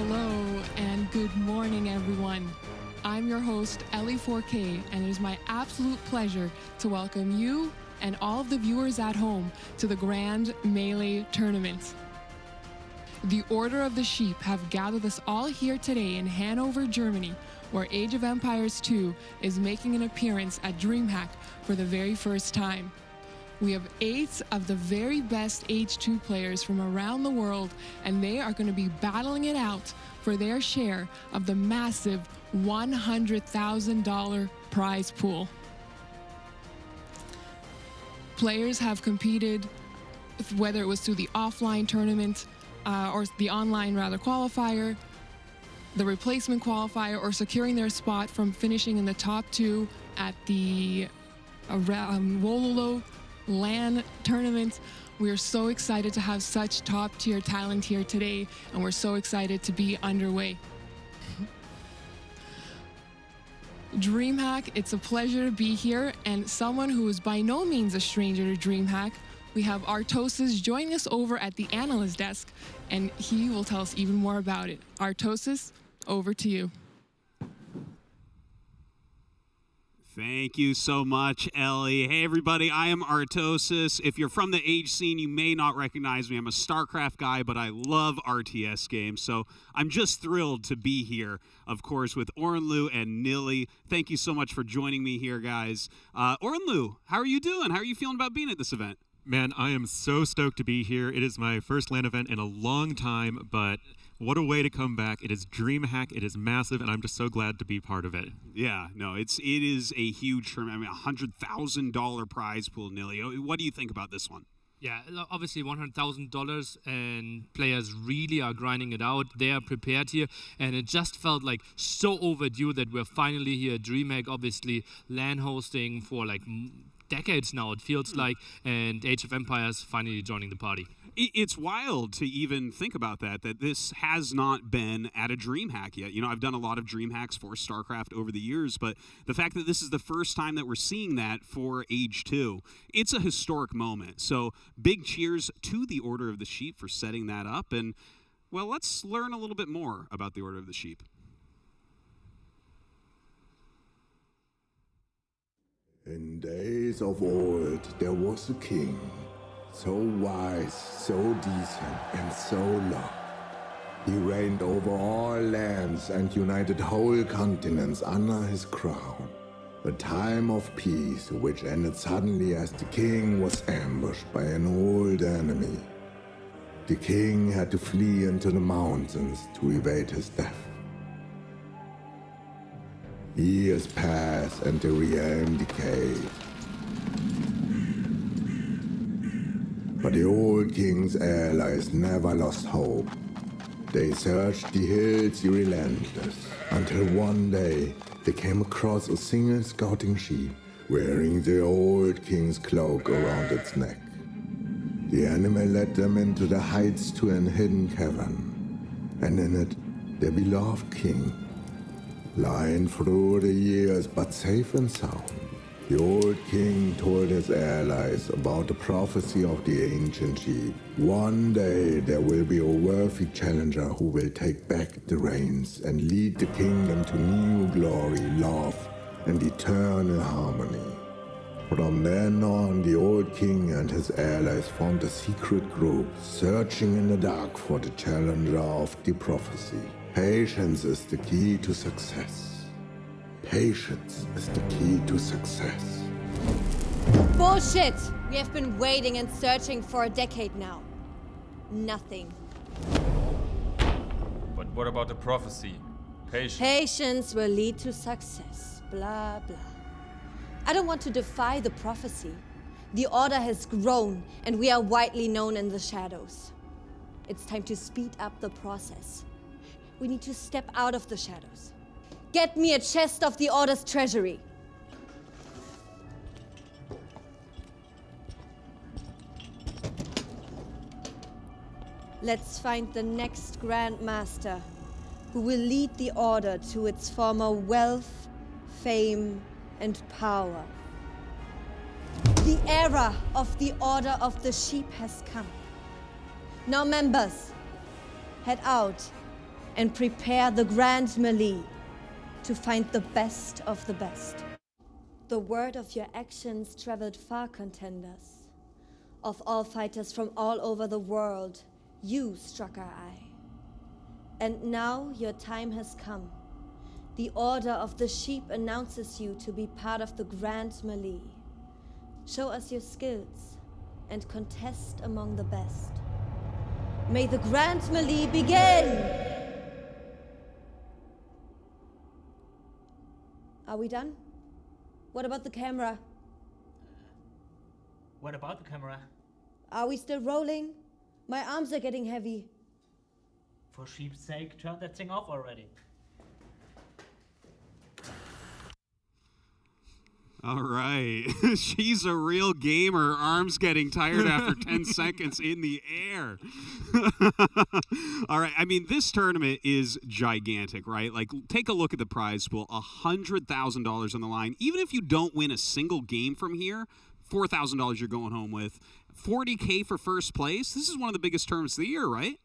Hello and good morning, everyone. I'm your host, Ellie4K, and it is my absolute pleasure to welcome you and all of the viewers at home to the Grand Melee Tournament. The Order of the Sheep have gathered us all here today in Hanover, Germany, where Age of Empires 2 is making an appearance at DreamHack for the very first time. We have 8 of the very best Age 2 players from around the world, and they are going to be battling it out for their share of the massive $100,000 prize pool. Players have competed, whether it was through the offline tournament or the online qualifier, the replacement qualifier, or securing their spot from finishing in the top 2 at the Wololo LAN tournament. We are so excited to have such top-tier talent here today, and we're so excited to be underway. DreamHack, it's a pleasure to be here, and someone who is by no means a stranger to DreamHack. We have Artosis joining us over at the analyst desk, and he will tell us even more about it. Artosis, over to you. Thank you so much, Ellie. Hey, everybody, I am Artosis. If you're from the Age scene, you may not recognize me. I'm a StarCraft guy, but I love RTS games, so I'm just thrilled to be here, of course, with Ornlu and Nili. Thank you so much for joining me here, guys. Ornlu, how are you doing? How are you feeling about being at this event? Man, I am so stoked to be here. It is my first LAN event in a long time, but what a way to come back. It is DreamHack, it is massive, and I'm just so glad to be part of it. Yeah, no, it is a huge tournament. I mean, $100,000 prize pool, Nili. What do you think about this one? Yeah, obviously $100,000, and players really are grinding it out. They are prepared here, and it just felt like so overdue that we're finally here at DreamHack, obviously LAN hosting for like decades now, it feels like, and Age of Empires finally joining the party. It's wild to even think about that this has not been at a DreamHack yet. You know, I've done a lot of DreamHacks for StarCraft over the years, but the fact that this is the first time that we're seeing that for Age 2, it's a historic moment. So big cheers to the Order of the Sheep for setting that up. And, well, let's learn a little bit more about the Order of the Sheep. In days of old, there was a king, so wise, so decent, and so loved. He reigned over all lands and united whole continents under his crown. A time of peace which ended suddenly as the king was ambushed by an old enemy. The king had to flee into the mountains to evade his death. Years passed and the realm decayed. But the old king's allies never lost hope. They searched the hills relentless, until one day they came across a single scouting sheep wearing the old king's cloak around its neck. The animal led them into the heights to an hidden cavern, and in it their beloved king, lying through the years but safe and sound. The old king told his allies about the prophecy of the ancient sheep. One day there will be a worthy challenger who will take back the reins and lead the kingdom to new glory, love, and eternal harmony. From then on, the old king and his allies formed a secret group, searching in the dark for the challenger of the prophecy. Patience is the key to success. Patience is the key to success. Bullshit! We have been waiting and searching for a decade now. Nothing. But what about the prophecy? Patience. Patience will lead to success. Blah, blah. I don't want to defy the prophecy. The Order has grown, and we are widely known in the shadows. It's time to speed up the process. We need to step out of the shadows. Get me a chest of the Order's treasury. Let's find the next Grand Master who will lead the Order to its former wealth, fame, and power. The era of the Order of the Sheep has come. Now, members, head out and prepare the grand melee to find the best of the best. The word of your actions traveled far, contenders. Of all fighters from all over the world, you struck our eye. And now your time has come. The Order of the Sheep announces you to be part of the grand melee. Show us your skills and contest among the best. May the grand melee begin! Are we done? What about the camera? What about the camera? Are we still rolling? My arms are getting heavy. For sheep's sake, turn that thing off already. All right. She's a real gamer. Arms getting tired after 10 seconds in the air. All right. I mean, this tournament is gigantic, right? Like, take a look at the prize pool. $100,000 on the line. Even if you don't win a single game from here, $4,000 you're going home with. $40K for first place. This is one of the biggest tournaments of the year, right?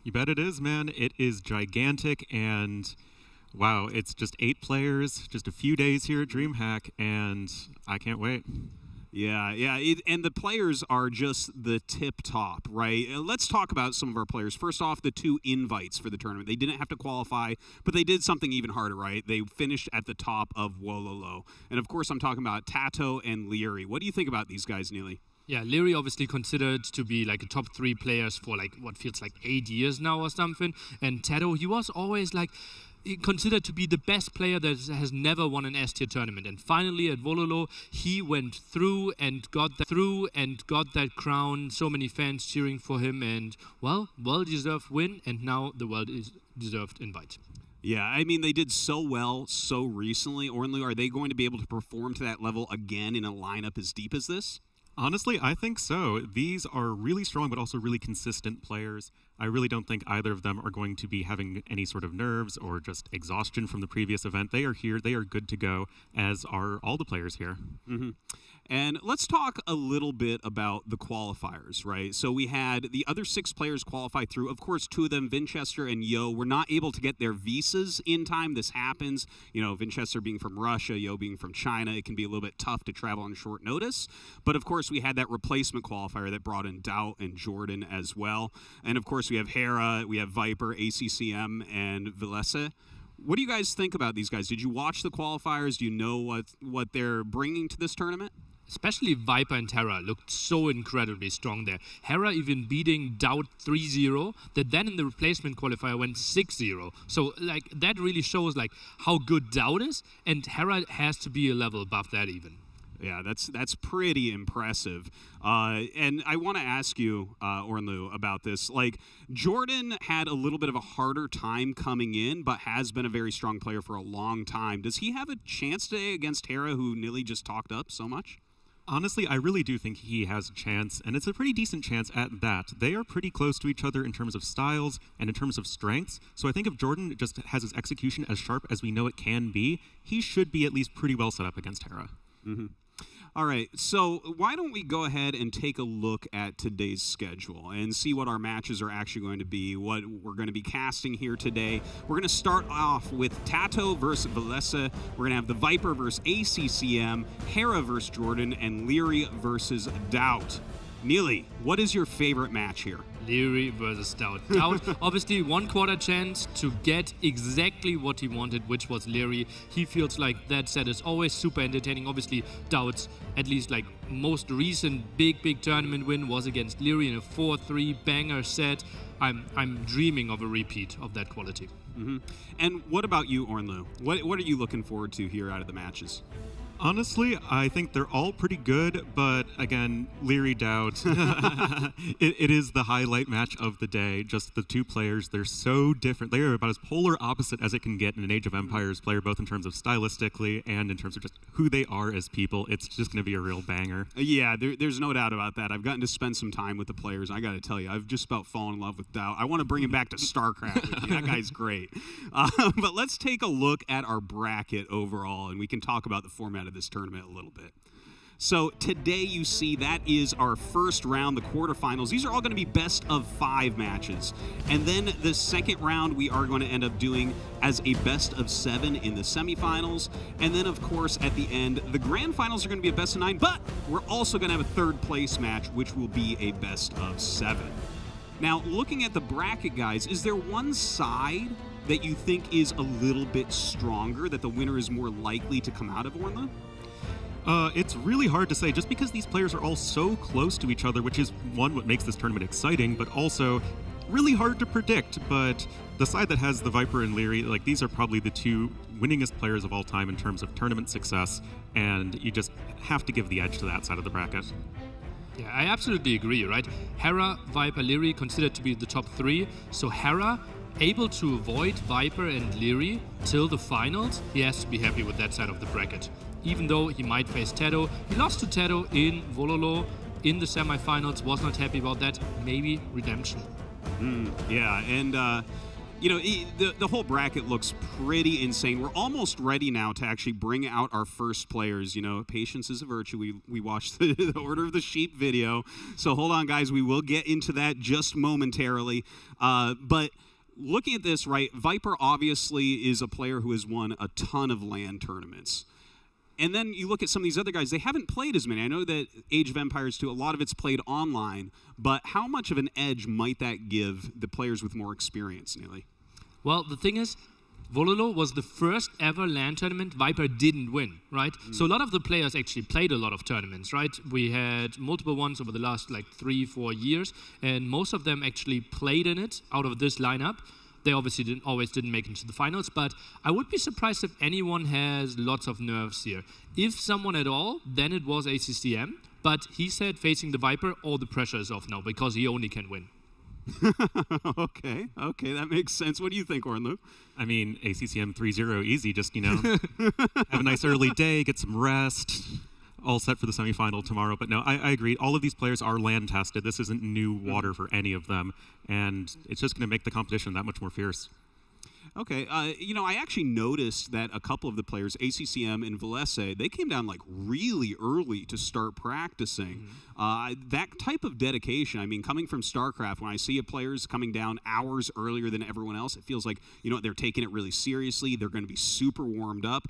You bet it is, man. It is gigantic, and wow, it's just 8 players, just a few days here at DreamHack, and I can't wait. Yeah. And the players are just the tip top, right? Let's talk about some of our players. First off, the 2 invites for the tournament. They didn't have to qualify, but they did something even harder, right? They finished at the top of Wololo. And of course, I'm talking about Tato and Leary. What do you think about these guys, Neely? Yeah, Leary obviously considered to be like a top 3 players for like what feels like 8 years now or something. And Tato, he was always like considered to be the best player that has never won an S-tier tournament. And finally at Wololo, he went through and got that crown. So many fans cheering for him, and well-deserved win, and now the well-deserved invite. Yeah, I mean, they did so well so recently. Ornlu, are they going to be able to perform to that level again in a lineup as deep as this? Honestly, I think so. These are really strong, but also really consistent players. I really don't think either of them are going to be having any sort of nerves or just exhaustion from the previous event. They are here. They are good to go, as are all the players here. Mm-hmm. And let's talk a little bit about the qualifiers, right? So we had the other 6 players qualify through. Of course, 2 of them, Vinchester and Yo, were not able to get their visas in time. This happens. You know, Vinchester being from Russia, Yo being from China, it can be a little bit tough to travel on short notice. But of course, we had that replacement qualifier that brought in Doubt and Jordan as well. And of course, we have Hera, we have Viper, ACCM, and Vilese. What do you guys think about these guys? Did you watch the qualifiers? Do you know what they're bringing to this tournament? Especially Viper and Hera looked so incredibly strong there. Hera even beating Doubt 3-0, that then in the replacement qualifier went 6-0. So like that really shows like how good Doubt is, and Hera has to be a level above that even. Yeah, that's pretty impressive. And I want to ask you, Ornlu, about this. Like, Jordan had a little bit of a harder time coming in, but has been a very strong player for a long time. Does he have a chance today against Hera, who Nilly just talked up so much? Honestly, I really do think he has a chance, and it's a pretty decent chance at that. They are pretty close to each other in terms of styles and in terms of strengths, so I think if Jordan just has his execution as sharp as we know it can be, he should be at least pretty well set up against Hera. Mm-hmm. All right, so why don't we go ahead and take a look at today's schedule and see what our matches are actually going to be, what we're going to be casting here today. We're going to start off with Tato versus Vilese. We're going to have the Viper versus ACCM, Hera versus Jordan, and Leary versus Doubt. Neely, what is your favorite match here? Leary versus Doubt. Doubt, obviously 1/4 chance to get exactly what he wanted, which was Leary. He feels like that set is always super entertaining. Obviously, Doubt's at least like most recent big tournament win was against Leary in a 4-3 banger set. I'm dreaming of a repeat of that quality. Mm-hmm. And what about you, Ornlu? What are you looking forward to here out of the matches? Honestly, I think they're all pretty good, but again, Leary Doubt, it is the highlight match of the day. Just the 2 players, they're so different. They are about as polar opposite as it can get in an Age of Empires player, both in terms of stylistically and in terms of just who they are as people. It's just going to be a real banger. Yeah, there's no doubt about that. I've gotten to spend some time with the players. I got to tell you, I've just about fallen in love with Doubt. I want to bring him back to StarCraft with you. That guy's great. But let's take a look at our bracket overall, and we can talk about the format of this tournament a little bit. So today you see that is our first round, the quarterfinals. These are all going to be best of 5 matches. And then the second round we are going to end up doing as a best of 7 in the semifinals. And then of course at the end, the grand finals are going to be a best of 9, but we're also going to have a third place match, which will be a best of 7. Now, looking at the bracket, guys, is there one side that you think is a little bit stronger, that the winner is more likely to come out of, Ornla? It's really hard to say, just because these players are all so close to each other, which is, one, what makes this tournament exciting, but also really hard to predict. But the side that has the Viper and Leary, like, these are probably the 2 winningest players of all time in terms of tournament success, and you just have to give the edge to that side of the bracket. Yeah, I absolutely agree, right? Hera, Viper, Leary considered to be the top 3. So Hera, able to avoid Viper and Leary till the finals, he has to be happy with that side of the bracket. Even though he might face Tedo, he lost to Tedo in Vololo in the semifinals, was not happy about that. Maybe redemption. Yeah, and you know, the whole bracket looks pretty insane. We're almost ready now to actually bring out our first players. You know, patience is a virtue. We watched the Order of the Sheep video. So hold on, guys. We will get into that just momentarily. But looking at this, right, Viper obviously is a player who has won a ton of LAN tournaments. And then you look at some of these other guys, they haven't played as many. I know that Age of Empires 2, a lot of it's played online, but how much of an edge might that give the players with more experience, Neely? Well, the thing is, Vololo was the first ever LAN tournament Viper didn't win, right? So a lot of the players actually played a lot of tournaments, right? We had multiple ones over the last 3-4 years, and most of them actually played in it out of this lineup. They obviously always didn't make it to the finals, but I would be surprised if anyone has lots of nerves here. If someone at all, then it was ACCM, but he said facing the Viper, all the pressure is off now because he only can win. Okay, that makes sense. What do you think, Ornlu? I mean, ACCM 3-0, easy, just, have a nice early day, get some rest, all set for the semifinal tomorrow. But no, I agree. All of these players are LAN tested. This isn't new water for any of them, and it's just going to make the competition that much more fierce. Okay, I actually noticed that a couple of the players, ACCM and Valese, they came down really early to start practicing. That type of dedication, I mean, coming from StarCraft, when I see players coming down hours earlier than everyone else, it feels like, they're taking it really seriously. They're going to be super warmed up.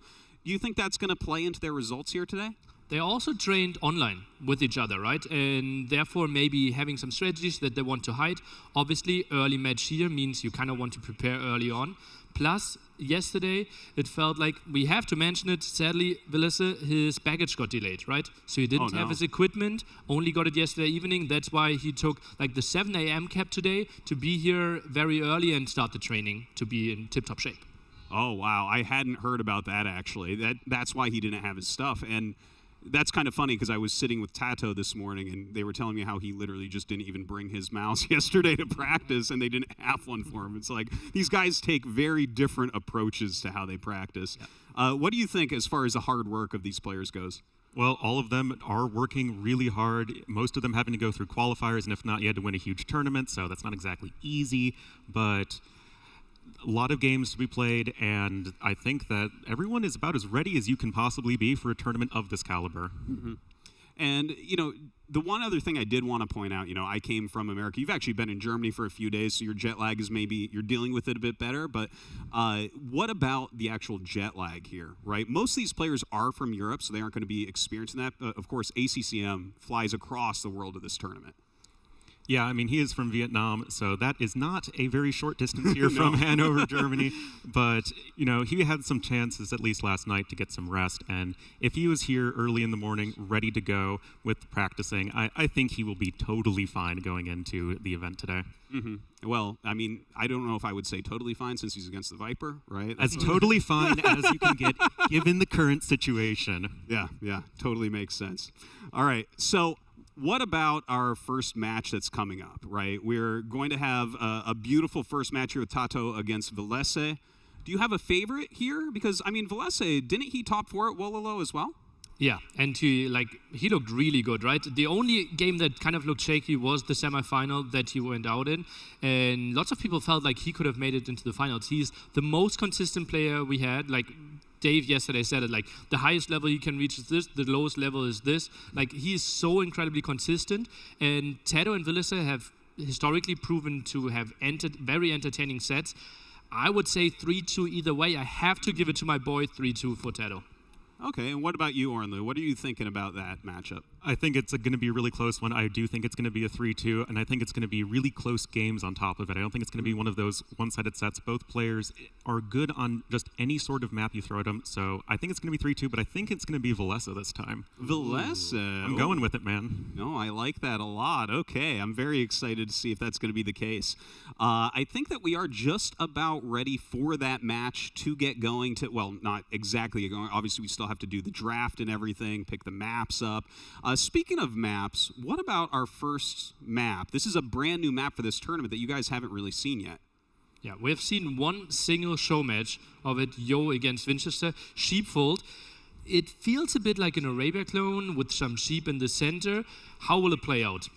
Do you think that's going to play into their results here today? They also trained online with each other, right? And therefore maybe having some strategies that they want to hide. Obviously, early match here means you kind of want to prepare early on. Plus, yesterday, it felt like, we have to mention it, sadly, Valese, his baggage got delayed, right? So he didn't have his equipment, only got it yesterday evening. That's why he took the 7 a.m. cab today to be here very early and start the training to be in tip-top shape. Oh, wow. I hadn't heard about that, actually. That's why he didn't have his stuff. And that's kind of funny because I was sitting with Tato this morning and they were telling me how he literally just didn't even bring his mouse yesterday to practice and they didn't have one for him. It's like these guys take very different approaches to how they practice. Yeah. What do you think as far as the hard work of these players goes? Well, all of them are working really hard, most of them having to go through qualifiers, and if not, you had to win a huge tournament, so that's not exactly easy, but a lot of games to be played, and I think that everyone is about as ready as you can possibly be for a tournament of this caliber. Mm-hmm. And, the one other thing I did want to point out, I came from America. You've actually been in Germany for a few days, so your jet lag is you're dealing with it a bit better. But what about the actual jet lag here, right? Most of these players are from Europe, so they aren't going to be experiencing that. Of course, ACCM flies across the world to this tournament. Yeah, I mean, he is from Vietnam, so that is not a very short distance here from Hanover, Germany. But, he had some chances, at least last night, to get some rest. And if he was here early in the morning, ready to go with practicing, I think he will be totally fine going into the event today. Mm-hmm. Well, I mean, I don't know if I would say totally fine since he's against the Viper, right? As totally fine as you can get, given the current situation. Yeah, totally makes sense. All right, so what about our first match that's coming up, right? We're going to have a beautiful first match here with Tato against Valese. Do you have a favorite here? Because, I mean, Valese, didn't he top 4 at Wololo as well? Yeah, and he looked really good, right? The only game that kind of looked shaky was the semifinal that he went out in, and lots of people felt like he could have made it into the finals. He's the most consistent player we had, Dave yesterday said it, like, the highest level he can reach is this, the lowest level is this. Like, he's so incredibly consistent, and Tato and Villiser have historically proven to have very entertaining sets. I would say 3-2 either way. I have to give it to my boy 3-2 for Tato. Okay, and what about you, Ornlu? What are you thinking about that matchup? I think it's going to be a really close one. I do think it's going to be a 3-2, and I think it's going to be really close games on top of it. I don't think it's going to be one of those one-sided sets. Both players are good on just any sort of map you throw at them, so I think it's going to be 3-2, but I think it's going to be Villiser this time. Villiser? I'm going with it, man. No, I like that a lot. Okay, I'm very excited to see if that's going to be the case. I think that we are just about ready for that match to get going. Well, not exactly get going. Obviously, we still have to do the draft and everything, pick the maps up. Speaking of maps, what about our first map? This is a brand new map for this tournament that you guys haven't really seen yet. Yeah, we have seen one single show match of it, Yo against Winchester, Sheepfold. It feels a bit like an Arabia clone with some sheep in the center. How will it play out?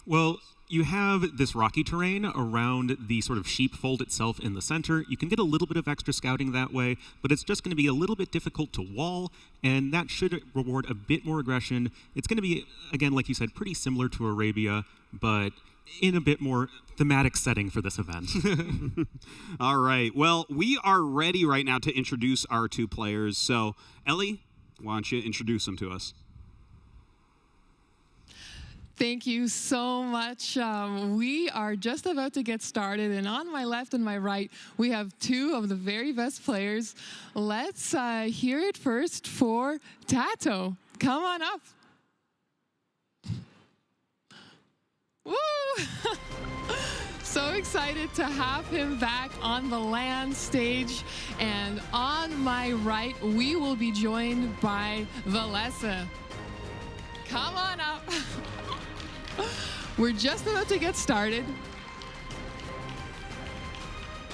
Well, you have this rocky terrain around the sort of sheepfold itself in the center. You can get a little bit of extra scouting that way, but it's just going to be a little bit difficult to wall, and that should reward a bit more aggression. It's going to be, again, like you said, pretty similar to Arabia, but in a bit more thematic setting for this event. All right. Well, we are ready right now to introduce our two players. So, Ellie, why don't you introduce them to us? Thank you so much. We are just about to get started, and on my left and my right, we have two of the very best players. Let's hear it first for Tato. Come on up. Woo! So excited to have him back on the LAN stage. And on my right, we will be joined by Villiser. Come on up. We're just about to get started,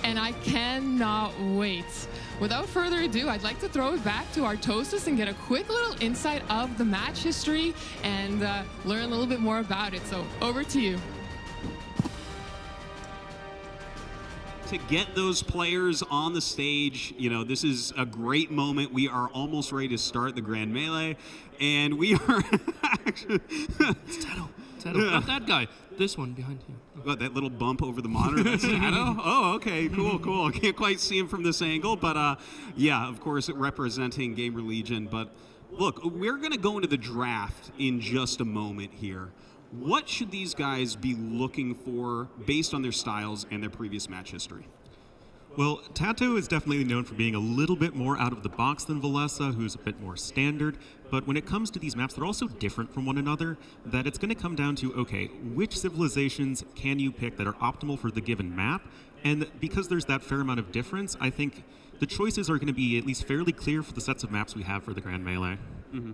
and I cannot wait. Without further ado, I'd like to throw it back to Artosis and get a quick little insight of the match history and learn a little bit more about it. So over to you. To get those players on the stage, you know, this is a great moment. We are almost ready to start the Grand Melee, and we are actually... It's Tato. Not that guy. This one behind you. What, that little bump over the monitor? That's Tato? Oh, okay, cool. I can't quite see him from this angle, but yeah, of course, representing Gamer Legion. But look, we're going to go into the draft in just a moment here. What should these guys be looking for based on their styles and their previous match history? Well, Tato is definitely known for being a little bit more out of the box than Villiser, who's a bit more standard. But when it comes to these maps, they're also different from one another, that it's going to come down to, okay, which civilizations can you pick that are optimal for the given map? And because there's that fair amount of difference, I think the choices are going to be at least fairly clear for the sets of maps we have for the Grand Melee. Mm-hmm.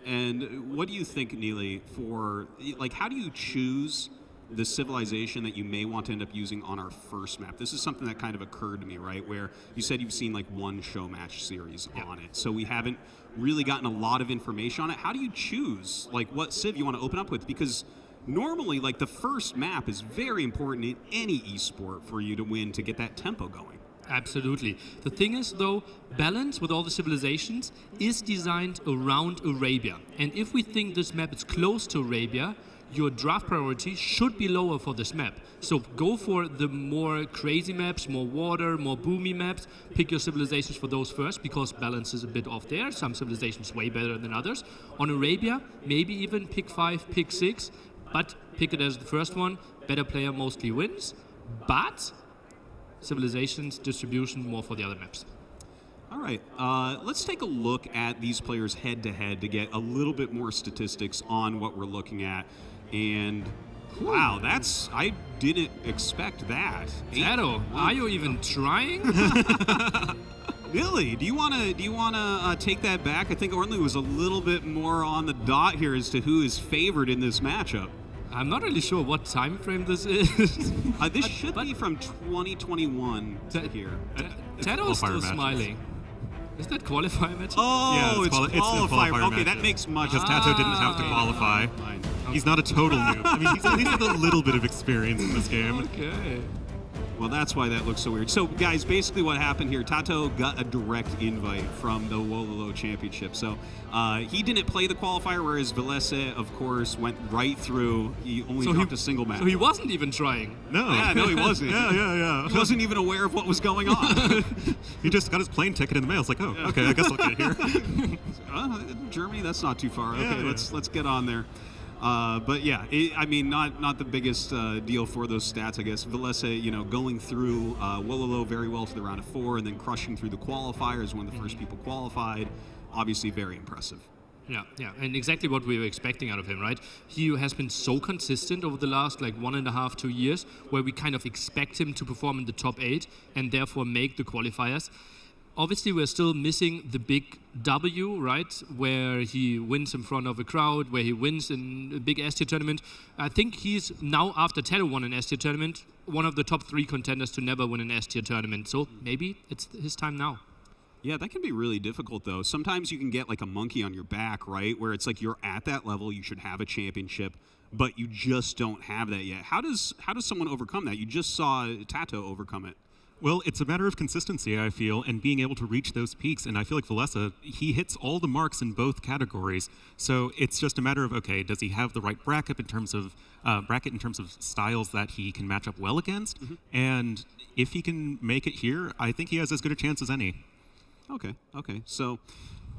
And what do you think, Neely, for, like, how do you choose the civilization that you may want to end up using on our first map? This is something that kind of occurred to me, right? Where you said you've seen like one show match series on it. So we haven't really gotten a lot of information on it. How do you choose like what civ you want to open up with? Because normally like the first map is very important in any esport for you to win, to get that tempo going. Absolutely. The thing is, though, balance with all the civilizations is designed around Arabia. And if we think this map is close to Arabia, your draft priority should be lower for this map. So go for the more crazy maps, more water, more boomy maps. Pick your civilizations for those first, because balance is a bit off there. Some civilizations way better than others. On Arabia, maybe even pick 5, pick 6, but pick it as the first one. Better player mostly wins, but civilizations distribution more for the other maps. All right, let's take a look at these players head-to-head to get a little bit more statistics on what we're looking at. And wow, I didn't expect that. Tato, are you even trying? Billy, do you wanna take that back? I think Ornlu was a little bit more on the dot here as to who is favored in this matchup. I'm not really sure what time frame this is. This should be from 2021 to here. Tato is still smiling. Is that qualifier match? Oh, yeah, it's qualifier. Okay, that makes much sense. Because Tato didn't have to qualify. Fine. He's not a total noob. I mean, he's at least with a little bit of experience in this game. Okay. Well, that's why that looks so weird. So, guys, basically what happened here, Tato got a direct invite from the Wololo Championship. So he didn't play the qualifier, whereas Velese, of course, went right through. He only dropped a single match. So he wasn't even trying. No. Yeah, no, he wasn't. yeah. He wasn't even aware of what was going on. He just got his plane ticket in the mail. It's like, oh, okay, I guess I'll get here. Germany, that's not too far. Okay, Yeah. let's get on there. But yeah, I mean, not the biggest deal for those stats, I guess. Velese, going through Wololo very well to the round of 4 and then crushing through the qualifiers, one of the first people qualified. Obviously very impressive. Yeah, and exactly what we were expecting out of him, right? He has been so consistent over the last 1.5, 2 years, where we kind of expect him to perform in the top 8 and therefore make the qualifiers. Obviously, we're still missing the big W, right? Where he wins in front of a crowd, where he wins in a big S-tier tournament. I think he's now, after Tato won an S-tier tournament, one of the top 3 contenders to never win an S-tier tournament. So maybe it's his time now. Yeah, that can be really difficult, though. Sometimes you can get like a monkey on your back, right? Where it's like you're at that level, you should have a championship, but you just don't have that yet. How does someone overcome that? You just saw Tato overcome it. Well, it's a matter of consistency, I feel, and being able to reach those peaks. And I feel like Velese, he hits all the marks in both categories. So it's just a matter of, okay, does he have the right bracket in terms of styles that he can match up well against? Mm-hmm. And if he can make it here, I think he has as good a chance as any. Okay. So,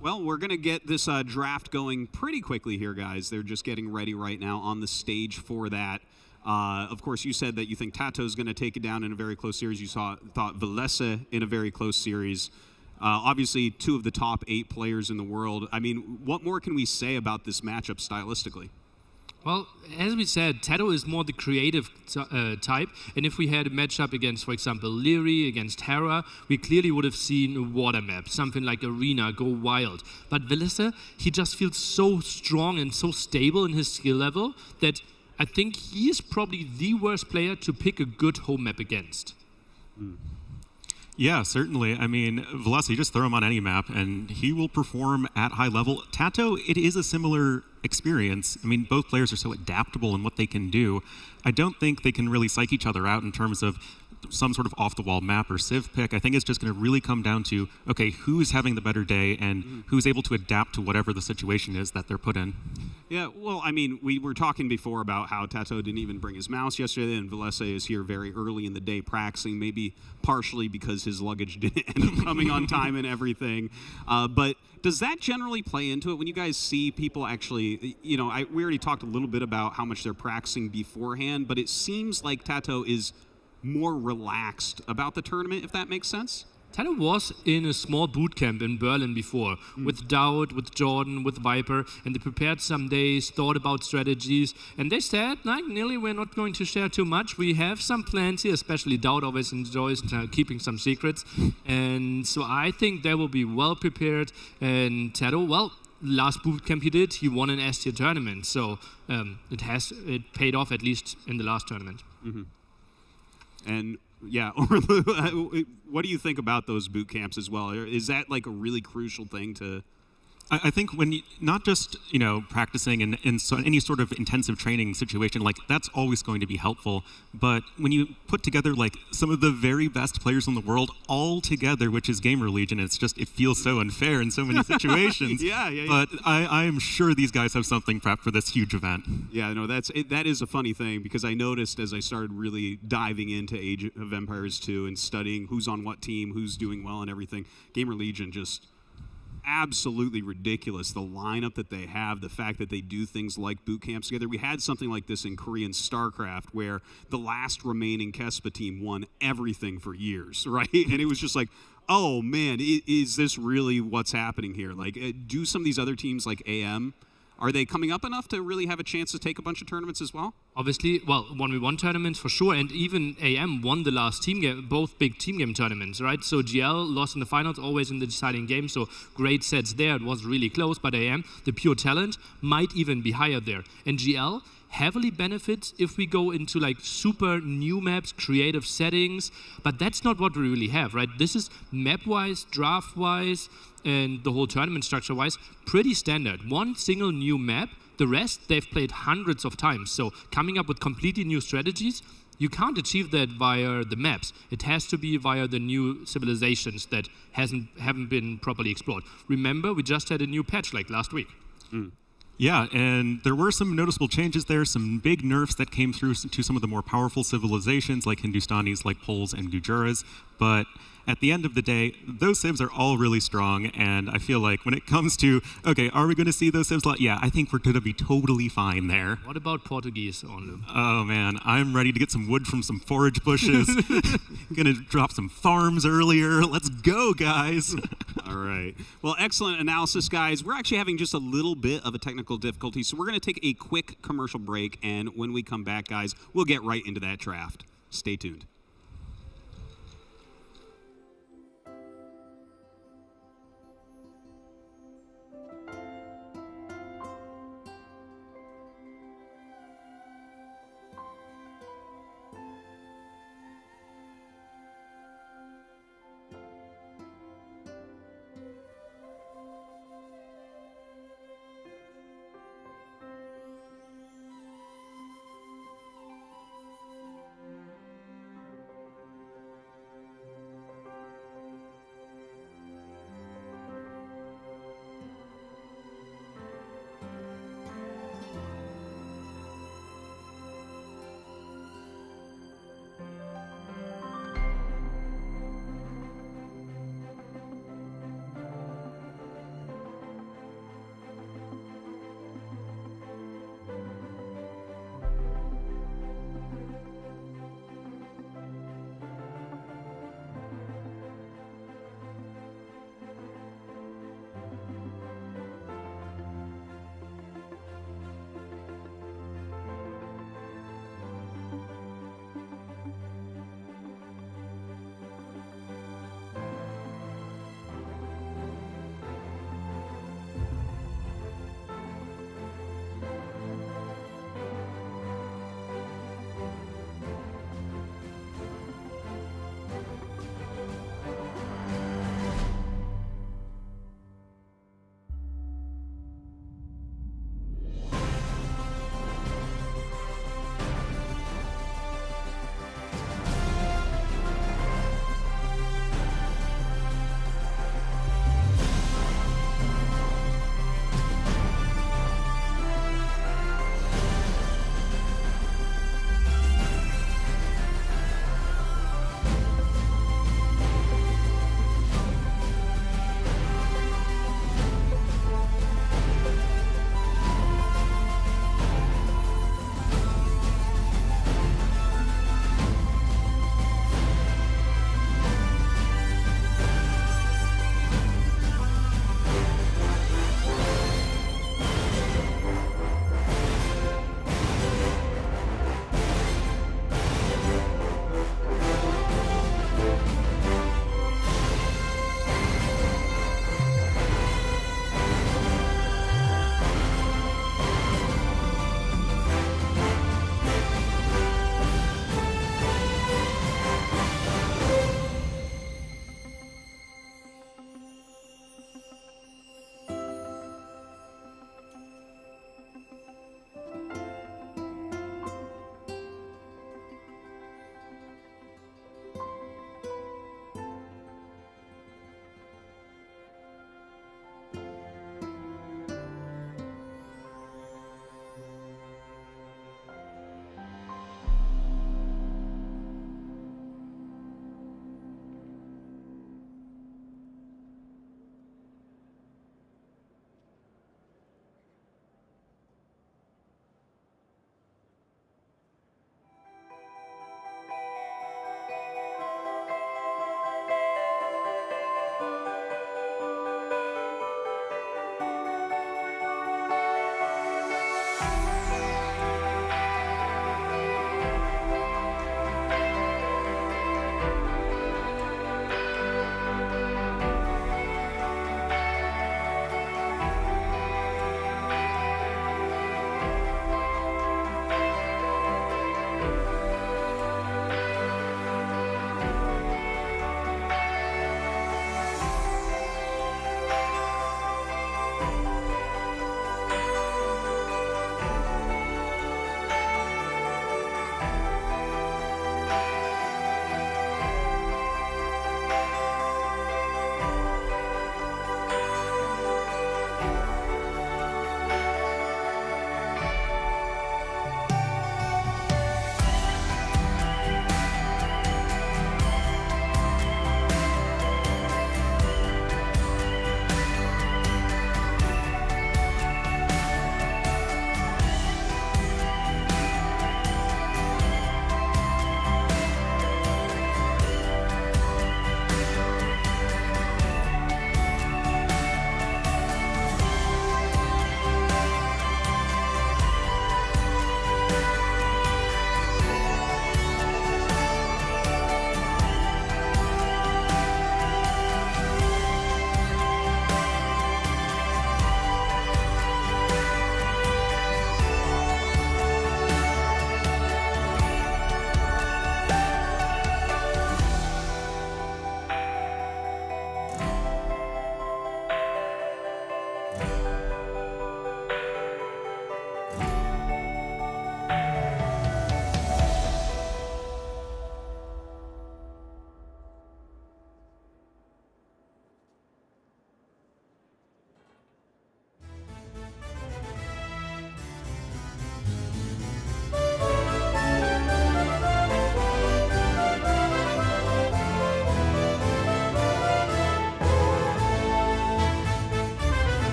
well, we're going to get this draft going pretty quickly here, guys. They're just getting ready right now on the stage for that. Of course, you said that you think Tato's going to take it down in a very close series. You thought Velese in a very close series. Obviously, 2 of the top 8 players in the world. I mean, what more can we say about this matchup stylistically? Well, as we said, Tato is more the creative type, and if we had a matchup against, for example, Leary against Hera, we clearly would have seen a water map, something like Arena, go wild. But Velese, he just feels so strong and so stable in his skill level that I think he is probably the worst player to pick a good home map against. Yeah, certainly. I mean, Velese, you just throw him on any map, and he will perform at high level. Tato, it is a similar experience. I mean, both players are so adaptable in what they can do. I don't think they can really psych each other out in terms of some sort of off-the-wall map or civ pick. I think it's just going to really come down to, okay, who's having the better day and who's able to adapt to whatever the situation is that they're put in. Yeah, well, I mean, we were talking before about how Tato didn't even bring his mouse yesterday, and Velese is here very early in the day practicing, maybe partially because his luggage didn't end up coming on time and everything. But does that generally play into it when you guys see people actually, we already talked a little bit about how much they're practicing beforehand, but it seems like Tato is more relaxed about the tournament, if that makes sense? Tato was in a small boot camp in Berlin before, with Dowd, with Jordan, with Viper, and they prepared some days, thought about strategies, and they said, nearly we're not going to share too much. We have some plans here, especially Dowd always enjoys keeping some secrets, and so I think they will be well prepared, and Tato, well, last boot camp he won an S-tier tournament, so it paid off at least in the last tournament. Mm-hmm. And yeah, what do you think about those boot camps as well? Is that like a really crucial thing to? I think when you, not just practicing in any sort of intensive training situation, like that's always going to be helpful. But when you put together like some of the very best players in the world all together, which is Gamer Legion, it feels so unfair in so many situations. Yeah. But I am sure these guys have something prepped for this huge event. Yeah, no, that is a funny thing because I noticed as I started really diving into Age of Empires 2 and studying who's on what team, who's doing well and everything, Gamer Legion just absolutely ridiculous. The lineup that they have, the fact that they do things like boot camps together. We had something like this in Korean StarCraft where the last remaining Kespa team won everything for years, right? And it was just like, oh man, is this really what's happening here? Like, do some of these other teams like AM, are they coming up enough to really have a chance to take a bunch of tournaments as well? Obviously, well, 1v1 tournaments for sure, and even AM won the last team game, both big team game tournaments, right? So GL lost in the finals, always in the deciding game, so great sets there. It was really close, but AM, the pure talent, might even be higher there. And GL heavily benefits if we go into like super new maps, creative settings, but that's not what we really have, right? This is map-wise, draft-wise, and the whole tournament structure-wise, pretty standard. One single new map, the rest they've played hundreds of times. So coming up with completely new strategies you can't achieve that via the maps. It has to be via the new civilizations that haven't been properly explored. Remember, we just had a new patch like last week. Yeah, and there were some noticeable changes there, some big nerfs that came through to some of the more powerful civilizations like Hindustanis, like Poles and Gujaras, but at the end of the day, those civs are all really strong, and I feel like when it comes to, okay, are we going to see those civs? Yeah, I think we're going to be totally fine there. What about Portuguese on them? Oh man, I'm ready to get some wood from some forage bushes. Gonna drop some farms earlier. Let's go, guys. All right. Well, excellent analysis, guys. We're actually having just a little bit of a technical difficulty, so we're going to take a quick commercial break, and when we come back, guys, we'll get right into that draft. Stay tuned.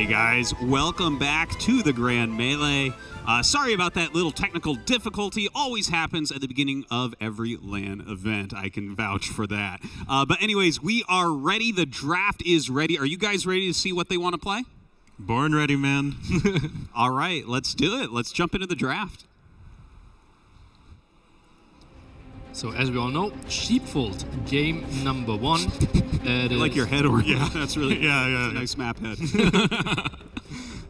Hey guys, welcome back to the Grand Melee. Sorry about that little technical difficulty. Always happens at the beginning of every LAN event. I can vouch for that. But anyways, we are ready. The draft is ready. Are you guys ready to see what they want to play? Born ready, man. All right, let's do it. Let's jump into the draft. So as we all know, Sheepfold, game number 1. I like your head over. Yeah, That's really yeah. a nice map head.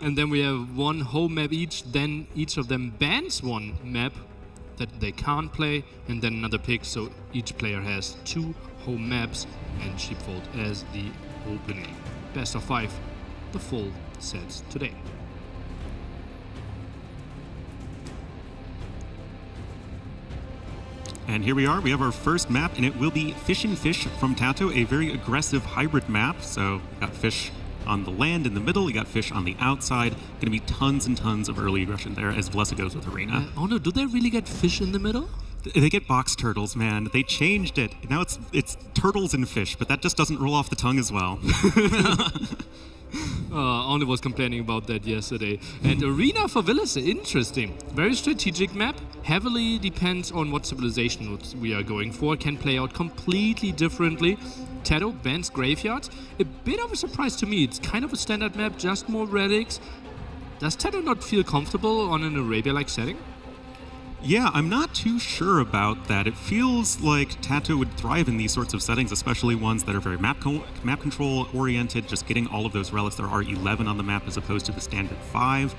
And then we have one home map each, then each of them bans one map that they can't play, and then another pick, so each player has 2 home maps, and Sheepfold as the opening. Best of 5, the full sets today. And here we are. We have our first map, and it will be Fish and Fish from Tato, a very aggressive hybrid map. So we got fish on the land in the middle, you got fish on the outside. Going to be tons and tons of early aggression there as Valessa goes with Arena. Oh no, do they really get fish in the middle? They get box turtles, man. They changed it. Now it's turtles and fish, but that just doesn't roll off the tongue as well. Arne was complaining about that yesterday. And Arena for Villas, interesting. Very strategic map. Heavily depends on what civilization we are going for. Can play out completely differently. Tato bans graveyards. A bit of a surprise to me. It's kind of a standard map, just more relics. Does Tato not feel comfortable on an Arabia-like setting? Yeah, I'm not too sure about that. It feels like Tato would thrive in these sorts of settings, especially ones that are very map control oriented, just getting all of those relics. There are 11 on the map as opposed to the standard 5.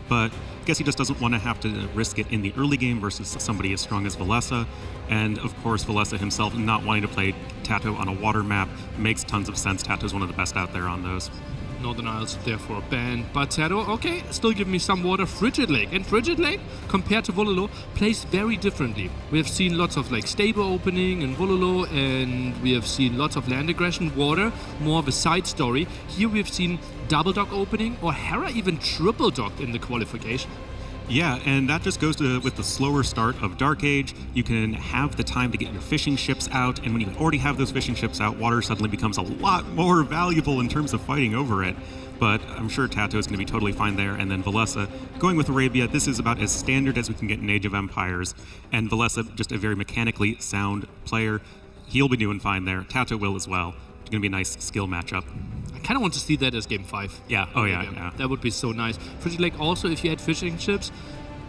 But I guess he just doesn't want to have to risk it in the early game versus somebody as strong as Valessa. And of course, Valessa himself not wanting to play Tato on a water map makes tons of sense. Tato's one of the best out there on those. Northern Isles therefore banned, but Tato, okay, still give me some water. Frigid Lake, and Frigid Lake, compared to Vololo, plays very differently. We have seen lots of like stable opening in Vololo, and we have seen lots of land aggression, water, more of a side story. Here we have seen double dock opening, or Hera even triple docked in the qualification. Yeah, and that just goes with the slower start of Dark Age. You can have the time to get your fishing ships out, and when you already have those fishing ships out, water suddenly becomes a lot more valuable in terms of fighting over it. But I'm sure Tato is going to be totally fine there. And then Valessa, going with Arabia, this is about as standard as we can get in Age of Empires. And Valessa, just a very mechanically sound player. He'll be doing fine there. Tato will as well. It's going to be a nice skill matchup. I kind of want to see that as game 5. Yeah, oh yeah. That would be so nice. Frigid Lake also, if you had fishing ships,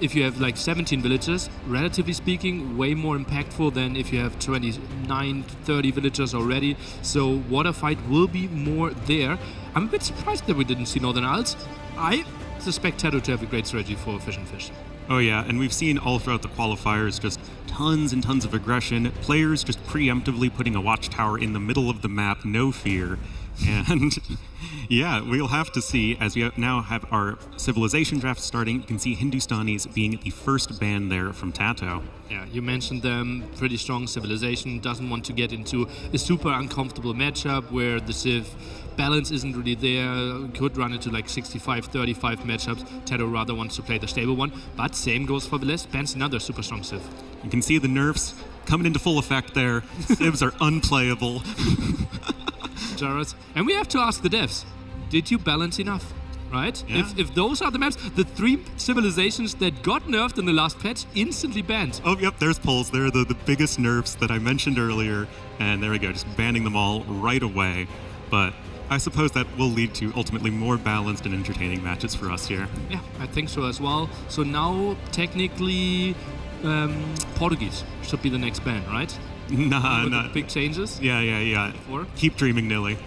if you have like 17 villagers, relatively speaking, way more impactful than if you have 29, 30 villagers already. So water fight will be more there. I'm a bit surprised that we didn't see Northern Isles. I suspect Tato to have a great strategy for Fish and Fish. Oh yeah, and we've seen all throughout the qualifiers just tons and tons of aggression. Players just preemptively putting a watchtower in the middle of the map, no fear. And yeah, we'll have to see, as we now have our civilization draft starting, you can see Hindustanis being the first ban there from Tato. Yeah, you mentioned them, pretty strong civilization, doesn't want to get into a super uncomfortable matchup where the civ balance isn't really there, could run into like 65-35 matchups. Tato rather wants to play the stable one, but same goes for Velez, bans another super strong civ. You can see the nerfs coming into full effect there. Civs are unplayable. Jared. And we have to ask the devs, did you balance enough? Right? Yeah. If those are the maps, the 3 civilizations that got nerfed in the last patch instantly banned. Oh, yep, there's Poles. They're the biggest nerfs that I mentioned earlier. And there we go, just banning them all right away. But I suppose that will lead to ultimately more balanced and entertaining matches for us here. Yeah, I think so as well. So now, technically, Portuguese should be the next ban, right? Nah. Big changes? Yeah. Before? Keep dreaming, Nilly.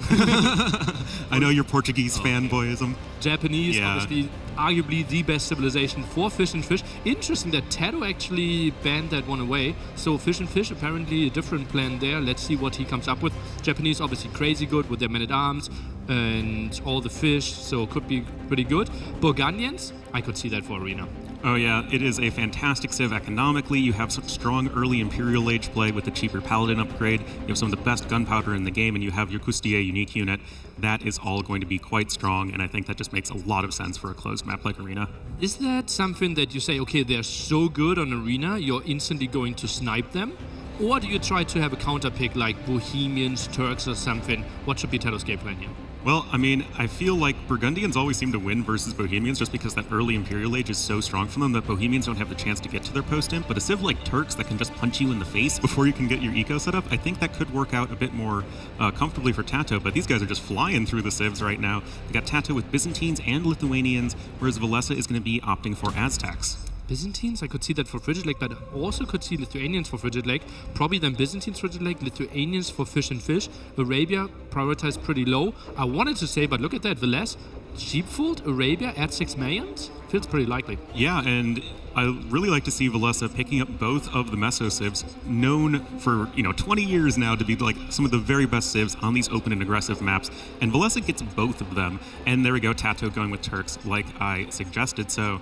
I know you're Portuguese fanboyism. Japanese, obviously, arguably the best civilization for Fish and Fish. Interesting that Tato actually banned that one away. So Fish and Fish, apparently a different plan there. Let's see what he comes up with. Japanese, obviously crazy good with their men-at-arms and all the fish, so could be pretty good. Burgundians, I could see that for Arena. Oh yeah, it is a fantastic civ economically. You have such strong early Imperial Age play with the cheaper Paladin upgrade. You have some of the best gunpowder in the game, and you have your Custier unique unit. That is all going to be quite strong, and I think that just makes a lot of sense for a closed map like Arena. Is that something that you say, okay, they're so good on Arena, you're instantly going to snipe them? Or do you try to have a counter pick like Bohemians, Turks or something? What should be Tato's game plan here? Well, I mean, I feel like Burgundians always seem to win versus Bohemians just because that early Imperial Age is so strong for them that Bohemians don't have the chance to get to their post-imp. But a civ like Turks that can just punch you in the face before you can get your eco set up, I think that could work out a bit more comfortably for Tato. But these guys are just flying through the civs right now. They got Tato with Byzantines and Lithuanians, whereas Valesa is going to be opting for Aztecs. Byzantines, I could see that for Frigid Lake, but I also could see Lithuanians for Frigid Lake. Probably then Byzantines Frigid Lake, Lithuanians for Fish and Fish. Arabia prioritized pretty low. I wanted to say, but look at that, Velez, Sheepfold, Arabia at 6 millions? Feels pretty likely. Yeah, and I really like to see Valesa picking up both of the Meso civs, known for 20 years now to be like some of the very best civs on these open and aggressive maps. And Valesa gets both of them. And there we go, Tato going with Turks, like I suggested. So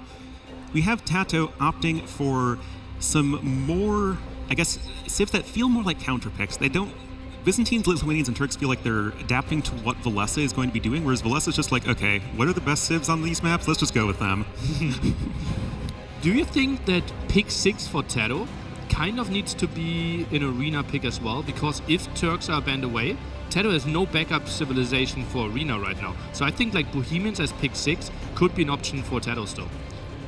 we have Tato opting for some more, I guess, civs that feel more like counter picks. They don't. Byzantines, Lithuanians, and Turks feel like they're adapting to what Valesa is going to be doing, whereas Valesa's just like, okay, what are the best civs on these maps? Let's just go with them. Do you think that pick 6 for Tato kind of needs to be an arena pick as well? Because if Turks are banned away, Tato has no backup civilization for arena right now. So I think like Bohemians as pick 6 could be an option for Tato still.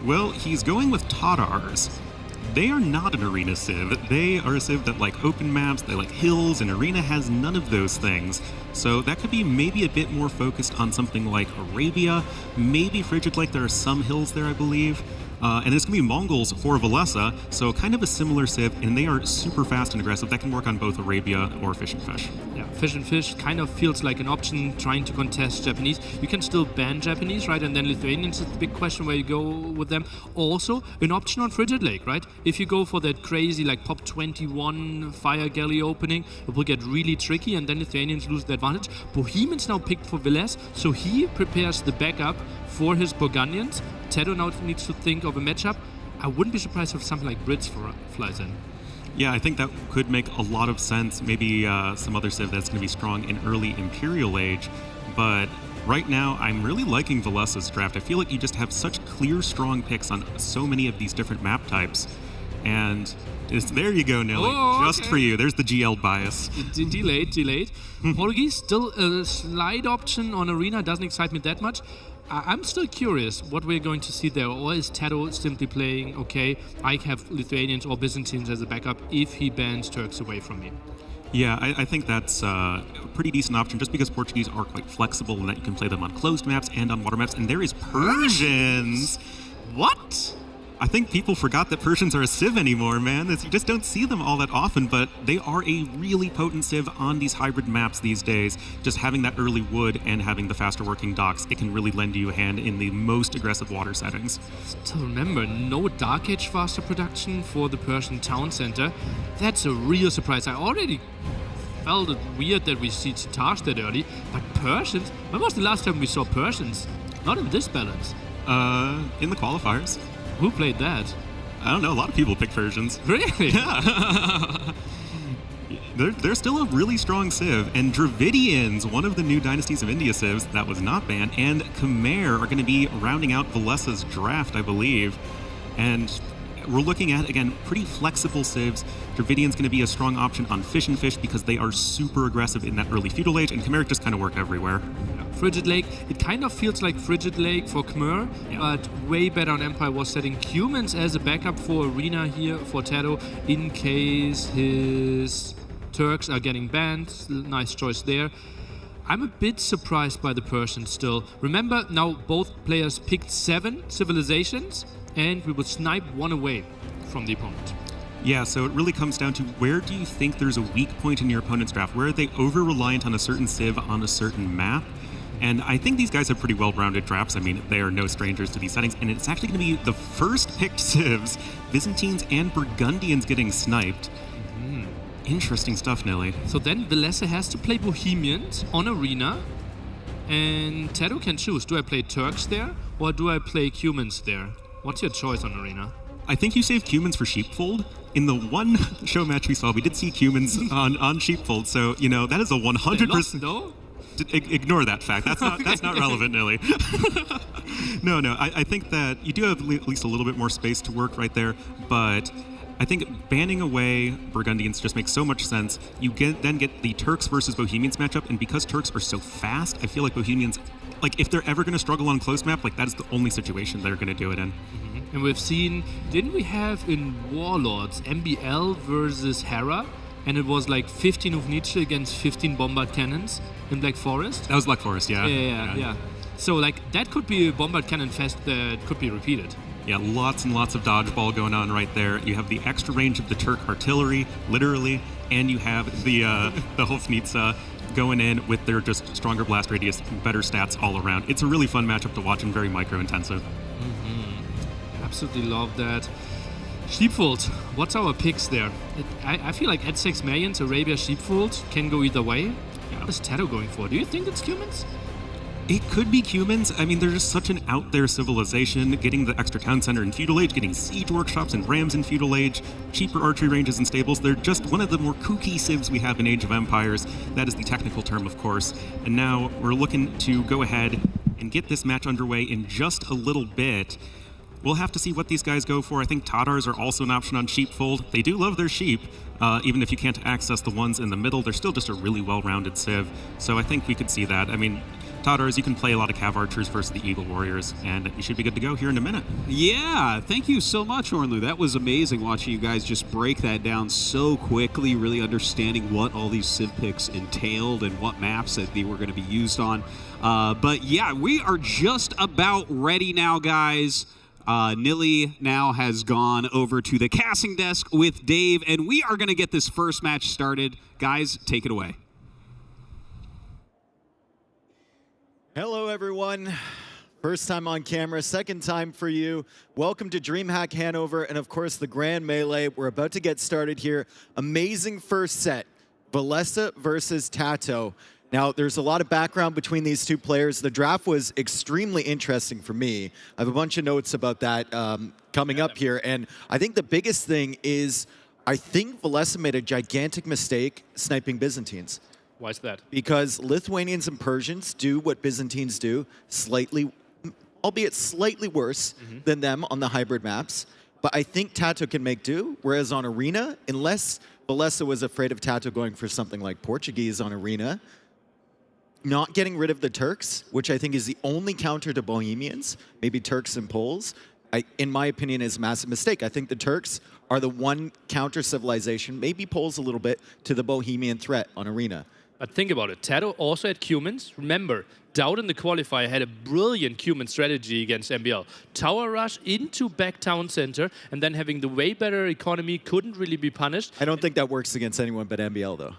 Well, he's going with Tatars. They are not an arena civ. They are a civ that like open maps, they like hills, and arena has none of those things. So that could be maybe a bit more focused on something like Arabia, maybe Frigid Lake. There are some hills there, I believe. And it's going to be Mongols for Valesa, so kind of a similar civ, and they are super fast and aggressive. That can work on both Arabia or Fish and Fish. Yeah, Fish and Fish kind of feels like an option trying to contest Japanese. You can still ban Japanese, right? And then Lithuanians is the big question where you go with them. Also, an option on Frigid Lake, right? If you go for that crazy like Pop 21 Fire Galley opening, it will get really tricky, and then Lithuanians lose the advantage. Bohemians now picked for Velez, so he prepares the backup for his Burgundians. Tato now needs to think of a matchup. I wouldn't be surprised if something like Brits flies in. Yeah, I think that could make a lot of sense. Maybe some other civ that's going to be strong in early Imperial Age. But right now, I'm really liking Valesa's draft. I feel like you just have such clear, strong picks on so many of these different map types. And there you go, Nelly. Just for you. There's the GL bias. Delayed. Portuguese, still a slight option on Arena. Doesn't excite me that much. I'm still curious what we're going to see there. Or is Tato simply playing, okay, I have Lithuanians or Byzantines as a backup if he bans Turks away from me? Yeah, I think that's a pretty decent option just because Portuguese are quite flexible in that you can play them on closed maps and on water maps. And there is Persians. What? I think people forgot that Persians are a civ anymore, man. You just don't see them all that often, but they are a really potent civ on these hybrid maps these days. Just having that early wood and having the faster working docks, it can really lend you a hand in the most aggressive water settings. Still remember, no Dark Age faster production for the Persian town center. That's a real surprise. I already felt it weird that we see Tatars that early, but Persians? When was the last time we saw Persians? Not in this balance. In the qualifiers. Who played that? I don't know. A lot of people pick Persians. Really? Yeah. They're still a really strong civ. And Dravidians, one of the new Dynasties of India civs that was not banned, and Khmer are going to be rounding out Valesa's draft, I believe. And we're looking at, again, pretty flexible civs. Dravidian's going to be a strong option on Fish and Fish because they are super aggressive in that early feudal age, and Khmer just kind of work everywhere. Frigid Lake, it kind of feels like Frigid Lake for Khmer, but way better on Empire was setting humans as a backup for Arena here for Tato in case his Turks are getting banned. Nice choice there. I'm a bit surprised by the Persians still. Remember, now both players picked 7 civilizations, and we will snipe one away from the opponent. Yeah, so it really comes down to where do you think there's a weak point in your opponent's draft? Where are they over-reliant on a certain civ on a certain map? And I think these guys have pretty well-rounded drafts. I mean, they are no strangers to these settings, and it's actually going to be the first picked civs, Byzantines and Burgundians getting sniped. Interesting stuff, Nelly. So then Velesa has to play Bohemians on Arena, and Tato can choose. Do I play Turks there, or do I play Cumans there? What's your choice on Arena? I think you saved Cumans for Sheepfold. In the one show match we saw, we did see Cumans on Sheepfold, so, that is a 100%... They lost, no? Ignore that fact. That's not relevant, Nelly. No. I think that you do have at least a little bit more space to work right there, but I think banning away Burgundians just makes so much sense. You then get the Turks versus Bohemians matchup, and because Turks are so fast, I feel like Bohemians, like if they're ever going to struggle on close map, like that is the only situation they're going to do it in. And we've seen, didn't we have in Warlords MBL versus Hera? And it was like 15 of Nietzsche against 15 bombard cannons in Black Forest. That was Black Forest, yeah. Yeah. So like that could be a bombard cannon fest that could be repeated. Yeah, lots and lots of dodgeball going on right there. You have the extra range of the Turk artillery, literally, and you have the Hofnitsa going in with their just stronger blast radius, better stats all around. It's a really fun matchup to watch and very micro-intensive. Absolutely love that. Sheepfold, what's our picks there? I feel like Ed6 Millions, Arabia Sheepfold can go either way. What is Tato going for? Do you think it's humans? It could be humans. I mean, they're just such an out there civilization, getting the extra town center in Feudal Age, getting siege workshops and rams in Feudal Age, cheaper archery ranges and stables. They're just one of the more kooky civs we have in Age of Empires. That is the technical term, of course. And now we're looking to go ahead and get this match underway in just a little bit. We'll have to see what these guys go for. I think Tatars are also an option on Sheepfold. They do love their sheep. Even if you can't access the ones in the middle, they're still just a really well-rounded civ. So I think we could see that. I mean, Tatars, you can play a lot of Cav Archers versus the Eagle Warriors, and you should be good to go here in a minute. Yeah, thank you so much, Ornlu. That was amazing watching you guys just break that down so quickly, really understanding what all these civ picks entailed and what maps that they were going to be used on. But yeah, we are just about ready now, guys. Nilly now has gone over to the casting desk with Dave, and we are going to get this first match started. Guys, take it away. Hello, everyone. First time on camera, second time for you. Welcome to DreamHack Hanover, and of course, the Grand Melee. We're about to get started here. Amazing first set, Valessa versus Tato. Now, there's a lot of background between these two players. The draft was extremely interesting for me. I have a bunch of notes about that coming up here. And I think the biggest thing is I think Valessa made a gigantic mistake sniping Byzantines. Why is that? Because Lithuanians and Persians do what Byzantines do, slightly, albeit slightly worse than them on the hybrid maps. But I think Tato can make do, whereas on Arena, unless Valessa was afraid of Tato going for something like Portuguese on Arena, not getting rid of the Turks, which I think is the only counter to Bohemians, maybe Turks and Poles, in my opinion, is a massive mistake. I think the Turks are the one counter civilization, maybe Poles a little bit, to the Bohemian threat on Arena. But think about it. Tato also had Cumans. Remember, Dowd in the qualifier had a brilliant Cuman strategy against MBL. Tower rush into back town center, and then having the way better economy couldn't really be punished. I don't think that works against anyone but MBL, though.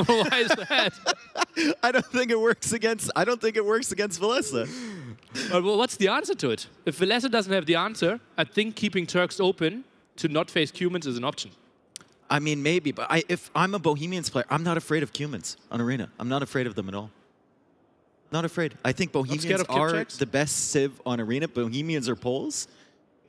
Why is that? I don't think it works against Valessa. Well, what's the answer to it? If Valessa doesn't have the answer, I think keeping Turks open to not face Cumans is an option. I mean, maybe, but if I'm a Bohemians player, I'm not afraid of Cumans on Arena. I'm not afraid of them at all. Not afraid. I think Bohemians are the best civ on Arena. Bohemians are Poles,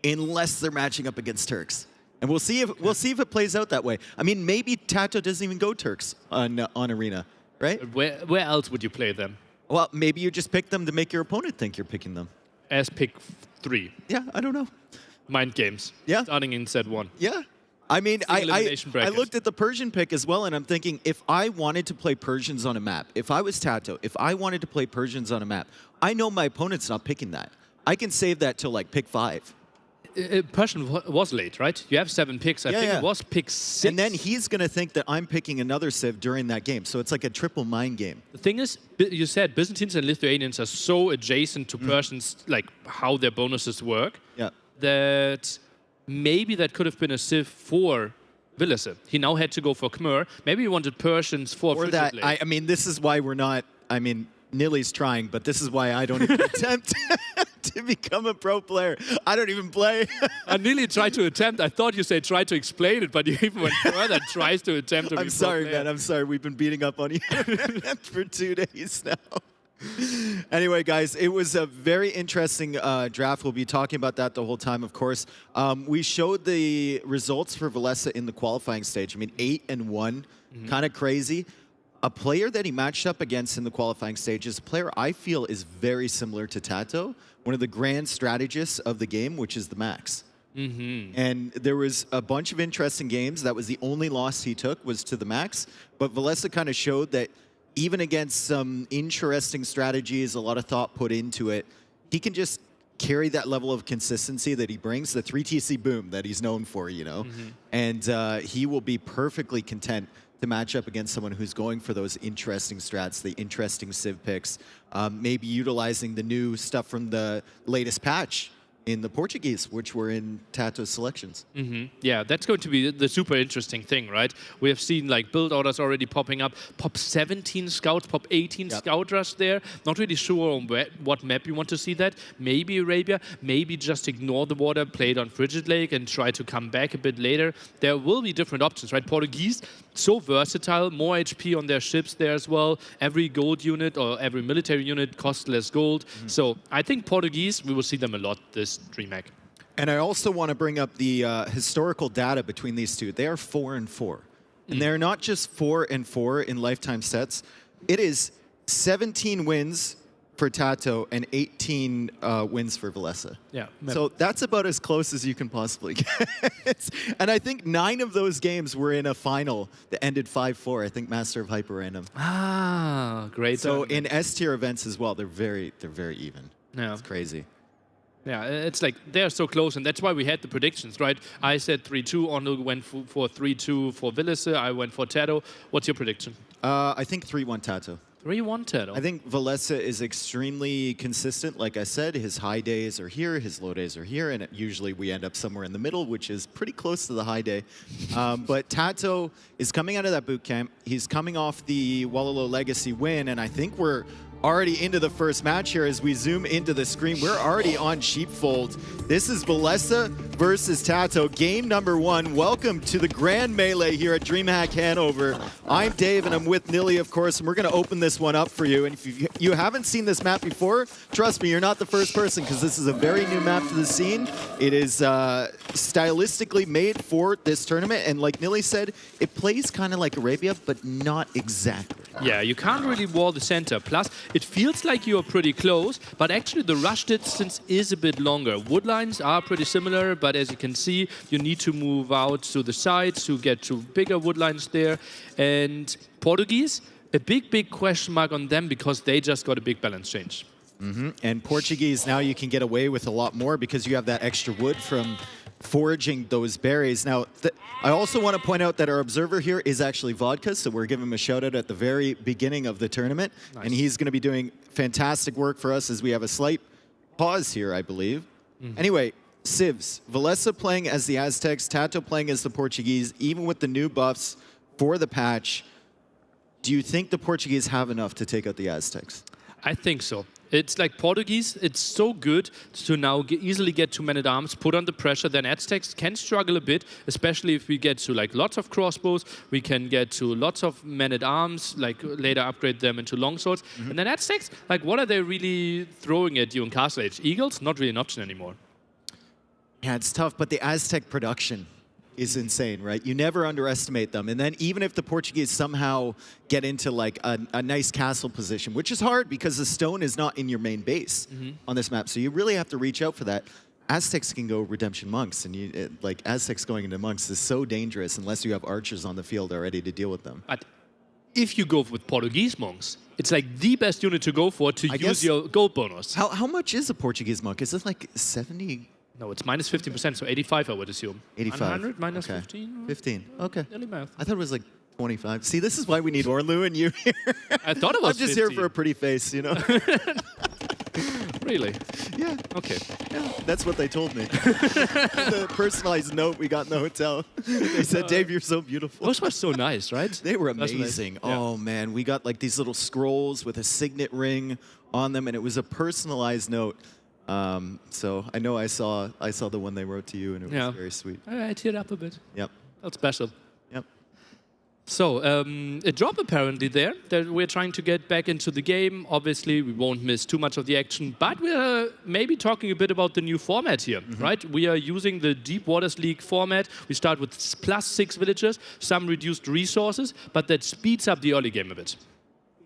unless they're matching up against Turks. And we'll see if it plays out that way. I mean, maybe Tato doesn't even go Turks on Arena, right? Where else would you play them? Well, maybe you just pick them to make your opponent think you're picking them. As pick 3. Yeah, I don't know. Mind games. Yeah. Starting in set 1. Yeah. I mean, I looked at the Persian pick as well, and I'm thinking, if I wanted to play Persians on a map, if I was Tato, if I wanted to play Persians on a map, I know my opponent's not picking that. I can save that till like pick 5. Persian was late, right? You have 7 picks. I think it was pick 6. And then he's going to think that I'm picking another civ during that game. So it's like a triple mind game. The thing is, you said Byzantines and Lithuanians are so adjacent to Persians, like how their bonuses work, that maybe that could have been a civ for Valessa. He now had to go for Khmer. Maybe he wanted Persians for or that. I mean, this is why we're not. I mean, Nilly's trying, but this is why I don't even attempt to become a pro player. I don't even play. Nilly tried to attempt. I thought you said try to explain it, but you even went further. Tries to attempt to be I'm sorry, pro player. man. I'm sorry. We've been beating up on you for 2 days now. Anyway, guys, it was a very interesting draft. We'll be talking about that the whole time, of course. We showed the results for Valessa in the qualifying stage. I mean, 8-1, kind of crazy. A player that he matched up against in the qualifying stage is a player I feel is very similar to Tato, one of the grand strategists of the game, which is the Max. And there was a bunch of interesting games. That was the only loss he took, was to the max. But Valesa kind of showed that even against some interesting strategies, a lot of thought put into it, he can just carry that level of consistency that he brings, the 3TC boom that he's known for, you know. And he will be perfectly content to match up against someone who's going for those interesting strats, the interesting civ picks, maybe utilizing the new stuff from the latest patch in the Portuguese, which were in Tato's selections. Yeah, that's going to be the super interesting thing, right? We have seen like build orders already popping up, pop 17 scouts, pop 18 scout rush there. Not really sure on what map you want to see that. Maybe Arabia, maybe just ignore the water, play it on Frigid Lake and try to come back a bit later. There will be different options, right? Portuguese, so versatile, more HP on their ships there as well. Every gold unit or every military unit costs less gold. So I think Portuguese, we will see them a lot this DreamHack. And I also want to bring up the historical data between these two. They are 4-4. And they're not just 4-4 in lifetime sets. It is 17 wins for Tato and 18 wins for Valesa. Yeah. So that's about as close as you can possibly get. And I think 9 of those games were in a final that ended 5-4. I think Master of Hyper ran them. Ah, great. So in S-tier events as well, they're very even. Yeah. It's crazy. Yeah, it's like they're so close, and that's why we had the predictions, right? I said 3-2, Arnold went for 3-2 for Valesa, I went for Tato. What's your prediction? I think 3-1 Tato. 3-1 Tato. I think Valesa is extremely consistent. Like I said, his high days are here, his low days are here, and usually we end up somewhere in the middle, which is pretty close to the high day. But Tato is coming out of that boot camp. He's coming off the Walalo Legacy win, and I think we're already into the first match here. As we zoom into the screen, we're already on Sheepfold. This is Valesa versus Tato, game number 1. Welcome to the Grand Melee here at DreamHack Hanover. I'm Dave, and I'm with Nilly, of course, and we're going to open this one up for you. And if you haven't seen this map before, trust me, you're not the first person, because this is a very new map to the scene. It is stylistically made for this tournament, and like Nilly said, it plays kind of like Arabia, but not exactly. Yeah, you can't really wall the center. Plus, it feels like you're pretty close, but actually the rush distance is a bit longer. Woodlines are pretty similar, but as you can see, you need to move out to the sides to get to bigger woodlines there. And Portuguese, a big question mark on them, because they just got a big balance change. And Portuguese, now you can get away with a lot more because you have that extra wood from foraging those berries. Now, I also want to point out that our observer here is actually Vodka, so we're giving him a shout out at the very beginning of the tournament. Nice. And he's going to be doing fantastic work for us as we have a slight pause here, I believe. Anyway, Civs, Valesa playing as the Aztecs, Tato playing as the Portuguese, even with the new buffs for the patch. Do you think the Portuguese have enough to take out the Aztecs? I think so. It's like Portuguese, it's so good to now easily get to men-at-arms, put under pressure. Then Aztecs can struggle a bit, especially if we get to like lots of crossbows. We can get to lots of men-at-arms, like later upgrade them into longswords. And then Aztecs, like what are they really throwing at you in Castle Age? Eagles? Not really an option anymore. Yeah, it's tough, but the Aztec production is insane, right? You never underestimate them. And then even if the Portuguese somehow get into like a nice castle position, which is hard because the stone is not in your main base on this map, so you really have to reach out for that. Aztecs can go Redemption Monks, and like Aztecs going into Monks is so dangerous unless you have archers on the field already to deal with them. But if you go with Portuguese monks, it's like the best unit to go for to use your gold bonus. How much is a Portuguese monk? Is it like 70? No, it's minus 15%, so 85 I would assume. 85. 100 minus Okay. 15? 15. Okay. Nearly math. I thought it was like 25. See, this is why we need Orlu and you here. I thought it was I'm just 15. here for a pretty face, you know? Really? Yeah. Okay. Yeah, that's what they told me. The personalized note we got in the hotel. They said, Dave, you're so beautiful. Those were so nice, right? They were That's amazing. nice. Yeah. Oh, man. We got like these little scrolls with a signet ring on them, and it was a personalized note. So I know I saw the one they wrote to you, and it was very sweet. I teared up a bit. Yep. That's special. Yep. So, a drop apparently there that we're trying to get back into the game. Obviously, we won't miss too much of the action, but we're maybe talking a bit about the new format here, right? We are using the Deep Waters League format. We start with +6 villagers, some reduced resources, but that speeds up the early game a bit.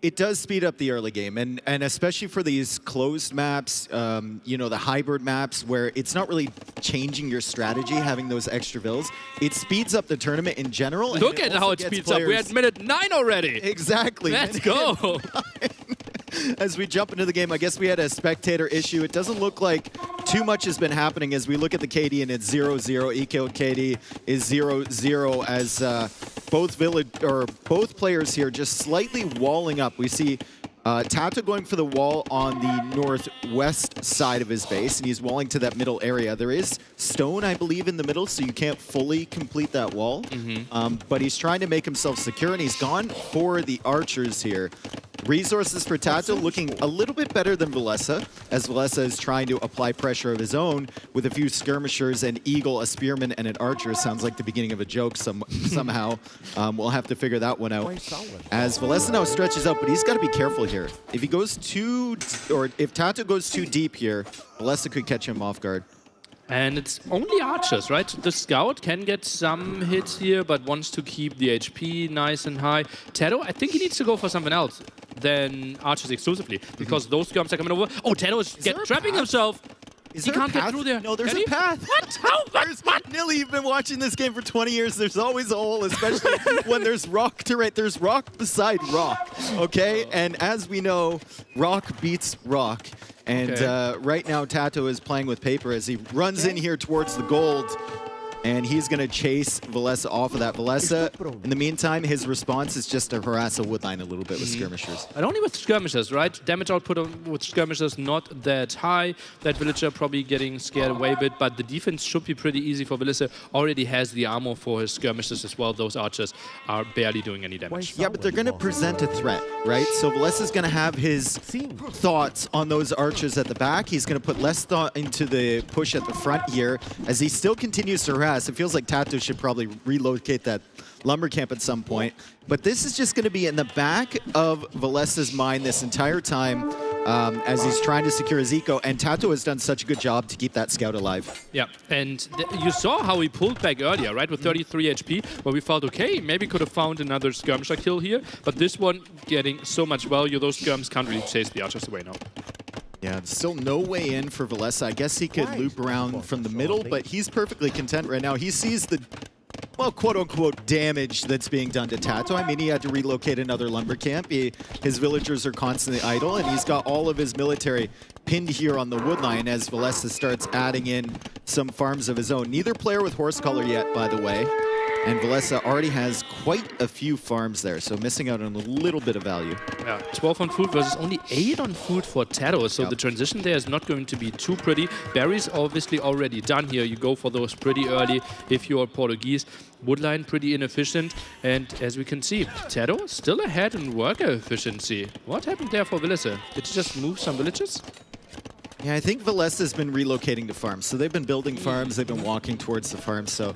It does speed up the early game, and especially for these closed maps, you know, the hybrid maps where it's not really changing your strategy, having those extra vills. It speeds up the tournament in general. Look at how it speeds up. We're at minute 9 already. Exactly. Let's go. As we jump into the game, I guess we had a spectator issue. It doesn't look like too much has been happening as we look at the KD, and it's 0-0. EKO KD is 0-0 as both players here just slightly walling up. We see Tato going for the wall on the northwest side of his base, and he's walling to that middle area. There is stone, I believe, in the middle, so you can't fully complete that wall. But he's trying to make himself secure, and he's gone for the archers here. Resources for Tato looking a little bit better than Valessa, as Valessa is trying to apply pressure of his own with a few skirmishers, an eagle, a spearman, and an archer. Sounds like the beginning of a joke somehow. We'll have to figure that one out. As Valessa now stretches out, but he's got to be careful here. If he goes if Tato goes too deep here, Valessa could catch him off guard. And it's only archers, right? The scout can get some hits here, but wants to keep the HP nice and high. Tato, I think he needs to go for something else than archers exclusively, because those skirms are coming over. Oh, Tato is trapping himself. Is he there can't a path? get through there. No, there's Can a he? path. What? How? What? Nilly, you've been watching this game for 20 years. There's always a hole, especially when there's rock to right. There's rock beside rock, okay? And as we know, rock beats rock. And right now, Tato is playing with paper as he runs in here towards the gold. And he's going to chase Valessa off of that. Valessa, in the meantime, his response is just to harass a woodline a little bit with skirmishers. And only with skirmishers, right? Damage output with skirmishers not that high. That villager probably getting scared away a bit, but the defense should be pretty easy for Valessa. Already has the armor for his skirmishers as well. Those archers are barely doing any damage. Yeah, but they're going to present a threat, right? So Valessa's going to have his thoughts on those archers at the back. He's going to put less thought into the push at the front here as he still continues to harass. It feels like Tato should probably relocate that lumber camp at some point. But this is just going to be in the back of Valessa's mind this entire time as he's trying to secure his eco. And Tato has done such a good job to keep that scout alive. Yeah, and you saw how he pulled back earlier, right? With 33 HP, where we felt, okay, maybe could have found another skirmisher kill here. But this one getting so much value, those skirms can't really chase the archers away now. Yeah, still no way in for Valessa. I guess he could loop around from the middle, but he's perfectly content right now. He sees the, well, quote-unquote damage that's being done to Tato. I mean, he had to relocate another lumber camp. His villagers are constantly idle, and he's got all of his military pinned here on the woodline as Valessa starts adding in some farms of his own. Neither player with horse color yet, by the way. And Valessa already has quite a few farms there, so missing out on a little bit of value. Yeah, 12 on food versus only 8 on food for Tato, so the transition there is not going to be too pretty. Berries obviously already done here. You go for those pretty early if you are Portuguese. Woodline pretty inefficient, and as we can see, Tato still ahead in worker efficiency. What happened there for Valessa? Did he just move some villages? Yeah, I think Valessa's been relocating to farms. So they've been building farms, they've been walking towards the farms. So,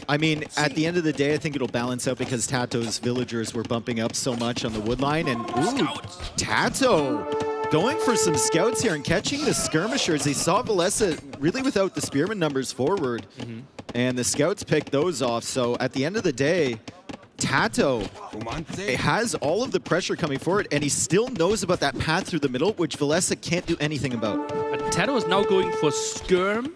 I mean, at the end of the day, I think it'll balance out because Tato's villagers were bumping up so much on the woodline. And ooh, Tato going for some scouts here and catching the skirmishers. He saw Valessa really without the spearman numbers forward. And the scouts picked those off. So at the end of the day, Tato has all of the pressure coming forward, and he still knows about that path through the middle, which Valessa can't do anything about. But Tato is now going for skirm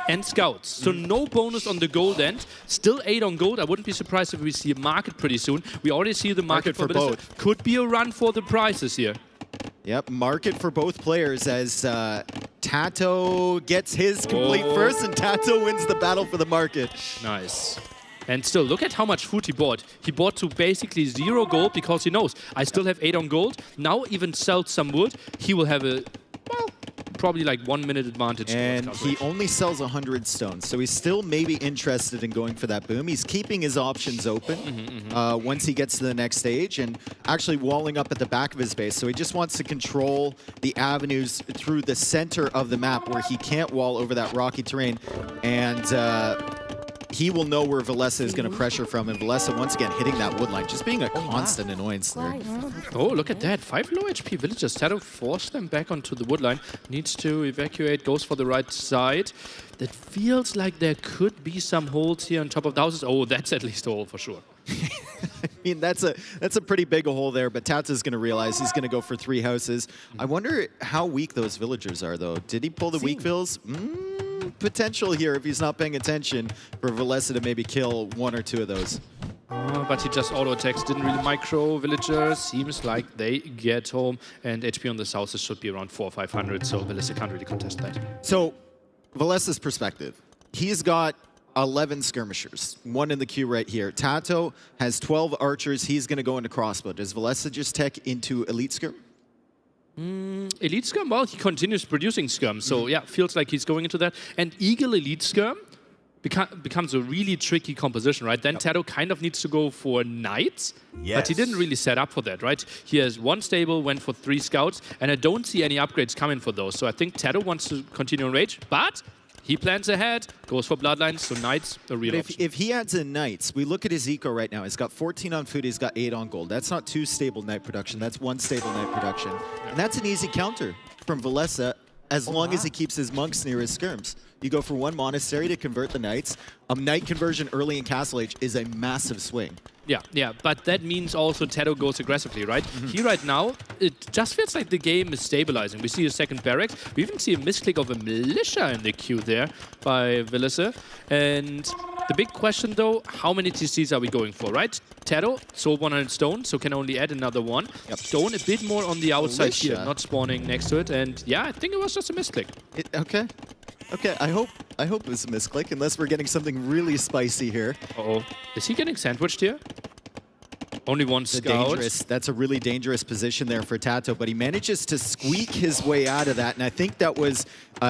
and scouts, so no bonus on the gold end. Still 8 on gold. I wouldn't be surprised if we see a market pretty soon. We already see the market for both. Could be a run for the prizes here. Yep, market for both players as Tato gets his complete first, and Tato wins the battle for the market. Nice. And still, look at how much food he bought. He bought to basically 0 gold because he knows, I still have 8 on gold. Now even sells some wood. He will have a, well, probably like 1 minute advantage. And he only sells 100 stones, so he's still maybe interested in going for that boom. He's keeping his options open once he gets to the next stage and actually walling up at the back of his base. So he just wants to control the avenues through the center of the map where he can't wall over that rocky terrain. And he will know where Valessa is going to pressure from, and Valessa once again hitting that woodline, just being a constant annoyance there. Oh, look at that. 5 low HP villagers. Tato forced them back onto the woodline. Needs to evacuate, goes for the right side. That feels like there could be some holes here on top of the houses. Oh, that's at least a hole for sure. mean, that's a pretty big hole there, but Tata's going to realize he's going to go for 3 houses. I wonder how weak those villagers are, though. Did he pull the weak vills? Potential here if he's not paying attention for Valesa to maybe kill 1 or 2 of those. But he just auto-attacks, didn't really micro villagers. Seems like they get home, and HP on the south should be around 400 or 500, so Valesa can't really contest that. So, Valesa's perspective. He's got 11 skirmishers, 1 in the queue right here. Tato has 12 archers. He's going to go into crossbow. Does Valesa just tech into elite skirm? Elite skirm, well, he continues producing skirm, so yeah, feels like he's going into that. And Eagle elite skirm becomes a really tricky composition, right? Then Tato kind of needs to go for knights, but he didn't really set up for that, right? He has 1 stable, went for 3 scouts, and I don't see any upgrades coming for those. So I think Tato wants to continue on rage, but he plans ahead, goes for bloodlines, so knights, a real option. If he adds in knights, we look at his eco right now. He's got 14 on food, he's got 8 on gold. That's not 2 stable knight production, that's 1 stable knight production. And that's an easy counter from Valesa as long as he keeps his monks near his skirms. You go for 1 monastery to convert the knights. A knight conversion early in Castle Age is a massive swing. Yeah, but that means also Tato goes aggressively, right? He right now, it just feels like the game is stabilizing. We see a second barracks. We even see a misclick of a militia in the queue there by Valesa. And the big question though, how many TCs are we going for, right? Tato sold 100 stone, so can only add another 1. Stone a bit more on the outside here, not spawning next to it. And yeah, I think it was just a misclick. Okay, I hope it was a misclick, unless we're getting something really spicy here. Uh-oh. Is he getting sandwiched here? Only 1 scout. That's a really dangerous position there for Tato, but he manages to squeak his way out of that, and I think that was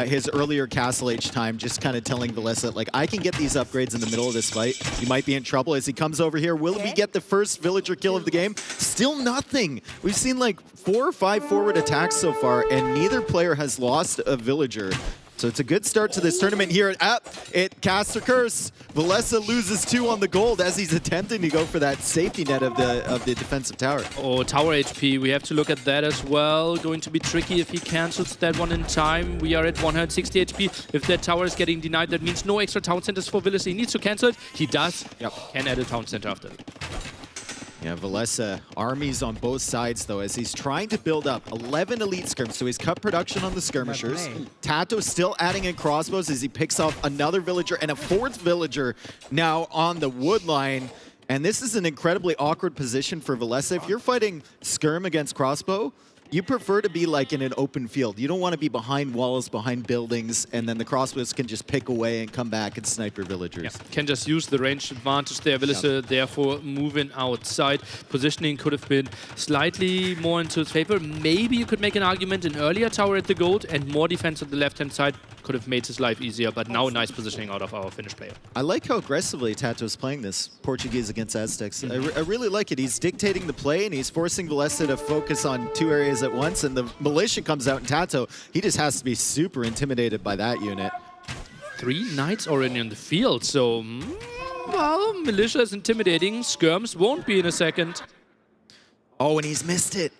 his earlier Castle Age time, just kind of telling Valesa, like, I can get these upgrades in the middle of this fight. You might be in trouble as he comes over here. Will we get the first villager kill of the game? Still nothing. We've seen like 4 or 5 forward attacks so far, and neither player has lost a villager. So it's a good start to this tournament here. It casts a curse. Valesa loses 2 on the gold as he's attempting to go for that safety net of the defensive tower. Oh, tower HP. We have to look at that as well. Going to be tricky if he cancels that one in time. We are at 160 HP. If that tower is getting denied, that means no extra town centers for Valesa. He needs to cancel it. He does. Can add a town center after. Yeah, Valesa armies on both sides, though, as he's trying to build up 11 elite skirms. So he's cut production on the skirmishers. Tato still adding in crossbows as he picks off another villager and a 4th villager now on the wood line. And this is an incredibly awkward position for Valesa. If you're fighting skirm against crossbow, you prefer to be like in an open field. You don't want to be behind walls, behind buildings, and then the crossbows can just pick away and come back and snipe your villagers. Can just use the range advantage there. Valesa therefore moving outside. Positioning could have been slightly more into his favor. Maybe you could make an argument an earlier tower at the gold and more defense on the left-hand side could have made his life easier, but now nice positioning out of our Finnish player. I like how aggressively Tato's playing this Portuguese against Aztecs. I really like it. He's dictating the play and he's forcing Valesa to focus on 2 areas at once, and the militia comes out, and Tato, he just has to be super intimidated by that unit. 3 knights already in the field, so well, militia is intimidating. Skirms won't be in a second. Oh, and he's missed it.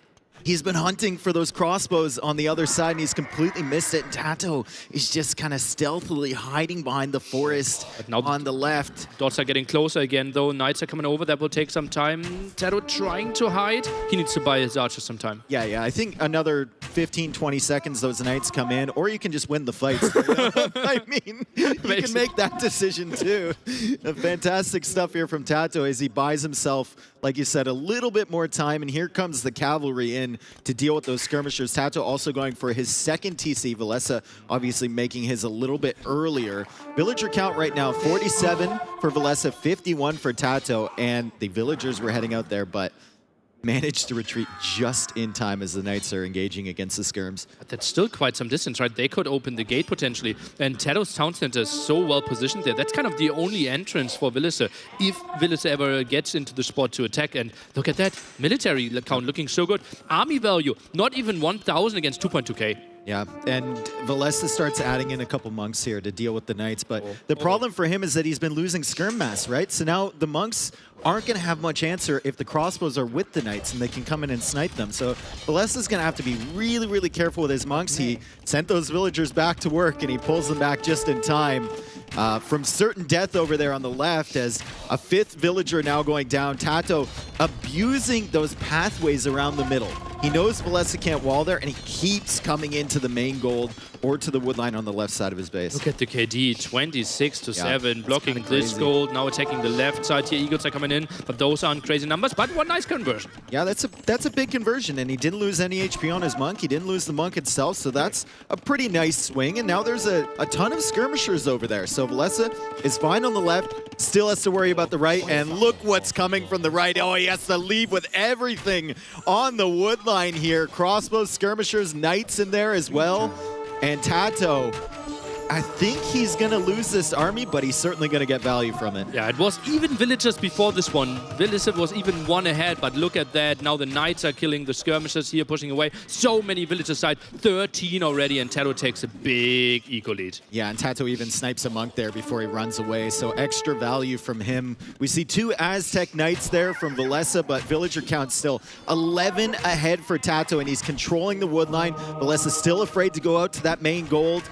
He's been hunting for those crossbows on the other side, and he's completely missed it. And Tato is just kind of stealthily hiding behind the forest on the left. Dots are getting closer again, though. Knights are coming over. That will take some time. Tato trying to hide. He needs to buy his archers some time. Yeah. I think another 15, 20 seconds, those knights come in, or you can just win the fight. I mean, you can make that decision, too. Fantastic stuff here from Tato as he buys himself, like you said, a little bit more time. And here comes the cavalry in to deal with those skirmishers. Tato also going for his 2nd TC. Valesa obviously making his a little bit earlier. Villager count right now, 47 for Valesa, 51 for Tato. And the villagers were heading out there, but managed to retreat just in time as the knights are engaging against the skirms. But that's still quite some distance, right? They could open the gate potentially. And Tato's town center is so well positioned there. That's kind of the only entrance for Valesa, if Valesa ever gets into the spot to attack. And look at that, military count looking so good. Army value, not even 1,000 against 2.2k. Yeah, and Valesa starts adding in a couple monks here to deal with the knights, but the problem for him is that he's been losing skirm mass, right? So now the monks aren't going to have much answer if the crossbows are with the knights and they can come in and snipe them. So Valesa's going to have to be really, really careful with his monks. He sent those villagers back to work and he pulls them back just in time. from certain death over there on the left as a 5th villager now going down. Tato abusing those pathways around the middle. He knows Valessa can't wall there, and he keeps coming into the main gold or to the woodline on the left side of his base. Look at the KD, 26 to 7, it's blocking kinda this crazy. gold, now attacking the left side here. Eagles are coming in, but those aren't crazy numbers, but one nice conversion. Yeah, that's a big conversion, and he didn't lose any HP on his monk. He didn't lose the monk itself, so that's a pretty nice swing. And now there's a ton of skirmishers over there. So Valessa is fine on the left, still has to worry about the right, and look what's coming from the right. Oh, he has to leave with everything on the wood line here. Crossbows, skirmishers, knights in there as well. And Tato, I think he's going to lose this army, but he's certainly going to get value from it. Yeah, it was even villagers before this one. Villagers was even one ahead, but look at that. Now the knights are killing the skirmishers here, pushing away. So many villagers side, 13 already, and Tato takes a big eco lead. Yeah, and Tato even snipes a monk there before he runs away, so extra value from him. We see 2 Aztec Knights there from Valessa, but villager count still 11 ahead for Tato, and he's controlling the wood line. Valessa's still afraid to go out to that main gold.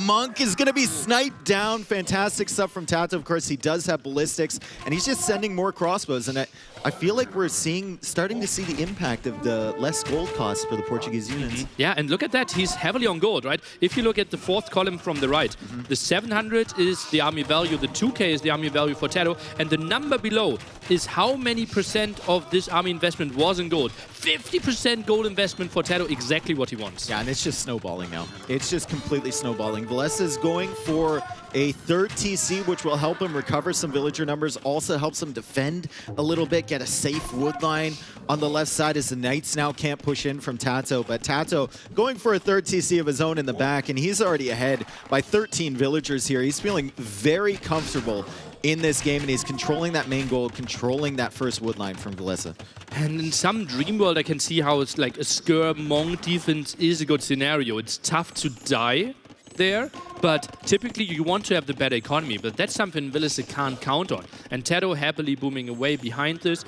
Monk is going to be sniped down. Fantastic stuff from Tato. Of course, he does have ballistics, and he's just sending more crossbows, and I feel like we're starting to see the impact of the less gold costs for the Portuguese units. Yeah, and look at that. He's heavily on gold, right? If you look at the 4th column from the right, the 700 is the army value, the 2K is the army value for Tato, and the number below is how many % of this army investment was in gold. 50% gold investment for Tato, exactly what he wants. Yeah, and it's just snowballing now. It's just completely snowballing. Valessa is going for a 3rd TC, which will help him recover some villager numbers, also helps him defend a little bit, get a safe wood line on the left side as the Knights now can't push in from Tato. But Tato going for a 3rd TC of his own in the back, and he's already ahead by 13 villagers here. He's feeling very comfortable in this game, and he's controlling that main gold, controlling that first wood line from Valessa. And in some dream world, I can see how it's like a Skir Monk defense is a good scenario. It's tough to die there, but typically you want to have the better economy, but that's something Valessa can't count on. And Tato happily booming away behind this.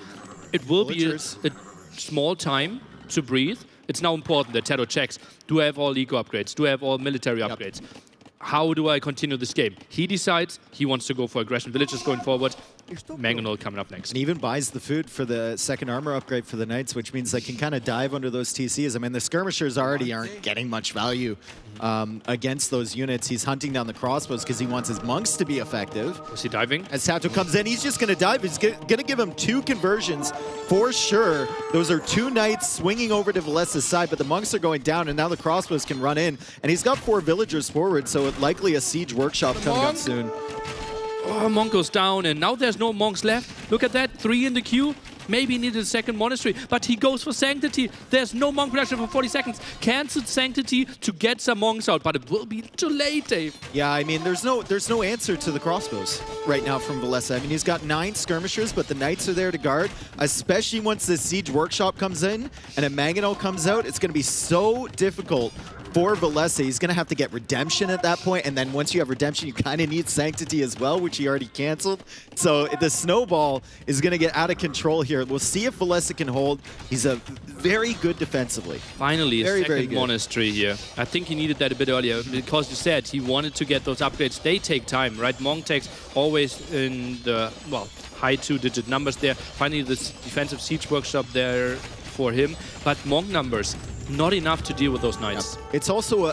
It will be a small time to breathe. It's now important that Tato checks, do I have all eco upgrades? Do I have all military upgrades? How do I continue this game? He decides he wants to go for aggression. Villagers going forward. Mangonel coming up next. And even buys the food for the 2nd armor upgrade for the Knights, which means they can kind of dive under those TCs. I mean, the skirmishers already aren't getting much value against those units. He's hunting down the crossbows because he wants his monks to be effective. Is he diving? As Tato comes in, he's just going to dive. He's going to give him 2 conversions for sure. Those are 2 Knights swinging over to Valessa's side, but the monks are going down, and now the crossbows can run in. And he's got 4 villagers forward, so likely a siege workshop coming up soon. Oh, Monk goes down, and now there's no monks left. Look at that, 3 in the queue. Maybe he needed a 2nd monastery, but he goes for Sanctity. There's no monk production for 40 seconds. Cancelled Sanctity to get some monks out, but it will be too late, Dave. Yeah, I mean, there's no answer to the crossbows right now from Valessa. I mean, he's got 9 skirmishers, but the Knights are there to guard, especially once the siege workshop comes in and a Mangonel comes out. It's going to be so difficult for Valessa. He's going to have to get Redemption at that point, and then once you have Redemption, you kind of need Sanctity as well, which he already canceled. So the snowball is going to get out of control here. We'll see if Valessa can hold. He's a very good defensively. Finally, a very 2nd monastery here. I think he needed that a bit earlier because you said he wanted to get those upgrades. They take time, right? Monk takes always in the, well, high 2-digit numbers there. Finally, this defensive siege workshop there for him. But Monk numbers, not enough to deal with those Knights. Yep. It's also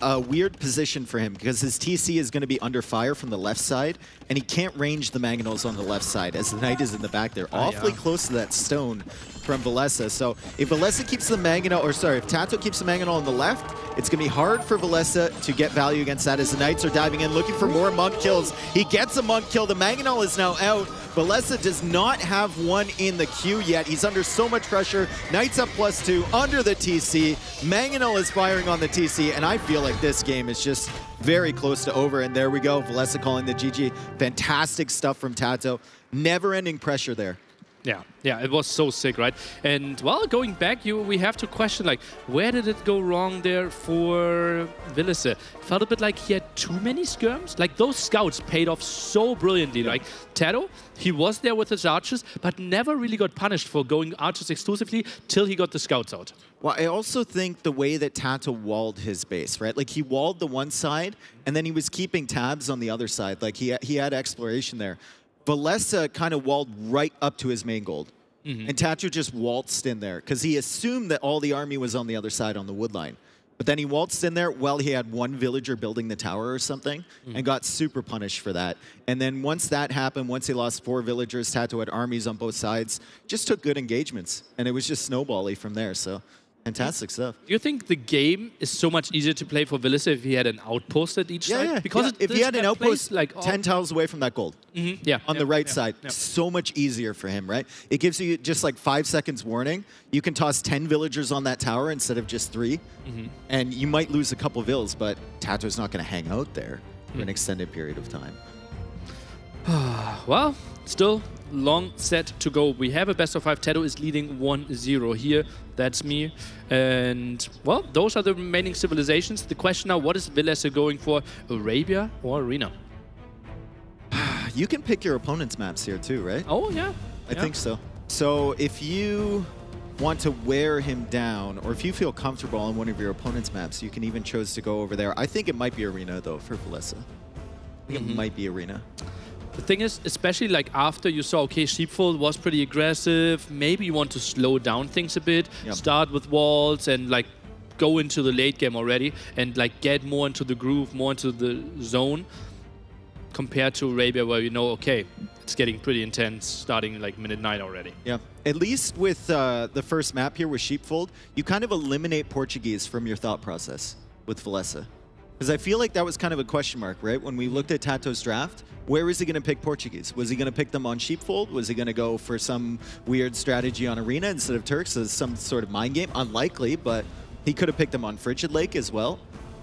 a weird position for him because his TC is going to be under fire from the left side, and he can't range the Mangonels on the left side as the Knight is in the back there, awfully close to that stone from Valessa. So if Valessa keeps the Mangonel, or sorry, if Tato keeps the Mangonel on the left, it's going to be hard for Valessa to get value against that as the Knights are diving in, looking for more monk kills. He gets a monk kill. The Mangonel is now out. Valessa does not have one in the queue yet. He's under so much pressure. Knights up +2 under the TC. Mangonel is firing on the TC, and I feel like this game is just very close to over. And there we go. Valessa calling the GG. Fantastic stuff from Tato. Never-ending pressure there. Yeah, it was so sick, right? And well, going back, we have to question like, where did it go wrong there for Villice? Felt a bit like he had too many skirms. Like those scouts paid off so brilliantly. Like Tato, he was there with his archers, but never really got punished for going archers exclusively till he got the scouts out. Well, I also think the way that Tato walled his base, right? Like he walled the one side, and then he was keeping tabs on the other side. Like he had exploration there. Valessa kind of walled right up to his main gold. And Tato just waltzed in there because he assumed that all the army was on the other side on the wood line. But then he waltzed in there while he had one villager building the tower or something and got super punished for that. And then once that happened, once he lost 4 villagers, Tato had armies on both sides, just took good engagements. And it was just snowbally from there. So fantastic stuff. Do you think the game is so much easier to play for Villice if he had an outpost at each side? Yeah. Because if he had an outpost like 10 tiles away from that gold on the right side, so much easier for him, right? It gives you just like 5 seconds warning. You can toss 10 villagers on that tower instead of just 3. And you might lose a couple vills, but Tato's not going to hang out there for an extended period of time. Well, still long set to go. We have a best of 5. Tato is leading 1-0 here. That's me. And, well, those are the remaining civilizations. The question now, what is Villice going for? Arabia or Arena? You can pick your opponent's maps here too, right? Oh, yeah. I think so. So if you want to wear him down, or if you feel comfortable on one of your opponent's maps, you can even choose to go over there. I think it might be Arena, though, for Villice. I think it might be Arena. The thing is, especially like after you saw, okay, Sheepfold was pretty aggressive, maybe you want to slow down things a bit, start with walls and like go into the late game already and like get more into the groove, more into the zone compared to Arabia where you know, okay, it's getting pretty intense starting like minute 9 already. Yeah, at least with the first map here with Sheepfold, you kind of eliminate Portuguese from your thought process with Villice. Because I feel like that was kind of a question mark, right? When we looked at Tato's draft, where is he going to pick Portuguese? Was he going to pick them on Sheepfold? Was he going to go for some weird strategy on Arena instead of Turks as some sort of mind game? Unlikely, but he could have picked them on Frigid Lake as well.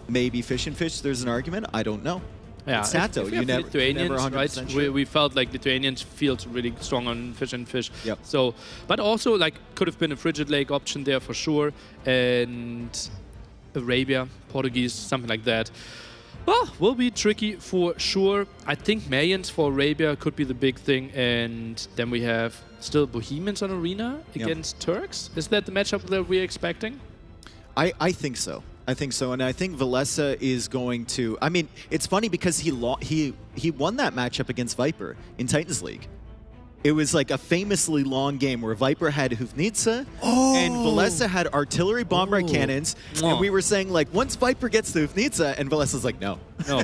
Maybe Fish and Fish, there's an argument. I don't know. Yeah, it's Tato. You never Lithuanians, 100% right? sure. We felt like Lithuanians feels really strong on Fish and Fish. Yep. So, but also like could have been a Frigid Lake option there for sure. And Arabia, Portuguese, something like that. Well, will be tricky for sure. I think Mayans for Arabia could be the big thing. And then we have still Bohemians on Arena against Turks. Is that the matchup that we're expecting? I think so. I think so. And I think Villice is going to... I mean, it's funny because he won that matchup against Viper in Titans League. It was like a famously long game where Viper had Hufnitsa and Villice had artillery bomber cannons. And we were saying, like, once Viper gets to Hufnitsa, and Villice's like, no. No.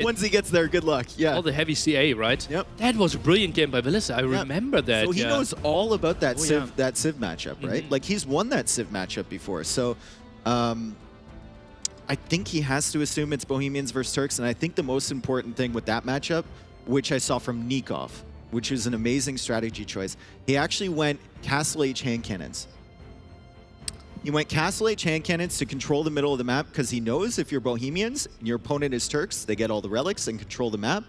Once he gets there, good luck. Yeah. All the heavy CA, right? Yep. That was a brilliant game by Villice. I remember that. So he knows all about that Civ matchup, right? Mm-hmm. Like, he's won that Civ matchup before. So I think he has to assume it's Bohemians versus Turks. And I think the most important thing with that matchup, which I saw from Nikov, which is an amazing strategy choice. He actually went Castle Age hand cannons. He went Castle Age hand cannons to control the middle of the map because he knows if you're Bohemians and your opponent is Turks, they get all the relics and control the map,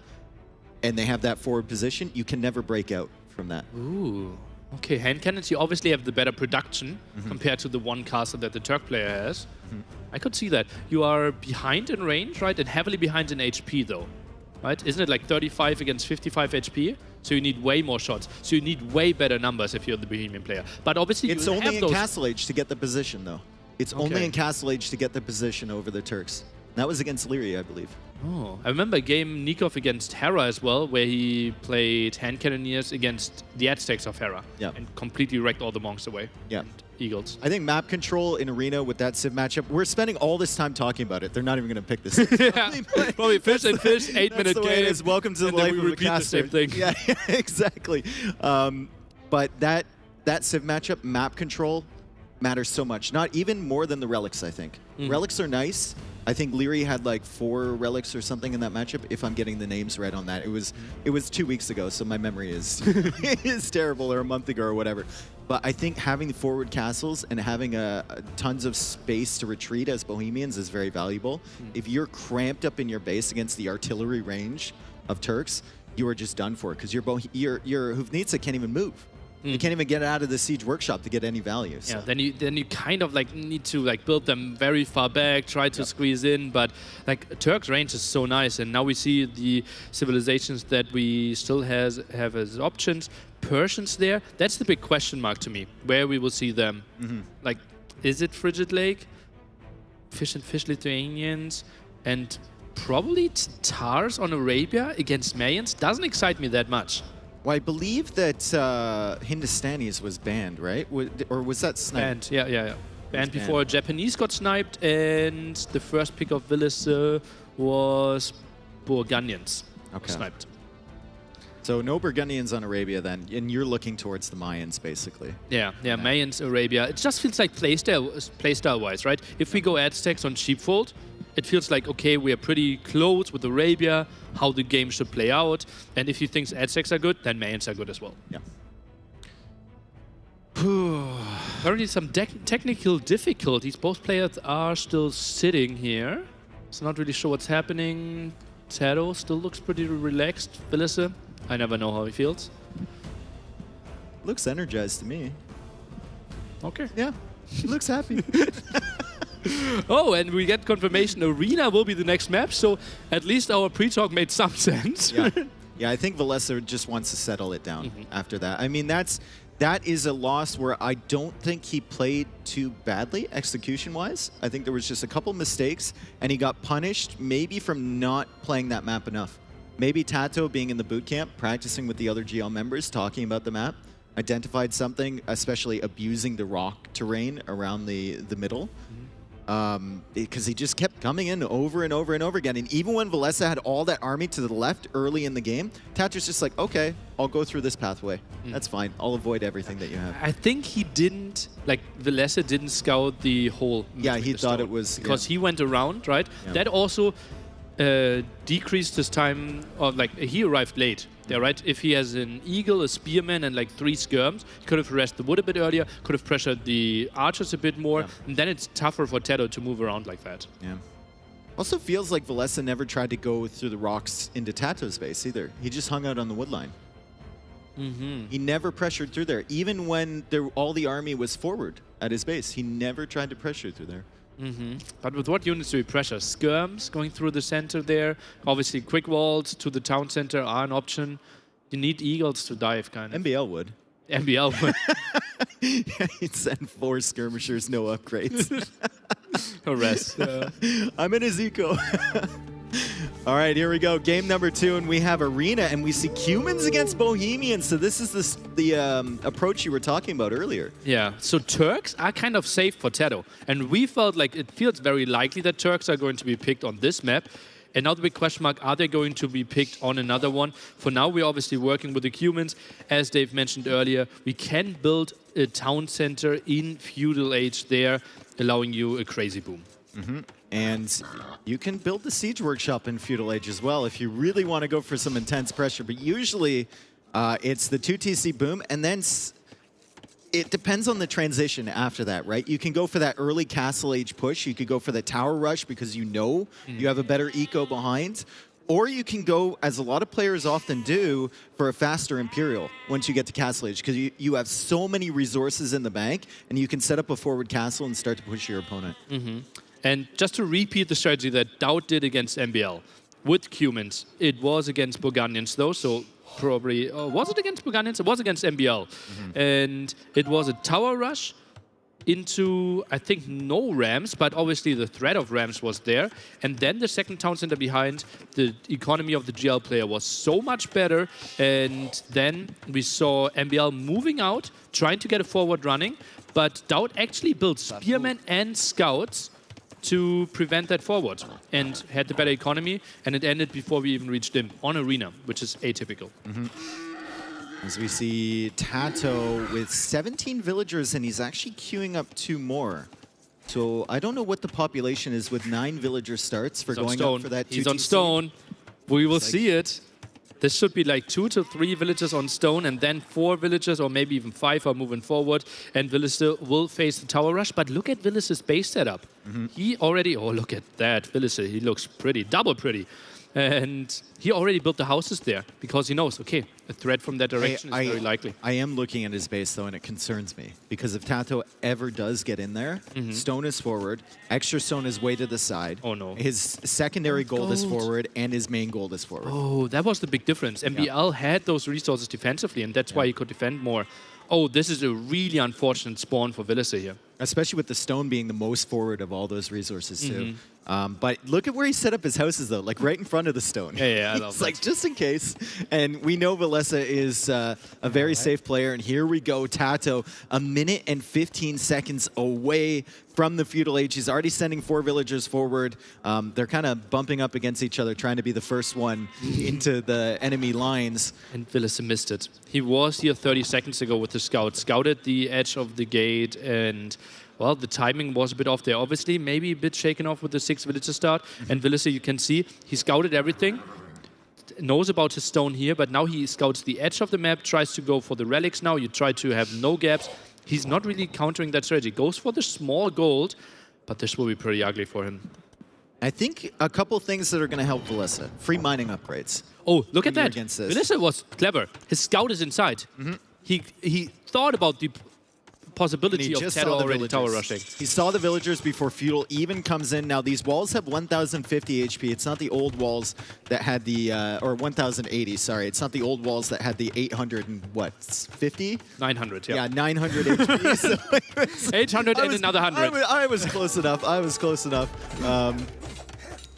and they have that forward position. You can never break out from that. Ooh. Okay, hand cannons, you obviously have the better production compared to the one castle that the Turk player has. I could see that. You are behind in range, right? And heavily behind in HP, though. Right? Isn't it like 35 against 55 HP? So you need way more shots. So you need way better numbers if you're the Bohemian player. But obviously it's you only have in those... Castle Age to get the position, though. It's only in Castle Age to get the position over the Turks. That was against Lyria, I believe. Oh, I remember a game Nikov against Hera as well, where he played hand cannoneers against the Aztecs of Hera and completely wrecked all the monks away. Yeah. And Eagles. I think map control in Arena with that Civ matchup, we're spending all this time talking about it. They're not even going to pick this. Probably Fish and Fish, 8-minute game. It is. Welcome to the life of a caster. The same thing. Yeah, exactly. But that Civ matchup, map control, matters so much. Not even more than the relics, I think. Relics are nice. I think Leary had like 4 relics or something in that matchup, if I'm getting the names right on that. It was 2 weeks ago, so my memory is is terrible, or a month ago or whatever. But I think having forward castles and having tons of space to retreat as Bohemians is very valuable. If you're cramped up in your base against the artillery range of Turks, you are just done for because your Hufnitsa can't even move. You can't even get out of the Siege Workshop to get any value. So. Yeah, then you kind of like need to like build them very far back, try to squeeze in, but like Turk's range is so nice, and now we see the civilizations that we still have as options. Persians there, that's the big question mark to me, where we will see them. Like, is it Frigid Lake, Fish Lithuanians, and probably Tatars on Arabia against Mayans? Doesn't excite me that much. Well, I believe that Hindustanis was banned, right? Or was that sniped? Banned, yeah. Banned before Japanese got sniped, and the first pick of Villis was Burgundians sniped. So no Burgundians on Arabia then, and you're looking towards the Mayans, basically. Yeah, Mayans, Arabia. It just feels like playstyle-wise, right? If we go Aztecs on Sheepfold, it feels like, okay, we are pretty close with Arabia, how the game should play out. And if you think Aztecs are good, then Mayans are good as well. Yeah. Currently some technical difficulties. Both players are still sitting here. So not really sure what's happening. Taro still looks pretty relaxed. Vilisse, I never know how he feels. Looks energized to me. Okay. Yeah, he looks happy. Oh, and we get confirmation Arena will be the next map, so at least our pre-talk made some sense. Yeah, I think Vilesse just wants to settle it down after that. I mean, that is a loss where I don't think he played too badly execution-wise. I think there was just a couple mistakes, and he got punished maybe from not playing that map enough. Maybe Tato being in the boot camp, practicing with the other GL members, talking about the map, identified something, especially abusing the rock terrain around the middle. Because he just kept coming in over and over and over again. And even when Vilesse had all that army to the left early in the game, Tato's just like, okay, I'll go through this pathway. That's fine. I'll avoid everything that you have. I think he didn't, like, Vilesse didn't scout the whole... Yeah, he thought it was... Because he went around, right? Yeah. That also decreased his time, or like, he arrived late. Yeah, right? If he has an eagle, a spearman, and like 3 skirms, he could have harassed the wood a bit earlier, could have pressured the archers a bit more, and then it's tougher for Tato to move around like that. Yeah. Also feels like Vilesse never tried to go through the rocks into Tato's base either. He just hung out on the wood line. He never pressured through there. Even when all the army was forward at his base, he never tried to pressure through there. But with what units do we pressure? Skirms going through the center there. Obviously, quick walls to the town center are an option. You need eagles to dive, kind of. MBL would. MBL would. Yeah, he'd send 4 skirmishers, no upgrades. Harass. I'm in his eco. All right, here we go. Game number 2, and we have Arena, and we see Cumans against Bohemians. So this is the approach you were talking about earlier. Yeah, so Turks are kind of safe for Tato. And we felt like it feels very likely that Turks are going to be picked on this map. And now the big question mark, are they going to be picked on another one? For now, we're obviously working with the Cumans. As Dave mentioned earlier, we can build a town center in feudal age there, allowing you a crazy boom. And you can build the Siege Workshop in Feudal Age as well if you really want to go for some intense pressure. But usually it's the 2 TC boom, and then it depends on the transition after that, right? You can go for that early Castle Age push. You could go for the Tower Rush because you know you have a better eco behind. Or you can go, as a lot of players often do, for a faster Imperial once you get to Castle Age, because you have so many resources in the bank, and you can set up a forward castle and start to push your opponent. And just to repeat the strategy that Daud did against MBL with Cumans, it was against Burgundians though, so probably, was it against Burgundians? It was against MBL. And it was a tower rush into, I think, no rams, but obviously the threat of rams was there. And then the second town center behind, the economy of the GL player was so much better. And then we saw MBL moving out, trying to get a forward running, but Daud actually built spearmen and scouts to prevent that forward and had the better economy, and it ended before we even reached him on Arena, which is atypical. As we see Tato with 17 villagers, and he's actually queuing up 2 more. So I don't know what the population is with 9 villager starts for going up for that 2 He's on stone. We will see it. This should be like 2 to 3 villagers on stone, and then 4 villagers, or maybe even 5 are moving forward, and Vilisse will face the tower rush. But look at Villisse's base setup. He already, oh, look at that, Vilisse, he looks pretty, double pretty. And he already built the houses there because he knows, okay, a threat from that direction is very likely. I am looking at his base, though, and it concerns me. Because if Tato ever does get in there, stone is forward, extra stone is way to the side. Oh, no. His secondary gold is forward, and his main gold is forward. Oh, that was the big difference. MBL had those resources defensively, and that's why he could defend more. Oh, this is a really unfortunate spawn for Villiser here. Especially with the stone being the most forward of all those resources, too. But look at where he set up his houses, though, like right in front of the stone. Yeah, I love It's that. like, just in case. And we know Villiser is a very safe player. And here we go, Tato, 1 minute and 15 seconds away from the feudal age. He's already sending 4 villagers forward. They're kind of bumping up against each other, trying to be the first one into the enemy lines. And Villiser missed it. He was here 30 seconds ago with the scout, scouted the edge of the gate, and well, the timing was a bit off there. Obviously, maybe a bit shaken off with the 6 villager start. And Villiser, you can see, he scouted everything, knows about his stone here, but now he scouts the edge of the map, tries to go for the relics now. You try to have no gaps. He's not really countering that strategy. Goes for the small gold, but this will be pretty ugly for him. I think a couple things that are going to help Villiser. Free mining upgrades. Oh, look at When you're that. against this. Villiser was clever. His scout is inside. He thought about the possibility of Tato already tower rushing. He saw the villagers before feudal even comes in. Now these walls have 1050 HP. It's not the old walls that had the or 1080. Sorry, it's not the old walls that had the 800 and what 50? 900. Yeah, 900 HP. So it was- 800 and another 100. I was close enough. I was close enough.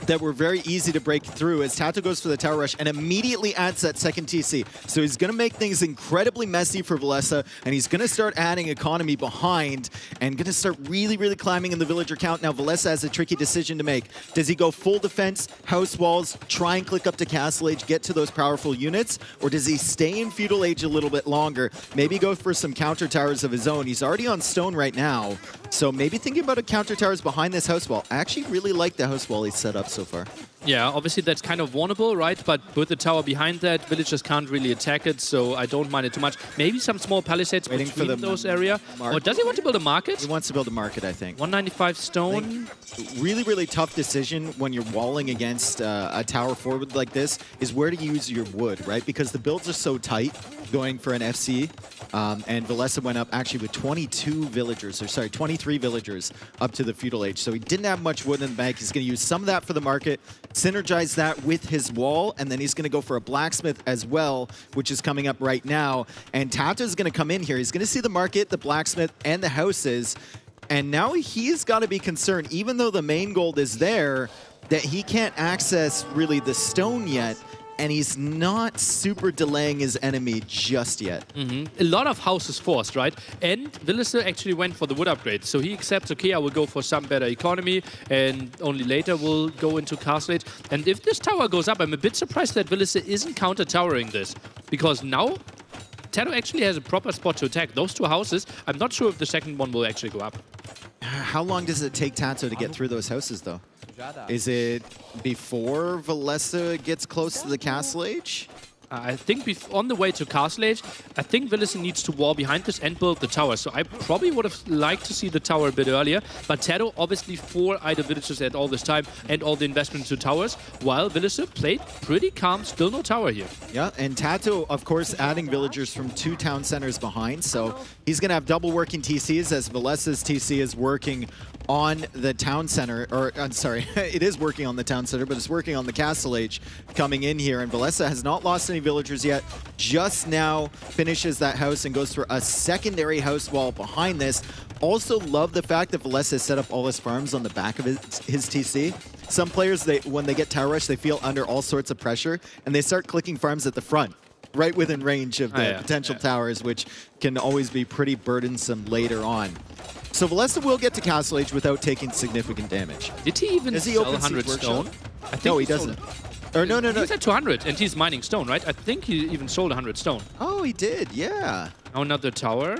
That were very easy to break through as Tato goes for the tower rush and immediately adds that second TC. So he's going to make things incredibly messy for Villiser, and he's going to start adding economy behind and going to start really, really climbing in the villager count. Now Villiser has a tricky decision to make. Does he go full defense, house walls, try and click up to Castle Age, get to those powerful units, or does he stay in feudal age a little bit longer, maybe go for some counter towers of his own? He's already on stone right now, so maybe thinking about a counter towers behind this house wall. I actually really like the house wall he's set up so far. Yeah, obviously that's kind of vulnerable, right? But with the tower behind that, villagers can't really attack it, so I don't mind it too much. Maybe some small palisades Waiting between for the those area. Or does he want to build a market? He wants to build a market, I think. 195 stone. Really, really tough decision when you're walling against a tower forward like this is where to use your wood, right? Because the builds are so tight going for an FC. And Villiser went up actually with 23 villagers up to the feudal age. So he didn't have much wood in the bank. He's going to use some of that for the market, synergize that with his wall, and then he's going to go for a blacksmith as well, which is coming up right now. And Tato's going to come in here. He's going to see the market, the blacksmith, and the houses. And now he's got to be concerned, even though the main gold is there, that he can't access really the stone yet. And he's not super delaying his enemy just yet. A lot of houses forced, right? And Villiser actually went for the wood upgrade. So he accepts, okay, I will go for some better economy, and only later will go into Castle Age. And if this tower goes up, I'm a bit surprised that Villiser isn't counter-towering this. Because now, Tato actually has a proper spot to attack. Those 2 houses, I'm not sure if the second one will actually go up. How long does it take Tato to get through those houses, though? Is it before Villiser gets close to the Castle Age? I think on the way to Castle Age, I think Villiser needs to wall behind this and build the tower. So I probably would have liked to see the tower a bit earlier. But Tato, obviously 4 idle villagers at all this time and all the investment into towers, while Villiser played pretty calm, still no tower here. Yeah, and Tato, of course, adding villagers from 2 town centers behind. So he's going to have double working TCs as Villiser's TC is working on the town center, or I'm sorry, it is working on the town center, but it's working on the Castle Age coming in here. And Villiser has not lost any villagers yet, just now finishes that house and goes for a secondary house wall behind this. Also love the fact that Villiser has set up all his farms on the back of his TC. Some players, when they get tower rush, they feel under all sorts of pressure, and they start clicking farms at the front, right within range of the potential towers, which can always be pretty burdensome later on. So Villiser will get to Castle Age without taking significant damage. Did he even sell 100 stone? I think No, he doesn't. Or no. He's at 200 and he's mining stone, right? I think he even sold 100 stone. Oh, he did, yeah. Now another tower.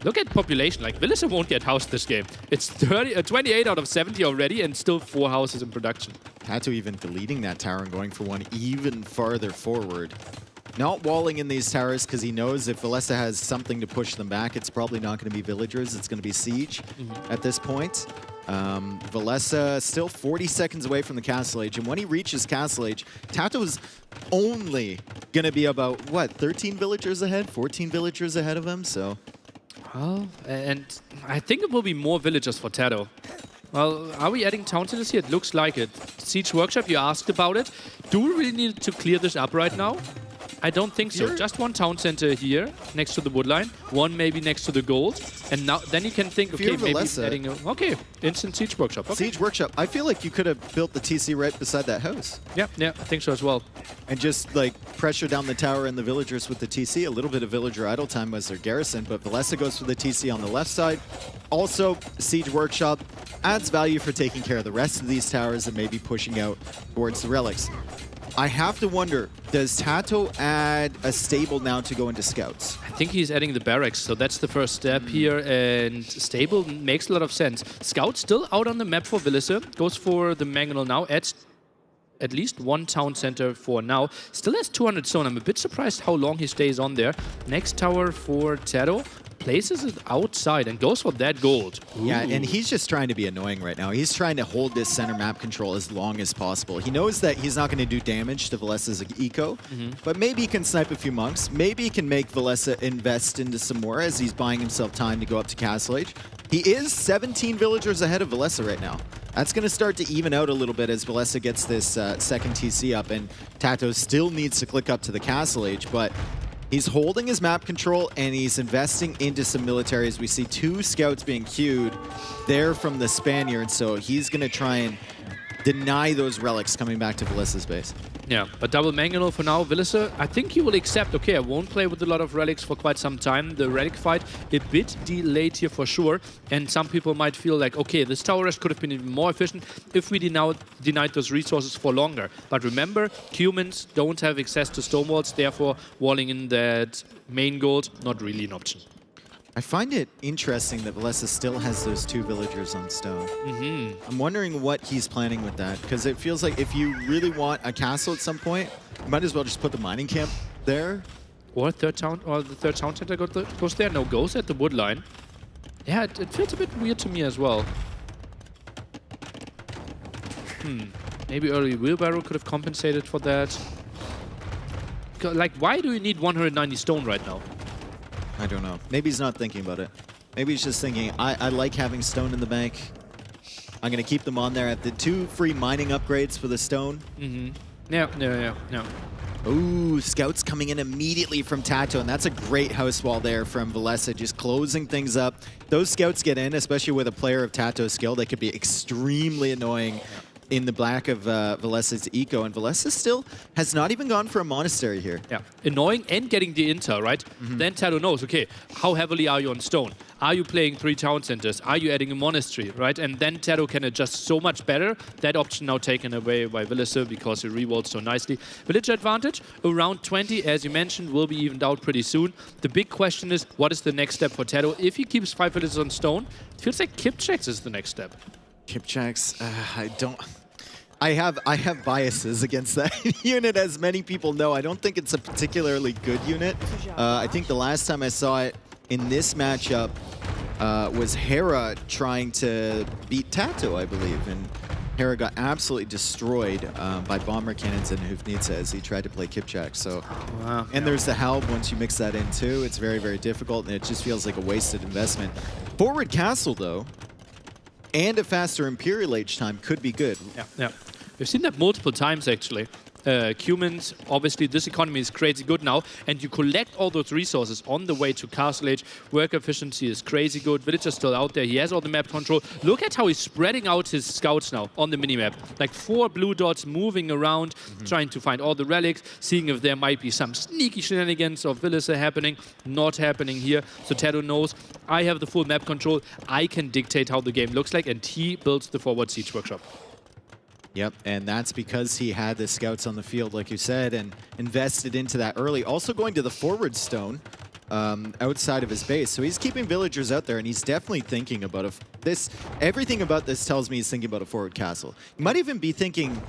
Look at population. Like, Villiser won't get housed this game. It's 28 out of 70 already and still 4 houses in production. Tato even deleting that tower and going for one even farther forward. Not walling in these towers because he knows if Villiser has something to push them back, it's probably not going to be villagers. It's going to be siege at this point. Valesa still 40 seconds away from the Castle Age, and when he reaches Castle Age, Tato's only going to be about, what, 13 villagers ahead? 14 villagers ahead of him, so... Well, and I think it will be more villagers for Tato. Well, are we adding town centers here? It looks like it. Siege Workshop, you asked about it. Do we really need to clear this up right now? I don't think so. Just one town center here, next to the wood line. One maybe next to the gold. And now then you can think, okay, maybe adding a... Okay, instant Siege Workshop. Okay. Siege Workshop. I feel like you could have built the TC right beside that house. Yeah, I think so as well. And just, like, pressure down the tower and the villagers with the TC. A little bit of villager idle time as their garrison, but Valesa goes for the TC on the left side. Also, Siege Workshop adds value for taking care of the rest of these towers and maybe pushing out towards the relics. I have to wonder, does Tato add a stable now to go into scouts? I think he's adding the barracks, so that's the first step here, and stable makes a lot of sense. Scout still out on the map for Valesa, goes for the Mangonel now, adds at least one town center for now. Still has 200 stone. I'm a bit surprised how long he stays on there. Next tower for Tato. Places it outside and goes for that gold. Ooh. Yeah, and he's just trying to be annoying right now. He's trying to hold this center map control as long as possible. He knows that he's not going to do damage to Valesa's eco, but maybe he can snipe a few monks. Maybe he can make Valesa invest into some more as he's buying himself time to go up to Castle Age. He is 17 villagers ahead of Valesa right now. That's going to start to even out a little bit as Valesa gets this second TC up, and Tato still needs to click up to the Castle Age, but he's holding his map control and he's investing into some militaries. We see 2 scouts being queued there from the Spaniards, so he's going to try and deny those relics coming back to Valesa's base. Yeah, but double Mangonel for now. Valesa, I think he will accept, okay, I won't play with a lot of relics for quite some time. The relic fight a bit delayed here for sure. And some people might feel like, okay, this tower rush could have been even more efficient if we denied those resources for longer. But remember, humans don't have access to stone walls, therefore walling in that main gold, not really an option. I find it interesting that Valesa still has those 2 villagers on stone. I'm wondering what he's planning with that, because it feels like if you really want a castle at some point, you might as well just put the mining camp there. Or the third town center goes there. No, goes at the wood line. Yeah, it feels a bit weird to me as well. Maybe early wheelbarrow could have compensated for that. Like, why do you need 190 stone right now? I don't know. Maybe he's not thinking about it. Maybe he's just thinking, I like having stone in the bank. I'm going to keep them on there at the 2 free mining upgrades for the stone. Yeah. Ooh, scouts coming in immediately from Tato, and that's a great house wall there from Valesa, just closing things up. Those scouts get in, especially with a player of Tato's skill. They could be extremely annoying in the back of Valesa's eco, and Valesa still has not even gone for a monastery here. Yeah, annoying and getting the intel, right? Then Tato knows, okay, how heavily are you on stone? Are you playing 3 town centers? Are you adding a monastery, right? And then Tato can adjust so much better. That option now taken away by Valesa because he rewalls so nicely. Villager advantage, around 20, as you mentioned, will be evened out pretty soon. The big question is, what is the next step for Tato? If he keeps 5 villagers on stone, it feels like Kipchaks is the next step. Kipchaks, I have biases against that unit, as many people know. I don't think it's a particularly good unit. I think the last time I saw it in this matchup was Hera trying to beat Tato, I believe, and Hera got absolutely destroyed by bomber cannons and Hufnitsa as he tried to play Kipchak. So, and there's the Halb. Once you mix that in too, it's very, very difficult, and it just feels like a wasted investment. Forward Castle, though, and a faster Imperial Age time could be good. Yeah. We've seen that multiple times, actually. Humans, obviously, this economy is crazy good now, and you collect all those resources on the way to Castle Age. Work efficiency is crazy good. Villager's still out there. He has all the map control. Look at how he's spreading out his scouts now on the minimap. Like 4 blue dots moving around, trying to find all the relics, seeing if there might be some sneaky shenanigans of Villager happening. Not happening here. So Tato knows, I have the full map control. I can dictate how the game looks like, and he builds the forward siege workshop. Yep, and that's because he had the scouts on the field, like you said, and invested into that early. Also going to the forward stone outside of his base. So he's keeping villagers out there, and he's definitely thinking about this. Everything about this tells me he's thinking about a forward castle. He might even be thinking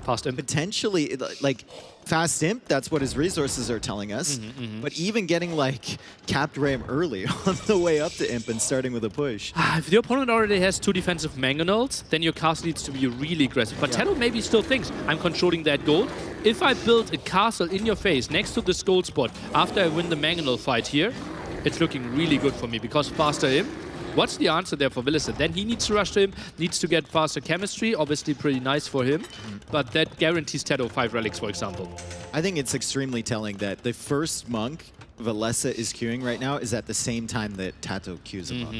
Fast imp. Potentially, like, fast imp, that's what his resources are telling us. But even getting, like, capped ram early on the way up to imp and starting with a push. If the opponent already has 2 defensive mangonels, then your castle needs to be really aggressive. But Tato maybe still thinks, I'm controlling that gold. If I build a castle in your face next to this gold spot after I win the mangonel fight here, it's looking really good for me because faster imp. What's the answer there for Villicent? Then he needs to rush to him, needs to get faster chemistry, obviously pretty nice for him, but that guarantees Tato 5 relics, for example. I think it's extremely telling that the first monk Valessa is queuing right now is at the same time that Tato queues a monk.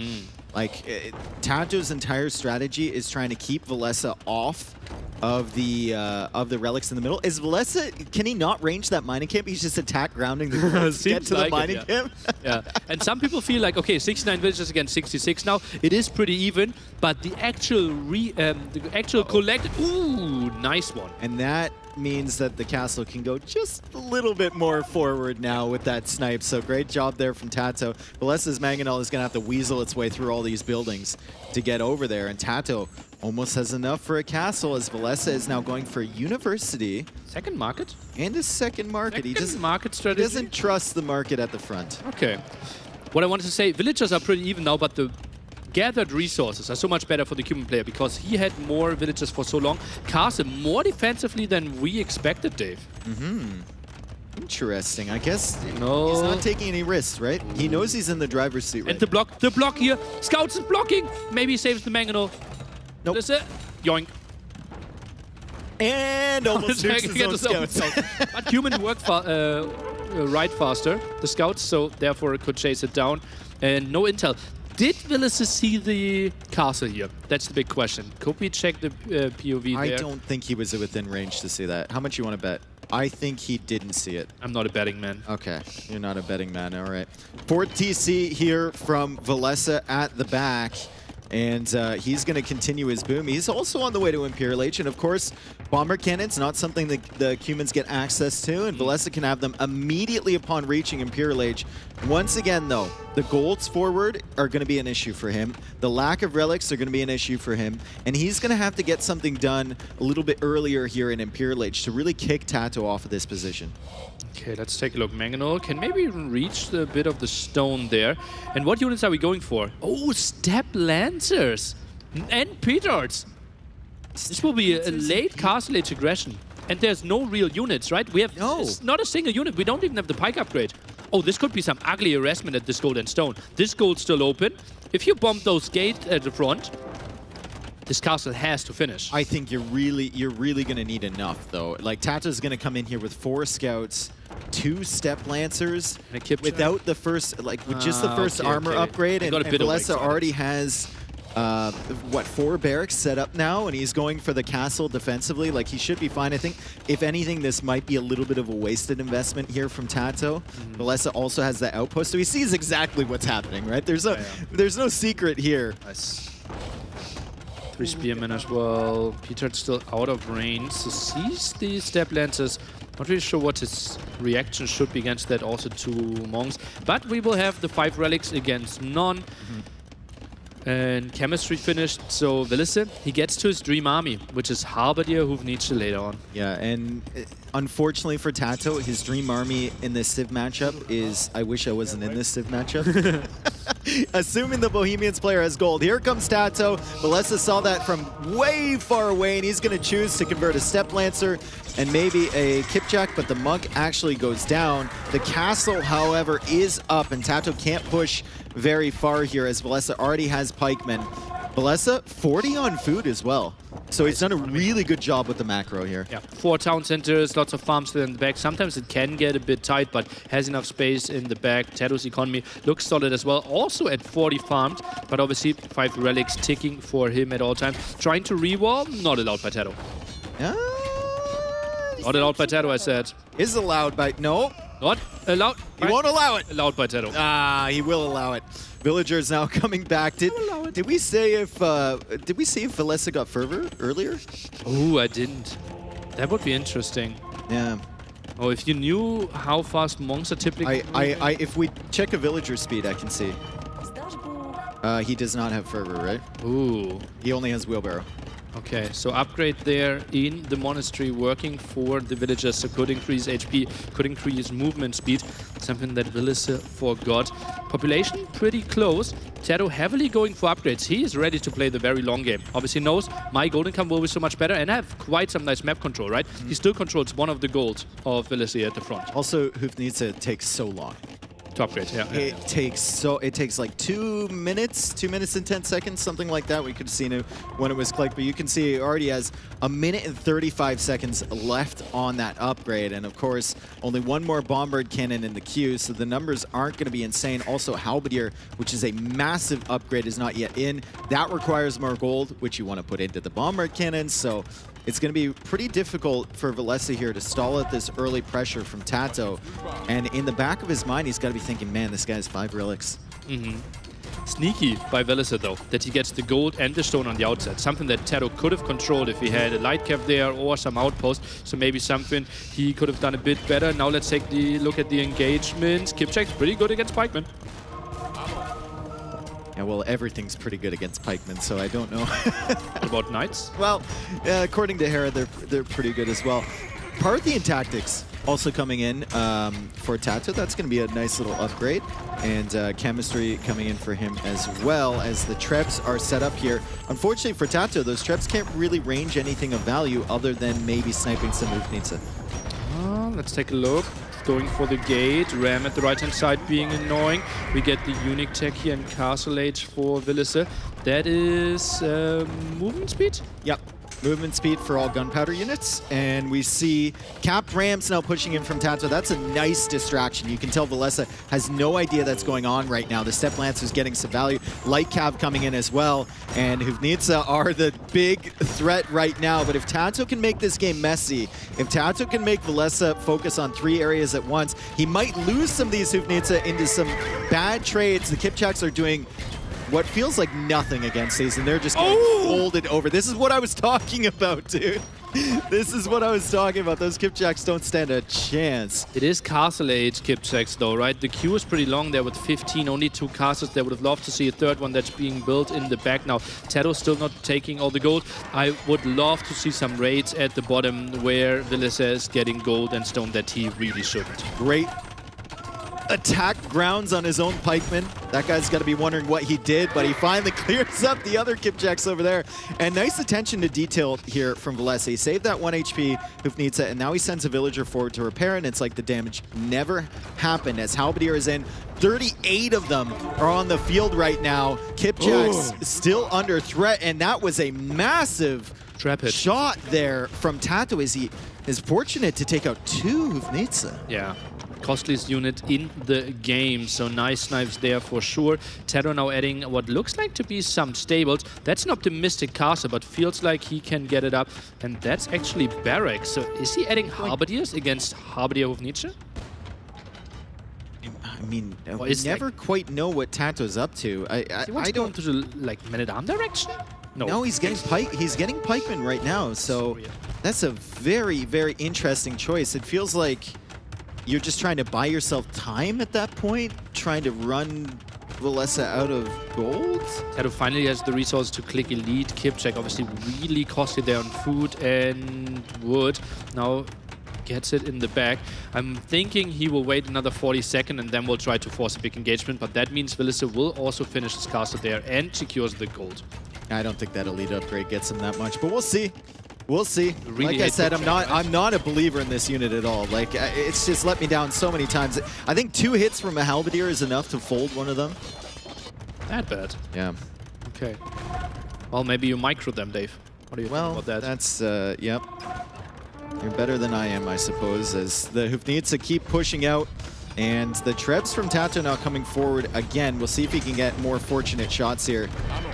Like, Tato's entire strategy is trying to keep Valessa off of the relics in the middle. Is Valessa, can he not range that mining camp? He's just attack grounding the gold to get to the mining camp? Yeah, and some people feel like, okay, 69 villagers against 66 now. It is pretty even, but the actual collected, ooh, nice one. And that means that the castle can go just a little bit more forward now with that snipe. So great job there from Tato. Valessa's Mangonel is going to have to weasel its way through all these buildings to get over there. And Tato almost has enough for a castle as Valessa is now going for a university. Second market? And a second market. He doesn't trust the market at the front. Okay. What I wanted to say, villagers are pretty even now, but the gathered resources are so much better for the Cuban player because he had more villagers for so long. Castle more defensively than we expected, Dave. Interesting. I guess he's not taking any risks, right? He knows he's in the driver's seat right And the block here. Scouts is blocking. Maybe he saves the Mangonel. Nope. That's it. Yoink. And almost nukes his own scouts. But human work right faster, the scouts, so therefore it could chase it down. And no intel. Did Villicent see the castle here? That's the big question. Could we check the POV there? I don't think he was within range to see that. How much you want to bet? I think he didn't see it. I'm not a betting man. Okay, you're not a betting man. All right. 4th TC here from Valessa at the back. And he's going to continue his boom. He's also on the way to Imperial Age. And of course, bomber cannons, not something that the Cumans get access to. And Valessa can have them immediately upon reaching Imperial Age. Once again, though, the golds forward are going to be an issue for him. The lack of relics are going to be an issue for him. And he's going to have to get something done a little bit earlier here in Imperial Age to really kick Tato off of this position. Okay, let's take a look. Mangonel can maybe even reach the bit of the stone there. And what units are we going for? Oh, Step Lancers and Petards. This will be a late Castle Age aggression. And there's no real units, right? We have not a single unit. We don't even have the pike upgrade. Oh, this could be some ugly harassment at this golden stone. This gold's still open. If you bomb those gates at the front, this castle has to finish. I think you're really going to need enough, though. Like, Tato's going to come in here with 4 scouts, 2 Step Lancers, without the first, like, with just the first armor upgrade. And Valessa already has, 4 barracks set up now, and he's going for the castle defensively. Like, he should be fine. I think, if anything, this might be a little bit of a wasted investment here from Tato. Valessa also has that outpost, so he sees exactly what's happening, right? There's no secret here. Nice. 3 spearmen as well. Petar's still out of range, so sees the Step Lancers. Not really sure what his reaction should be against that, also 2 monks. But we will have the 5 relics against none. And chemistry finished, so Villicent, he gets to his dream army, which is Halberdier, Hufnice later on. Yeah, and unfortunately for Tato, his dream army in this Civ matchup is, I wish I wasn't in this Civ matchup. Assuming the Bohemians player has gold. Here comes Tato. Valessa saw that from way far away, and he's going to choose to convert a Step Lancer and maybe a Kipjack, but the monk actually goes down. The castle, however, is up, and Tato can't push very far here as Valessa already has pikemen. Valessa, 40 on food as well. So he's done a really good job with the macro here. Yeah, 4 town centers, lots of farms still in the back. Sometimes it can get a bit tight, but has enough space in the back. Tato's economy looks solid as well. Also at 40 farmed, but obviously 5 relics ticking for him at all times. Trying to re-wall, not allowed by Tato. Not allowed by Tato, I said. Is allowed by... No. Not allowed. He won't allow it. Allowed by Tato. He will allow it. Villagers now coming back. Did we say if Valessa got fervor earlier? Oh, I didn't. That would be interesting. Yeah. Oh, if you knew how fast monks are typically... If we check a villager speed, I can see. He does not have fervor, right? Ooh. He only has wheelbarrow. Okay, so upgrade there in the monastery working for the villagers, so could increase HP, could increase movement speed, something that Villiser forgot. Population pretty close. Tato heavily going for upgrades. He is ready to play the very long game. Obviously knows my gold income will be so much better, and I have quite some nice map control, right? He still controls one of the golds of Villiser at the front. Also, Hufnitsa takes so long. To upgrade, yeah. It takes like 2 minutes, 2 minutes and 10 seconds, something like that. We could have seen it when it was clicked, but you can see it already has 1 minute and 35 seconds left on that upgrade. And of course, only one more bombard cannon in the queue, so the numbers aren't going to be insane. Also, Halberdier, which is a massive upgrade, is not yet in. That requires more gold, which you want to put into the bombard cannons. So it's going to be pretty difficult for Vallessa here to stall at this early pressure from Tato. And in the back of his mind, he's got to be thinking, man, this guy has 5 relics. Sneaky by Veliser though, that he gets the gold and the stone on the outside. Something that Tato could have controlled if he had a light cap there or some outpost. So maybe something he could have done a bit better. Now let's take the look at the engagement. Kipchak's pretty good against pikemen. Yeah, well, everything's pretty good against pikemen, so I don't know. What about knights? Well, according to Hera, they're pretty good as well. Parthian tactics also coming in for Tato. That's going to be a nice little upgrade. And chemistry coming in for him as well, as the Trebs are set up here. Unfortunately for Tato, those Trebs can't really range anything of value other than maybe sniping some Ufnitsa. Let's take a look. Going for the gate. Ram at the right-hand side being annoying. We get the unique tech here in Castle Age for Veliser. That is movement speed? Yep. Movement speed for all gunpowder units. And we see Cap Rams now pushing in from Tato. That's a nice distraction. You can tell Vallessa has no idea that's going on right now. The Step Lancer's getting some value. Light Cav coming in as well. And Hufnitsa are the big threat right now. But if Tato can make this game messy, if Tato can make Vallessa focus on 3 areas at once, he might lose some of these Hufnitsa into some bad trades. The Kipchaks are doing what feels like nothing against these, and they're just getting folded over. This is what I was talking about, dude. This is what I was talking about. Those Kipchaks don't stand a chance. It is Castle Age Kipchaks though, right? The queue is pretty long there with 15, only 2 castles. They would have loved to see a third one that's being built in the back now. Tato's still not taking all the gold. I would love to see some raids at the bottom where Veliser is getting gold and stone that he really shouldn't. Great attack grounds on his own pikeman. That guy's got to be wondering what he did, but he finally clears up the other Kipchaks over there. And nice attention to detail here from Vallessa. He saved that 1 HP Hufnitsa, and now he sends a villager forward to repair, and it's like the damage never happened as Halberdier is in. 38 of them are on the field right now. Kipchaks still under threat, and that was a massive trap hit shot there from Tato as he is fortunate to take out 2 Hufnitsa. Yeah. Costliest unit in the game, so nice snipes there for sure. Tato now adding what looks like to be some stables. That's an optimistic castle, but feels like he can get it up. And that's actually barracks. So is he adding Halberdiers against Halberdier Hufnitsa? I mean, we never quite know what Tato's up to. I don't to the like man-at-arm direction. No, he's getting pikemen right now. So that's a very, very interesting choice. It feels like you're just trying to buy yourself time at that point, trying to run Vallessa out of gold. Tato finally has the resource to click Elite. Kipchak obviously really costly there on food and wood. Now gets it in the back. I'm thinking he will wait another 40 seconds and then we'll try to force a big engagement, but that means Vallessa will also finish his castle there and secures the gold. I don't think that Elite upgrade gets him that much, but we'll see. We'll see. Really like I said, I'm not a believer in this unit at all. Like, it's just let me down so many times. I think 2 hits from a Halberdier is enough to fold one of them. That bad? Yeah. Okay. Well, maybe you micro them, Dave. What do you think about that? That's, yep. You're better than I am, I suppose, as the Hufnitsa keep pushing out. And the Trebs from Tato now coming forward again. We'll see if he can get more fortunate shots here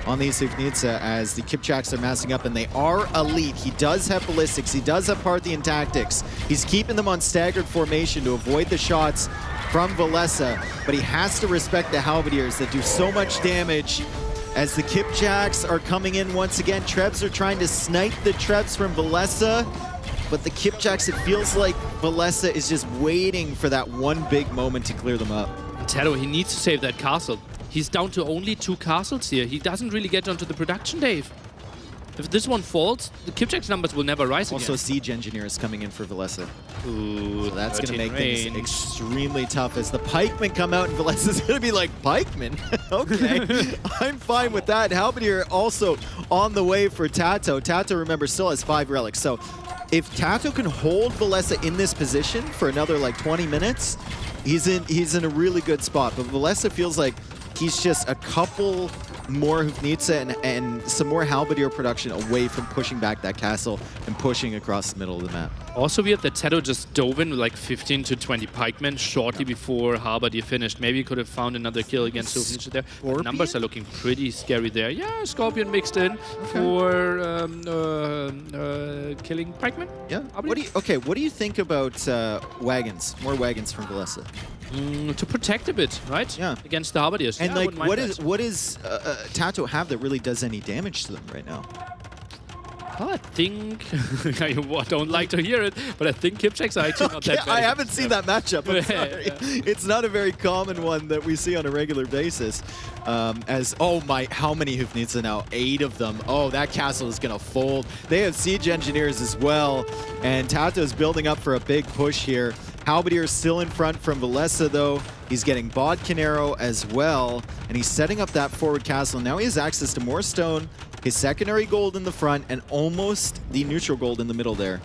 on these Hufnitsa as the Kipchaks are massing up, and they are elite. He does have ballistics. He does have Parthian tactics. He's keeping them on staggered formation to avoid the shots from Vallessa, but he has to respect the Halberdiers that do so much damage as the Kipchaks are coming in once again. Trebs are trying to snipe the Trebs from Vallessa. But the Kipchaks, it feels like Vallessa is just waiting for that one big moment to clear them up. Tato, he needs to save that castle. He's down to only 2 castles here. He doesn't really get onto the production, Dave. If this one falls, the Kipchak's numbers will never rise Also, again. Siege Engineer is coming in for Velesa. Ooh, So that's going to 13 make things range. extremely tough as the pikemen come out, and Valesa's going to be like, pikemen? Okay, I'm fine with that. Halberdier also on the way for Tato. Tato, remember, still has 5 relics. So if Tato can hold Velesa in this position for another like 20 minutes, he's in a really good spot. But Velesa feels like he's just a couple more Hufnitsa and some more Halberdier production away from pushing back that castle and pushing across the middle of the map. Also weird that Tato just dove in with like 15 to 20 pikemen shortly before Halberdier finished. Maybe he could have found another kill against Hufnitsa there. The numbers are looking pretty scary there. Yeah, Scorpion mixed in for killing pikemen. Yeah. What do you think about wagons? More wagons from Velesa. To protect a bit, right? Yeah. Against the Halberdiers. And Yeah, I like, wouldn't mind what that. is Tato have that really does any damage to them right now? Well, I think I don't like to hear it, but I think Kipchaks are actually not that bad. I haven't seen that matchup. I'm sorry. Yeah. It's not a very common one that we see on a regular basis. How many Hufnitsa now? 8 of them. Oh, that castle is gonna fold. They have siege engineers as well, and Tato's building up for a big push here. Halberdier is still in front from Velesa though. He's getting Bodcanero as well, and he's setting up that forward castle. Now he has access to more stone, his secondary gold in the front, and almost the neutral gold in the middle there.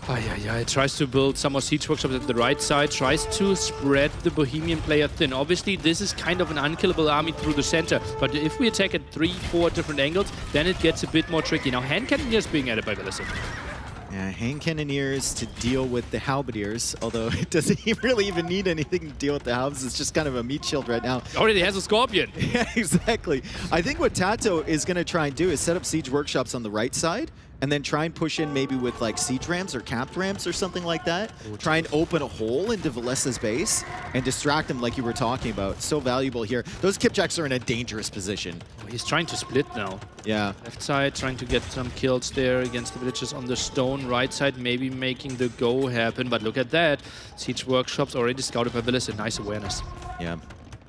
It tries to build some more siege workshops at the right side, tries to spread the Bohemian player thin. Obviously, this is kind of an unkillable army through the center, but if we attack at 3-4 different angles, then it gets a bit more tricky. Now, hand cannoneers being added by Velesa. Yeah, hand cannoneers to deal with the halberdiers, although it doesn't really even need anything to deal with the halbs. It's just kind of a meat shield right now. Already has a Scorpion. Yeah, exactly. I think what Tato is going to try and do is set up siege workshops on the right side and then try and push in maybe with like siege rams or capped rams or something like that. Try and open a hole into Valesa's base and distract him like you were talking about. So valuable here. Those Kipchaks are in a dangerous position. Oh, he's trying to split now. Yeah. Left side, trying to get some kills there against the villages on the stone. Right side, maybe making the go happen. But look at that. Siege workshops already scouted by Velesa. Nice awareness. Yeah.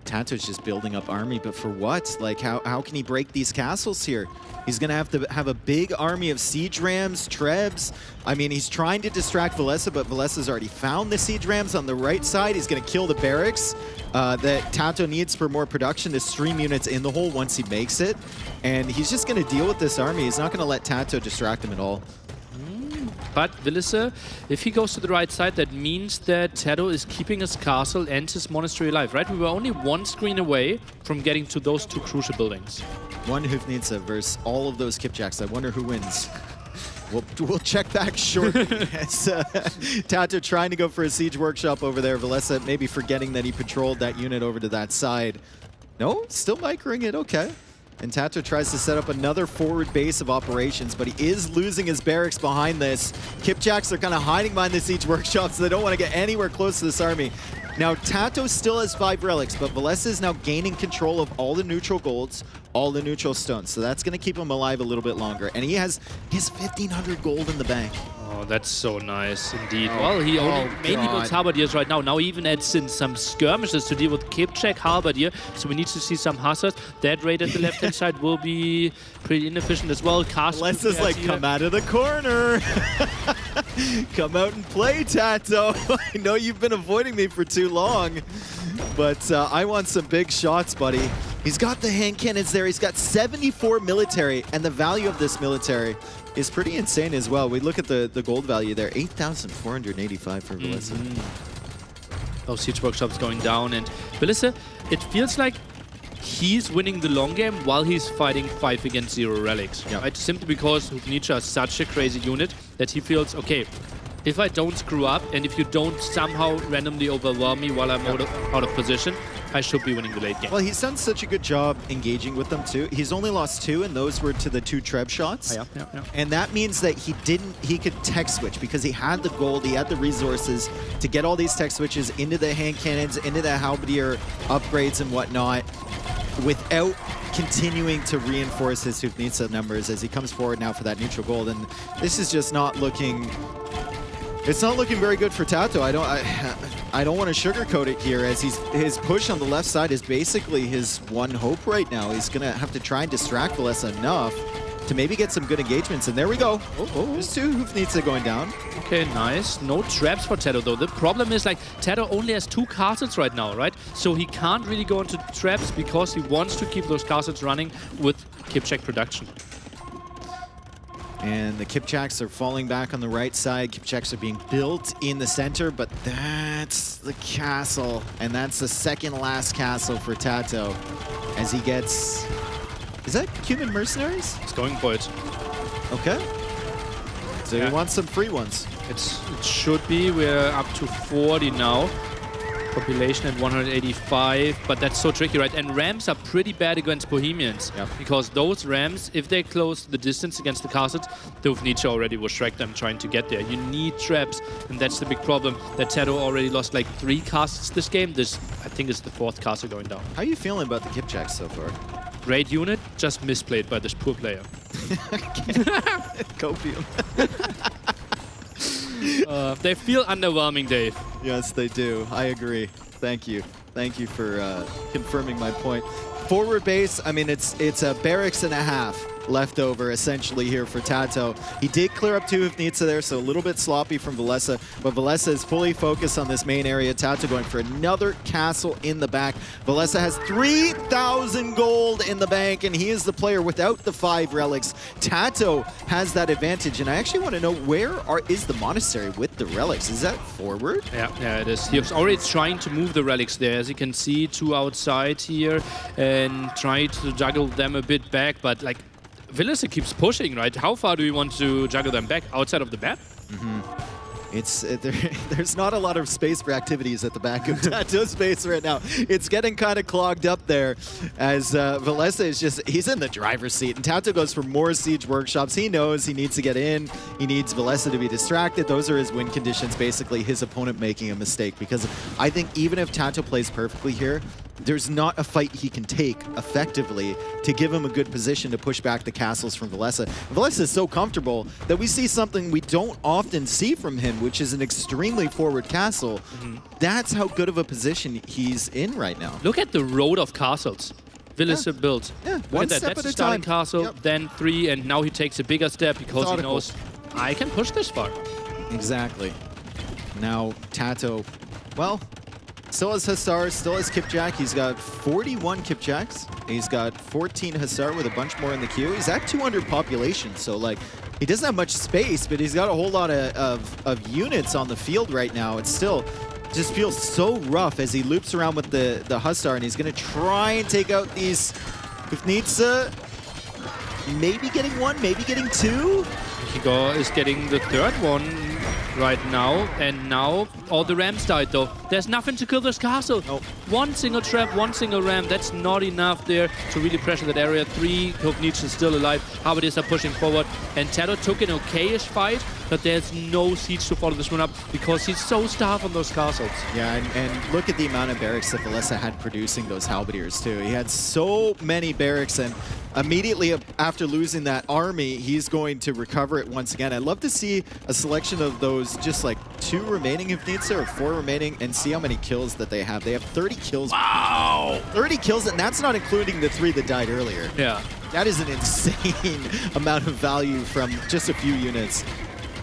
Tato's just building up army, but for what? Like, how can he break these castles here? He's going to have a big army of siege rams, trebs. I mean, he's trying to distract Velesa, but Valesa's already found the siege rams on the right side. He's going to kill the barracks that Tato needs for more production to stream units in the hole once he makes it. And he's just going to deal with this army. He's not going to let Tato distract him at all. But Velesa, if he goes to the right side, that means that Tato is keeping his castle and his monastery alive, right? We were only one screen away from getting to those two crucial buildings. One Hufnitsa versus all of those Kipchaks. I wonder who wins. We'll check back shortly. As, Tato trying to go for a siege workshop over there. Velesa maybe forgetting that he patrolled that unit over to that side. No, still microing it. Okay. And Tato tries to set up another forward base of operations, but he is losing his barracks behind this. Kipchaks are kind of hiding behind the siege workshops, so they don't want to get anywhere close to this army. Now, Tato still has 5 relics, but Velesa is now gaining control of all the neutral golds, all the neutral stones. So that's going to keep him alive a little bit longer. And he has 1,500 gold in the bank. Oh, that's so nice indeed. Well, he only mainly builds halberdiers right now. Now even adds in some skirmishes to deal with Kipchak halberdier. So we need to see some hussars. That raid at the left-hand side will be pretty inefficient as well. Valesa's like, come out of the corner. Come out and play, Tato. I know you've been avoiding me for too long, but I want some big shots, buddy. He's got the hand cannons there. He's got 74 military, and the value of this military is pretty insane as well. We look at the gold value there, 8,485 for Velesa. Those siege workshops going down, and Velesa, it feels like he's winning the long game while he's fighting 5 against 0 relics. Yeah. Right? Simply because Hufnitsa is such a crazy unit that he feels, okay, if I don't screw up and if you don't somehow randomly overwhelm me while I'm out of position, I should be winning the late game. Well, he's done such a good job engaging with them too. He's only lost 2, and those were to the 2 treb shots. Yeah. And that means that he could tech switch because he had the gold, he had the resources to get all these tech switches into the hand cannons, into the halberdier upgrades and whatnot, without continuing to reinforce his Hufnitsa numbers as he comes forward now for that neutral gold. And this is just not looking... It's not looking very good for Tato. I don't want to sugarcoat it here, as his push on the left side is basically his one hope right now. He's going to have to try and distract Velesa enough to maybe get some good engagements. And there we go. There's 2 Hoofnitze going down. Okay, nice. No traps for Tato though. The problem is like Tato only has 2 castles right now, right? So he can't really go into traps because he wants to keep those castles running with Kipchak production. And the Kipchaks are falling back on the right side. Kipchaks are being built in the center, but that's the castle. And that's the second last castle for Tato as he gets... Is that Cuban mercenaries? He's going for it. Okay. So he wants some free ones. It should be. We're up to 40 now. Population at 185, but that's so tricky, right? And Rams are pretty bad against Bohemians. Because those Rams, if they close the distance against the castles, the Hoofnitze already will shrek them trying to get there. You need traps, and that's the big problem that Tato already lost like 3 castles this game. This, I think, is the 4th castle going down. How are you feeling about the Kipchaks so far? Great unit, just misplayed by this poor player. Copium. They feel underwhelming, Dave. Yes, they do. I agree. Thank you. Thank you for confirming my point. Forward base, I mean, it's a barracks and a half left over essentially here for Tato. He did clear up 2 Hoofnitze there, so a little bit sloppy from Velesa, but Velesa is fully focused on this main area. Tato going for another castle in the back. Velesa has 3,000 gold in the bank, and he is the player without the 5 relics. Tato has that advantage, and I actually want to know where is the monastery with the relics? Is that forward? Yeah, it is. He was already trying to move the relics there. As you can see, 2 outside here, and try to juggle them a bit back, but like Velesa keeps pushing, right? How far do we want to juggle them back? Outside of the map? There's not a lot of space for activities at the back of Tato's space right now. It's getting kind of clogged up there as Velesa is he's in the driver's seat, and Tato goes for more siege workshops. He knows he needs to get in. He needs Velesa to be distracted. Those are his win conditions, basically his opponent making a mistake, because I think even if Tato plays perfectly here, there's not a fight he can take effectively to give him a good position to push back the castles from Velesa. Velesa is so comfortable that we see something we don't often see from him, which is an extremely forward castle. That's how good of a position he's in right now. Look at the road of castles Velesa built. Yeah, Look one at that. step That's at a a starting time. castle, then 3, and now he takes a bigger step because he knows I can push this far. Exactly. Now Tato, well, still has Hussar, still has Kipchak. He's got 41 Kipchaks. He's got 14 Hussar with a bunch more in the queue. He's at 200 population, so like he doesn't have much space, but he's got a whole lot of units on the field right now. It's still just feels so rough as he loops around with the Hussar, and he's going to try and take out these Hoofnitze. Maybe getting 1, maybe getting 2. Igor is getting the 3rd one right now, and now all the Rams died though. There's nothing to kill this castle. Nope. 1 single trap, 1 single Ram, that's not enough there to really pressure that area. 3 Hoofnitze still alive. Halberdiers are pushing forward, and Tato took an okayish fight, but there's no siege to follow this one up because he's so starved on those castles. Yeah, and look at the amount of barracks that Velesa had producing those Halberdiers too. He had so many barracks, and immediately after losing that army, he's going to recover it once again. I'd love to see a selection of those, just like 2 remaining Hoofnitze or 4 remaining, and see how many kills that they have. They have 30 kills. Wow! 30 kills, and that's not including the 3 that died earlier. Yeah. That is an insane amount of value from just a few units.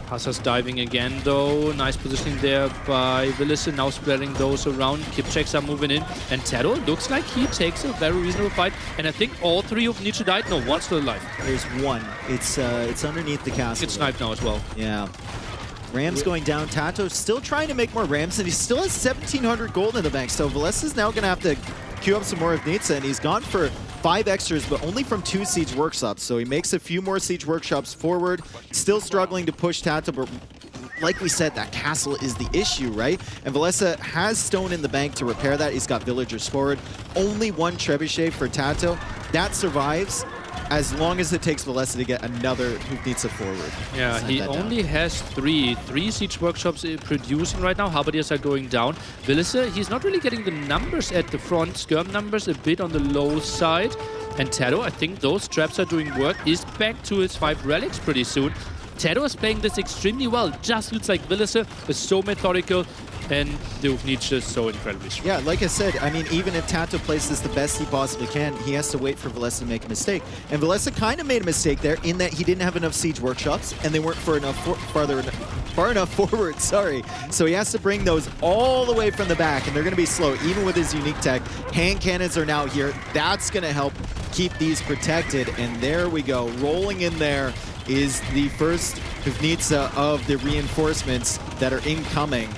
Hussar's diving again though. Nice positioning there by Velesa, now spreading those around. Kipchaks are moving in, and Tato looks like he takes a very reasonable fight, and I think all 3 of Nietzsche died. No, 1's still alive. There's 1. It's underneath the castle. It's sniped now as well. Yeah. Rams going down. Tato still trying to make more Rams, and he still has 1,700 gold in the bank. So Velesa's now going to have to queue up some more of Nietzsche, and he's gone for 5 extras, but only from 2 siege workshops. So he makes a few more siege workshops forward. Still struggling to push Tato, but like we said, that castle is the issue, right? And Velesa has stone in the bank to repair that. He's got villagers forward. Only 1 trebuchet for Tato. That survives as long as it takes Velesa to get another Hoofnitze forward. Yeah, he only has 3 siege workshops producing right now. Halberdiers are going down. Velesa, he's not really getting the numbers at the front. Skirm numbers a bit on the low side. And Tato, I think those traps are doing work. Is back to his 5 relics pretty soon. Tato is playing this extremely well. Just feels like Villiser is so methodical and Nietzsche is so incredibly strong. Yeah, like I said, I mean, even if Tato plays this the best he possibly can, he has to wait for Villiser to make a mistake. And Villiser kind of made a mistake there in that he didn't have enough siege workshops and they weren't far enough forward, sorry. So he has to bring those all the way from the back, and they're going to be slow, even with his unique tech. Hand cannons are now here. That's going to help keep these protected, and there we go. Rolling in there is the first Hufnitsa of the reinforcements that are incoming.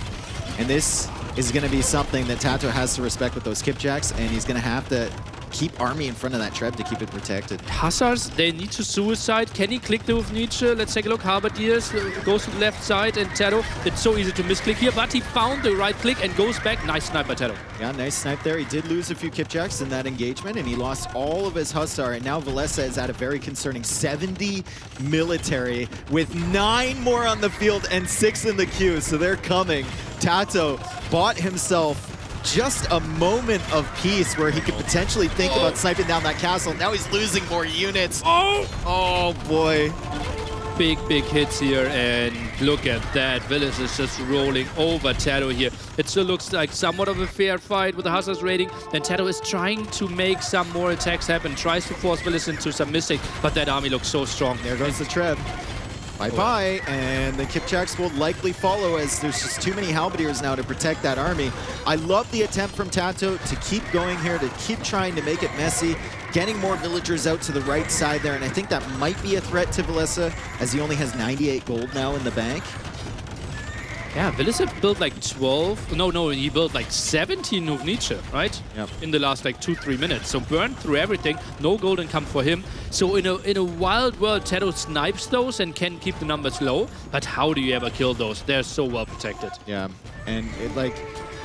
And this is going to be something that Tato has to respect with those Kipjacks, and he's going to have to keep army in front of that Treb to keep it protected. Hussars, they need to suicide. Can he click the Nietzsche? Let's take a look. Halberdiers goes to the left side, and Tato, it's so easy to misclick here, but he found the right click and goes back. Nice snipe by Tato. Yeah, nice snipe there. He did lose a few Kipjacks in that engagement, and he lost all of his Hussar, and now Villiser is at a very concerning 70 military with 9 more on the field and 6 in the queue, so they're coming. Tato bought himself just a moment of peace where he could potentially think about sniping down that castle. Now he's losing more units. Oh boy. Big hits here, and look at that. Villiser is just rolling over Tato here. It still looks like somewhat of a fair fight with the Hussars raiding, and Tato is trying to make some more attacks happen, tries to force Villiser into some mistake, but that army looks so strong. There goes the Treb. Bye-bye, and the Kipchaks will likely follow as there's just too many Halberdiers now to protect that army. I love the attempt from Tato to keep going here, to keep trying to make it messy, getting more villagers out to the right side there, and I think that might be a threat to Villiser, as he only has 98 gold now in the bank. Yeah, Villiser built like 12, no, he built like 17 Nietzsche, right? Yep. In the last like 2-3 minutes. So burned through everything, no gold income for him. So in a wild world, Tato snipes those and can keep the numbers low, but how do you ever kill those? They're so well protected. Yeah, and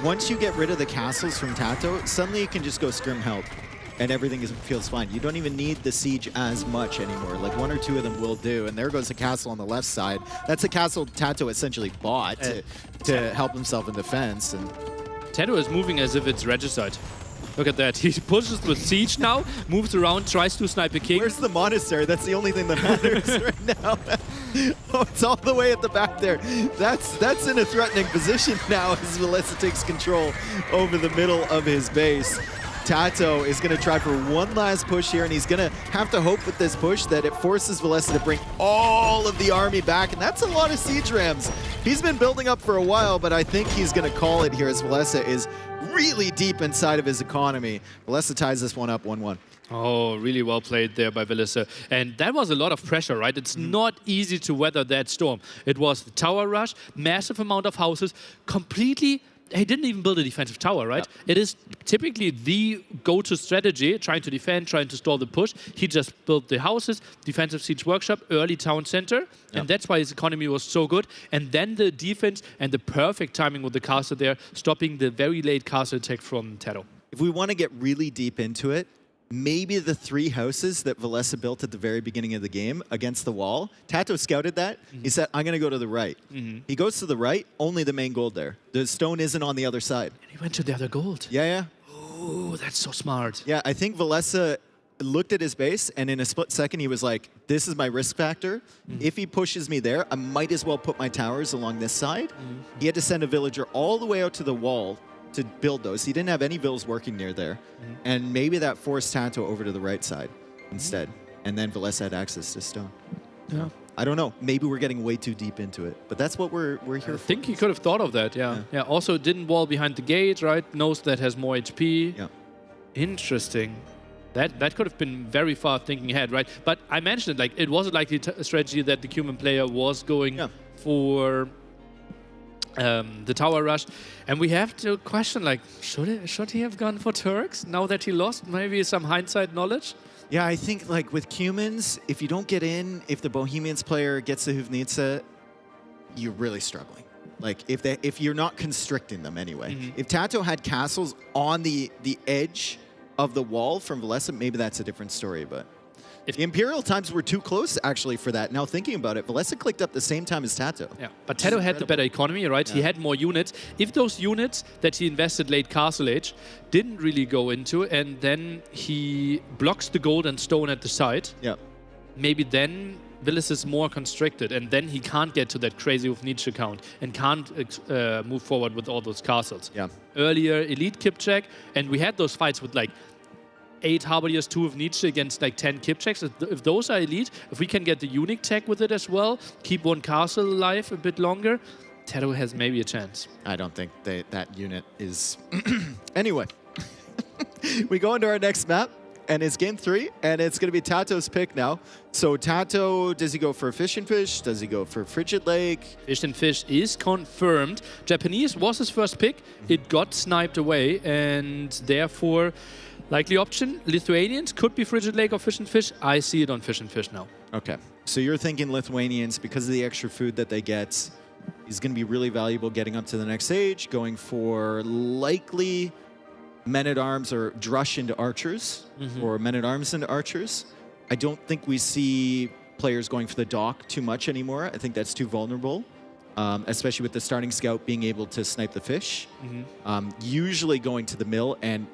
once you get rid of the castles from Tato, suddenly you can just go scrim help. And everything feels fine. You don't even need the siege as much anymore. Like 1 or 2 of them will do. And there goes the castle on the left side. That's a castle Tato essentially bought to help himself in defense. And Tato is moving as if it's regicide. Look at that. He pushes with siege now, moves around, tries to snipe a king. Where's the monastery? That's the only thing that matters right now. Oh, it's all the way at the back there. That's in a threatening position now as Villiser takes control over the middle of his base. Tato is going to try for one last push here, and he's going to have to hope with this push that it forces Villiser to bring all of the army back, and that's a lot of siege rams. He's been building up for a while, but I think he's going to call it here as Villiser is really deep inside of his economy. Villiser ties this one up 1-1. Oh, really well played there by Villiser. And that was a lot of pressure, right? It's not easy to weather that storm. It was the tower rush, massive amount of houses, completely... He didn't even build a defensive tower, right? Yeah. It is typically the go-to strategy, trying to defend, trying to stall the push. He just built the houses, defensive siege workshop, early town center, and that's why his economy was so good. And then the defense and the perfect timing with the castle there, stopping the very late castle attack from Tato. If we want to get really deep into it, maybe the 3 houses that Villiser built at the very beginning of the game against the wall, Tato scouted that. He said, I'm going to go to the right. He goes to the right, only the main gold there. The stone isn't on the other side. And he went to the other gold. Yeah. Oh, that's so smart. Yeah, I think Villiser looked at his base, and in a split second, he was like, this is my risk factor. If he pushes me there, I might as well put my towers along this side. He had to send a villager all the way out to the wall to build those. He didn't have any vills working near there. And maybe that forced Tato over to the right side instead. And then Villiser had access to stone. Yeah. I don't know. Maybe we're getting way too deep into it. But that's what we're here for. I think he could have thought of that, yeah. Also didn't wall behind the gate, right? Knows that has more HP. Yeah. Interesting. That could have been very far thinking ahead, right? But I mentioned it, like, it was a likely strategy that the Cuban player was going for the tower rush, and we have to question, like, should he have gone for Turks now that he lost maybe some hindsight knowledge? Yeah, I think like with Cumans, if you don't get in, if the Bohemians player gets the Hufnitsa, you're really struggling. Like if you're not constricting them anyway. If Tato had castles on the edge of the wall from Villiser, maybe that's a different story, but the Imperial times were too close, actually, for that. Now, thinking about it, Villiser clicked up the same time as Tato. Yeah, but Tato had the better economy, right? Yeah. He had more units. If those units that he invested late Castle Age didn't really go into, and then he blocks the gold and stone at the side, maybe then Willis is more constricted, and then he can't get to that crazy with Nietzsche count and can't move forward with all those castles. Yeah. Earlier, Elite Kipcheck, and we had those fights with like 8 Harbiers, 2 of Nietzsche against like 10 Kipchecks. If those are elite, if we can get the unique tech with it as well, keep one castle alive a bit longer, Tato has maybe a chance. I don't think that unit is... Anyway, we go into our next map. And it's game 3, and it's going to be Tato's pick now. So Tato, does he go for Fish and Fish? Does he go for Frigid Lake? Fish and Fish is confirmed. Japanese was his first pick. It got sniped away, and therefore, likely option. Lithuanians could be Frigid Lake or Fish and Fish. I see it on Fish and Fish now. Okay. So you're thinking Lithuanians, because of the extra food that they get, is going to be really valuable getting up to the next stage, going for likely... men-at-arms or drush into archers, or men-at-arms into archers. I don't think we see players going for the dock too much anymore. I think that's too vulnerable, especially with the starting scout being able to snipe the fish. Usually going to the mill, and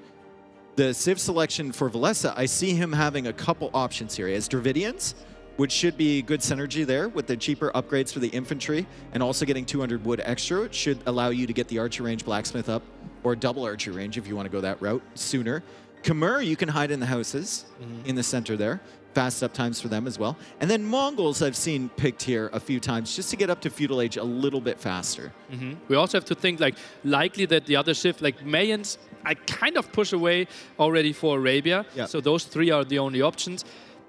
the Civ selection for Valesa, I see him having a couple options here. He has Dravidians, which should be good synergy there with the cheaper upgrades for the infantry, and also getting 200 wood extra. It should allow you to get the archer range blacksmith up, or double archer range if you want to go that route sooner. Khmer, you can hide in the houses in the center there. Fast up times for them as well. And then Mongols I've seen picked here a few times just to get up to feudal age a little bit faster. We also have to think like likely that the other shift, like Mayans, I kind of push away already for Arabia. Yeah. So those 3 are the only options.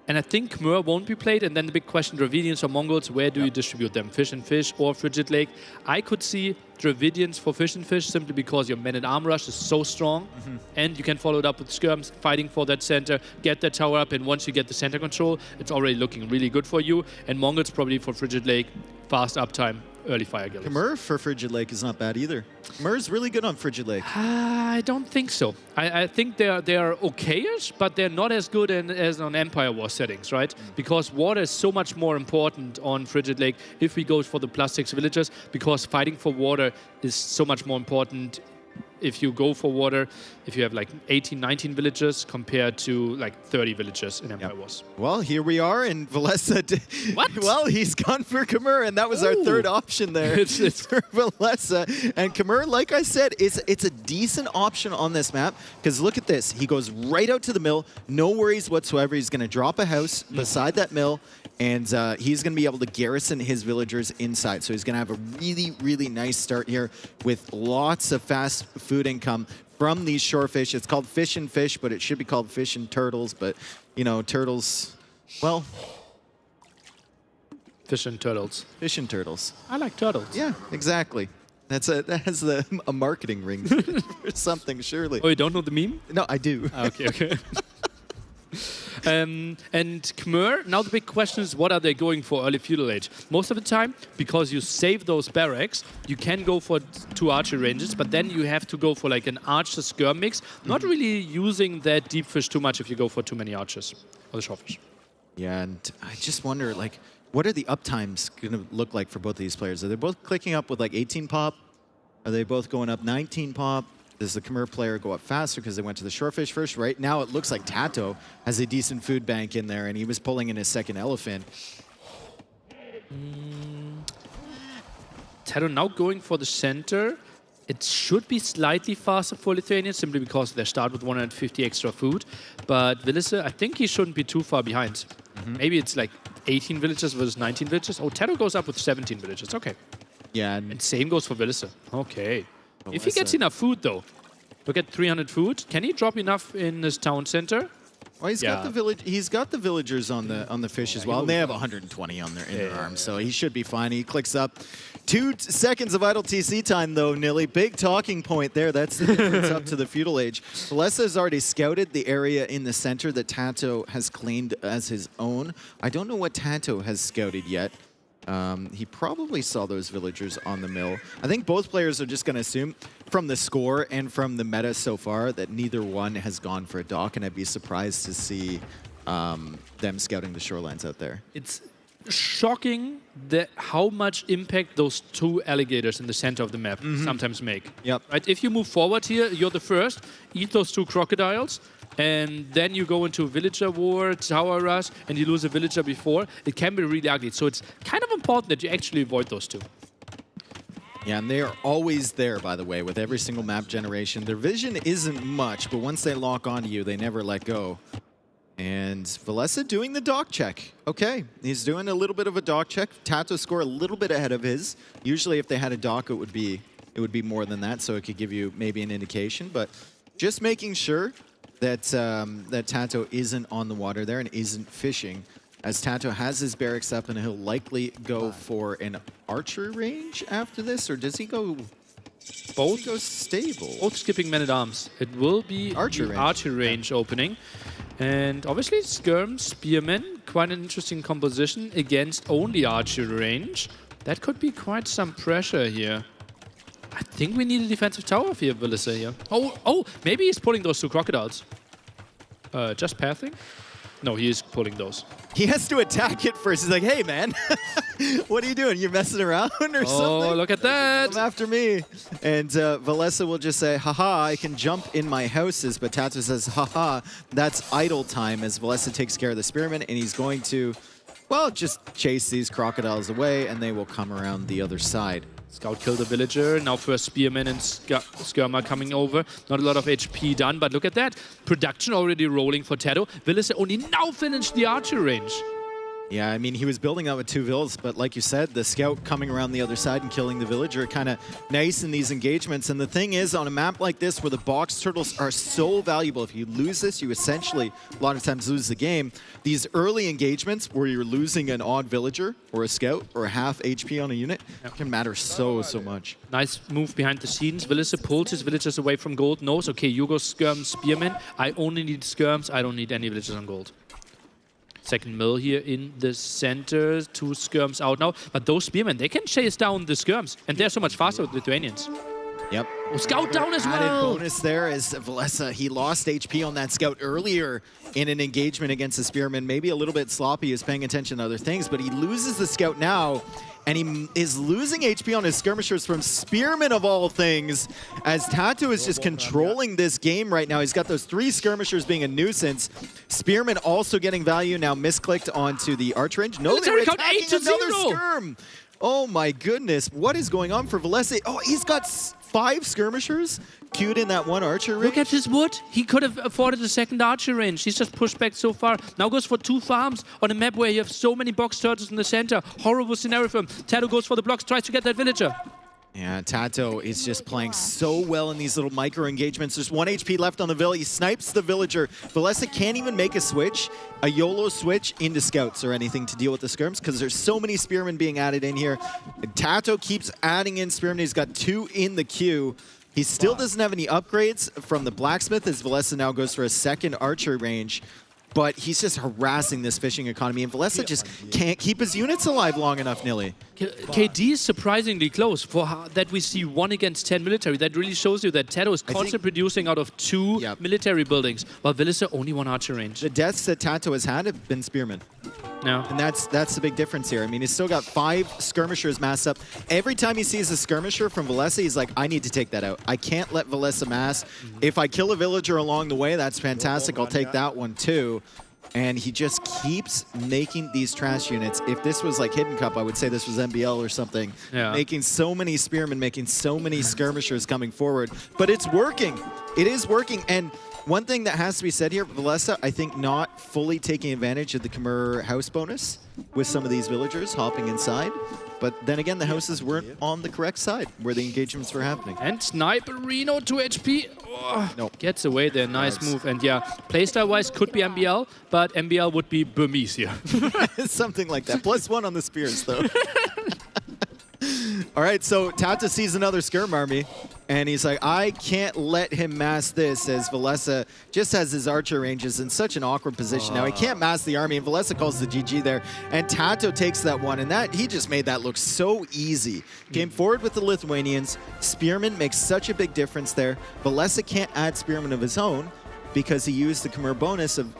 And I think Khmer won't be played. And then the big question, Dravidians or Mongols, where do you distribute them? Fish and Fish or Frigid Lake? I could see Dravidians for Fish and Fish simply because your men-at-arm rush is so strong. And you can follow it up with skirms, fighting for that center, get that tower up. And once you get the center control, it's already looking really good for you. And Mongols probably for Frigid Lake, fast uptime, early fire guilds. Khmer for Frigid Lake is not bad either. Khmer's really good on Frigid Lake. I don't think so. I think they are okay-ish, but they're not as good as on Empire War settings, right? Because water is so much more important on Frigid Lake if we go for the +6 villagers, because fighting for water is so much more important if you go for water, if you have like 18, 19 villagers compared to like 30 villagers in Empire Wars. Well, here we are, and Valesa... What? Well, he's gone for Khmer, and that was our third option there. It's for Valesa. And Khmer, like I said, it's a decent option on this map, because look at this. He goes right out to the mill, no worries whatsoever. He's going to drop a house beside that mill, and he's going to be able to garrison his villagers inside. So he's going to have a really, really nice start here with lots of fast food income from these shorefish. It's called Fish and Fish, but it should be called Fish and Turtles. But, you know, turtles, well... Fish and turtles. Fish and turtles. I like turtles. Yeah, exactly. That has a marketing ring or something, surely. Oh, you don't know the meme? No, I do. Okay. And Khmer, now the big question is, what are they going for early feudal age? Most of the time, because you save those barracks, you can go for 2 archer ranges, but then you have to go for like an archer skirm mix, not really using that deep fish too much if you go for too many archers, or the shorefish. Yeah, and I just wonder, like, what are the uptimes going to look like for both of these players? Are they both clicking up with like 18 pop? Are they both going up 19 pop? Does the Khmer player go up faster because they went to the shorefish first? Right now, it looks like Tato has a decent food bank in there, and he was pulling in his second elephant. Tato now going for the center. It should be slightly faster for Lithuania, simply because they start with 150 extra food. But Vilise, I think he shouldn't be too far behind. Maybe it's like 18 villagers versus 19 villagers. Oh, Tato goes up with 17 villagers. Okay. Yeah. And same goes for Vilise. Okay. If he gets enough food, though, look at 300 food. Can he drop enough in this town center? Well, he's got the village. He's got the villagers on the fish as well, and they have 120 on their arms, so he should be fine. He clicks up. 2 seconds of idle TC time, though, Nilly. Big talking point there. That's the difference up to the feudal age. Valesa has already scouted the area in the center that Tato has claimed as his own. I don't know what Tato has scouted yet. He probably saw those villagers on the mill. I think both players are just going to assume from the score and from the meta so far that neither one has gone for a dock, and I'd be surprised to see them scouting the shorelines out there. It's shocking that how much impact those 2 alligators in the center of the map sometimes make. Yep. Right? If you move forward here, you're the first, eat those 2 crocodiles, and then you go into villager war, tower rush, and you lose a villager before, it can be really ugly. So it's kind of important that you actually avoid those two. Yeah, and they are always there, by the way, with every single map generation. Their vision isn't much, but once they lock onto you, they never let go. And Valesa doing the dock check. Okay, he's doing a little bit of a dock check. Tato score a little bit ahead of his. Usually if they had a dock, it would be more than that, so it could give you maybe an indication. But just making sure that, that Tato isn't on the water there and isn't fishing, as Tato has his barracks up and he'll likely go for an archer range after this, or does he go... Both go stable. Both skipping men-at-arms. It will be archer range opening. And obviously Skirm, Spearmen, quite an interesting composition against only archer range. That could be quite some pressure here. I think we need a defensive tower here, Valesa here. Oh, maybe he's pulling those two crocodiles. Just pathing? No, he is pulling those. He has to attack it first. He's like, hey, man, what are you doing? You messing around or something? Oh, look at that. Come after me. And Valesa will just say, haha, I can jump in my houses. But Tato says, haha, that's idle time, as Valesa takes care of the spearman. And he's going to, well, just chase these crocodiles away, and they will come around the other side. Scout killed the villager. Now first Spearman and Skirma coming over. Not a lot of HP done, but look at that. Production already rolling for Tato. Valesa only now finished the archer range. Yeah, I mean, he was building up with 2 vills, but like you said, the scout coming around the other side and killing the villager, kind of nice in these engagements. And the thing is, on a map like this where the box turtles are so valuable, if you lose this, you essentially a lot of times lose the game. These early engagements where you're losing an odd villager or a scout or a half HP on a unit can matter so much. Nice move behind the scenes. Valesa pulls his villagers away from gold. Knows, okay, you go Skirm, Spearman. I only need Skirms. I don't need any villagers on gold. Second mill here in the center. 2 Skirms out now. But those Spearmen, they can chase down the Skirms. And they're so much faster with Lithuanians. Yep. Oh, scout down as well. Added bonus there as Valesa, he lost HP on that scout earlier in an engagement against the Spearman. Maybe a little bit sloppy, he was paying attention to other things, but he loses the scout now. And he is losing HP on his skirmishers from Spearman of all things, as Tato is just controlling this game right now. He's got those 3 skirmishers being a nuisance. Spearman also getting value, now misclicked onto the archer range. No, they're attacking another skirm. Oh my goodness, what is going on for Valesa? Oh, he's got 5 skirmishers queued in that 1 archer range. Look at his wood. He could have afforded a second archer range. He's just pushed back so far. Now goes for 2 farms on a map where you have so many box turtles in the center. Horrible scenario for him. Tato goes for the blocks, tries to get that villager. Yeah, Tato is just playing so well in these little micro engagements. There's 1 HP left on the villager. He snipes the villager. Valesa can't even make a switch, a YOLO switch into scouts or anything to deal with the skirms because there's so many spearmen being added in here. And Tato keeps adding in spearmen. He's got 2 in the queue. He still doesn't have any upgrades from the blacksmith as Valesa now goes for a second archer range. But he's just harassing this fishing economy, and Valesa just can't keep his units alive long enough, Nilly. KD is surprisingly close for that we see 1 against 10 military. That really shows you that Tato is constantly producing out of 2 military buildings, while Valesa only 1 archer range. The deaths that Tato has had have been spearmen. No. And that's the big difference here. I mean, he's still got 5 skirmishers massed up. Every time he sees a skirmisher from Valesa, he's like, I need to take that out. I can't let Valesa mass. If I kill a villager along the way, that's fantastic. I'll take that one too. And he just keeps making these trash units. If this was like Hidden Cup, I would say this was MBL or something. Yeah. Making so many spearmen, making so many skirmishers coming forward. But it's working. It is working. And one thing that has to be said here, Valesa, I think not fully taking advantage of the Khmer house bonus with some of these villagers hopping inside. But then again, the houses weren't on the correct side where the engagements were happening. And Sniper Reno 2 HP. Oh, nope. Gets away there. Nice move. And yeah, playstyle-wise could be MBL, but MBL would be Burmese here. Something like that. +1 on the spears, though. All right, so Tata sees another skirm army, and he's like, I can't let him mass this, as Valesa just has his archer ranges in such an awkward position. Now, he can't mass the army, and Valesa calls the GG there, and Tato takes that one, and that he just made that look so easy. Came forward with the Lithuanians. Spearman makes such a big difference there. Valesa can't add Spearman of his own because he used the Khmer bonus of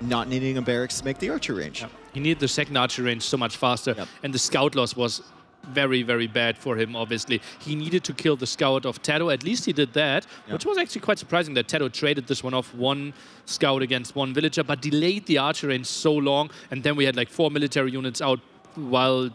not needing a barracks to make the archer range. He needed the second archer range so much faster, and the scout loss was very, very bad for him, obviously. He needed to kill the scout of Tato. At least he did that, which was actually quite surprising that Tato traded this one off, one scout against one villager, but delayed the archer range so long. And then we had like 4 military units out while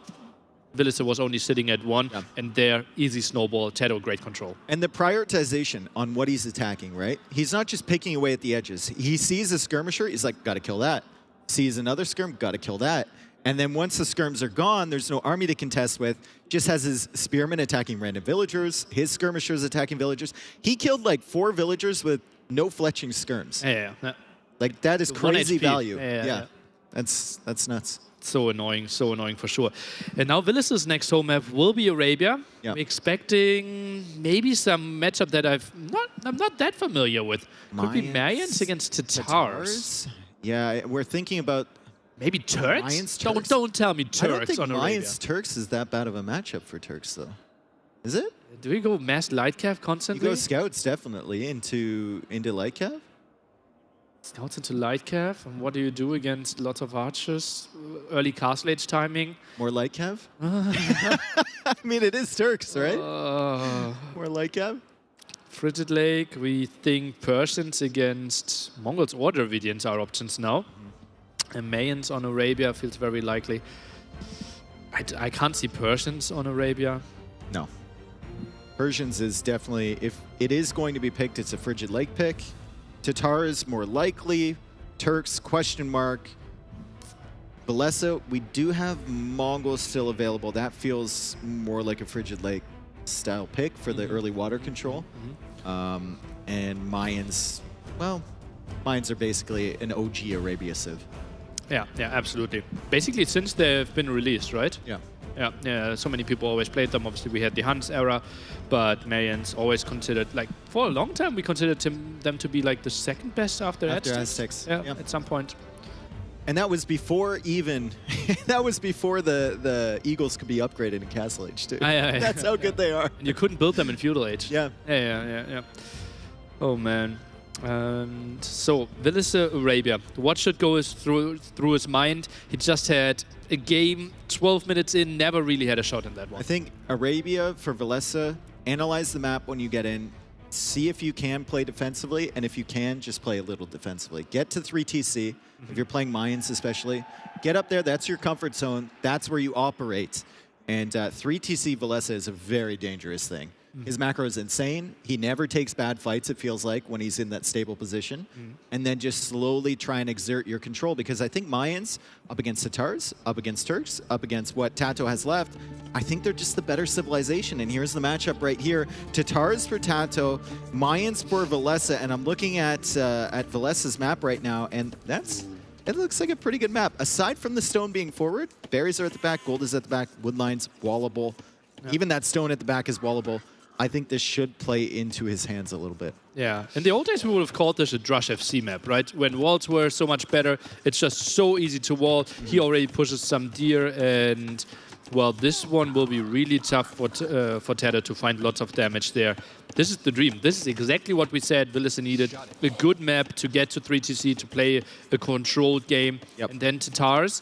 Villiser was only sitting at 1. And there, easy snowball, Tato, great control. And the prioritization on what he's attacking, right? He's not just picking away at the edges. He sees a skirmisher, he's like, gotta kill that. Sees another skirm, gotta kill that. And then once the skirms are gone, there's no army to contest with. Just has his spearmen attacking random villagers, his skirmishers attacking villagers. He killed like 4 villagers with no fletching skirms. Yeah. Like that is crazy value. Yeah. That's nuts. So annoying for sure. And now Villiser's next home map will be Arabia. I'm expecting maybe some matchup that I'm not that familiar with. Could be Mayans against Tatars. Yeah, we're thinking about maybe Turks? Mayans, Turks? Don't tell me Turks I don't think on Arabia. Mayans Turks is that bad of a matchup for Turks, though. Is it? Do we go mass Lightcav constantly? You go scouts definitely into Lightcav. Scouts into Lightcav, and what do you do against lots of archers? Early castle age timing. More Lightcav? I mean, it is Turks, right? More Lightcav? Frigid Lake, we think Persians against Mongols or Dravidians are options now. And Mayans on Arabia feels very likely. I can't see Persians on Arabia. No. Persians is definitely, if it is going to be picked, it's a Frigid Lake pick. Tatars, more likely. Turks, question mark. Balesa, we do have Mongols still available. That feels more like a Frigid Lake style pick for the early water control. And Mayans, well, Mayans are basically an OG Arabia Civ. Yeah, absolutely. Basically, since they've been released, right? Yeah, so many people always played them. Obviously, we had the Hans era, but Mayans always considered, like, for a long time, we considered them to be, like, the second best after Aztecs. Yeah, at some point. And that was before even, that was before the Eagles could be upgraded in Castle Age, too. That's how good they are. And you couldn't build them in Feudal Age. Yeah. Oh, man. And so, Villiser Arabia. What should go through his mind? He just had a game, 12 minutes in, never really had a shot in that one. I think Arabia for Villiser, analyze the map when you get in, see if you can play defensively, and if you can, just play a little defensively. Get to 3 TC, if you're playing Mayans especially. Get up there, that's your comfort zone, that's where you operate. And 3 TC Villiser is a very dangerous thing. His macro is insane. He never takes bad fights, it feels like, when he's in that stable position. And then just slowly try and exert your control. Because I think Mayans, up against Tatars, up against Turks, up against what Tato has left, I think they're just the better civilization. And here's the matchup right here. Tatars for Tato, Mayans for Villiser. And I'm looking at Villiser's map right now, and it looks like a pretty good map. Aside from the stone being forward, berries are at the back, gold is at the back, wood lines, wallable. Even that stone at the back is wallable. I think this should play into his hands a little bit. Yeah, in the old days we would have called this a Drush FC map, right? When walls were so much better, it's just so easy to wall. He already pushes some deer, and well, this one will be really tough for Tato to find lots of damage there. This is the dream. This is exactly what we said Villiser needed. A good map to get to 3TC, to play a controlled game. And then Tatars,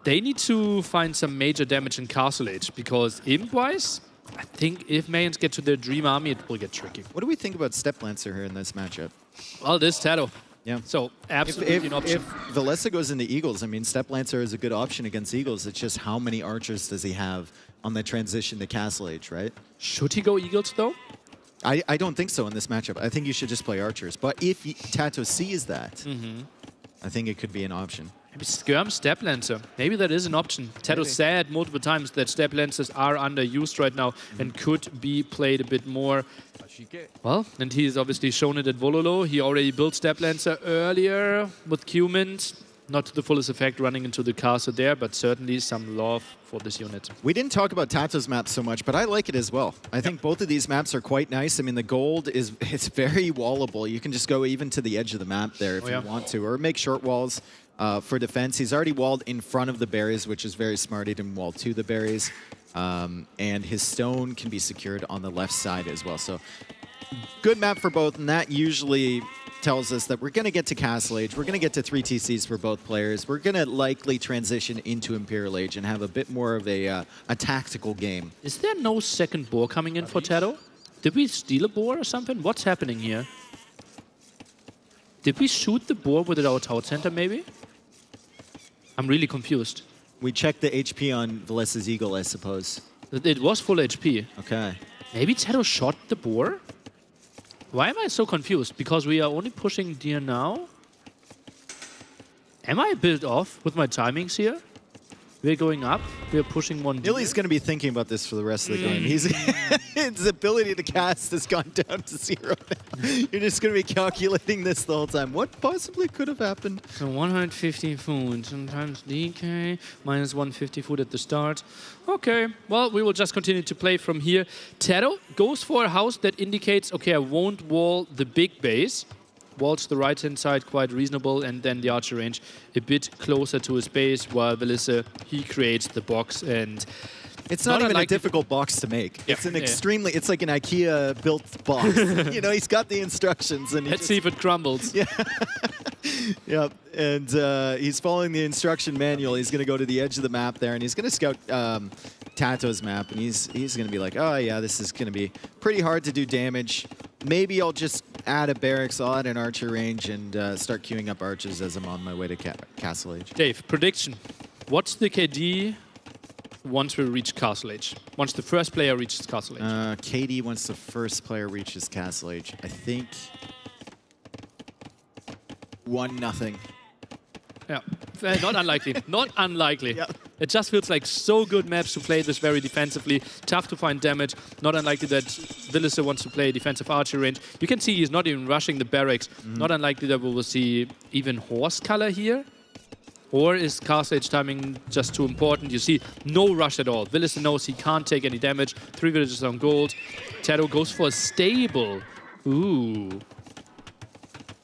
they need to find some major damage in Castle Age, because imp-wise, I think if Mayans get to their dream army, it will get tricky. What do we think about Step Lancer here in this matchup? Well, this Tato. Yeah. So, absolutely an option. If Villiser goes into Eagles, I mean, Step Lancer is a good option against Eagles. It's just how many archers does he have on the transition to Castle Age, right? Should he go Eagles, though? I don't think so in this matchup. I think you should just play archers. But if Tato sees that, I think it could be an option. Maybe Skirm Step Lancer. Maybe that is an option. Tato said multiple times that Step Lancers are underused right now and could be played a bit more. Well, and he's obviously shown it at Vololo. He already built Step Lancer earlier with Cumint. Not to the fullest effect running into the castle there, but certainly some love for this unit. We didn't talk about Tato's map so much, but I like it as well. I think both of these maps are quite nice. I mean, the gold it's very wallable. You can just go even to the edge of the map there if you want to, or make short walls for defense. He's already walled in front of the berries, which is very smart. He didn't wall to the berries. And his stone can be secured on the left side as well. So good map for both, and that usually tells us that we're going to get to Castle Age. We're going to get to 3 TCs for both players. We're going to likely transition into Imperial Age and have a bit more of a tactical game. Is there no second boar coming in for Tado? Did we steal a boar or something? What's happening here? Did we shoot the boar with our tower center, maybe? I'm really confused. We checked the HP on Valesa's Eagle, I suppose. It was full HP. Okay. Maybe Tado shot the boar? Why am I so confused? Because we are only pushing deer now? Am I a bit off with my timings here? We're going up. We're pushing one deer. Nilly's going to be thinking about this for the rest of the game. His ability to cast has gone down to 0 now. You're just going to be calculating this the whole time. What possibly could have happened? So 150 food, sometimes DK, minus 150 food at the start. Okay, well, we will just continue to play from here. Tado goes for a house that indicates, okay, I won't wall the big base. Walls the right-hand side quite reasonable, and then the archer range a bit closer to his base, while Velissa, he creates the box. And it's not even a difficult box to make. Yeah. It's an extremely, it's like an IKEA built box. You know, he's got the instructions. And let's see if it crumbles. Yeah. Yeah, and he's following the instruction manual. He's going to go to the edge of the map there, and he's going to scout Tato's map, and he's going to be like, oh yeah, this is going to be pretty hard to do damage. Maybe I'll just add a barracks, I'll add an archer range, and start queuing up archers as I'm on my way to Castle Age. Dave, prediction. What's the KD once we reach Castle Age? Once the first player reaches Castle Age? KD once the first player reaches Castle Age. I think 1-0. Yeah, not unlikely. Not unlikely. Yeah. It just feels like so good maps to play this very defensively. Tough to find damage. Not unlikely that Villiser wants to play defensive archer range. You can see he's not even rushing the barracks. Not unlikely that we will see even horse color here. Or is Castle Age timing just too important? You see no rush at all. Villiser knows he can't take any damage. 3 villages on gold. Tado goes for a stable. Ooh.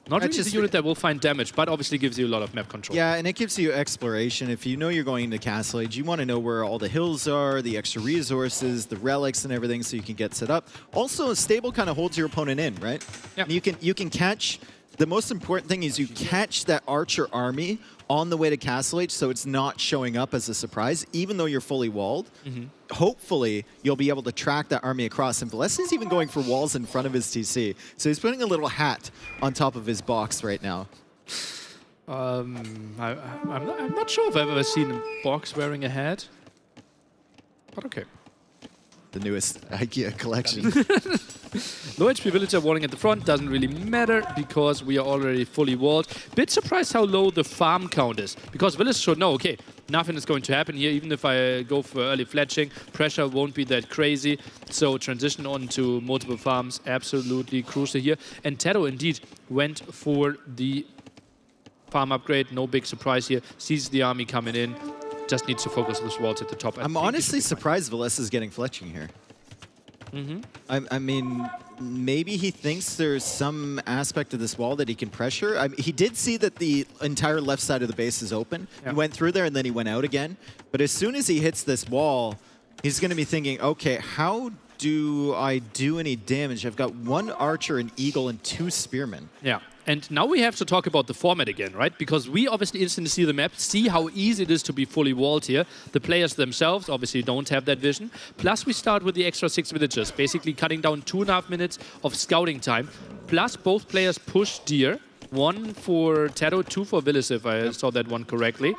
Not really the unit that will find damage, but obviously gives you a lot of map control. Yeah, and it gives you exploration. If you know you're going into Castle Age, you want to know where all the hills are, the extra resources, the relics and everything, so you can get set up. Also, a stable kind of holds your opponent in, right? Yeah. You can catch. The most important thing is you catch that archer army on the way to Castle Age, so it's not showing up as a surprise, even though you're fully walled. Hopefully, you'll be able to track that army across. And Valessa's even going for walls in front of his TC. So he's putting a little hat on top of his box right now. I'm not sure if I've ever seen a box wearing a hat. But okay. The newest IKEA collection. Low HP villager walling at the front doesn't really matter because we are already fully walled. Bit surprised how low the farm count is, because villagers should know, okay, nothing is going to happen here. Even if I go for early fletching, pressure won't be that crazy. So transition on to multiple farms, absolutely crucial here. And Tado indeed went for the farm upgrade. No big surprise here. Sees the army coming in. Just needs to focus those walls at the top. I'm honestly surprised Valessa's getting fletching here. I mean, maybe he thinks there's some aspect of this wall that he can pressure. He did see that the entire left side of the base is open. Yeah. He went through there and then he went out again. But as soon as he hits this wall, he's going to be thinking, okay, how do I do any damage? I've got 1 archer, an eagle, and 2 spearmen. Yeah. And now we have to talk about the format again, right? Because we obviously instantly see the map, see how easy it is to be fully walled here. The players themselves obviously don't have that vision. Plus we start with the extra 6 villagers, basically cutting down 2.5 minutes of scouting time. Plus both players push deer. 1 for Tado, 2 for Villis, if I saw that one correctly.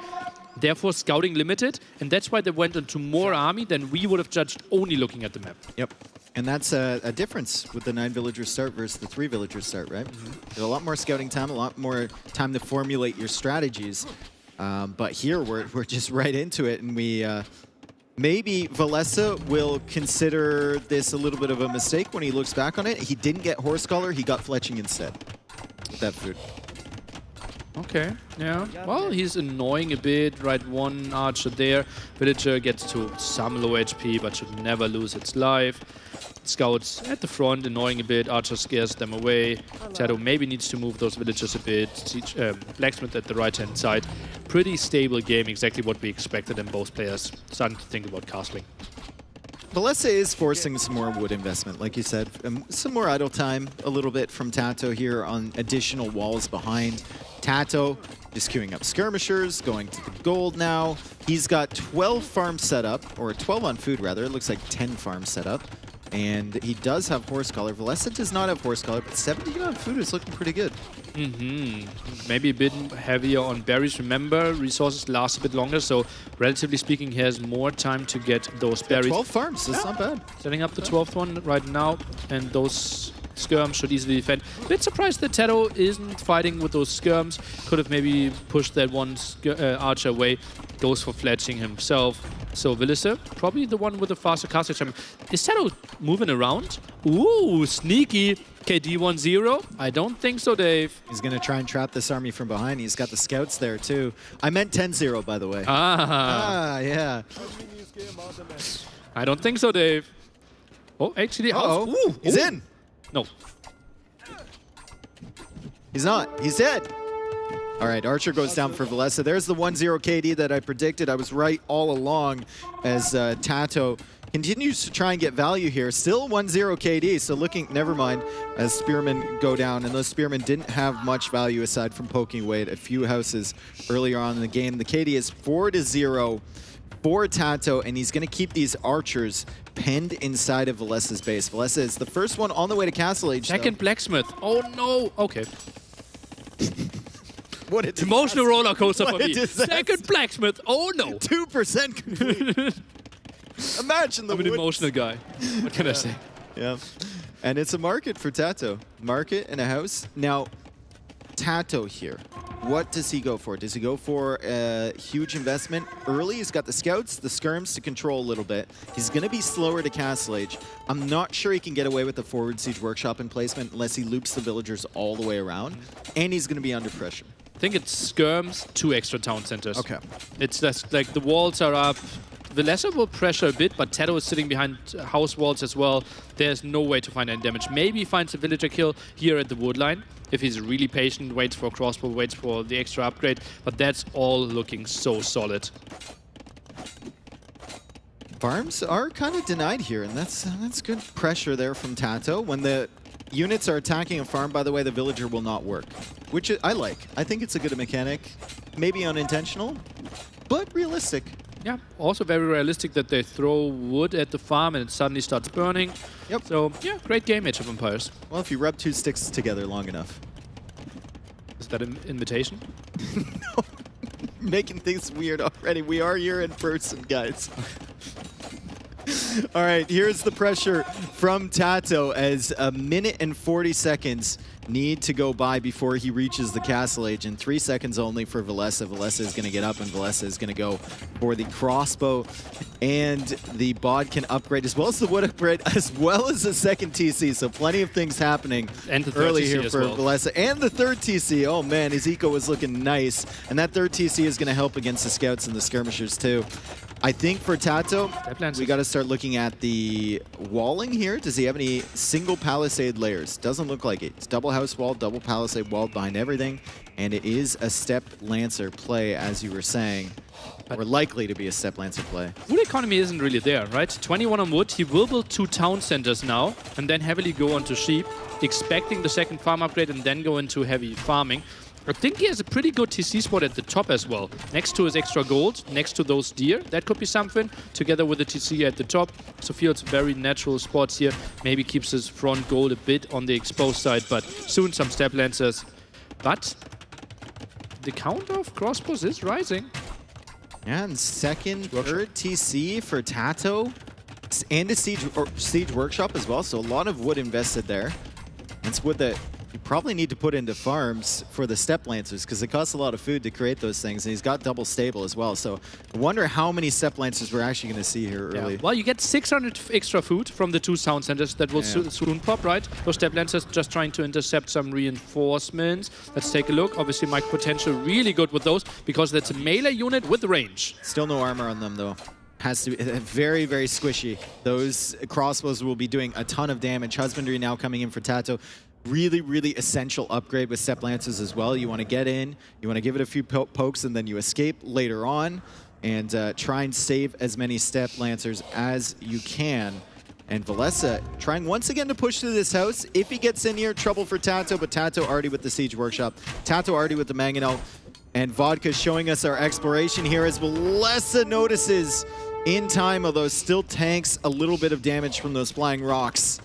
Therefore scouting limited, and that's why they went into more army than we would have judged only looking at the map. Yep. And that's a difference with the 9 villager start versus the 3 villager start, right? There's a lot more scouting time, a lot more time to formulate your strategies. But here we're just right into it, and we maybe Valessa will consider this a little bit of a mistake when he looks back on it. He didn't get horse collar, he got fletching instead with that food. Okay, yeah. Well, he's annoying a bit, right? 1 archer there. Villager gets to some low HP, but should never lose its life. Scouts at the front, annoying a bit. Archer scares them away. Tado maybe needs to move those villagers a bit. Blacksmith at the right-hand side. Pretty stable game, exactly what we expected, and both players starting to think about castling. Valesa is forcing some more wood investment, like you said. Some more idle time a little bit from Tato here on additional walls behind. Tato just queuing up skirmishers, going to the gold now. He's got 12 farms set up, or 12 on food rather. It looks like 10 farms set up. And he does have horse collar. Valesa does not have horse collar, but 17 on food is looking pretty good. Maybe a bit heavier on berries. Remember, resources last a bit longer, so relatively speaking, he has more time to get those berries. 12 farms, that's not bad. Setting up the 12th one right now, and those skirms should easily defend. Bit surprised that Tato isn't fighting with those skirms. Could have maybe pushed that one archer away. Goes for fletching himself. So Valesa, probably the one with the faster casting time. Is Tato moving around? Ooh, sneaky. KD 1-0? I don't think so, Dave. He's going to try and trap this army from behind. He's got the scouts there, too. I meant 10-0, by the way. Yeah. I don't think so, Dave. Oh, actually, Ooh, he's in. No. He's not. He's dead. All right, Archer goes down for Valesa. There's the 1-0 KD that I predicted. I was right all along as Tato continues to try and get value here. Still 1-0 KD, so looking, never mind, as Spearmen go down. And those Spearmen didn't have much value aside from poking away at a few houses earlier on in the game. The KD is 4-0 for Tato, and he's going to keep these archers penned inside of Valesa's base. Valesa is the first one on the way to Castle Age. Second blacksmith. Oh, no. Okay. What an emotional roller coaster for me. Disaster. Second blacksmith. Oh, no. 2% complete. Imagine the I'm an emotional guy. What can I say? Yeah. And it's a market for Tato. Market and a house. Now, Tato here. What does he go for? Does he go for a huge investment early? He's got the scouts, the skirms to control a little bit. He's going to be slower to Castle Age. I'm not sure he can get away with the forward siege workshop in placement unless he loops the villagers all the way around. And he's going to be under pressure. I think it's skirms, 2 extra town centers. Okay. It's just like the walls are up. Valesa will pressure a bit, but Tato is sitting behind house walls as well. There's no way to find any damage. Maybe he finds a villager kill here at the wood line. If he's really patient, waits for a crossbow, waits for the extra upgrade. But that's all looking so solid. Farms are kind of denied here, and that's good pressure there from Tato. When the units are attacking a farm, by the way, the villager will not work, which I like. I think it's a good mechanic. Maybe unintentional, but realistic. Yeah, also very realistic that they throw wood at the farm and it suddenly starts burning. Yep. So, yeah, great game, Age of Empires. Well, if you rub 2 sticks together long enough. Is that an invitation? No. Making things weird already. We are here in person, guys. All right, here's the pressure from Tato as 1 minute and 40 seconds need to go by before he reaches the Castle Age, and 3 seconds only for Valesa. Valesa is going to get up, and Valesa is going to go for the crossbow, and the bod can upgrade, as well as the wood upgrade, as well as the second TC, so plenty of things happening and the third early TC here as for well. Valesa. And the third TC, oh man, his eco is looking nice, and that third TC is going to help against the scouts and the skirmishers too. I think for Tato, we got to start looking at the walling here. Does he have any single palisade layers? Doesn't look like it. It's double house wall, double palisade wall behind everything. And it is a step lancer play, as you were saying. Or likely to be a step lancer play. Wood economy isn't really there, right? 21 on wood. He will build 2 town centers now and then heavily go onto sheep, expecting the second farm upgrade and then go into heavy farming. I think he has a pretty good TC spot at the top as well. Next to his extra gold, next to those deer. That could be something, together with the TC at the top. So feels very natural spots here. Maybe keeps his front gold a bit on the exposed side, but soon some step lancers. But the count of crossbows is rising. Yeah, and second, third TC for Tato. And a siege workshop as well, so a lot of wood invested there. It's wood that you probably need to put into farms for the step lancers because it costs a lot of food to create those things, and he's got double stable as well. So I wonder how many step lancers we're actually going to see here early. Well, you get 600 extra food from the 2 sound centers that will soon pop, right? Those step lancers just trying to intercept some reinforcements. Let's take a look. Obviously, Mike potential really good with those because that's a melee unit with range. Still no armor on them though. Has to be very, very squishy. Those crossbows will be doing a ton of damage. Husbandry now coming in for Tato. Really, really essential upgrade with step lances as well. You want to get in, you want to give it a few pokes, and then you escape later on. and try and save as many Step Lancers as you can. And Valessa trying once again to push through this house. If he gets in here, trouble for Tato, but Tato already with the Siege Workshop. Tato already with the Mangonel. And Vodka showing us our exploration here as Valessa notices in time, although still tanks a little bit of damage from those flying rocks.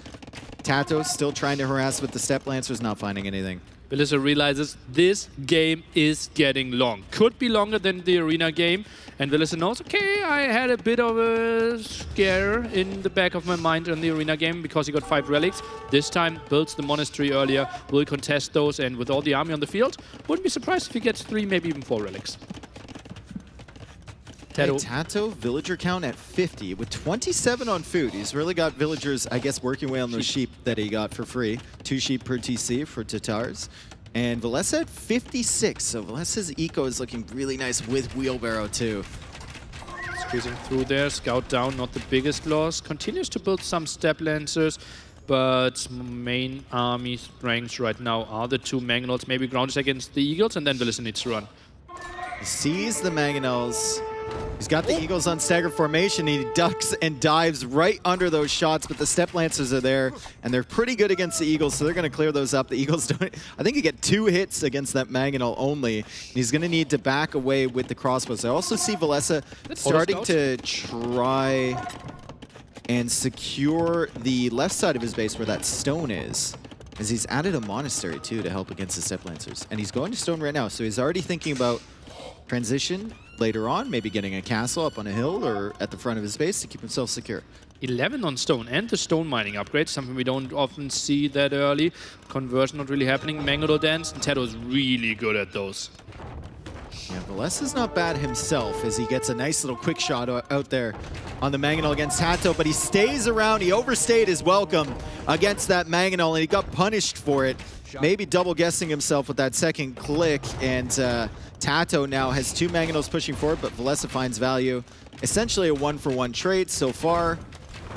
Tato still trying to harass with the Step Lancers, not finding anything. Valessa realizes this game is getting long. Could be longer than the arena game. And Valessa knows, okay, I had a bit of a scare in the back of my mind in the arena game because he got 5 relics. This time, builds the monastery earlier, will contest those, and with all the army on the field, wouldn't be surprised if he gets 3, maybe even 4 relics. Tato, villager count at 50 with 27 on food. He's really got villagers, I guess, working away on those sheep that he got for free. 2 sheep per TC for Tatars. And Valessa at 56, so Valessa's eco is looking really nice with Wheelbarrow too. Squeezing through there, scout down, not the biggest loss. Continues to build some Step Lancers, but main army strengths right now are the 2 Mangonels, maybe grounded against the Eagles, and then Valessa needs to run. He sees the Mangonels. He's got the Eagles on stagger formation. He ducks and dives right under those shots, but the Step Lancers are there, and they're pretty good against the Eagles, so they're going to clear those up. The Eagles don't... I think he get 2 hits against that Mangonel only. He's going to need to back away with the crossbows. I also see Valessa starting to try and secure the left side of his base where that stone is, as he's added a monastery, too, to help against the Step Lancers. And he's going to stone right now, so he's already thinking about transition later on, maybe getting a castle up on a hill or at the front of his base to keep himself secure. 11 on stone and the stone mining upgrade, something we don't often see that early. Conversion not really happening. Mangonel Dance, and Tato's really good at those. Yeah, Valessa's not bad himself as he gets a nice little quick shot out there on the Mangonel against Tato, but he stays around. He overstayed his welcome against that Mangonel, and he got punished for it. Maybe double guessing himself with that second click, and Tato now has 2 Mangonels pushing forward, but Valessa finds value. Essentially a 1-for-1 trade so far,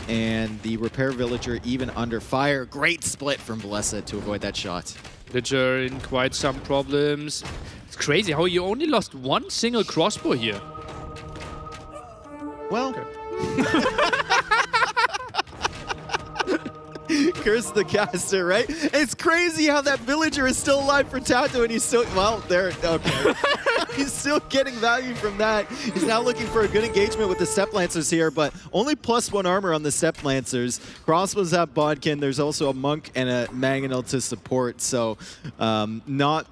and the Repair Villager even under fire. Great split from Valessa to avoid that shot. Villager in quite some problems. It's crazy how you only lost 1 single crossbow here. Well... Curse the caster, right? It's crazy how that villager is still alive for Tato, and he's still, well, there, okay. He's still getting value from that. He's now looking for a good engagement with the Step Lancers here, but only +1 armor on the Step Lancers. Crossbows have Bodkin. There's also a Monk and a Mangonel to support, so not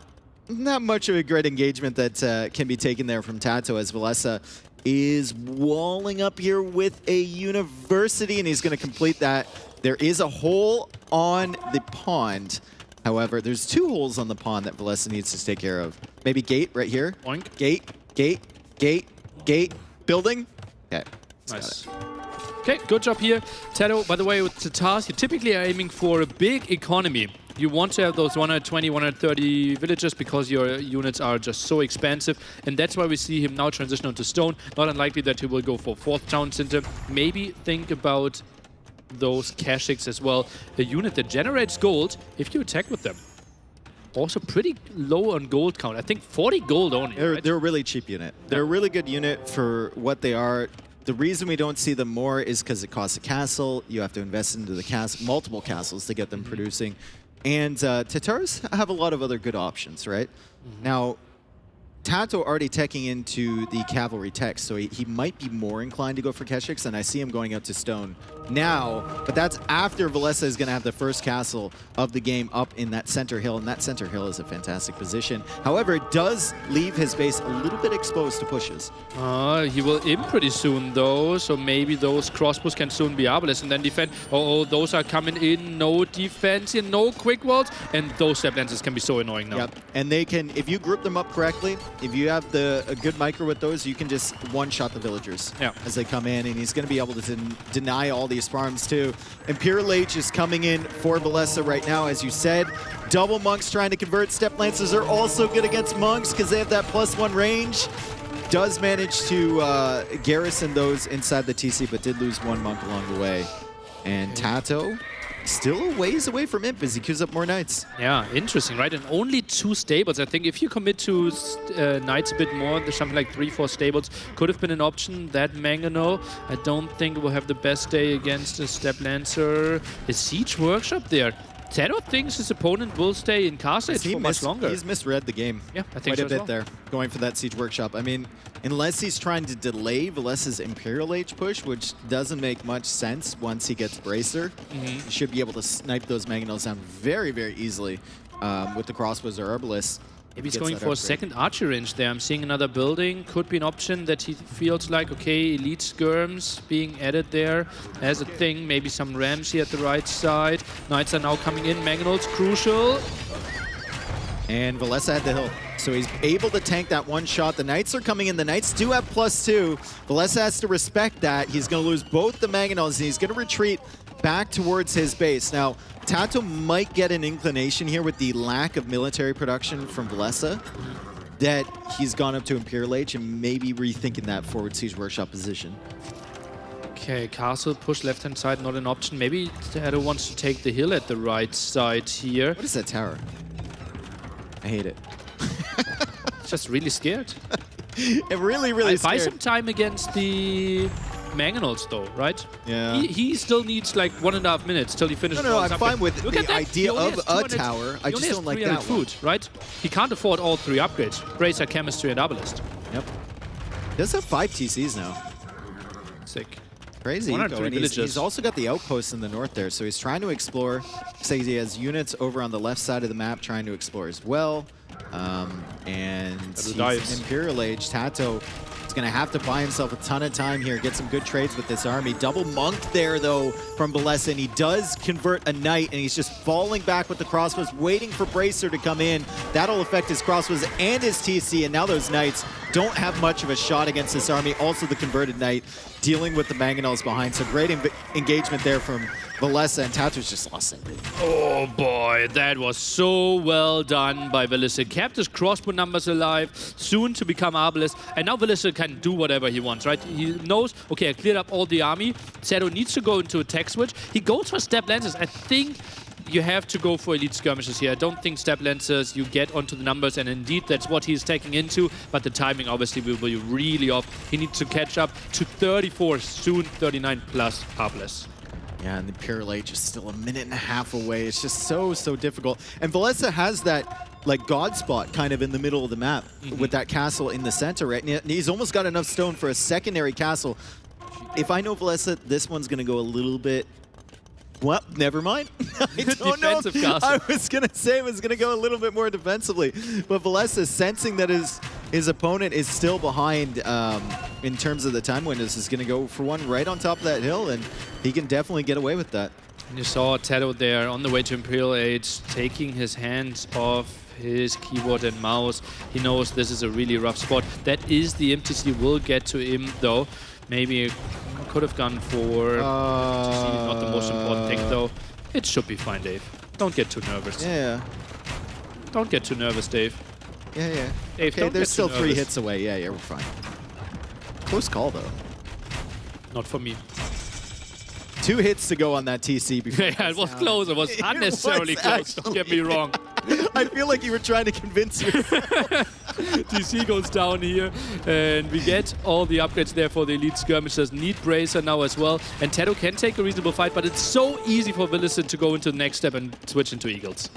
much of a great engagement that can be taken there from Tato, as Valessa is walling up here with a university, and he's going to complete that. There is a hole on the pond. However, there's 2 holes on the pond that Valessa needs to take care of. Maybe gate right here. Oink. Gate. Building. Okay. Nice. Okay, good job here. Tato, by the way, with the task, you typically are aiming for a big economy. You want to have those 120, 130 villages because your units are just so expensive. And that's why we see him now transition onto stone. Not unlikely that he will go for 4th town center. Maybe think about those Kashyyyks as well. A unit that generates gold if you attack with them. Also pretty low on gold count. I think 40 gold only. They're a really cheap unit. They're a really good unit for what they are. The reason we don't see them more is because it costs a castle. You have to invest into the castle, multiple castles to get them producing. And Tatars have a lot of other good options, right? Now, Tato already teching into the cavalry tech, so he might be more inclined to go for Kashyyyks, and I see him going out to stone now, but that's after Valessa is going to have the first castle of the game up in that center hill, and that center hill is a fantastic position. However, it does leave his base a little bit exposed to pushes. He will in pretty soon, though, so maybe those crossbows can soon be arbalest and then defend. Oh, those are coming in. No defense here, no quick walls, and those Step Lancers can be so annoying now. Yep, and they can, if you group them up correctly, if you have a good micro with those, you can just one-shot the villagers as they come in, and he's going to be able to deny all these farms too. Imperial Age is coming in for Valessa right now, as you said. Double Monks trying to convert. Step Lancers are also good against Monks because they have that +1 range. Does manage to garrison those inside the TC, but did lose 1 Monk along the way. And Tato still a ways away from Imp as he queues up more Knights. Yeah, interesting, right? And only 2 stables. I think if you commit to Knights a bit more, there's something like 3-4 stables could have been an option. That Mangano, I don't think will have the best day against a Step Lancer. The Siege Workshop there. Tedo thinks his opponent will stay in Castle Age for much longer. He's misread the game. Yeah, I think quite so a bit there, going for that Siege Workshop. I mean, unless he's trying to delay Valesa's Imperial Age push, which doesn't make much sense once he gets Bracer, he should be able to snipe those Mangonels down very, very easily with the Crossbows or Herbalists. Maybe he's going for a second archer range there. I'm seeing another building. Could be an option that he feels like, okay, Elite Skirms being added there as a thing. Maybe some Rams here at the right side. Knights are now coming in. Mangonel's crucial. And Valesa had the hill. So he's able to tank that one shot. The Knights are coming in. The Knights do have +2. Valesa has to respect that. He's going to lose both the Mangonels, and he's going to retreat back towards his base. Now, Tato might get an inclination here with the lack of military production from Valesa that he's gone up to Imperial Age and maybe rethinking that forward Siege Workshop position. Okay, Castle push left-hand side, not an option. Maybe Tato wants to take the hill at the right side here. What is that tower? I hate it. Just really scared. It really, really Buy scared. some time against the Mangonels though, right? Yeah. He still needs like 1.5 minutes till he finishes. No, I'm fine with Look the at that. idea He only of has a 200 tower. I he just only has don't like 300 that food, right? He can't afford all 3 upgrades. Bracer, Chemistry, and Obelisk. Yep. He does have 5 TCs now. Sick. Crazy. 103 And he's also got the outposts in the north there, so he's trying to explore. Say he has units over on the left side of the map trying to explore as well. And he's in Imperial Age. Tato is going to have to buy himself a ton of time here, get some good trades with this army. Double monked there, though, from Valesa, and he does convert a knight, and he's just falling back with the crossbows, waiting for Bracer to come in. That'll affect his crossbows and his TC, and now those knights don't have much of a shot against this army. Also the converted knight dealing with the Mangonels behind, so great engagement there from Valesa, and Tato's just lost it. Oh boy, that was so well done by Valesa. Kept his crossbow numbers alive, soon to become Obelisk, and now Valesa can do whatever he wants, right? He knows, okay, I cleared up all the army. Tato needs to go into a tech switch. He goes for Step Lancers. I think you have to go for Elite Skirmishes here. I don't think Step Lancers, you get onto the numbers, and indeed that's what he's taking into, but the timing obviously will be really off. He needs to catch up to 34, soon 39 plus Obelisk. Yeah, and the Imperial Age is still 1.5 minutes away. It's just so, so difficult. And Valesa has that like God spot kind of in the middle of the map with that castle in the center, right? And he's almost got enough stone for a secondary castle. If I know Valesa, this one's going to go a little bit... Well, never mind. I don't know. I was going to say it was going to go a little bit more defensively. But Valesa, sensing that his opponent is still behind in terms of the time windows, is going to go for one right on top of that hill, and he can definitely get away with that. And you saw Tato there on the way to Imperial Age, taking his hands off his keyboard and mouse. He knows this is a really rough spot. That is the MTC will get to him, though. Maybe could have gone for MTC, not the most important thing, though. It should be fine, Dave. Don't get too nervous. Yeah. Don't get too nervous, Dave. Yeah. Dave, okay, there's still 3 hits away. Yeah, we're fine. Close call, though. Not for me. 2 hits to go on that TC before. Yeah, it was close. It was unnecessarily close. Don't get me wrong. I feel like you were trying to convince you. TC goes down here, and we get all the upgrades there for the Elite Skirmishers. Need Bracer now as well, and Tato can take a reasonable fight, but it's so easy for Villicent to go into the next step and switch into Eagles.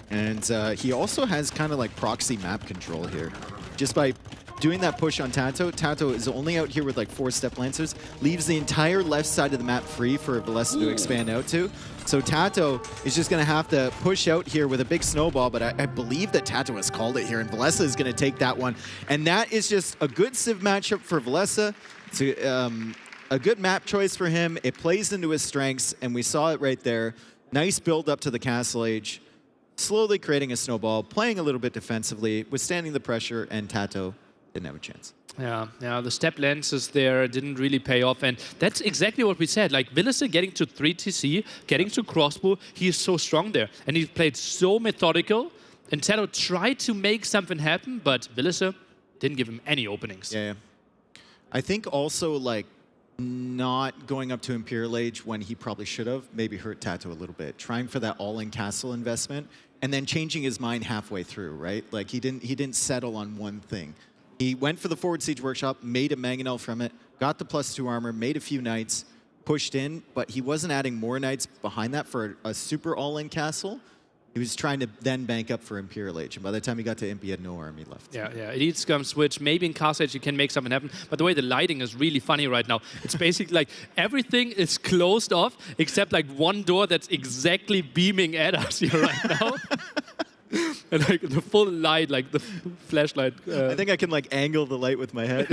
And he also has kind of like proxy map control here. Just by doing that push on Tato, Tato is only out here with like 4 Step Lancers, leaves the entire left side of the map free for Valesa to expand out to. So Tato is just going to have to push out here with a big snowball, but I believe that Tato has called it here, and Valesa is going to take that one. And that is just a good Civ matchup for Valesa. It's a good map choice for him. It plays into his strengths, and we saw it right there. Nice build up to the Castle Age. Slowly creating a snowball, playing a little bit defensively, withstanding the pressure, and Tato didn't have a chance. Yeah, the Step Lancers there didn't really pay off, and that's exactly what we said. Like, Villicent getting to 3 TC, getting to crossbow, he is so strong there. And he played so methodical, and Tato tried to make something happen, but Villicent didn't give him any openings. Yeah. I think also, like, not going up to Imperial Age when he probably should have maybe hurt Tato a little bit. Trying for that all-in castle investment and then changing his mind halfway through, right? Like he didn't settle on one thing. He went for the forward siege workshop, made a mangonel from it, got the +2 armor, made a few knights, pushed in, but he wasn't adding more knights behind that for a super all-in castle. He was trying to then bank up for Imperial Age, and by the time he got to Imp, he had no army left. Yeah, Elite Scum switch. Maybe in Castle Age you can make something happen. But the way the lighting is really funny right now. It's basically like everything is closed off except like one door that's exactly beaming at us here right now. And like the full light, like the flashlight. I think I can like angle the light with my head.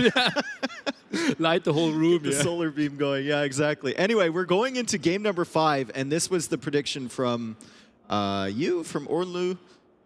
Light the whole room. The solar beam going. Yeah, exactly. Anyway, we're going into game number 5, and this was the prediction from from Orlu.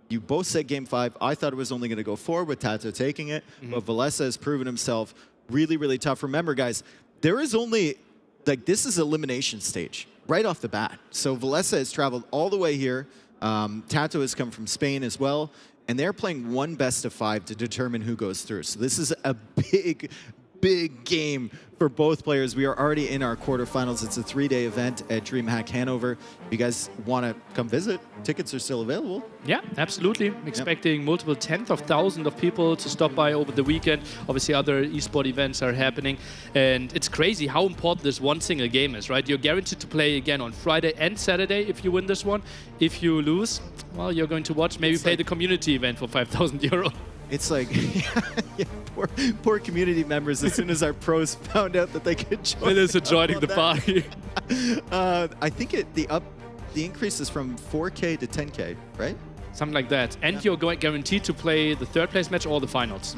You both said game 5. I thought it was only going to go 4 with Tato taking it, but Valesa has proven himself really, really tough. Remember, guys, there is only, like, this is elimination stage right off the bat. So Valesa has traveled all the way here. Tato has come from Spain as well, and they're playing one best of 5 to determine who goes through. So this is a big game for both players. We are already in our quarterfinals. It's a 3-day event at DreamHack Hanover. If you guys want to come visit, tickets are still available. Yeah, absolutely. Expecting multiple tens of thousands of people to stop by over the weekend. Obviously, other esport events are happening. And it's crazy how important this one single game is, right? You're guaranteed to play again on Friday and Saturday if you win this one. If you lose, well, you're going to watch, maybe play the community event for 5,000 euro. It's like, poor community members, as soon as our pros found out that they could join. Melissa joining the party. I think the increase is from 4K to 10K, right? Something like that. And you're guaranteed to play the 3rd place match or the finals.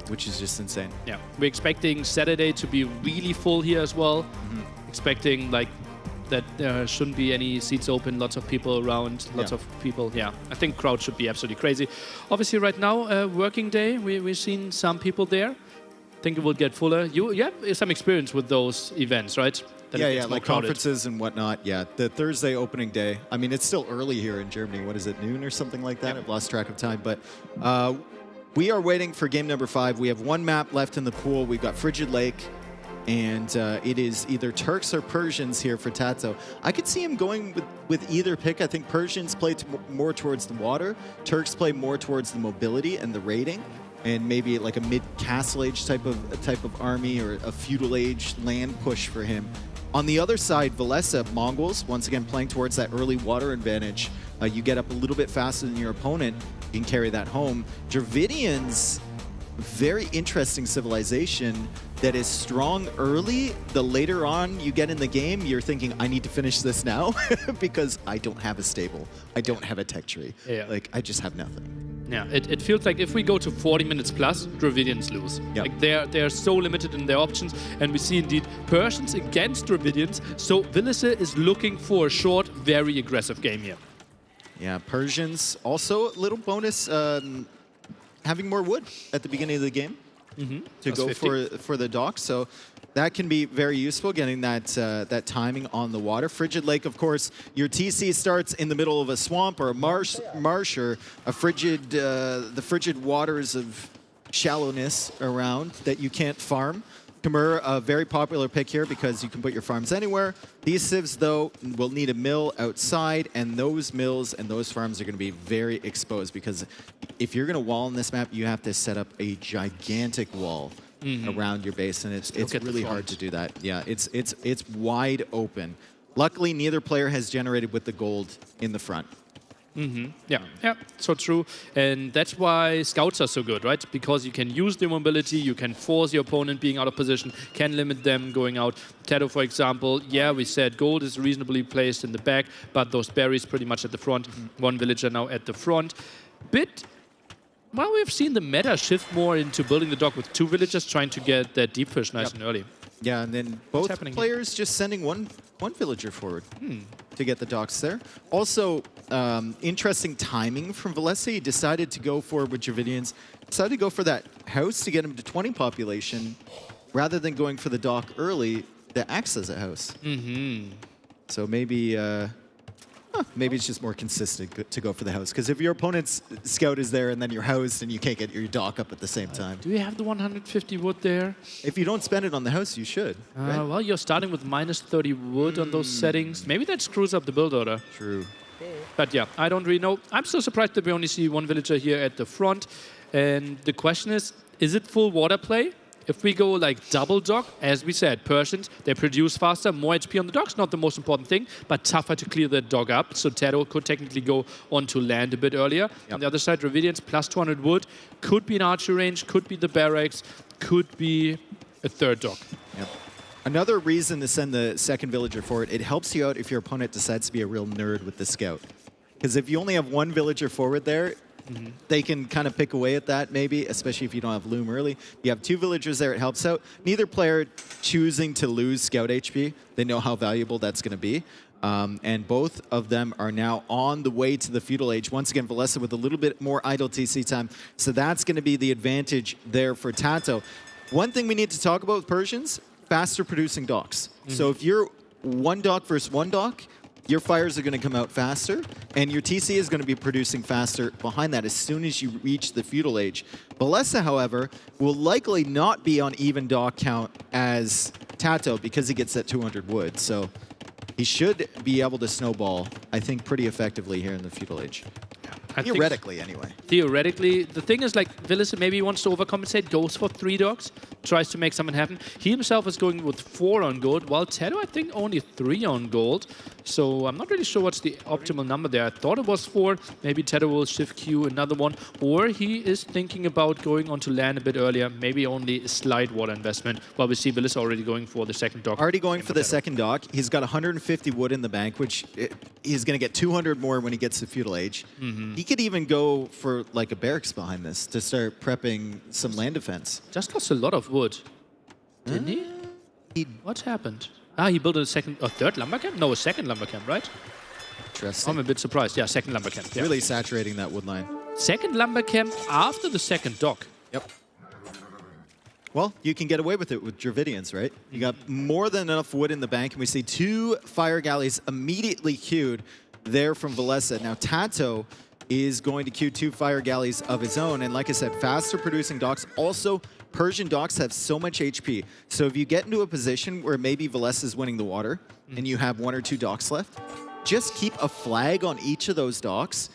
Which is just insane. Yeah. We're expecting Saturday to be really full here as well. Expecting like that there shouldn't be any seats open, lots of people around, lots of people. Yeah, I think crowd should be absolutely crazy. Obviously, right now, working day, we've seen some people there. I think it will get fuller. You have some experience with those events, right? Yeah, like conferences and whatnot. Yeah, the Thursday opening day. I mean, it's still early here in Germany. What is it, noon or something like that? I've lost track of time. But we are waiting for game number 5. We have one map left in the pool. We've got Frigid Lake. And it is either Turks or Persians here for Tato. I could see him going with either pick. I think Persians play more towards the water. Turks play more towards the mobility and the raiding, and maybe like a mid-Castle Age type of army or a feudal age land push for him. On the other side, Valesa, Mongols, once again playing towards that early water advantage. You get up a little bit faster than your opponent. You can carry that home. Dravidians, very interesting civilization that is strong early. The later on you get in the game, you're thinking, I need to finish this now because I don't have a stable. I don't have a tech tree. Like, I just have nothing. Yeah, it feels like if we go to 40 minutes plus, Dravidians lose. Like they're so limited in their options, and we see indeed Persians against Dravidians. So Valesa is looking for a short, very aggressive game here. Yeah, Persians also a little bonus. Having more wood at the beginning of the game to go for the dock, so that can be very useful, getting that timing on the water. Frigid Lake, of course, your TC starts in the middle of a swamp or a marsh or a frigid, the frigid waters of shallowness around that you can't farm. Khmer, a very popular pick here because you can put your farms anywhere. These civs, though, will need a mill outside, and those mills and those farms are going to be very exposed because if you're going to wall on this map, you have to set up a gigantic wall around your base, and it's really hard to do that. Yeah, it's wide open. Luckily, neither player has generated with the gold in the front. Yeah, so true. And that's why scouts are so good, right? Because you can use the mobility, you can force your opponent being out of position, can limit them going out. Tato, for example, yeah, we said gold is reasonably placed in the back, but those berries pretty much at the front. One villager now at the front. Well, we've seen the meta shift more into building the dock with 2 villagers, trying to get that deep push nice and early. Yeah, and then both players just sending one villager forward to get the docks there. Also, interesting timing from Valesa. He decided to go forward with Dravidians. Decided to go for that house to get him to 20 population, rather than going for the dock early that acts as a house. So maybe, maybe it's just more consistent to go for the house. Because if your opponent's scout is there and then you're housed and you can't get your dock up at the same time. Do you have the 150 wood there? If you don't spend it on the house, you should. Right? Well, you're starting with minus 30 wood on those settings. Maybe that screws up the build order. True. But yeah, I don't really know. I'm so surprised that we only see one villager here at the front. And the question is it full water play? If we go like double dock, as we said, Persians, they produce faster, more HP on the docks, not the most important thing, but tougher to clear that dock up. So Tero could technically go onto land a bit earlier. Yep. On the other side, Dravidians plus 200 wood, could be an archer range, could be the barracks, could be a third dock. Yep. Another reason to send the second villager forward, it helps you out if your opponent decides to be a real nerd with the scout. Because if you only have one villager forward there, they can kind of pick away at that maybe, especially if you don't have Loom early. You have two villagers there, it helps out. Neither player choosing to lose scout HP. They know how valuable that's going to be. And both of them are now on the way to the feudal age. Once again, Valessa with a little bit more idle TC time. So that's going to be the advantage there for Tato. One thing we need to talk about with Persians, faster producing docks. So if you're one dock versus one dock, your fires are going to come out faster, and your TC is going to be producing faster behind that as soon as you reach the feudal age. Valessa, however, will likely not be on even dock count as Tato because he gets that 200 wood. So he should be able to snowball, I think, pretty effectively here in the feudal age. Theoretically, anyway. Theoretically. The thing is, like, Valessa maybe wants to overcompensate, goes for 3 docks, tries to make something happen. He himself is going with 4 on gold, while Tato, I think, only 3 on gold. So I'm not really sure what's the optimal number there. I thought it was 4. Maybe Tato will shift Q another one. Or he is thinking about going onto land a bit earlier, maybe only a slight water investment, while we see Valessa already going for the second dock. Already going for the second dock. He's got 150 wood in the bank, which he's going to get 200 more when he gets to feudal age. He could even go for like a barracks behind this to start prepping some land defense. Just lost a lot of wood, didn't he? What happened? He built a third lumber camp? No, a second lumber camp, right? Interesting. I'm a bit surprised. Yeah, second lumber camp. Yeah. Really saturating that wood line. Second lumber camp after the second dock. Yep. Well, you can get away with it with Dravidians, right? You got more than enough wood in the bank, and we see 2 fire galleys immediately queued there from Valessa. Now, Tato is going to queue 2 fire galleys of his own, and like I said, faster producing docks. Also, Persian docks have so much HP. So if you get into a position where maybe Valessa is winning the water, and you have 1 or 2 docks left, just keep a flag on each of those docks,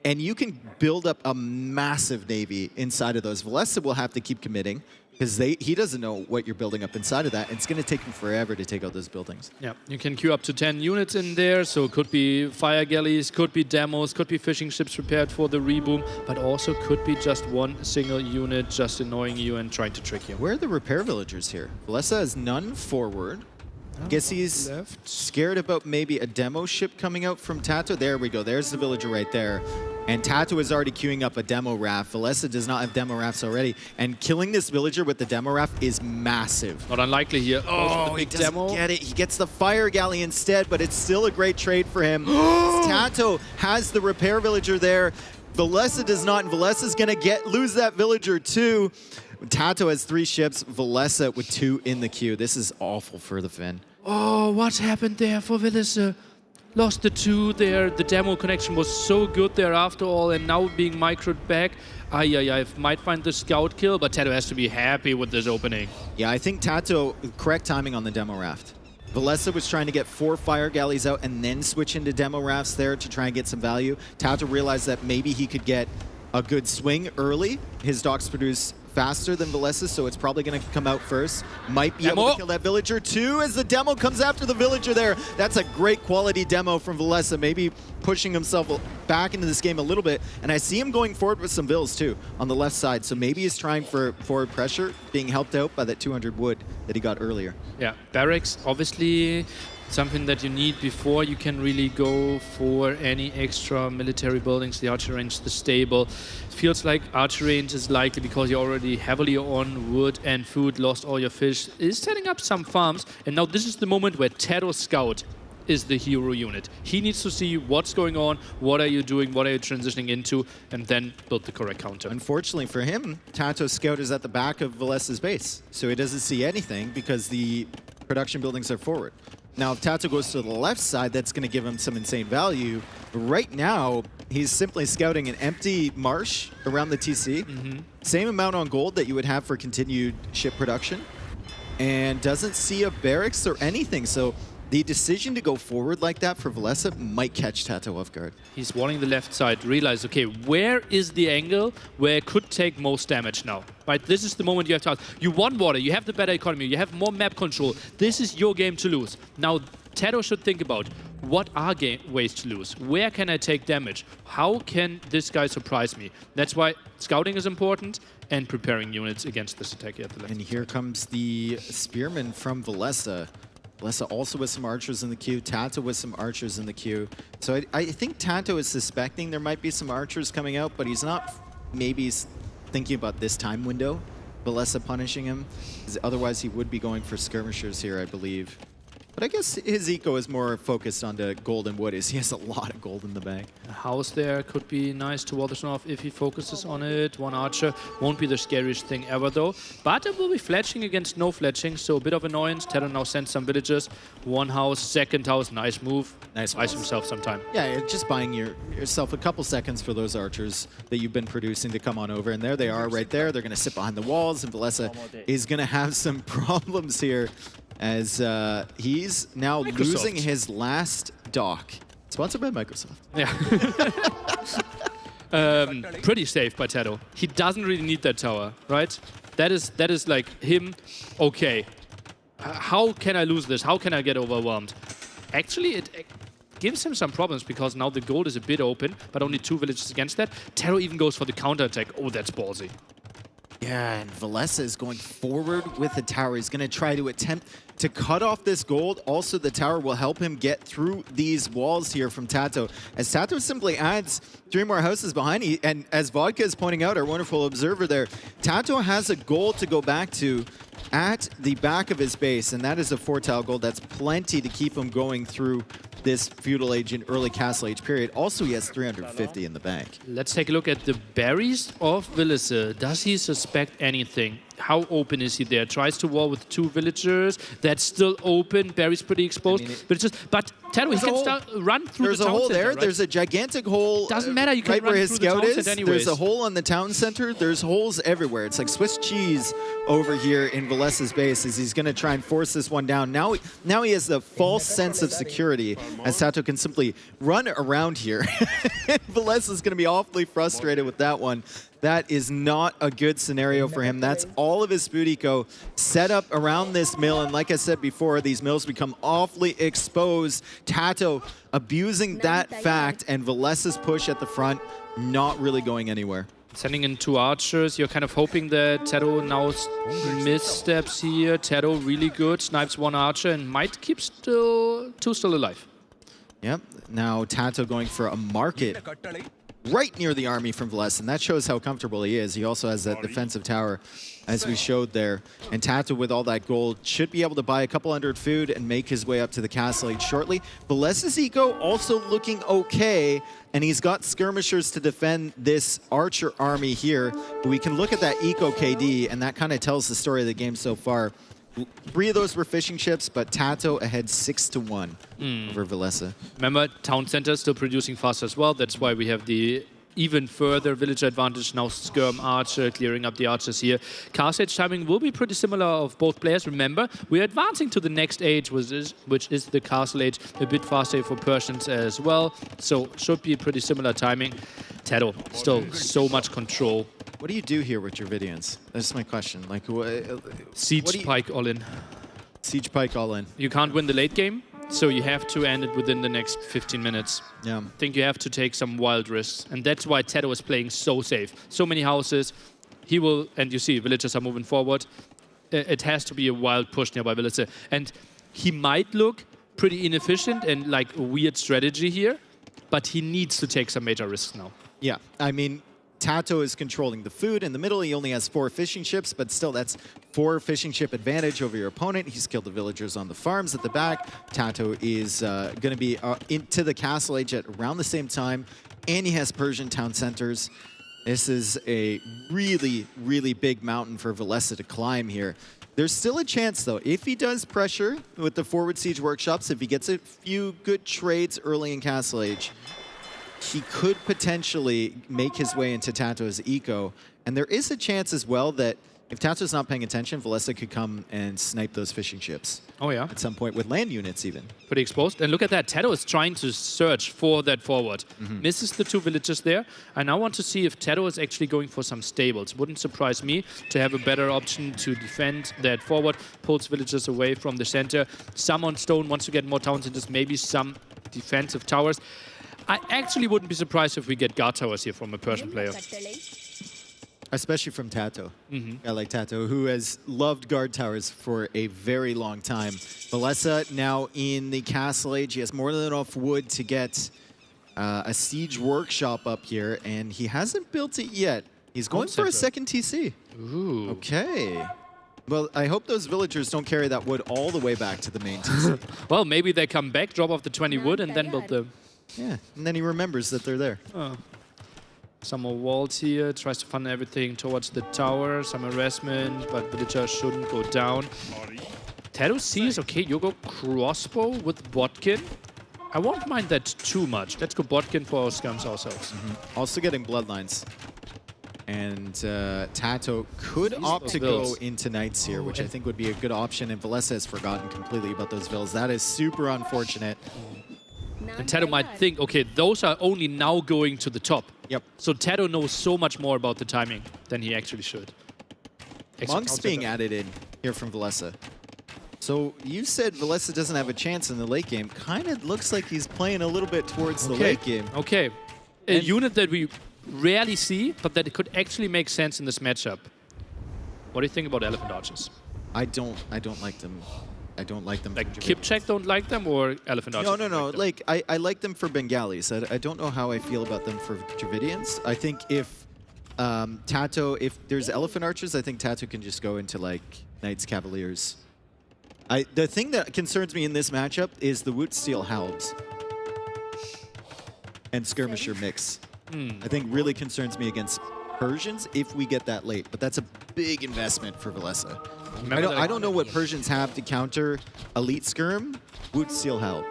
and you can build up a massive navy inside of those. Valessa will have to keep committing, because he doesn't know what you're building up inside of that. It's going to take him forever to take out those buildings. Yeah, you can queue up to 10 units in there, so it could be fire galleys, could be demos, could be fishing ships prepared for the reboom, but also could be just one single unit just annoying you and trying to trick you. Where are the repair villagers here? Valessa has none forward. I guess he's scared about maybe a demo ship coming out from Tato. There we go. There's the villager right there. And Tato is already queuing up a demo raft. Valessa does not have demo rafts already. And killing this villager with the demo raft is massive. Not unlikely here. Oh, he doesn't get it. He gets the fire galley instead, but it's still a great trade for him. Tato has the repair villager there. Valessa does not, and Valessa's going to lose that villager too. Tato has 3 ships, Valessa with 2 in the queue. This is awful for the Finn. Oh, what happened there for Valessa? Lost the 2 there. The demo connection was so good there after all, and now being microed back. Might find the scout kill, but Tato has to be happy with this opening. Yeah, I think Tato, correct timing on the demo raft. Valessa was trying to get 4 fire galleys out and then switch into demo rafts there to try and get some value. Tato realized that maybe he could get a good swing early. His docks produce faster than Valessa, so it's probably going to come out first. Might be able to kill that villager too as the demo comes after the villager there. That's a great quality demo from Valessa, maybe pushing himself back into this game a little bit. And I see him going forward with some vills too on the left side, so maybe he's trying for forward pressure, being helped out by that 200 wood that he got earlier. Yeah, barracks, obviously something that you need before you can really go for any extra military buildings, the archer range, the stable. It feels like archer range is likely, because you're already heavily on wood and food, lost all your fish, is setting up some farms. And now this is the moment where Tato Scout is the hero unit. He needs to see what's going on, what are you doing, what are you transitioning into, and then build the correct counter. Unfortunately for him, Tato Scout is at the back of Valessa's base, so he doesn't see anything because the production buildings are forward. Now, if Tato goes to the left side, that's going to give him some insane value. Right now, he's simply scouting an empty marsh around the TC. Same amount on gold that you would have for continued ship production. And doesn't see a barracks or anything. So the decision to go forward like that for Velesa might catch Tato off guard. He's walling the left side, realize, okay, where is the angle where it could take most damage now? Right, this is the moment you have to ask. You won water, you have the better economy, you have more map control. This is your game to lose. Now, Tato should think about, what are ways to lose? Where can I take damage? How can this guy surprise me? That's why scouting is important and preparing units against this attack at the left. And here comes the Spearman from Velesa. Velesa also with some archers in the queue, Tato with some archers in the queue. So I think Tato is suspecting there might be some archers coming out, but he's not maybe thinking about this time window. Velesa punishing him, otherwise he would be going for skirmishers here, I believe. But I guess his eco is more focused on the gold and wood, as he has a lot of gold in the bag. A house there could be nice toward the north if he focuses on it. One archer won't be the scariest thing ever, though. But it will be fletching against no fletching, so a bit of annoyance. Tato now sends some villagers. One house, second house, nice move. Nice Buys himself some time. Yeah, just buying yourself a couple seconds for those archers that you've been producing to come on over. And there they are right there. They're going to sit behind the walls, and Velesa is going to have some problems here, as he's now losing his last dock. Sponsored by Microsoft. Yeah. Pretty safe by Tato. He doesn't really need that tower, right? That is like him, okay, how can I lose this? How can I get overwhelmed? Actually, it gives him some problems because now the gold is a bit open, but only 2 villages against that. Tato even goes for the counterattack. Oh, that's ballsy. Yeah, and Velesa is going forward with the tower. He's going to try to attempt to cut off this gold. Also, the tower will help him get through these walls here from Tato, as Tato simply adds 3 more houses behind. And as Vodka is pointing out, our wonderful observer there, Tato has a gold to go back to at the back of his base, and that is a 4-tile gold. That's plenty to keep him going through this feudal age and early castle age period. Also, he has 350 in the bank. Let's take a look at the berries of Velesa. Does he suspect anything? How open is he there? Tries to wall with 2 villagers. That's still open. Berry's pretty exposed. But Tato, he can run through the town center. There's a hole there. Right? There's a gigantic hole. Doesn't matter. You can right run where his through scout the town is. center anyways. There's a hole on the town center. There's holes everywhere. It's like Swiss cheese over here in Velesa's base, as he's going to try and force this one down. Now he has the false sense of security, as Tato can simply run around here. Velesa's going to be awfully frustrated with that one. That is not a good scenario for him. That's all of his food eco set up around this mill. And like I said before, these mills become awfully exposed. Tato abusing that fact, and Velesa's push at the front not really going anywhere. Sending in 2 archers, you're kind of hoping that Tato now missteps here. Tato really good, snipes 1 archer and might keep 2 still alive. Yep, now Tato going for a market right near the army from Velesa, and that shows how comfortable he is. He also has that defensive tower, as we showed there. And Tato, with all that gold, should be able to buy a couple hundred food and make his way up to the castle age shortly. Velesa's eco also looking okay, and he's got skirmishers to defend this archer army here. But we can look at that eco KD, and that kind of tells the story of the game so far. 3 of those were fishing ships, but Tato ahead 6-1 over Velesa. Remember, town center still producing fast as well. That's why we have the even further villager advantage. Now Skirm Archer clearing up the archers here. Castle age timing will be pretty similar of both players. Remember, we're advancing to the next age, which is the castle age, a bit faster for Persians as well. So should be pretty similar timing. Tato, still so much control. What do you do here with your Vidians? That's my question. Like, Siege Pike all in. Siege Pike all in. You can't win the late game, so you have to end it within the next 15 minutes. Yeah. I think you have to take some wild risks, and that's why Tato is playing so safe. So many houses. He will, and you see, villagers are moving forward. It has to be a wild push nearby villager. And he might look pretty inefficient and like a weird strategy here, but he needs to take some major risks now. Yeah, I mean, Tato is controlling the food. In the middle, he only has 4 fishing ships, but still, that's 4 fishing ship advantage over your opponent. He's killed the villagers on the farms at the back. Tato is going to be into the castle age at around the same time, and he has Persian town centers. This is a really, really big mountain for Velesa to climb here. There's still a chance, though. If he does pressure with the forward siege workshops, if he gets a few good trades early in Castle Age, he could potentially make his way into Tato's eco. And there is a chance as well that if Tato's not paying attention, Valessa could come and snipe those fishing ships. Oh, yeah. At some point with land units, even. Pretty exposed. And look at that. Tato is trying to search for that forward. Misses the 2 villages there. I now want to see if Tato is actually going for some stables. Wouldn't surprise me to have a better option to defend that forward. Pulls villagers away from the center. Some on stone wants to get more towns into maybe some defensive towers. I actually wouldn't be surprised if we get guard towers here from a Persian player. Especially from Tato. I like Tato, who has loved guard towers for a very long time. Valessa now in the Castle Age. He has more than enough wood to get a siege workshop up here, and he hasn't built it yet. He's going for a second TC. Ooh. Okay. Well, I hope those villagers don't carry that wood all the way back to the main TC. Well, maybe they come back, drop off the 20 wood, and then build the... Yeah, and then he remembers that they're there. Oh. Some more walls here, tries to funnel everything towards the tower, some harassment, but villager shouldn't go down. Tato sees, okay, you go crossbow with Botkin. I won't mind that too much. Let's go Botkin for our skirms ourselves. Also getting bloodlines. And Tato could opt to go into Knights here, which I think would be a good option, and Valessa has forgotten completely about those vills. That is super unfortunate. And Tato might think, okay, those are only now going to the top. Yep. So Tato knows so much more about the timing than he actually should. Monks being added in here from Valessa. So you said Valessa doesn't have a chance in the late game. Kind of looks like he's playing a little bit towards the late game. Okay. A unit that we rarely see, but that it could actually make sense in this matchup. What do you think about Elephant Archers? I don't like them. I don't like them. Like Kipchak don't like them, or Elephant Archers? No. Like I like them for Bengalis. I don't know how I feel about them for Dravidians. I think if Tato, if there's Elephant Archers, I think Tato can just go into like Knights Cavaliers. The thing that concerns me in this matchup is the Woot Steel Hounds and Skirmisher mix. I think really concerns me against Persians if we get that late, but that's a big investment for Valessa. I don't know what Persians have to counter Elite Skirm. Woot Steel Hell.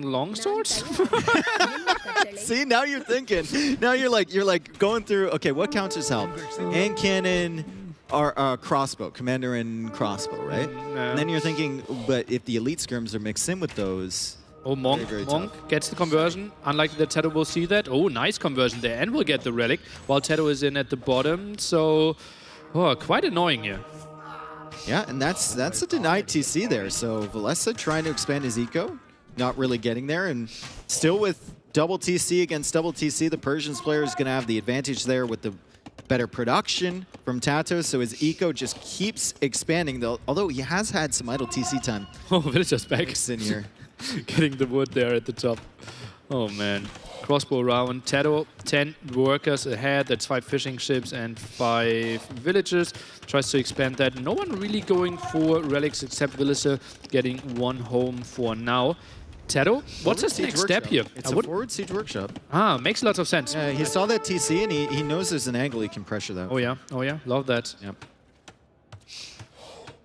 Longswords? See, now you're thinking. Now you're like going through. Okay, what counts as help? Hand cannon, or crossbow, commander and crossbow, right? No. And then you're thinking, but if the elite skirms are mixed in with those. Oh, Monk gets the conversion. Unlikely that Tato will see that. Oh, nice conversion there, and will get the relic while Tato is in at the bottom. So, quite annoying here. Yeah, and that's a denied TC there. So Valessa trying to expand his eco, not really getting there, and still with double TC against double TC, the Persians player is going to have the advantage there with the better production from Tato, so his eco just keeps expanding, though. Although he has had some idle TC time. Oh, Villager's back. In here. Getting the wood there at the top. Oh, man. Crossbow round. Tato, 10 workers ahead. That's 5 fishing ships and 5 villagers. Tries to expand that. No one really going for relics except Villager getting 1 home for now. Tato, what's his next step here? It's a forward siege workshop. Ah, makes lots of sense. Yeah, he saw that TC and he knows there's an angle he can pressure that. Oh yeah, love that. Yep.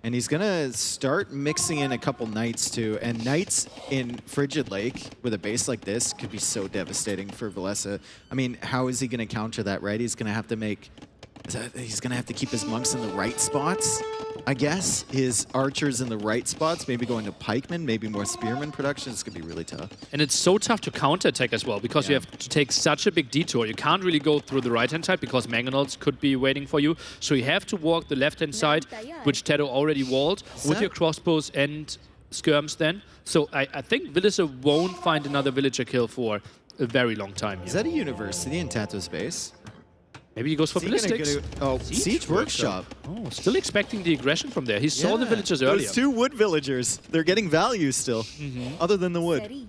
And he's gonna start mixing in a couple Knights too. And Knights in Frigid Lake with a base like this could be so devastating for Valessa. I mean, how is he gonna counter that, right? He's gonna have to make, he's gonna have to keep his monks in the right spots, I guess. His archers in the right spots, maybe going to pikemen, maybe more spearman production. It's gonna be really tough. And it's so tough to counterattack as well, because you have to take such a big detour. You can't really go through the right-hand side because Mangonels could be waiting for you. So you have to walk the left-hand side, which Tato already walled, with your crossbows and skirms then. So I think Villager won't find another villager kill for a very long time here. Is that a university in Tato's base? Maybe he goes for ballistics. Siege Workshop. Oh, still expecting the aggression from there. He saw the villagers earlier. There's 2 wood villagers. They're getting value still, other than the wood.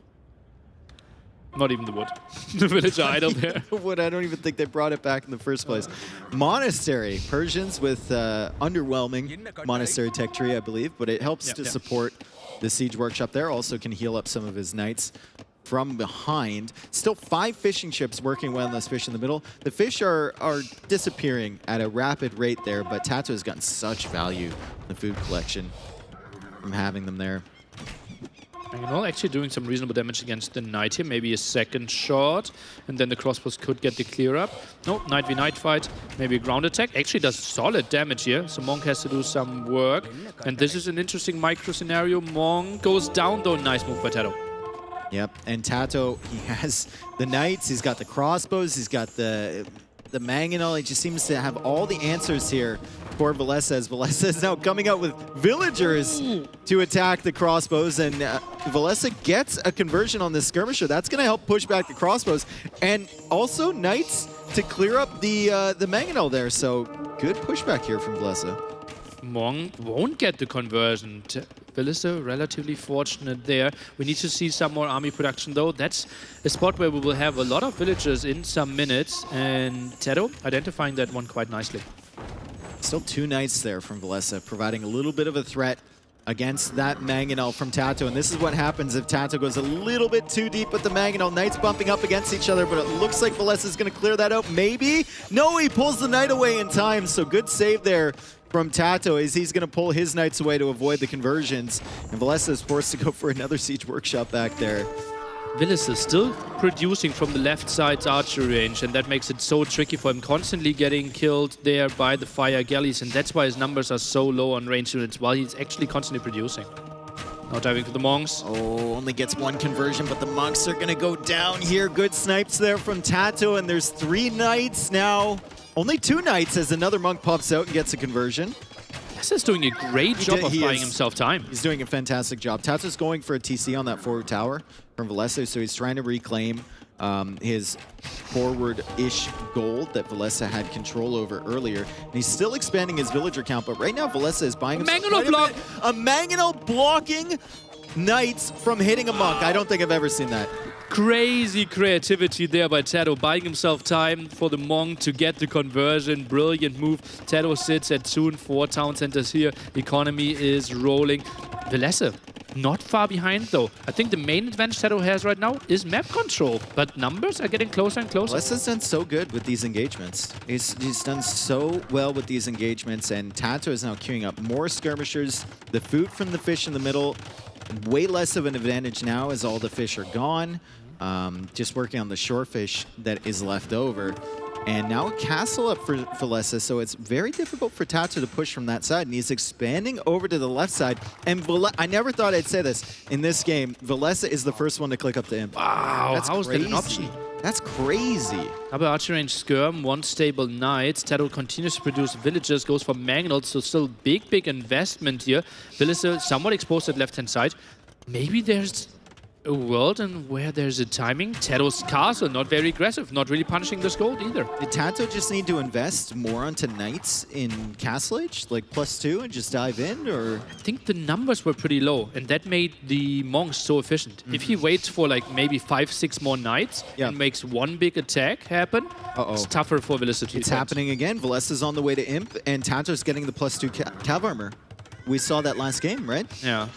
Not even the wood. The villager idle there. The wood, I don't even think they brought it back in the first place. Monastery. Persians with underwhelming monastery tech tree, I believe, but it helps to support the siege workshop there. Also can heal up some of his knights. from behind. Still 5 fishing ships working well on this fish in the middle. The fish are disappearing at a rapid rate there, but Tato has gotten such value in the food collection from having them there. Mangonel actually doing some reasonable damage against the Knight here. Maybe a second shot, and then the crossbows could get the clear up. No, Knight v Knight fight. Maybe a ground attack. Actually does solid damage here, so Monk has to do some work. And this is an interesting micro scenario. Monk goes down though. Nice move by Tato. Yep, and Tato, he has the Knights, he's got the crossbows, he's got the Mangonel. He just seems to have all the answers here for Velesa. Velesa is now coming out with villagers to attack the crossbows, and Velesa gets a conversion on this skirmisher. That's going to help push back the crossbows, and also Knights to clear up the Mangonel there. So good pushback here from Velesa. Monk won't get the conversion. Velesa relatively fortunate there. We need to see some more army production though. That's a spot where we will have a lot of villagers in some minutes, and Tato identifying that one quite nicely. Still 2 Knights there from Velesa, providing a little bit of a threat against that Mangonel from Tato. And this is what happens if Tato goes a little bit too deep with the Mangonel. Knights bumping up against each other, but it looks like Velesa is going to clear that out. Maybe? No, he pulls the Knight away in time, so good save there from Tato as he's going to pull his Knights away to avoid the conversions. And Velesa is forced to go for another Siege Workshop back there. Velesa still producing from the left side's archery range, and that makes it so tricky for him, constantly getting killed there by the fire galleys, and that's why his numbers are so low on range units while he's actually constantly producing. Now diving for the monks. Oh, only gets 1 conversion, but the monks are going to go down here. Good snipes there from Tato, and there's 3 Knights now. Only 2 Knights as another monk pops out and gets a conversion. Vesesa's doing a great job of buying himself time. He's doing a fantastic job. Tato's going for a TC on that forward tower from Velesa, so he's trying to reclaim his forward-ish gold that Velesa had control over earlier. And he's still expanding his villager count, but right now Velesa is buying a Mangonel blocking Knights from hitting a monk. I don't think I've ever seen that. Crazy creativity there by Tato, buying himself time for the Monk to get the conversion. Brilliant move. Tato sits at soon 4 town centers here. Economy is rolling. Velesa not far behind though. I think the main advantage Tato has right now is map control, but numbers are getting closer and closer. Velesa's done so good with these engagements. He's done so well with these engagements, and Tato is now queuing up more skirmishers. The food from the fish in the middle, way less of an advantage now as all the fish are gone. Just working on the short fish that is left over. And now a castle up for Velesa, so it's very difficult for Tato to push from that side. And he's expanding over to the left side. And I never thought I'd say this. In this game, Velesa is the first one to click up to Imp. Wow, that's how is that an option? That's crazy. Double archer range skirm, 1 stable Knights. Tato continues to produce villagers, goes for Mangonel, so still big investment here. Velesa somewhat exposed at left-hand side. Maybe there's a world and where there's a timing. Tato's castle, not very aggressive, not really punishing this gold either. Did Tato just need to invest more onto Knights in Castle Age, like +2 and just dive in, or? I think the numbers were pretty low, and that made the monks so efficient. If he waits for like maybe 5-6 more Knights and makes 1 big attack happen, it's tougher for Velesa to It's happening again. Velesa's on the way to Imp, and Tato's getting the +2 Cav armor. We saw that last game, right? Yeah.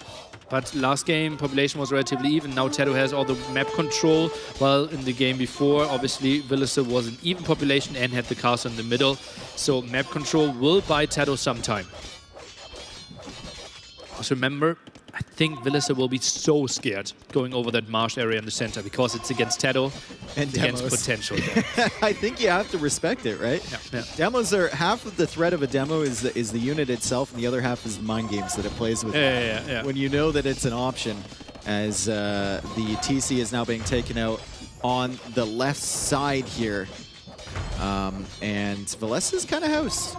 But last game, population was relatively even. Now Tato has all the map control, while in the game before, obviously, Velesa was an even population and had the castle in the middle. So map control will buy Tato some time. Also remember, I think Velesa will be so scared going over that marsh area in the center because it's against Tato and against potential. I think you have to respect it, right? Yeah. Demos are half of the threat of a demo is the unit itself, and the other half is the mind games that it plays with. Yeah. When you know that it's an option, as the TC is now being taken out on the left side here, and Velesa's kind of house.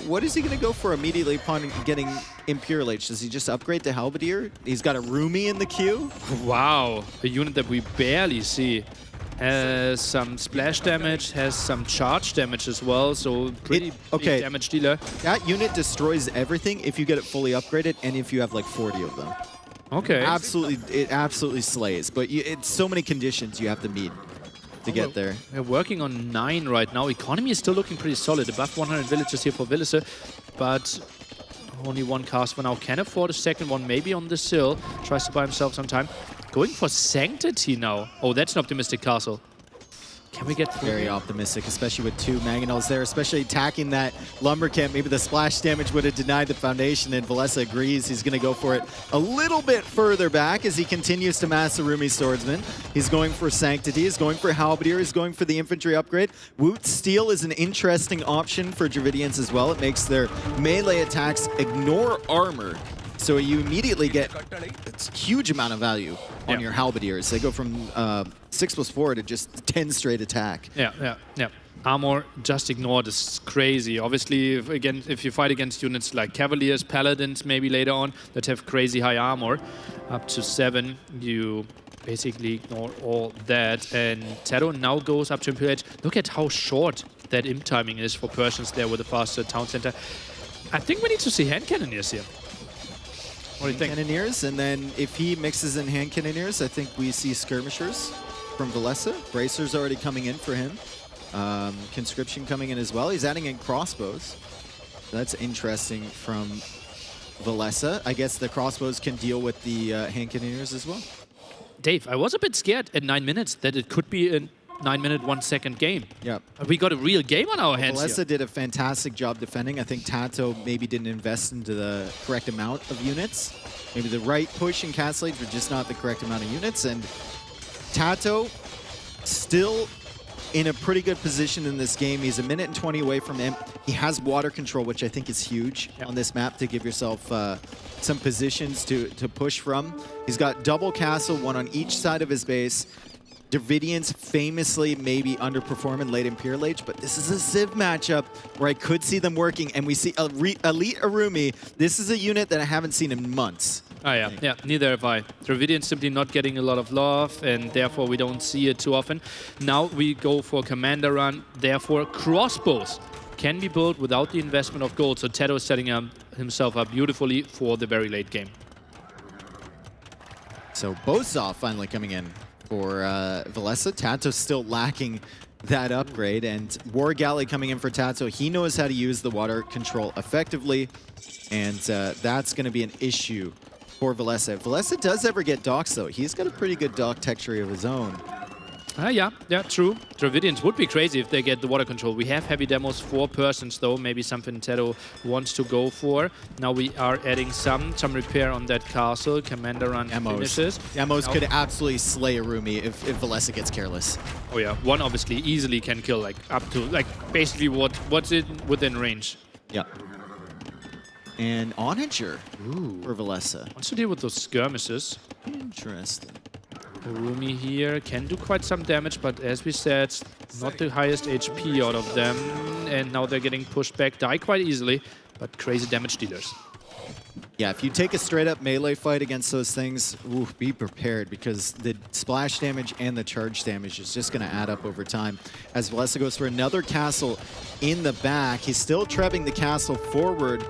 What is he going to go for immediately upon getting Imperial Age? Does he just upgrade to Halberdier? He's got a Rumi in the queue. Wow, a unit that we barely see. Has some splash damage, has some charge damage as well, so pretty big damage dealer. That unit destroys everything if you get it fully upgraded and if you have like 40 of them. Okay. It absolutely slays, but it's so many conditions you have to meet to get there. We're working on 9 right now. Economy is still looking pretty solid. Above 100 villagers here for Velesa, but only 1 cast for now. Can afford a second one, maybe on the sill. Tries to buy himself some time. Going for Sanctity now. Oh, that's an optimistic castle. Can we get through? Very optimistic, especially with 2 Mangonels there, especially attacking that lumber camp. Maybe the splash damage would have denied the foundation, and Valessa agrees. He's going to go for it a little bit further back as he continues to mass Arumi Swordsman. He's going for Sanctity, he's going for Halberdier, he's going for the infantry upgrade. Woot Steel is an interesting option for Dravidians as well. It makes their melee attacks ignore armor. So you immediately get a huge amount of value on your Halberdiers. They go from 6+4 to just 10 straight attack. Yeah. Armor just ignored is crazy. Obviously, if you fight against units like Cavaliers, Paladins, maybe later on, that have crazy high armor, up to 7, you basically ignore all that. And Tero now goes up to Imperial Edge. Look at how short that imp timing is for Persians there with the faster town center. I think we need to see hand cannoneers here. What do you think? Cannoneers, and then if he mixes in hand cannoneers, I think we see skirmishers from Valessa. Bracers already coming in for him. Conscription coming in as well. He's adding in crossbows. That's interesting from Valessa. I guess the crossbows can deal with the hand cannoneers as well. Dave, I was a bit scared at 9 minutes that it could be a 9-minute, 1-second game. Yeah. We got a real game on our hands Valessa here. did a fantastic job defending. I think Tato maybe didn't invest into the correct amount of units. Maybe the right push in Castle Age, but just not the correct amount of units. And Tato still in a pretty good position in this game. He's 1:20 away from him. He has water control, which I think is huge on this map to give yourself some positions to push from. He's got double castle, 1 on each side of his base. Dravidians famously maybe underperform in late Imperial Age, but this is a Civ matchup where I could see them working, and we see Elite Arumi. This is a unit that I haven't seen in months. Oh, yeah, neither have I. Dravidians simply not getting a lot of love, and therefore we don't see it too often. Now we go for Commander Run, therefore crossbows can be built without the investment of gold, so Teto is setting himself up beautifully for the very late game. So Bosov finally coming in for Valessa. Tato's still lacking that upgrade, and War Galley coming in for Tato. He knows how to use the water control effectively, and that's going to be an issue for Valessa. If Valessa does ever get docks, though, he's got a pretty good dock texture of his own. Yeah, true. Dravidians would be crazy if they get the water control. We have heavy demos for persons, though. Maybe something Teto wants to go for. Now we are adding some repair on that castle. Commander Run finishes. Emos could absolutely slay Arumi if Valessa gets careless. Oh yeah, 1 obviously easily can kill like up to like basically what's it within range. Yeah. And Onager for Valessa. Wants to deal with those skirmishes. Interesting. Arumi here can do quite some damage, but as we said, not the highest HP out of them. And now they're getting pushed back, die quite easily, but crazy damage dealers. Yeah, if you take a straight-up melee fight against those things, be prepared, because the splash damage and the charge damage is just going to add up over time. As Valessa goes for another castle in the back, he's still trebbing the castle forward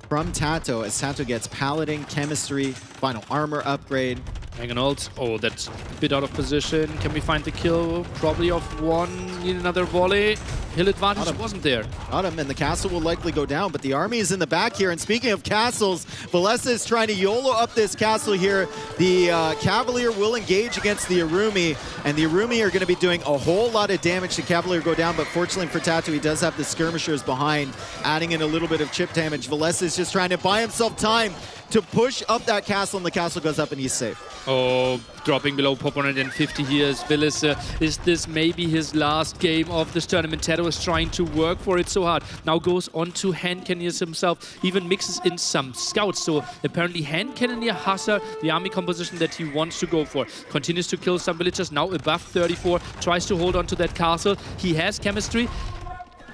from Tato, as Tato gets Paladin, Chemistry, Final Armor upgrade. Hang on, ult. Oh, that's a bit out of position. Can we find the kill? Probably off 1. Need another volley. Hill advantage wasn't there. Got him, and the castle will likely go down, but the army is in the back here. And speaking of castles, Valessa is trying to YOLO up this castle here. The Cavalier will engage against the Arumi, and the Arumi are going to be doing a whole lot of damage to Cavalier go down, but fortunately for Tato, he does have the skirmishers behind, adding in a little bit of chip damage. Valessa is just trying to buy himself time to push up that castle, and the castle goes up and he's safe. Oh, dropping below pop 150 here is Valessa. Is this maybe his last game of this tournament? Tato is trying to work for it so hard. Now goes on to hand cannoneers himself, even mixes in some scouts. So apparently hand cannoneer Hussar, the army composition that he wants to go for. Continues to kill some villagers, now above 34, tries to hold on to that castle. He has chemistry.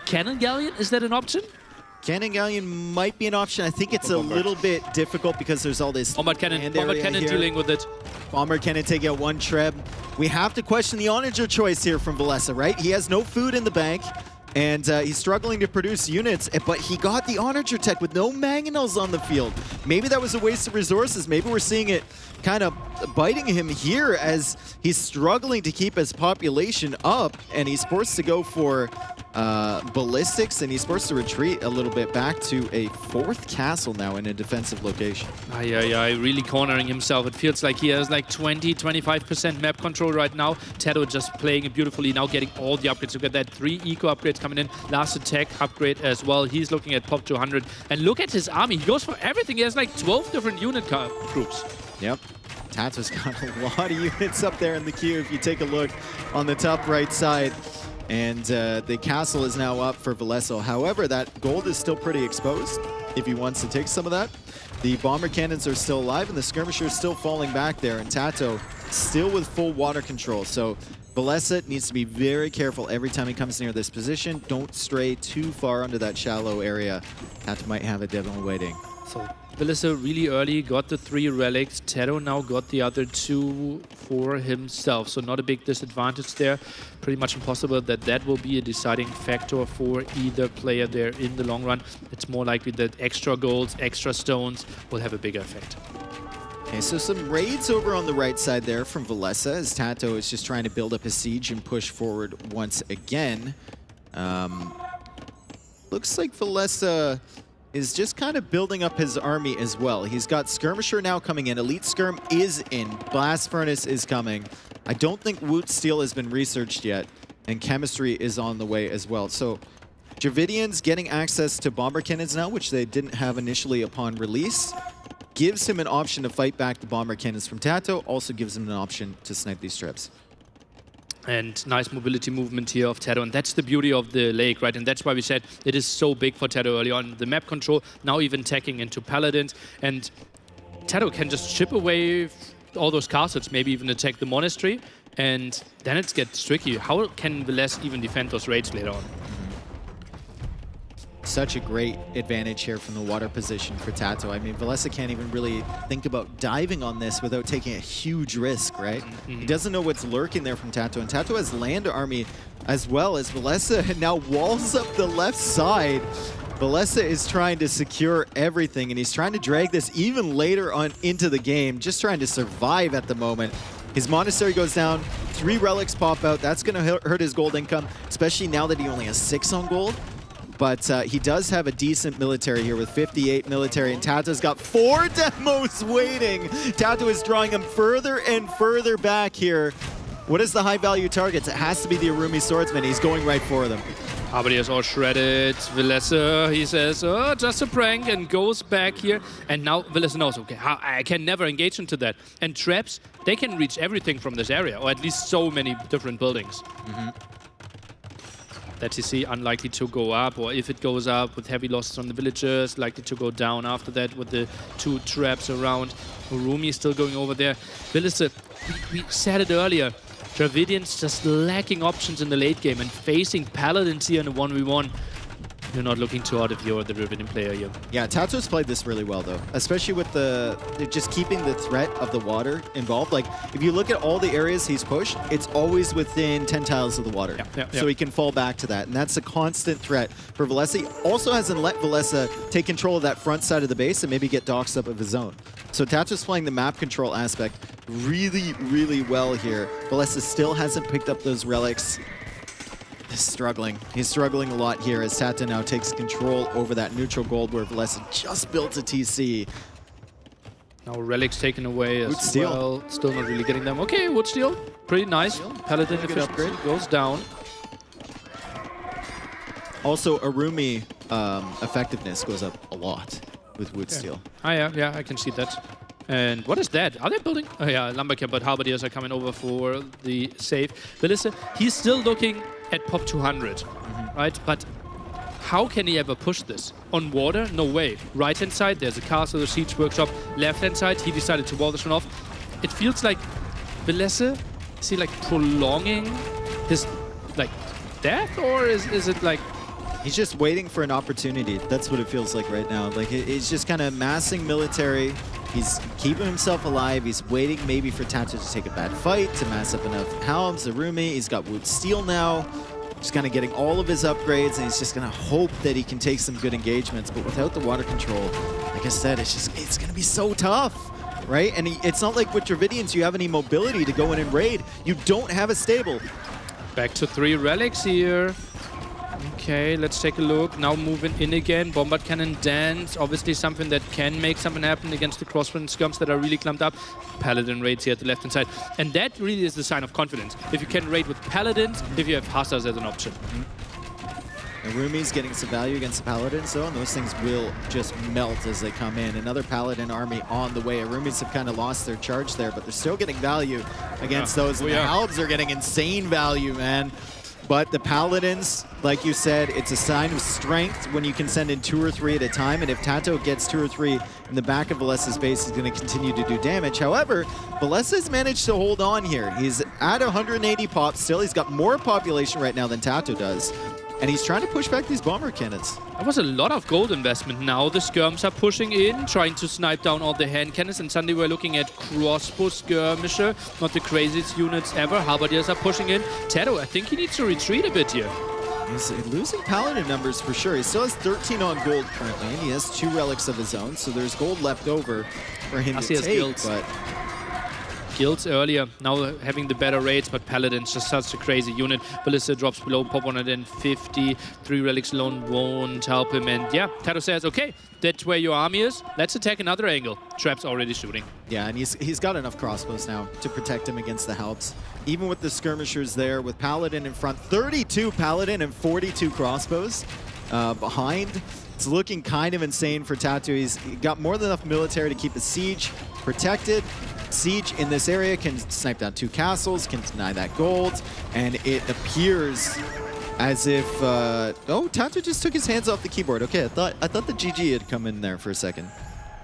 Cannon Galleon, is that an option? Cannon Galleon might be an option. I think it's a little bit difficult because there's all this Bombard Cannon dealing with it. Bombard Cannon taking out 1 treb. We have to question the Onager choice here from Valessa, right? He has no food in the bank, and he's struggling to produce units, but he got the Onager tech with no Mangonels on the field. Maybe that was a waste of resources. Maybe we're seeing it kind of biting him here as he's struggling to keep his population up, and he's forced to go for ballistics, and he's forced to retreat a little bit back to a 4th castle now in a defensive location. Yeah, really cornering himself. It feels like he has like 20-25% map control right now. Tato just playing it beautifully, now getting all the upgrades. Look at that, 3 eco upgrades coming in. Last attack upgrade as well. He's looking at pop 200. And look at his army. He goes for everything. He has like 12 different unit groups. Yep. Tato's got a lot of units up there in the queue if you take a look on the top right side. And the castle is now up for Veleso. However, that gold is still pretty exposed if he wants to take some of that. The bomber cannons are still alive, and the skirmisher is still falling back there. And Tato still with full water control. So Veleso needs to be very careful every time he comes near this position. Don't stray too far under that shallow area. Tato might have a devil waiting. So Veleso really early got the 3 relics. Tato now got the other 2 for himself. So not a big disadvantage there. Pretty much impossible that that will be a deciding factor for either player there in the long run. It's more likely that extra golds, extra stones will have a bigger effect. Okay, so some raids over on the right side there from Veleso as Tato is just trying to build up his siege and push forward once again. Looks like Veleso is just kind of building up his army as well. He's got Skirmisher now coming in. Elite Skirm is in. Blast Furnace is coming. I don't think Woot Steel has been researched yet, and Chemistry is on the way as well. So Dravidian's getting access to Bomber Cannons now, which they didn't have initially upon release. Gives him an option to fight back the Bomber Cannons from Tato. Also gives him an option to snipe these strips. And nice mobility movement here of Tato, and that's the beauty of the lake, right? And that's why we said it is so big for Tato early on. The map control, now even tacking into Paladins, and Tato can just chip away all those castles, maybe even attack the monastery, and then it gets tricky. How can Velez even defend those raids later on? Such a great advantage here from the water position for Tato. I mean, Veleso can't even really think about diving on this without taking a huge risk, right? He doesn't know what's lurking there from Tato, and Tato has land army as well as Veleso now walls up the left side. Veleso is trying to secure everything, and he's trying to drag this even later on into the game, just trying to survive at the moment. His monastery goes down, 3 relics pop out. That's going to hurt his gold income, especially now that he only has 6 on gold. But he does have a decent military here with 58 military, and Tato's got 4 demos waiting. Tato is drawing him further and further back here. What is the high-value targets? It has to be the Arumi Swordsman. He's going right for them. Abadi is all shredded. Veleso, he says, oh, just a prank, and goes back here. And now Veleso knows, okay, I can never engage into that. And traps, they can reach everything from this area, or at least so many different buildings. That you see unlikely to go up, or if it goes up with heavy losses on the villagers, likely to go down after that with the 2 traps around. Urumi still going over there. Veleso, we said it earlier, Dravidian's just lacking options in the late game, and facing Paladins here in a 1v1, you're not looking too out if you're the Dravidian player here. Yeah, Tato's played this really well, though, especially with just keeping the threat of the water involved. Like, if you look at all the areas he's pushed, it's always within 10 tiles of the water. So he can fall back to that, and that's a constant threat for Veleso. He also hasn't let Veleso take control of that front side of the base and maybe get docks up of his own. So Tato's playing the map control aspect really, really well here. Veleso still hasn't picked up those relics. He's struggling. He's struggling a lot here as Tato now takes control over that neutral gold where Veleso just built a TC. Now relics taken away as Wood Steel. well. Still not really getting them. Okay, Wood Steel. Pretty nice. Paladin efficiency goes down. Also, Arumi effectiveness goes up a lot with Wood Steel. Ah, yeah, I can see that. And what is that? Are they building? Oh, yeah, Lumbercamp, but Halberdiers are coming over for the save. Veleso, he's still looking at pop 200, right? But how can he ever push this? On water? No way. Right-hand side, there's a castle, the siege workshop. Left-hand side, he decided to wall this one off. It feels like Veleso, is he like prolonging his like death, or is it like... He's just waiting for an opportunity. That's what it feels like right now. Like, he's just kind of amassing military. He's keeping himself alive. He's waiting maybe for Tato to take a bad fight, to mass up enough helms, Arumi. He's got Wood Steel now. Just kind of getting all of his upgrades, and he's just going to hope that he can take some good engagements. But without the water control, like I said, it's going to be so tough, right? And it's not like with Dravidians you have any mobility to go in and raid. You don't have a stable. Back to 3 relics here. Okay, let's take a look. Now moving in again. Bombard Cannon Dance. Obviously something that can make something happen against the crosswind skirms that are really clumped up. Paladin raids here at the left-hand side. And that really is the sign of confidence. If you can raid with Paladins, if you have Hussars as an option. And Rumi's getting some value against the Paladins, though, and those things will just melt as they come in. Another Paladin army on the way. Rumis have kind of lost their charge there, but they're still getting value against those. And the Halbs are getting insane value, man. But the Paladins, like you said, it's a sign of strength when you can send in 2 or 3 at a time. And if Tato gets 2 or 3 in the back of Valesa's base, he's going to continue to do damage. However, Valesa's managed to hold on here. He's at 180 pops still. He's got more population right now than Tato does. And he's trying to push back these bomber cannons. That was a lot of gold investment. Now the skirms are pushing in, trying to snipe down all the hand cannons. And suddenly we're looking at crossbow skirmisher. Not the craziest units ever. Halberdiers are pushing in. Tato, I think he needs to retreat a bit here. He's losing Paladin numbers for sure. He still has 13 on gold currently, and he has 2 relics of his own. So there's gold left over for him to take. But Guilds earlier, now having the better rates, but Paladin's just such a crazy unit. Ballista drops below pop 150, 3 relics alone won't help him. And yeah, Tato says, okay, that's where your army is. Let's attack another angle. Trap's already shooting. Yeah, and he's got enough crossbows now to protect him against the Halbs. Even with the skirmishers there, with Paladin in front, 32 Paladin and 42 crossbows behind. It's looking kind of insane for Tato. He's got more than enough military to keep the siege protected. Siege in this area can snipe down 2 castles, can deny that gold, and it appears as if oh, Tato just took his hands off the keyboard. Okay, I thought the GG had come in there for a second.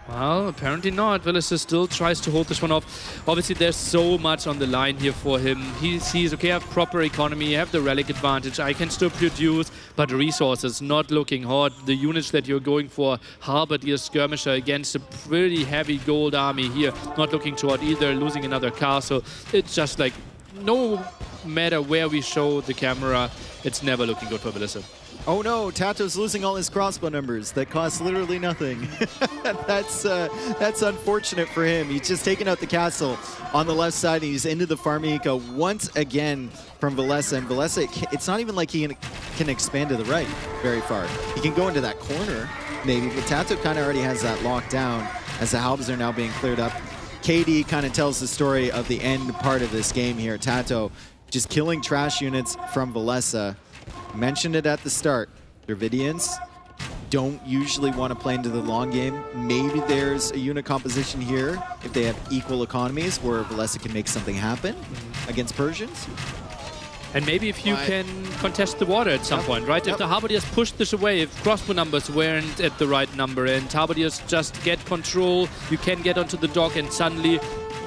Well, apparently not. Villisa still tries to hold this one off. Obviously, there's so much on the line here for him. He sees, okay, I have proper economy, I have the relic advantage, I can still produce, but resources not looking hot. The units that you're going for, Halberdier Skirmisher against a pretty heavy gold army here, not looking too hot either, losing another castle. It's just like, no matter where we show the camera, it's never looking good for Villisa. Oh no, Tato's losing all his crossbow numbers. That cost literally nothing. That's unfortunate for him. He's just taken out the castle on the left side, and he's into the farm eco once again from Valesa. And Valesa, it's not even like he can expand to the right very far. He can go into that corner, maybe, but Tato kind of already has that locked down as the Halbs are now being cleared up. KD kind of tells the story of the end part of this game here. Tato just killing trash units from Valesa. Mentioned it at the start. Dravidians don't usually want to play into the long game. Maybe there's a unit composition here if they have equal economies where Valesa can make something happen against Persians. And maybe if you can contest the water at some point, right? If the Halberdiers push this away, if crossbow numbers weren't at the right number and Halberdiers just get control, you can get onto the dock and suddenly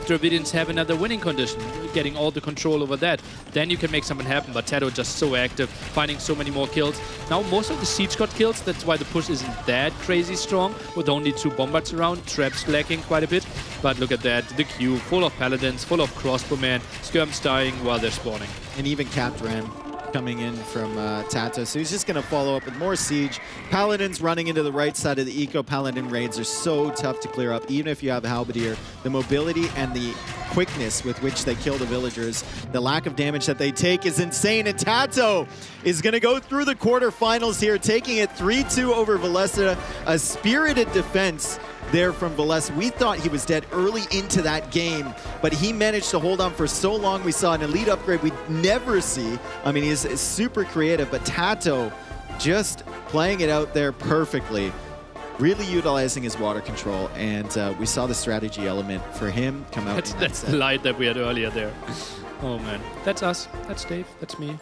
Dravidians have another winning condition, getting all the control over that. Then you can make something happen, but Tato just so active, finding so many more kills. Now most of the siege got kills, that's why the push isn't that crazy strong, with only 2 bombards around, traps lacking quite a bit. But look at that, the queue, full of paladins, full of crossbowmen, skirms dying while they're spawning. And even capped ram coming in from Tato, so he's just going to follow up with more siege. Paladins running into the right side of the eco. Paladin raids are so tough to clear up, even if you have a Halberdier. The mobility and the quickness with which they kill the villagers, the lack of damage that they take is insane, and Tato is going to go through the quarterfinals here, taking it 3-2 over Valesa. A spirited defense there from Valesa. We thought he was dead early into that game, but he managed to hold on for so long. We saw an elite upgrade we'd never see. I mean, he's super creative, but Tato just playing it out there perfectly, really utilizing his water control, and we saw the strategy element for him come out. That's the light that we had earlier there. Oh man, that's us, that's Dave, that's me.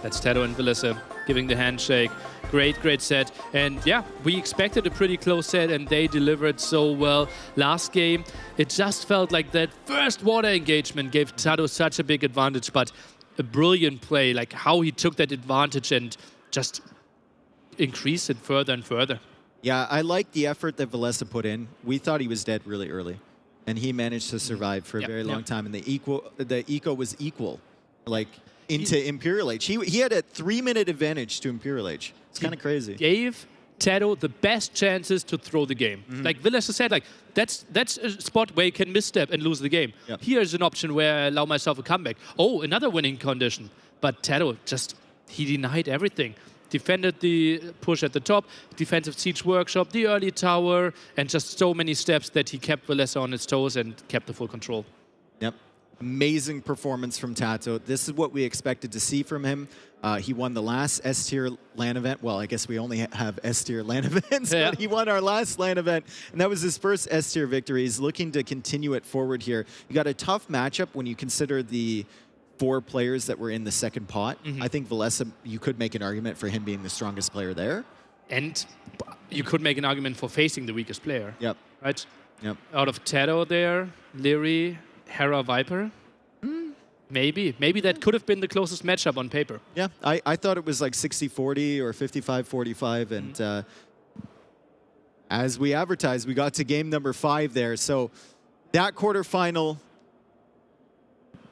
That's Tato and Valesa giving the handshake. Great set. And yeah, we expected a pretty close set and they delivered so well. Last game, it just felt like that first water engagement gave Tato such a big advantage, but a brilliant play, like how he took that advantage and just increased it further and further. Yeah, I like the effort that Valesa put in. We thought he was dead really early, and he managed to survive for a very long time, and the eco was equal, like into Imperial Age. He had a 3-minute advantage to Imperial Age. It's kind of crazy. Gave Tato the best chances to throw the game. Like Valesa said, like that's a spot where you can misstep and lose the game. Here's an option where I allow myself a comeback. Oh, another winning condition. But Tato just he denied everything. Defended the push at the top, defensive siege workshop, the early tower, and just so many steps that he kept Valessa on its toes and kept the full control. Yep. Amazing performance from Tato. This is what we expected to see from him. He won the last S-tier LAN event. Well, I guess we only have S-tier LAN events, Yeah. but he won our last LAN event, and that was his first S-tier victory. He's looking to continue it forward here. You got a tough matchup when you consider the 4 players that were in the second pot. I think Valessa, you could make an argument for him being the strongest player there. And you could make an argument for facing the weakest player. Yep. Right? Yep. Out of Tato there, Leary, Hera, Viper. Maybe. Maybe that could have been the closest matchup on paper. Yeah, I thought it was like 60-40 or 55-45, and as we advertised, we got to game number 5 there. So that quarterfinal,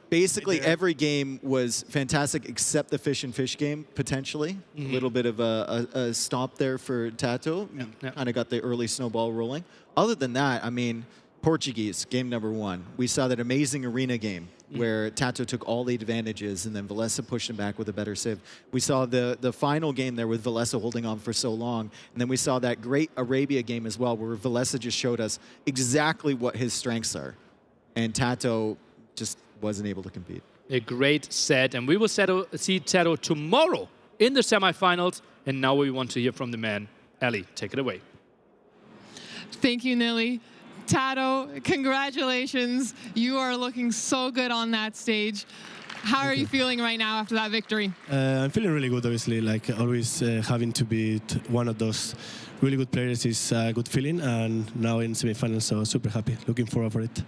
basically every game was fantastic except the fish and fish game, potentially. A little bit of a stop there for Tato. Yeah. Kind of got the early snowball rolling. Other than that, I mean, Portuguese, game number 1. We saw that amazing arena game where Tato took all the advantages and then Valessa pushed him back with a better save. We saw the final game there with Valessa holding on for so long. And then we saw that great Arabia game as well where Valessa just showed us exactly what his strengths are. And Tato just wasn't able to compete. A great set. And we will see Tato tomorrow in the semifinals. And now we want to hear from the man. Ellie, take it away. Thank you, Nilly. Tato, congratulations. You are looking so good on that stage. How are you feeling right now after that victory? I'm feeling really good, obviously. Like always, having to beat one of those really good players is a good feeling. And now in semifinals, so super happy. Looking forward for it.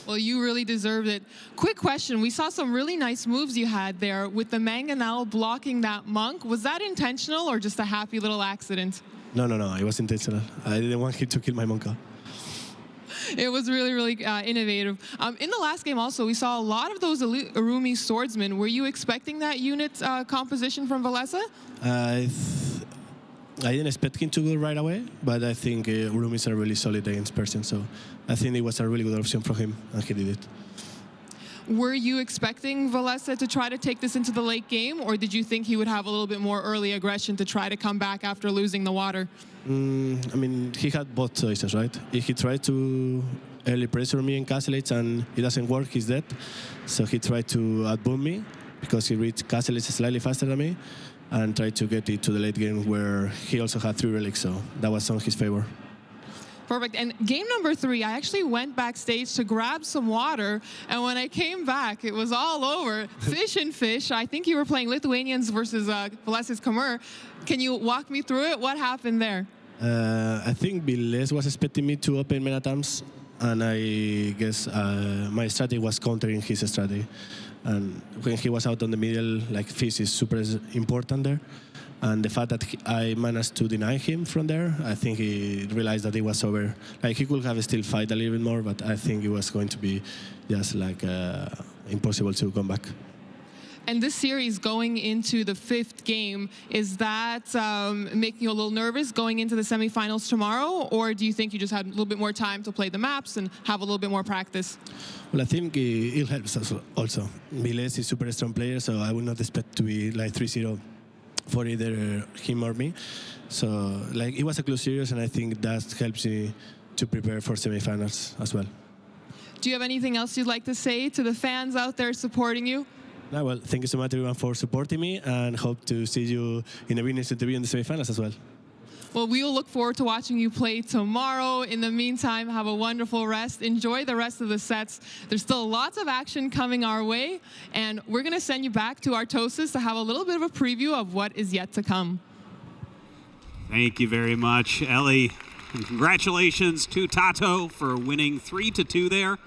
Well, you really deserved it. Quick question. We saw some really nice moves you had there with the Mangonel blocking that monk. Was that intentional or just a happy little accident? No. It was intentional. I didn't want him to kill my monka. It was really, really innovative. In the last game also, we saw a lot of those Arumi swordsmen. Were you expecting that unit composition from Valessa? I didn't expect him to go right away, but I think Arumis are really solid against Persian, so I think it was a really good option for him, and he did it. Were you expecting Valessa to try to take this into the late game, or did you think he would have a little bit more early aggression to try to come back after losing the water? I mean, he had both choices, right? If he tried to early pressure me in castle edge and it doesn't work, he's dead. So he tried to outboom me because he reached castle edge slightly faster than me and tried to get it to the late game where he also had 3 relics, so that was on his favor. Perfect. And game number 3, I actually went backstage to grab some water, and when I came back, it was all over. Fish and fish. I think you were playing Lithuanians versus Valessa's Khmer. Can you walk me through it? What happened there? I think Viles was expecting me to open Menatam's, and I guess my strategy was countering his strategy. And when he was out on the middle, like fish is super important there. And the fact that I managed to deny him from there, I think he realized that it was over. Like he could have still fight a little bit more, but I think it was going to be just like impossible to come back. And this series going into the 5th game, is that making you a little nervous going into the semifinals tomorrow? Or do you think you just had a little bit more time to play the maps and have a little bit more practice? Well, I think it helps us also. Viles is a super strong player, so I would not expect to be like 3-0 for either him or me. So like it was a close series, and I think that helps me to prepare for semifinals as well. Do you have anything else you'd like to say to the fans out there supporting you? Well, thank you so much everyone for supporting me, and hope to see you in the winners interview in the semifinals as well. Well, we will look forward to watching you play tomorrow. In the meantime, have a wonderful rest. Enjoy the rest of the sets. There's still lots of action coming our way, and we're going to send you back to Artosis to have a little bit of a preview of what is yet to come. Thank you very much, Ellie. And congratulations to Tato for winning 3-2 there.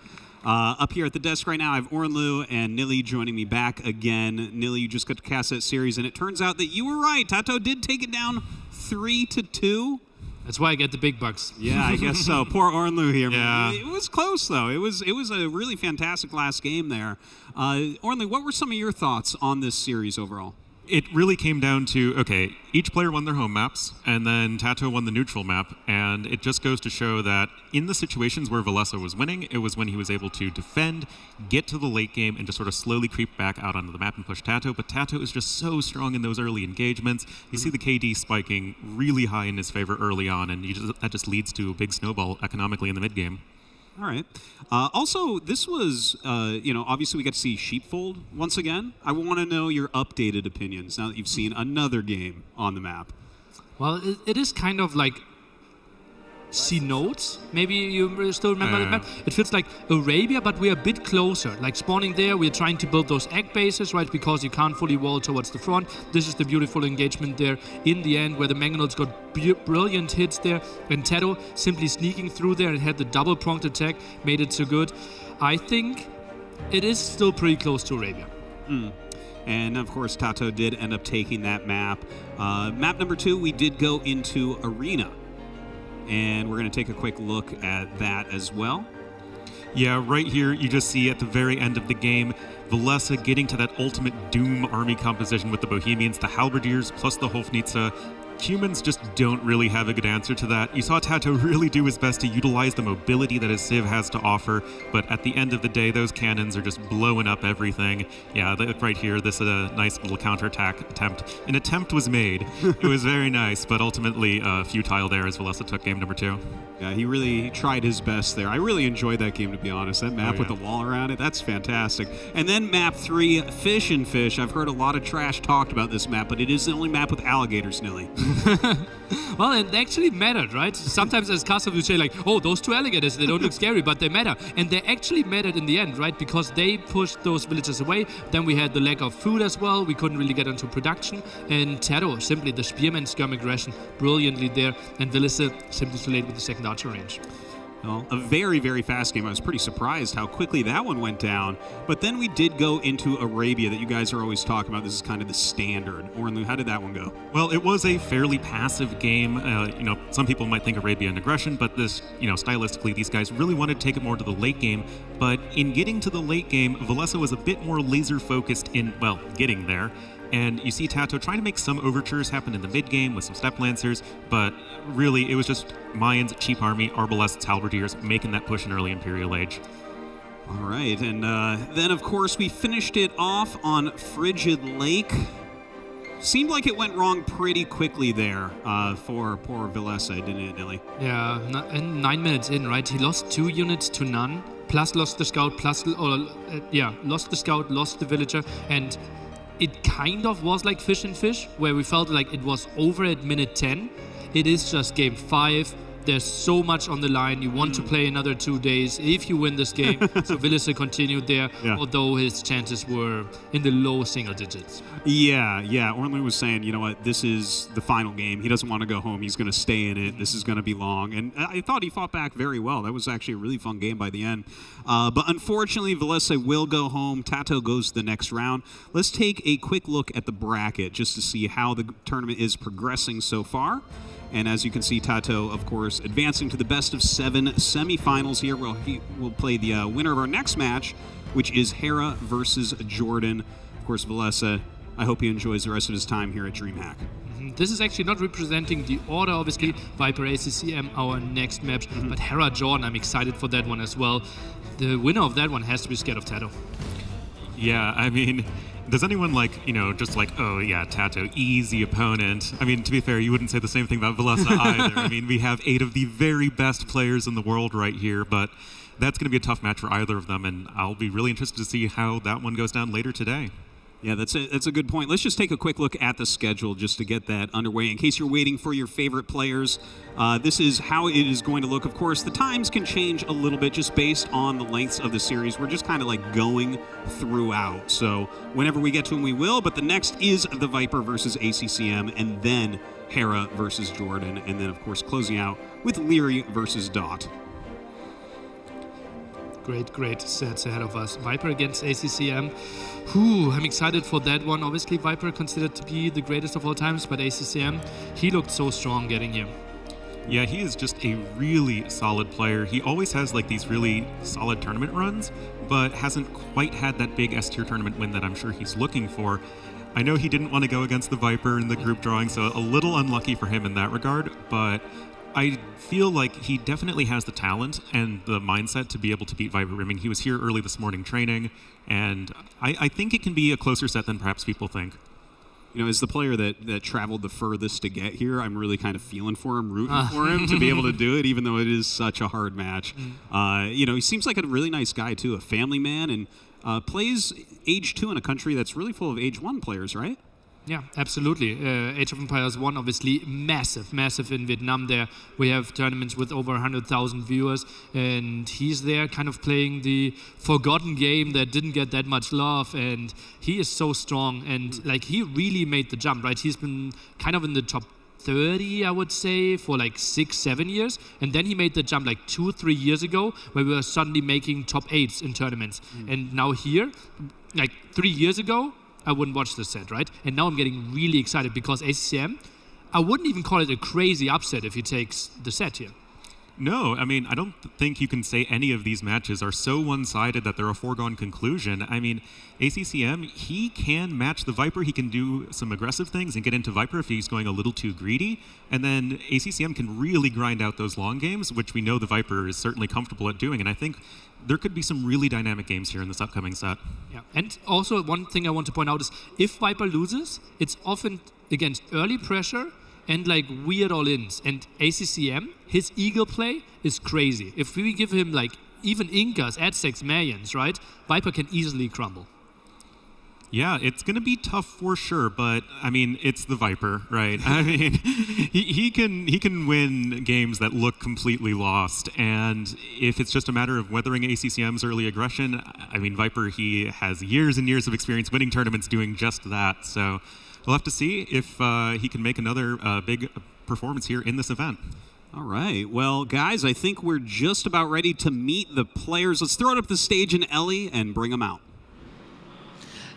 Up here at the desk right now, I have Ornlu and Nilly joining me back again. Nilly, you just got to cast that series, and it turns out that you were right. Tato did take it down 3-2. That's why I get the big bucks. Yeah, I guess so. Poor Ornlu here. Yeah. It was close, though. It was a really fantastic last game there. Ornlu, what were some of your thoughts on this series overall? It really came down to, okay, each player won their home maps, and then Tato won the neutral map, and it just goes to show that in the situations where Valessa was winning, it was when he was able to defend, get to the late game, and just sort of slowly creep back out onto the map and push Tato, but Tato is just so strong in those early engagements. You see the KD spiking really high in his favor early on, and that just leads to a big snowball economically in the mid-game. All right. Also, this was, obviously we got to see Sheepfold once again. I want to know your updated opinions now that you've seen another game on the map. Well, it is kind of like see notes. Maybe you still remember the map. It feels like Arabia, but we're a bit closer. Like spawning there, we're trying to build those egg bases, right? Because you can't fully wall towards the front. This is the beautiful engagement there in the end, where the Mangonels got brilliant hits there, and Tato simply sneaking through there and had the double pronged attack, made it so good. I think it is still pretty close to Arabia. And of course, Tato did end up taking that map. Map number 2, we did go into Arena. And we're going to take a quick look at that as well. Yeah, right here, you just see at the very end of the game, Valessa getting to that ultimate Doom army composition with the Bohemians, the Halberdiers, plus the Hofnitzer. Humans just don't really have a good answer to that. You saw Tato really do his best to utilize the mobility that his Civ has to offer, but at the end of the day, those cannons are just blowing up everything. Yeah, right here, this is a nice little counterattack attempt. An attempt was made. It was very nice, but ultimately futile there as Valessa took game number 2. Yeah, he really tried his best there. I really enjoyed that game, to be honest. That map with the wall around it, that's fantastic. And then map 3, Fish and Fish. I've heard a lot of trash talked about this map, but it is the only map with alligators, Nilly. Well, it actually mattered, right? Sometimes as customers you say like, oh, those 2 alligators, they don't look scary, but they matter. And they actually mattered in the end, right? Because they pushed those villagers away. Then we had the lack of food as well. We couldn't really get into production. And Tato, simply the spearman skirm aggression, brilliantly there. And Valessa simply too late with the second archer range. Well, a very, very fast game. I was pretty surprised how quickly that one went down. But then we did go into Arabia that you guys are always talking about. This is kind of the standard. Ornlu, how did that one go? Well, it was a fairly passive game. Some people might think Arabia and aggression, but this, stylistically, these guys really wanted to take it more to the late game. But in getting to the late game, Valessa was a bit more laser focused in, getting there. And you see Tato trying to make some overtures happen in the mid-game with some Step Lancers, but really it was just Mayans, Cheap Army, Arbalests, Halberdiers making that push in early Imperial Age. All right, and then of course we finished it off on Frigid Lake. Seemed like it went wrong pretty quickly there for poor Valessa, didn't it, Nilly? Yeah, 9 minutes in, right? He lost 2 units to none, plus lost the scout, lost the scout, lost the villager, and it kind of was like Fish and Fish, where we felt like it was over at minute 10. It is just game 5. There's so much on the line. You want to play another 2 days if you win this game. So Valessa continued there, although his chances were in the low single digits. Yeah. Ornlu was saying, you know what, this is the final game. He doesn't want to go home. He's going to stay in it. This is going to be long. And I thought he fought back very well. That was actually a really fun game by the end. But unfortunately, Valessa will go home. Tato goes to the next round. Let's take a quick look at the bracket just to see how the tournament is progressing so far. And as you can see, Tato, of course, advancing to the best of 7 semifinals here. We'll play the winner of our next match, which is Hera versus Jordan. Of course, Valessa, I hope he enjoys the rest of his time here at DreamHack. This is actually not representing the order, obviously. Viper ACCM, our next match. But Hera Jordan, I'm excited for that one as well. The winner of that one has to be scared of Tato. Yeah, I mean, does anyone oh yeah, Tato, easy opponent? I mean, to be fair, you wouldn't say the same thing about Valessa either. I mean, we have 8 of the very best players in the world right here, but that's going to be a tough match for either of them, and I'll be really interested to see how that one goes down later today. Yeah, that's a good point. Let's just take a quick look at the schedule just to get that underway. In case you're waiting for your favorite players, this is how it is going to look. Of course, the times can change a little bit just based on the lengths of the series. We're just kind of like going throughout. So whenever we get to them, we will. But the next is the Viper versus ACCM, and then Hera versus Jordan, and then, of course, closing out with Leary versus Dot. Great sets ahead of us. Viper against ACCM. I'm excited for that one. Obviously, Viper considered to be the greatest of all times, but ACCM, he looked so strong getting here. Yeah, he is just a really solid player. He always has like these really solid tournament runs, but hasn't quite had that big S-tier tournament win that I'm sure he's looking for. I know he didn't want to go against the Viper in the group drawing, so a little unlucky for him in that regard, but I feel like he definitely has the talent and the mindset to be able to beat Viper. I mean, he was here early this morning training, and I think it can be a closer set than perhaps people think. You know, as the player that traveled the furthest to get here, I'm really kind of feeling for him, rooting for him to be able to do it, even though it is such a hard match. You know, he seems like a really nice guy, too, a family man, and plays Age 2 in a country that's really full of Age 1 players, right? Yeah, absolutely. Age of Empires 1, obviously massive in Vietnam there. We have tournaments with over 100,000 viewers, and he's there kind of playing the forgotten game that didn't get that much love, and he is so strong, and like he really made the jump, right? He's been kind of in the top 30, I would say, for like 6-7 years, and then he made the jump like 2-3 years ago where we were suddenly making top 8s in tournaments. And now here, like 3 years ago, I wouldn't watch this set, right? And now I'm getting really excited because ACCM, I wouldn't even call it a crazy upset if he takes the set here. No, I mean, I don't think you can say any of these matches are so one-sided that they're a foregone conclusion. I mean, ACCM, he can match the Viper. He can do some aggressive things and get into Viper if he's going a little too greedy. And then ACCM can really grind out those long games, which we know the Viper is certainly comfortable at doing. And I think there could be some really dynamic games here in this upcoming set. Yeah, and also one thing I want to point out is if Viper loses, it's often against early pressure and like weird all-ins. And ACCM, his eagle play is crazy. If we give him like even Incas, Aztecs, Mayans, right? Viper can easily crumble. Yeah, it's going to be tough for sure, but I mean, it's the Viper, right? I mean, he can win games that look completely lost, and if it's just a matter of weathering ACCM's early aggression, I mean, Viper, he has years and years of experience winning tournaments doing just that, so we'll have to see if he can make another big performance here in this event. All right. Well, guys, I think we're just about ready to meet the players. Let's throw it up the stage in Ellie and bring them out.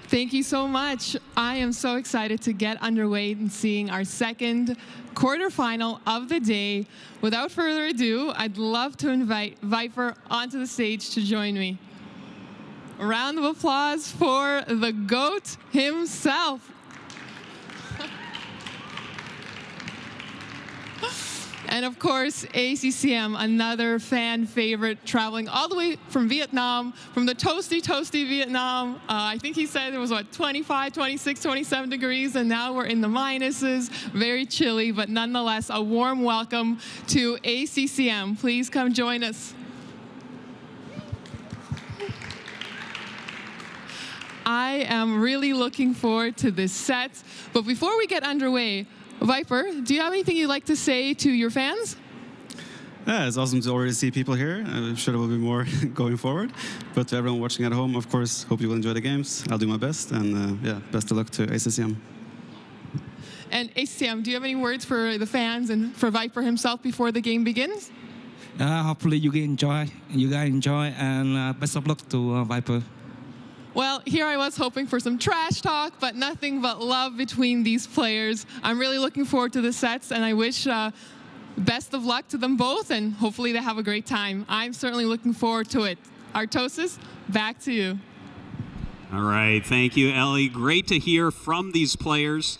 Thank you so much. I am so excited to get underway and seeing our second quarterfinal of the day. Without further ado, I'd love to invite Viper onto the stage to join me. A round of applause for the GOAT himself. And of course, ACCM, another fan favorite, traveling all the way from Vietnam, from the toasty Vietnam. I think he said it was, what, 25, 26, 27 degrees, and now we're in the minuses. Very chilly, but nonetheless, a warm welcome to ACCM. Please come join us. I am really looking forward to this set. But before we get underway, Viper, do you have anything you'd like to say to your fans? Yeah, it's awesome to already see people here. I'm sure there will be more going forward. But to everyone watching at home, of course, hope you will enjoy the games. I'll do my best, and yeah, best of luck to ACCM. And ACCM, do you have any words for the fans and for Viper himself before the game begins? Hopefully you guys enjoy, and best of luck to Viper. Well, here I was hoping for some trash talk, but nothing but love between these players. I'm really looking forward to the sets, and I wish best of luck to them both, and hopefully they have a great time. I'm certainly looking forward to it. Artosis, back to you. All right, thank you, Ellie. Great to hear from these players.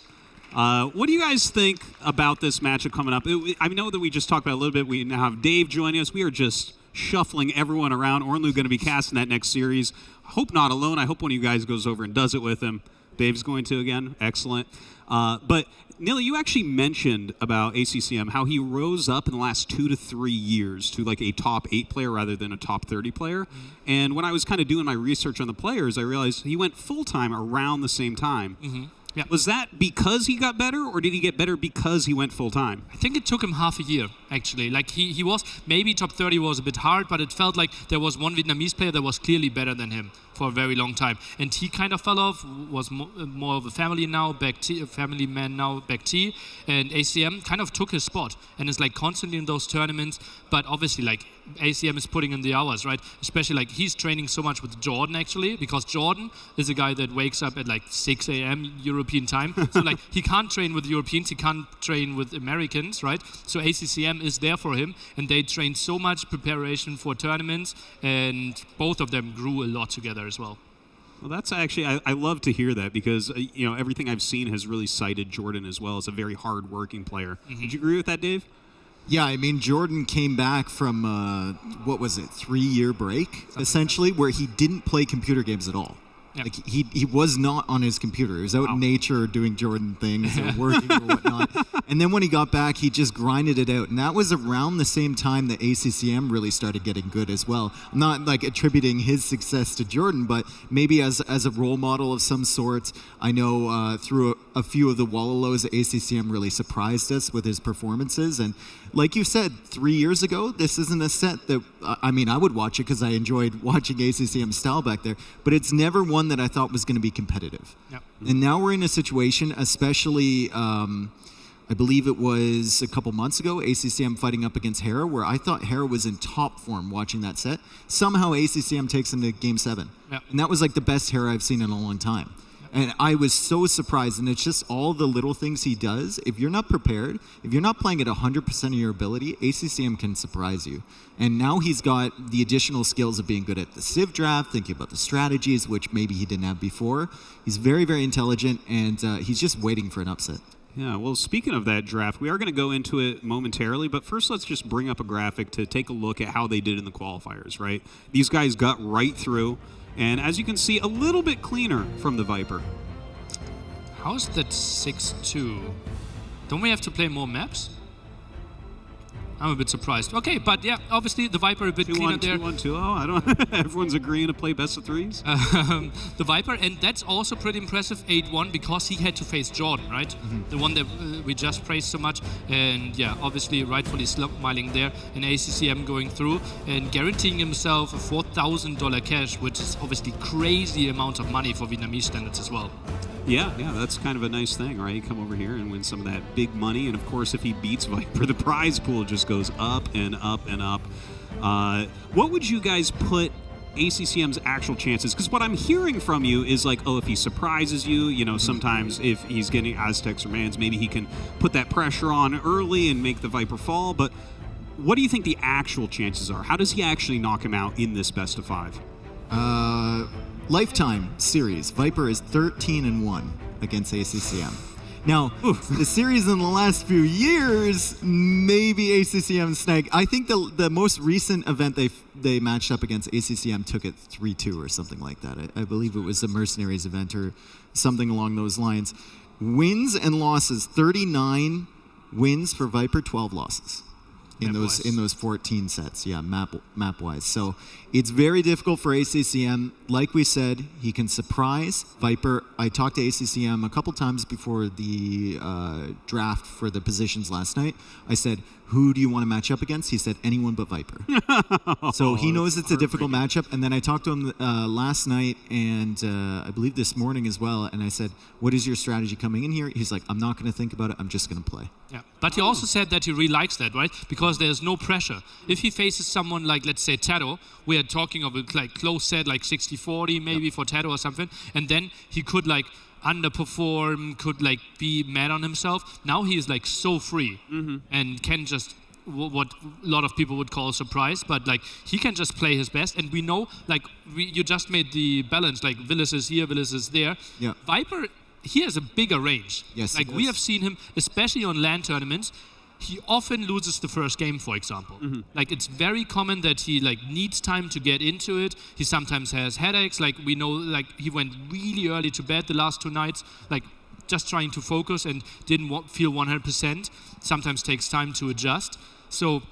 What do you guys think about this matchup coming up? I know that we just talked about it a little bit. We now have Dave joining us. We are just shuffling everyone around. Ornlu going to be casting that next series. Hope not alone. I hope one of you guys goes over and does it with him. Dave's going to again. Excellent. But Nili, you actually mentioned about ACCM, how he rose up in the last 2 to 3 years to like a top 8 player rather than a top 30 player. And when I was kind of doing my research on the players, I realized he went full-time around the same time. Yeah. Was that because he got better, or did he get better because he went full-time? I think it took him half a year, actually. Like, he was, maybe top 30 was a bit hard, but it felt like there was one Vietnamese player that was clearly better than him for a very long time. And he kind of fell off, was more of a family now, family man now, back T. And ACM kind of took his spot and is like constantly in those tournaments. But obviously, like, ACM is putting in the hours, right? Especially like he's training so much with Jordan, actually, because Jordan is a guy that wakes up at like 6 a.m. European time. So like he can't train with Europeans, he can't train with Americans, right? So ACCM is there for him, and they train so much preparation for tournaments, and both of them grew a lot together as well. Well, that's actually, I love to hear that because, everything I've seen has really cited Jordan as well as a very hard-working player. Would you agree with that, Dave? Yeah, I mean, Jordan came back from, 3-year break, essentially, where he didn't play computer games at all. Yeah. Like he was not on his computer. He was out in nature doing Jordan things or working or whatnot. And then when he got back, he just grinded it out. And that was around the same time that ACCM really started getting good as well. I'm not like attributing his success to Jordan, but maybe as a role model of some sort. I know through a few of the Wallalos, ACCM really surprised us with his performances. And like you said, 3 years ago, this isn't a set that, I would watch it because I enjoyed watching ACCM style back there, but it's never one that I thought was going to be competitive. Yep. And now we're in a situation, especially, I believe it was a couple months ago, ACCM fighting up against Hera, where I thought Hera was in top form watching that set. Somehow ACCM takes him to Game 7. Yep. And that was like the best Hera I've seen in a long time. And I was so surprised, and it's just all the little things he does. If you're not prepared, if you're not playing at 100% of your ability, ACCM can surprise you. And now he's got the additional skills of being good at the Civ draft, thinking about the strategies, which maybe he didn't have before. He's very, very intelligent, and he's just waiting for an upset. Yeah, well, speaking of that draft, we are going to go into it momentarily, but first let's just bring up a graphic to take a look at how they did in the qualifiers, right? These guys got right through. And as you can see, a little bit cleaner from the Viper. How is that 6-2? Don't we have to play more maps? I'm a bit surprised. Okay, but yeah, obviously the Viper a bit cleaner there. 2-1, 2-0. I don't. Everyone's agreeing to play best of threes. The Viper, and that's also pretty impressive. 8-1 because he had to face Jordan, right? The one that we just praised so much, and yeah, obviously rightfully smiling there. And ACCM going through and guaranteeing himself a $4,000 cash, which is obviously crazy amount of money for Vietnamese standards as well. Yeah, that's kind of a nice thing, right? You come over here and win some of that big money, and of course, if he beats Viper, the prize pool just goes up and up and up. What would you guys put ACCM's actual chances? Because what I'm hearing from you is like, if he surprises you, sometimes if he's getting Aztecs or Mans, maybe he can put that pressure on early and make the Viper fall. But what do you think the actual chances are? How does he actually knock him out in this best of 5? Lifetime series, Viper is 13-1 against ACCM. Now, the series in the last few years, maybe ACCM snag. I think the most recent event they matched up against, ACCM took it 3-2 or something like that. I believe it was a Mercenaries event or something along those lines. Wins and losses, 39 wins for Viper, 12 losses. In those 14 sets, map wise. So it's very difficult for ACCM. Like we said, he can surprise Viper. I talked to ACCM a couple times before the draft for the positions last night. I said, who do you want to match up against? He said, anyone but Viper. So he knows it's a difficult matchup. And then I talked to him last night and I believe this morning as well. And I said, what is your strategy coming in here? He's like, I'm not going to think about it. I'm just going to play. Yeah, but he also said that he really likes that, right? Because there's no pressure. If he faces someone like, let's say, Tado, we are talking of a close set, like 60-40 maybe for Tado or something, and then he could underperform, could be mad on himself. Now he is so free and can just what a lot of people would call a surprise, but he can just play his best. And we know, you just made the balance, Willis is here, Willis is there. Yeah. Viper, he has a bigger range. Yes, we have seen him, especially on LAN tournaments, he often loses the first game, for example. It's very common that he needs time to get into it. He sometimes has headaches. We know he went really early to bed the last 2 nights, just trying to focus and didn't feel 100%. Sometimes takes time to adjust. So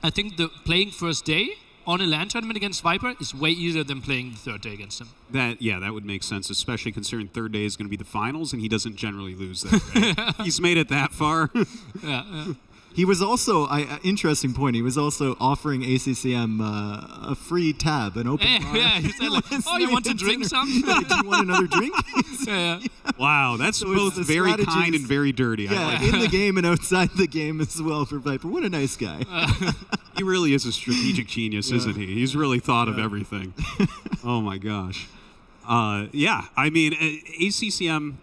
I think the playing first day on a LAN tournament against Viper is way easier than playing the third day against him. That would make sense, especially considering third day is going to be the finals, and he doesn't generally lose that day. He's made it that far. Yeah. He was also, interesting point, he was also offering ACCM a free tab, an open bar. Yeah, he said you want to drink something? Do you want another drink? Yeah. Wow, that's so both very kind and very dirty. Yeah, in the game and outside the game as well for Viper. What a nice guy. He really is a strategic genius, isn't he? He's really thought of everything. Oh my gosh. ACCM...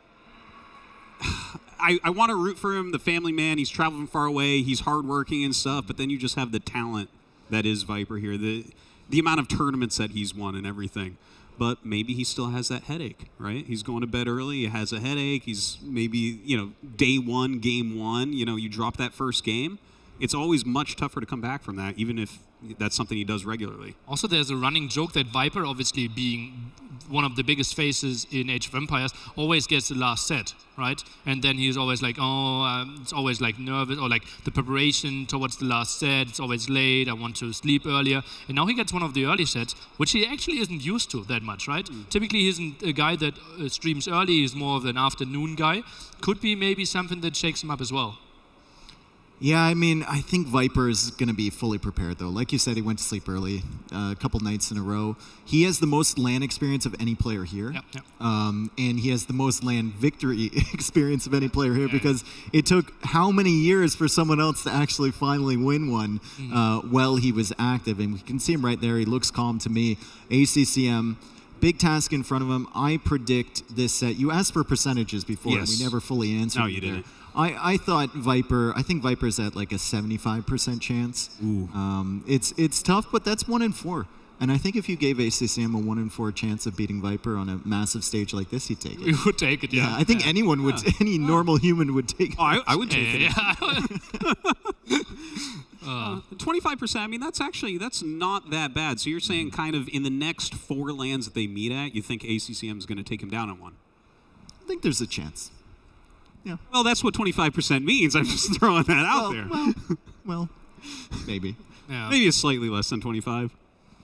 I want to root for him, the family man. He's traveling far away. He's hardworking and stuff. But then you just have the talent that is Viper here. The amount of tournaments that he's won and everything. but maybe he still has that headache, right? He's going to bed early, he has a headache, he's maybe, day one, game one, you drop that first game. It's always much tougher to come back from that, even if that's something he does regularly. Also, there's a running joke that Viper, obviously being one of the biggest faces in Age of Empires, always gets the last set, right? And then he's always like, it's always like nervous, or like the preparation towards the last set, it's always late, I want to sleep earlier. And now he gets one of the early sets, which he actually isn't used to that much, right? Typically, he isn't a guy that streams early, he's more of an afternoon guy. Could be maybe something that shakes him up as well. Yeah, I mean, I think Viper is going to be fully prepared, though. Like you said, he went to sleep early a couple nights in a row. He has the most LAN experience of any player here. Yep. And he has the most LAN victory experience of any player here because it took how many years for someone else to actually finally win one while he was active. And we can see him right there. He looks calm to me. ACCM. Big task in front of him. I predict this set. You asked for percentages before. Yes. We never fully answered. No, you didn't. I thought Viper. I think Viper's at like a 75% chance. Ooh. It's tough, but that's 1 in 4. And I think if you gave ACCM a 1 in 4 chance of beating Viper on a massive stage like this, he'd take it. We would take it, yeah. I think anyone would. Any normal human would take it. Oh, I would take it. Yeah. 25%, I mean, that's not that bad. So you're saying kind of in the next 4 lands that they meet at, you think ACCM is going to take him down on one? I think there's a chance. Yeah. Well, that's what 25% means. I'm just throwing that out there. Well, maybe. Yeah. Maybe it's slightly less than 25.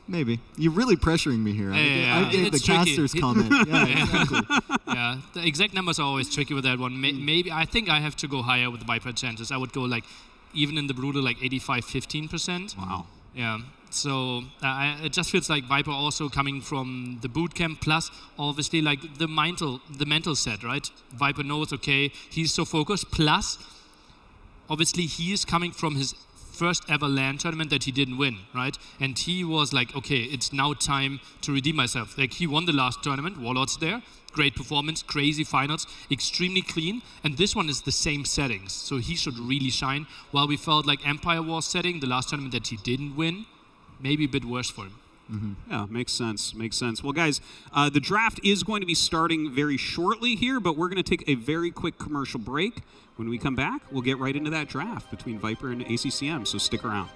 Maybe. You're really pressuring me here. I gave the caster's comment. Yeah, exactly. Yeah, the exact numbers are always tricky with that one. Maybe I think I have to go higher with the Viper chances. I would go like, even in the Brutal, like 85-15%. Wow. Yeah. So it just feels like Viper also coming from the boot camp, plus obviously like the mental set, right? Viper knows, okay, he's so focused, plus obviously he is coming from his first ever LAN tournament that he didn't win, right? And he was like, okay, it's now time to redeem myself. Like he won the last tournament, Warlord's there, great performance, crazy finals, extremely clean, and this one is the same settings, so he should really shine. While we felt like Empire War setting, the last tournament that he didn't win, maybe a bit worse for him. Yeah, makes sense. Well, guys, the draft is going to be starting very shortly here, but we're going to take a very quick commercial break. When we come back, we'll get right into that draft between Viper and ACCM, so stick around.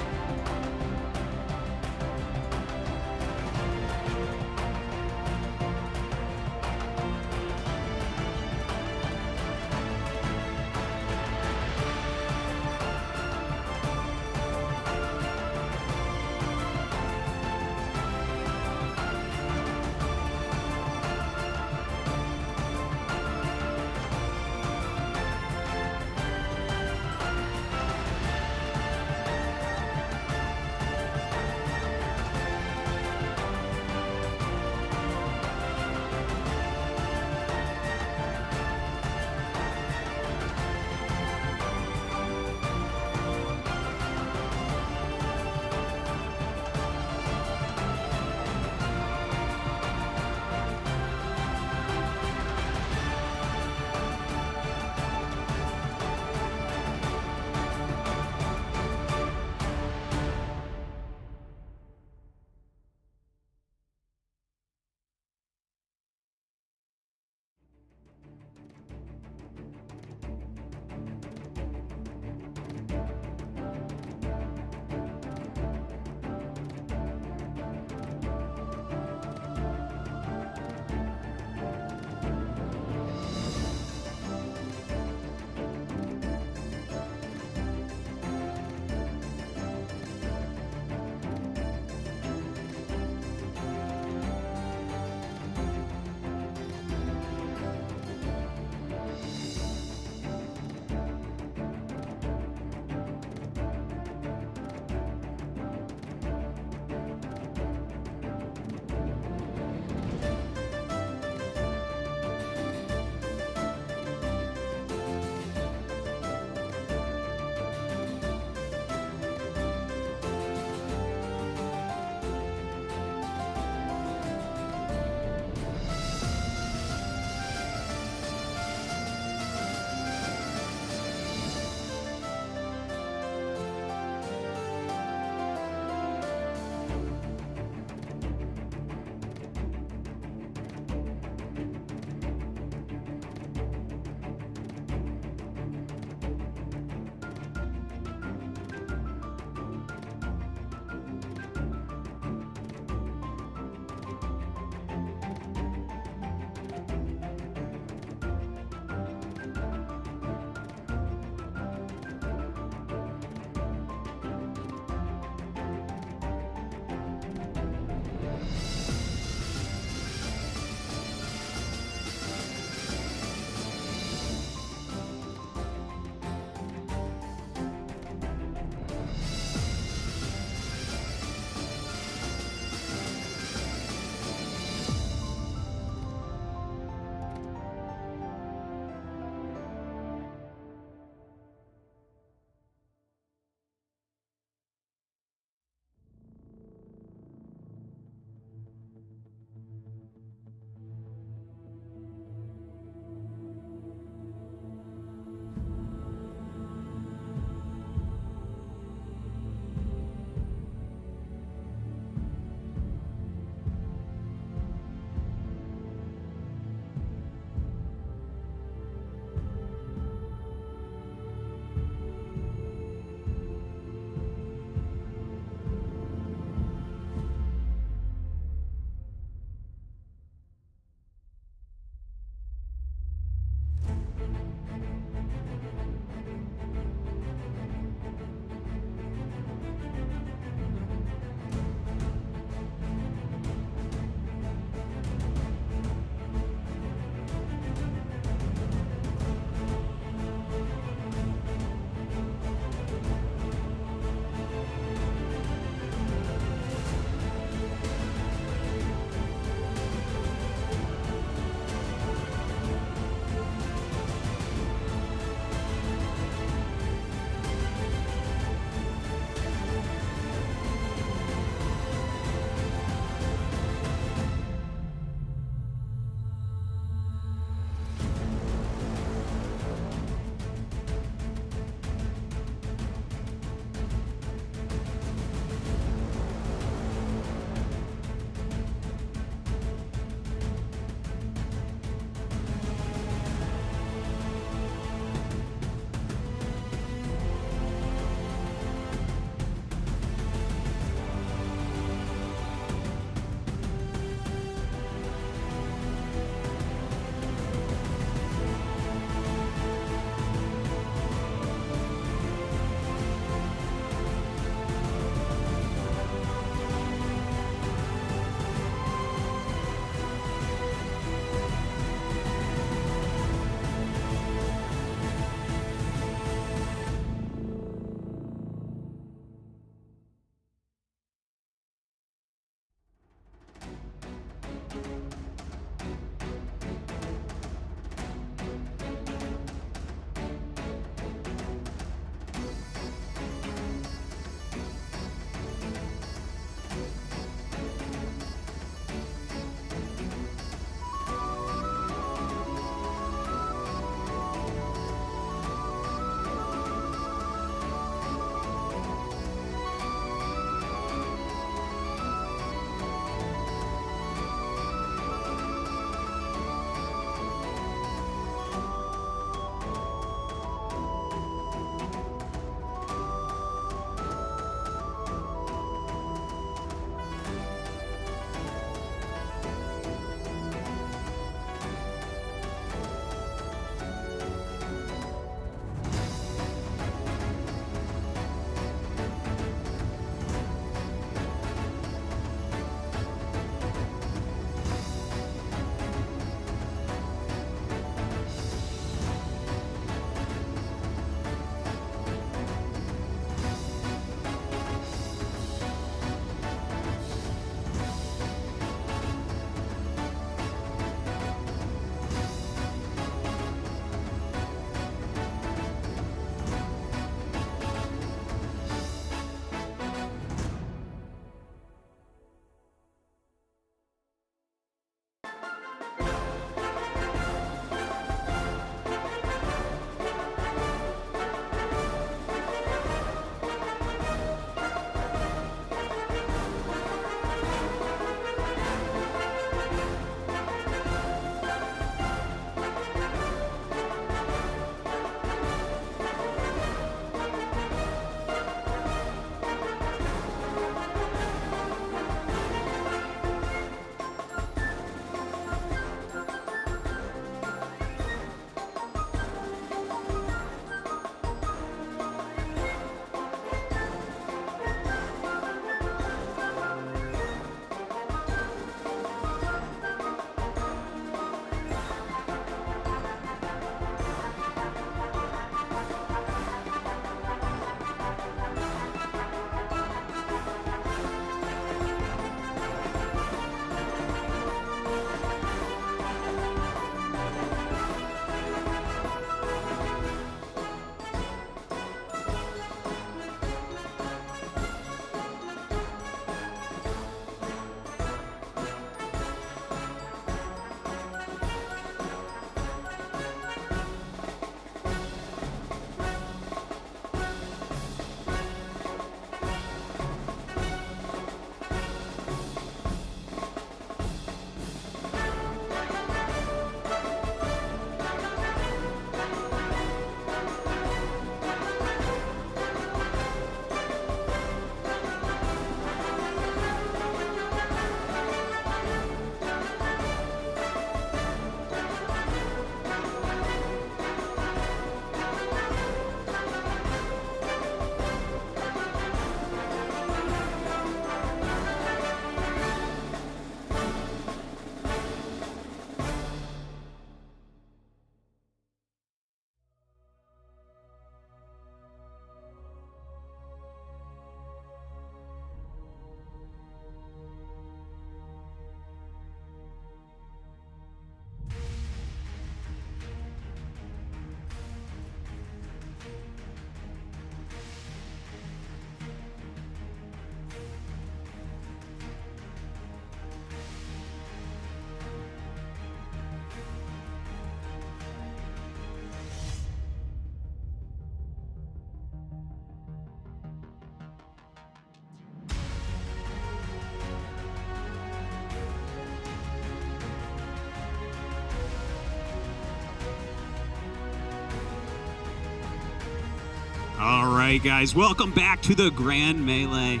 All right, guys, welcome back to the Grand Melee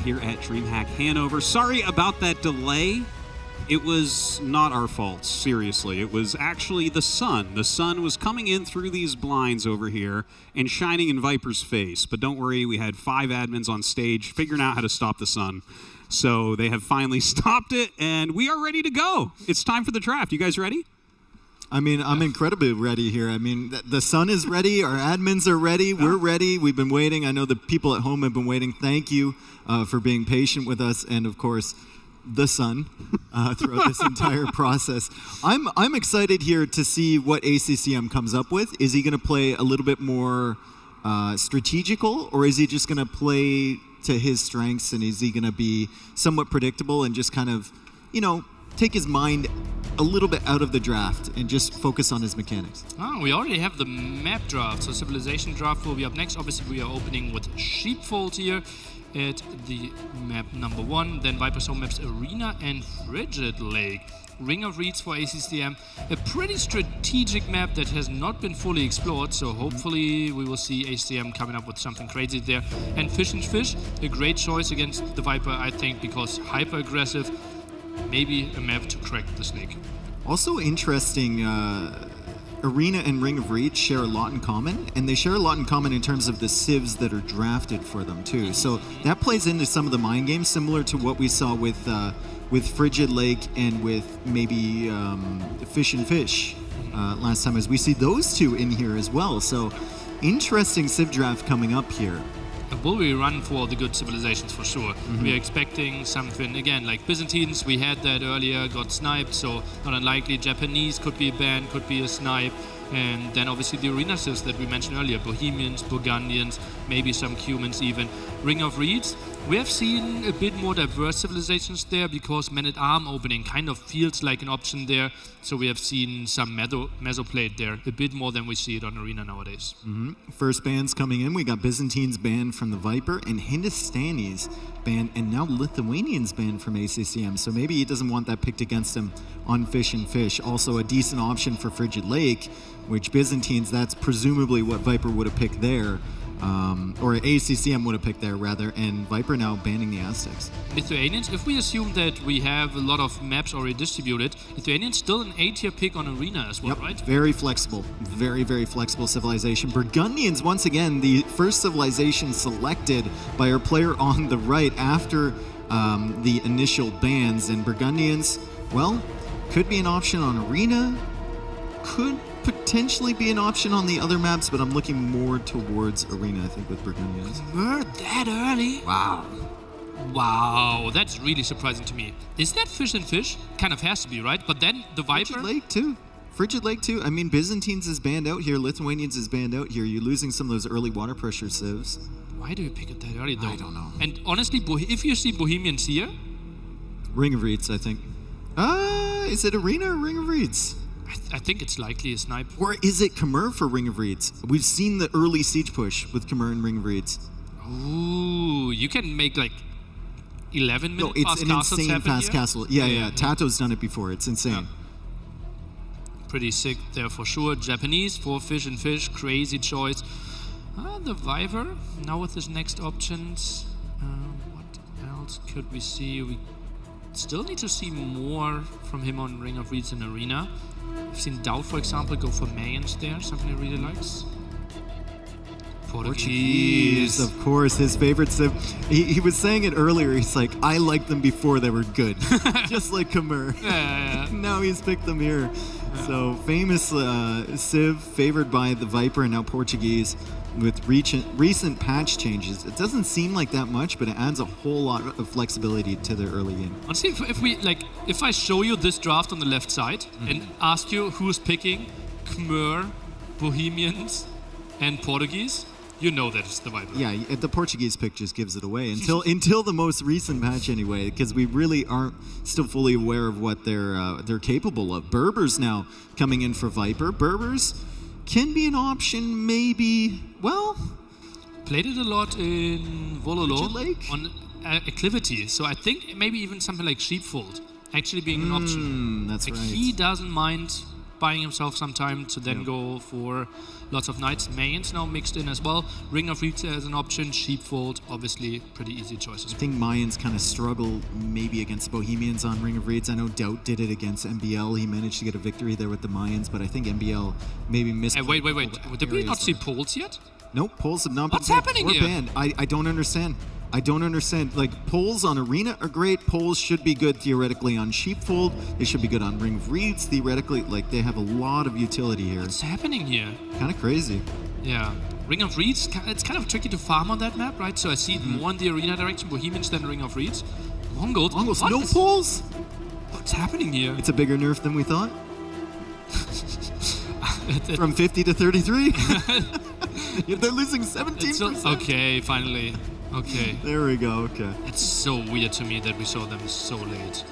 here at DreamHack Hanover. Sorry about that delay. It was not our fault, seriously. It was actually the sun. The sun was coming in through these blinds over here and shining in Viper's face. But don't worry, we had 5 admins on stage figuring out how to stop the sun. So they have finally stopped it, and we are ready to go. It's time for the draft. You guys ready? I mean, I'm incredibly ready here. I mean, the sun is ready. Our admins are ready. We're ready. We've been waiting. I know the people at home have been waiting. Thank you for being patient with us. And, of course, the sun throughout this entire process. I'm excited here to see what ACCM comes up with. Is he going to play a little bit more strategical, or is he just going to play to his strengths, and is he going to be somewhat predictable and just kind of, you know, take his mind a little bit out of the draft and just focus on his mechanics? Oh, we already have the map draft, so Civilization draft will be up next. Obviously, we are opening with Sheepfold here at the map number 1. Then Viper's home maps Arena and Frigid Lake. Ring of Reeds for ACCM. A pretty strategic map that has not been fully explored, so hopefully we will see ACCM coming up with something crazy there. And Fish and Fish, a great choice against the Viper, I think, because hyper-aggressive. Maybe a map to crack the snake. Also interesting, Arena and Ring of Reeds share a lot in common, and they share a lot in common in terms of the civs that are drafted for them too. So that plays into some of the mind games, similar to what we saw with Frigid Lake and with maybe Fish and Fish last time, as we see those two in here as well. So interesting civ draft coming up here. Will we run for the good civilizations for sure? We are expecting something, again, like Byzantines, we had that earlier, got sniped, so not unlikely. Japanese could be a ban, could be a snipe. And then obviously the arena civs that we mentioned earlier, Bohemians, Burgundians, maybe some Cumans even. Ring of Reeds, we have seen a bit more diverse civilizations there because Man-at-Arm opening kind of feels like an option there. So we have seen some Mesoplate there, a bit more than we see it on Arena nowadays. First bans coming in, we got Byzantines banned from the Viper and Hindustanis banned, and now Lithuanians banned from ACCM. So maybe he doesn't want that picked against him on Fish and Fish. Also a decent option for Frigid Lake, which Byzantines, that's presumably what Viper would have picked there. Or ACCM would have picked there, rather, and Viper now banning the Aztecs. Lithuanians, if we assume that we have a lot of maps already distributed, Lithuanians still an A-tier pick on Arena as well, right? Very flexible. Very, very flexible civilization. Burgundians, once again, the first civilization selected by our player on the right after the initial bans. And Burgundians, well, could be an option on Arena, could potentially be an option on the other maps, but I'm looking more towards Arena, I think, with Burgundians. That early? Wow. Wow, that's really surprising to me. Is that Fish and Fish? Kind of has to be, right? But then the Viper? Frigid Lake too. I mean, Byzantines is banned out here. Lithuanians is banned out here. You're losing some of those early water pressure civs. Why do you pick it that early, though? I don't know. And honestly, if you see Bohemians here... Ring of Reeds, I think. Is it Arena or Ring of Reeds? I think it's likely a snipe. Or is it Khmer for Ring of Reeds? We've seen the early siege push with Khmer and Ring of Reeds. Ooh, you can make like 11 minute fast castles. No, it's an insane fast here? castle. Yeah. Tato's done it before. It's insane. Yeah. Pretty sick there for sure. Japanese for Fish and Fish, crazy choice. The Viper, now with his next options. What else could we see? We still need to see more from him on Ring of Reeds and Arena. I've seen Doubt, for example, go for Mayans there, something he really likes. Portuguese. Of course, his favorite civ. He was saying it earlier, he's like, I liked them before they were good. Just like Khmer. Yeah. Now he's picked them here. So famous civ, favored by the Viper and now Portuguese. With recent patch changes, it doesn't seem like that much, but it adds a whole lot of flexibility to their early game. Honestly, if I show you this draft on the left side and ask you who's picking Khmer, Bohemians, and Portuguese, you know that it's the Viper. Yeah, the Portuguese pick just gives it away until the most recent patch anyway, because we really aren't still fully aware of what they're capable of. Berbers now coming in for Viper. Berbers can be an option, maybe. Well, played it a lot in Vololo Lake on Acclivity, so I think maybe even something like Sheepfold actually being an option. That's like right. He doesn't mind buying himself some time to then go for lots of knights. Mains now mixed in as well. Ring of Reeds as an option. Sheepfold, obviously pretty easy choices. I think Mayans kind of struggle maybe against Bohemians on Ring of Reeds. I know Doubt did it against MBL. He managed to get a victory there with the Mayans, but I think MBL maybe missed. Hey, wait. Did we not see polls yet? Nope, polls have not been What's happening here? banned. I don't understand. I don't understand. Like, polls on Arena are great. Polls should be good theoretically on Sheepfold. They should be good on Ring of Reeds theoretically. Like, they have a lot of utility here. What's happening here? Kind of crazy. Yeah. Ring of Reeds, it's kind of tricky to farm on that map, right? So I see it more in the Arena direction. Bohemians than Ring of Reeds. Mongols. No polls? What's happening here? It's a bigger nerf than we thought. From 50 to 33. They're losing 17%. Okay, finally. Okay. There we go, okay. It's so weird to me that we saw them so late.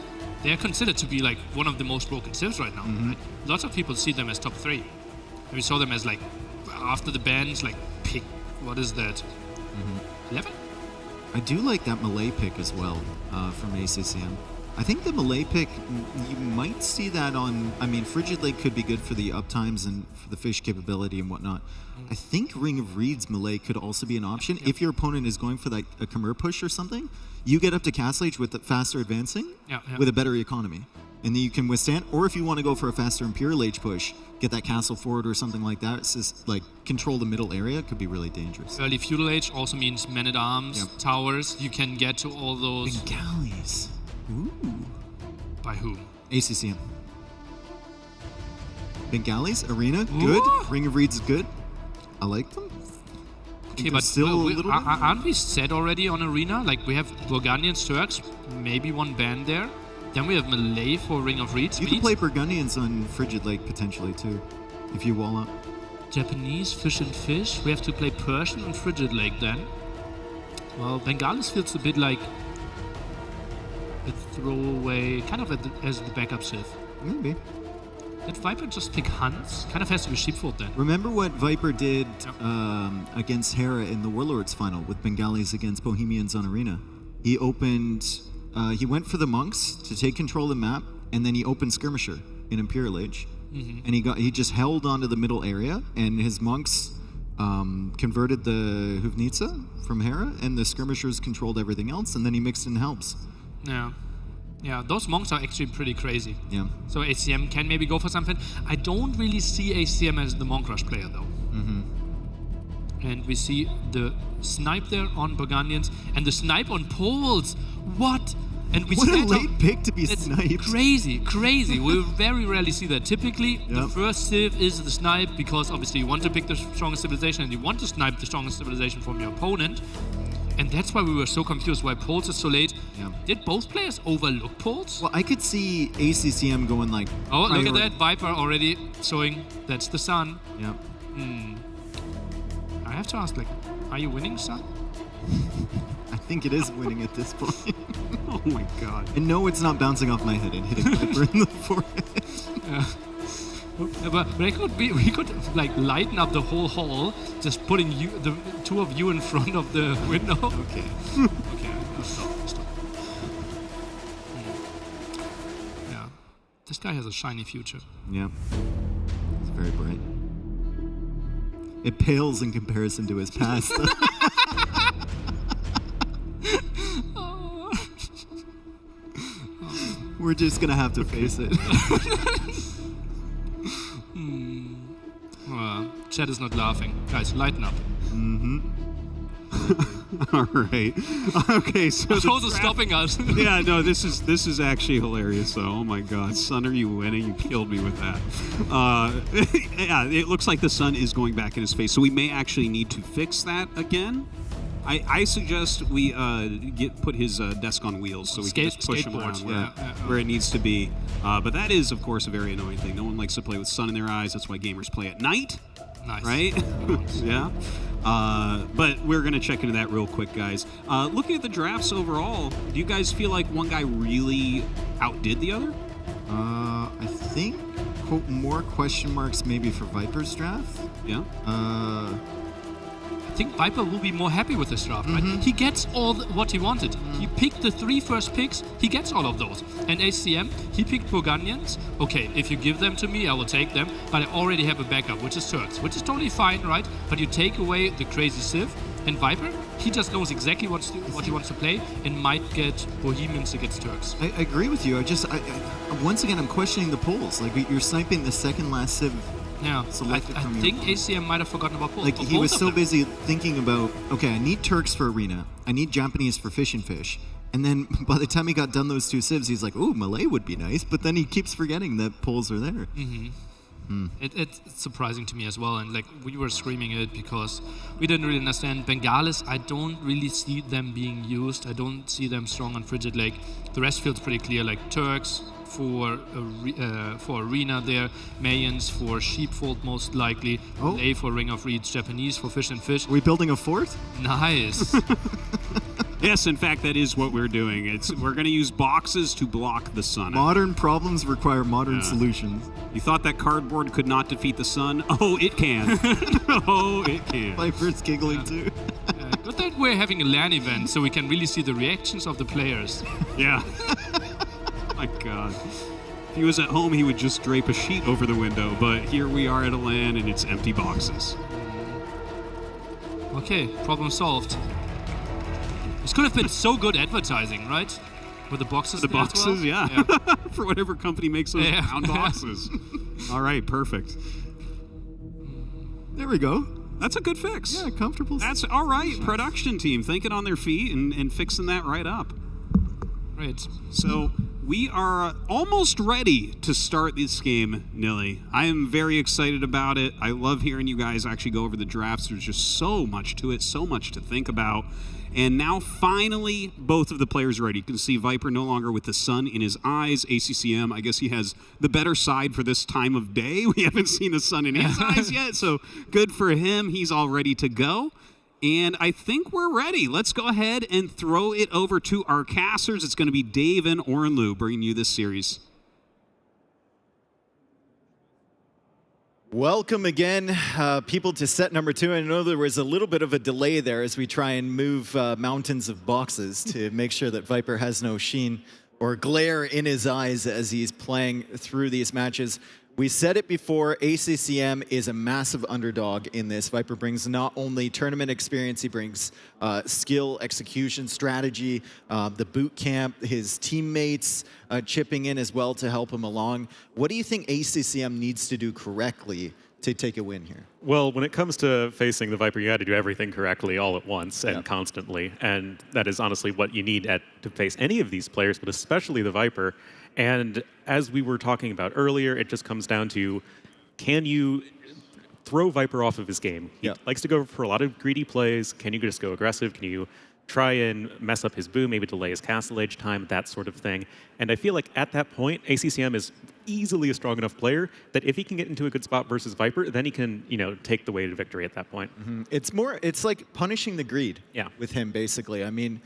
They are considered to be like one of the most broken civs right now. Right? Lots of people see them as top 3. And we saw them as like, after the bans, like pick, what is that? 11? I do like that Malay pick as well from ACCM. I think the Malay pick, you might see that on, I mean, Frigid Lake could be good for the uptimes and for the fish capability and whatnot. I think Ring of Reeds Malay could also be an option. If your opponent is going for like a Khmer push or something, you get up to Castle Age with the faster advancing with a better economy. And then you can withstand, or if you want to go for a faster Imperial Age push, get that castle forward or something like that. It's just like control the middle area. It could be really dangerous. Early Feudal Age also means men-at-arms, towers. You can get to all those. Bengalis. Ooh. By whom? ACCM. Bengalis, Arena, good. Ring of Reeds is good. I like them. Okay, but still aren't we set already on Arena? Like we have Burgundians, Turks, maybe one band there. Then we have Malay for Ring of Reeds. You can play Burgundians on Frigid Lake potentially too, if you wall up. Japanese, Fish and Fish. We have to play Persian on Frigid Lake then. Well, Bengalis feels a bit like a throwaway, kind of as the backup Civ. Maybe. Did Viper just pick Hunts? Kind of has to be Sheepfold then. Remember what Viper did against Hera in the Warlords final with Bengalis against Bohemians on Arena? He opened, he went for the monks to take control of the map, and then he opened Skirmisher in Imperial Age. And he just held onto the middle area, and his monks converted the Huvnitsa from Hera, and the Skirmishers controlled everything else, and then he mixed in helps. Yeah, those monks are actually pretty crazy. Yeah. So ACM can maybe go for something. I don't really see ACM as the Monk Rush player though. And we see the snipe there on Burgundians and the snipe on Poles. What? And we what a late pick to be sniped. Crazy. We very rarely see that. Typically, the first civ is the snipe because obviously you want to pick the strongest civilization and you want to snipe the strongest civilization from your opponent. And that's why we were so confused why Poles is so late. Did both players overlook Poles? Well, I could see ACCM going like... Oh, look at that. Viper already showing that's the sun. Yeah. I have to ask, like, are you winning, son? I think it is winning at this point. Oh my god. And no, it's not bouncing off my head and hitting Viper in the forehead. But we could like lighten up the whole hall, just putting the two of you in front of the window. Okay. Okay, stop. Yeah, this guy has a shiny future. Yeah, it's very bright. It pales in comparison to his past. We're just gonna have to face it. Chat is not laughing. Guys, lighten up. All right. Okay, so Artos is stopping us. Yeah, no, this is actually hilarious. So, oh my God, Sun, are you winning? You killed me with that. Yeah, it looks like the sun is going back in his face, so we may actually need to fix that again. I suggest we put his desk on wheels so we can just push him around where it needs to be. But that is, of course, a very annoying thing. No one likes to play with sun in their eyes. That's why gamers play at night. Nice. Right? Yeah. But we're going to check into that real quick, guys. Looking at the drafts overall, do you guys feel like one guy really outdid the other? I think more question marks maybe for Viper's draft. Yeah. I think Viper will be more happy with this draft, right? He gets all what he wanted. He picked the 3 first picks, he gets all of those. And ACM, he picked Burgundians. Okay, if you give them to me, I will take them, but I already have a backup, which is Turks, which is totally fine, right? But you take away the crazy Civ, and Viper, he just knows exactly what he wants to play and might get Bohemians against Turks. I agree with you. Once again, I'm questioning the polls. Like, you're sniping the second last Civ. Yeah, I think ACM might have forgotten about polls. Like, he was so busy thinking about, okay, I need Turks for Arena. I need Japanese for Fish and Fish. And then by the time he got done those 2 Civs, he's like, ooh, Malay would be nice. But then he keeps forgetting that polls are there. It's surprising to me as well, and like we were screaming it because we didn't really understand. Bengalis, I don't really see them being used. I don't see them strong on Frigid Lake. The rest feels pretty clear, like Turks for Arena there, Mayans for Sheepfold most likely, Malay for Ring of Reeds, Japanese for Fish and Fish. Are we building a 4th? Nice. Yes, in fact, that is what we're doing. We're going to use boxes to block the sun. Modern problems require modern solutions. You thought that cardboard could not defeat the sun? Oh, it can. Oh, it can. Viper's giggling too. Good that we're having a LAN event so we can really see the reactions of the players. Yeah. My God. If he was at home, he would just drape a sheet over the window, but here we are at a LAN and it's empty boxes. Okay, problem solved. This could have been so good advertising, right? With the boxes. The there as boxes, well? yeah. For whatever company makes those round boxes. All right, perfect. There we go. That's a good fix. Yeah, comfortable. That's all right. Production team thinking on their feet and fixing that right up. Right. So we are almost ready to start this game, Nilly. I am very excited about it. I love hearing you guys actually go over the drafts. There's just so much to it, so much to think about. And now, finally, both of the players are ready. You can see Viper no longer with the sun in his eyes. ACCM, I guess he has the better side for this time of day. We haven't seen the sun in his eyes yet, so good for him. He's all ready to go. And I think we're ready. Let's go ahead and throw it over to our casters. It's going to be Dave and Orenlu bringing you this series. Welcome again, people, to set number 2. I know there was a little bit of a delay there as we try and move mountains of boxes to make sure that Viper has no sheen or glare in his eyes as he's playing through these matches. We said it before, ACCM is a massive underdog in this. Viper brings not only tournament experience, he brings skill, execution, strategy, the boot camp, his teammates chipping in as well to help him along. What do you think ACCM needs to do correctly to take a win here? Well, when it comes to facing the Viper, you got to do everything correctly all at once and constantly. And that is honestly what you need to face any of these players, but especially the Viper. And as we were talking about earlier, it just comes down to, can you throw Viper off of his game? He likes to go for a lot of greedy plays. Can you just go aggressive? Can you try and mess up his boom, maybe delay his castle age time, that sort of thing? And I feel like at that point, ACCM is easily a strong enough player that if he can get into a good spot versus Viper, then he can, take the way to victory at that point. It's like punishing the greed with him, basically. I mean,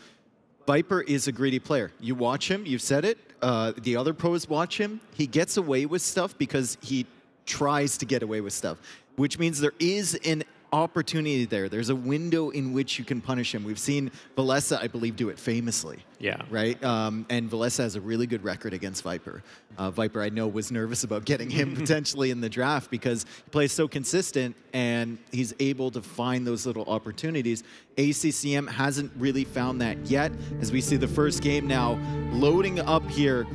Viper is a greedy player. You watch him, you've said it, the other pros watch him, he gets away with stuff because he tries to get away with stuff, which means there is an opportunity there. There's a window in which you can punish him. We've seen Valessa, I believe, do it famously. Yeah. Right? And Valessa has a really good record against Viper. Viper, I know, was nervous about getting him potentially in the draft because he plays so consistent and he's able to find those little opportunities. ACCM hasn't really found that yet, as we see the first game now loading up here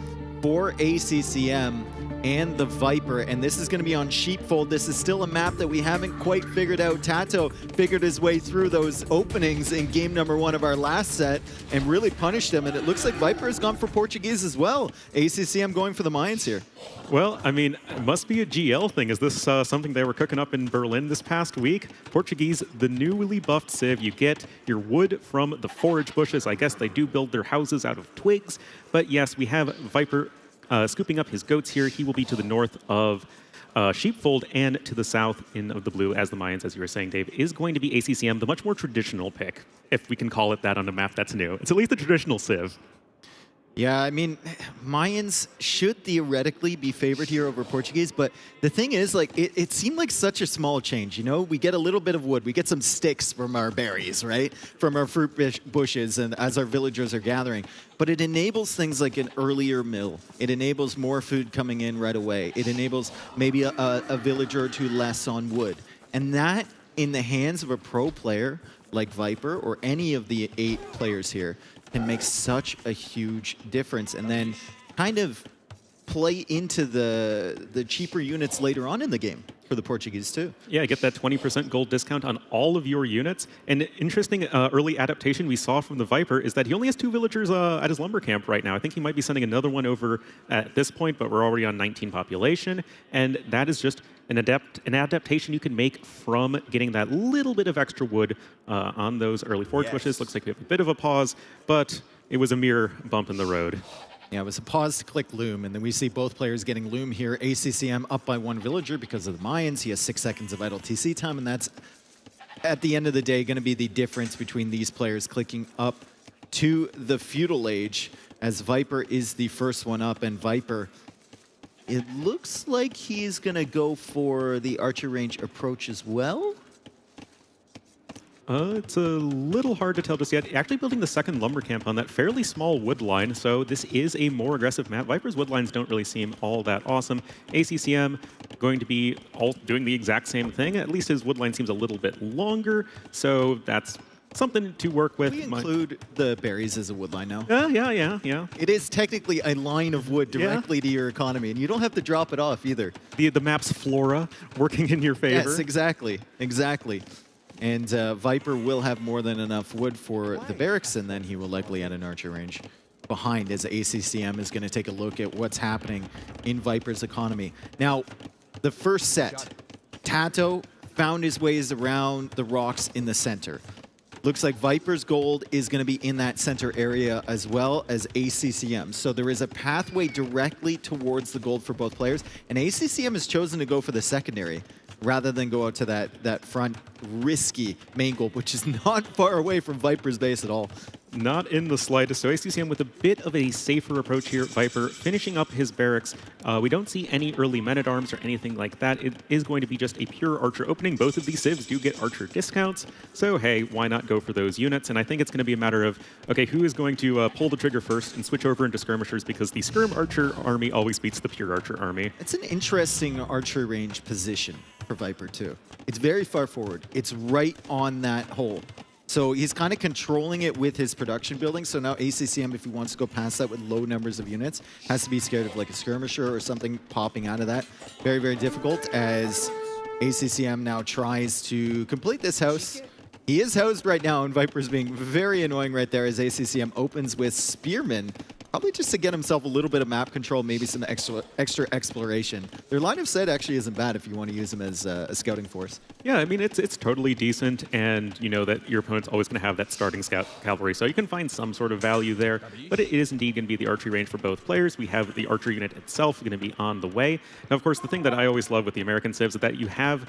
for ACCM and the Viper, and this is going to be on Sheepfold. This is still a map that we haven't quite figured out. Tato figured his way through those openings in game number 1 of our last set and really punished him, and it looks like Viper has gone for Portuguese as well. ACCM going for the Mayans here. Well, I mean, it must be a GL thing. Is this something they were cooking up in Berlin this past week? Portuguese, the newly buffed Civ. You get your wood from the forage bushes. I guess they do build their houses out of twigs. But yes, we have Viper scooping up his goats here. He will be to the north of Sheepfold and to the south in the blue, as the Mayans, as you were saying, Dave, is going to be ACCM, the much more traditional pick, if we can call it that on a map that's new. It's at least the traditional Civ. Yeah, I mean, Mayans should theoretically be favored here over Portuguese, but the thing is, like, it seemed like such a small change, you know? We get a little bit of wood, we get some sticks from our berries, right? From our fruit bushes and as our villagers are gathering. But it enables things like an earlier mill. It enables more food coming in right away. It enables maybe a villager or two less on wood. And that, in the hands of a pro player like Viper or any of the 8 players here, can make such a huge difference, and then kind of play into the cheaper units later on in the game for the Portuguese too. Yeah, get that 20% gold discount on all of your units. And interesting early adaptation we saw from the Viper is that he only has 2 villagers at his lumber camp right now. I think he might be sending another one over at this point, but we're already on 19 population. And that is just an adaptation you can make from getting that little bit of extra wood on those early forge bushes. Looks like we have a bit of a pause, but it was a mere bump in the road. Yeah, it was a pause to click Loom, and then we see both players getting Loom here. ACCM up by 1 villager because of the Mayans. He has 6 seconds of idle TC time, and that's, at the end of the day, going to be the difference between these players clicking up to the feudal age, as Viper is the first one up, and Viper, it looks like he's going to go for the archer range approach as well. It's a little hard to tell just yet. Actually building the second lumber camp on that fairly small wood line, so this is a more aggressive map. Viper's wood lines don't really seem all that awesome. ACCM going to be doing the exact same thing. At least his wood line seems a little bit longer, so that's something to work with. We include the berries as a wood line now. Yeah. It is technically a line of wood directly to your economy, and you don't have to drop it off either. The map's flora working in your favor. Yes, exactly. And Viper will have more than enough wood for the barracks, and then he will likely add an archer range behind as ACCM is going to take a look at what's happening in Viper's economy. Now, the first set, Tato found his ways around the rocks in the center. Looks like Viper's gold is going to be in that center area as well as ACCM. So there is a pathway directly towards the gold for both players, and ACCM has chosen to go for the secondary rather than go out to that front risky main goal, which is not far away from Viper's base at all. Not in the slightest. So ACCM with a bit of a safer approach here. Viper finishing up his barracks. We don't see any early men-at-arms or anything like that. It is going to be just a pure archer opening. Both of these civs do get archer discounts. So hey, why not go for those units? And I think it's going to be a matter of, okay, who is going to pull the trigger first and switch over into skirmishers, because the skirm archer army always beats the pure archer army. It's an interesting archer range position for Viper too. It's very far forward. It's right on that hole. So he's kind of controlling it with his production building. So now ACCM, if he wants to go past that with low numbers of units, has to be scared of like a skirmisher or something popping out of that. Very, very difficult as ACCM now tries to complete this house. He is housed right now, and Viper's being very annoying right there as ACCM opens with Spearman. Probably just to get himself a little bit of map control, maybe some extra exploration. Their line of sight actually isn't bad if you want to use them as a scouting force. Yeah, I mean, it's totally decent, and you know that your opponent's always going to have that starting scout cavalry, so you can find some sort of value there, but it is indeed going to be the archery range for both players. We have the archer unit itself going to be on the way. Now, of course, the thing that I always love with the American civs is that you have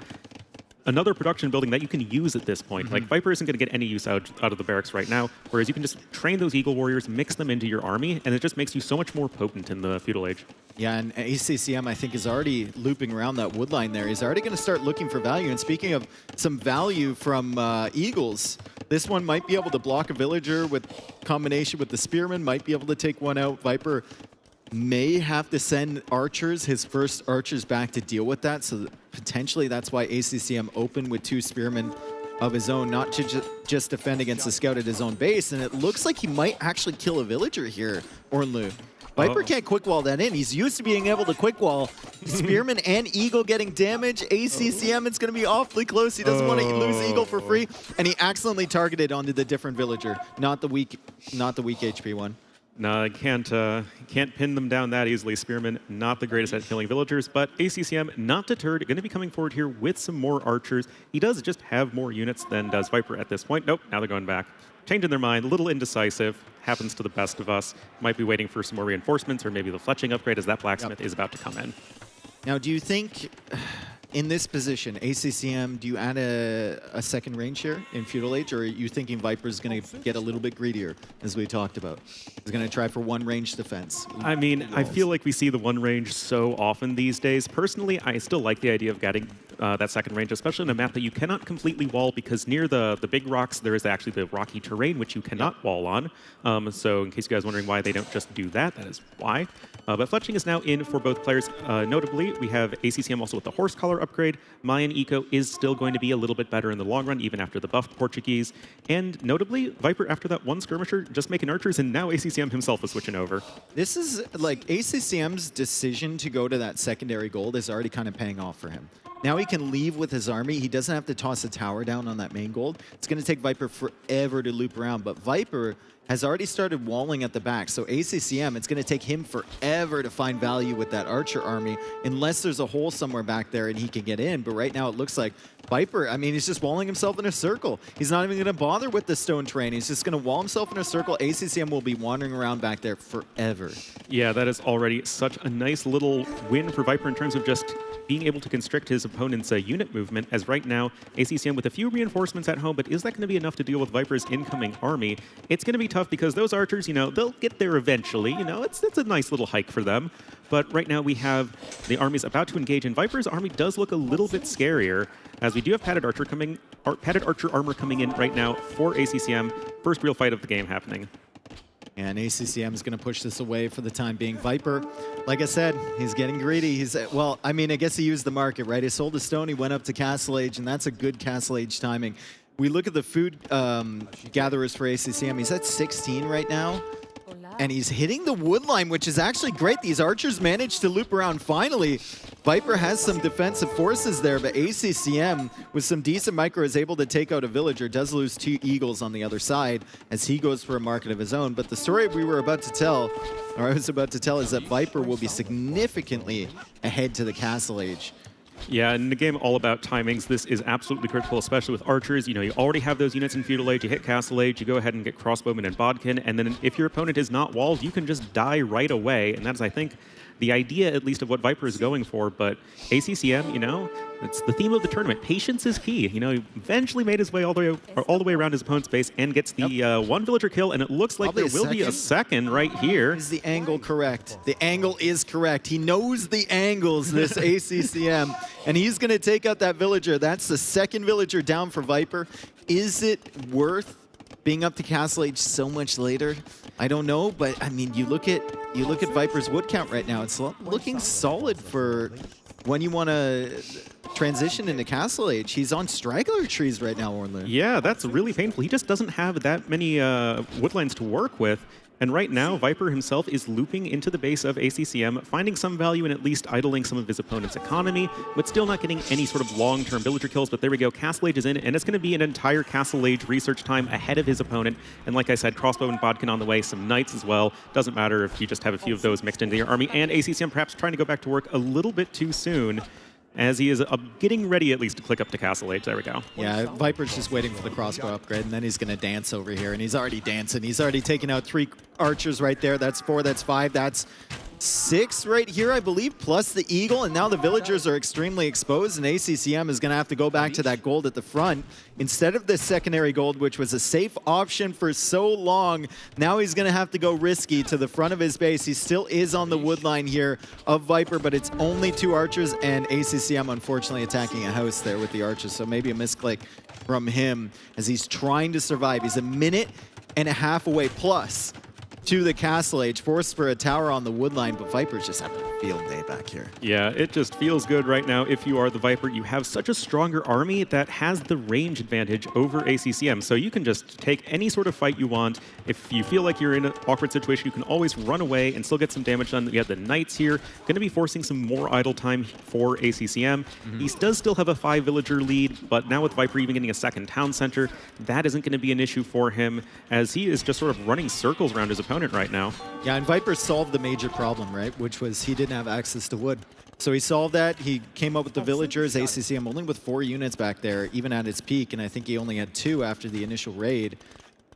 another production building that you can use at this point. Like, Viper isn't going to get any use out of the barracks right now, whereas you can just train those Eagle Warriors, mix them into your army, and it just makes you so much more potent in the feudal age. Yeah, and ACCM, I think, is already looping around that wood line there. He's already going to start looking for value. And speaking of some value from Eagles, this one might be able to block a villager with combination with the Spearman, might be able to take one out. Viper may have to send archers, his first archers, back to deal with that. So potentially that's why ACCM opened with 2 spearmen of his own, not to just defend against the scout at his own base. And it looks like he might actually kill a villager here, Ornlu. Viper can't quick wall that in. He's used to being able to quick wall. Spearman and Eagle getting damage. ACCM, it's going to be awfully close. He doesn't want to lose Eagle for free. And he accidentally targeted onto the different villager, not the weak HP one. No, I can't pin them down that easily. Spearman, not the greatest at killing villagers, but ACCM, not deterred, going to be coming forward here with some more archers. He does just have more units than does Viper at this point. Nope, now they're going back. Changing their mind, a little indecisive. Happens to the best of us. Might be waiting for some more reinforcements or maybe the fletching upgrade as that blacksmith is about to come in. Now, do you think in this position, ACCM, do you add a second range here in Feudal Age, or are you thinking Viper's going to get a little bit greedier, as we talked about? He's going to try for one range defense. I mean, I feel like we see the one range so often these days. Personally, I still like the idea of getting that second range, especially in a map that you cannot completely wall, because near the big rocks, there is actually the rocky terrain, which you cannot wall on. So in case you guys are wondering why they don't just do that, that is why. But fletching is now in for both players. Notably, we have ACCM also with the horse collar upgrade. Mayan Eco is still going to be a little bit better in the long run, even after the buffed Portuguese. And notably, Viper, after that one skirmisher, just making archers, and now ACCM himself is switching over. This is like ACCM's decision to go to that secondary gold is already kind of paying off for him. Now he can leave with his army. He doesn't have to toss a tower down on that main gold. It's going to take Viper forever to loop around, but Viper has already started walling at the back. So ACCM, it's going to take him forever to find value with that archer army, unless there's a hole somewhere back there and he can get in. But right now it looks like Viper, I mean, he's just walling himself in a circle. He's not even going to bother with the stone terrain. He's just going to wall himself in a circle. ACCM will be wandering around back there forever. Yeah, that is already such a nice little win for Viper in terms of just being able to constrict his opponent's unit movement, as right now, ACCM with a few reinforcements at home, but is that going to be enough to deal with Viper's incoming army? It's going to be tough because those archers, you know, they'll get there eventually. You know, it's a nice little hike for them. But right now we have the armies about to engage, and Viper's army does look a little bit scarier, as we do have padded archer armor coming in right now for ACCM. First real fight of the game happening. And ACCM is going to push this away for the time being. Viper, like I said, he's getting greedy. He's, well, I mean, I guess he used the market, right? He sold a stone, he went up to Castle Age, and that's a good Castle Age timing. We look at the food gatherers for ACCM. He's at 16 right now. And he's hitting the wood line, which is actually great. These archers managed to loop around finally. Viper has some defensive forces there, but ACCM, with some decent micro, is able to take out a villager. Does lose 2 eagles on the other side as he goes for a market of his own. But the story we were about to tell, or I was about to tell, is that Viper will be significantly ahead to the Castle Age. Yeah, in the game all about timings, this is absolutely critical, especially with archers. You know, you already have those units in Feudal Age, you hit Castle Age, you go ahead and get crossbowmen and bodkin, and then if your opponent is not walled, you can just die right away, and that's, I think, the idea, at least, of what Viper is going for. But ACCM, you know, it's the theme of the tournament. Patience is key. You know, he eventually made his way all the way around his opponent's base and gets the one villager kill, and it looks like there will be a second right here. Is the angle correct? The angle is correct. He knows the angles, this ACCM, and he's going to take out that villager. That's the second villager down for Viper. Is it worth being up to Castle Age so much later? I don't know, but I mean, you look at Viper's wood count right now. It's looking solid for when you want to transition into Castle Age. He's on straggler trees right now, Ornlu. Yeah, that's really painful. He just doesn't have that many woodlines to work with. And right now, Viper himself is looping into the base of ACCM, finding some value in at least idling some of his opponent's economy, but still not getting any sort of long-term villager kills. But there we go, Castle Age is in, and it's going to be an entire Castle Age research time ahead of his opponent. And like I said, crossbow and bodkin on the way, some knights as well. Doesn't matter if you just have a few of those mixed into your army. And ACCM perhaps trying to go back to work a little bit too soon, as he is getting ready at least to click up to Castle Age. There we go. Yeah, Viper's just waiting for the crossbow upgrade, and then he's going to dance over here, and he's already dancing. He's already taken out 3 archers right there. That's 4, that's 5, that's 6 right here, I believe, plus the eagle, and now the villagers are extremely exposed, and ACCM is going to have to go back to that gold at the front instead of the secondary gold, which was a safe option for so long. Now he's going to have to go risky to the front of his base. He still is on the wood line here of Viper, but it's only 2 archers, and ACCM unfortunately attacking a house there with the archers, so maybe a misclick from him as he's trying to survive. He's a minute and a half away plus to the Castle Age, forced for a tower on the wood line, but Viper's just having a field day back here. Yeah, it just feels good right now. If you are the Viper, you have such a stronger army that has the range advantage over ACCM, so you can just take any sort of fight you want. If you feel like you're in an awkward situation, you can always run away and still get some damage done. You have the knights here, going to be forcing some more idle time for ACCM. He does still have a 5 villager lead, but now with Viper even getting a second town center, that isn't going to be an issue for him, as he is just sort of running circles around his opponent right now. Yeah, and Viper solved the major problem, right? Which was he didn't have access to wood. So he solved that. He came up with the villagers, ACCM only with 4 units back there, even at its peak, and I think he only had 2 after the initial raid.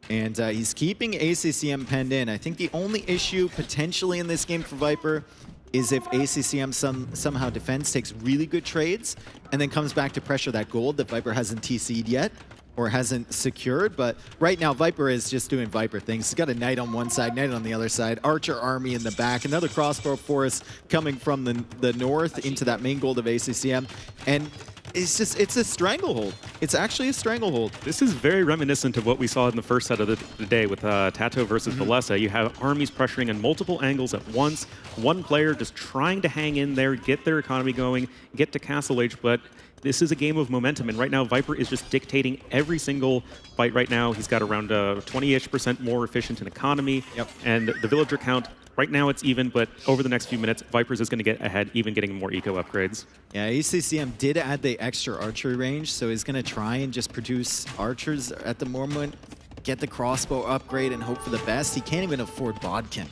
And he's keeping ACCM penned in. I think the only issue potentially in this game for Viper is if ACCM somehow defends, takes really good trades, and then comes back to pressure that gold that Viper hasn't TC'd yet or hasn't secured. But right now, Viper is just doing Viper things. He's got a Knight on one side, Knight on the other side, Archer army in the back, another crossbow force coming from the north into that main gold of ACCM. And it's a stranglehold. It's actually a stranglehold. This is very reminiscent of what we saw in the first set of the day with Tato versus Valessa. You have armies pressuring in multiple angles at once. One player just trying to hang in there, get their economy going, get to Castle Age, but this is a game of momentum, and right now Viper is just dictating every single fight right now. He's got around 20-ish% more efficient in economy, and the villager count, right now it's even, but over the next few minutes, Vipers is going to get ahead, even getting more eco upgrades. Yeah, ACCM did add the extra archery range, so he's going to try and just produce archers at the moment, get the crossbow upgrade, and hope for the best. He can't even afford Bodkin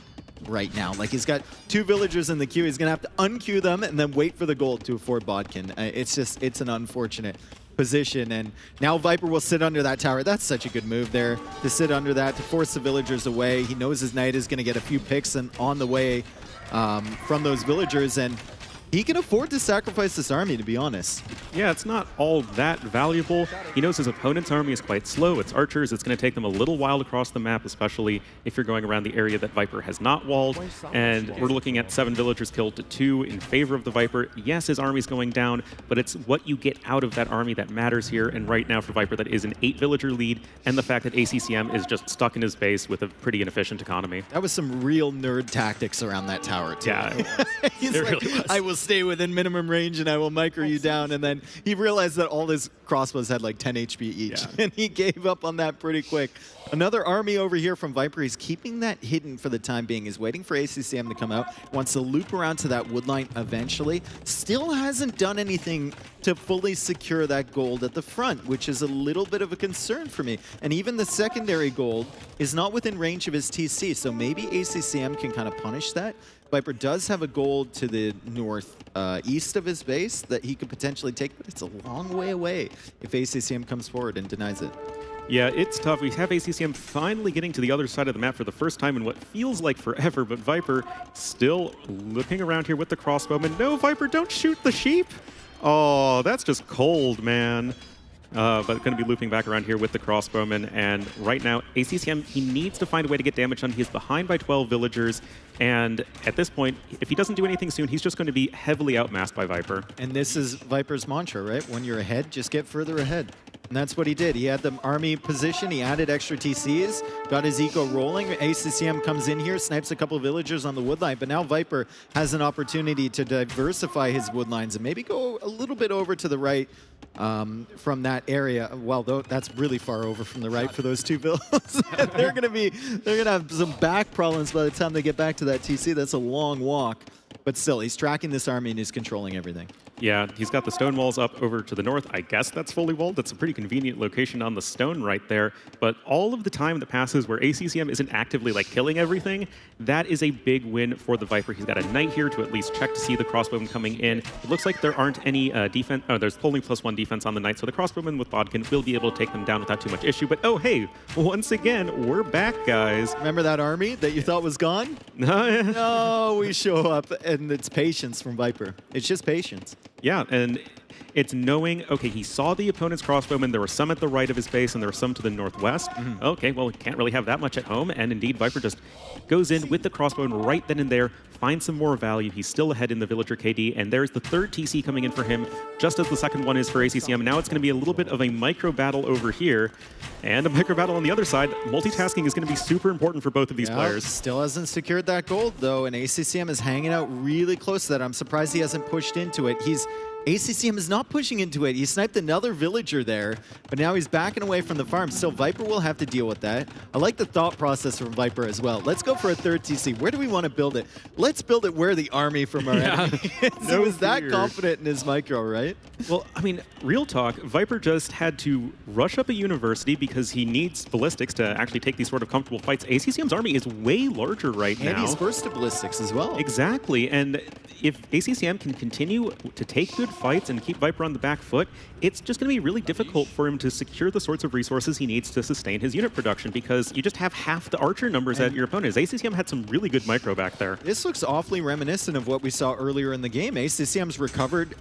right now. Like, he's got 2 villagers in the queue. He's going to have to unqueue them and then wait for the gold to afford Bodkin. It's an unfortunate position, and now Viper will sit under that tower. That's such a good move there, to sit under that, to force the villagers away. He knows his knight is going to get a few picks on the way from those villagers, and he can afford to sacrifice this army, to be honest. Yeah, it's not all that valuable. He knows his opponent's army is quite slow. It's archers. It's going to take them a little while to cross the map, especially if you're going around the area that Viper has not walled. And we're looking at 7 villagers killed to 2 in favor of the Viper. Yes, his army's going down, but it's what you get out of that army that matters here. And right now for Viper, that is an 8-villager lead, and the fact that ACCM is just stuck in his base with a pretty inefficient economy. That was some real nerd tactics around that tower, too. Yeah, He's it like, really was. I will stay within minimum range and I will micro you down. And then he realized that all his crossbows had like 10 HP each. And he gave up on that pretty quick. Another army over here from Viper. He's keeping that hidden for the time being. He's waiting for ACCM to come out. Wants to loop around to that wood line eventually. Still hasn't done anything to fully secure that gold at the front, which is a little bit of a concern for me. And even the secondary gold is not within range of his TC. So maybe ACCM can kind of punish that. Viper does have a gold to the north east of his base that he could potentially take, but it's a long way away if ACCM comes forward and denies it. Yeah, it's tough. We have ACCM finally getting to the other side of the map for the first time in what feels like forever, but Viper still looking around here with the crossbowman. No, Viper, don't shoot the sheep! Oh, that's just cold, man. But going to be looping back around here with the crossbowman, and right now ACCM, he needs to find a way to get damage done. He is behind by 12 villagers, and at this point, if he doesn't do anything soon, he's just going to be heavily outmassed by Viper. And this is Viper's mantra, right? When you're ahead, just get further ahead. And that's what he did. He had the army position, he added extra TCs, got his eco rolling. ACCM comes in here, snipes a couple of villagers on the wood line, but now Viper has an opportunity to diversify his wood lines and maybe go a little bit over to the right from that area. Well, though, that's really far over from the right for those 2 villas. they're gonna have some back problems by the time they get back to that TC. That's a long walk. But still, he's tracking this army and he's controlling everything. Yeah, he's got the stone walls up over to the north. I guess that's fully walled. That's a pretty convenient location on the stone right there. But all of the time that passes where ACCM isn't actively like killing everything, that is a big win for the Viper. He's got a knight here to at least check to see the crossbowman coming in. It looks like there aren't any defense. Oh, there's only +1 defense on the knight, so the crossbowman with Bodkin will be able to take them down without too much issue. But oh, hey, once again, we're back, guys. Remember that army that you thought was gone? No, we show up, and it's patience from Viper. It's just patience. Yeah, and it's knowing, okay, he saw the opponent's crossbowmen. There were some at the right of his base, and there were some to the northwest. Okay, well, he can't really have that much at home. And indeed, Viper just goes in with the crossbowman right then and there, finds some more value. He's still ahead in the villager KD, and there's the 3rd TC coming in for him, just as the 2nd one is for ACCM. Now it's going to be a little bit of a micro battle over here, and a micro battle on the other side. Multitasking is going to be super important for both of these players. Still hasn't secured that gold, though, and ACCM is hanging out really close to that. I'm surprised he hasn't pushed into it. ACCM is not pushing into it. He sniped another villager there, but now he's backing away from the farm. Still, Viper will have to deal with that. I like the thought process from Viper as well. Let's go for a 3rd TC. Where do we want to build it? Let's build it where the army from our enemy is. He was that confident in his micro, right? Well, I mean, real talk, Viper just had to rush up a university because he needs ballistics to actually take these sort of comfortable fights. ACCM's army is way larger right now. And he's first to ballistics as well. Exactly, and if ACCM can continue to take good fights and keep Viper on the back foot, it's just going to be really difficult for him to secure the sorts of resources he needs to sustain his unit production, because you just have half the archer numbers that your opponent is. ACCM had some really good micro back there. This looks awfully reminiscent of what we saw earlier in the game. ACCM's recovered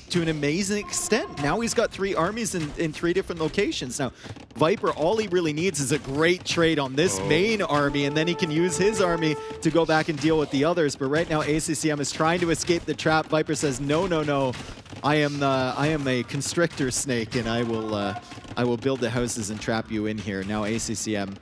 to an amazing extent. Now he's got 3 armies in 3 different locations. Now, Viper, all he really needs is a great trade on this main army, and then he can use his army to go back and deal with the others. But right now, ACCM is trying to escape the trap. Viper says, no, no, no. I am a constrictor snake, and I will build the houses and trap you in here. Now ACCM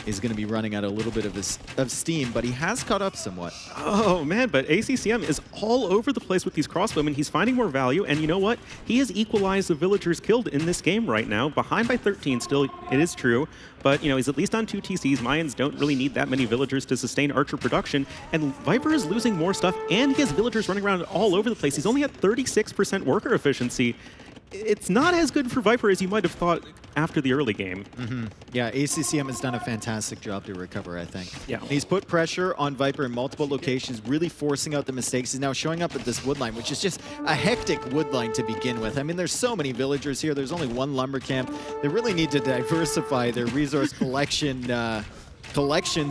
is going to be running out a little bit of steam, but he has caught up somewhat. Oh man, but ACCM is all over the place with these crossbowmen. He's finding more value, and you know what? He has equalized the villagers killed in this game right now. Behind by 13 still, it is true, but he's at least on 2 TCs. Mayans don't really need that many villagers to sustain archer production, and Viper is losing more stuff, and he has villagers running around all over the place. He's only at 36% worker efficiency. It's not as good for Viper as you might have thought after the early game. Yeah, ACCM has done a fantastic job to recover, I think. Yeah. He's put pressure on Viper in multiple locations, really forcing out the mistakes. He's now showing up at this wood line, which is just a hectic wood line to begin with. I mean, there's so many villagers here. There's only 1 lumber camp. They really need to diversify their resource collection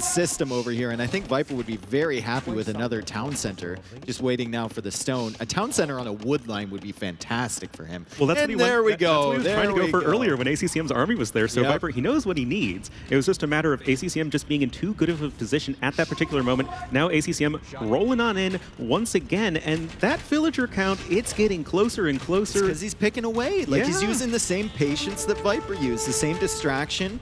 system over here, and I think Viper would be very happy with another town center, just waiting now for the stone. A town center on a wood line would be fantastic for him. Well, that's and what he there we go. That's what he was trying to go for earlier when ACCM's army was there. So Viper, he knows what he needs. It was just a matter of ACCM just being in too good of a position at that particular moment. Now ACCM rolling on in once again, and that villager count, it's getting closer and closer. Because he's picking away. Like, he's using the same patience that Viper used, the same distraction.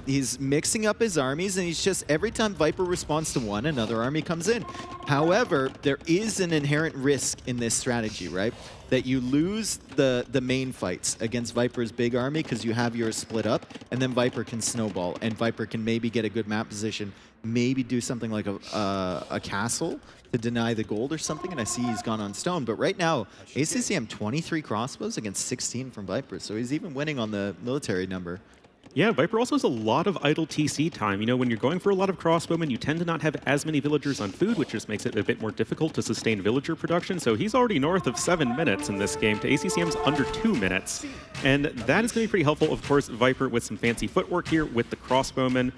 He's mixing up his armies, and he's just, every time Viper responds to one, another army comes in. However, there is an inherent risk in this strategy, right? That you lose the main fights against Viper's big army because you have yours split up, and then Viper can snowball, and Viper can maybe get a good map position, maybe do something like a castle to deny the gold or something, and I see he's gone on stone. But right now, ACCM 23 crossbows against 16 from Viper, so he's even winning on the military number. Yeah, Viper also has a lot of idle TC time. When you're going for a lot of crossbowmen, you tend to not have as many villagers on food, which just makes it a bit more difficult to sustain villager production. So he's already north of 7 minutes in this game to ACCM's under 2 minutes. And that is going to be pretty helpful. Of course, Viper with some fancy footwork here with the crossbowmen.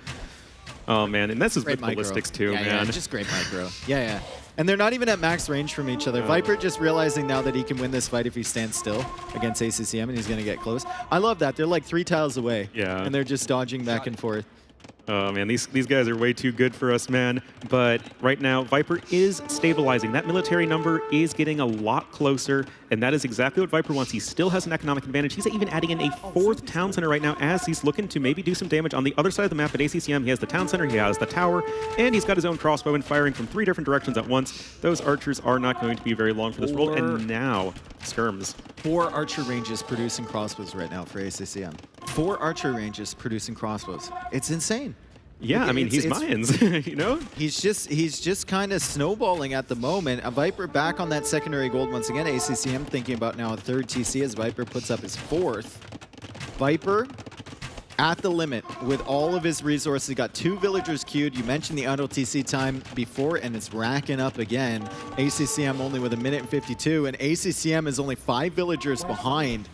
Oh, man. And this is with ballistics, too, man. Yeah, just great micro. Yeah. And they're not even at max range from each other. Viper just realizing now that he can win this fight if he stands still against ACCM, and he's going to get close. I love that. They're like 3 tiles away. Yeah. And they're just dodging back and forth. Oh, man, these guys are way too good for us, man. But right now, Viper is stabilizing. That military number is getting a lot closer, and that is exactly what Viper wants. He still has an economic advantage. He's even adding in a 4th town center right now as he's looking to maybe do some damage on the other side of the map at ACCM. He has the town center, he has the tower, and he's got his own crossbowman firing from 3 different directions at once. Those archers are not going to be very long for this roll, and now skirms. 4 archer ranges producing crossbows right now for ACCM. 4 archer ranges producing crossbows. It's insane. Yeah, I mean, he's Mayans, He's just kind of snowballing at the moment. A Viper back on that secondary gold once again. ACCM thinking about now a 3rd TC as Viper puts up his 4th. Viper at the limit with all of his resources. He got 2 villagers queued. You mentioned the idle TC time before, and it's racking up again. ACCM only with 1 minute and 52, and ACCM is only 5 villagers behind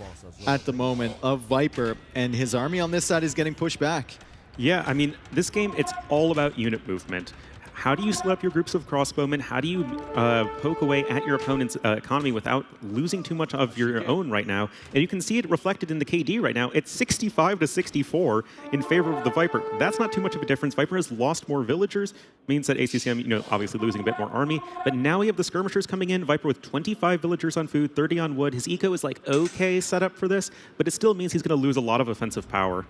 at the moment of Viper, and his army on this side is getting pushed back. Yeah, I mean, this game, it's all about unit movement. How do you split up your groups of crossbowmen? How do you poke away at your opponent's economy without losing too much of your own right now? And you can see it reflected in the KD right now. It's 65 to 64 in favor of the Viper. That's not too much of a difference. Viper has lost more villagers, means that ACCM, obviously losing a bit more army. But now we have the skirmishers coming in. Viper with 25 villagers on food, 30 on wood. His eco is like okay set up for this, but it still means he's going to lose a lot of offensive power.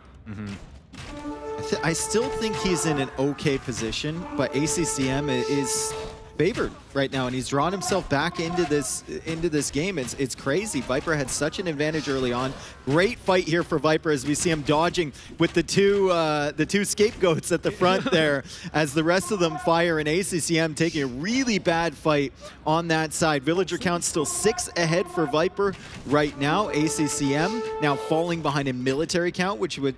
I still think he's in an okay position, but ACCM is favored right now, and he's drawn himself back into this game. It's crazy. Viper had such an advantage early on. Great fight here for Viper as we see him dodging with the two scapegoats at the front there as the rest of them fire, and ACCM taking a really bad fight on that side. Villager count still 6 ahead for Viper right now. ACCM now falling behind in military count, which was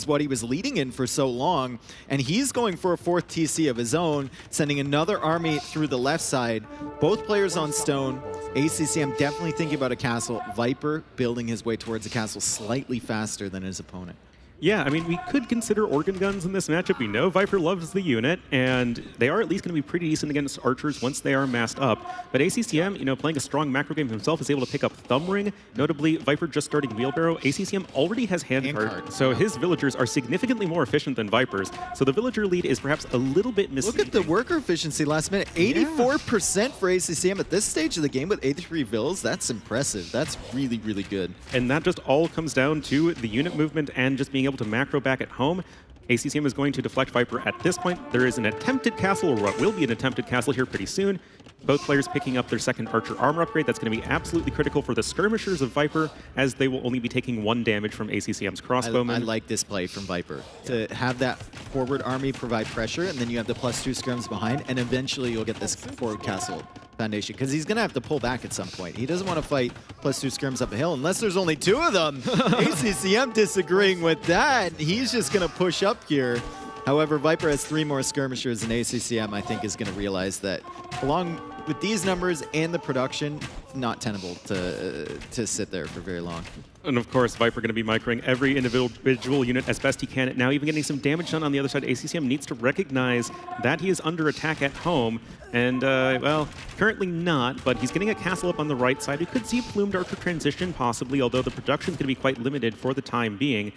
what he was leading in for so long, and he's going for a 4th TC of his own, sending another army through the left side. Both players on stone. ACCM definitely thinking about a castle. Viper building his way towards a castle slightly faster than his opponent. Yeah, I mean, we could consider organ guns in this matchup. We know Viper loves the unit, and they are at least going to be pretty decent against archers once they are massed up. But ACCM, you know, playing a strong macro game himself, is able to pick up Thumb Ring. Notably, Viper just starting Wheelbarrow. ACCM already has hand card, so his villagers are significantly more efficient than Viper's. So the villager lead is perhaps a little bit misleading. Look at the worker efficiency last minute. 84% for ACCM at this stage of the game with 83 vills. That's impressive. That's really, really good. And that just all comes down to the unit movement and just being able to macro back at home. ACCM is going to deflect Viper at this point. There is an attempted castle, or what will be an attempted castle here pretty soon. Both players picking up their second Archer armor upgrade. That's going to be absolutely critical for the skirmishers of Viper, as they will only be taking 1 damage from ACCM's crossbowmen. I like this play from Viper. To have that forward army provide pressure, and then you have the +2 skirms behind, and eventually you'll get this forward castle foundation, because he's going to have to pull back at some point. He doesn't want to fight +2 skirms up a hill unless there's only 2 of them. ACCM disagreeing with that. He's just going to push up here. However, Viper has 3 more skirmishers, and ACCM, I think, is going to realize that along with these numbers and the production, not tenable to sit there for very long. And of course, Viper going to be microing every individual unit as best he can. Now even getting some damage done on the other side. ACCM needs to recognize that he is under attack at home. And, well, currently not, but he's getting a castle up on the right side. We could see a Plumed Archer transition, possibly, although the production is going to be quite limited for the time being.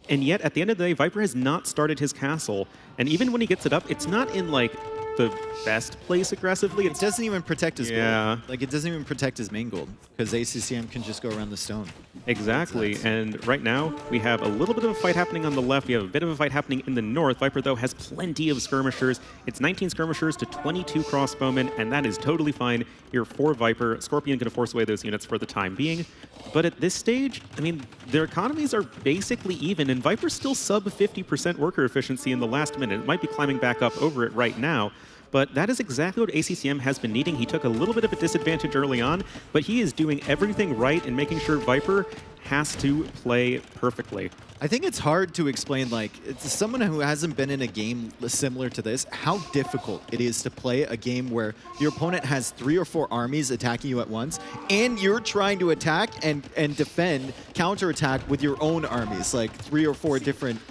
And yet, at the end of the day, Viper has not started his castle. And even when he gets it up, it's not in, like, the best place aggressively. It doesn't even protect his gold. Like, it doesn't even protect his main gold, because ACCM can just go around the stone. Exactly, and right now we have a little bit of a fight happening on the left. We have a bit of a fight happening in the north. Viper, though, has plenty of skirmishers. It's 19 skirmishers to 22 crossbowmen, and that is totally fine here for Viper. Scorpion going to force away those units for the time being. But at this stage, I mean, their economies are basically even, and Viper's still sub 50% worker efficiency in the last minute. It might be climbing back up over it right now. But that is exactly what ACCM has been needing. He took a little bit of a disadvantage early on, but he is doing everything right and making sure Viper has to play perfectly. I think it's hard to explain, like, to someone who hasn't been in a game similar to this, how difficult it is to play a game where your opponent has 3 or 4 armies attacking you at once, and you're trying to attack and defend, counterattack with your own armies, like 3 or 4 different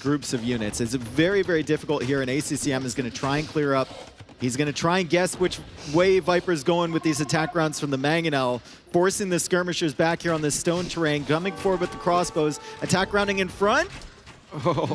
groups of units. It's very, very difficult here, and ACCM is going to try and clear up. He's going to try and guess which way Viper's going with these attack rounds from the Mangonel, forcing the skirmishers back here on this stone terrain, coming forward with the crossbows, attack rounding in front,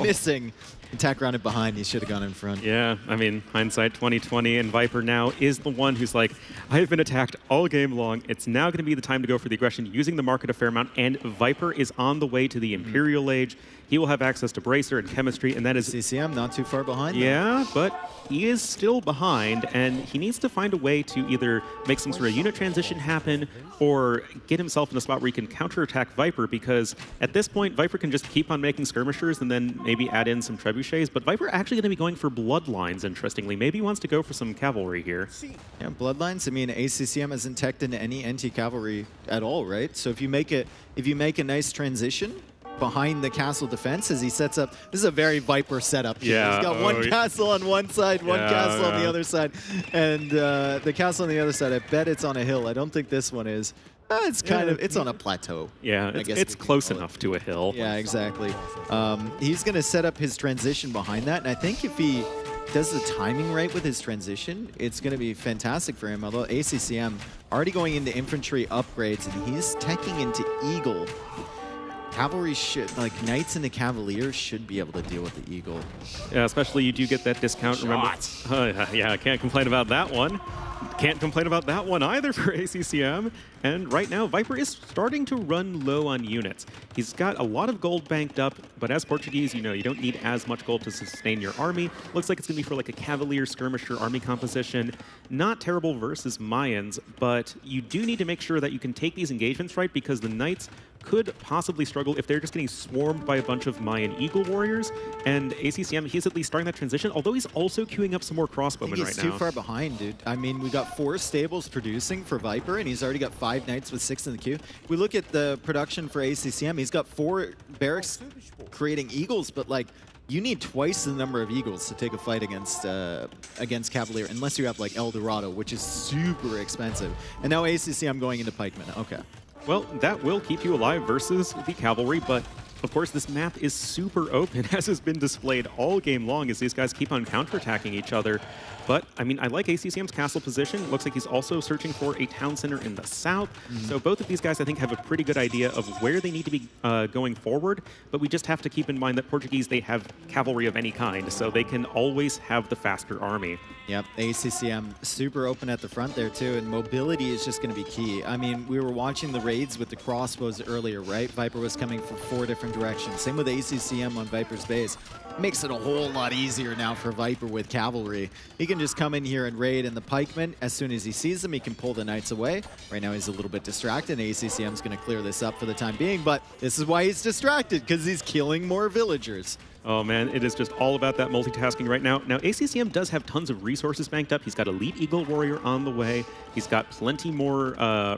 missing. Attack rounded behind, he should have gone in front. Yeah, I mean, hindsight 2020, and Viper now is the one who's like, I have been attacked all game long. It's now going to be the time to go for the aggression, using the market a fair amount, and Viper is on the way to the Imperial Age. He will have access to Bracer and Chemistry, and that is... CCM not too far behind. Yeah, but he is still behind, and he needs to find a way to either make some sort of unit transition happen or get himself in a spot where he can counterattack Viper, because at this point, Viper can just keep on making skirmishers and then maybe add in some trebuchets, but Viper actually going to be going for bloodlines, interestingly. Maybe he wants to go for some cavalry here. Yeah, bloodlines, I mean, ACCM hasn't teched into any anti-cavalry at all, right? So if you make a nice transition behind the castle defense as he sets up. This is a very Viper setup here. Yeah. He's got one castle on one side, one castle on the other side, and the castle on the other side, I bet it's on a hill. I don't think this one is. It's kind of, it's on a plateau. Yeah, it's close enough to a hill. Yeah, exactly. He's going to set up his transition behind that, and I think if he does the timing right with his transition, it's going to be fantastic for him. Although ACCM already going into infantry upgrades, and he's teching into Eagle. Cavalry should, like, Knights and the Cavaliers should be able to deal with the Eagle. Yeah, especially you do get that discount. Remember? Yeah, I can't complain about that one. Can't complain about that one either for ACCM. And right now, Viper is starting to run low on units. He's got a lot of gold banked up, but as Portuguese, you know, you don't need as much gold to sustain your army. Looks like it's going to be for like a Cavalier Skirmisher army composition. Not terrible versus Mayans, but you do need to make sure that you can take these engagements right, because the Knights could possibly struggle if they're just getting swarmed by a bunch of Mayan Eagle warriors. And ACCM, he's at least starting that transition, although he's also queuing up some more crossbowmen right now. He's too far behind, dude. I mean, we got 4 stables producing for Viper, and he's already got 5 Knights with 6 in the queue. We look at the production for ACCM, he's got 4 barracks creating Eagles, but like, you need twice the number of Eagles to take a fight against Cavalier, unless you have like El Dorado, which is super expensive. And now ACC, I'm going into Pikeman. Okay. Well, that will keep you alive versus the Cavalry, but of course this map is super open, as has been displayed all game long as these guys keep on counterattacking each other. But, I mean, I like ACCM's castle position. Looks like he's also searching for a town center in the south. So both of these guys, I think, have a pretty good idea of where they need to be going forward. But we just have to keep in mind that Portuguese, they have cavalry of any kind, so they can always have the faster army. Yep, ACCM super open at the front there too, and mobility is just going to be key. I mean, we were watching the raids with the crossbows earlier, right? Viper was coming from 4 different directions. Same with ACCM on Viper's base. Makes it a whole lot easier now for Viper with cavalry. He can just come in here and raid, and the pikeman, as soon as he sees them, he can pull the knights away. Right now he's a little bit distracted, and ACCM's going to clear this up for the time being, but this is why he's distracted, because he's killing more villagers. Oh man, it is just all about that multitasking right now. Now, ACCM does have tons of resources banked up. He's got Elite Eagle Warrior on the way. He's got plenty more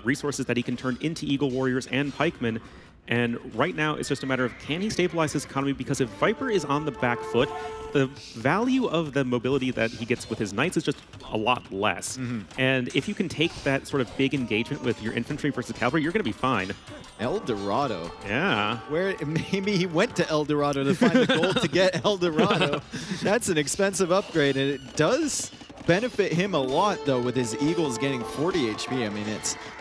resources that he can turn into Eagle Warriors and Pikemen. And right now, it's just a matter of, can he stabilize his economy? Because if Viper is on the back foot, the value of the mobility that he gets with his knights is just a lot less. And if you can take that sort of big engagement with your infantry versus cavalry, you're going to be fine. El Dorado. Yeah. Where maybe he went to El Dorado to find the gold to get El Dorado. That's an expensive upgrade, and it does benefit him a lot, though, with his Eagles getting 40 HP. I mean,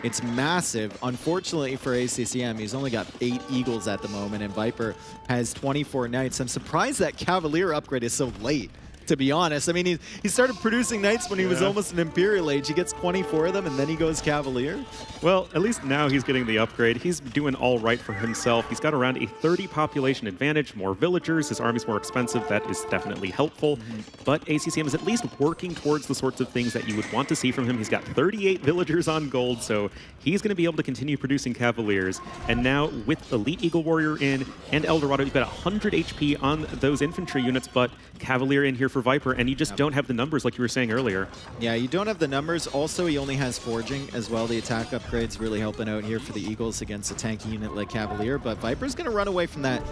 it's massive. Unfortunately for ACCM, he's only got 8 Eagles at the moment, and Viper has 24 Knights. I'm surprised that Cavalier upgrade is so late, to be honest. I mean, he started producing Knights when he was almost an Imperial Age. He gets 24 of them, and then he goes Cavalier. Well, at least now he's getting the upgrade. He's doing all right for himself. He's got around a 30 population advantage, more villagers. His army's more expensive. That is definitely helpful. But ACCM is at least working towards the sorts of things that you would want to see from him. He's got 38 villagers on gold, so he's going to be able to continue producing Cavaliers. And now with Elite Eagle Warrior in and El Dorado, you've got 100 HP on those infantry units, but Cavalier in here for Viper, and you just don't have the numbers like you were saying earlier. Yeah, you don't have the numbers. Also, he only has forging as well. The attack upgrade's really helping out here for the Eagles against a tanky unit like Cavalier, but Viper's going to run away from that.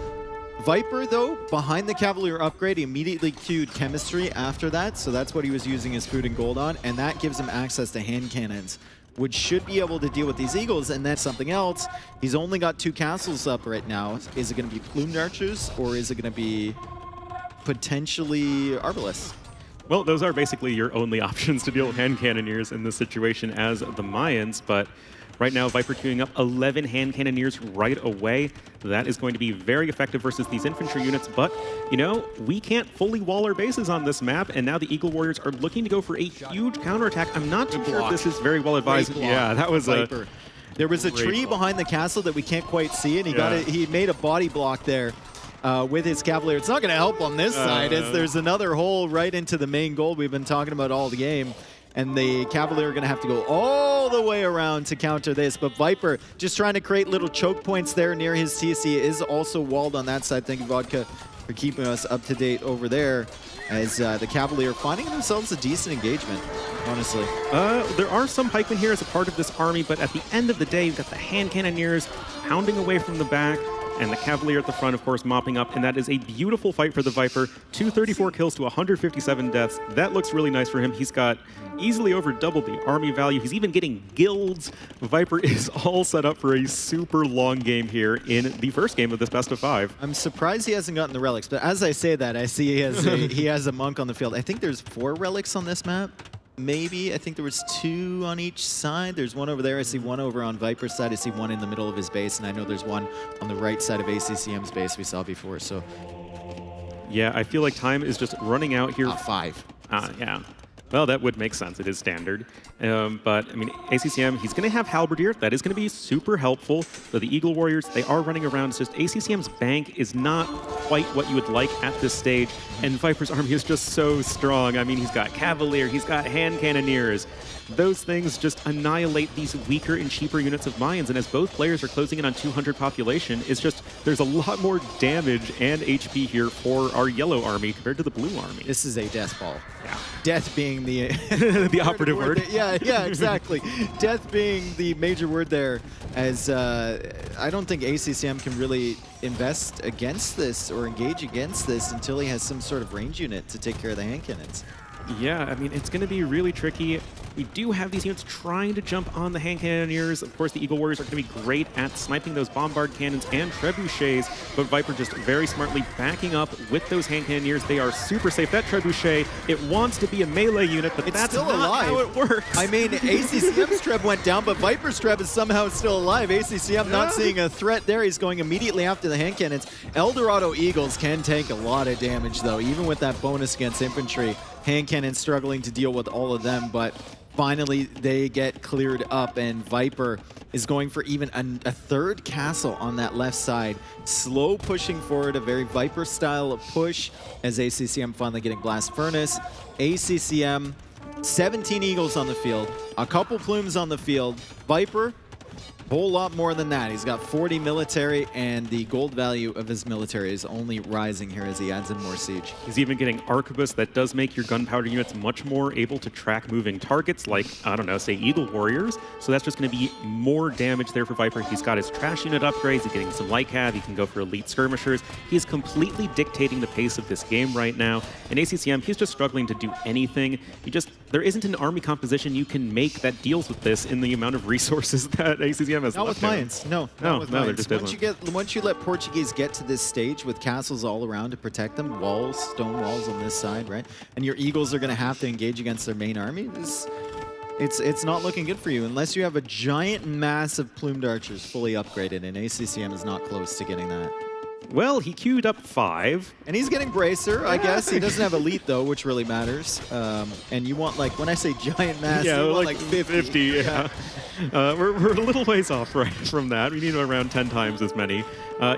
Viper, though, behind the Cavalier upgrade, he immediately queued Chemistry after that, so that's what he was using his food and gold on, and that gives him access to hand cannons, which should be able to deal with these Eagles, and that's something else. He's only got 2 castles up right now. Is it going to be Plumed Archers, or is it going to be potentially Arbalest? Well, those are basically your only options to deal with hand cannoneers in this situation as the Mayans, but right now Viper queuing up 11 hand cannoneers right away. That is going to be very effective versus these infantry units, but, you know, we can't fully wall our bases on this map, and now the Eagle Warriors are looking to go for a huge counterattack. I'm not too sure if this is very well advised. Yeah, that was Viper. There was a tree behind the castle that we can't quite see, and he made a body block there. With his Cavalier. It's not going to help on this side, as there's another hole right into the main gold we've been talking about all the game. And the Cavalier are going to have to go all the way around to counter this. But Viper just trying to create little choke points there near his TC. Is also walled on that side. Thank you, Vodka, for keeping us up to date over there. As the Cavalier finding themselves a decent engagement, honestly. There are some pikemen here as a part of this army, but at the end of the day, you've got the hand cannoneers pounding away from the back, and the Cavalier at the front, of course, mopping up, and that is a beautiful fight for the Viper. 234 kills to 157 deaths. That looks really nice for him. He's got easily over double the army value. He's even getting guilds. Viper is all set up for a super long game here in the first game of this best of 5. I'm surprised he hasn't gotten the relics, but as I say that, I see he has a monk on the field. I think there's 4 relics on this map. Maybe. I think there was 2 on each side. There's 1 over there. I see 1 over on Viper's side. I see 1 in the middle of his base, and I know there's 1 on the right side of ACCM's base we saw before. So, yeah, I feel like time is just running out here. 5. Yeah. Well, that would make sense. It is standard. But, I mean, ACCM, he's going to have Halberdier. That is going to be super helpful. But the Eagle Warriors, they are running around. It's just ACCM's bank is not quite what you would like at this stage. And Viper's army is just so strong. I mean, he's got Cavalier. He's got hand cannoneers. Those things just annihilate these weaker and cheaper units of Mayans. And as both players are closing in on 200 population, it's just, there's a lot more damage and HP here for our yellow army compared to the blue army. This is a death ball. Yeah. Death being being the the operative word. Yeah, exactly. Death being the major word there, as I don't think ACCM can really invest against this or engage against this until he has some sort of range unit to take care of the hand cannons. Yeah, I mean, it's going to be really tricky. We do have these units trying to jump on the hand cannoneers. Of course, the Eagle Warriors are going to be great at sniping those bombard cannons and trebuchets, but Viper just very smartly backing up with those hand cannoneers. They are super safe. That trebuchet, it wants to be a melee unit, but it's that's still not alive. how it works. I mean, ACCM's Treb went down, but Viper's Treb is somehow still alive. ACCM not seeing a threat there. He's going immediately after the hand cannons. Eldorado Eagles can take a lot of damage, though, even with that bonus against infantry. Hand cannons struggling to deal with all of them, but finally they get cleared up, and Viper is going for even a third castle on that left side. Slow pushing forward, a very Viper style of push, as ACCM finally getting Blast Furnace. ACCM, 17 Eagles on the field, a couple plumes on the field. Viper, whole lot more than that. He's got 40 military, and the gold value of his military is only rising here as he adds in more siege. He's even getting Arquebus. That does make your gunpowder units much more able to track moving targets, like, I don't know, say Eagle Warriors. So that's just going to be more damage there for Viper. He's got his trash unit upgrades. He's getting some light cav. He can go for elite skirmishers. He's completely dictating the pace of this game right now. And ACCM, he's just struggling to do anything. There isn't an army composition you can make that deals with this in the amount of resources that ACCM has. Not with Mayans. No, not with Mayans. There just isn't. Once you let Portuguese get to this stage with castles all around to protect them, walls, stone walls on this side, right? And your Eagles are going to have to engage against their main army. It's not looking good for you unless you have a giant mass of plumed archers fully upgraded, and ACCM is not close to getting that. Well, he queued up 5. And he's getting Bracer, I guess. He doesn't have Elite, though, which really matters. And you want, like, when I say giant mass, you want, like 50. Yeah. We're a little ways off right from that. We need around 10 times as many.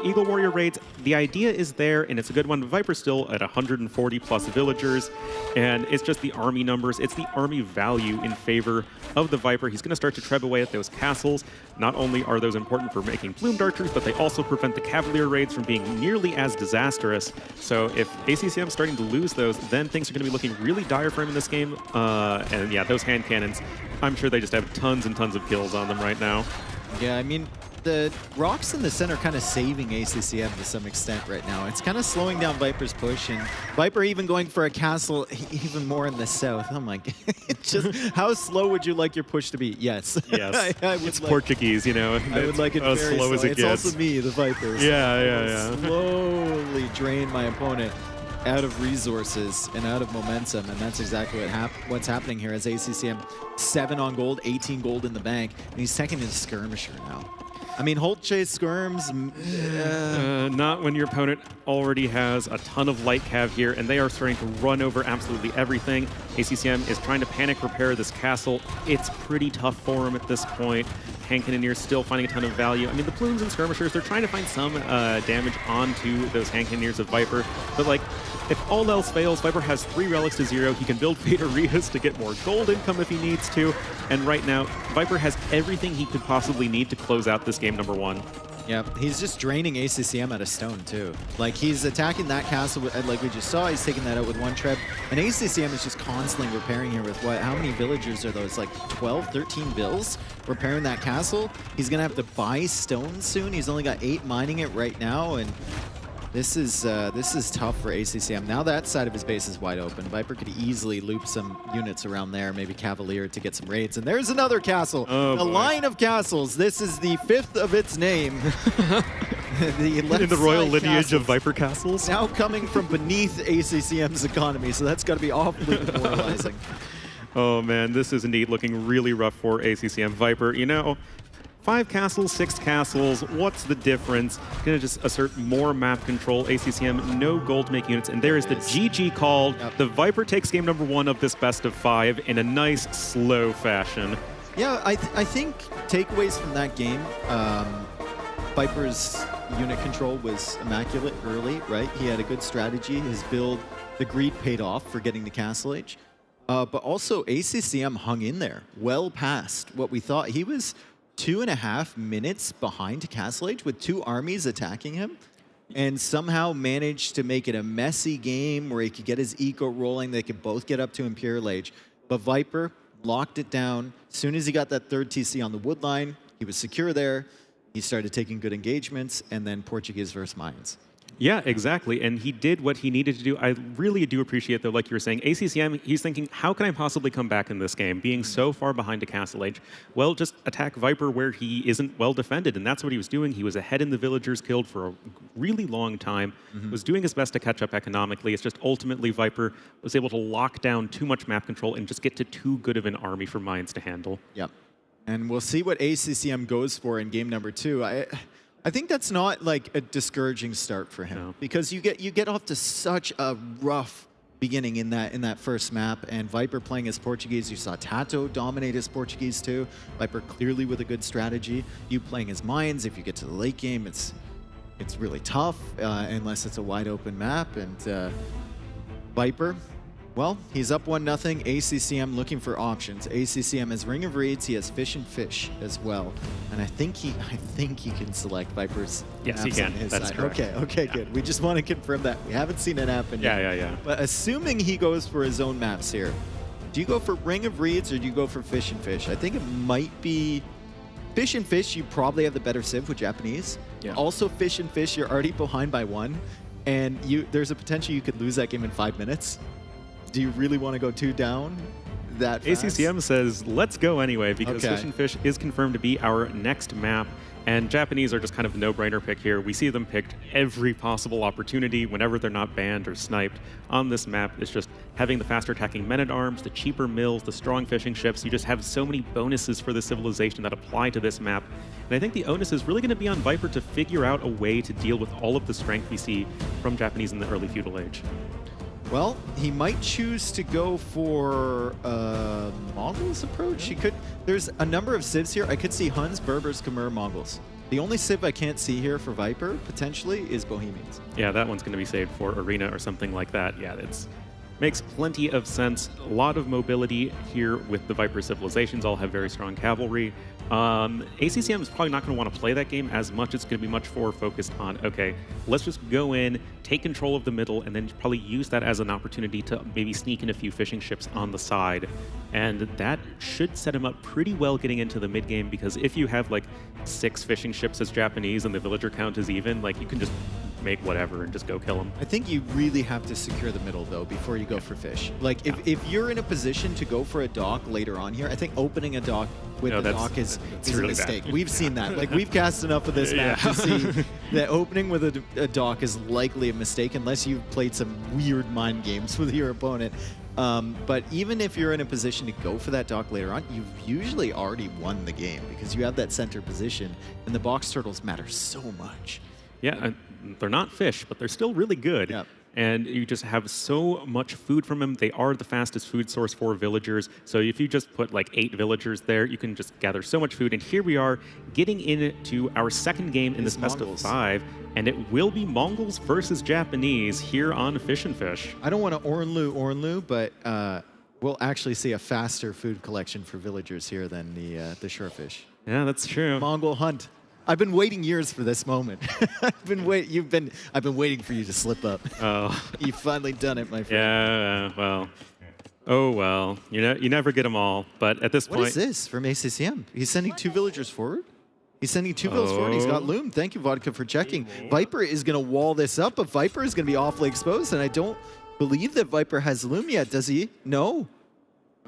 Eagle Warrior raids, the idea is there, and it's a good one. Viper's still at 140 plus villagers, and it's just the army numbers. It's the army value in favor of the Viper. He's going to start to treb away at those castles. Not only are those important for making plumed archers, but they also prevent the Cavalier raids from being nearly as disastrous. So if ACCM's starting to lose those, then things are going to be looking really dire for him in this game. And yeah, those hand cannons, I'm sure they just have tons and tons of kills on them right now. Yeah, I mean, the rocks in the center kind of saving ACCM to some extent right now. It's kind of slowing down Viper's push, and Viper even going for a castle even more in the south. Oh my god. It's just, how slow would you like your push to be? Yes. Yes. It's Portuguese, you know. I would like it very slow. As it it's gets. Also me, the Vipers. Yeah. Slowly drain my opponent out of resources and out of momentum, and that's exactly what's happening here as ACCM 7 on gold, 18 gold in the bank, and he's taking his skirmisher now. I mean, Holt Chase skirms. Not when your opponent already has a ton of light cav here, and they are starting to run over absolutely everything. ACCM is trying to panic repair this castle. It's pretty tough for him at this point. Hand Cannoneers still finding a ton of value. I mean, the plumes and skirmishers, they're trying to find some damage onto those Hand Cannoneers of Viper, but like, if all else fails, Viper has 3 relics to 0. He can build Vader Rias to get more gold income if he needs to. And right now, Viper has everything he could possibly need to close out this game number 1. Yeah, he's just draining ACCM out of stone, too. Like, he's attacking that castle, like we just saw. He's taking that out with 1 treb. And ACCM is just constantly repairing here with what? How many villagers are those? Like 12, 13 bills repairing that castle? He's going to have to buy stone soon. He's only got 8 mining it right now, and this is tough for ACCM. Now that side of his base is wide open. Viper could easily loop some units around there, maybe Cavalier to get some raids. And there's another castle. Oh, a line of castles. This is the 5th of its name. In the royal lineage of Viper castles. Now coming from beneath ACCM's economy, so that's got to be awfully demoralizing. Oh man, this is indeed looking really rough for ACCM Viper. You know, 5 castles, 6 castles, what's the difference? Gonna just assert more map control. ACCM, no gold to make units, and there is the GG called. Yep. The Viper takes game number 1 of this best of 5 in a nice, slow fashion. Yeah, I think takeaways from that game, Viper's unit control was immaculate early, right? He had a good strategy. His build, the greed paid off for getting the Castle Age. But also ACCM hung in there well past what we thought. He was 2.5 minutes behind Castle Age with 2 armies attacking him. and somehow managed to make it a messy game where he could get his eco rolling. They could both get up to Imperial Age. But Viper locked it down. As soon as he got that third TC on the wood line, he was secure there. He started taking good engagements, and then Portuguese versus Mayans. Yeah, exactly. And he did what he needed to do. I really do appreciate, though, like you were saying, ACCM, he's thinking, how can I possibly come back in this game, being so far behind to Castle Age? Well, just attack Viper where he isn't well defended. And that's what he was doing. He was ahead in the villagers killed for a really long time, was doing his best to catch up economically. It's just ultimately Viper was able to lock down too much map control and just get to too good of an army for Mayans to handle. Yep. And we'll see what ACCM goes for in game number 2. I think that's not like a discouraging start for him because you get off to such a rough beginning in that first map, and Viper playing as Portuguese. You saw Tato dominate as Portuguese too. Viper clearly with a good strategy. You playing as Mayans, if you get to the late game, it's really tough unless it's a wide open map. And Viper, well, he's up 1-0. ACCM looking for options. ACCM has Ring of Reeds. He has Fish and Fish as well, and I think he can select Viper's. Yes, he can. That's correct. Okay, good. We just want to confirm that. We haven't seen it happen yet. Yeah. But assuming he goes for his own maps here, do you go for Ring of Reeds or do you go for Fish and Fish? I think it might be Fish and Fish. You probably have the better civ with Japanese. Yeah. Also, Fish and Fish, you're already behind by 1, and there's a potential you could lose that game in 5 minutes. Do you really want to go 2 down that fast? ACCM says, let's go anyway, because Okay. Fish and Fish is confirmed to be our next map. And Japanese are just kind of a no-brainer pick here. We see them picked every possible opportunity whenever they're not banned or sniped on this map. It's just having the faster attacking men-at-arms, the cheaper mills, the strong fishing ships. You just have so many bonuses for the civilization that apply to this map. And I think the onus is really going to be on Viper to figure out a way to deal with all of the strength we see from Japanese in the early feudal age. Well, he might choose to go for a Mongols approach. He could. There's a number of civs here. I could see Huns, Berbers, Khmer, Mongols. The only civ I can't see here for Viper, potentially, is Bohemians. Yeah, that one's going to be saved for Arena or something like that. Yeah, makes plenty of sense. A lot of mobility here with the Viper civilizations. All have very strong cavalry. ACCM is probably not going to want to play that game as much. It's going to be much more focused on, okay, let's just go in, take control of the middle, and then probably use that as an opportunity to maybe sneak in a few fishing ships on the side. And that should set him up pretty well getting into the mid game, because if you have like 6 fishing ships as Japanese and the villager count is even, like you can just make whatever and just go kill them. I think you really have to secure the middle, though, before you go for fish. Like, if you're in a position to go for a dock later on here, I think opening a dock with the dock is a really mistake. bad. We've seen that. Like, we've cast enough of this map to see that opening with a dock is likely a mistake unless you've played some weird mind games with your opponent. But even if you're in a position to go for that dock later on, you've usually already won the game because you have that center position, and the box turtles matter so much. Yeah, they're not fish, but they're still really good. Yep. And you just have so much food from them. They are the fastest food source for villagers. So if you just put like 8 villagers there, you can just gather so much food. And here we are getting into our second game in this best of 5. And it will be Mongols versus Japanese here on Fish and Fish. I don't want to Ornlu, but we'll actually see a faster food collection for villagers here than the shorefish. Yeah, that's true. Mongol hunt. I've been waiting years for this moment. I've been waiting for you to slip up. Oh. You've finally done it, my friend. Yeah, well. Oh, well. You never get them all. But at this point... What is this from ACCM? He's sending 2 villagers forward? He's sending 2 villas forward. He's got Loom. Thank you, Vodka, for checking. Viper is going to wall this up, but Viper is going to be awfully exposed, and I don't believe that Viper has Loom yet, does he? No.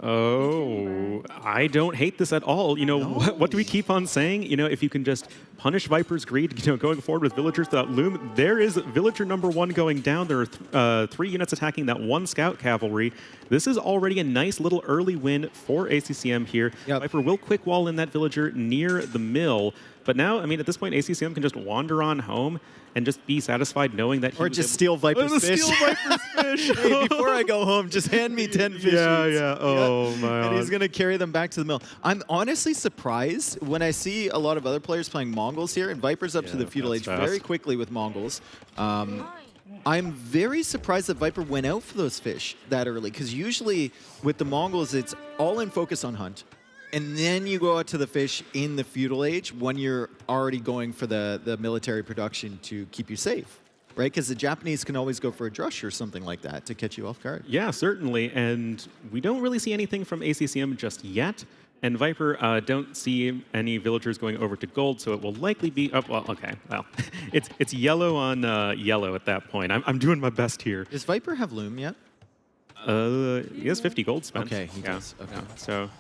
Oh, I don't hate this at all. What do we keep on saying? If you can just punish Viper's greed, going forward with villagers without Loom, there is villager number 1 going down. There are 3 units attacking that 1 scout cavalry. This is already a nice little early win for ACCM here. Yep. Viper will quick wall in that villager near the mill. But now, at this point, ACCM can just wander on home and just be satisfied knowing that he or just steal Viper's fish. Steal Viper's fish. Hey, before I go home, just hand me 10 fish. Yeah. Oh, my God. And he's going to carry them back to the mill. I'm honestly surprised when I see a lot of other players playing Mongols here, and Viper's up to the feudal age very quickly with Mongols. I'm very surprised that Viper went out for those fish that early, because usually with the Mongols, it's all in focus on hunt. And then you go out to the fish in the feudal age when you're already going for the military production to keep you safe. right? Because the Japanese can always go for a drush or something like that to catch you off guard. Yeah, certainly. And we don't really see anything from ACCM just yet. And Viper don't see any villagers going over to gold, so it will likely be... Oh, well, okay. Well, it's yellow on yellow at that point. I'm doing my best here. Does Viper have Loom yet? He has 50 gold spent. Okay, he does. Okay. Yeah, so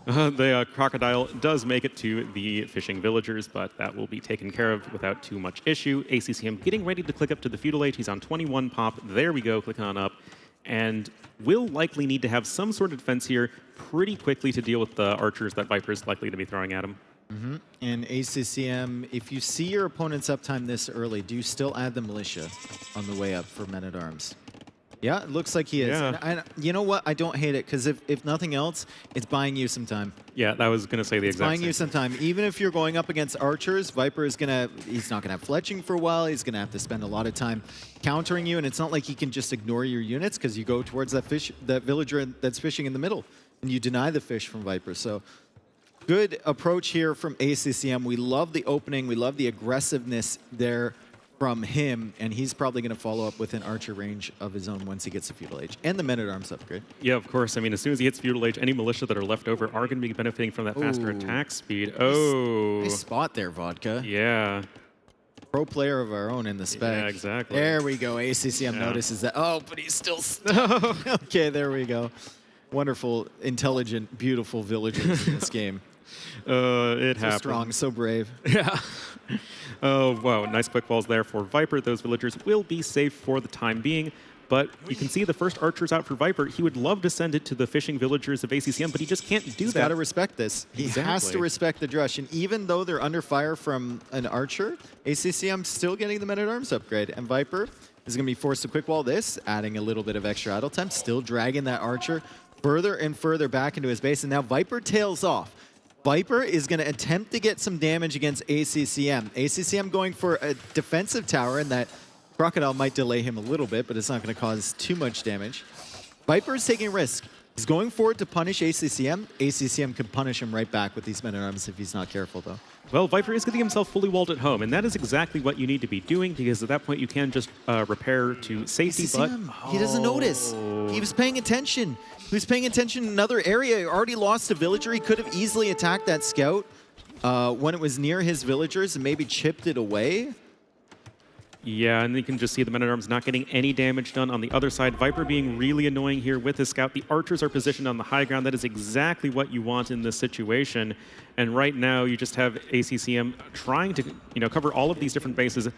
the crocodile does make it to the fishing villagers, but that will be taken care of without too much issue. ACCM getting ready to click up to the feudal age. He's on 21 pop. There we go, clicking on up. And will likely need to have some sort of defense here pretty quickly to deal with the archers that Viper is likely to be throwing at him. Mm-hmm. And ACCM, if you see your opponent's uptime this early, do you still add the militia on the way up for Men-at-Arms? Yeah, it looks like he is. Yeah. And you know what? I don't hate it, because if nothing else, it's buying you some time. Yeah, I was going to say the exact buying same. you some time. Even if you're going up against archers, Viper is he's not going to have fletching for a while. He's going to have to spend a lot of time countering you, and it's not like he can just ignore your units, because you go towards that villager that's fishing in the middle, and you deny the fish from Viper. So good approach here from ACCM. We love the opening. We love the aggressiveness there from him, and he's probably going to follow up with an archer range of his own once he gets a feudal age and the Men-at-Arms upgrade. Yeah, of course. I mean, as soon as he hits feudal age, any militia that are left over are going to be benefiting from that faster attack speed. Oh, nice spot there, Vodka. Yeah. Pro player of our own in the spec. Yeah, exactly. There we go. ACCM notices that. Oh, but he's still stuck. Okay, there we go. Wonderful, intelligent, beautiful villagers in this game. It so happened. Strong, so brave. Yeah. Oh, wow. Nice quick balls there for Viper. Those villagers will be safe for the time being. But you can see the first archers out for Viper. He would love to send it to the fishing villagers of ACCM, but he just can't do He's that. got to respect this. He has to respect the drush. And even though they're under fire from an archer, ACCM still getting the Men-at-Arms upgrade. And Viper is going to be forced to quick wall this, adding a little bit of extra idle time, still dragging that archer further and further back into his base. And now Viper tails off. Viper is going to attempt to get some damage against ACCM. ACCM going for a defensive tower, and that Crocodile might delay him a little bit, but it's not going to cause too much damage. Viper is taking a risk. He's going forward to punish ACCM. ACCM can punish him right back with these Men-at-Arms if he's not careful, though. Well, Viper is getting himself fully walled at home, and that is exactly what you need to be doing, because at that point you can just repair to safety. ACCM, but he doesn't notice. He was paying attention. He was paying attention in another area. He already lost a villager. He could have easily attacked that scout when it was near his villagers and maybe chipped it away. Yeah, and you can just see the Men-at-Arms not getting any damage done on the other side. Viper being really annoying here with his scout. The archers are positioned on the high ground. That is exactly what you want in this situation. And right now, you just have ACCM trying to cover all of these different bases.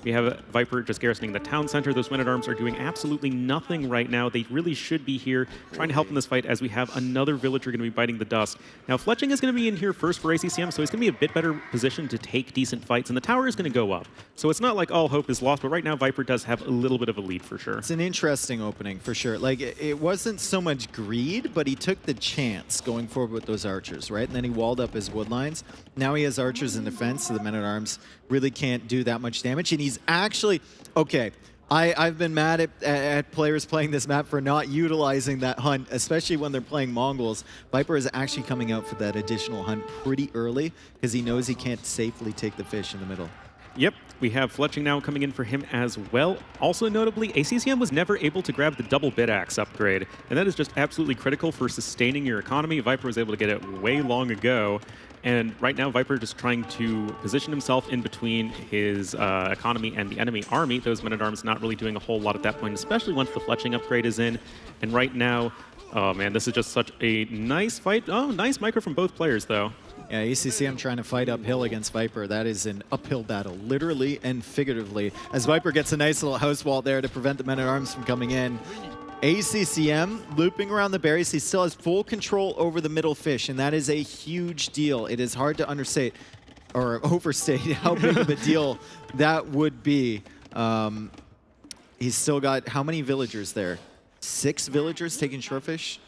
We have Viper just garrisoning the town center. Those Men-at-Arms are doing absolutely nothing right now. They really should be here trying to help in this fight, as we have another villager going to be biting the dust. Now, fletching is going to be in here first for ACCM, so he's going to be a bit better positioned to take decent fights, and the tower is going to go up. So it's not like all hope is lost, but right now Viper does have a little bit of a lead for sure. It's an interesting opening for sure. Like, it wasn't so much greed, but he took the chance going forward with those archers, right? And then he walled up his wood lines. Now he has archers in defense, so the Men-at-Arms really can't do that much damage. And he's actually, okay, I've been mad at players playing this map for not utilizing that hunt, especially when they're playing Mongols. Viper is actually coming out for that additional hunt pretty early because he knows he can't safely take the fish in the middle. Yep, we have fletching now coming in for him as well. Also notably, ACCM was never able to grab the double bit axe upgrade, and that is just absolutely critical for sustaining your economy. Viper was able to get it way long ago, and right now Viper just trying to position himself in between his economy and the enemy army. Those Men-at-Arms not really doing a whole lot at that point, especially once the fletching upgrade is in. And right now, oh man, this is just such a nice fight. Oh, nice micro from both players though. Yeah, ACCM trying to fight uphill against Viper. That is an uphill battle, literally and figuratively. As Viper gets a nice little house wall there to prevent the Men-at-Arms from coming in. ACCM looping around the berries. He still has full control over the middle fish, and that is a huge deal. It is hard to understate or overstate how big of a deal that would be. He's still got how many villagers there? 6 villagers taking shorefish?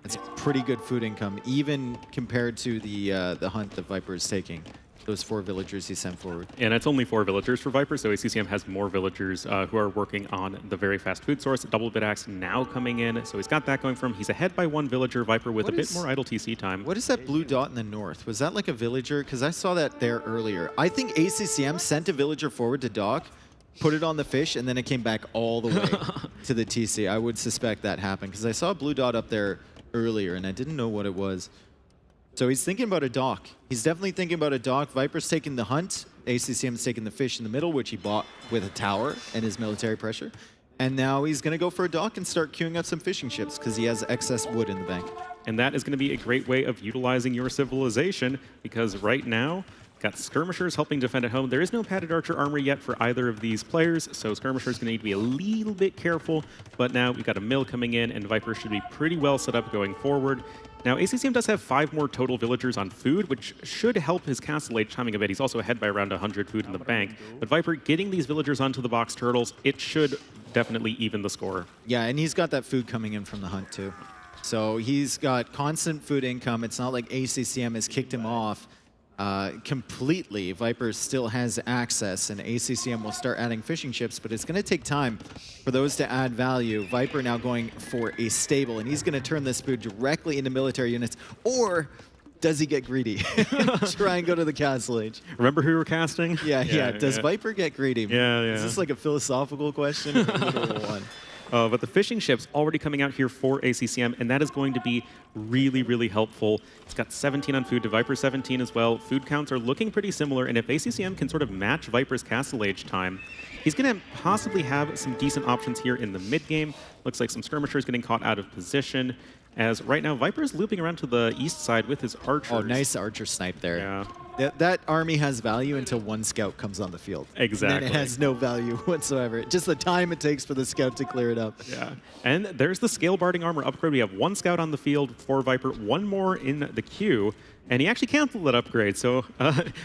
That's pretty good food income, even compared to the hunt that Viper is taking. Those 4 villagers he sent forward. And it's only 4 villagers for Viper, so ACCM has more villagers who are working on the very fast food source. Double bit axe now coming in, so he's got that going for him. He's ahead by 1 villager, Viper with a bit more idle TC time. What is that blue dot in the north? Was that like a villager? Because I saw that there earlier. I think ACCM sent a villager forward to dock put it on the fish, and then it came back all the way to the TC. I would suspect that happened because I saw a blue dot up there earlier, and I didn't know what it was. So he's thinking about a dock. He's definitely thinking about a dock. Viper's taking the hunt. ACCM's taking the fish in the middle, which he bought with a tower and his military pressure. And now he's going to go for a dock and start queuing up some fishing ships because he has excess wood in the bank. And that is going to be a great way of utilizing your civilization, because right now, got skirmishers helping defend at home. There is no padded archer armor yet for either of these players, so skirmishers going to need to be a little bit careful. But now we've got a mill coming in, and Viper should be pretty well set up going forward. Now, ACCM does have 5 more total villagers on food, which should help his castle age timing a bit. He's also ahead by around 100 food in the bank. But Viper getting these villagers onto the box turtles, it should definitely even the score. Yeah, and he's got that food coming in from the hunt too. So he's got constant food income. It's not like ACCM has kicked him off completely. Viper still has access, and ACCM will start adding fishing ships, but it's going to take time for those to add value. Viper now going for a stable, and he's going to turn this food directly into military units, or does he get greedy? Try and go to the castle age. Remember who you were casting? Yeah. Does Viper get greedy? Yeah. Is this like a philosophical question or a literal one? But the fishing ship's already coming out here for ACCM, and that is going to be really, really helpful. It's got 17 on food to Viper 17 as well. Food counts are looking pretty similar, and if ACCM can sort of match Viper's castle age time, he's going to possibly have some decent options here in the mid-game. Looks like some skirmishers getting caught out of position, as right now Viper's looping around to the east side with his archers. Oh, nice archer snipe there. Yeah. That army has value until one scout comes on the field. Exactly. And then it has no value whatsoever. Just the time it takes for the scout to clear it up. Yeah. And there's the scale barding armor upgrade. We have 1 scout on the field for Viper, 1 more in the queue, and he actually canceled that upgrade. So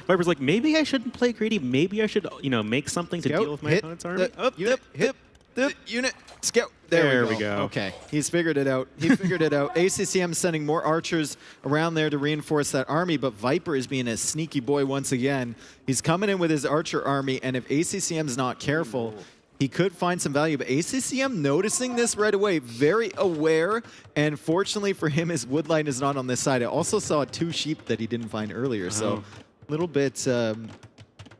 Viper's like, maybe I shouldn't play greedy. Maybe I should, make something to deal with my opponent's army. Hit unit, scout. There we go. Okay, he's figured it out. He figured it out. ACCM sending more archers around there to reinforce that army, but Viper is being a sneaky boy once again. He's coming in with his archer army, and if ACCM's not careful, he could find some value. But ACCM noticing this right away, very aware, and fortunately for him, his wood line is not on this side. I also saw 2 sheep that he didn't find earlier, so a little bit...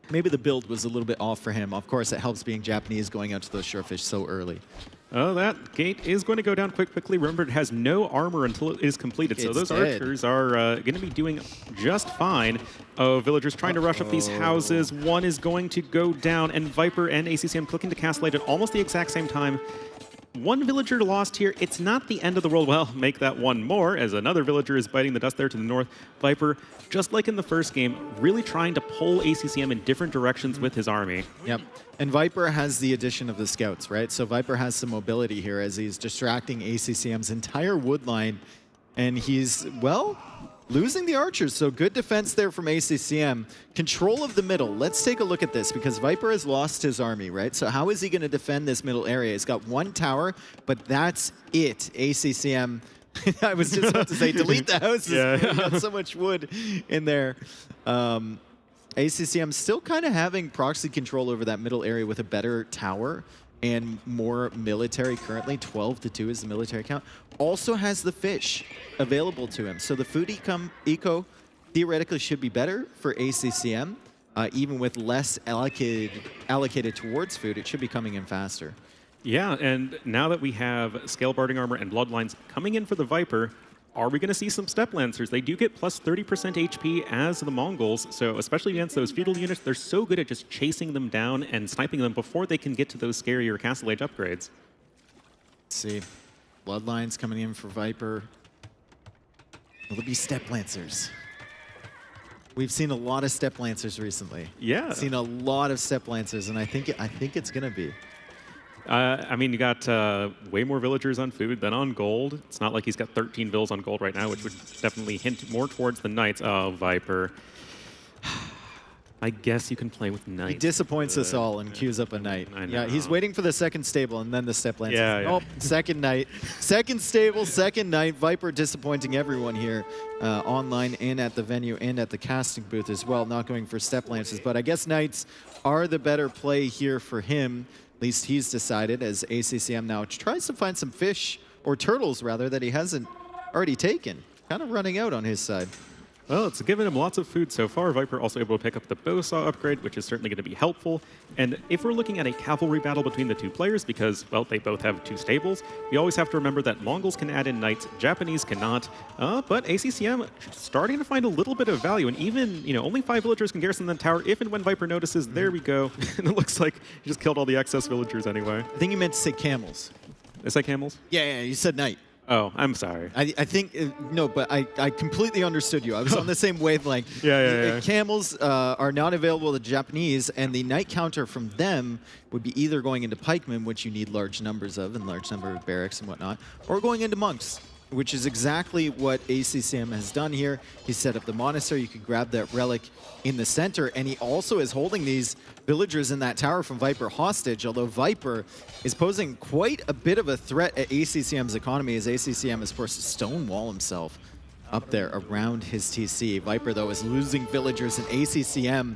maybe the build was a little bit off for him. Of course, it helps being Japanese going out to those shorefish so early. Oh, that gate is going to go down quickly. Remember, it has no armor until it is completed, so those archers are going to be doing just fine. Oh, villagers trying to rush up these houses. One is going to go down, and Viper and ACCM clicking to castle at almost the exact same time. 1 villager lost here. It's not the end of the world. Well, make that 1 more, as another villager is biting the dust there to the north. Viper, just like in the first game, really trying to pull ACCM in different directions with his army. Yep. And Viper has the addition of the scouts, right? So Viper has some mobility here as he's distracting ACCM's entire wood line. And he's, well, losing the archers. So good defense there from ACCM. Control of the middle. Let's take a look at this, because Viper has lost his army, right? So how is he going to defend this middle area? He's got 1 tower, but that's it. ACCM... I was just about to say, delete the houses. Yeah. Got so much wood in there. ACCM still kind of having proxy control over that middle area with a better tower and more military currently. 12-2 is the military count. Also has the fish available to him. So the food eco theoretically should be better for ACCM. Even with less allocated towards food, it should be coming in faster. Yeah, and now that we have scale barding armor and bloodlines coming in for the Viper, are we going to see some step lancers? They do get plus 30% HP as the Mongols, so especially against those feudal units, they're so good at just chasing them down and sniping them before they can get to those scarier castle age upgrades. Let's see. Bloodlines coming in for Viper. Will it be step lancers? We've seen a lot of step lancers recently. Yeah. Seen a lot of step lancers, and I think it's going to be. I mean, you got way more villagers on food than on gold. It's not like he's got 13 vills on gold right now, which would definitely hint more towards the knights. Oh, Viper. I guess you can play with knights. He disappoints us all and queues up a knight. Yeah, he's waiting for the second stable and then the step lancers. Yeah. Oh, second knight. Second stable, second knight. Viper disappointing everyone here online and at the venue and at the casting booth as well, not going for step lancers. But I guess knights are the better play here for him. At least he's decided, as ACCM now tries to find some fish, or turtles rather, that he hasn't already taken. Kind of running out on his side. Well, it's given him lots of food so far. Viper also able to pick up the bow saw upgrade, which is certainly going to be helpful. And if we're looking at a cavalry battle between the two players, because, well, they both have 2 stables, we always have to remember that Mongols can add in knights, Japanese cannot. But ACCM starting to find a little bit of value, and even, only 5 villagers can garrison the tower if and when Viper notices. There we go. And it looks like he just killed all the excess villagers anyway. I think you meant to say camels. Did I say camels? Yeah, you said knight. Oh, I'm sorry. I think, no, but I completely understood you. I was on the same wavelength. Yeah. Camels are not available to the Japanese, and the knight counter from them would be either going into pikemen, which you need large numbers of and large number of barracks and whatnot, or going into monks, which is exactly what ACCM has done here. He set up the monastery. You could grab that relic in the center, and he also is holding these villagers in that tower from Viper hostage, although Viper is posing quite a bit of a threat at ACCM's economy, as ACCM is forced to stonewall himself up there around his TC. Viper, though, is losing villagers, and ACCM,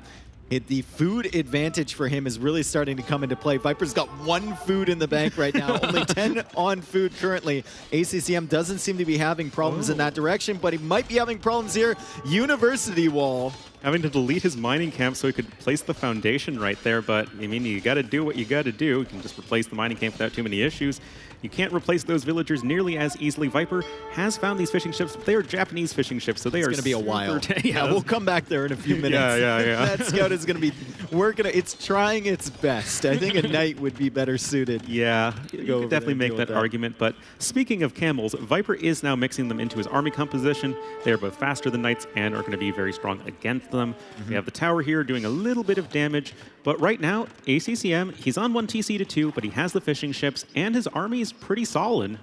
the food advantage for him is really starting to come into play. Viper's got 1 food in the bank right now, only 10 on food currently. ACCM doesn't seem to be having problems in that direction, but he might be having problems here. University wall. Having to delete his mining camp so he could place the foundation right there, but I mean, you got to do what you got to do. You can just replace the mining camp without too many issues. You can't replace those villagers nearly as easily. Viper has found these fishing ships, but they are Japanese fishing ships, so they are going to be a while. Yeah, we'll come back there in a few minutes. Yeah. That scout is going to be it's trying its best. I think a knight would be better suited. Yeah, you could definitely make that argument. But speaking of camels, Viper is now mixing them into his army composition. They are both faster than knights and are going to be very strong against them. We have the tower here doing a little bit of damage, but right now, ACCM, he's on 1 TC to 2, but he has the fishing ships, and his army is pretty solid.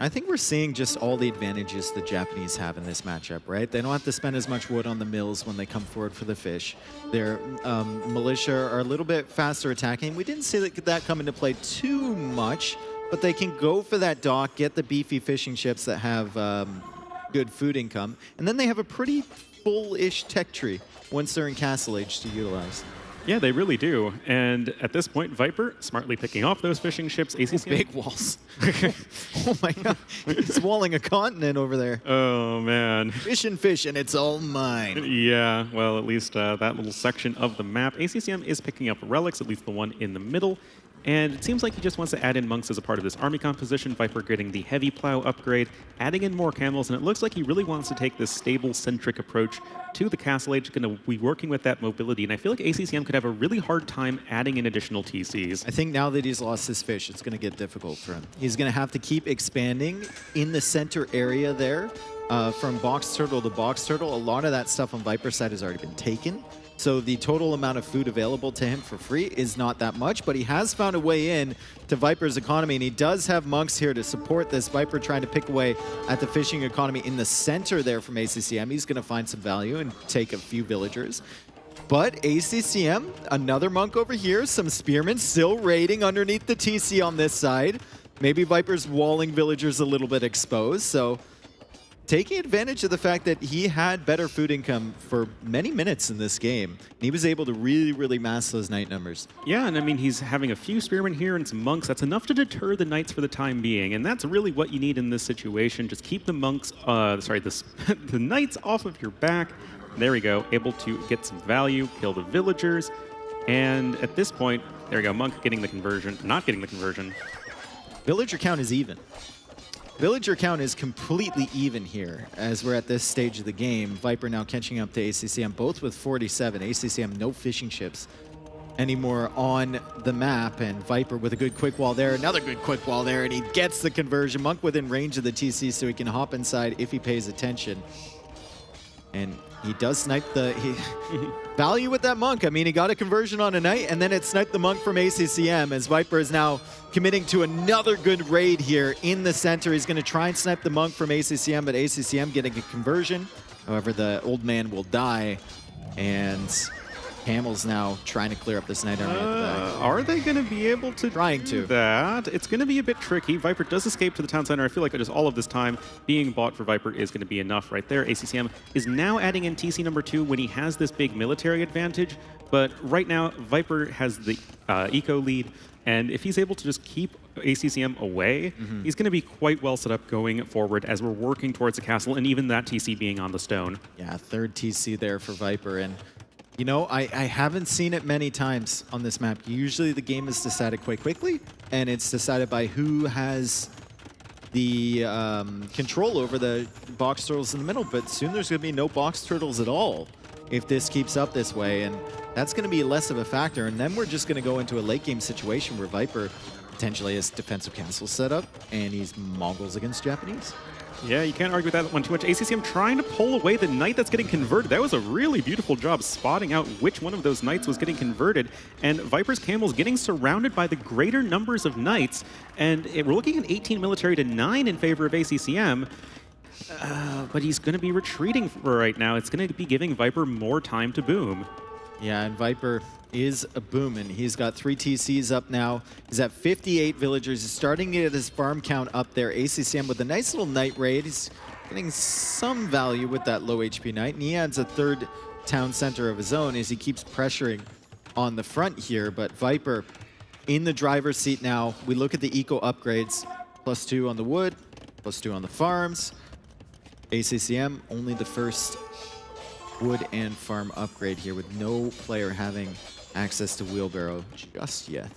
I think we're seeing just all the advantages the Japanese have in this matchup, right? They don't have to spend as much wood on the mills when they come forward for the fish. Their militia are a little bit faster attacking. We didn't see that come into play too much, but they can go for that dock, get the beefy fishing ships that have good food income, and then they have a pretty full-ish tech tree once they're in Castle Age to utilize. Yeah, they really do. And at this point, Viper smartly picking off those fishing ships. ACCM. Big walls. Oh my god. He's walling a continent over there. Oh, man. Fish, and it's all mine. Yeah, well, at least that little section of the map. ACCM is picking up relics, at least the one in the middle. And it seems like he just wants to add in monks as a part of this army composition. Viper getting the heavy plow upgrade, adding in more camels, and it looks like he really wants to take this stable-centric approach to the Castle Age. Going to be working with that mobility, and I feel like ACCM could have a really hard time adding in additional TCs. I think now that he's lost his fish, it's going to get difficult for him. He's going to have to keep expanding in the center area there, from box turtle to box turtle. A lot of that stuff on Viper's side has already been taken. So the total amount of food available to him for free is not that much, but he has found a way in to Viper's economy, and he does have monks here to support this. Viper trying to pick away at the fishing economy in the center there from ACCM. He's going to find some value and take a few villagers. But ACCM, another monk over here, some spearmen still raiding underneath the TC on this side. Maybe Viper's walling villagers a little bit exposed, so taking advantage of the fact that he had better food income for many minutes in this game. And he was able to really mass those knight numbers. Yeah, and I mean, he's having a few spearmen here and some monks. That's enough to deter the knights for the time being, and that's really what you need in this situation. Just keep the monks, the knights off of your back. There we go, able to get some value, kill the villagers, and at this point, there we go, monk getting the conversion, not getting the conversion. Villager count is even. Villager count is completely even here as we're at this stage of the game. Viper now catching up to ACCM, both with 47. ACCM, no fishing ships anymore on the map, and Viper with a good quick wall there, another good quick wall there, and he gets the conversion. Monk within range of the TC so he can hop inside if he pays attention. And he does snipe the value with that monk. I mean, he got a conversion on a knight, and then it sniped the monk from ACCM, as Viper is now committing to another good raid here in the center. He's going to try and snipe the monk from ACCM, but ACCM getting a conversion. However, the old man will die, and Camels now trying to clear up this Knight Army at the back. Are they going to be able to Trying do to. that? It's going to be a bit tricky. Viper does escape to the town center. I feel like just all of this time being bought for Viper is going to be enough right there. ACCM is now adding in TC number 2 when he has this big military advantage. But right now, Viper has the eco lead. And if he's able to just keep ACCM away, he's going to be quite well set up going forward as we're working towards the castle, and even that TC being on the stone. Yeah, third TC there for Viper. And, you know, I haven't seen it many times on this map. Usually the game is decided quite quickly, and it's decided by who has the control over the box turtles in the middle. But soon there's going to be no box turtles at all if this keeps up this way. And that's going to be less of a factor. And then we're just going to go into a late game situation where Viper potentially has defensive castles set up, and he's Mongols against Japanese. Yeah, you can't argue with that one too much. ACCM trying to pull away the knight that's getting converted. That was a really beautiful job spotting out which one of those knights was getting converted. And Viper's Camels getting surrounded by the greater numbers of knights. And we're looking at 18 military to 9 in favor of ACCM. But he's going to be retreating for right now. It's going to be giving Viper more time to boom. Yeah, and Viper is a booming. He's got 3 TCs up now. He's at 58 villagers. He's starting to get his farm count up there. ACCM with a nice little knight raid. He's getting some value with that low HP knight. And he adds a third town center of his own as he keeps pressuring on the front here. But Viper in the driver's seat now. We look at the eco upgrades. +2 on the wood, +2 on the farms. ACCM only the first wood and farm upgrade here with no player having access to wheelbarrow just yet.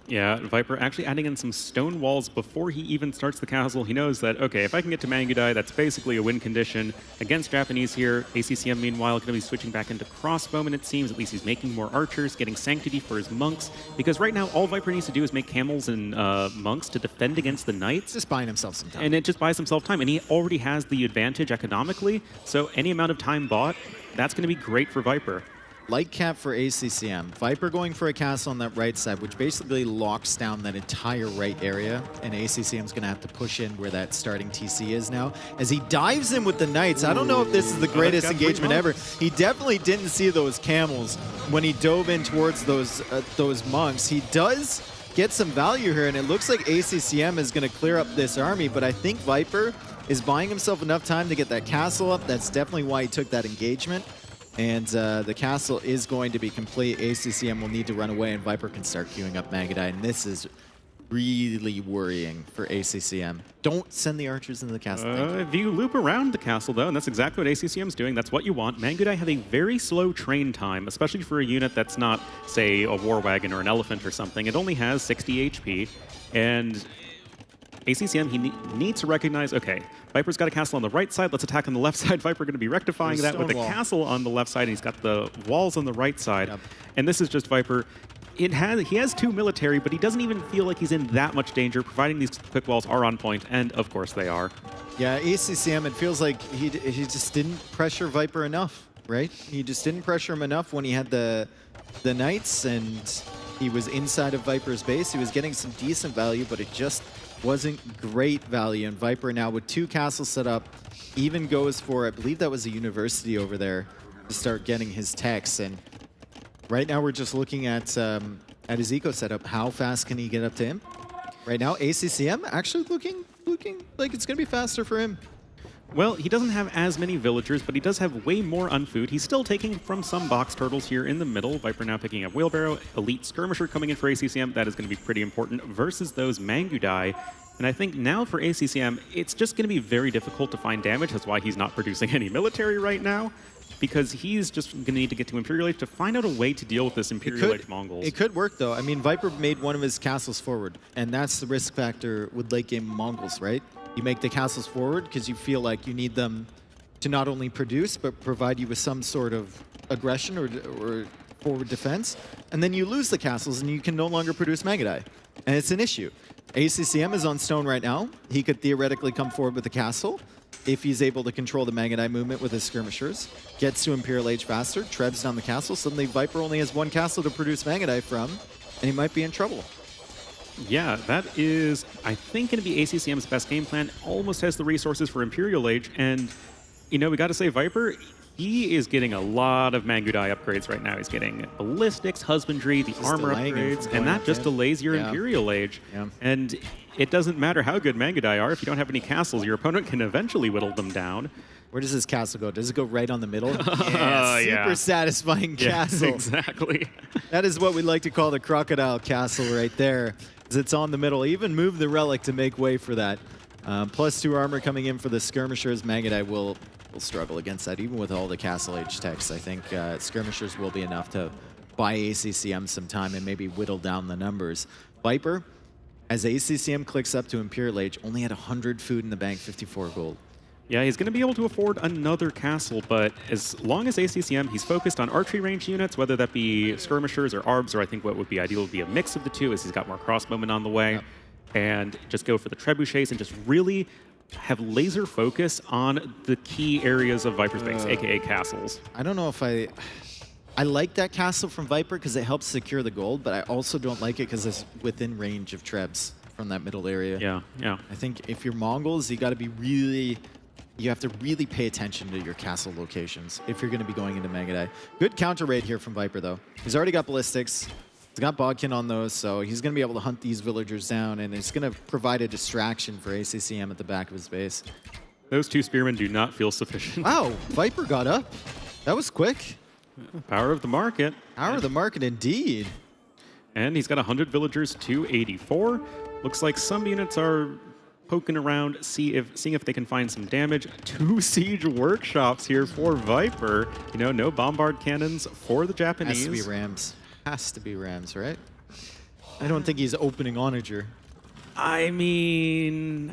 Yeah, Viper actually adding in some stone walls before he even starts the castle. He knows that, okay, if I can get to Mangudai, that's basically a win condition against Japanese here. ACCM, meanwhile, going to be switching back into crossbowmen, it seems. At least he's making more archers, getting sanctity for his monks. Because right now, all Viper needs to do is make camels and monks to defend against the knights. Just buying himself some time. And it just buys himself time. And he already has the advantage economically. So any amount of time bought, that's going to be great for Viper. Light cap for ACCM. Viper going for a castle on that right side, which basically locks down that entire right area. And ACCM's going to have to push in where that starting TC is now. As he dives in with the knights, I don't know if this is the greatest engagement ever. He definitely didn't see those camels when he dove in towards those monks. He does get some value here, and it looks like ACCM is going to clear up this army, but I think Viper is buying himself enough time to get that castle up. That's definitely why he took that engagement. And the castle is going to be complete. ACCM will need to run away, and Viper can start queuing up Mangudai. And this is really worrying for ACCM. Don't send the archers into the castle. If you loop around the castle, though, and that's exactly what ACCM's doing, that's what you want. Mangudai have a very slow train time, especially for a unit that's not, say, a war wagon or an elephant or something. It only has 60 HP, and ACCM, he needs to recognize, okay, Viper's got a castle on the right side, let's attack on the left side. Viper going to be rectifying that with a castle on the left side, and he's got the walls on the right side. Yep. And this is just Viper. He has 2 military, but he doesn't even feel like he's in that much danger, providing these quick walls are on point, and of course they are. Yeah, ACCM, it feels like he just didn't pressure Viper enough, right? He just didn't pressure him enough when he had the knights, and he was inside of Viper's base. He was getting some decent value, but it just wasn't great value. And Viper now with 2 castles set up, even goes for, I believe that was a university over there, to start getting his techs. And right now we're just looking at his eco setup. How fast can he get up to him? Right now, ACCM actually looking like it's going to be faster for him. Well, he doesn't have as many villagers, but he does have way more unfood. He's still taking from some box turtles here in the middle. Viper now picking up wheelbarrow. Elite skirmisher coming in for ACCM. That is going to be pretty important versus those Mangudai. And I think now for ACCM, it's just going to be very difficult to find damage. That's why he's not producing any military right now, because he's just going to need to get to Imperial Age to find out a way to deal with this Imperial Age Mongols. It could work, though. I mean, Viper made one of his castles forward, and that's the risk factor with late game Mongols, right? You make the castles forward because you feel like you need them to not only produce, but provide you with some sort of aggression or forward defense. And then you lose the castles and you can no longer produce Mangudai. And it's an issue. ACCM is on stone right now. He could theoretically come forward with the castle if he's able to control the Mangudai movement with his skirmishers. Gets to Imperial Age faster, trebs down the castle. Suddenly Viper only has 1 castle to produce Mangudai from, and he might be in trouble. Yeah, that is, I think, going to be ACCM's best game plan. Almost has the resources for Imperial Age, and, you know, we got to say, Viper, he is getting a lot of Mangudai upgrades right now. He's getting ballistics, husbandry, the armor upgrades, and that just delays your Imperial Age. And it doesn't matter how good Mangudai are. If you don't have any castles, your opponent can eventually whittle them down. Where does this castle go? Does it go right on the middle? Yeah, super satisfying castle. Exactly. That is what we like to call the crocodile castle right there. It's on the middle. Even move the relic to make way for that. +2 armor coming in for the skirmishers. Mangudai will struggle against that, even with all the castle age techs. I think skirmishers will be enough to buy ACCM some time and maybe whittle down the numbers. Viper, as ACCM clicks up to Imperial Age, only had 100 food in the bank, 54 gold. Yeah, he's going to be able to afford another castle, but as long as ACCM, he's focused on archery range units, whether that be skirmishers or arbs, or I think what would be ideal would be a mix of the two, as he's got more crossbowmen on the way, and just go for the trebuchets and just really have laser focus on the key areas of Viper's base, aka castles. I don't know if I like that castle from Viper because it helps secure the gold, but I also don't like it because it's within range of trebs from that middle area. Yeah. I think if you're Mongols, you got to be really... You have to really pay attention to your castle locations if you're going to be going into Mangudai. Good counter raid here from Viper, though. He's already got ballistics. He's got Bodkin on those, so he's going to be able to hunt these villagers down, and it's going to provide a distraction for ACCM at the back of his base. Those 2 spearmen do not feel sufficient. Wow, Viper got up. That was quick. Power of the market. Power of the market, indeed. And he's got 100 villagers to 84. Looks like some units are poking around, seeing if they can find some damage. 2 siege workshops here for Viper. You know, no bombard cannons for the Japanese. Has to be rams. Has to be rams, right? I don't think he's opening Onager. I mean...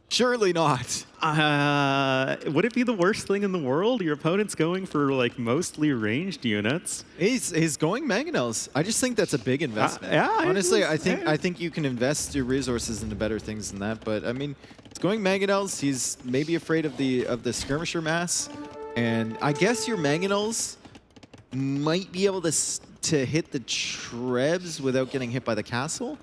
Surely not. Would it be the worst thing in the world? Your opponent's going for like mostly ranged units. He's going mangonels. I just think that's a big investment. Honestly, I think you can invest your resources into better things than that. But I mean, it's going mangonels. He's maybe afraid of the skirmisher mass, and I guess your mangonels might be able to hit the trebs without getting hit by the castle.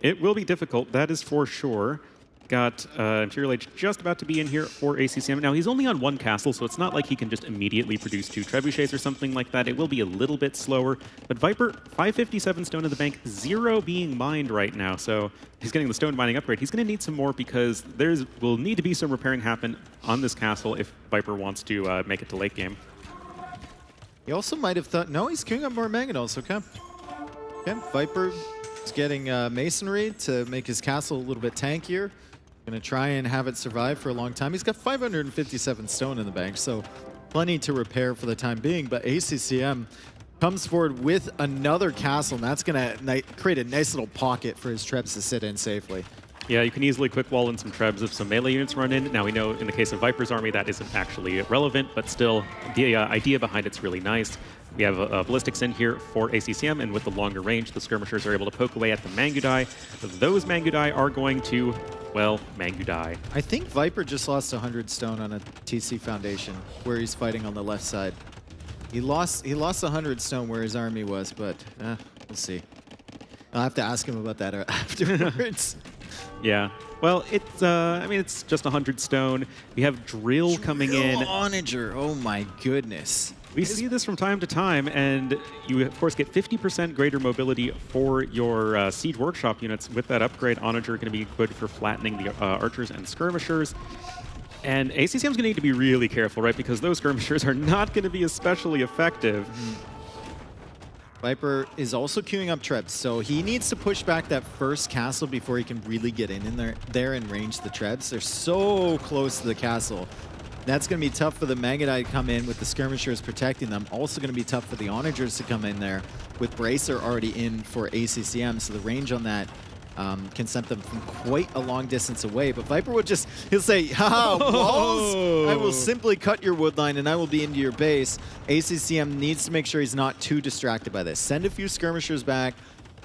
It will be difficult, that is for sure. Got Imperial Age just about to be in here for ACCM. Now, he's only on 1 castle, so it's not like he can just immediately produce 2 trebuchets or something like that. It will be a little bit slower. But Viper, 557 stone in the bank, 0 being mined right now. So he's getting the stone mining upgrade. He's going to need some more because will need to be some repairing happen on this castle if Viper wants to make it to late game. He also might have thought, no, he's queuing up more mangonels, okay. Viper is getting masonry to make his castle a little bit tankier. Going to try and have it survive for a long time. He's got 557 stone in the bank, so plenty to repair for the time being. But ACCM comes forward with another castle, and that's going to create a nice little pocket for his trebs to sit in safely. Yeah, you can easily quick wall in some trebs if some melee units run in. Now, we know in the case of Viper's army that isn't actually relevant, but still, the idea behind it's really nice. We have ballistics in here for ACCM, and with the longer range, the skirmishers are able to poke away at the Mangudai. Those Mangudai are going to, well, Mangudai. I think Viper just lost 100 stone on a TC Foundation, where he's fighting on the left side. He lost 100 stone where his army was, but we'll see. I'll have to ask him about that afterwards. Yeah. Well, it's just 100 stone. We have drill coming in. Onager, oh my goodness. We see this from time to time, and you, of course, get 50% greater mobility for your siege workshop units. With that upgrade, Onager going to be good for flattening the archers and skirmishers. And ACCM's going to need to be really careful, right? Because those skirmishers are not going to be especially effective. Viper is also queuing up trebs, so he needs to push back that first castle before he can really get in there and range the trebs. They're so close to the castle. That's going to be tough for the Mangudai to come in with the skirmishers protecting them. Also going to be tough for the Onagers to come in there with Bracer already in for ACCM, so the range on that can send them from quite a long distance away. But Viper would he'll say, haha, walls, I will simply cut your wood line and I will be into your base. ACCM needs to make sure he's not too distracted by this. Send a few skirmishers back,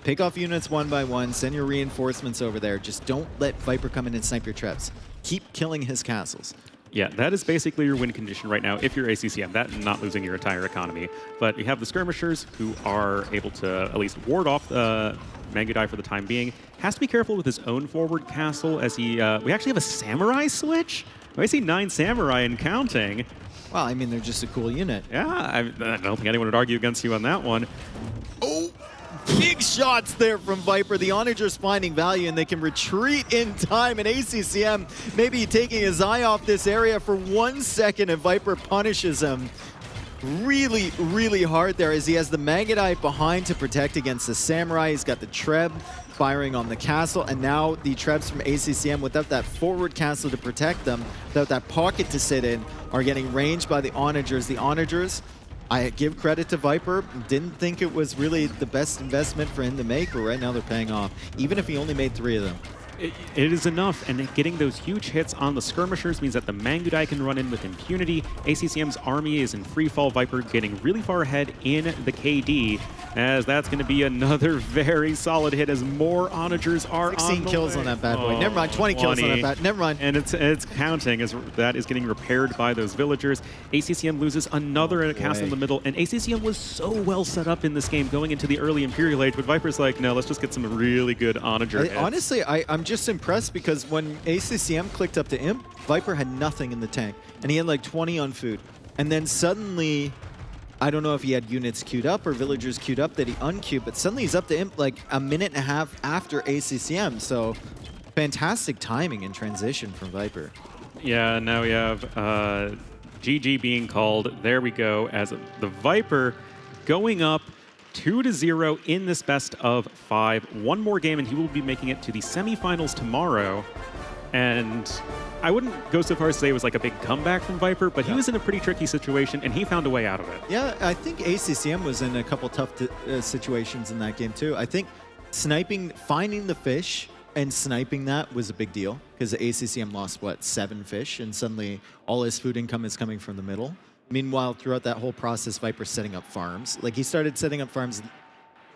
pick off units 1 by 1, send your reinforcements over there. Just don't let Viper come in and snipe your trebs. Keep killing his castles. Yeah, that is basically your win condition right now if you're ACCM, that and not losing your entire economy. But you have the skirmishers who are able to at least ward off the Mangudai for the time being. Has to be careful with his own forward castle as he... we actually have a samurai switch? I see 9 samurai and counting. Well, I mean, they're just a cool unit. Yeah, I don't think anyone would argue against you on that one. Oh, big shots there from Viper. The Onagers finding value, and they can retreat in time. And ACCM maybe taking his eye off this area for 1 second, and Viper punishes him really, really hard there as he has the Magadite behind to protect against the Samurai. He's got the Treb firing on the castle, and now the Trebs from ACCM, without that forward castle to protect them, without that pocket to sit in, are getting ranged by the Onagers. The Onagers, I give credit to Viper, didn't think it was really the best investment for him to make, but right now they're paying off, even if he only made 3 of them. It is enough, and getting those huge hits on the skirmishers means that the Mangudai can run in with impunity. ACCM's army is in free fall. Viper getting really far ahead in the KD, as that's going to be another very solid hit as more Onagers are 16 on kills way. on that bad boy. Never mind, 20 kills on that bad. Never mind. And it's counting as that is getting repaired by those villagers. ACCM loses another castle in the middle, and ACCM was so well set up in this game going into the early Imperial Age, but Viper's like, no, let's just get some really good Onager hits. Honestly, I'm just impressed because when ACCM clicked up to Imp, Viper had nothing in the tank, and he had like 20 on food. And then suddenly, I don't know if he had units queued up or villagers queued up that he unqueued, but suddenly he's up to Imp like a minute and a half after ACCM. So fantastic timing and transition from Viper. Yeah, now we have GG being called. There we go, as the Viper going up 2-0 in this best of 5. One more game and he will be making it to the semifinals tomorrow. And I wouldn't go so far as to say it was like a big comeback from Viper, but he was in a pretty tricky situation and he found a way out of it. Yeah, I think ACCM was in a couple tough situations in that game too. I think sniping, finding the fish and sniping that was a big deal because ACCM lost, what, 7 fish, and suddenly all his food income is coming from the middle. Meanwhile, throughout that whole process, Viper's setting up farms. Like, he started setting up farms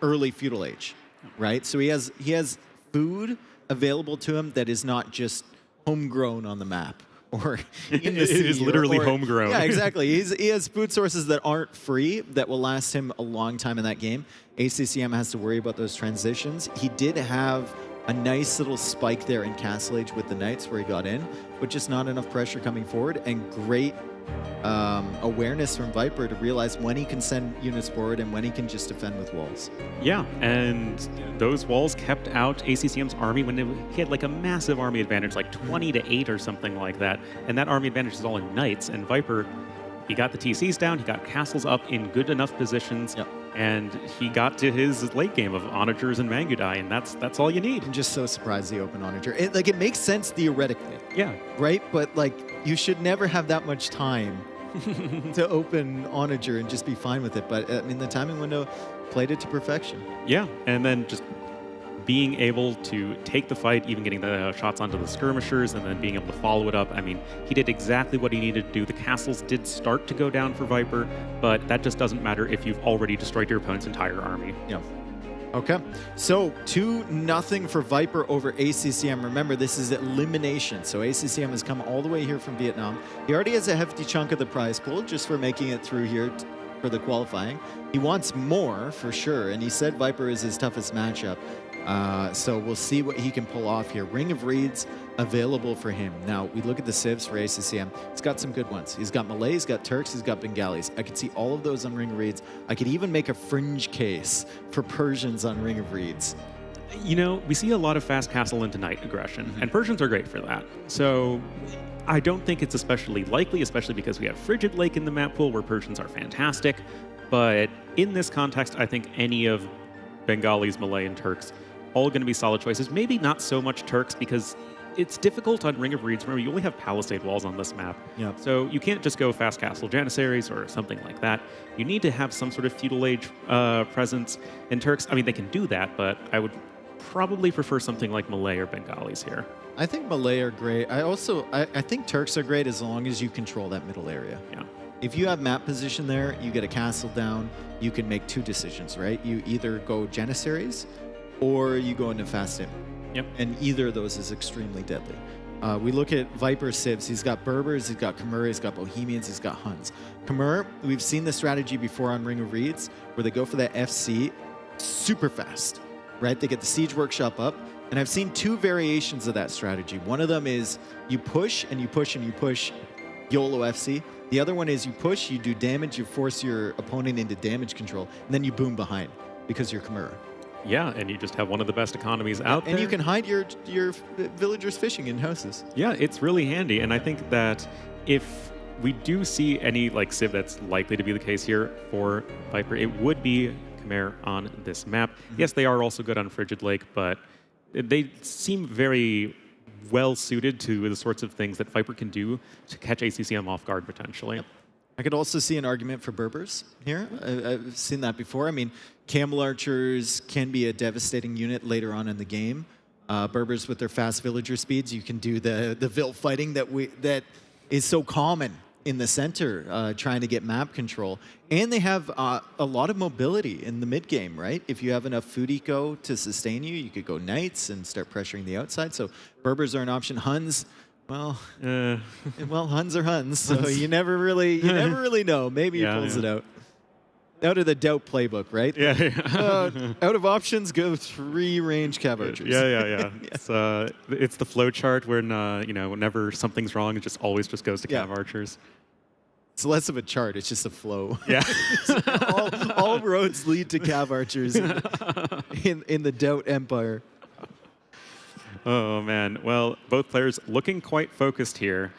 early feudal age, right? So he has food available to him that is not just homegrown on the map or in the city. It is literally homegrown. Yeah, exactly. He has food sources that aren't free that will last him a long time in that game. ACCM has to worry about those transitions. He did have a nice little spike there in Castle Age with the Knights where he got in, but just not enough pressure coming forward, and great awareness from Viper to realize when he can send units forward and when he can just defend with walls. Yeah, and those walls kept out ACCM's army when he had like a massive army advantage, like 20-8 or something like that. And that army advantage is all in Knights, and Viper, he got the TCs down, he got castles up in good enough positions, and he got to his late game of Onagers and Mangudai, and that's all you need. I'm just so surprised the open Onager. It makes sense theoretically. Yeah. Right? But like, you should never have that much time to open Onager and just be fine with it. But I mean, the timing window played it to perfection. Yeah, and then just being able to take the fight, even getting the shots onto the skirmishers, and then being able to follow it up. I mean, he did exactly what he needed to do. The castles did start to go down for Viper, but that just doesn't matter if you've already destroyed your opponent's entire army. Yeah. Okay, so 2-0 for Viper over ACCM. Remember, this is elimination, so ACCM has come all the way here from Vietnam. He already has a hefty chunk of the prize pool just for making it through here for the qualifying. He wants more, for sure, and he said Viper is his toughest matchup. So we'll see what he can pull off here. Ring of Reeds available for him. Now, we look at the civs for ACCM. He's got some good ones. He's got Malay, he's got Turks, he's got Bengalis. I could see all of those on Ring of Reeds. I could even make a fringe case for Persians on Ring of Reeds. You know, we see a lot of fast castle into knight aggression, and Persians are great for that. So I don't think it's especially likely, especially because we have Frigid Lake in the map pool where Persians are fantastic. But in this context, I think any of Bengalis, Malay, and Turks all going to be solid choices. Maybe not so much Turks because it's difficult on Ring of Reeds. Remember, you only have palisade walls on this map. Yep. So you can't just go fast castle Janissaries or something like that. You need to have some sort of feudal age presence. And Turks, I mean, they can do that, but I would probably prefer something like Malay or Bengalis here. I think Malay are great. I think Turks are great as long as you control that middle area. Yeah. If you have map position there, you get a castle down, you can make 2 decisions, right? You either go Janissaries or you go into fast in. Yep. And either of those is extremely deadly. We look at Viper civs. He's got Berbers, he's got Khmer, he's got Bohemians, he's got Huns. Khmer, we've seen the strategy before on Ring of Reeds where they go for that FC super fast, right? They get the siege workshop up. And I've seen 2 variations of that strategy. One of them is you push and you push and you push YOLO FC. The other one is you push, you do damage, you force your opponent into damage control, and then you boom behind because you're Chimera. Yeah, and you just have one of the best economies out there. And you can hide your villagers fishing in houses. Yeah, it's really handy, and I think that if we do see any like Civ that's likely to be the case here for Viper, it would be Khmer on this map. Yes, they are also good on Frigid Lake, but they seem very well suited to the sorts of things that Viper can do to catch ACCM off guard potentially. Yep. I could also see an argument for Berbers here. I've seen that before. I mean, Camel Archers can be a devastating unit later on in the game. Berbers with their fast villager speeds, you can do the Vil fighting that is so common in the center, trying to get map control. And they have a lot of mobility in the mid game, right? If you have enough food eco to sustain you, you could go Knights and start pressuring the outside. So Berbers are an option. Huns, well, Huns are Huns, so you never really know. Maybe he pulls it out. Out of the Doubt playbook, right? Yeah. Out of options, go 3 range Cav Archers. Yeah. It's the flow chart when whenever something's wrong, it always goes to Cav Archers. It's less of a chart; it's just a flow. Yeah. all roads lead to Cav Archers in the Doubt Empire. Oh man. Well, both players looking quite focused here.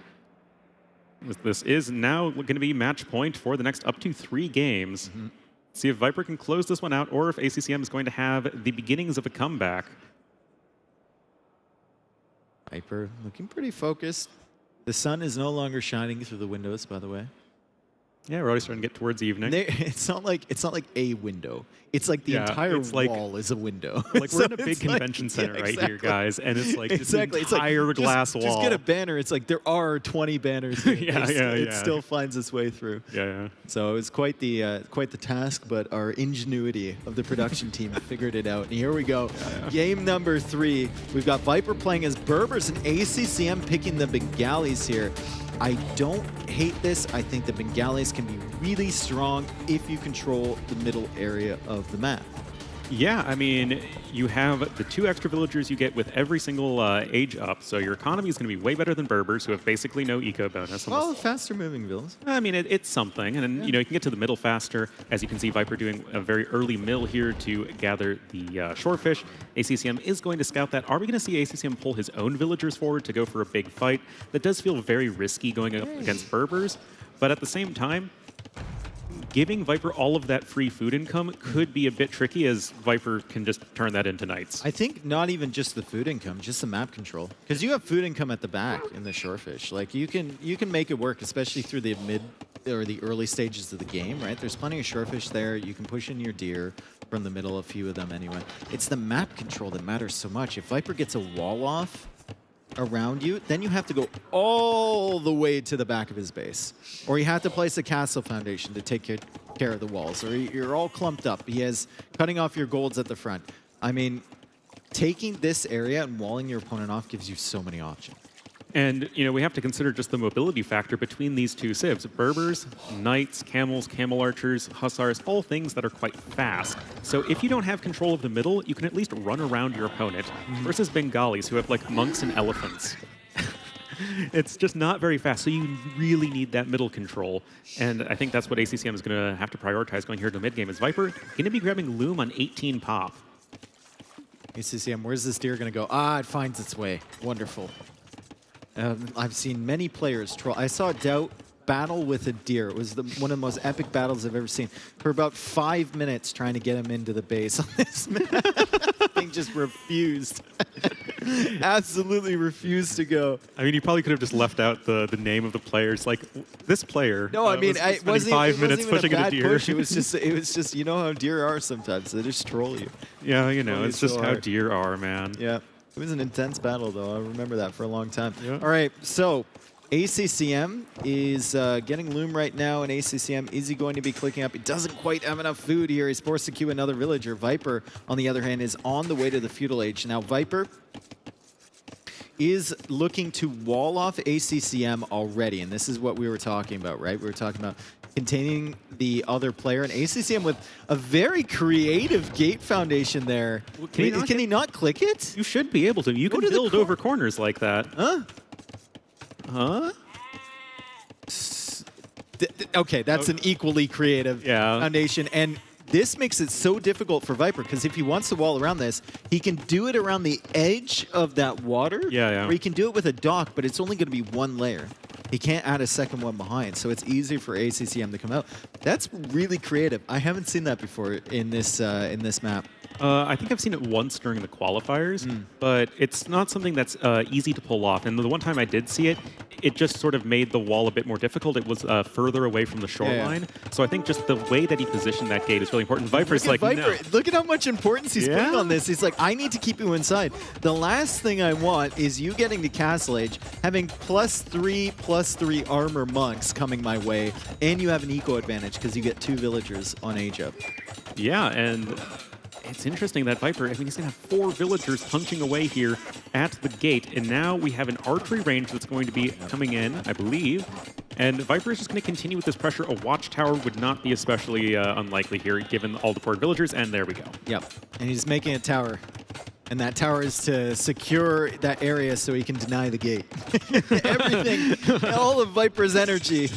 This is now going to be match point for the next up to 3 games. See if Viper can close this one out, or if ACCM is going to have the beginnings of a comeback. Viper looking pretty focused. The sun is no longer shining through the windows, by the way. Yeah, we're already starting to get towards evening. It's not like a window. It's like the entire wall is a window. Like we're in a big convention center right here, guys, and it's like this entire glass wall. Just get a banner. It's like there are 20 banners. It still finds its way through. Yeah. So it was quite the task, but our ingenuity of the production team figured it out. And here we go. Game number 3. We've got Viper playing as Berbers and ACCM picking the Bengalis here. I don't hate this. I think the Bengalis can be really strong if you control the middle area of the map. Yeah, I mean, you have the 2 extra villagers you get with every single age up, so your economy is going to be way better than Berbers, who have basically no eco bonus. Well, faster moving villas. I mean, it's something, and then, you can get to the middle faster. As you can see, Viper doing a very early mill here to gather the shorefish. ACCM is going to scout that. Are we going to see ACCM pull his own villagers forward to go for a big fight? That does feel very risky going up against Berbers, but at the same time, giving Viper all of that free food income could be a bit tricky, as Viper can just turn that into Knights. I think not even just the food income, just the map control. Because you have food income at the back in the shorefish. Like you can make it work, especially through the mid or the early stages of the game, right? There's plenty of shorefish there. You can push in your deer from the middle, a few of them anyway. It's the map control that matters so much. If Viper gets a wall off around you, then you have to go all the way to the back of his base. Or you have to place a castle foundation to take care of the walls. Or you're all clumped up. He has cutting off your golds at the front. I mean, taking this area and walling your opponent off gives you so many options. And, we have to consider just the mobility factor between these 2 civs. Berbers, Knights, Camels, Camel Archers, Hussars, all things that are quite fast. So if you don't have control of the middle, you can at least run around your opponent, versus Bengalis, who have, like, monks and elephants. It's just not very fast, so you really need that middle control. And I think that's what ACCM is going to have to prioritize going here to the mid-game. Is Viper going to be grabbing Loom on 18 pop? ACCM, where's this deer going to go? It finds its way. Wonderful. I've seen many players troll. I saw Doubt battle with a deer. It was one of the most epic battles I've ever seen. For about 5 minutes trying to get him into the base on this map. Thing just refused. Absolutely refused to go. I mean, you probably could have just left out the name of the players. Like, this player. No, I mean, it wasn't 5 minutes pushing a deer. Push. It was just, you know how deer are sometimes. They just troll you. Yeah, it's just how deer are, man. Yeah. It was an intense battle, though. I remember that for a long time. Yeah. All right, so ACCM is getting Loom right now, and ACCM, is he going to be clicking up? He doesn't quite have enough food here. He's forced to queue another villager. Viper, on the other hand, is on the way to the feudal age. Now, Viper is looking to wall off ACCM already, and this is what we were talking about, right? We were talking about containing the other player, and ACCM with a very creative gate foundation there. Can he not click it? You should be able to. You can build over corners like that. Huh? Okay, that's an equally creative foundation. And this makes it so difficult for Viper, because if he wants to wall around this, he can do it around the edge of that water, or he can do it with a dock, but it's only going to be one layer. He can't add a second one behind, so it's easy for ACCM to come out. That's really creative. I haven't seen that before in this map. I think I've seen it once during the qualifiers, but it's not something that's easy to pull off. And the one time I did see it, it just sort of made the wall a bit more difficult. It was further away from the shoreline. So I think just the way that he positioned that gate is really important. Viper's like, Viper, no. Look at how much importance he's putting on this. He's like, I need to keep you inside. The last thing I want is you getting to Castle Age, having +3/+3 armor monks coming my way, and you have an eco advantage because you get 2 villagers on age up. Yeah, and it's interesting that Viper, I mean, he's going to have 4 villagers punching away here at the gate, and now we have an archery range that's going to be coming in, I believe, and Viper is just going to continue with this pressure. A watchtower would not be especially unlikely here, given all the 4 villagers, and there we go. Yep, and he's making a tower. And that tower is to secure that area so he can deny the gate. Everything, all of Viper's energy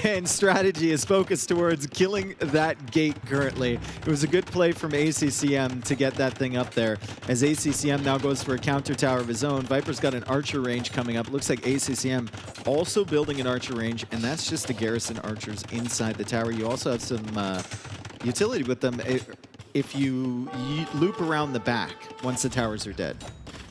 and strategy is focused towards killing that gate currently. It was a good play from ACCM to get that thing up there. As ACCM now goes for a counter tower of his own, Viper's got an archer range coming up. It looks like ACCM also building an archer range, and that's just to garrison archers inside the tower. You also have some utility with them. If you loop around the back once the towers are dead.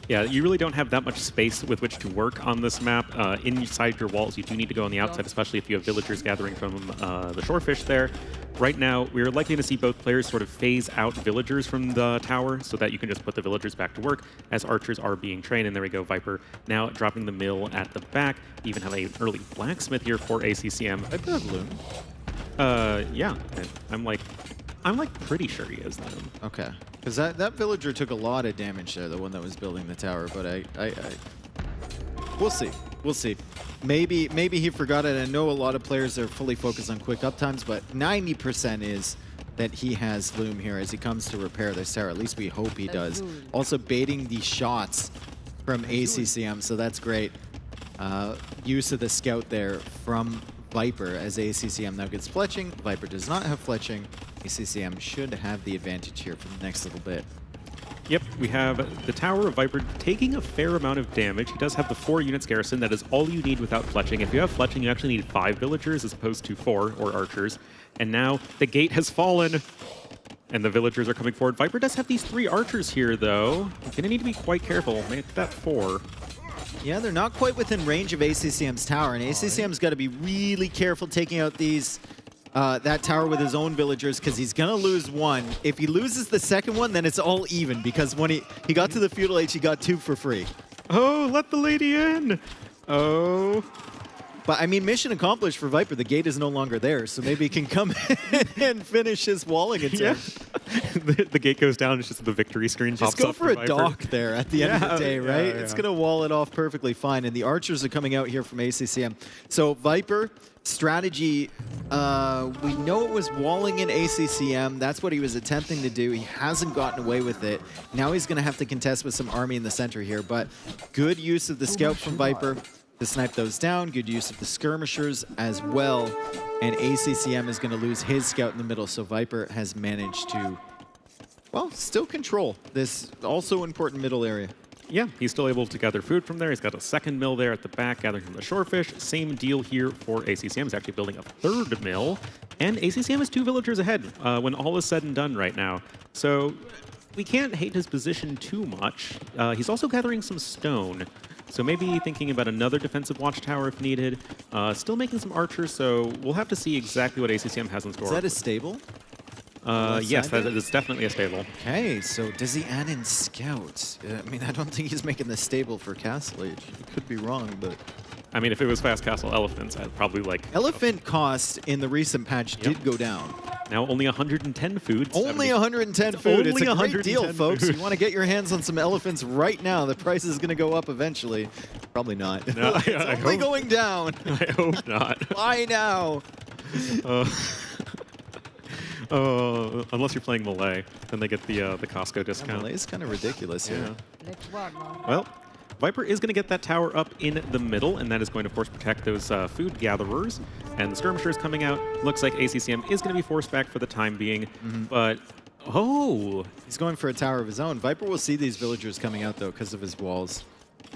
Yeah, you really don't have that much space with which to work on this map. Inside your walls, you do need to go on the outside, especially if you have villagers gathering from the shorefish there. Right now, we're likely to see both players sort of phase out villagers from the tower so that you can just put the villagers back to work as archers are being trained. And there we go, Viper now dropping the mill at the back. We even have an early blacksmith here for ACCM. Viper have loom? Yeah, I'm like pretty sure he is then. Okay, because that villager took a lot of damage there, the one that was building the tower. But we'll see. We'll see. Maybe he forgot it. I know a lot of players are fully focused on quick uptimes, but 90% is that he has loom here as he comes to repair this tower. At least we hope he does. Also baiting the shots from ACCM, so that's great. Use of the scout there from Viper as ACCM now gets fletching. Viper does not have fletching. ACCM should have the advantage here for the next little bit. Yep, we have the Tower of Viper taking a fair amount of damage. He does have the 4 units garrison. That is all you need without fletching. If you have fletching, you actually need 5 villagers as opposed to 4 or archers. And now the gate has fallen and the villagers are coming forward. Viper does have these 3 archers here, though. Gonna need to be quite careful. Make that 4. Yeah, they're not quite within range of ACCM's tower, and ACCM's got to be really careful taking out these that tower with his own villagers, because he's going to lose 1. If he loses the second one, then it's all even, because when he got to the feudal age, he got 2 for free. Oh, let the lady in! Oh. But, I mean, mission accomplished for Viper. The gate is no longer there, so maybe he can come in and finish his walling attempt. The gate goes down, it's just the victory screen pops up. Just go for a Viper. dock there at the end of the day, right? It's going to wall it off perfectly fine, and the archers are coming out here from ACCM. So, Viper, strategy, we know it was walling in ACCM. That's what he was attempting to do. He hasn't gotten away with it. Now he's going to have to contest with some army in the center here, but good use of the scout from Viper to snipe those down. Good use of the skirmishers as well. And ACCM is going to lose his scout in the middle, so Viper has managed to, well, still control this also important middle area. Yeah, he's still able to gather food from there. He's got a second mill there at the back, gathering from the shorefish. Same deal here for ACCM. He's actually building a 3rd mill. And ACCM is 2 villagers ahead when all is said and done right now. So we can't hate his position too much. He's also gathering some stone. So maybe thinking about another defensive watchtower if needed. Still making some archers, so we'll have to see exactly what ACCM has in store. Is that a stable? Yes, that is definitely a stable. Okay, so does he add in scouts? I mean, I don't think he's making the stable for Castle Age. I could be wrong, but... I mean, if it was Fast Castle Elephants, I'd probably like... Elephant cost in the recent patch did go down. Now only 110 food. Only 110 food. It's a great deal, folks. You want to get your hands on some elephants right now. The price is going to go up eventually. Probably not. No, it's only going down. I hope not. Why now? Unless you're playing Malay, then they get the Costco discount. Malay is kind of ridiculous here. Well, Viper is going to get that tower up in the middle, and that is going to, of course, protect those food gatherers. And the skirmishers coming out. Looks like ACCM is going to be forced back for the time being, but... Oh! He's going for a tower of his own. Viper will see these villagers coming out, though, because of his walls.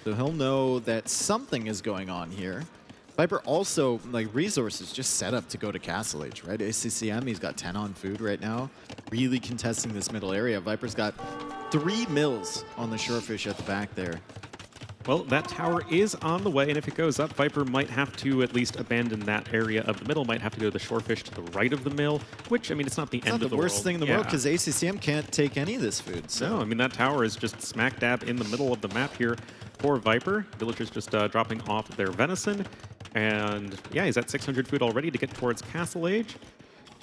So he'll know that something is going on here. Viper also, like, resources just set up to go to Castle Age, right? ACCM, he's got 10 on food right now. Really contesting this middle area. Viper's got 3 mills on the Shorefish at the back there. Well, that tower is on the way, and if it goes up, Viper might have to at least abandon that area of the middle, might have to go to the Shorefish to the right of the mill, which, I mean, it's not the end of the world. It's not the worst thing in the world, because ACCM can't take any of this food. So. No, I mean, that tower is just smack dab in the middle of the map here for Viper. Villagers just dropping off their venison, and yeah, he's at 600 food already to get towards Castle Age.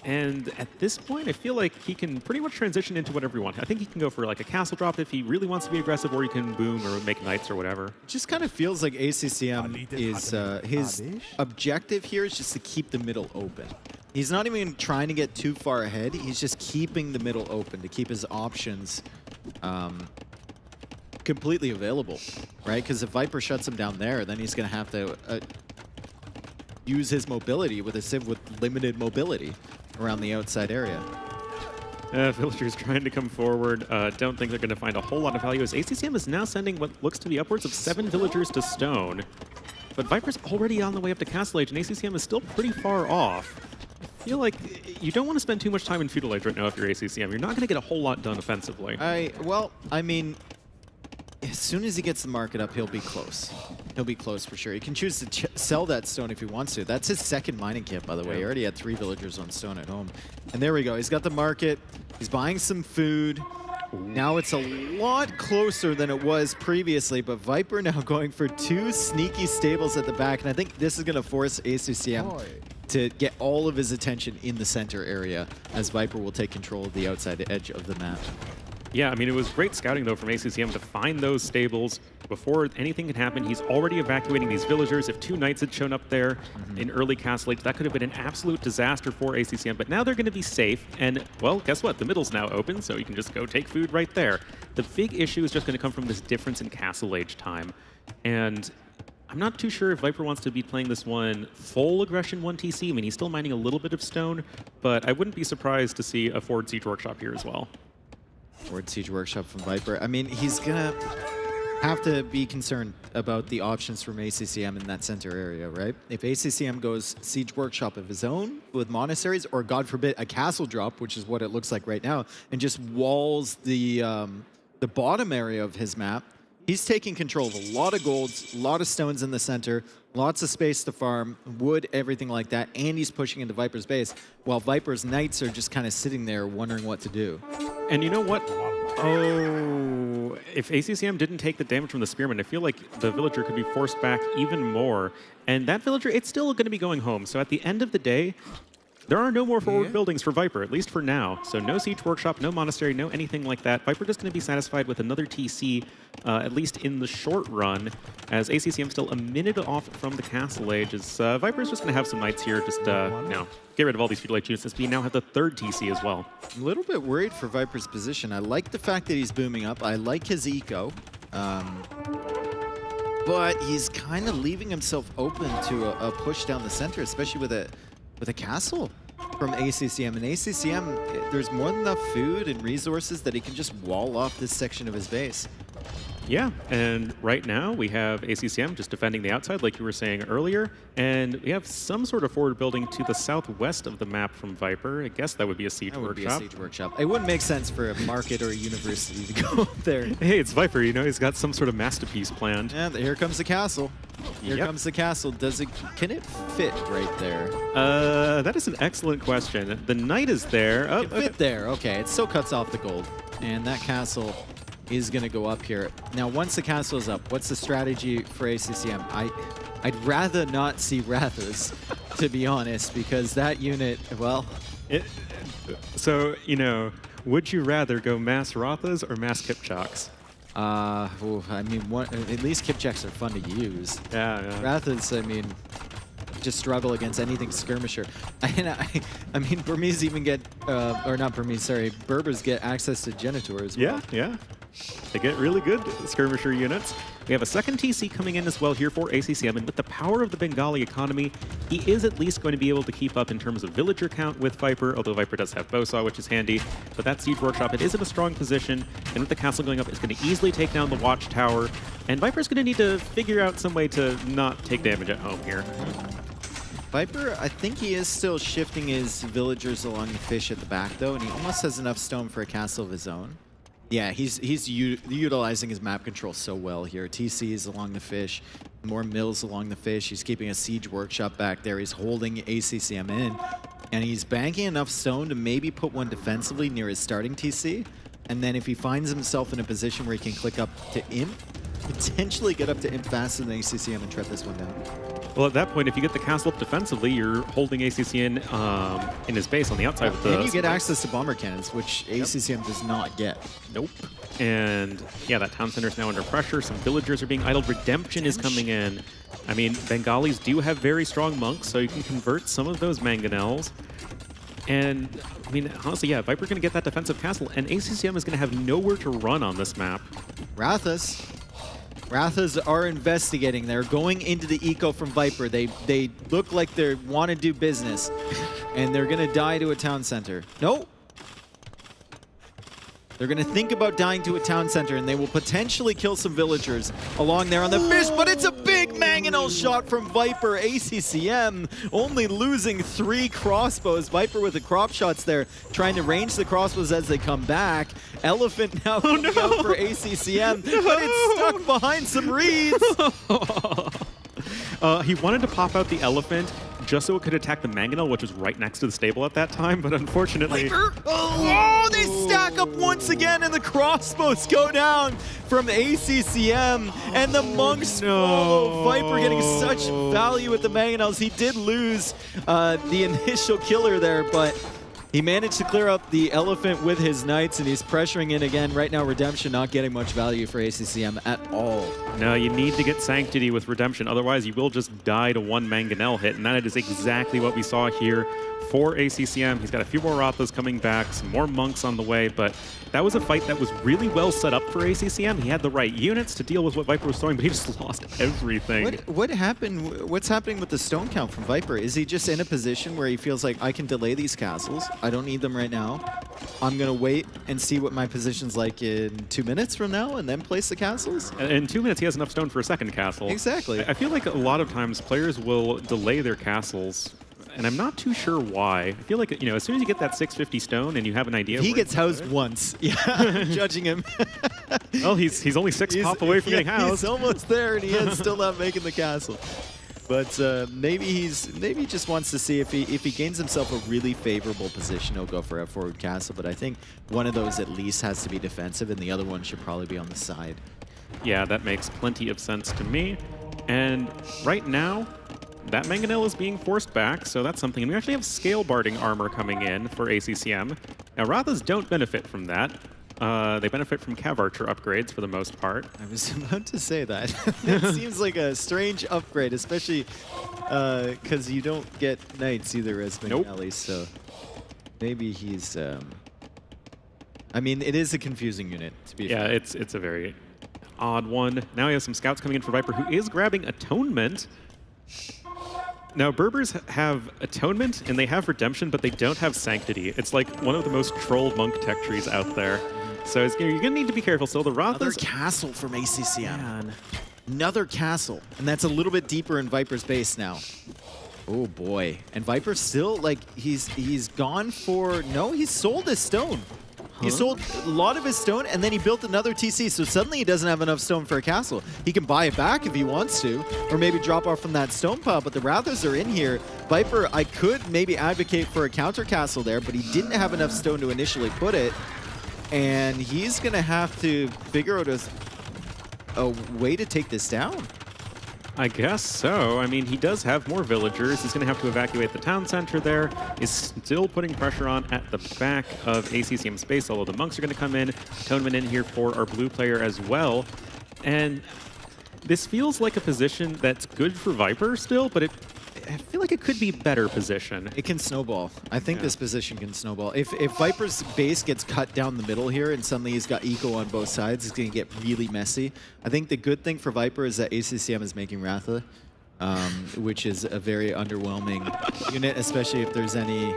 And at this point, I feel like he can pretty much transition into whatever he wants. I think he can go for like a castle drop if he really wants to be aggressive, or he can boom or make knights or whatever. It just kind of feels like ACCM is, his objective here is just to keep the middle open. He's not even trying to get too far ahead. He's just keeping the middle open to keep his options completely available, right? Because if Viper shuts him down there, then he's going to have to use his mobility with a Civ with limited mobility around the outside area. Villagers trying to come forward. Don't think they're going to find a whole lot of value, as ACCM is now sending what looks to be upwards of 7 villagers to stone. But Viper's already on the way up to Castle Age, and ACCM is still pretty far off. I feel like you don't want to spend too much time in Feudal Age right now if you're ACCM. You're not going to get a whole lot done offensively. Well, I mean, as soon as he gets the market up, he'll be close. He'll be close for sure. He can choose to sell that stone if he wants to. That's his second mining camp, by the way. He already had 3 villagers on stone at home. And there we go. He's got the market. He's buying some food. Now it's a lot closer than it was previously, but Viper now going for 2 sneaky stables at the back. And I think this is going to force ACCM to get all of his attention in the center area, as Viper will take control of the outside edge of the map. Yeah, I mean, it was great scouting, though, from ACCM to find those stables before anything can happen. He's already evacuating these villagers. If 2 knights had shown up there in early Castle Age, that could have been an absolute disaster for ACCM. But now they're going to be safe. And, well, guess what? The middle's now open, so you can just go take food right there. The big issue is just going to come from this difference in Castle Age time. And I'm not too sure if Viper wants to be playing this one full aggression 1 TC. I mean, he's still mining a little bit of stone, but I wouldn't be surprised to see a forward siege workshop here as well. Forward siege workshop from Viper. I mean, he's gonna have to be concerned about the options from ACCM in that center area, right? If ACCM goes siege workshop of his own with monasteries, or God forbid a castle drop, which is what it looks like right now, and just walls the bottom area of his map, he's taking control of a lot of golds, a lot of stones in the center, lots of space to farm, wood, everything like that, and he's pushing into Viper's base, while Viper's knights are just kind of sitting there wondering what to do. And you know what? Oh, if ACCM didn't take the damage from the Spearman, I feel like the villager could be forced back even more. And that villager, it's still going to be going home. So at the end of the day, there are no more forward buildings for Viper, at least for now. So no siege workshop, no monastery, no anything like that. Viper just going to be satisfied with another TC, at least in the short run, as ACCM still a minute off from the Castle Age. As Viper's just going to have some knights here, just get rid of all these Feudal Age units, since we now have the 3rd TC as well. I'm a little bit worried for Viper's position. I like the fact that he's booming up. I like his eco. But he's kind of leaving himself open to a push down the center, especially with a castle from ACCM. And ACCM, there's more than enough food and resources that he can just wall off this section of his base. Yeah, and right now we have ACCM just defending the outside, like you were saying earlier, and we have some sort of forward building to the southwest of the map from Viper. I guess that would be a siege workshop. Be a siege workshop. It wouldn't make sense for a market or a university to go up there. Hey, it's Viper, you know, he's got some sort of masterpiece planned. And here comes the castle. Here comes the castle. Can it fit right there? That is an excellent question. The knight is there. It fit there. Okay, it still cuts off the gold. And that castle is going to go up here. Now, once the castle is up, what's the strategy for ACCM? I'd rather not see Rathas, to be honest, because that unit, well... So, you know, would you rather go mass Rathas or mass Kipchaks? I mean, at least Kipchaks are fun to use. Yeah. Rathas, I mean, just struggle against anything skirmisher. And I mean, Burmese even get, or not Burmese, sorry, Berbers get access to Genitor as well. Yeah. They get really good skirmisher units. We have a second TC coming in as well here for ACCM, and with the power of the Bengali economy, he is at least going to be able to keep up in terms of villager count with Viper, although Viper does have Bowsaw, which is handy. But that Siege Workshop, it is in a strong position, and with the castle going up, it's going to easily take down the Watchtower, and Viper's going to need to figure out some way to not take damage at home here. Viper, I think he is still shifting his villagers along the fish at the back, though, and he almost has enough stone for a castle of his own. Yeah, he's utilizing his map control so well here. TCs along the fish, more mills along the fish. He's keeping a siege workshop back there. He's holding ACCM in, and he's banking enough stone to maybe put one defensively near his starting TC. And then if he finds himself in a position where he can click up to Imp, potentially get up to Imp faster than ACCM and trap this one down. Well, at that point, if you get the castle up defensively, you're holding ACCM in his base on the outside with the... And you get access to bomber cannons, which ACCM does not get. Nope. And yeah, that town center is now under pressure. Some villagers are being idled. Redemption is coming in. I mean, Bengalis do have very strong monks, so you can convert some of those mangonels. And, I mean, honestly, yeah, Viper's going to get that defensive castle, and ACCM is going to have nowhere to run on this map. Rathas are investigating. They're going into the eco from Viper. They look like they want to do business, and they're going to die to a town center. Nope. They're going to think about dying to a town center, and they will potentially kill some villagers along there on the fish, but it's a big mangonel shot from Viper. ACCM only losing 3 crossbows. Viper with the crop shots there, trying to range the crossbows as they come back. Elephant now coming out for ACCM, but it's stuck behind some reeds. He wanted to pop out the elephant just so it could attack the mangonel, which was right next to the stable at that time, but unfortunately... Oh, they stack up once again, and the crossbows go down from ACCM, and the monks follow. Viper getting such value with the mangonels. He did lose the initial killer there, but he managed to clear up the elephant with his knights, and he's pressuring in again. Right now, Redemption not getting much value for ACCM at all. No, you need to get Sanctity with Redemption, otherwise you will just die to one mangonel hit, and that is exactly what we saw here for ACCM. He's got a few more Rathas coming back, some more monks on the way, but that was a fight that was really well set up for ACCM. He had the right units to deal with what Viper was throwing, but he just lost everything. What happened? What's happening with the stone count from Viper? Is he just in a position where he feels like, I can delay these castles, I don't need them right now, I'm going to wait and see what my position's like in 2 minutes from now and then place the castles? In 2 minutes, he has enough stone for a second castle. Exactly. I feel like a lot of times players will delay their castles, and I'm not too sure why. I feel like, you know, as soon as you get that 650 stone and you have an idea... He gets housed once. Yeah, judging him. Well, he's only 6 pop away from getting housed. He's almost there, and he is still not making the castle. But maybe he just wants to see if he gains himself a really favorable position, he'll go for a forward castle. But I think one of those at least has to be defensive, and the other one should probably be on the side. Yeah, that makes plenty of sense to me. And right now, that mangonel is being forced back, so that's something. And we actually have scale barding armor coming in for ACCM. Now, Rathas don't benefit from that. They benefit from Cav Archer upgrades for the most part. I was about to say that. It seems like a strange upgrade, especially because you don't get knights either as Bengali, so maybe he's... I mean, it is a confusing unit, to be fair. Yeah, it's a very odd one. Now we have some scouts coming in for Viper, who is grabbing Atonement. Now, Berbers have Atonement, and they have Redemption, but they don't have Sanctity. It's like one of the most trolled monk tech trees out there. So you're going to need to be careful. So the Rathas... Another castle from ACCM. Man. Another castle. And that's a little bit deeper in Viper's base now. Oh, boy. And Viper still, like, he's gone for... No, he sold his stone. He sold a lot of his stone, and then he built another TC, so suddenly he doesn't have enough stone for a castle. He can buy it back if he wants to, or maybe drop off from that stone pile, but the Rathas are in here. Viper, I could maybe advocate for a counter castle there, but he didn't have enough stone to initially put it, and he's going to have to figure out a way to take this down. I guess so. I mean, he does have more villagers. He's going to have to evacuate the town center there. He's still putting pressure on at the back of ACCM space, although the monks are going to come in. Atonement in here for our blue player as well. And this feels like a position that's good for Viper still, but feel like it could be better position. It can snowball. I think this position can snowball. If Viper's base gets cut down the middle here and suddenly he's got eco on both sides, it's going to get really messy. I think the good thing for Viper is that ACCM is making Ratha, which is a very underwhelming unit, especially if there's any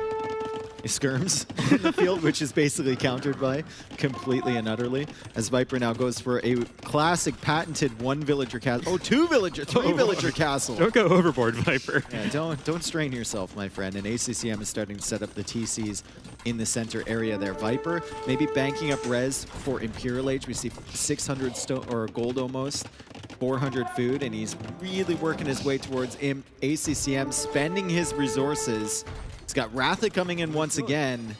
skirms in the field, which is basically countered by completely and utterly. As Viper now goes for a classic patented 1-villager castle. Oh, 2-villager, 3-villager castle. Don't go overboard, Viper. Yeah, don't strain yourself, my friend. And ACCM is starting to set up the TCs in the center area there. Viper maybe banking up res for Imperial Age. We see 600 or gold almost. 400 food, and he's really working his way towards Imp. ACCM spending his resources. He's got Ratha coming in once again.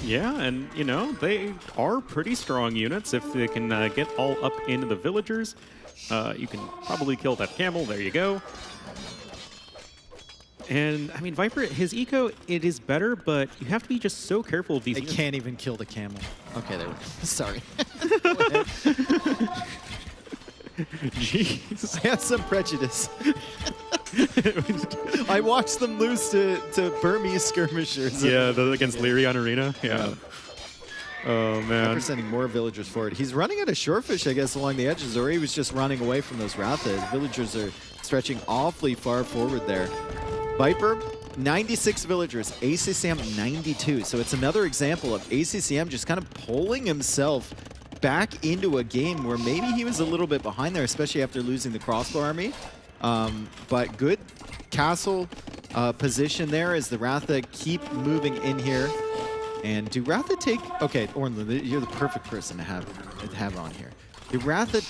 Yeah, and you know, they are pretty strong units. If they can get all up into the villagers, you can probably kill that camel. There you go. And I mean, Viper, his eco, it is better, but you have to be just so careful of these. They can't even kill the camel. Okay, there we go. Sorry. Jeez. I have some prejudice. I watched them lose to Burmese skirmishers. Yeah, against Leary on Arena. Yeah. Oh, man. Viper sending more villagers forward. He's running out of shorefish, I guess, along the edges, or he was just running away from those Ratha. Villagers are stretching awfully far forward there. Viper, 96 villagers. ACCM, 92. So it's another example of ACCM just kind of pulling himself back into a game where maybe he was a little bit behind there, especially after losing the crossbow army. But good castle position there as the Ratha keep moving in here. And do Ratha take... Okay, Ornlund, you're the perfect person to have on here. Do Ratha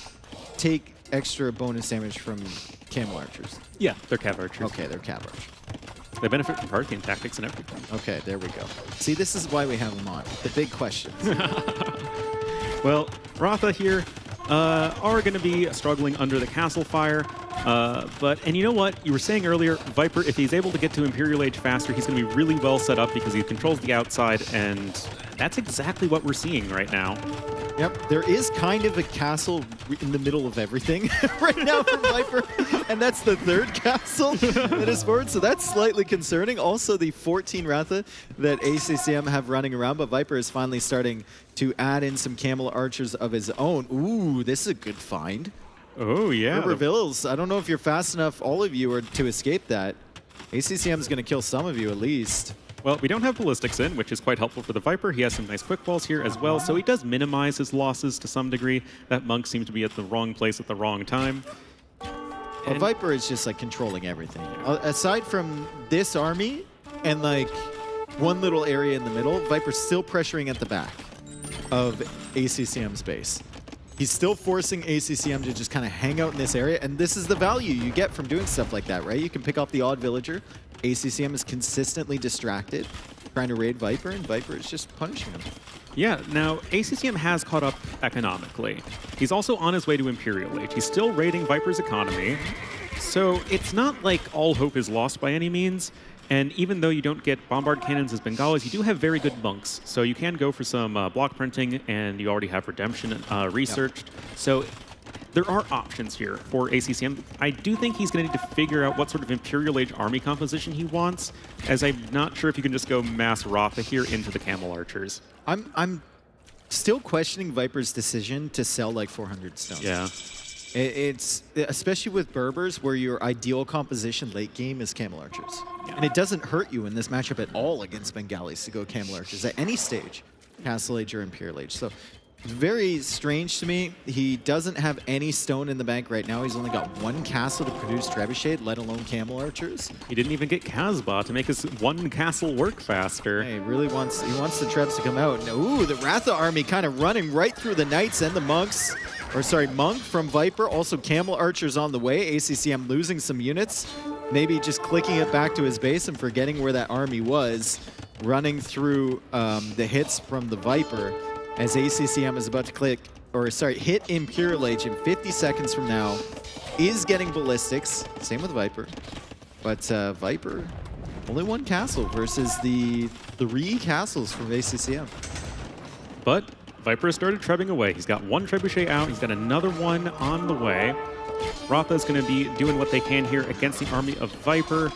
take extra bonus damage from camel archers? Yeah, they're cav archers. Okay, they're cav archers. They benefit from Parthian tactics and everything. Okay, there we go. See, this is why we have them on. The big questions. Well, Ratha here are going to be struggling under the castle fire. And you know what? You were saying earlier, Viper, if he's able to get to Imperial Age faster, he's going to be really well set up because he controls the outside, and that's exactly what we're seeing right now. Yep, there is kind of a castle in the middle of everything right now for Viper, and that's the third castle that is forward, so that's slightly concerning. Also, the 14 Ratha that ACCM have running around, but Viper is finally starting to add in some camel archers of his own. Ooh, this is a good find. Oh, yeah. River Vills, I don't know if you're fast enough, all of you, to escape that. ACCM is going to kill some of you at least. Well, we don't have ballistics in, which is quite helpful for the Viper. He has some nice quick balls here as well, so he does minimize his losses to some degree. That monk seems to be at the wrong place at the wrong time. Well, Viper is just like controlling everything. Aside from this army and like one little area in the middle, Viper's still pressuring at the back of ACCM's base. He's still forcing ACCM to just kind of hang out in this area, and this is the value you get from doing stuff like that, right? You can pick off the odd villager. ACCM is consistently distracted, trying to raid Viper, and Viper is just punishing him. Yeah, now ACCM has caught up economically. He's also on his way to Imperial Age. He's still raiding Viper's economy, so it's not like all hope is lost by any means. And even though you don't get bombard cannons as Bengalis, you do have very good monks. So you can go for some block printing, and you already have redemption researched. Yep. So there are options here for ACCM. I do think he's going to need to figure out what sort of Imperial Age army composition he wants, as I'm not sure if you can just go mass Ratha here into the camel archers. I'm still questioning Viper's decision to sell like 400 stones. Yeah. It's especially with Berbers, where your ideal composition late game is camel archers. Yeah. And it doesn't hurt you in this matchup at all against Bengalis to go camel archers at any stage, Castle Age or Imperial Age. So it's very strange to me. He doesn't have any stone in the bank right now. He's only got one castle to produce Trebuchet, let alone camel archers. He didn't even get Casbah to make his one castle work faster. Yeah, he wants the Trebs to come out. And, ooh, the Ratha army kind of running right through the knights and the monks. Or sorry, monk from Viper. Also camel archers on the way. ACCM losing some units. Maybe just clicking it back to his base and forgetting where that army was. Running through the hits from the Viper. As ACCM is about to hit Imperial Age in 50 seconds from now, is getting ballistics. Same with Viper. But Viper, only one castle versus the 3 castles from ACCM. But Viper has started trebuing away. He's got one trebuchet out. He's got another one on the way. Ratha's going to be doing what they can here against the army of Viper.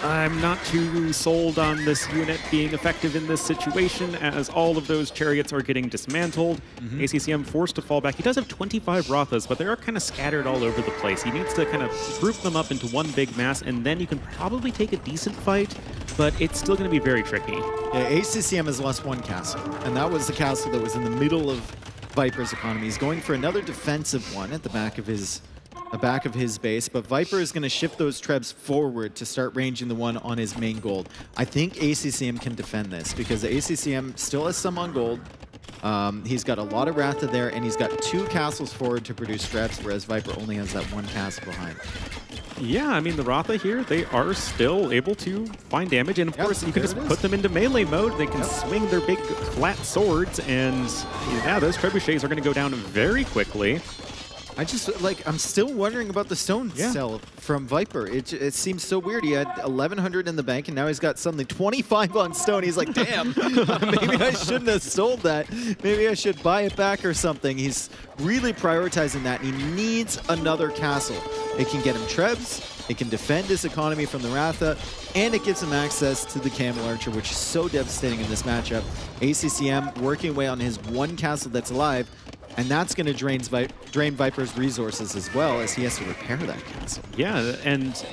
I'm not too sold on this unit being effective in this situation, as all of those chariots are getting dismantled. ACCM forced to fall back. He does have 25 Rathas, but they are kind of scattered all over the place. He needs to kind of group them up into one big mass, and then you can probably take a decent fight, but it's still going to be very tricky. Yeah, ACCM has lost one castle, and that was the castle that was in the middle of Viper's economy. He's going for another defensive one at the back of his base, but Viper is going to shift those trebs forward to start ranging the one on his main gold. I think ACCM can defend this because the ACCM still has some on gold. He's got a lot of Ratha there, and he's got 2 castles forward to produce trebs, whereas Viper only has that 1 castle behind. Yeah, I mean, the Ratha here, they are still able to find damage, and of course, you can just put them into melee mode. They can swing their big flat swords, and yeah, those trebuchets are going to go down very quickly. I'm still wondering about the stone cell from Viper. It seems so weird. He had 1,100 in the bank, and now he's got suddenly 25 on stone. He's like, damn, maybe I shouldn't have sold that. Maybe I should buy it back or something. He's really prioritizing that, and he needs another castle. It can get him trebs, it can defend his economy from the Ratha, and it gives him access to the Camel Archer, which is so devastating in this matchup. ACCM working away on his 1 castle that's alive, and that's going to drain Viper's resources as well, as he has to repair that castle. Yeah, and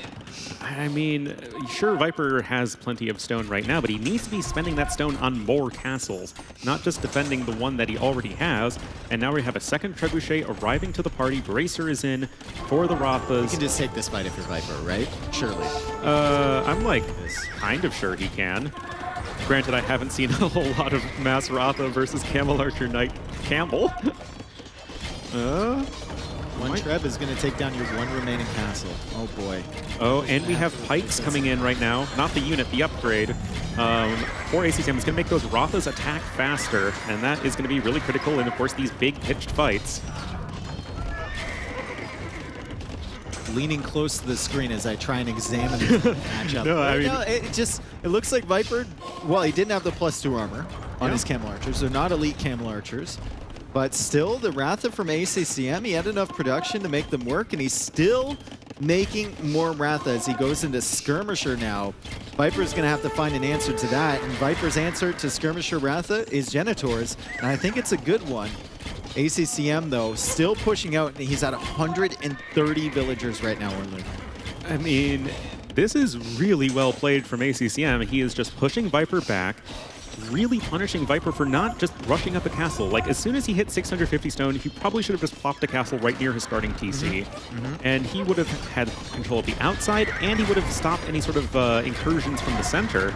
I mean, sure, Viper has plenty of stone right now, but he needs to be spending that stone on more castles, not just defending the one that he already has. And now we have a second trebuchet arriving to the party. Bracer is in for the Rathas. You can just take this fight if you're Viper, right? Surely. I'm like kind of sure he can. Granted, I haven't seen a whole lot of Mass Ratha versus Camel Archer Knight Campbell. One treb is going to take down your 1 remaining castle. Oh boy. Oh, and we have pikes coming in right now. Not the unit, the upgrade. For ACCM, it's going to make those Rathas attack faster, and that is going to be really critical in, of course, these big pitched fights. Leaning close to the screen as I try and examine the matchup. It looks like Viper, well, he didn't have the +2 armor on his Camel Archers. They're not elite Camel Archers. But still, the Ratha from ACCM, he had enough production to make them work, and he's still making more Ratha as he goes into Skirmisher now. Viper's going to have to find an answer to that, and Viper's answer to Skirmisher Ratha is Genitors, and I think it's a good one. ACCM, though, still pushing out, and he's at 130 villagers right now, Orlin. I mean, this is really well played from ACCM. He is just pushing Viper back, really punishing Viper for not just rushing up a castle. Like, as soon as he hit 650 stone, he probably should have just plopped a castle right near his starting TC. And he would have had control of the outside, and he would have stopped any sort of incursions from the center.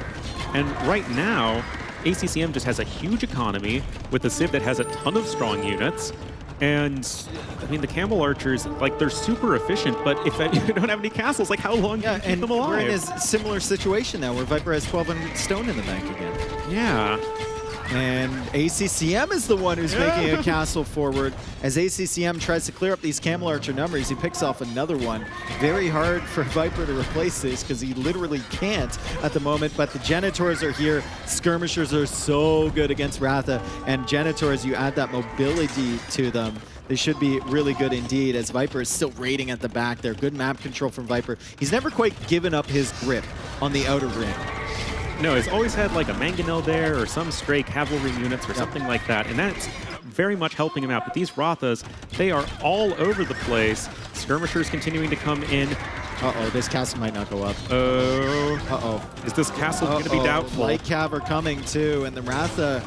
And right now, ACCM just has a huge economy with a Civ that has a ton of strong units. And, I mean, the Camel Archers, like, they're super efficient, but if you don't have any castles, like, how long can you keep them alive? We're in a similar situation now where Viper has 1,200 stone in the bank again. Yeah. And ACCM is the one who's making a castle forward. As ACCM tries to clear up these Camel Archer numbers, he picks off another one. Very hard for Viper to replace this because he literally can't at the moment, but the Genitors are here. Skirmishers are so good against Ratha, and Genitors, you add that mobility to them. They should be really good indeed, as Viper is still raiding at the back there. Good map control from Viper. He's never quite given up his grip on the outer ring. No, he's always had like a Mangonel there or some stray cavalry units or something like that, and that's very much helping him out. But these Rathas, they are all over the place. Skirmishers continuing to come in. Uh-oh, this castle might not go up. Is this castle going to be doubtful? Light Cav are coming too, and the Ratha,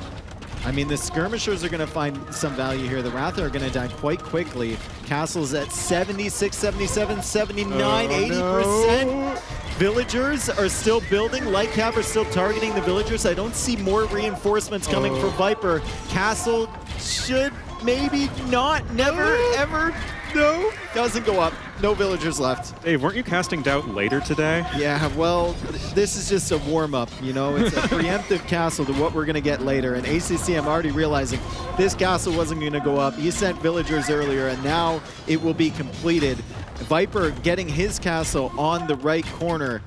I mean, the Skirmishers are going to find some value here. The Ratha are going to die quite quickly. Castle's at 76, 77, 79, 80%. Villagers are still building. Light Cav are still targeting the villagers. I don't see more reinforcements coming for Viper. Castle should maybe not, never, ever, no, doesn't go up. No villagers left. Hey, weren't you casting Doubt later today? Yeah, well, this is just a warm-up, you know? It's a preemptive castle to what we're going to get later. And ACCM already realizing this castle wasn't going to go up. He sent villagers earlier, and now it will be completed. Viper getting his castle on the right corner.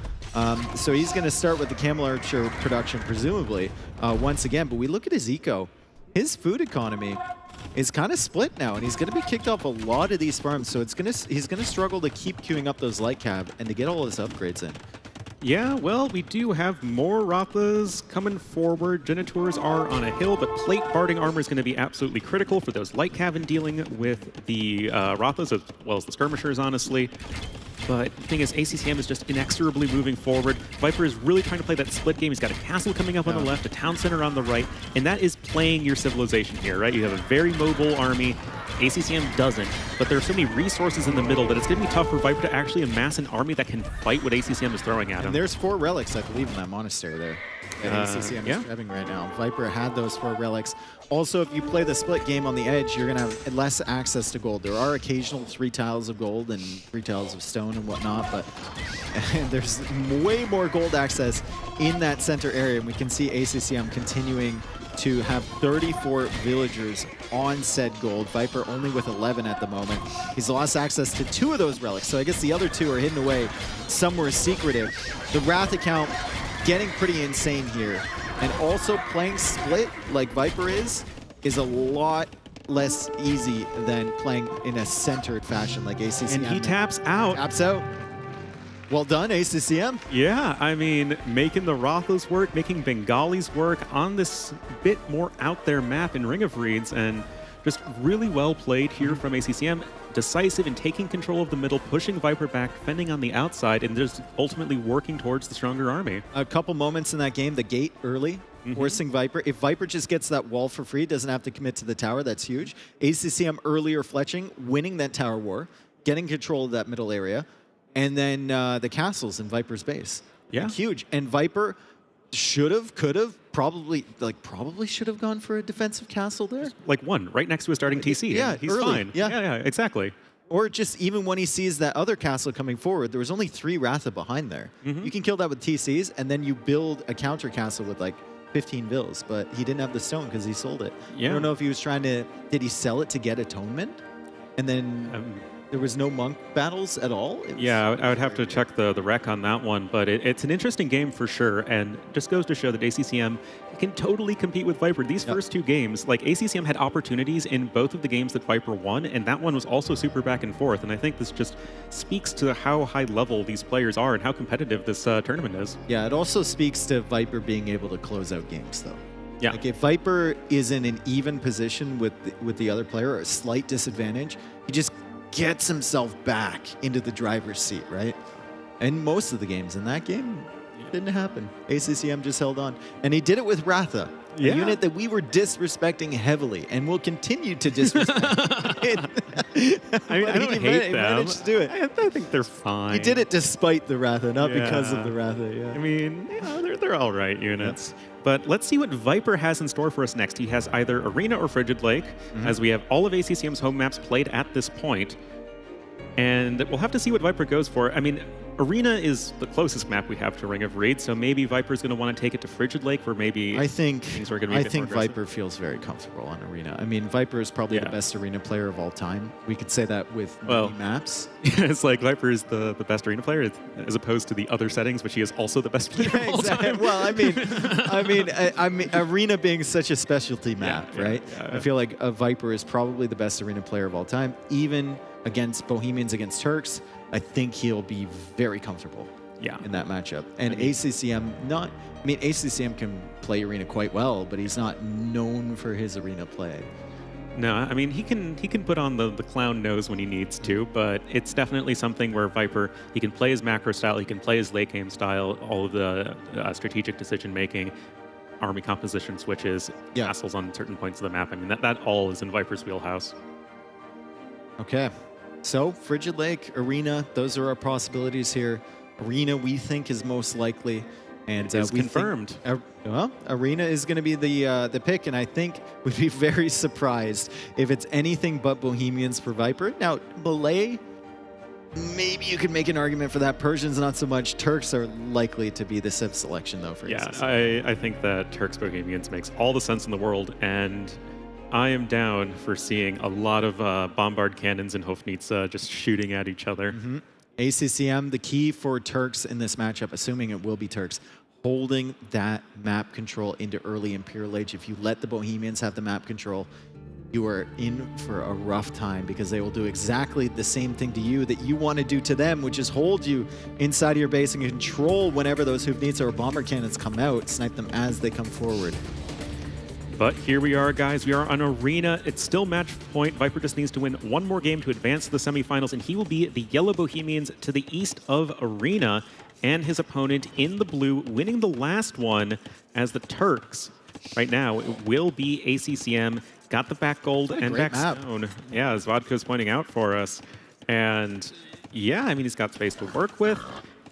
So he's going to start with the Camel Archer production, presumably, once again. But we look at his eco. His food economy is kind of split now, and he's going to be kicked off a lot of these farms, so he's going to struggle to keep queuing up those light cab and to get all his upgrades in. Yeah, well, we do have more Rathas coming forward. Genitours are on a hill, but plate barding armor is going to be absolutely critical for those light cav in dealing with the Rathas as well as the skirmishers, honestly. But the thing is, ACCM is just inexorably moving forward. Viper is really trying to play that split game. He's got a castle coming up on the left, a town center on the right, and that is playing your civilization here, right? You have a very mobile army. ACCM doesn't, but there are so many resources in the middle that it's going to be tough for Viper to actually amass an army that can fight what ACCM is throwing at him. And there's 4 relics, I believe, in that monastery there. That ACCM is grabbing right now. Viper had those 4 relics. Also, if you play the split game on the edge, you're going to have less access to gold. There are occasional 3 tiles of gold and 3 tiles of stone and whatnot, but there's way more gold access in that center area. And we can see ACCM continuing to have 34 villagers on said gold. Viper only with 11 at the moment. He's lost access to 2 of those relics, so I guess the other 2 are hidden away somewhere secretive. The Wrath account getting pretty insane here. And also playing split like Viper is a lot less easy than playing in a centered fashion like ACCM. And he taps out. Taps out. Well done, ACCM. Yeah, I mean, making the Rathas work, making Bengalis work on this bit more out there map in Ring of Reeds, and just really well played here from ACCM. Decisive in taking control of the middle, pushing Viper back, defending on the outside, and just ultimately working towards the stronger army. A couple moments in that game, the gate early, forcing Viper. If Viper just gets that wall for free, doesn't have to commit to the tower, that's huge. ACCM earlier fletching, winning that tower war, getting control of that middle area, and then the castles in Viper's base. Yeah. Like, huge. And Viper should have, could have, probably should have gone for a defensive castle there. Like one, right next to a starting TC. Yeah, he's early. fine. Yeah, exactly. Or just even when he sees that other castle coming forward, there was only 3 Ratha behind there. You can kill that with TCs, and then you build a counter castle with like 15 vills, but he didn't have the stone because he sold it. Yeah. I don't know if he was trying to, did he sell it to get atonement? And then there was no monk battles at all? Yeah, I would have to check the rec on that one, but it's an interesting game for sure, and just goes to show that ACCM can totally compete with Viper. These first 2 games, like ACCM had opportunities in both of the games that Viper won, and that one was also super back and forth, and I think this just speaks to how high level these players are and how competitive this tournament is. Yeah, it also speaks to Viper being able to close out games, though. Yeah. Like if Viper is in an even position with the other player, or a slight disadvantage, he just gets himself back into the driver's seat, right? And most of the games in that game, it didn't happen. ACCM just held on. And he did it with Ratha, a unit that we were disrespecting heavily and will continue to disrespect. I mean, I don't hate them. He managed to do it. I think they're fine. He did it despite the Ratha, not because of the Ratha. Yeah. I mean, they're all right units. But let's see what Viper has in store for us next. He has either Arena or Frigid Lake, as we have all of ACCM's home maps played at this point. And we'll have to see what Viper goes for. I mean, Arena is the closest map we have to Ring of Reed, so maybe Viper's going to want to take it to Frigid Lake, where maybe things are going to be a bit more aggressive. Viper feels very comfortable on Arena. I mean, Viper is probably the best Arena player of all time. We could say that with many maps. It's like Viper is the best Arena player, as opposed to the other settings, but she is also the best player of all time. Well, I mean, Arena being such a specialty map, right? I feel like Viper is probably the best Arena player of all time, even against Bohemians, against Turks. I think he'll be very comfortable in that matchup. And ACCM ACCM can play Arena quite well, but he's not known for his Arena play. No, I mean, he can put on the clown nose when he needs to, but it's definitely something where Viper, he can play his macro style, he can play his late game style, all of the strategic decision making, army composition switches, castles on certain points of the map. I mean, that all is in Viper's wheelhouse. Okay. So, Frigid Lake, Arena, those are our possibilities here. Arena, we think, is most likely. And we confirmed. Arena is going to be the pick, and I think we'd be very surprised if it's anything but Bohemians for Viper. Now, Malay, maybe you could make an argument for that. Persians, not so much. Turks are likely to be the Civ selection, though, for ACC. I think that Turks Bohemians makes all the sense in the world, and I am down for seeing a lot of bombard cannons and Hofnitsa just shooting at each other. ACCM, the key for Turks in this matchup, assuming it will be Turks, holding that map control into early Imperial Age. If you let the Bohemians have the map control, you are in for a rough time, because they will do exactly the same thing to you that you want to do to them, which is hold you inside of your base and control whenever those Hoofneats or bomber cannons come out, snipe them as they come forward. But here we are, guys. We are on Arena. It's still match point. Viper just needs to win one more game to advance to the semifinals, and he will be the Yellow Bohemians to the east of Arena, and his opponent in the blue winning the last one as the Turks. Right now, it will be ACCM. Got the back gold and back stone. Yeah, as Vodka's pointing out for us. And yeah, I mean, he's got space to work with.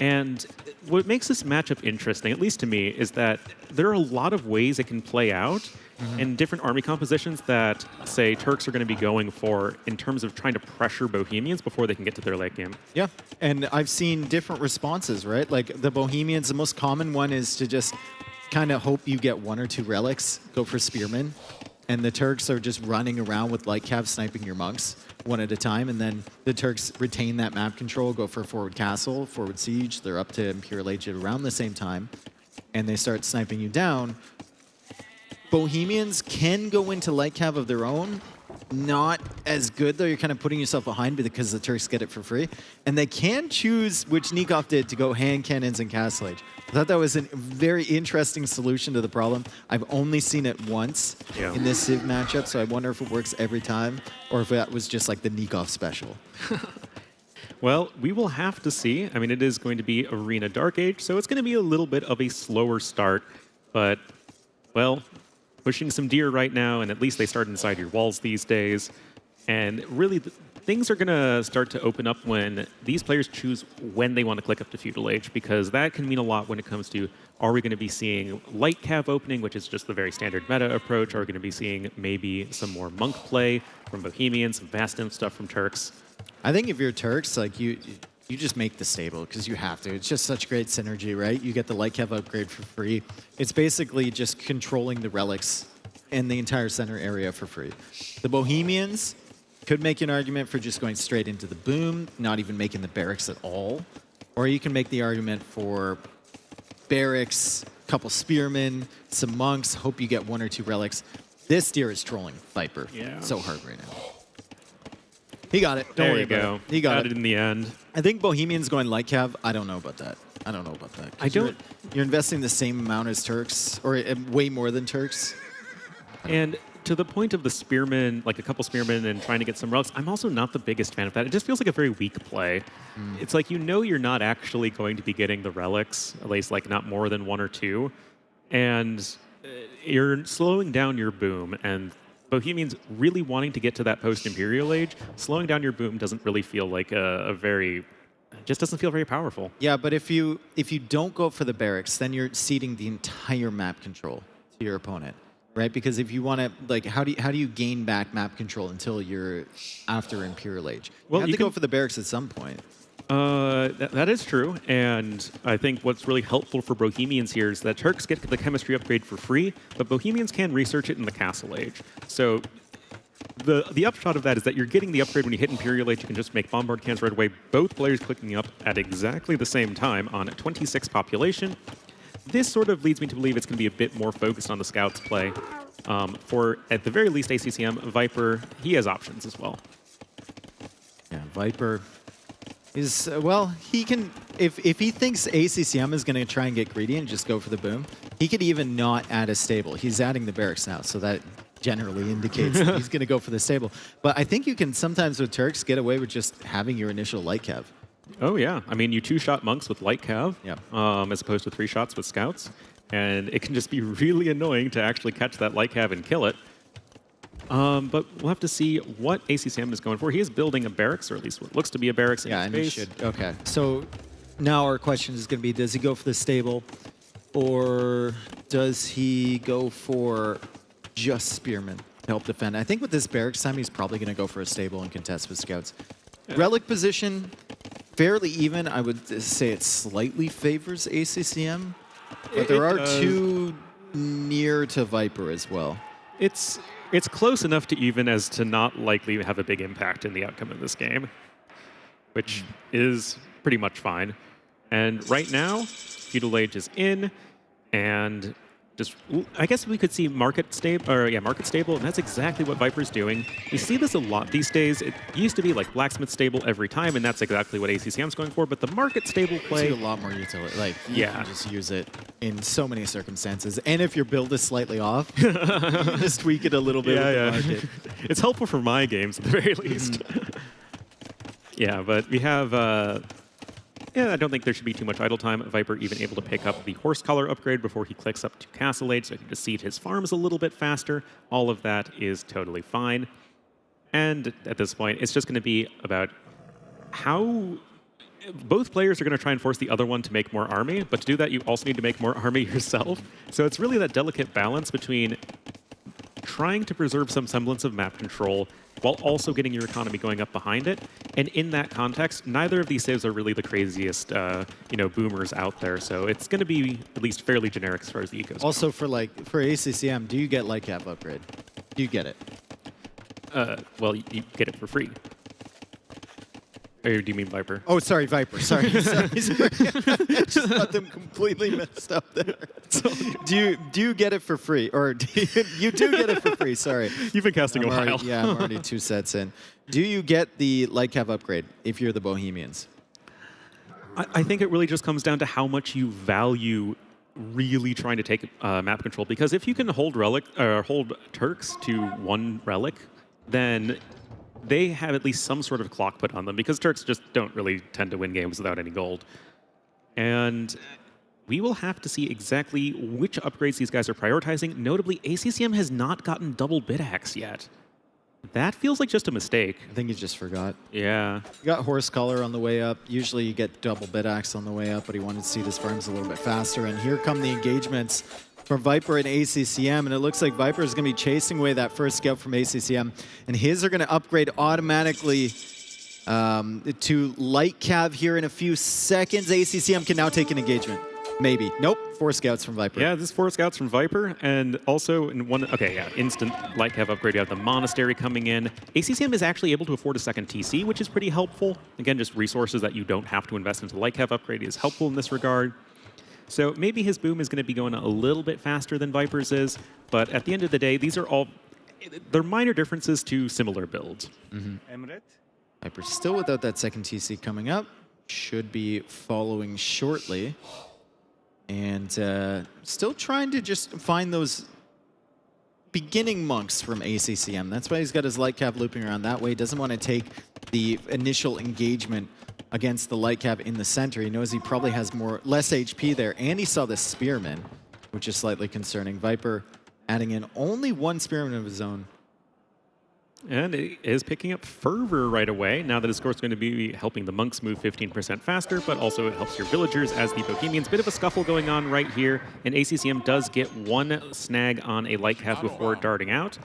And what makes this matchup interesting, at least to me, is that there are a lot of ways it can play out and different army compositions that, say, Turks are going to be going for in terms of trying to pressure Bohemians before they can get to their late game. Yeah, and I've seen different responses, right? Like the Bohemians, the most common one is to just kind of hope you get 1 or 2 relics, go for Spearmen. And the Turks are just running around with light cav sniping your monks one at a time, and then the Turks retain that map control, go for forward castle, forward siege. They're up to Imperial Age at around the same time, and they start sniping you down. Bohemians can go into light cav of their own. Not as good, though. You're kind of putting yourself behind because the Turks get it for free. And they can choose, which Nikov did, to go hand cannons and castle age. I thought that was a very interesting solution to the problem. I've only seen it once in this Civ matchup, so I wonder if it works every time, or if that was just like the Nikov special. Well, we will have to see. I mean, it is going to be Arena Dark Age, so it's going to be a little bit of a slower start. But, well, pushing some deer right now, and at least they start inside your walls these days. And really, things are going to start to open up when these players choose when they want to click up to Feudal Age, because that can mean a lot when it comes to, are we going to be seeing light cav opening, which is just the very standard meta approach? Are we going to be seeing maybe some more monk play from Bohemians, some fast imp stuff from Turks? I think if you're Turks, like you just make the stable because you have to. It's just such great synergy, right? You get the light cav upgrade for free. It's basically just controlling the relics and the entire center area for free. The Bohemians could make an argument for just going straight into the boom, not even making the barracks at all. Or you can make the argument for barracks, couple spearmen, some monks, hope you get 1 or 2 relics. This deer is trolling Viper so hard right now. He got it. Don't worry about it. He got it in the end. I think Bohemians going light cav, I don't know about that. I don't know about that. I don't. You're investing the same amount as Turks, or way more than Turks. And to the point of the spearmen, like a couple spearmen and trying to get some relics, I'm also not the biggest fan of that. It just feels like a very weak play. It's like, you know, you're not actually going to be getting the relics, at least like not more than 1 or 2. And you're slowing down your boom, and Bohemians really wanting to get to that post-Imperial Age, slowing down your boom doesn't really feel like just doesn't feel very powerful. Yeah, but if you don't go for the barracks, then you're ceding the entire map control to your opponent, right? Because if you want to, like, how do you gain back map control until you're after Imperial Age? Well, you have to go for the barracks at some point. That is true, and I think what's really helpful for Bohemians here is that Turks get the chemistry upgrade for free, but Bohemians can research it in the Castle Age. So the upshot of that is that you're getting the upgrade when you hit Imperial Age. You can just make bombard cans right away, both players clicking up at exactly the same time on 26 population. This sort of leads me to believe it's going to be a bit more focused on the Scouts play. For, at the very least, ACCM, Viper, he has options as well. Yeah, Viper is, well, he can, if he thinks ACCM is going to try and get greedy and just go for the boom, he could even not add a stable. He's adding the barracks now, so that generally indicates that he's going to go for the stable. But I think you can sometimes with Turks get away with just having your initial light cav. Oh, yeah. I mean, you 2-shot monks with light cav, as opposed to 3 shots with scouts. And it can just be really annoying to actually catch that light cav and kill it. But we'll have to see what ACCM is going for. He is building a barracks, or at least what looks to be a barracks in his base. He should. Okay. So now our question is going to be, does he go for the stable, or does he go for just spearmen to help defend? I think with this barracks time, he's probably going to go for a stable and contest with scouts. Relic position, fairly even. I would say it slightly favors ACCM, but there are 2 near to Viper as well. It's close enough to even as to not likely have a big impact in the outcome of this game, which is pretty much fine. And right now, Feudal Age is in, and I guess we could see market stable, and that's exactly what Viper's doing. We see this a lot these days. It used to be like blacksmith stable every time, and that's exactly what ACCM's going for. But the market stable play, see a lot more utility. Like you can just use it in so many circumstances. And if your build is slightly off, just tweak it a little bit. With the market. It's helpful for my games at the very least. Yeah, but we have. Yeah, I don't think there should be too much idle time. Viper even able to pick up the horse collar upgrade before he clicks up to Castle Age, so he can just seed his farms a little bit faster. All of that is totally fine. And at this point, it's just going to be about how both players are going to try and force the other one to make more army, but to do that, you also need to make more army yourself. So it's really that delicate balance between trying to preserve some semblance of map control while also getting your economy going up behind it. And in that context, neither of these saves are really the craziest, boomers out there. So it's going to be at least fairly generic as far as the ecos. Also, for ACCM, do you get Lightcap upgrade? Do you get it? Well, you get it for free. Or do you mean Viper? Oh, sorry, Viper. Sorry. Just got them completely messed up there. Do you get it for free? Or you do get it for free, sorry. You've been casting a while. I'm already 2 sets in. Do you get the Lightcap upgrade if you're the Bohemians? I think it really just comes down to how much you value really trying to take map control. Because if you can hold Turks to 1 relic, then they have at least some sort of clock put on them, because Turks just don't really tend to win games without any gold. And we will have to see exactly which upgrades these guys are prioritizing. Notably, ACCM has not gotten double Bidaxe yet. That feels like just a mistake. I think you just forgot. Yeah. You got Horse Collar on the way up. Usually you get double Bidaxe on the way up, but he wanted to see his farms a little bit faster. And here come the engagements from Viper and ACCM, and it looks like Viper is going to be chasing away that first scout from ACCM, and his are going to upgrade automatically to Light Cav here in a few seconds. ACCM can now take an engagement. Maybe. Nope. 4 scouts from Viper. Yeah, this is 4 scouts from Viper, and also in one, instant Light Cav upgrade. You have the Monastery coming in. ACCM is actually able to afford a second TC, which is pretty helpful. Again, just resources that you don't have to invest into Light Cav upgrade is helpful in this regard. So maybe his boom is going to be going a little bit faster than Viper's is, but at the end of the day, these are all, they're minor differences to similar builds. Viper's still without that second TC coming up. Should be following shortly. And still trying to just find those beginning monks from ACCM. That's why he's got his Light Cav looping around that way. Doesn't want to take the initial engagement against the Light Cav in the center. He knows he probably has less HP there, and he saw the Spearman, which is slightly concerning. Viper adding in only 1 Spearman of his own. And it is picking up fervor right away, now that his course is going to be helping the monks move 15% faster, but also it helps your villagers as the Bohemians. Bit of a scuffle going on right here, and ACCM does get 1 snag on a Light Cav before darting out.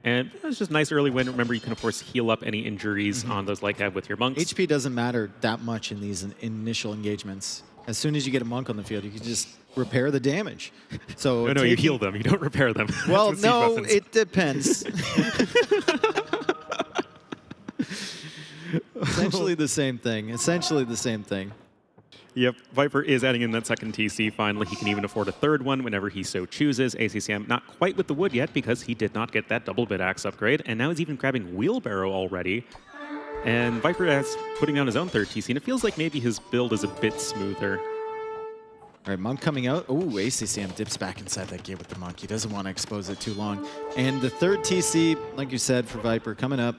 And it's just a nice early win. Remember, you can, of course, heal up any injuries on those Light Cav with your monks. HP doesn't matter that much in these initial engagements. As soon as you get a monk on the field, you can just repair the damage. So no, you heal them. You don't repair them. Well, no, it depends. Essentially the same thing. Essentially the same thing. Yep, Viper is adding in that second TC finally. He can even afford a 3rd one whenever he so chooses. ACCM not quite with the wood yet because he did not get that double Bidaxe upgrade, and now he's even grabbing Wheelbarrow already. And Viper is putting down his own 3rd TC, and it feels like maybe his build is a bit smoother. All right, Monk coming out. Oh, ACCM dips back inside that gate with the Monk. He doesn't want to expose it too long. And the 3rd TC, like you said, for Viper coming up.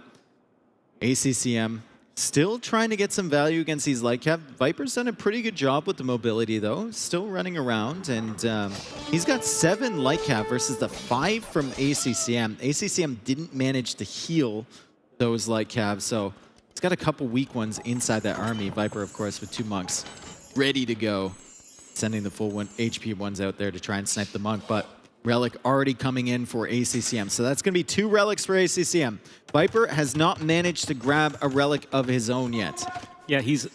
ACCM still trying to get some value against these Light Cav. Viper's done a pretty good job with the mobility, though. Still running around, and he's got 7 Light Cav versus the 5 from ACCM. ACCM didn't manage to heal those Light Cav, so it's got a couple weak ones inside that army. Viper, of course, with 2 monks ready to go. Sending the full HP ones out there to try and snipe the monk, but Relic already coming in for ACCM. So that's going to be 2 relics for ACCM. Viper has not managed to grab a relic of his own yet. Yeah, he's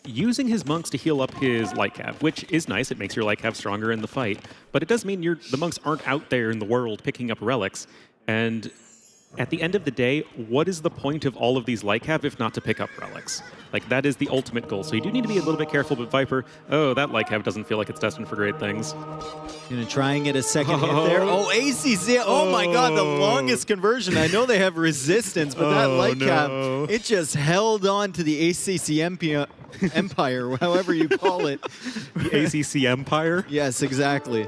using his monks to heal up his Light Cav, which is nice. It makes your Light Cav stronger in the fight. But it does mean the monks aren't out there in the world picking up relics. And at the end of the day, what is the point of all of these light cap if not to pick up relics? Like, that is the ultimate goal. So you do need to be a little bit careful, but Viper, oh, that light cap doesn't feel like it's destined for great things. Gonna try and get a second hit there. Oh, ACC. Oh my god, the longest conversion. I know they have resistance, but that light cap, it just held on to the ACC Empire, however you call it. The ACC Empire? Yes, exactly.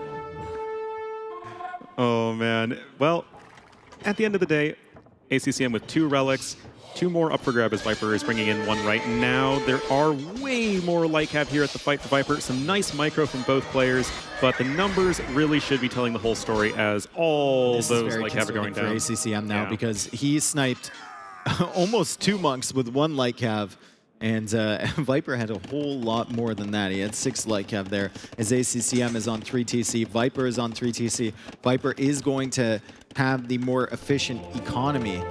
Oh, man. Well, at the end of the day, ACCM with 2 relics, 2 more up for grab as Viper is bringing in 1 right now. There are way more light cap here at the fight for Viper. Some nice micro from both players, but the numbers really should be telling the whole story as all those light cap are going down. This is very concerning for ACCM now because he sniped almost 2 monks with 1 light cav. And Viper had a whole lot more than that. He had 6 light cav there as ACCM is on 3 TC. Viper is on 3 TC. Viper is going to have the more efficient economy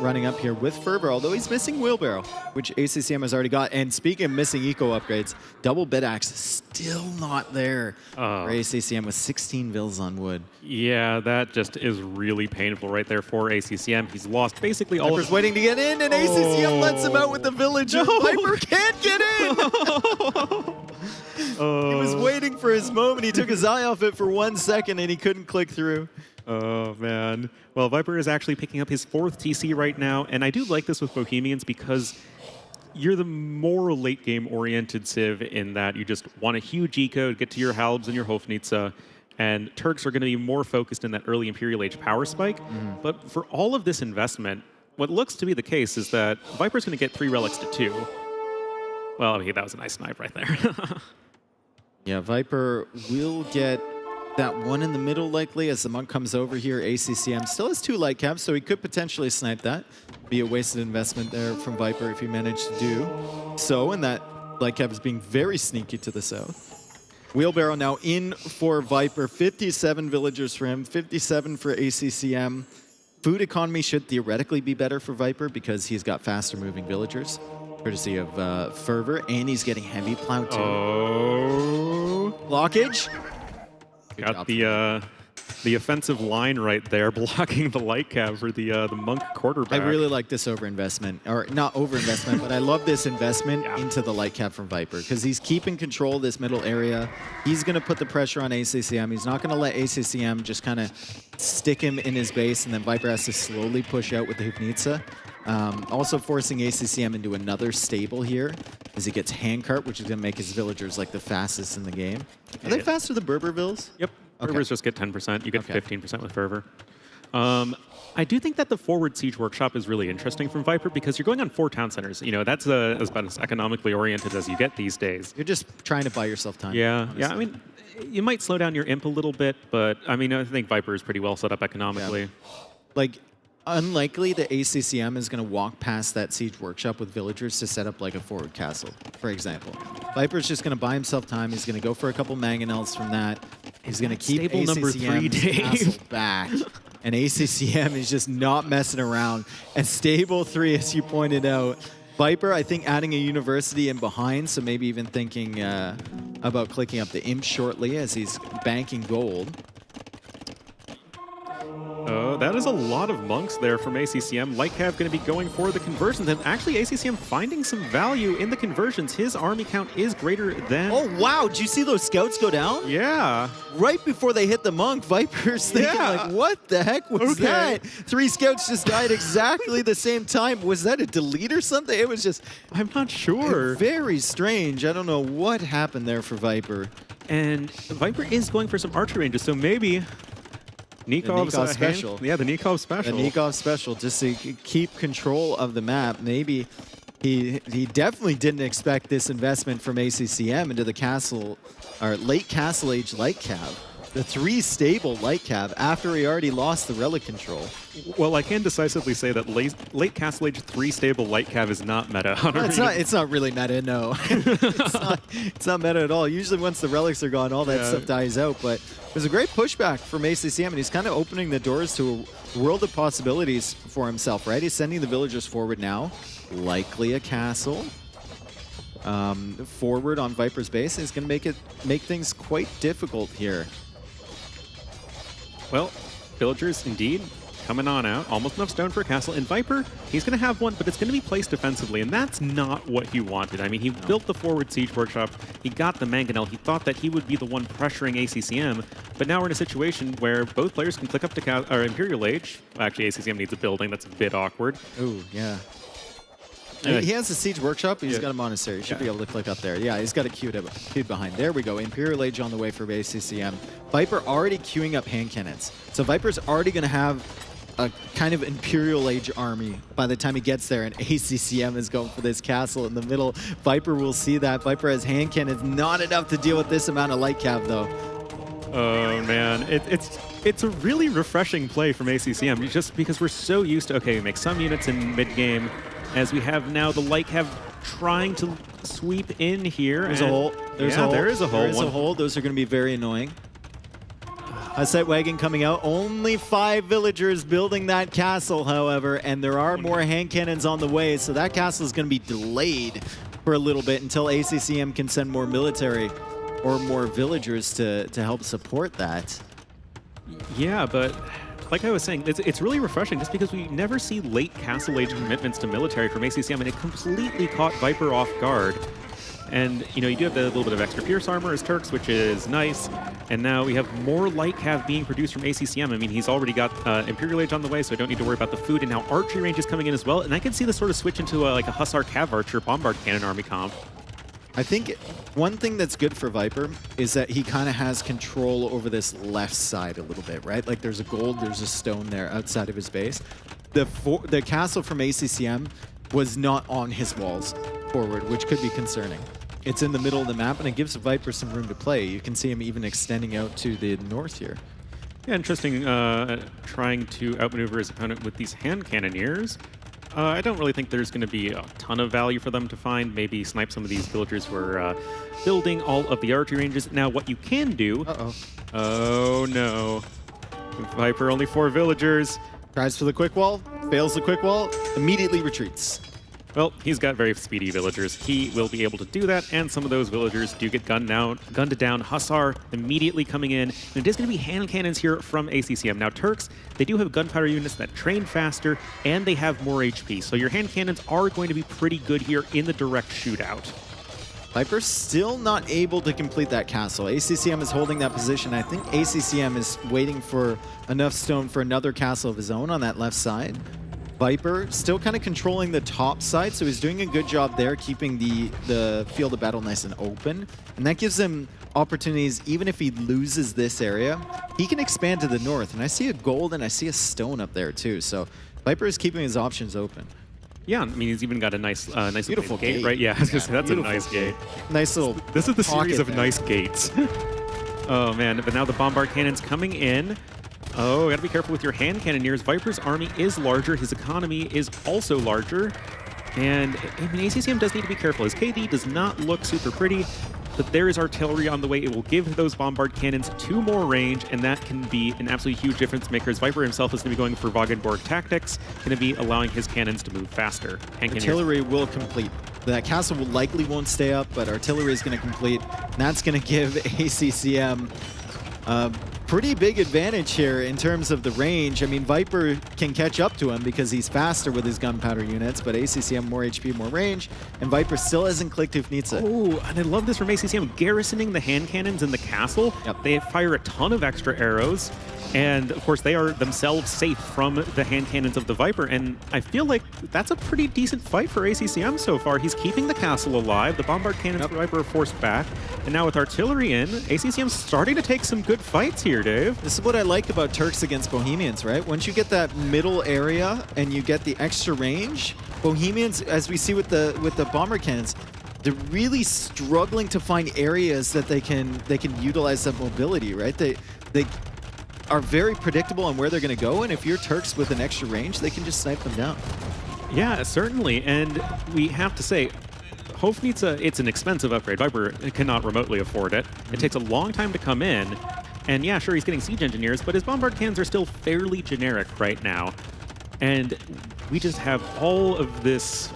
running up here with Fervor, although he's missing Wheelbarrow, which ACCM has already got. And speaking of missing eco upgrades, double bit axe still not there for ACCM with 16 Vils on wood. Yeah, that just is really painful right there for ACCM. He's lost basically all Viper's waiting to get in, and ACCM lets him out with the villager. Viper can't get in! He was waiting for his moment. He took his eye off it for 1 second, and he couldn't click through. Oh, man. Well, Viper is actually picking up his 4th TC right now, and I do like this with Bohemians because you're the more late-game oriented Civ in that you just want a huge eco to get to your Halbs and your Hofnitsa, and Turks are going to be more focused in that early Imperial Age power spike. But for all of this investment, what looks to be the case is that Viper's going to get 3 relics to 2. Well, okay, that was a nice snipe right there. Yeah, Viper will get that 1 in the middle likely as the monk comes over here. ACCM still has 2 light caps, so he could potentially snipe that. Be a wasted investment there from Viper if he managed to do so, and that light cap is being very sneaky to the south. Wheelbarrow now in for Viper. 57 villagers for him, 57 for ACCM. Food economy should theoretically be better for Viper because he's got faster moving villagers, courtesy of Fervor, and he's getting heavy plow too. Oh. Blockage. Got the offensive line right there, blocking the light cap for the monk quarterback. I really like this overinvestment, or not overinvestment, but I love this investment into the light cap from Viper because he's keeping control of this middle area. He's going to put the pressure on ACCM. He's not going to let ACCM just kind of stick him in his base, and then Viper has to slowly push out with the Hupnitsa. Also forcing ACCM into another stable here as he gets handcart, which is going to make his villagers like the fastest in the game. Are they faster than Berbervilles? Yep. Berbers just get 10%. You get 15% with Fervor. I do think that the forward siege workshop is really interesting from Viper because you're going on 4 town centers. You know, that's about as economically oriented as you get these days. You're just trying to buy yourself time. Yeah, honestly. yeah. I mean, you might slow down your imp a little bit, but I mean, I think Viper is pretty well set up economically. Yeah. Like, unlikely that ACCM is going to walk past that siege workshop with villagers to set up like a forward castle, for example. Viper's just going to buy himself time. He's going to go for a couple mangonels from that. He's going to keep Stable number 3, ACCM's castle back. And ACCM is just not messing around. And stable 3, as you pointed out. Viper, I think, adding a university in behind, so maybe even thinking about clicking up the imp shortly as he's banking gold. Oh, that is a lot of monks there from ACCM. Lightcav going to be going for the conversions, and actually ACCM finding some value in the conversions. His army count is greater than... Oh, wow. Did you see those scouts go down? Yeah. Right before they hit the monk, Viper's thinking, like, what the heck was that? 3 scouts just died exactly the same time. Was that a delete or something? It was just... I'm not sure. Very strange. I don't know what happened there for Viper. And Viper is going for some archery ranges, so maybe... Nikov special. Yeah, the Nikov special. The Nikov special, just to keep control of the map. Maybe he definitely didn't expect this investment from ACCM into the castle, or late castle age light cav. The 3 stable light cav after he already lost the relic control. Well, I can decisively say that late castle age 3 stable light cav is not meta. It's not really meta, no. it's not meta at all. Usually once the relics are gone, all that stuff dies out. But it was a great pushback from ACCM, and he's kind of opening the doors to a world of possibilities for himself, right? He's sending the villagers forward now. Likely a castle. Forward on Viper's base is going to make things quite difficult here. Well, villagers indeed coming on out. Almost enough stone for a castle. And Viper, he's going to have one, but it's going to be placed defensively, and that's not what he wanted. I mean, he built the forward siege workshop. He got the mangonel. He thought that he would be the one pressuring ACCM, but now we're in a situation where both players can click up to Imperial Age. Well, actually, ACCM needs a building. That's a bit awkward. Ooh, yeah. He has a siege workshop, but he's got a monastery. He should be able to click up there. Yeah, he's got a queued behind. There we go. Imperial Age on the way for ACCM. Viper already queuing up hand cannons. So Viper's already going to have a kind of Imperial Age army by the time he gets there, and ACCM is going for this castle in the middle. Viper will see that. Viper has hand cannons. Not enough to deal with this amount of light cav, though. Oh, man. It's a really refreshing play from ACCM, just because we're so used to, okay, we make some units in mid-game, as we have now the light cav trying to sweep in here. There's a hole. There's a hole. There is a hole. There is a hole. Those are going to be very annoying. A set wagon coming out. Only 5 villagers building that castle, however, and there are more hand cannons on the way, so that castle is going to be delayed for a little bit until ACCM can send more military or more villagers to help support that. Yeah, but like I was saying, it's really refreshing just because we never see late castle age commitments to military from ACCM, and it completely caught Viper off guard. And, you know, you do have the little bit of extra Pierce armor as Turks, which is nice. And now we have more light cav being produced from ACCM. I mean, he's already got Imperial Age on the way, so I don't need to worry about the food. And now archery range is coming in as well. And I can see this sort of switch into like a Hussar Cav Archer Bombard Cannon army comp. I think one thing that's good for Viper is that he kind of has control over this left side a little bit, right? Like there's a gold, there's a stone there outside of his base. The castle from ACCM was not on his walls forward, which could be concerning. It's in the middle of the map, and it gives Viper some room to play. You can see him even extending out to the north here. Yeah, interesting trying to outmaneuver his opponent with these hand cannoneers. I don't really think there's going to be a ton of value for them to find. Maybe snipe some of these villagers who are building all of the archery ranges. Now, what you can do... Oh, no. Viper, only 4 villagers. Tries for the quick wall, fails the quick wall, immediately retreats. Well, he's got very speedy villagers. He will be able to do that, and some of those villagers do get gunned down. Hussar immediately coming in, and it is going to be hand cannons here from ACCM. Now, Turks, they do have gunpowder units that train faster, and they have more HP, so your hand cannons are going to be pretty good here in the direct shootout. Viper's still not able to complete that castle. ACCM is holding that position. I think ACCM is waiting for enough stone for another castle of his own on that left side. Viper still kind of controlling the top side, so he's doing a good job there, keeping the field of battle nice and open. And that gives him opportunities, even if he loses this area, he can expand to the north. And I see a gold and I see a stone up there too. So Viper is keeping his options open. Yeah, I mean, he's even got a nice beautiful gate, right? Yeah, that's a nice gate. Nice little This is the series of nice gates. Oh, man, but now the bombard cannons coming in. Oh, gotta be careful with your hand cannoneers. Viper's army is larger. His economy is also larger. And I mean, ACCM does need to be careful. His KD does not look super pretty, but there is artillery on the way. It will give those bombard cannons 2 more range, and that can be an absolutely huge difference maker. As Viper himself is going to be going for Wagenborg tactics, going to be allowing his cannons to move faster. Artillery will complete. That castle will likely won't stay up, but artillery is going to complete. And that's going to give ACCM pretty big advantage here in terms of the range. I mean, Viper can catch up to him because he's faster with his gunpowder units, but ACCM more HP, more range, and Viper still hasn't clicked if needs it. Oh, and I love this from ACCM, garrisoning the hand cannons in the castle. Yep. They fire a ton of extra arrows, and of course they are themselves safe from the hand cannons of the Viper, and I feel like that's a pretty decent fight for ACCM so far. He's keeping the castle alive. The bombard cannons of Viper are forced back, and now with artillery in, ACCM's starting to take some good fights here, Dave. This is what I like about Turks against Bohemians, right? Once you get that middle area and you get the extra range, Bohemians, as we see with the bomber cannons, they're really struggling to find areas that they can utilize that mobility, right? They are very predictable on where they're going to go, and if you're Turks with an extra range, they can just snipe them down. Yeah, certainly, and we have to say, Hofnitsa, it's an expensive upgrade. Viper cannot remotely afford it. It takes a long time to come in. And yeah, sure, he's getting siege engineers, but his bombard cannons are still fairly generic right now. And we just have all of this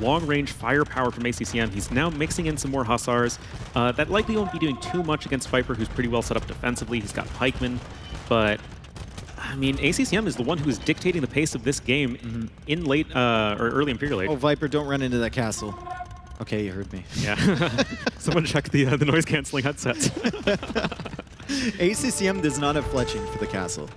long-range firepower from ACCM. He's now mixing in some more Hussars. That likely won't be doing too much against Viper, who's pretty well set up defensively. He's got pikemen, but I mean, ACCM is the one who is dictating the pace of this game in late or early Imperial Age. Oh, Viper, don't run into that castle. Okay, you heard me. Yeah. Someone check the noise-canceling headsets. ACCM does not have fletching for the castle,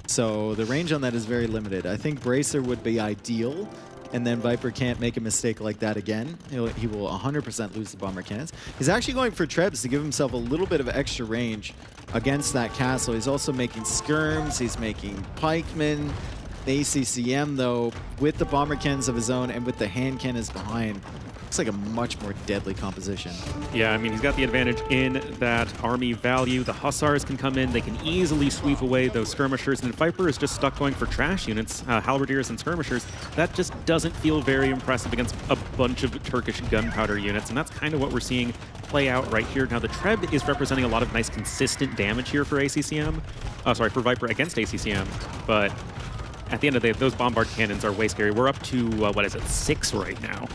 so the range on that is very limited. I think Bracer would be ideal, and then Viper can't make a mistake like that again. He will 100% lose the bomber cannons. He's actually going for Trebs to give himself a little bit of extra range against that castle. He's also making skirms, he's making pikemen. The ACCM, though, with the bomber cannons of his own and with the hand cannons behind, looks like a much more deadly composition. Yeah, I mean, he's got the advantage in that army value. The Hussars can come in, they can easily sweep away those skirmishers, and Viper is just stuck going for trash units, halberdiers and skirmishers. That just doesn't feel very impressive against a bunch of Turkish gunpowder units, and that's kind of what we're seeing play out right here. Now, the Treb is representing a lot of nice consistent damage here for ACCM. For Viper against ACCM, but at the end of the day, those bombard cannons are way scary. We're up to, 6 right now.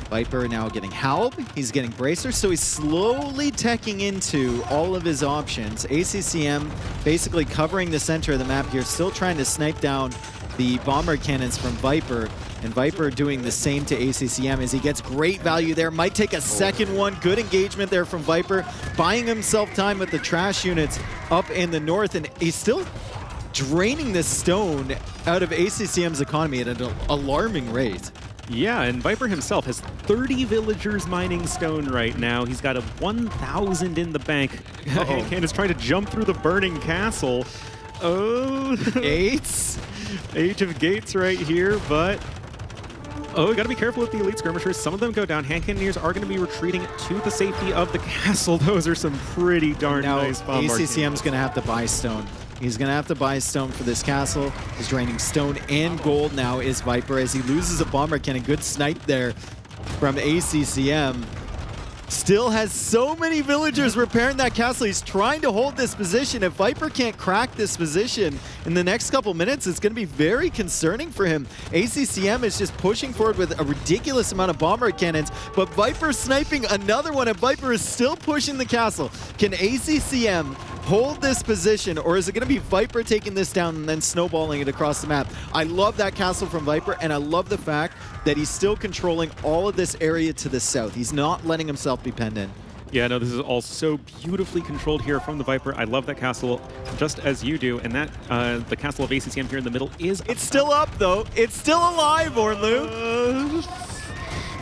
Viper now getting Halb, he's getting Bracer, so he's slowly teching into all of his options. ACCM basically covering the center of the map here, still trying to snipe down the bomber cannons from Viper, and Viper doing the same to ACCM as he gets great value there. Might take a second one. Good engagement there from Viper, buying himself time with the trash units up in the north, and he's still draining this stone out of ACCM's economy at an alarming rate. Yeah, and Viper himself has 30 villagers mining stone right now. He's got a 1,000 in the bank. And is trying to jump through the burning castle. Oh, Gates. Age of Gates right here, but oh, we gotta be careful with the elite skirmishers. Some of them go down. Hand cannoneers are gonna be retreating to the safety of the castle. Those are some pretty darn nice bombard ACCM's gonna have to buy stone. He's going to have to buy stone for this castle. He's draining stone and gold now is Viper as he loses a bomber cannon. Good snipe there from ACCM. Still has so many villagers repairing that castle. He's trying to hold this position. If Viper can't crack this position in the next couple minutes, it's going to be very concerning for him. ACCM is just pushing forward with a ridiculous amount of bomber cannons, but Viper sniping another one, and Viper is still pushing the castle. Can ACCM hold this position, or is it going to be Viper taking this down and then snowballing it across the map? I love that castle from Viper, and I love the fact that he's still controlling all of this area to the south. He's not letting himself be penned in. Yeah, no, this is all so beautifully controlled here from the Viper. I love that castle just as you do, and that the castle of ACCM here in the middle is... It's still up, though. It's still alive, Ornlu.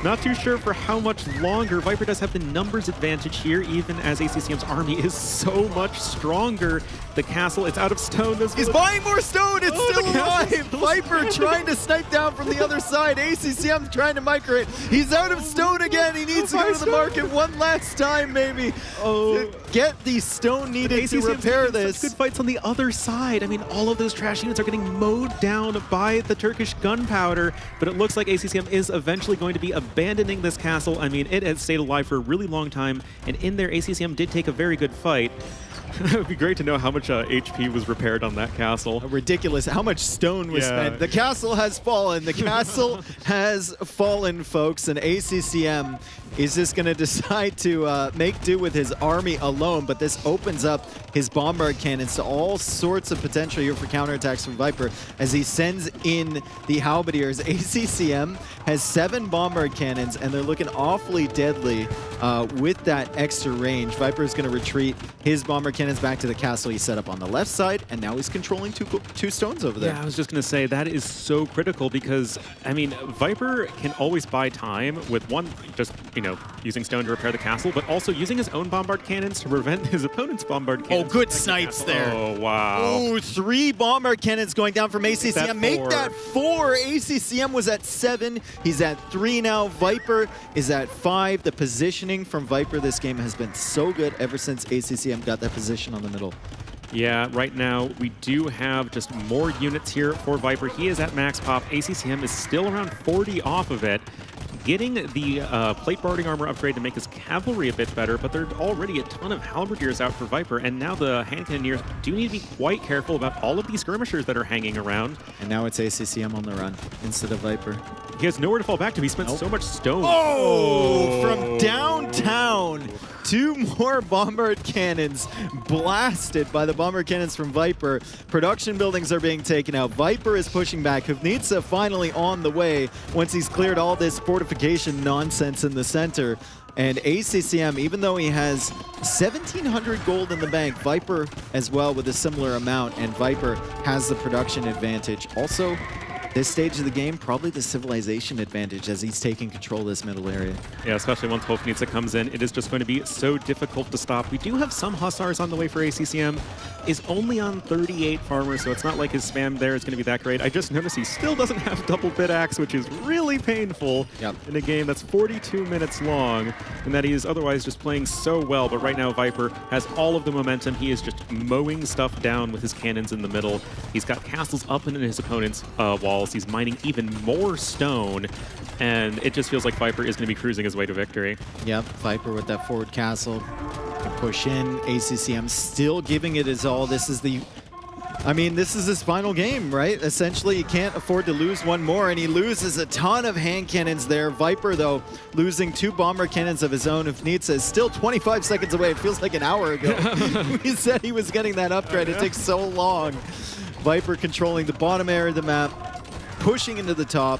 Not too sure for how much longer. Viper does have the numbers advantage here, even as ACCM's army is so much stronger. The castle, it's out of stone. He's buying more stone. It's still alive. Viper trying to snipe down from the other side. ACCM trying to migrate. He's out of stone again. He needs to go to the market one last time, maybe. Oh, get the stone needed to repair this. Good fights on the other side. I mean, all of those trash units are getting mowed down by the Turkish gunpowder, but it looks like ACCM is eventually going to be abandoning this castle. I mean, it has stayed alive for a really long time, and in there, ACCM did take a very good fight. It would be great to know how much HP was repaired on that castle. Ridiculous. How much stone was spent. The castle has fallen. The castle has fallen, folks, and ACCM is just going to decide to make do with his army alone, but this opens up his bombard cannons to all sorts of potential here for counterattacks from Viper as he sends in the halberdiers. ACCM has 7 bombard cannons, and they're looking awfully deadly with that extra range. Viper is going to retreat his bombard cannons back to the castle he set up on the left side, and now he's controlling two stones over there. Yeah, I was just going to say, that is so critical because, I mean, Viper can always buy time with one, just, using stone to repair the castle, but also using his own bombard cannons to prevent his opponent's bombard cannons. Oh, good snipes there. Oh, wow. Oh, 3 bombard cannons going down from ACCM. Make that 4. ACCM was at 7. He's at 3 now. Viper is at 5. The positioning from Viper this game has been so good ever since ACCM got that position on the middle. Yeah, right now we do have just more units here for Viper. He is at max pop. ACCM is still around 40 off of it. Getting the plate boarding armor upgrade to make his cavalry a bit better, but there are already a ton of halberdiers out for Viper, and now the hand cannoneers do need to be quite careful about all of these skirmishers that are hanging around. And now it's ACCM on the run instead of Viper. He has nowhere to fall back to. He spent so much stone. Oh, from downtown. 2 more Bombard Cannons blasted by the Bombard Cannons from Viper. Production buildings are being taken out. Viper is pushing back. Kuvnitsa finally on the way once he's cleared all this fortification nonsense in the center. And ACCM, even though he has 1,700 gold in the bank, Viper as well with a similar amount, and Viper has the production advantage. Also, this stage of the game, probably the civilization advantage as he's taking control of this middle area. Yeah, especially once Hofnitsa comes in, it is just going to be so difficult to stop. We do have some Hussars on the way for ACCM. Is only on 38 farmers, so it's not like his spam there is going to be that great. I just noticed he still doesn't have double bit axe, which is really painful in a game that's 42 minutes long, and that he is otherwise just playing so well. But right now, Viper has all of the momentum. He is just mowing stuff down with his cannons in the middle. He's got castles up into his opponent's walls. He's mining even more stone, and it just feels like Viper is going to be cruising his way to victory. Yep, Viper with that forward castle. Push in. ACCM still giving it his all. This is this is his final game, right? Essentially, he can't afford to lose one more, and he loses a ton of hand cannons there. Viper, though, losing 2 bomber cannons of his own. Kuvnitsa is still 25 seconds away. It feels like an hour ago. He said he was getting that upgrade. It takes so long. Viper controlling the bottom area of the map, pushing into the top.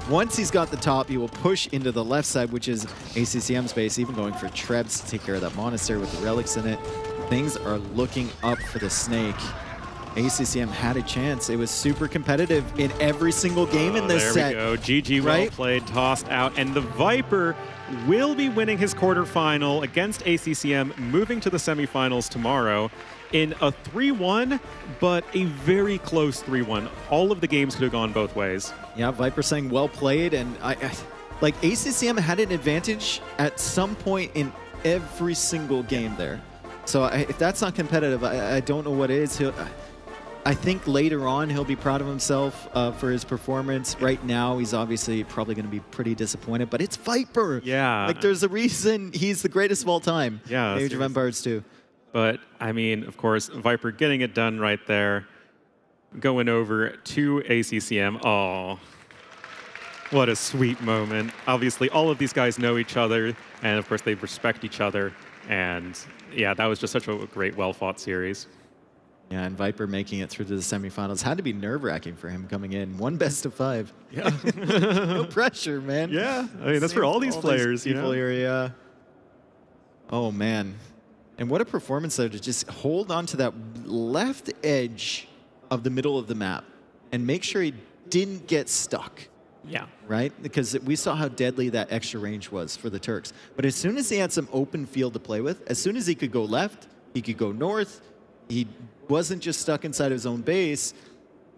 Once he's got the top, he will push into the left side, which is ACCM's base, even going for Trebs to take care of that monastery with the relics in it. Things are looking up for the Snake. ACCM had a chance. It was super competitive in every single game in this set. There we go. GG, well played, tossed out. And the Viper will be winning his quarterfinal against ACCM, moving to the semifinals tomorrow in a 3-1, but a very close 3-1. All of the games could have gone both ways. Yeah, Viper saying well played, and like ACCM had an advantage at some point in every single game there. So if that's not competitive, I don't know what is. I think later on he'll be proud of himself for his performance. Right now, he's obviously probably going to be pretty disappointed, but it's Viper. Yeah. Like, there's a reason he's the greatest of all time. Yeah. Age of Empires 2. But, I mean, of course, Viper getting it done right there. Going over to ACCM. Oh, what a sweet moment. Obviously, all of these guys know each other, and of course, they respect each other. And, yeah, that was just such a great, well-fought series. Yeah, and Viper making it through to the semifinals had to be nerve-wracking for him coming in. 1 best of 5. Yeah. No pressure, man. Yeah, I mean, that's for all these players, you know? Here, yeah. Oh, man. And what a performance, though, to just hold on to that left edge of the middle of the map and make sure he didn't get stuck. Yeah. Right? Because we saw how deadly that extra range was for the Turks. But as soon as he had some open field to play with, as soon as he could go left, he could go north, he wasn't just stuck inside his own base,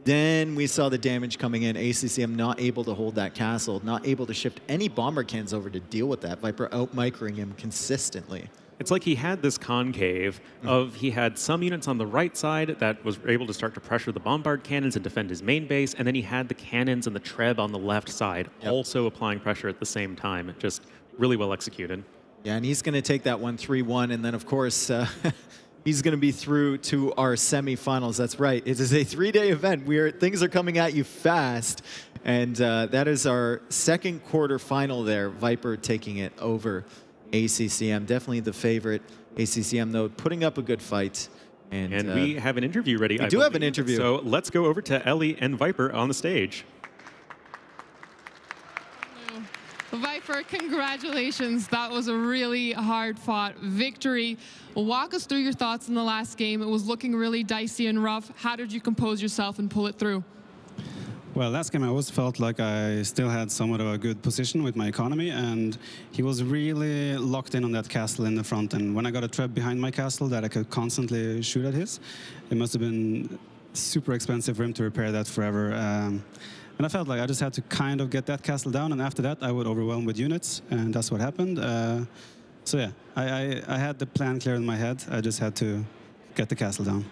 then we saw the damage coming in. ACCM not able to hold that castle, not able to shift any bomber cans over to deal with that. Viper out-microing him consistently. It's like he had this concave of he had some units on the right side that was able to start to pressure the bombard cannons and defend his main base, and then he had the cannons and the Treb on the left side also applying pressure at the same time. Just really well executed. Yeah, and he's going to take that one 3-1, and then of course he's going to be through to our semifinals. That's right. It is a 3-day event. Things are coming at you fast, and that is our second quarter final there. Viper taking it over ACCM, definitely the favorite. ACCM, though, putting up a good fight. And we have an interview ready. We do have an interview. So let's go over to Ellie and Viper on the stage. Viper, congratulations. That was a really hard-fought victory. Walk us through your thoughts in the last game. It was looking really dicey and rough. How did you compose yourself and pull it through? Well, last game I always felt like I still had somewhat of a good position with my economy, and he was really locked in on that castle in the front. And when I got a trap behind my castle that I could constantly shoot at his, it must have been super expensive for him to repair that forever. And I felt like I just had to kind of get that castle down, and after that I would overwhelm with units, and that's what happened. So yeah, I had the plan clear in my head. I just had to get the castle down.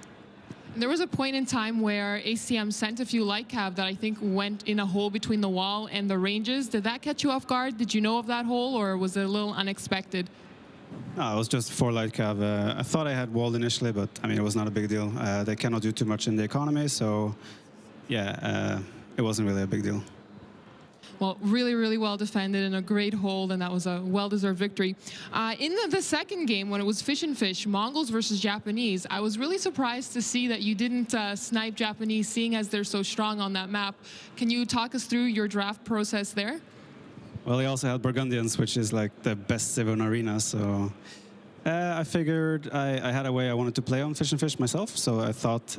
There was a point in time where ACM sent a few light cav that I think went in a hole between the wall and the ranges. Did that catch you off guard? Did you know of that hole, or was it a little unexpected? No, it was just 4 light cav. I thought I had walled initially, but I mean, it was not a big deal. They cannot do too much in the economy, so yeah, it wasn't really a big deal. Well, really, really well defended and a great hold, and that was a well-deserved victory. In the second game, when it was Fish and Fish, Mongols versus Japanese, I was really surprised to see that you didn't snipe Japanese, seeing as they're so strong on that map. Can you talk us through your draft process there? Well, he also had Burgundians, which is like the best civ in arena, so I figured I had a way I wanted to play on Fish and Fish myself, so I thought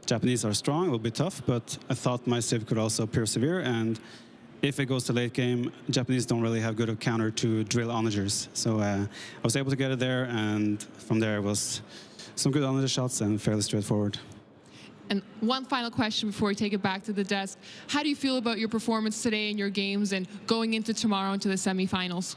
Japanese are strong, it will be tough, but I thought my civ could also persevere, and if it goes to late game, Japanese don't really have good counter to drill onagers. So I was able to get it there, and from there was some good onager shots and fairly straightforward. And one final question before we take it back to the desk. How do you feel about your performance today in your games and going into tomorrow into the semifinals?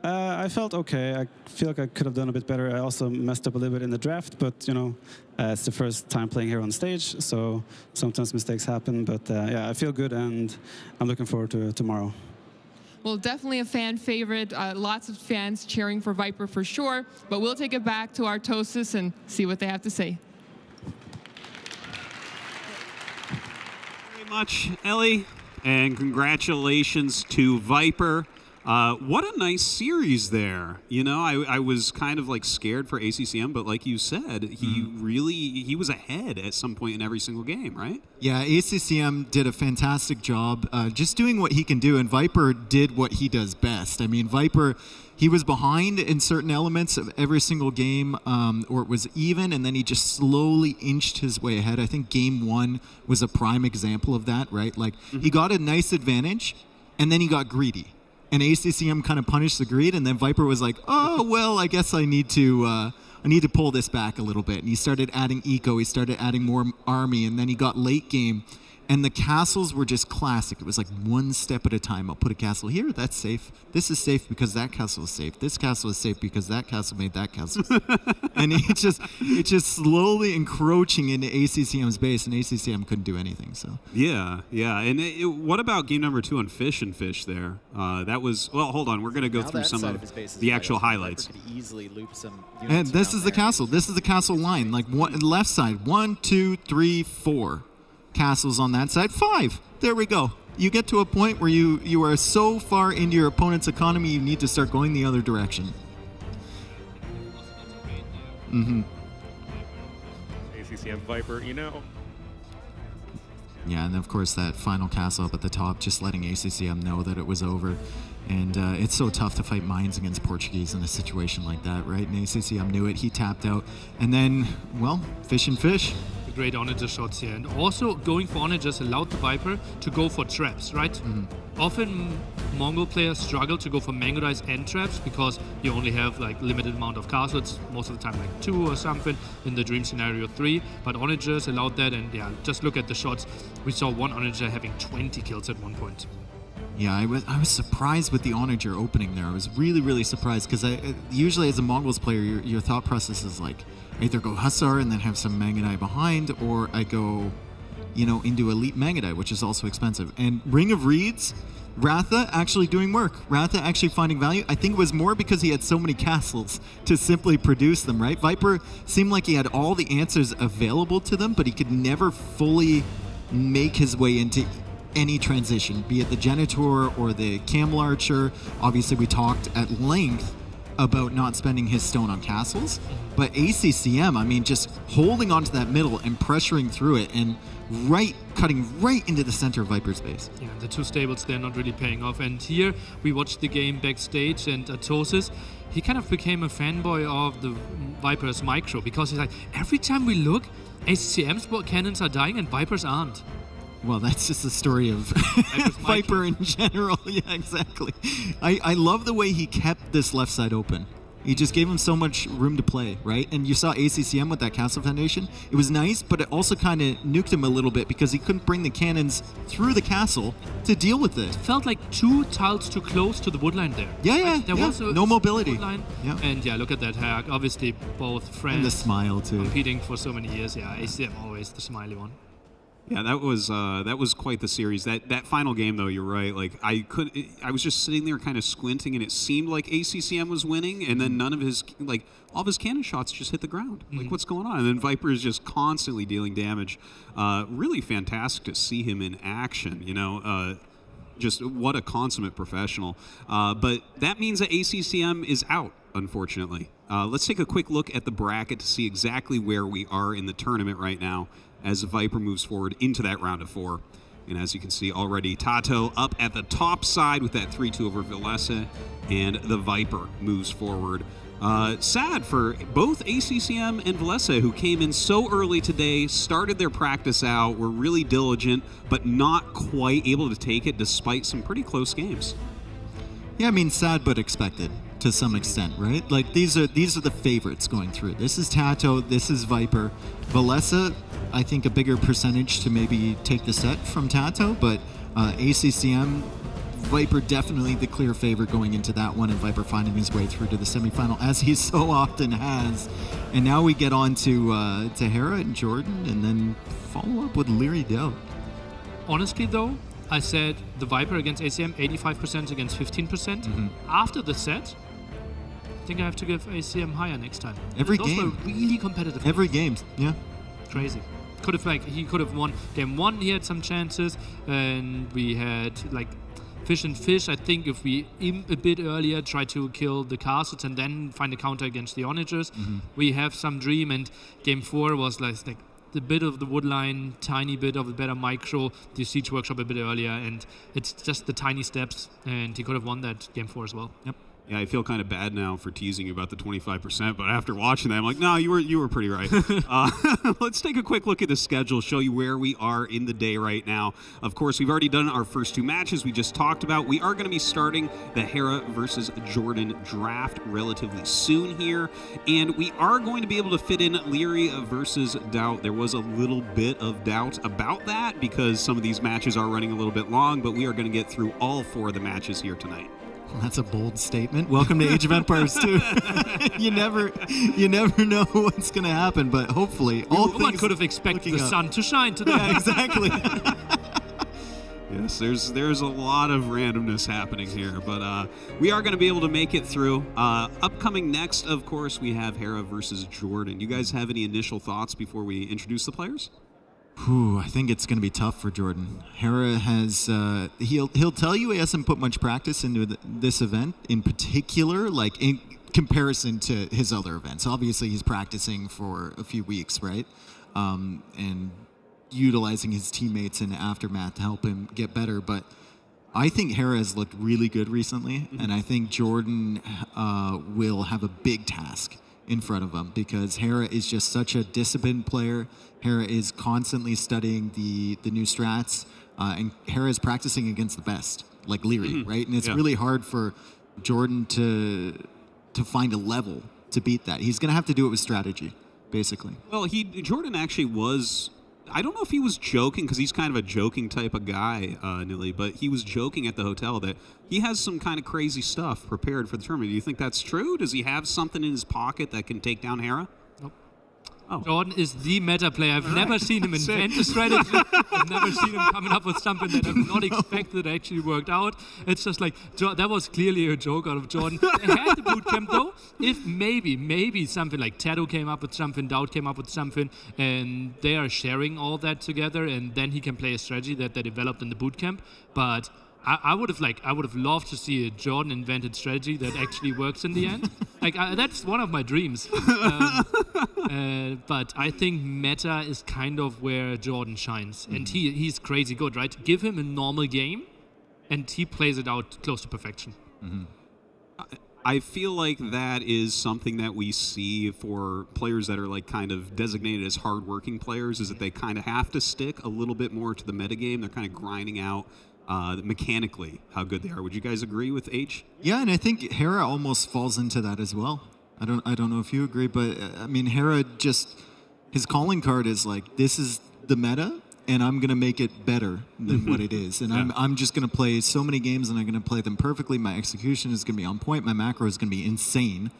I felt okay. I feel like I could have done a bit better. I also messed up a little bit in the draft, but you know, it's the first time playing here on stage, so sometimes mistakes happen. But yeah, I feel good, and I'm looking forward to tomorrow. Well, definitely a fan favorite. Lots of fans cheering for Viper for sure. But we'll take it back to Artosis and see what they have to say. Very much, Ellie, and congratulations to Viper. What a nice series there. You know, I was kind of like scared for ACCM, but like you said, he was ahead at some point in every single game, right? Yeah, ACCM did a fantastic job just doing what he can do, and Viper did what he does best. I mean, Viper, he was behind in certain elements of every single game, or it was even, and then he just slowly inched his way ahead. I think game one was a prime example of that, right? Like, he got a nice advantage, and then he got greedy. And ACCM kind of punished the greed, and then Viper was like, "Oh well, I guess I need to pull this back a little bit." And he started adding eco, he started adding more army, and then he got late game, and the castles were just classic. It was like one step at a time. I'll put a castle here, that's safe. This is safe because that castle is safe. This castle is safe because that castle made that castle safe. And it's just slowly encroaching into ACCM's base, and ACCM couldn't do anything. So yeah. And what about game number 2 on Fish and Fish there? That was, well, hold on. We're going to go through some of the actual highlights. Easily loop some and this is the castle. This is the castle line. Like left side, 1, 2, 3, 4 castles on that side. 5. There we go. You get to a point where you are so far into your opponent's economy, you need to start going the other direction. ACCM Viper, you know. Yeah, and of course that final castle up at the top, just letting ACCM know that it was over. And it's so tough to fight mines against Portuguese in a situation like that, right? And ACCM knew it. He tapped out. And then, well, Fish and Fish. Great onager shots here, and also going for onagers allowed the Viper to go for traps, right? Often Mongol players struggle to go for mango dice and traps because you only have like limited amount of castles, most of the time like 2 or something, in the dream scenario 3, but onagers allowed that, and yeah, just look at the shots. We saw one onager having 20 kills at one point. Yeah, I was surprised with the onager opening there. I was really, really surprised because usually as a Mongols player, your thought process is like, I either go Hussar and then have some Mangadai behind, or I go, you know, into Elite Mangadai, which is also expensive. And Ring of Reeds, Ratha actually doing work. Ratha actually finding value. I think it was more because he had so many castles to simply produce them, right? Viper seemed like he had all the answers available to them, but he could never fully make his way into any transition, be it the Genitor or the Camel Archer. Obviously, we talked at length about not spending his stone on castles, but ACCM, I mean, just holding onto that middle and pressuring through it and cutting right into the center of Viper's base. Yeah, the 2 stables, they're not really paying off. And here we watched the game backstage, and Artosis, he kind of became a fanboy of the Viper's micro, because he's like, every time we look, ACCM's cannons are dying and Viper's aren't. Well, that's just the story of Viper in general. Yeah, exactly. I love the way he kept this left side open. He just gave him so much room to play, right? And you saw ACCM with that castle foundation. It was nice, but it also kind of nuked him a little bit because he couldn't bring the cannons through the castle to deal with it. It felt like 2 tiles too close to the woodline there. Yeah, There was no mobility. Yeah. And yeah, look at that hack. Obviously, both friends. And the smile, too. Competing for so many years. Yeah, ACCM always the smiley one. Yeah, that was quite the series. That final game, though, you're right. Like I was just sitting there, kind of squinting, and it seemed like ACCM was winning, and then none of his all of his cannon shots just hit the ground. Like, what's going on? And then Viper is just constantly dealing damage. Really fantastic to see him in action. You know, just what a consummate professional. But that means that ACCM is out, unfortunately. Let's take a quick look at the bracket to see exactly where we are in the tournament right now as Viper moves forward into that round of 4. And as you can see already, Tato up at the top side with that 3-2 over Villesa, and the Viper moves forward. Sad for both ACCM and Villesa, who came in so early today, started their practice out, were really diligent, but not quite able to take it despite some pretty close games. Yeah, I mean, sad but expected to some extent, right? Like, these are the favorites going through. This is Tato, this is Viper. Villesa, I think a bigger percentage to maybe take the set from Tato, but ACCM, Viper definitely the clear favorite going into that one, and Viper finding his way through to the semifinal, as he so often has. And now we get on to Hera and Jordan, and then follow up with Leary Doubt. Honestly, though, I said the Viper against ACM, 85% against 15%. After the set, I think I have to give ACM higher next time. Every Those game. were really competitive. Every game, yeah. Crazy. He could have won game 1. He had some chances, and we had like fish and fish. I think if we a bit earlier try to kill the castles and then find a counter against the onagers, we have some dream. And game 4 was like the bit of the wood line, tiny bit of a better micro, the siege workshop a bit earlier, and it's just the tiny steps. And he could have won that game 4 as well. Yep. Yeah, I feel kind of bad now for teasing you about the 25%, but after watching that, I'm like, no, you were pretty right. Let's take a quick look at the schedule, show you where we are in the day right now. Of course, we've already done our first 2 matches we just talked about. We are going to be starting the Hera versus Jordan draft relatively soon here, and we are going to be able to fit in Leary versus Doubt. There was a little bit of doubt about that because some of these matches are running a little bit long, but we are going to get through all 4 of the matches here tonight. That's a bold statement. Welcome to Age of Empires 2. You never know what's going to happen, but hopefully One could have expected the sun to shine today. Yeah, exactly. Yes, there's a lot of randomness happening here, but we are going to be able to make it through. Upcoming next, of course, we have Hera versus Jordan. You guys have any initial thoughts before we introduce the players? I think it's going to be tough for Jordan. Hera has, he'll tell you he hasn't put much practice into this event in particular, like in comparison to his other events. Obviously, he's practicing for a few weeks, right? And utilizing his teammates in Aftermath to help him get better. But I think Hera has looked really good recently, and I think Jordan will have a big task in front of him because Hera is just such a disciplined player. Hera is constantly studying the new strats, and Hera is practicing against the best, like Leary, right? And it's really hard for Jordan to find a level to beat that. He's going to have to do it with strategy, basically. Well, Jordan actually was, I don't know if he was joking, because he's kind of a joking type of guy, Nilly, but he was joking at the hotel that he has some kind of crazy stuff prepared for the tournament. Do you think that's true? Does he have something in his pocket that can take down Hera? Jordan is the meta player. I've never seen him invent a strategy. I've never seen him coming up with something that I've not expected actually worked out. It's just like, that was clearly a joke out of Jordan. They had the bootcamp though. If maybe something like Tato came up with something, Doubt came up with something, and they are sharing all that together, and then he can play a strategy that they developed in the bootcamp. But I would have loved to see a Jordan invented strategy that actually works in the end. That's one of my dreams. But I think meta is kind of where Jordan shines, and he's crazy good, right? Give him a normal game, and he plays it out close to perfection. I feel like that is something that we see for players that are like kind of designated as hardworking players, is that they kind of have to stick a little bit more to the metagame. They're kind of grinding out mechanically how good they are. Would you guys agree with H? Yeah, and I think Hera almost falls into that as well. I don't know if you agree, but I mean, Hera just, his calling card is like, this is the meta, and I'm going to make it better than what it is. And I'm just going to play so many games, and I'm going to play them perfectly. My execution is going to be on point. My macro is going to be insane.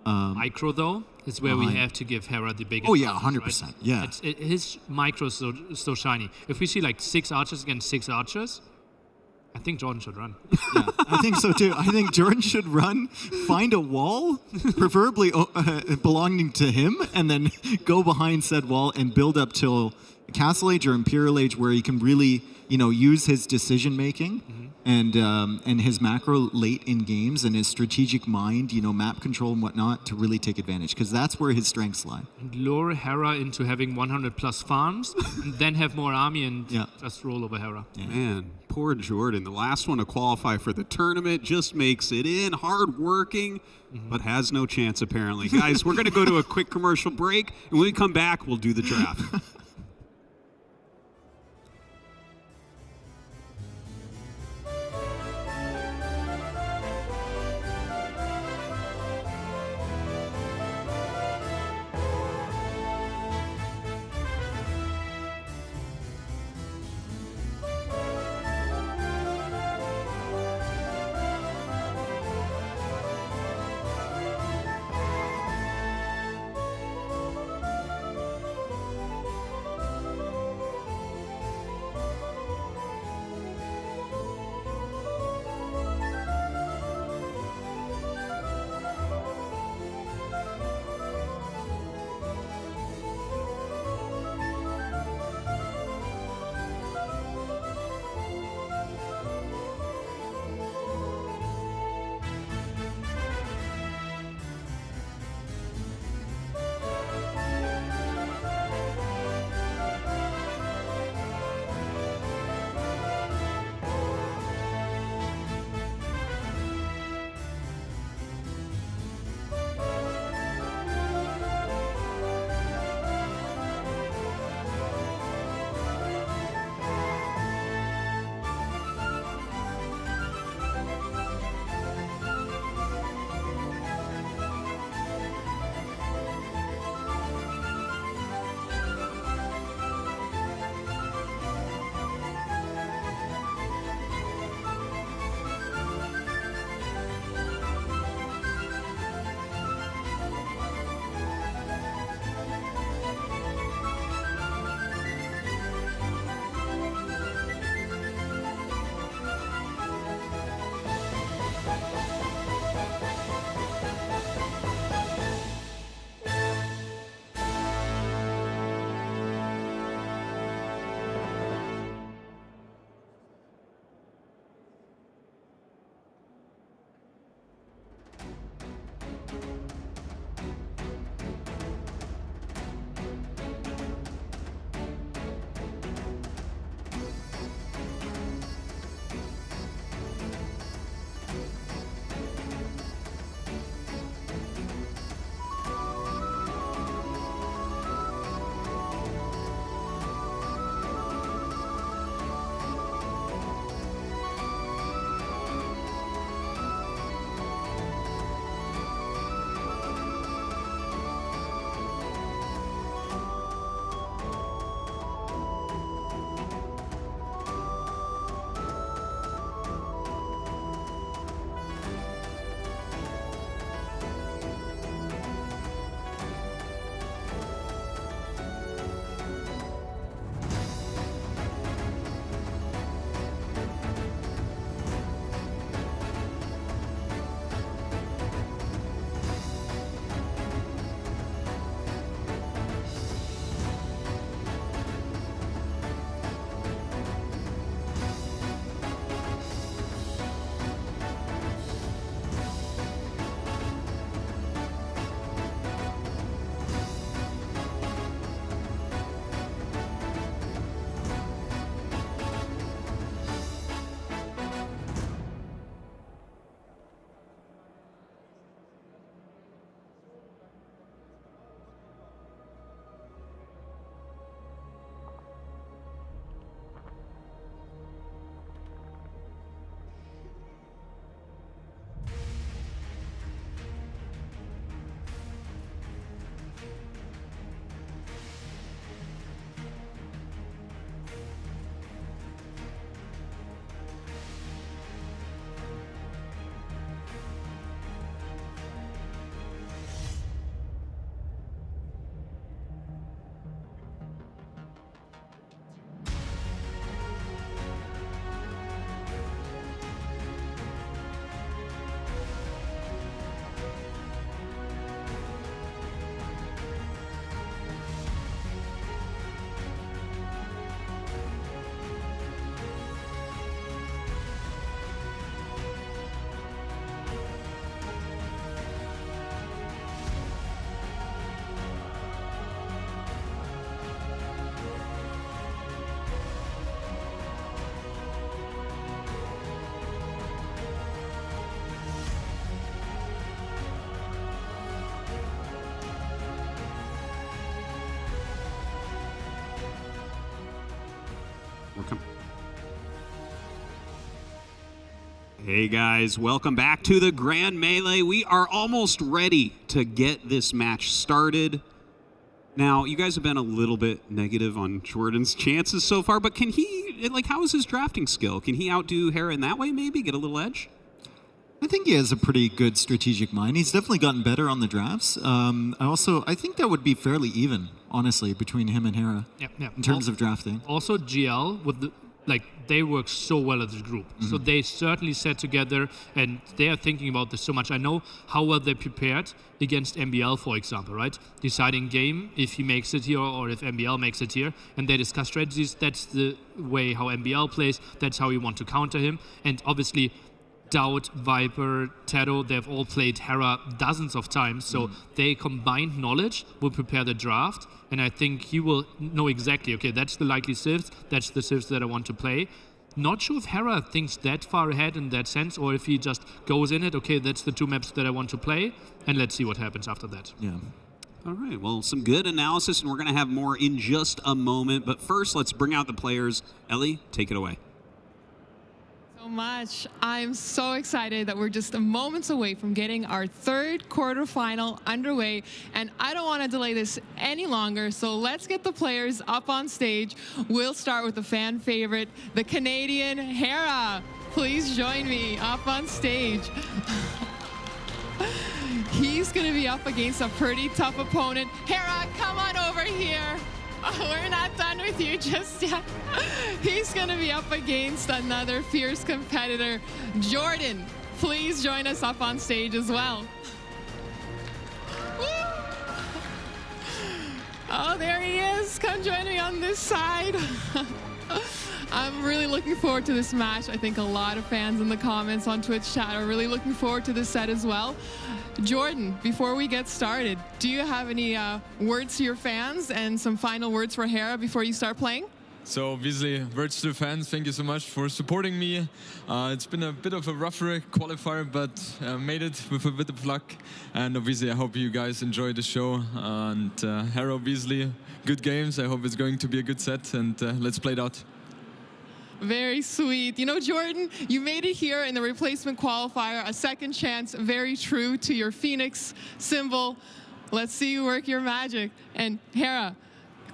Micro, though, is where we have to give Hera the biggest. Oh, yeah, 100%. Right? Yeah. His micro is so shiny. If we see like 6 archers against 6 archers, I think Jordan should run. Yeah, I think so too. I think Jordan should run, find a wall, preferably belonging to him, and then go behind said wall and build up till Castle Age or Imperial Age, where he can really, use his decision making and his macro late in games and his strategic mind, map control and whatnot, to really take advantage, because that's where his strengths lie. And lure Hera into having 100 plus farms, and then have more army and just roll over Hera. Yeah. Man, poor Jordan, the last one to qualify for the tournament, just makes it in, hard-working, but has no chance apparently. Guys, we're going to go to a quick commercial break, and when we come back, we'll do the draft. We're coming. Hey guys, welcome back to the Grand Melee. We are almost ready to get this match started. Now, you guys have been a little bit negative on Jordan's chances so far, but can he, like, how is his drafting skill? Can he outdo Hera in that way, maybe? Get a little edge? I think he has a pretty good strategic mind. He's definitely gotten better on the drafts. I think that would be fairly even, honestly, between him and Hera in terms of drafting. Also, GL, with the, they work so well as a group. So they certainly sat together and they are thinking about this so much. I know how well they prepared against MBL, for example, right? Deciding game, if he makes it here or if MBL makes it here. And they discuss strategies. That's the way how MBL plays. That's how you want to counter him. And obviously, Doubt, Viper, Taro, they've all played Hera dozens of times, so they combined knowledge will prepare the draft, and I think he will know exactly, okay, that's the likely civs, that's the civs that I want to play. Not sure if Hera thinks that far ahead in that sense, or if he just goes in it, okay, that's the 2 maps that I want to play, and let's see what happens after that. Yeah. All right, well, some good analysis, and we're going to have more in just a moment, but first, let's bring out the players. Ellie, take it away. Much. I'm so excited that we're just moments away from getting our 3rd quarterfinal underway, and I don't want to delay this any longer, so let's get the players up on stage. We'll start with the fan favorite, the Canadian Hera. Please join me up on stage. He's going to be up against a pretty tough opponent. Hera, come on over here. We're not done with you just yet. He's going to be up against another fierce competitor. Jordan, please join us up on stage as well. Woo! Oh, there he is. Come join me on this side. I'm really looking forward to this match. I think a lot of fans in the comments on Twitch chat are really looking forward to this set as well. Jordan, before we get started, do you have any words to your fans and some final words for Hera before you start playing? So obviously, words to the fans, thank you so much for supporting me. It's been a bit of a rougher qualifier, but made it with a bit of luck. And obviously, I hope you guys enjoy the show. And Hera, obviously, good games. I hope it's going to be a good set, and let's play it out. Very sweet. You know, Jordan, you made it here in the replacement qualifier, a second chance, very true to your Phoenix symbol. Let's see you work your magic. And Hera,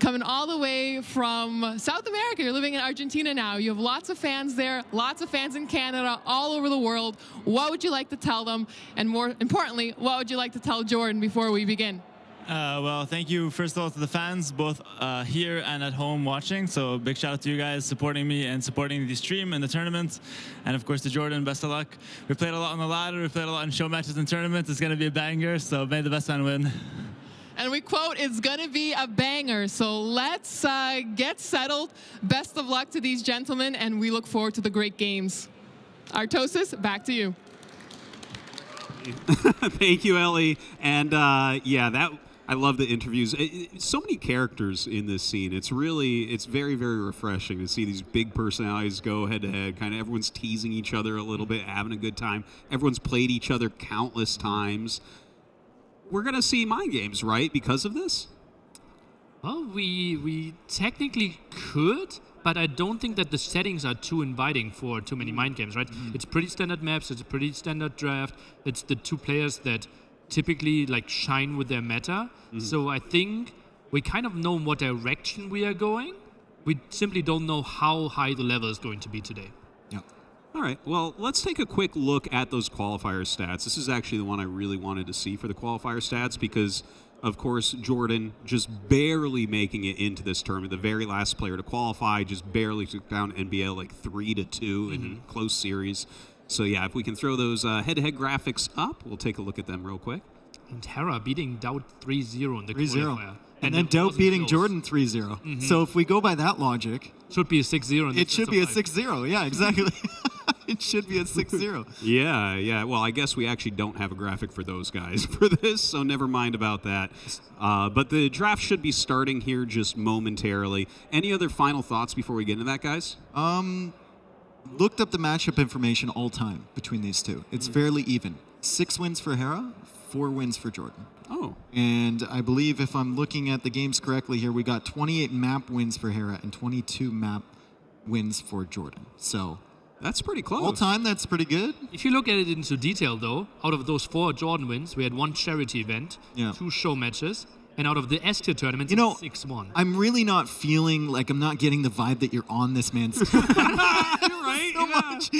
coming all the way from South America, you're living in Argentina now. You have lots of fans there, lots of fans in Canada, all over the world. What would you like to tell them? And more importantly, what would you like to tell Jordan before we begin? Well, thank you, first of all, to the fans, both here and at home watching. So big shout out to you guys supporting me and supporting the stream and the tournament. And of course, to Jordan, best of luck. We played a lot on the ladder. We played a lot in show matches and tournaments. It's going to be a banger, so may the best man win. And we quote, it's going to be a banger. So let's get settled. Best of luck to these gentlemen, and we look forward to the great games. Artosis, back to you. Thank you, Ellie. And yeah, I love the interviews. So many characters in this scene. It's very, very refreshing to see these big personalities go head to head. Kind of everyone's teasing each other a little bit, having a good time. Everyone's played each other countless times. We're going to see mind games, right, because of this? Well, we technically could, but I don't think that the settings are too inviting for too many mind games, right? It's pretty standard maps, it's a pretty standard draft. It's the 2 players that typically shine with their meta. So I think we kind of know in what direction we are going. We simply don't know how high the level is going to be today. Yeah. All right, well, let's take a quick look at those qualifier stats. This is actually the one I really wanted to see for the qualifier stats because, of course, Jordan just barely making it into this tournament. The very last player to qualify just barely took down NBL 3-2 in a close series. So yeah, if we can throw those head-to-head graphics up, we'll take a look at them real quick. And Hera beating Doubt 3-0 in the qualifier. And then Doubt beating Jordan 3-0. So if we go by that logic... Should be a 6-0. It should be a 6-0, yeah, exactly. It should be a 6-0. Yeah. Well, I guess we actually don't have a graphic for those guys for this, so never mind about that. But the draft should be starting here just momentarily. Any other final thoughts before we get into that, guys? Looked up the matchup information all time between these two. It's fairly even. 6 wins for Hera, 4 wins for Jordan. Oh. And I believe if I'm looking at the games correctly here, we got 28 map wins for Hera and 22 map wins for Jordan. So that's pretty close. All time, that's pretty good. If you look at it into detail, though, out of those 4 Jordan wins, we had 1 charity event, 2 show matches, and out of the S-tier tournaments, 6-1. I'm really not feeling like I'm not getting the vibe that you're on this man's team. Right? So much.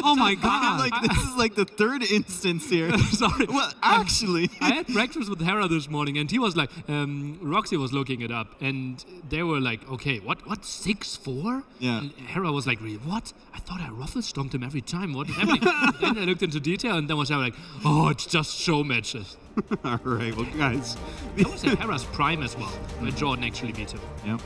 Oh my God. This is like the 3rd instance here. Sorry. Well, actually. I had breakfast with Hera this morning, and he was like, Roxy was looking it up, and they were like, okay, what 6-4? Yeah. And Hera was like, really, what? I thought I ruffle stomped him every time. What is happening? Then I looked into detail, and then was like, oh, it's just show matches. All right, well, guys. That was at Hera's prime as well, where Jordan actually beat him. Yep.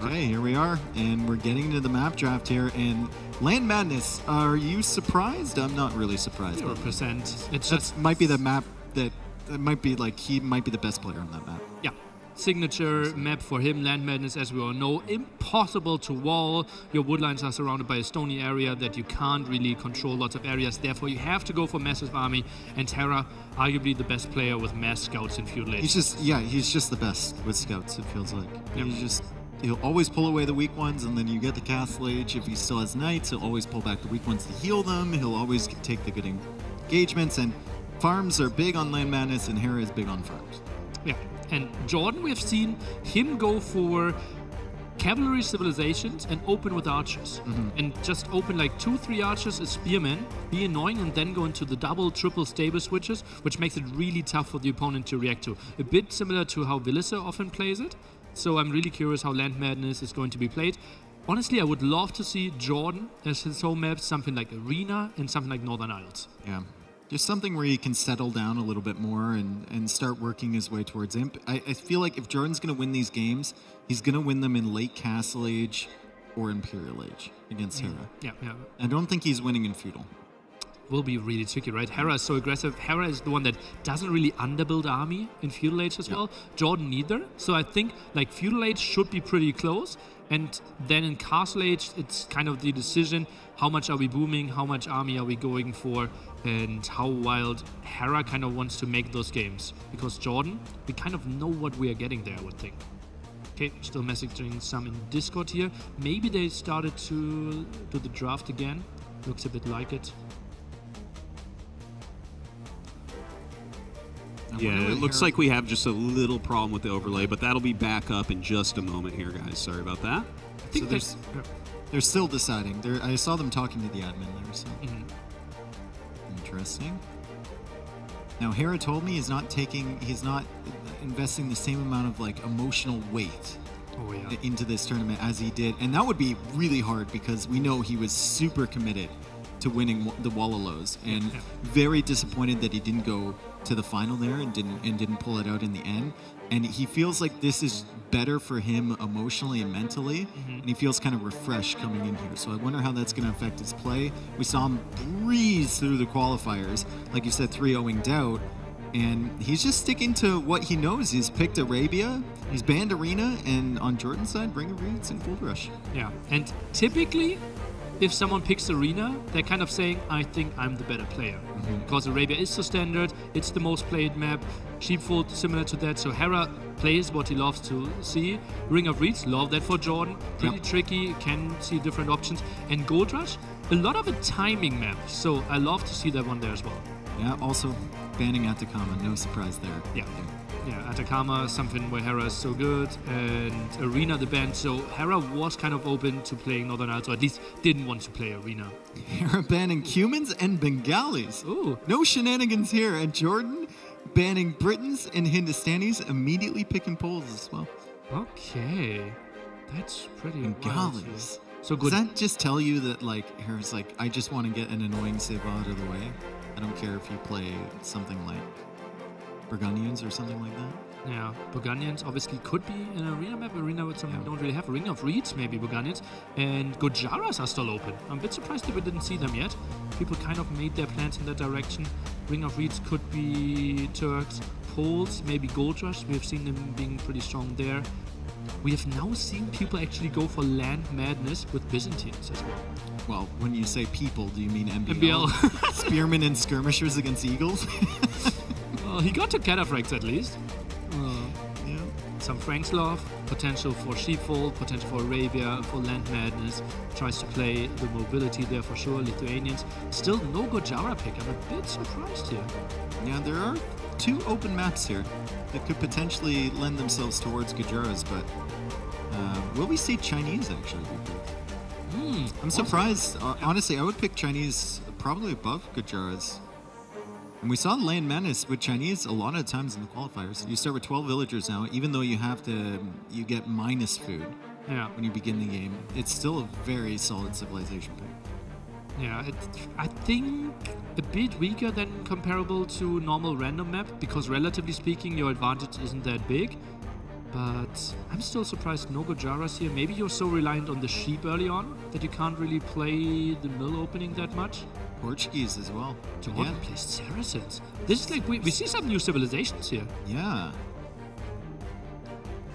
Okay, here we are, and we're getting into the map draft here. And Land Madness, are you surprised? I'm not really surprised. 0%. It's that just might be the map that might be like he might be the best player on that map. Yeah. Signature map for him, Land Madness, as we all know. Impossible to wall. Your woodlines are surrounded by a stony area that you can't really control lots of areas. Therefore, you have to go for massive army. And Terra, arguably the best player with mass scouts and feudal age. He's just the best with scouts, it feels like. Yep. He'll always pull away the weak ones, and then you get the Castle Age. If he still has knights, he'll always pull back the weak ones to heal them. He'll always take the good engagements, and farms are big on Land Madness, and Hera is big on farms. Yeah, and Jordan, we have seen him go for cavalry civilizations and open with archers. And just open like 2-3 archers as spearmen, be annoying, and then go into the double, triple stable switches, which makes it really tough for the opponent to react to. A bit similar to how Villiser often plays it. So I'm really curious how Land Madness is going to be played. Honestly, I would love to see Jordan as his home maps, something like Arena and something like Northern Isles. Yeah. Just something where he can settle down a little bit more and start working his way towards Imp. I feel like if Jordan's going to win these games, he's going to win them in late Castle Age or Imperial Age against Hera. Yeah. I don't think he's winning in Feudal. Will be really tricky, right? Hera is so aggressive. Hera is the one that doesn't really underbuild army in Feudal Age as well. Jordan neither. So I think like Feudal Age should be pretty close. And then in Castle Age, it's kind of the decision, how much are we booming, how much army are we going for, and how wild Hera kind of wants to make those games. Because Jordan, we kind of know what we are getting there, I would think. Okay, still messaging some in Discord here. Maybe they started to do the draft again. Looks a bit like it. Yeah, it looks like we have just a little problem with the overlay, but that'll be back up in just a moment here, guys. Sorry about that. I think they're still deciding. I saw them talking to the admin there, so interesting. Now, Hera told me he's not investing the same amount of like emotional weight into this tournament as he did, and that would be really hard because we know he was super committed to winning the Wallalos, and very disappointed that he didn't go to the final there and didn't pull it out in the end. And he feels like this is better for him emotionally and mentally, and he feels kind of refreshed coming in here. So I wonder how that's going to affect his play. We saw him breeze through the qualifiers, like you said, 3-0ing Doubt, and he's just sticking to what he knows. He's picked Arabia, he's banned Arena, and on Jordan's side, Ring of Reeds and Gold Rush. Yeah, and typically, if someone picks Arena, they're kind of saying, I think I'm the better player. Because Arabia is so standard, it's the most played map. Sheepfold, similar to that. So Hera plays what he loves to see. Ring of Reeds, love that for Jordan. Pretty tricky, can see different options. And Gold Rush, a lot of a timing map. So I love to see that one there as well. Yeah, also banning Atacama, no surprise there. Yeah, Atacama, something where Hera is so good, and Arena the band. So Hera was kind of open to playing Northern Isles, or at least didn't want to play Arena. Hera banning Cumans and Bengalis. Ooh. No shenanigans here. And Jordan banning Britons and Hindustanis, immediately picking Poles as well. Okay, that's pretty Bengalis. So good. Does that just tell you that like Hera's like, I just want to get an annoying Seva out of the way? I don't care if you play something like Burgundians or something like that. Yeah, Burgundians obviously could be an Arena map. Arena with something we don't really have. Ring of Reeds, maybe Burgundians. And Gojaras are still open. I'm a bit surprised that we didn't see them yet. People kind of made their plans in that direction. Ring of Reeds could be Turks. Poles, maybe Gold Rush. We have seen them being pretty strong there. We have now seen people actually go for Land Madness with Byzantines as well. Well, when you say people, do you mean MBL? Spearmen and skirmishers against Eagles? He got to cataphracts at least. Yeah. some Frank's Love, potential for Sheepfold, potential for Arabia, for Land Madness. Tries to play the mobility there for sure. Lithuanians. Still no Gojara pick. I'm a bit surprised here. Yeah, there are 2 open maps here that could potentially lend themselves towards Gujaras, but will we see Chinese actually be picked? I'm surprised. Honestly, I would pick Chinese probably above Gujaras. And we saw Land Madness with Chinese a lot of times in the qualifiers. You start with 12 villagers now, even though you get minus food when you begin the game. It's still a very solid civilization pick. Yeah, I think a bit weaker than comparable to normal random map, because relatively speaking, your advantage isn't that big. But I'm still surprised no Gojaras here. Maybe you're so reliant on the sheep early on that you can't really play the mill opening that much. Portuguese as well. Jordan plays Saracens. This is like, we see some new civilizations here. Yeah.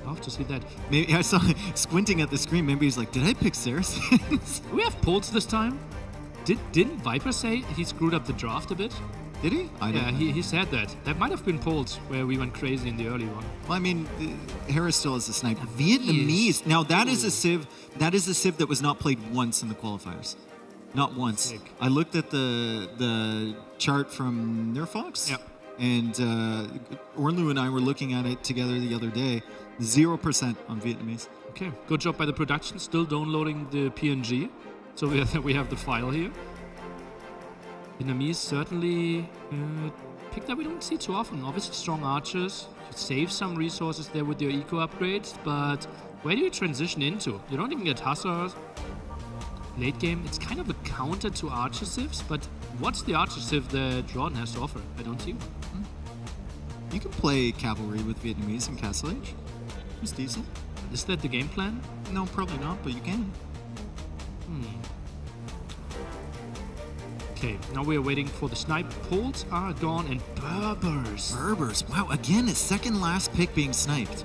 I'll have to see that. Maybe I saw squinting at the screen. Maybe he's like, did I pick Saracens? Do we have polls this time? Didn't Viper say he screwed up the draft a bit? Did he? He said that. That might have been polls where we went crazy in the early one. Well, I mean, Harris still has a snipe. Vietnamese. Now that is a civ. That is a civ that was not played once in the qualifiers. Not once. Sick. I looked at the chart from Nerfox. Yep. And Ornlu and I were looking at it together the other day. 0% on Vietnamese. Okay, good job by the production. Still downloading the PNG. So we have the file here. Vietnamese certainly pick that we don't see too often. Obviously strong archers. You save some resources there with your eco upgrades, but where do you transition into? You don't even get hussars. Late game, it's kind of a counter to archer civs, but what's the archer civ that Jordan has to offer? I don't see one. You can play cavalry with Vietnamese in Castle Age. It's decent. Is that the game plan? No, probably not, but you can. Okay, now we are waiting for the snipe. Poles are gone, and Berbers. Berbers. Wow, again, his second last pick being sniped.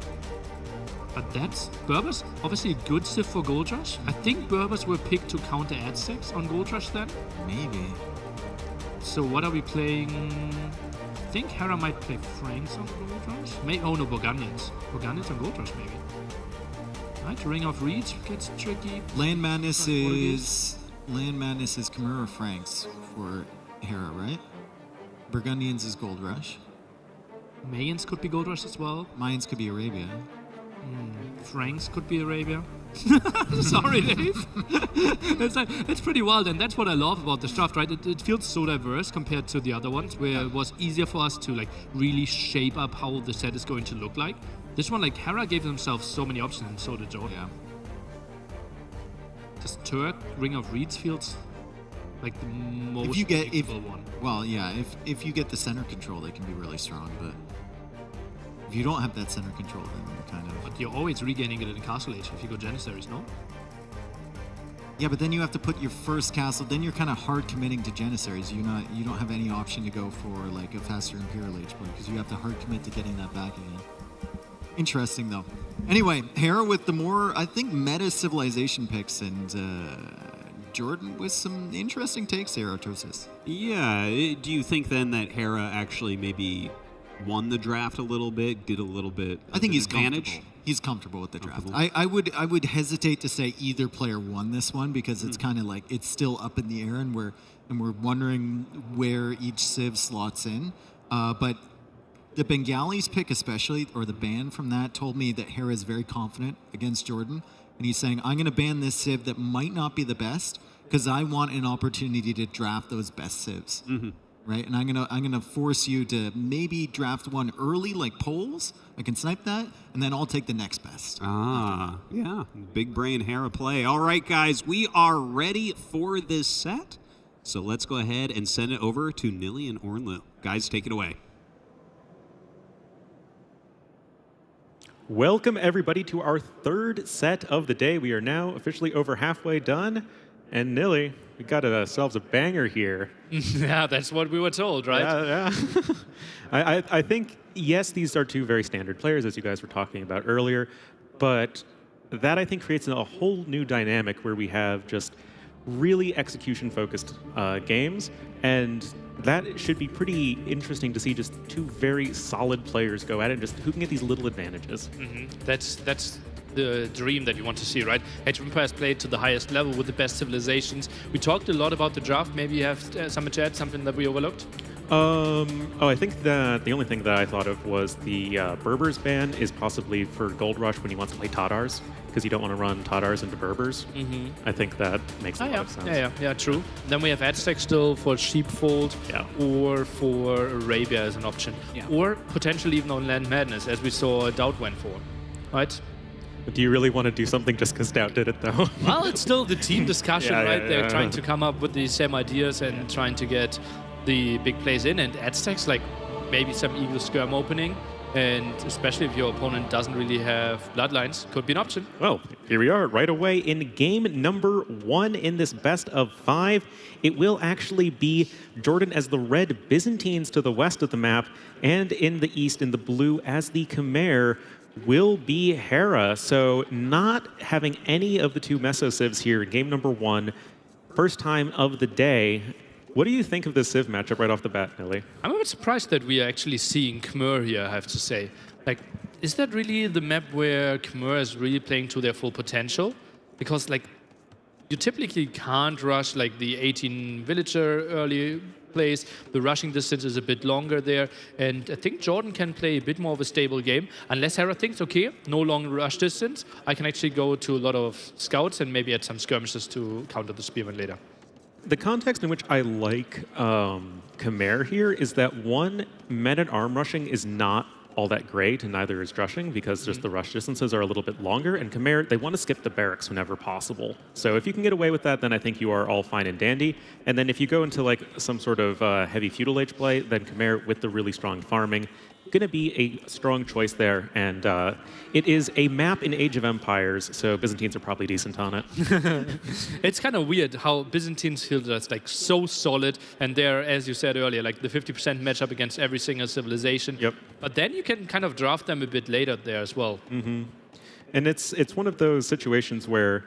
But that's Berbers, obviously a good civ for Gold Rush. I think Berbers were picked to counter Aztecs on Gold Rush then. Maybe. So what are we playing? I think Hera might play Franks on Gold Rush. Oh no, Burgundians. Burgundians on Gold Rush maybe. Right, Ring of Reeds gets tricky. Land Madness is Chimera Franks for Hera, right? Burgundians is Gold Rush. Mayans could be Gold Rush as well. Mayans could be Arabia. Franks could be Arabia. Sorry, Dave. It's pretty wild, and that's what I love about this draft, right? It feels so diverse compared to the other ones, where it was easier for us to like really shape up how the set is going to look like. This one, like Hera gave themselves so many options, and so did Jordan. Yeah. This Turk Ring of Reeds feels like the most predictable one. Well, yeah, if you get the center control, they can be really strong, but if you don't have that center control, then you're kind of... But you're always regaining it in Castle Age if you go Janissaries, no? Yeah, but then you have to put your first castle, then you're kind of hard committing to Janissaries. You don't have any option to go for like a faster Imperial Age play, because you have to hard commit to getting that back again. Interesting, though. Anyway, Hera with the more, I think, meta civilization picks, and Jordan with some interesting takes here, Artosis. Yeah, do you think then that Hera actually maybe won the draft a little bit, did a little bit I think he's advantage? comfortable. He's comfortable with the draft. I would hesitate to say either player won this one, because it's kind of like it's still up in the air, and we're wondering where each civ slots in. But the Bengalis pick especially, or the ban from that, told me that Hera is very confident against Jordan, and he's saying, I'm going to ban this civ that might not be the best, because I want an opportunity to draft those best civs. Right, and I'm gonna force you to maybe draft one early, like Poles. I can snipe that, and then I'll take the next best. Yeah, big brain Hera play. All right, guys, we are ready for this set. So let's go ahead and send it over to Nili and Ornlu. Guys, take it away. Welcome everybody to our third set of the day. We are now officially over halfway done, and Nili, we got ourselves a banger here. Yeah, that's what we were told, right? Yeah. I think, yes, these are two very standard players, as you guys were talking about earlier, but that, I think, creates a whole new dynamic where we have just really execution-focused games, and that should be pretty interesting to see just two very solid players go at it, just who can get these little advantages. That's the dream that you want to see, right? Age of Empires played to the highest level with the best civilizations. We talked a lot about the draft. Maybe you have something to add, something that we overlooked? I think that the only thing that I thought of was the Berbers ban is possibly for Gold Rush when he wants to play Tatars, because you don't want to run Tatars into Berbers. I think that makes a lot of sense. Yeah, true. Then we have Aztec still for Sheepfold, or for Arabia as an option, or potentially even on Land Madness, as we saw Doubt went for, right? But do you really want to do something just because Doubt did it, though? Well, it's still the team discussion, right? They're trying to come up with the same ideas and trying to get the big plays in, and Aztecs, like maybe some Eagle Skirm opening, and especially if your opponent doesn't really have Bloodlines, could be an option. Well, here we are right away in game number 1 in this best of 5. It will actually be Jordan as the red Byzantines to the west of the map, and in the east, in the blue, as the Khmer, will be Hera. So not having any of the two Mesosivs here in game number 1, first time of the day. What do you think of this Civ matchup right off the bat, Nelly? I'm a bit surprised that we are actually seeing Khmer here, I have to say. Like, is that really the map where Khmer is really playing to their full potential? Because, like, you typically can't rush, like, the 18 villager early plays. The rushing distance is a bit longer there. And I think Jordan can play a bit more of a stable game. Unless Hera thinks, okay, no long rush distance, I can actually go to a lot of scouts and maybe add some skirmishes to counter the Spearman later. The context in which I like Khmer here is that one, men-at-arm rushing is not all that great, and neither is rushing, because just the rush distances are a little bit longer, and Khmer, they want to skip the barracks whenever possible. So if you can get away with that, then I think you are all fine and dandy. And then if you go into like some sort of heavy feudal age play, then Khmer with the really strong farming, going to be a strong choice there, and it is a map in Age of Empires, so Byzantines are probably decent on it. It's kind of weird how Byzantines feel that's like so solid, and they're, as you said earlier, like the 50% matchup against every single civilization. Yep. But then you can kind of draft them a bit later there as well. And it's one of those situations where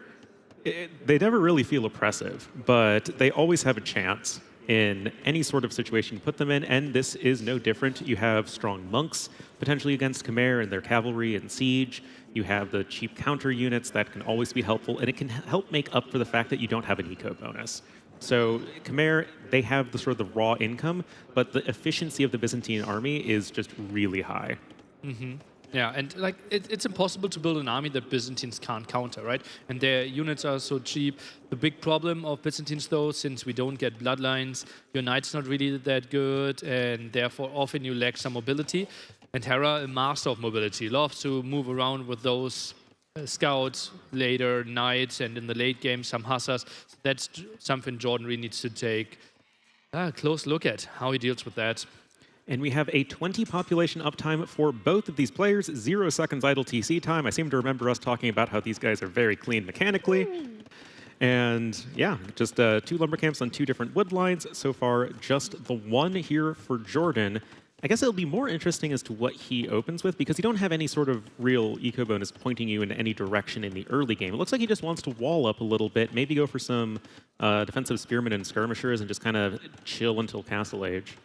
they never really feel oppressive, but they always have a chance in any sort of situation you put them in, and this is no different. You have strong monks potentially against Khmer and their cavalry and siege. You have the cheap counter units that can always be helpful, and it can help make up for the fact that you don't have an eco bonus. So Khmer, they have the sort of the raw income, but the efficiency of the Byzantine army is just really high. Yeah, and like it's impossible to build an army that Byzantines can't counter, right? And their units are so cheap. The big problem of Byzantines, though, since we don't get bloodlines, your knight's not really that good, and therefore often you lack some mobility. And Hera, a master of mobility, loves to move around with those scouts, later knights, and in the late game some hussars. That's something Jordan really needs to take a close look at, how he deals with that. And we have a 20 population uptime for both of these players, 0 seconds idle TC time. I seem to remember us talking about how these guys are very clean mechanically. And yeah, just 2 lumber camps on 2 different wood lines. So far, just the one here for Jordan. I guess it'll be more interesting as to what he opens with, because you don't have any sort of real eco bonus pointing you in any direction in the early game. It looks like he just wants to wall up a little bit, maybe go for some defensive spearmen and skirmishers and just kind of chill until Castle Age.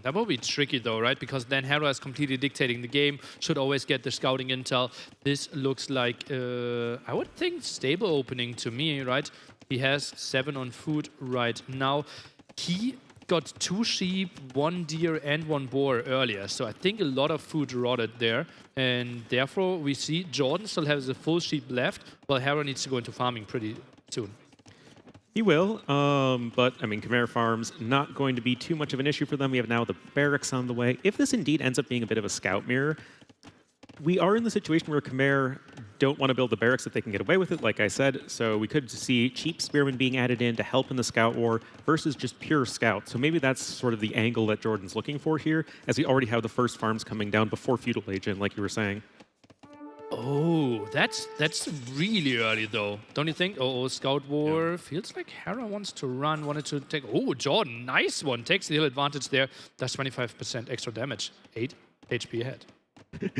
That will be tricky though, right? Because then Hera is completely dictating the game, should always get the scouting intel. This looks like, I would think, stable opening to me, right? He has 7 on food right now. He got 2 sheep, 1 deer and 1 boar earlier, so I think a lot of food rotted there, and therefore we see Jordan still has a full sheep left, while Hera needs to go into farming pretty soon. He will, but I mean, Khmer farms, not going to be too much of an issue for them. We have now the barracks on the way. If this indeed ends up being a bit of a scout mirror, we are in the situation where Khmer don't want to build the barracks if they can get away with it, like I said, so we could see cheap spearmen being added in to help in the scout war versus just pure scout. So maybe that's sort of the angle that Jordan's looking for here, as we already have the first farms coming down before feudal age in, like you were saying. Oh, that's really early though, don't you think? Oh, Scout War feels like Hera wants to run, wanted to take. Oh, Jordan, nice one, takes the hill advantage there. That's 25% extra damage, 8 HP ahead.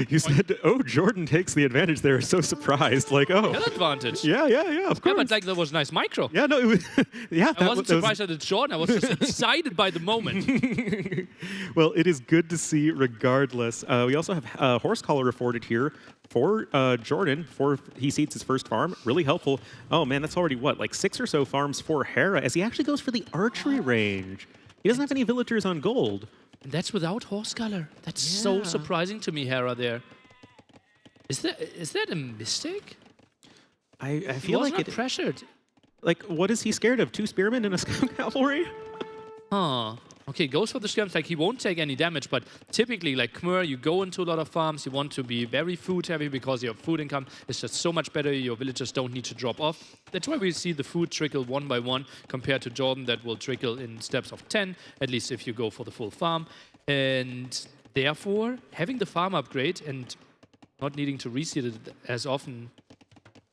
You said, "Oh, Jordan takes the advantage." They were so surprised, like, "Oh, Hill advantage. yeah, of course." Yeah, but like that was nice micro. Yeah, no, it was, yeah. I wasn't surprised that it's Jordan. I was just excited by the moment. Well, it is good to see regardless. We also have Horse Collar afforded here for Jordan before he seeds his first farm. Really helpful. Oh man, that's already what, like 6 or so farms for Hera as he actually goes for the archery range. He doesn't have any villagers on gold. And that's without Horse Collar. That's so surprising to me, Hera there. Is that a mistake? I feel like it pressured. Like, what is he scared of? 2 spearmen and a scout cavalry? Huh. Okay, goes for the skirms, like he won't take any damage, but typically, like Khmer, you go into a lot of farms, you want to be very food heavy because your food income is just so much better, your villagers don't need to drop off. That's why we see the food trickle 1 by 1 compared to Jordan that will trickle in steps of 10, at least if you go for the full farm. And therefore, having the farm upgrade and not needing to reseed it as often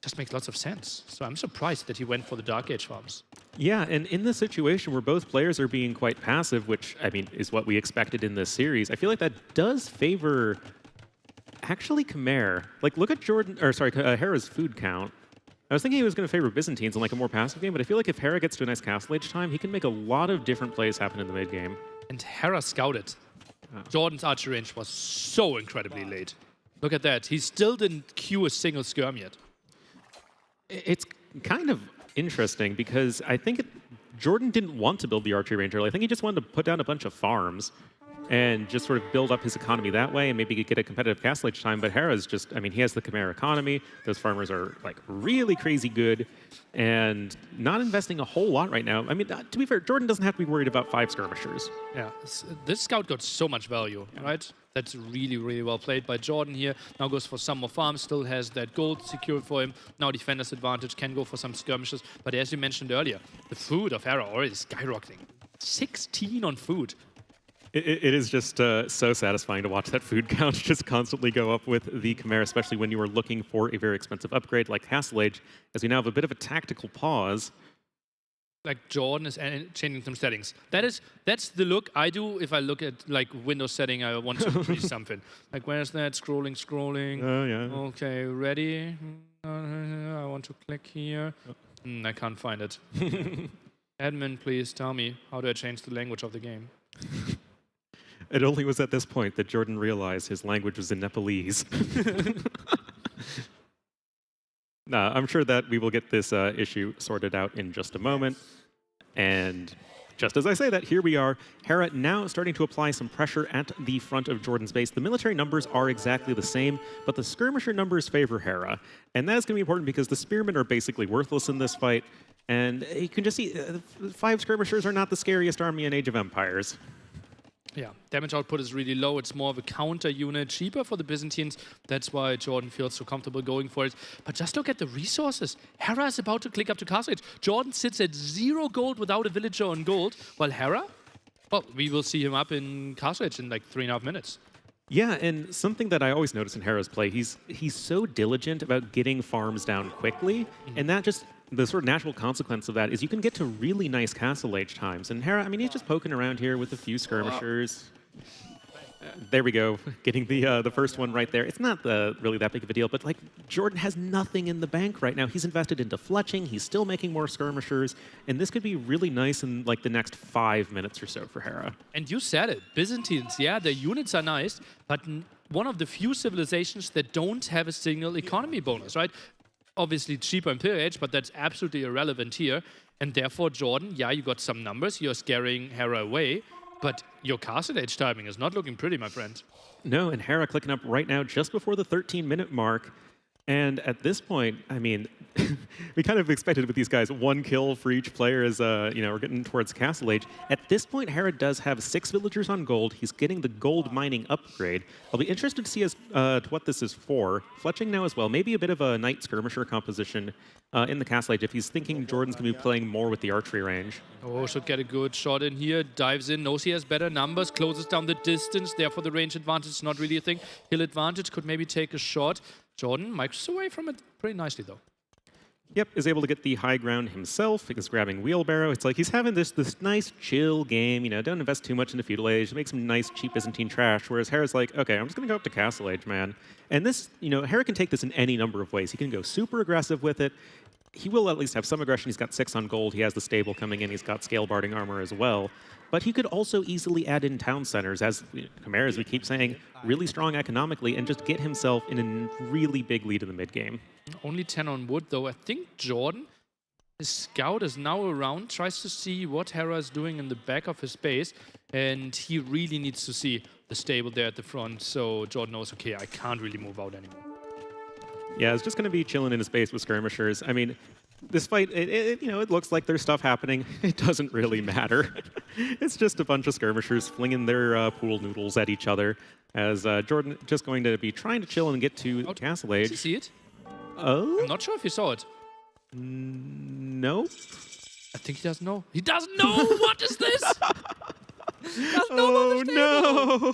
just makes lots of sense. So I'm surprised that he went for the Dark Age farms. Yeah, and in this situation where both players are being quite passive, which, I mean, is what we expected in this series, I feel like that does favor, actually, Khmer. Like, look at Hera's food count. I was thinking he was going to favor Byzantines in like a more passive game, but I feel like if Hera gets to a nice Castle Age time, he can make a lot of different plays happen in the mid game. And Hera scouted. Jordan's archery range was so incredibly late. Look at that. He still didn't queue a single skirm yet. It's kind of interesting because I think Jordan didn't want to build the archery range early. I think he just wanted to put down a bunch of farms and just sort of build up his economy that way and maybe get a competitive Castle Age time. But Hera's just, I mean, he has the Khmer economy. Those farmers are like really crazy good and not investing a whole lot right now. I mean, to be fair, Jordan doesn't have to be worried about 5 skirmishers. Yeah, this scout got so much value, right? That's really, really well played by Jordan here. Now goes for some more farms, still has that gold secured for him. Now defender's advantage, can go for some skirmishes. But as you mentioned earlier, the food of Hera already skyrocketing. 16 on food. It is just so satisfying to watch that food count just constantly go up with the Khmer, especially when you are looking for a very expensive upgrade like Castle Age, as we now have a bit of a tactical pause. Like Jordan is changing some settings. That's the look I do if I look at like Windows setting. I want to increase something. Like where's that? Scrolling. Oh yeah. Okay, ready. I want to click here. I can't find it. Admin, please tell me how do I change the language of the game. It only was at this point that Jordan realized his language was in Nepalese. Nah, I'm sure that we will get this issue sorted out in just a moment. And just as I say that, here we are. Hera now starting to apply some pressure at the front of Jordan's base. The military numbers are exactly the same, but the skirmisher numbers favor Hera. And that is going to be important because the spearmen are basically worthless in this fight. And you can just see 5 skirmishers are not the scariest army in Age of Empires. Yeah, damage output is really low. It's more of a counter unit, cheaper for the Byzantines. That's why Jordan feels so comfortable going for it. But just look at the resources. Hera is about to click up to Castle Age. Jordan sits at 0 gold without a villager on gold, while Hera, well, we will see him up in Castle Age in like 3.5 minutes. Yeah, and something that I always notice in Hera's play, he's so diligent about getting farms down quickly, and that just, the sort of natural consequence of that is you can get to really nice Castle Age times. And Hera, I mean, he's just poking around here with a few skirmishers. There we go, getting the first one right there. It's not really that big of a deal, but like Jordan has nothing in the bank right now. He's invested into fletching. He's still making more skirmishers, and this could be really nice in like the next 5 minutes or so for Hera. And you said it, Byzantines, yeah, their units are nice, but one of the few civilizations that don't have a single economy bonus, right? Obviously cheaper Imperial Age, but that's absolutely irrelevant here. And therefore, Jordan, yeah, you got some numbers. You're scaring Hera away. But your Castle Age timing is not looking pretty, my friend. No, and Hera clicking up right now just before the 13-minute mark. And at this point, I mean, we kind of expected with these guys 1 kill for each player as, you know, we're getting towards Castle Age. At this point, Hera does have 6 villagers on gold. He's getting the gold mining upgrade. I'll be interested to see as to what this is for. Fletching now as well. Maybe a bit of a knight skirmisher composition in the Castle Age if he's thinking Jordan's going to be playing more with the archery range. Oh, should get a good shot in here. Dives in, knows he has better numbers, closes down the distance. Therefore, the range advantage is not really a thing. Hill advantage could maybe take a shot. Jordan micros away from it pretty nicely, though. Yep, is able to get the high ground himself. He's grabbing Wheelbarrow. It's like he's having this nice chill game. You know, don't invest too much into Feudal Age. Make some nice cheap Byzantine trash. Whereas Hera's like, okay, I'm just gonna go up to Castle Age, man. And this, you know, Hera can take this in any number of ways. He can go super aggressive with it. He will at least have some aggression. He's got 6 on gold. He has the stable coming in. He's got scale barding armor as well. But he could also easily add in town centers, as Chimera, as we keep saying, really strong economically, and just get himself in a really big lead in the mid game. Only 10 on wood, though. I think Jordan, his scout, is now around, tries to see what Hera is doing in the back of his base, and he really needs to see the stable there at the front, so Jordan knows, okay, I can't really move out anymore. Yeah, it's just going to be chilling in his base with skirmishers. I mean, this fight, you know, it looks like there's stuff happening. It doesn't really matter. It's just a bunch of skirmishers flinging their pool noodles at each other, as Jordan just going to be trying to chill and get to Castle Age. Did you see it? Oh? I'm not sure if you saw it. No. I think he doesn't know. He doesn't know! What is this? Oh, no!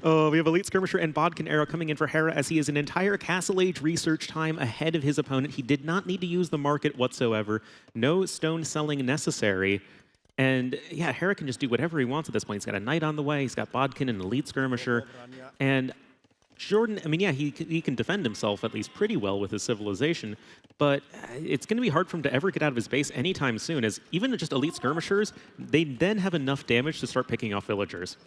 Oh, we have Elite Skirmisher and Bodkin Arrow coming in for Hera, as he is an entire Castle Age research time ahead of his opponent. He did not need to use the market whatsoever. No stone selling necessary. And yeah, Hera can just do whatever he wants at this point. He's got a Knight on the way. He's got Bodkin and Elite Skirmisher. And Jordan, I mean, yeah, he can defend himself at least pretty well with his civilization, but it's going to be hard for him to ever get out of his base anytime soon, as even just Elite Skirmishers, they then have enough damage to start picking off villagers.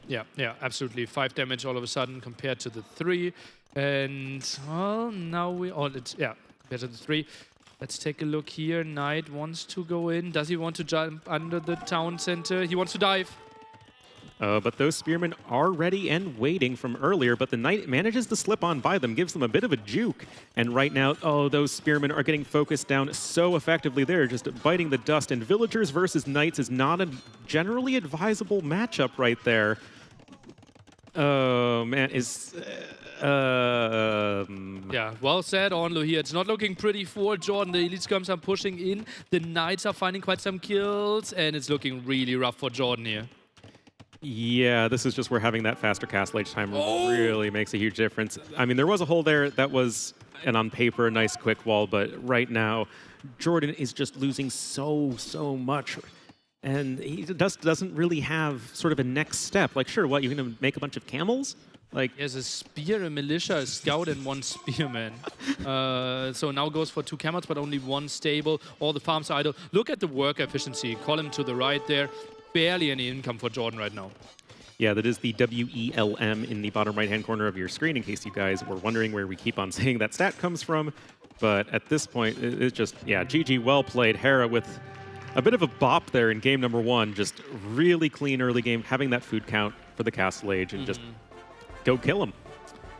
Yeah, absolutely. 5 damage all of a sudden compared to the 3. And, well, now compared to the 3. Let's take a look here. Knight wants to go in. Does he want to jump under the town center? He wants to dive. But those spearmen are ready and waiting from earlier, but the Knight manages to slip on by them, gives them a bit of a juke. And right now, those spearmen are getting focused down so effectively. They're just biting the dust, and villagers versus Knights is not a generally advisable matchup right there. Oh, man, Yeah, well said, Onlu here. It's not looking pretty for Jordan. The Elite Skirms are pushing in. The Knights are finding quite some kills, and it's looking really rough for Jordan here. Yeah, this is just where having that faster Castle Age time really makes a huge difference. I mean, there was a hole there that was, and on paper, a nice quick wall, but right now, Jordan is just losing so much. And he just doesn't really have sort of a next step. Like, sure, what, you're going to make a bunch of camels? Like, there's a spear, a militia, a scout, and 1 spearman. So now goes for 2 camels, but only 1 stable. All the farms are idle. Look at the worker efficiency. Column to the right there. Barely any income for Jordan right now. Yeah, that is the WELM in the bottom right-hand corner of your screen, in case you guys were wondering where we keep on saying that stat comes from. But at this point, it's just, yeah, GG, well played. Hera with a bit of a bop there in game number 1. Just really clean early game, having that food count for the Castle Age, and just go kill him.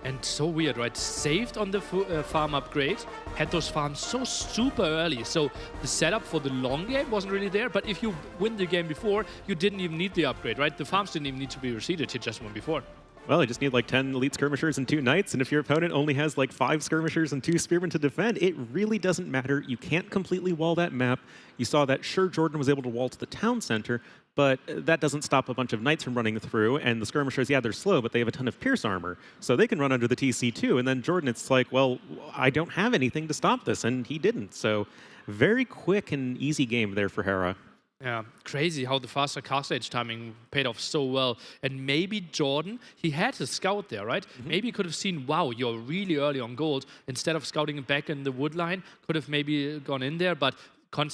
And so weird, right? Saved on the farm upgrade, had those farms so super early. So the setup for the long game wasn't really there. But if you win the game before, you didn't even need the upgrade, right? The farms didn't even need to be reseeded. You just won before. Well, you just need like 10 Elite Skirmishers and 2 Knights, and if your opponent only has like 5 Skirmishers and 2 Spearmen to defend, it really doesn't matter. You can't completely wall that map. You saw that, sure, Jordan was able to wall to the town center, but that doesn't stop a bunch of Knights from running through, and the Skirmishers, yeah, they're slow, but they have a ton of Pierce armor, so they can run under the TC too, and then Jordan, it's like, well, I don't have anything to stop this, and he didn't, so very quick and easy game there for Hera. Yeah, crazy how the faster Castle Age timing paid off so well. And maybe Jordan, he had his scout there, right? Maybe he could have seen, wow, you're really early on gold. Instead of scouting back in the wood line, could have maybe gone in there, but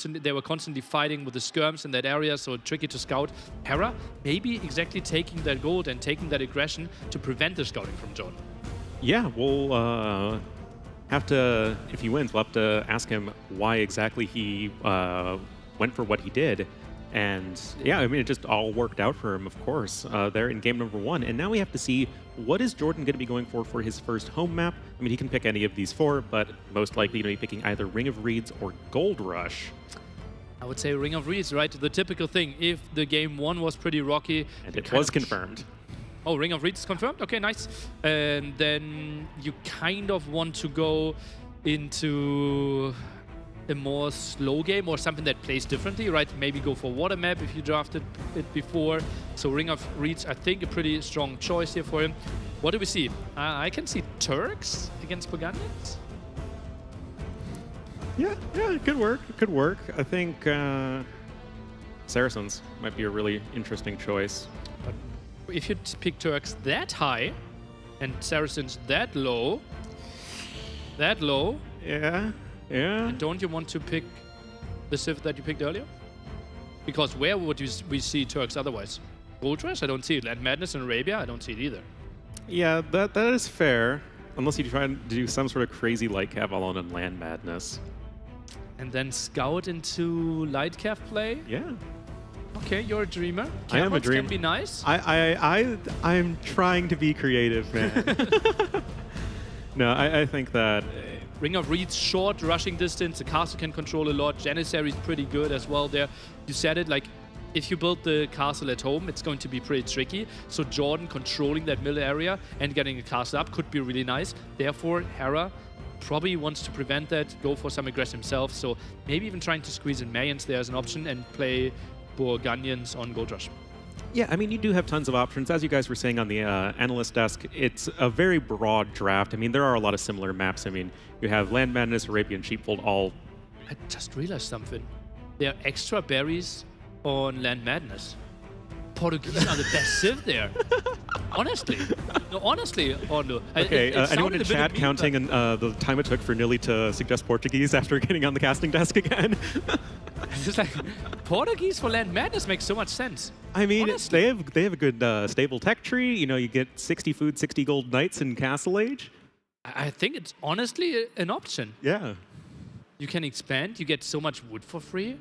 they were constantly fighting with the skirms in that area, so tricky to scout. Hera, maybe exactly taking that gold and taking that aggression to prevent the scouting from Jordan. Yeah, we'll have to, if he wins, we'll have to ask him why exactly he went for what he did. And yeah, I mean, it just all worked out for him, of course, there in game number 1. And now we have to see, what is Jordan going to be going for his first home map? I mean, he can pick any of these 4, but most likely going to be picking either Ring of Reeds or Gold Rush. I would say Ring of Reeds, right? The typical thing, if the game 1 was pretty rocky. And it was confirmed. Oh, Ring of Reeds is confirmed? Okay, nice. And then you kind of want to go into a more slow game or something that plays differently, right? Maybe go for water map if you drafted it before. So Ring of Reeds, I think, a pretty strong choice here for him. What do we see? I can see Turks against Burgundians. Yeah, it could work. It could work. I think Saracens might be a really interesting choice. But if you pick Turks that high and Saracens that low, yeah. And don't you want to pick the Civ that you picked earlier? Because where would we see Turks otherwise? Gold Rush? I don't see it. Land Madness in Arabia? I don't see it either. Yeah, that is fair. Unless you try to do some sort of crazy light cav all on Land Madness. And then scout into light cav play? Yeah. Okay, you're a dreamer. I am a dreamer. Can be nice. I'm trying to be creative, man. No, I think that... Ring of Reeds, short rushing distance. The castle can control a lot. Janissary is pretty good as well there. You said it, like, if you build the castle at home, it's going to be pretty tricky. So Jordan controlling that middle area and getting a castle up could be really nice. Therefore, Hera probably wants to prevent that, go for some aggression himself. So maybe even trying to squeeze in Mayans there as an option and play Burgundians on Gold Rush. Yeah, I mean, you do have tons of options. As you guys were saying on the analyst desk, it's a very broad draft. I mean, there are a lot of similar maps. I mean, you have Land Madness, Arabian Sheepfold, all... I just realized something. There are extra berries on Land Madness. Portuguese are the best Civ there. Honestly. No, honestly, Orlando. Okay, anyone in chat counting the time it took for Nilly to suggest Portuguese after getting on the casting desk again? It's like, Portuguese for Land Madness makes so much sense. I mean, honestly. they have a good stable tech tree. You know, you get 60 food, 60 gold knights in Castle Age. I think it's honestly an option. Yeah. You can expand. You get so much wood for free.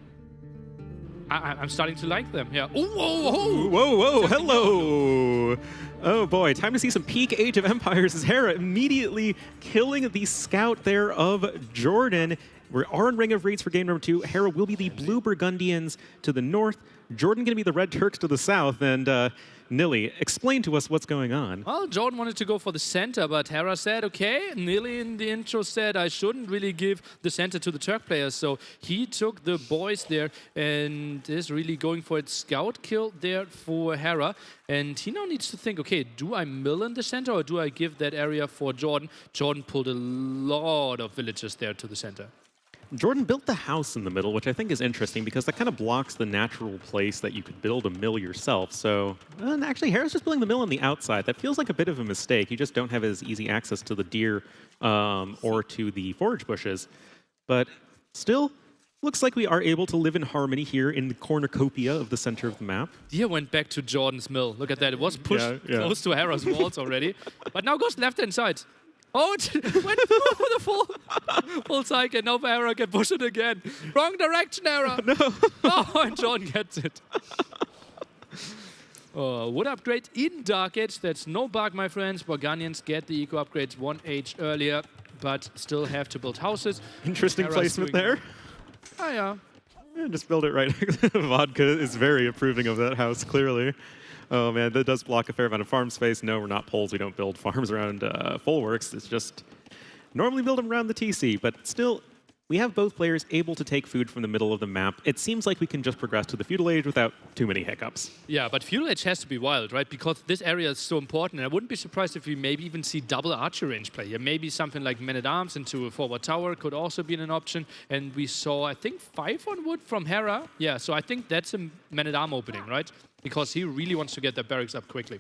I'm starting to like them. Yeah. Oh, whoa, whoa, whoa! Hello. Oh boy, time to see some peak Age of Empires as Hera immediately killing the scout there of Jordan. We are in Ring of Reeds for game number 2. Hera will be the Blue Burgundians to the north. Jordan going to be the Red Turks to the south. And Nilly, explain to us what's going on. Well, Jordan wanted to go for the center, but Hera said, okay. Nilly in the intro said I shouldn't really give the center to the Turk players. So he took the boys there and is really going for it. Scout kill there for Hera. And he now needs to think, okay, do I mill in the center or do I give that area for Jordan? Jordan pulled a lot of villagers there to the center. Jordan built the house in the middle, which I think is interesting because that kind of blocks the natural place that you could build a mill yourself. So, and actually, Hera's just building the mill on the outside. That feels like a bit of a mistake. You just don't have as easy access to the deer or to the forage bushes. But still, looks like we are able to live in harmony here in the cornucopia of the center of the map. Deer went back to Jordan's mill. Look at that. It was pushed close to Hera's walls already. But now goes left-hand side. Oh, it went through the full cycle. Now Hera can push it again. Wrong direction, Hera. No. Oh, and Jordan gets it. Wood upgrade in Dark Age. That's no bug, my friends. Burgundians get the eco upgrades 1 age earlier, but still have to build houses. Interesting Hera's placement there. Oh, yeah. Yeah, just build it right. Vodka is very approving of that house, clearly. Oh man, that does block a fair amount of farm space. No, we're not poles. We don't build farms around Fullworks. It's just normally build them around the TC. But still, we have both players able to take food from the middle of the map. It seems like we can just progress to the Feudal Age without too many hiccups. Yeah, but Feudal Age has to be wild, right? Because this area is so important. And I wouldn't be surprised if we maybe even see double archer range play. Yeah, maybe something like Men-at-Arms into a forward tower could also be an option. And we saw, I think, 5 on wood from Hera. Yeah, so I think that's a Men-at-Arm opening, right? Because he really wants to get that barracks up quickly.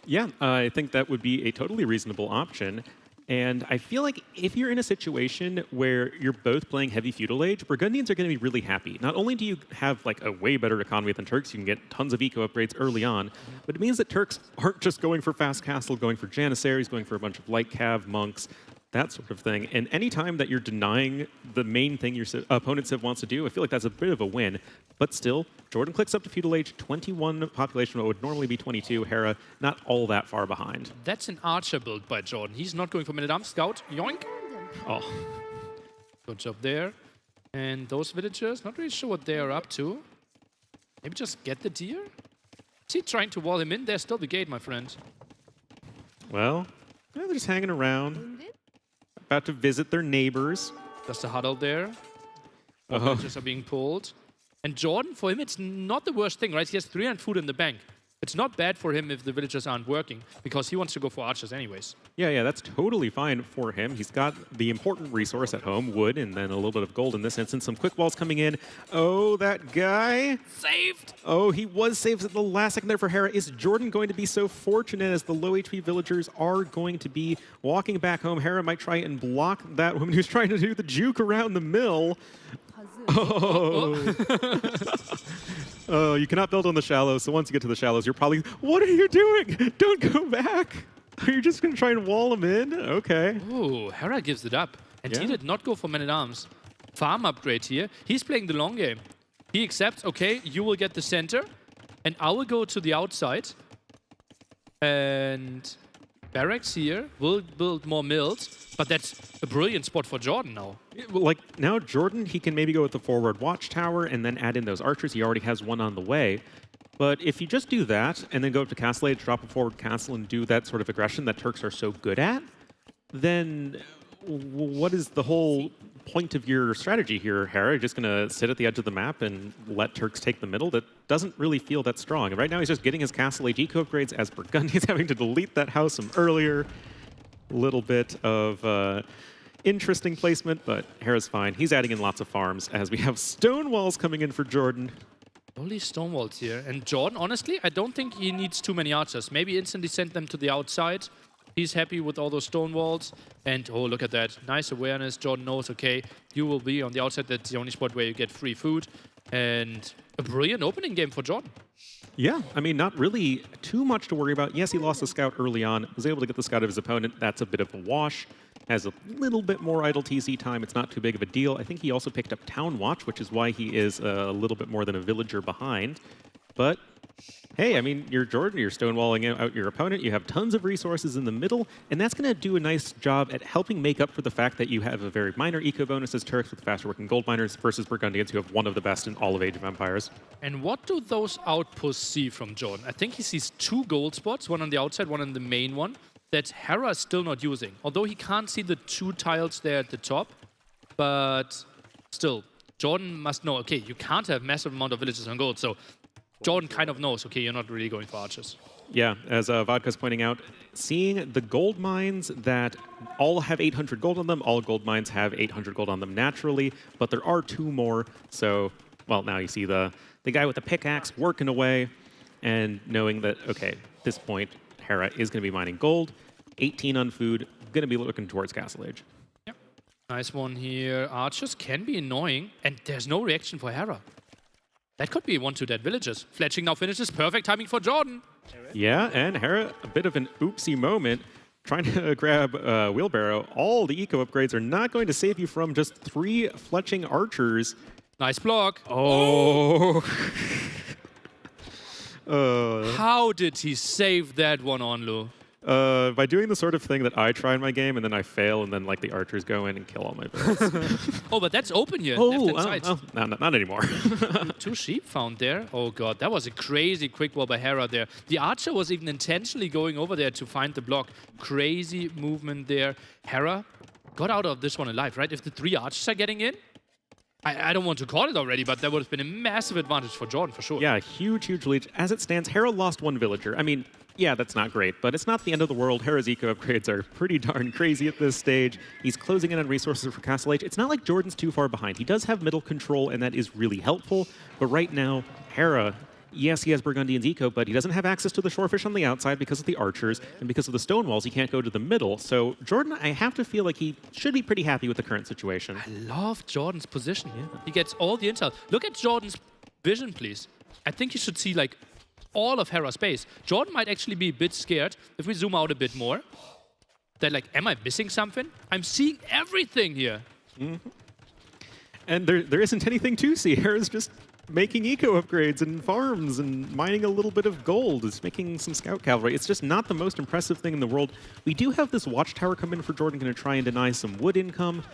Yeah, I think that would be a totally reasonable option. And I feel like if you're in a situation where you're both playing heavy Feudal Age, Burgundians are going to be really happy. Not only do you have like a way better economy than Turks, you can get tons of eco upgrades early on, but it means that Turks aren't just going for fast castle, going for Janissaries, going for a bunch of light cav, monks, that sort of thing. And anytime that you're denying the main thing your opponent Civ wants to do, I feel like that's a bit of a win. But still, Jordan clicks up to Feudal Age, 21 population, what would normally be 22. Hera, not all that far behind. That's an archer build by Jordan. He's not going for Men-at-Arms. Scout, yoink. Oh, good job there. And those villagers, not really sure what they are up to. Maybe just get the deer? Is he trying to wall him in? There's still the gate, my friend. Well, yeah, they're just hanging around. About to visit their neighbors. Just a huddle there. Villagers are being pulled. And Jordan, for him, it's not the worst thing, right? He has 300 food in the bank. It's not bad for him if the villagers aren't working, because he wants to go for archers anyways. Yeah, that's totally fine for him. He's got the important resource at home, wood, and then a little bit of gold in this instance. Some quick walls coming in. Oh, that guy. Saved! Oh, he was saved at the last second there for Hera. Is Jordan going to be so fortunate as the low HP villagers are going to be walking back home? Hera might try and block that woman who's trying to do the juke around the mill. Oh. Oh, you cannot build on the shallows, so once you get to the shallows, you're probably, what are you doing? Don't go back. Are you just going to try and wall him in? Okay. Oh, Hera gives it up. And he did not go for man-at-arms. Farm upgrade here. He's playing the long game. He accepts, okay, you will get the center, and I will go to the outside. And barracks here will build more mills, but that's a brilliant spot for Jordan now. Like, now Jordan, he can maybe go with the forward watchtower and then add in those archers. He already has one on the way. But if you just do that and then go up to Castle Age, drop a forward castle, and do that sort of aggression that Turks are so good at, then what is the whole point of your strategy here, Hera? You're just going to sit at the edge of the map and let Turks take the middle? That doesn't really feel that strong. And right now he's just getting his Castle Age eco upgrades as Burgundy's having to delete that house from earlier. A little bit of interesting placement, but Hera's fine. He's adding in lots of farms as we have stone walls coming in for Jordan. Only stone walls here. And Jordan, honestly, I don't think he needs too many archers. Maybe instantly send them to the outside. He's happy with all those stone walls. And, oh, look at that. Nice awareness. Jordan knows, okay, you will be on the outside. That's the only spot where you get free food. And a brilliant opening game for Jordan. Yeah, I mean, not really too much to worry about. Yes, he lost a scout early on. Was able to get the scout of his opponent. That's a bit of a wash. Has a little bit more idle TC time. It's not too big of a deal. I think he also picked up Town Watch, which is why he is a little bit more than a villager behind. But hey, I mean, you're Jordan, you're stonewalling out your opponent, you have tons of resources in the middle, and that's going to do a nice job at helping make up for the fact that you have a very minor eco bonus as Turks with faster working gold miners versus Burgundians who have one of the best in all of Age of Empires. And what do those outposts see from Jordan? I think he sees 2 gold spots, one on the outside, one on the main one, that Hera is still not using. Although he can't see the 2 tiles there at the top, but still, Jordan must know, okay, you can't have massive amount of villages on gold, so Jordan kind of knows, okay, you're not really going for archers. Yeah, as Vodka's pointing out, seeing the gold mines that all have 800 gold on them, all gold mines have 800 gold on them naturally, but there are 2 more. So, well, now you see the guy with the pickaxe working away and knowing that, okay, at this point, Hera is going to be mining gold, 18 on food, going to be looking towards Castle Age. Yep. Nice one here. Archers can be annoying, and there's no reaction for Hera. That could be 1-2 dead villagers. Fletching now finishes. Perfect timing for Jordan. Yeah, and Hera, a bit of an oopsie moment, trying to grab Wheelbarrow. All the eco upgrades are not going to save you from just 3 fletching archers. Nice block. Oh. How did he save that one, Onlu? By doing the sort of thing that I try in my game and then I fail and then like the archers go in and kill all my builds. Oh, but that's open here. No, not anymore. 2 sheep found there. Oh god, that was a crazy quick wall by Hera there. The archer was even intentionally going over there to find the block. Crazy movement there. Hera got out of this one alive, right? If the 3 archers are getting in, I don't want to call it already, but that would have been a massive advantage for Jordan for sure. Yeah, huge lead. As it stands, Hera lost 1 villager. I mean, yeah, that's not great, but it's not the end of the world. Hera's eco upgrades are pretty darn crazy at this stage. He's closing in on resources for Castle Age. It's not like Jordan's too far behind. He does have middle control, and that is really helpful. But right now, Hera, yes, he has Burgundian's eco, but he doesn't have access to the shorefish on the outside because of the archers, and because of the stone walls, he can't go to the middle. So Jordan, I have to feel like he should be pretty happy with the current situation. I love Jordan's position here. He gets all the intel. Look at Jordan's vision, please. I think you should see, like, all of Hera's space. Jordan might actually be a bit scared if we zoom out a bit more. That, like, am I missing something? I'm seeing everything here. Mm-hmm. And there isn't anything to see. Hera's just making eco upgrades and farms and mining a little bit of gold. It's making some scout cavalry. It's just not the most impressive thing in the world. We do have this watchtower come in for Jordan, going to try and deny some wood income.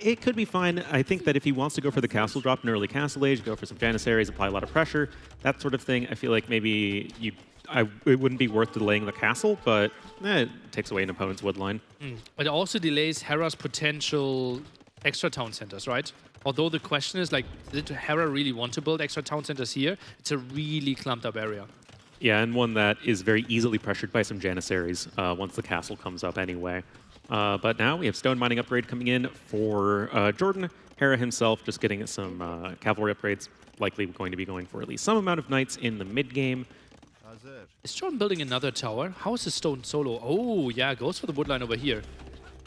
It could be fine. I think that if he wants to go for the castle drop in early Castle Age, go for some Janissaries, apply a lot of pressure, that sort of thing, I feel like maybe it wouldn't be worth delaying the castle, but it takes away an opponent's wood line. It also delays Hera's potential extra town centers, right? Although the question is, like, did Hera really want to build extra town centers here? It's a really clumped up area. Yeah, and one that is very easily pressured by some Janissaries once the castle comes up anyway. But now we have stone mining upgrade coming in for Jordan. Hera himself just getting some cavalry upgrades, likely going to be going for at least some amount of knights in the mid-game. Is Jordan building another tower? How is his stone solo? Oh, yeah, goes for the woodline over here.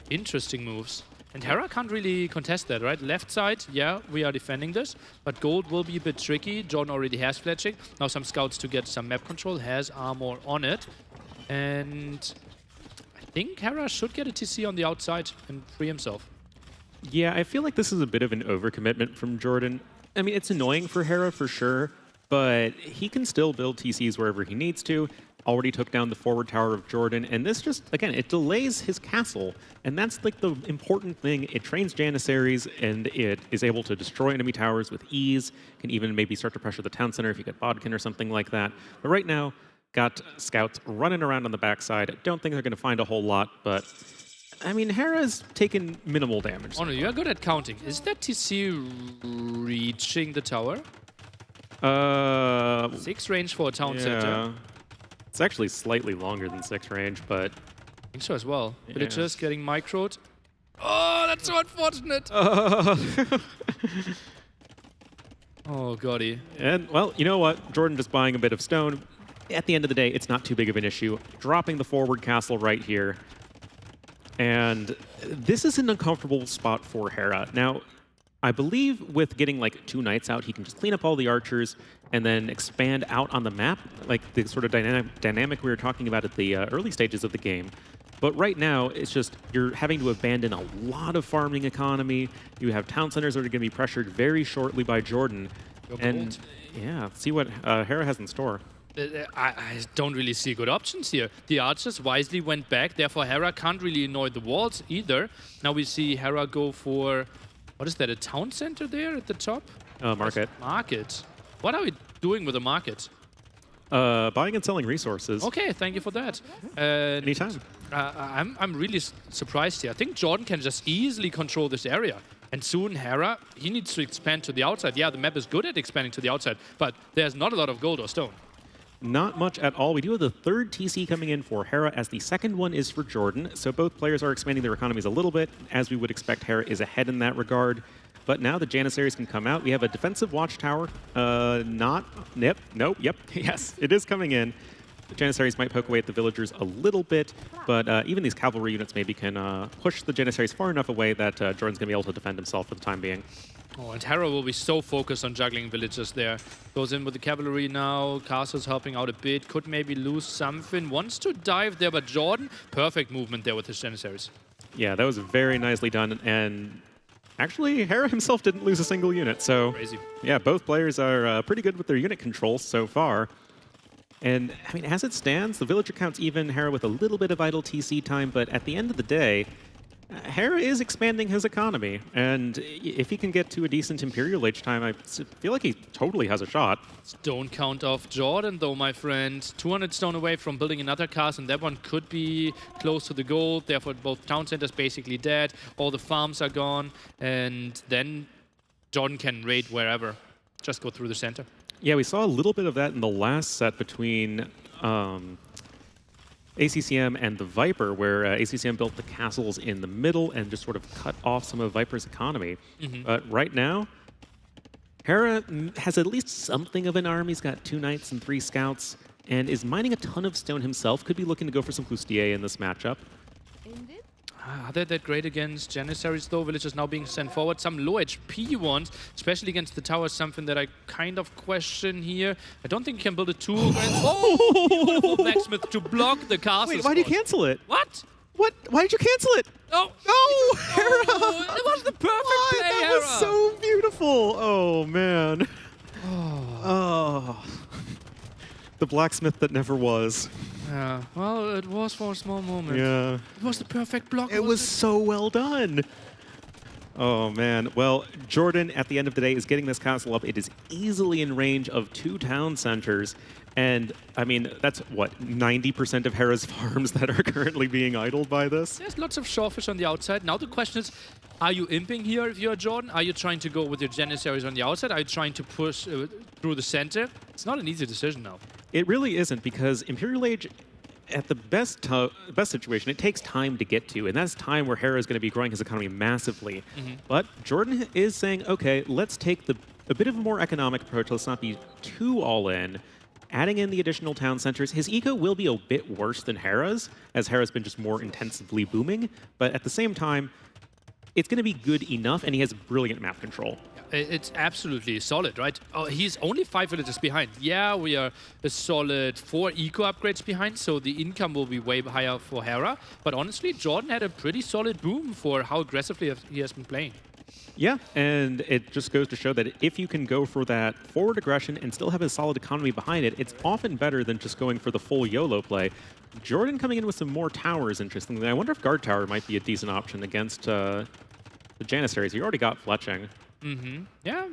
Interesting moves. And Hera can't really contest that, right? Left side, yeah, we are defending this, but gold will be a bit tricky. Jordan already has fletching. Now some scouts to get some map control, has armor on it. And I think Hera should get a TC on the outside and free himself. Yeah, I feel like this is a bit of an overcommitment from Jordan. I mean, it's annoying for Hera for sure, but he can still build TCs wherever he needs to. Already took down the forward tower of Jordan, and this just, again, it delays his castle, and that's like the important thing. It trains Janissaries, and it is able to destroy enemy towers with ease, can even maybe start to pressure the town center if you get Bodkin or something like that. But right now, got scouts running around on the backside. Don't think they're going to find a whole lot, but I mean, Hera's taken minimal damage. Oh no, you are good at counting. Is that TC reaching the tower? 6 range for a town center. It's actually slightly longer than 6 range, but... I think so as well. Yeah. Villagers getting microed. Oh, that's so unfortunate! Oh, goddy. And, well, you know what? Jordan just buying a bit of stone. At the end of the day, it's not too big of an issue. Dropping the forward castle right here. And this is an uncomfortable spot for Hera. Now, I believe with getting like 2 knights out, he can just clean up all the archers and then expand out on the map, like the sort of dynamic we were talking about at the early stages of the game. But right now, it's just you're having to abandon a lot of farming economy. You have town centers that are going to be pressured very shortly by Jordan. And yeah, see what Hera has in store. I don't really see good options here. The archers wisely went back, therefore Hera can't really annoy the walls either. Now we see Hera go for... What is that, a town center there at the top? Market. Market. What are we doing with the market? Buying and selling resources. Okay, thank you for that. Anytime. I'm really surprised here. I think Jordan can just easily control this area. And soon Hera, he needs to expand to the outside. Yeah, the map is good at expanding to the outside, but there's not a lot of gold or stone. Not much at all. We do have the 3rd TC coming in for Hera, as the 2nd one is for Jordan. So both players are expanding their economies a little bit. As we would expect, Hera is ahead in that regard. But now the Janissaries can come out. We have a defensive watchtower. Yep. Yes, it is coming in. The Janissaries might poke away at the villagers a little bit, but even these cavalry units maybe can push the Janissaries far enough away that Jordan's going to be able to defend himself for the time being. Oh, and Hera will be so focused on juggling villagers there. Goes in with the cavalry now. Castle's helping out a bit. Could maybe lose something. Wants to dive there, but Jordan, perfect movement there with his Janissaries. Yeah, that was very nicely done. And actually, Hera himself didn't lose a single unit. So, crazy. Yeah, both players are pretty good with their unit control so far. And, I mean, as it stands, the villager count's even. Hera with a little bit of idle TC time, but at the end of the day, Hera is expanding his economy, and if he can get to a decent Imperial Age time, I feel like he totally has a shot. Stone count off Jordan, though, my friend. 200 stone away from building another castle, and that one could be close to the gold. Therefore, both town centers basically dead. All the farms are gone, and then Jordan can raid wherever. Just go through the center. Yeah, we saw a little bit of that in the last set between ACCM and the Viper, where ACCM built the castles in the middle and just sort of cut off some of Viper's economy. But right now, Hera has at least something of an army. He's got 2 knights and 3 scouts, and is mining a ton of stone himself. Could be looking to go for some Cloutier in this matchup. Are they that great against Janissaries, though? Villagers now being sent forward. Some low HP ones, especially against the tower, something that I kind of question here. I don't think you can build a 2. Oh! Beautiful blacksmith to block the castle. Wait, why did you cancel it? What? What? Why did you cancel it? Oh! No! Hera! It was the perfect play, that Hera! was so beautiful! Oh, man. Oh. The blacksmith that never was. Yeah, well, it was for a small moment. Yeah. It was the perfect block. It was so well done. Oh, man. Well, Jordan, at the end of the day, is getting this castle up. It is easily in range of 2 town centers. And, I mean, that's, what, 90% of Hera's farms that are currently being idled by this? There's lots of shawfish on the outside. Now the question is, are you imping here if you're Jordan? Are you trying to go with your Janissaries on the outside? Are you trying to push through the center? It's not an easy decision now. It really isn't, because Imperial Age, at the best situation, it takes time to get to, and that's time where Hera is going to be growing his economy massively. But Jordan is saying, okay, let's take a bit of a more economic approach. Let's not be too all in. Adding in the additional town centers, his eco will be a bit worse than Hera's, as Hera's been just more intensively booming. But at the same time, it's going to be good enough, and he has brilliant map control. It's absolutely solid, right? Oh, he's only 5 villages behind. Yeah, we are a solid 4 eco upgrades behind, so the income will be way higher for Hera. But honestly, Jordan had a pretty solid boom for how aggressively he has been playing. Yeah, and it just goes to show that if you can go for that forward aggression and still have a solid economy behind it, it's often better than just going for the full YOLO play. Jordan coming in with some more towers, interestingly. I wonder if Guard Tower might be a decent option against the Janissaries. You already got Fletching. Yeah,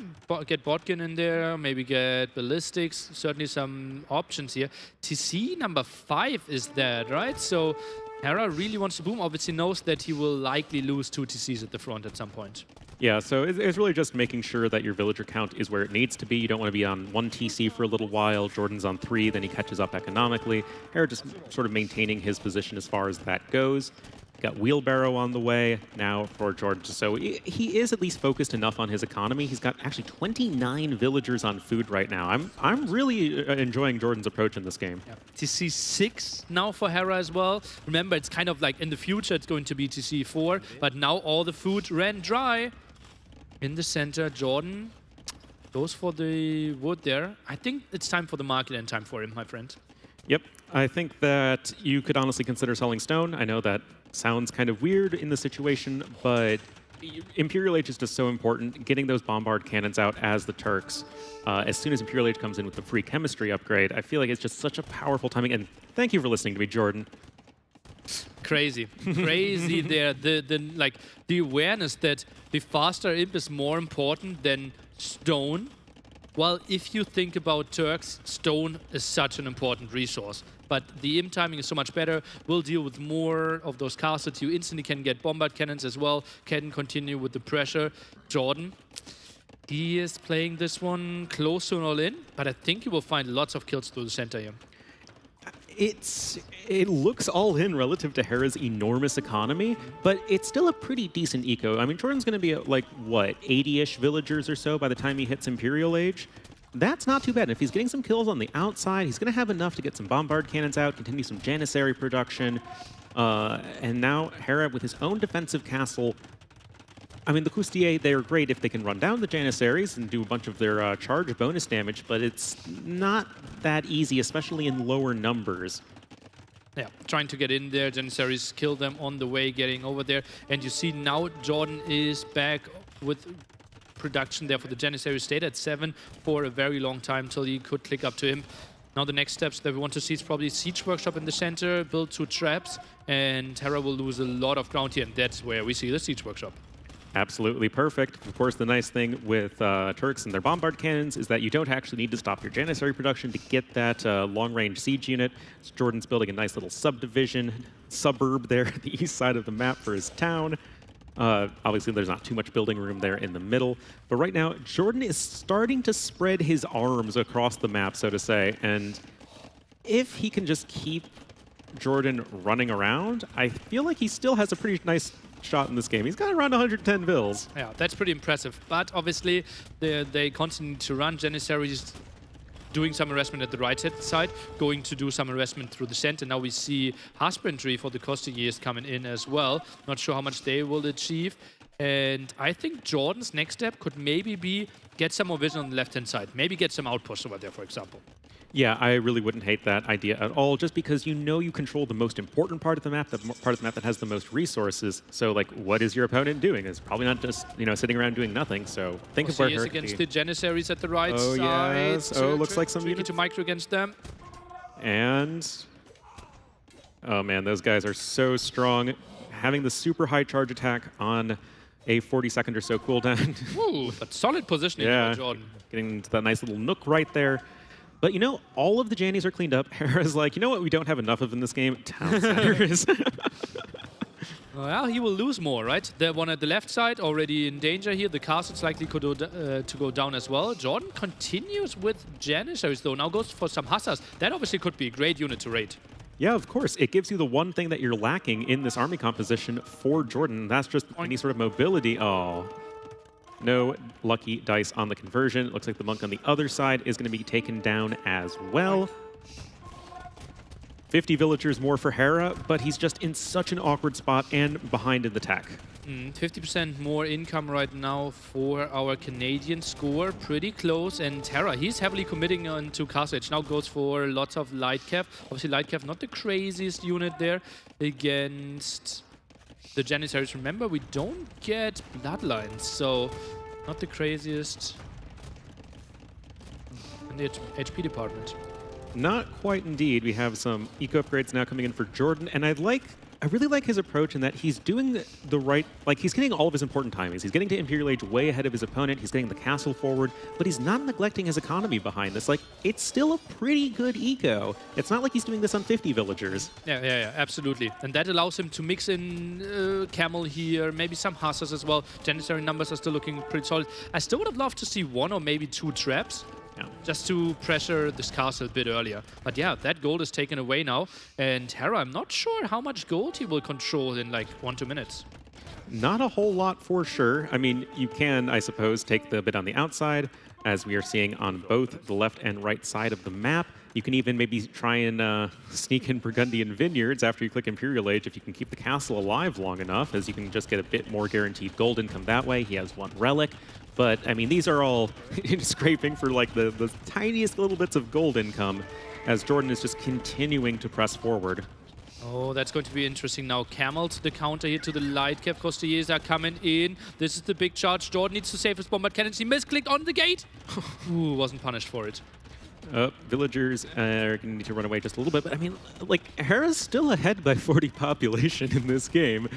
get Botkin in there, maybe get Ballistics, certainly some options here. TC number 5 is that, right? So Hera really wants to boom, obviously knows that he will likely lose 2 TCs at the front at some point. Yeah, so it's really just making sure that your villager count is where it needs to be. You don't want to be on 1 TC for a little while. Jordan's on 3, then he catches up economically. Hera just sort of maintaining his position as far as that goes. Got Wheelbarrow on the way now for Jordan. So he is at least focused enough on his economy. He's got actually 29 villagers on food right now. I'm really enjoying Jordan's approach in this game. Yeah. TC 6 now for Hera as well. Remember, it's kind of like in the future it's going to be TC 4, but now all the food ran dry. In the center, Jordan goes for the wood there. I think it's time for the market and time for him, my friend. Yep, I think that you could honestly consider selling stone. I know that sounds kind of weird in the situation, but Imperial Age is just so important. Getting those bombard cannons out as the Turks. As soon as Imperial Age comes in with the free chemistry upgrade, I feel like it's just such a powerful timing. And thank you for listening to me, Jordan. Crazy there. The awareness that the faster imp is more important than stone. Well, if you think about Turks, stone is such an important resource. But the imp timing is so much better. We'll deal with more of those castles. You instantly can get bombard cannons as well. Can continue with the pressure. Jordan, he is playing this one close to an all-in, but I think he will find lots of kills through the center here. It looks all in relative to Hera's enormous economy, but it's still a pretty decent eco. I mean, Jordan's going to be at, like, what, 80-ish villagers or so by the time he hits Imperial Age? That's not too bad. And if he's getting some kills on the outside, he's going to have enough to get some bombard cannons out, continue some Janissary production. And now Hera with his own defensive castle. I mean, the Coustier, they're great if they can run down the Janissaries and do a bunch of their charge bonus damage, but it's not that easy, especially in lower numbers. Yeah, trying to get in there, Janissaries kill them on the way, getting over there. And you see now Jordan is back with production there for the Janissary. Stayed at 7 for a very long time till he could click up to him. Now the next steps that we want to see is probably Siege Workshop in the center, build 2 traps, and Hera will lose a lot of ground here, and that's where we see the Siege Workshop. Absolutely perfect. Of course, the nice thing with Turks and their bombard cannons is that you don't actually need to stop your Janissary production to get that long-range siege unit. So Jordan's building a nice little suburb there at the east side of the map for his town. Obviously, there's not too much building room there in the middle. But right now, Jordan is starting to spread his arms across the map, so to say. And if he can just keep Jordan running around, I feel like he still has a pretty nice shot in this game. He's got around 110 vills. Yeah, that's pretty impressive. But obviously, they continue to run. Janissaries doing some harassment at the right side, going to do some harassment through the center. Now we see husbandry for the Costiers coming in as well. Not sure how much they will achieve. And I think Jordan's next step could maybe be get some more vision on the left-hand side. Maybe get some outposts over there, for example. Yeah, I really wouldn't hate that idea at all, just because you know you control the most important part of the map, the part of the map that has the most resources. So, like, what is your opponent doing? It's probably not just, you know, sitting around doing nothing. So think of where Hera against the Janissaries at the right side. Yes. Oh, looks like some units to micro against them. And oh man, those guys are so strong. Having the super high charge attack on a 40-second or so cooldown. Ooh, but solid positioning by Jordan. Getting into that nice little nook right there. But you know, all of the Jannies are cleaned up. Hera's like, you know what we don't have enough of in this game? Town centers. Well, he will lose more, right? The one at the left side already in danger here. The castle's likely to go down as well. Jordan continues with Janissaries though. Now goes for some Hussars. That obviously could be a great unit to raid. Yeah, of course. It gives you the one thing that you're lacking in this army composition for Jordan. That's just any sort of mobility. Oh, no lucky dice on the conversion. It looks like the monk on the other side is going to be taken down as well. 50 villagers more for Hera, but he's just in such an awkward spot and behind in the tech. 50% more income right now for our Canadian score. Pretty close. And Hera, he's heavily committing on to Castle Edge. Now goes for lots of light cav. Obviously, light cav not the craziest unit there against the Janissaries. Remember, we don't get bloodlines, so not the craziest in the HP department. Not quite indeed. We have some eco upgrades now coming in for Jordan, and I really like his approach in that he's doing the right, like he's getting all of his important timings. He's getting to Imperial Age way ahead of his opponent. He's getting the castle forward, but he's not neglecting his economy behind this. Like, it's still a pretty good eco. It's not like he's doing this on 50 villagers. Yeah, absolutely. And that allows him to mix in Camel here, maybe some Hussars as well. Janissary numbers are still looking pretty solid. I still would have loved to see one or maybe two traps. Just to pressure this castle a bit earlier. But yeah, that gold is taken away now. And Hera, I'm not sure how much gold he will control in like 1-2 minutes. Not a whole lot for sure. I mean, you can, I suppose, take the bit on the outside, as we are seeing on both the left and right side of the map. You can even maybe try and sneak in Burgundian Vineyards after you click Imperial Age if you can keep the castle alive long enough, as you can just get a bit more guaranteed gold income that way. He has one relic. But, I mean, these are all scraping for, like, the tiniest little bits of gold income as Jordan is just continuing to press forward. Oh, that's going to be interesting now. Camel to the counter here to the light cap. Costiers are coming in. This is the big charge. Jordan needs to save his bombard cannons. He misclicked on the gate. Ooh, wasn't punished for it. Villagers are going to need to run away just a little bit. But, I mean, like, Hera's still ahead by 40 population in this game.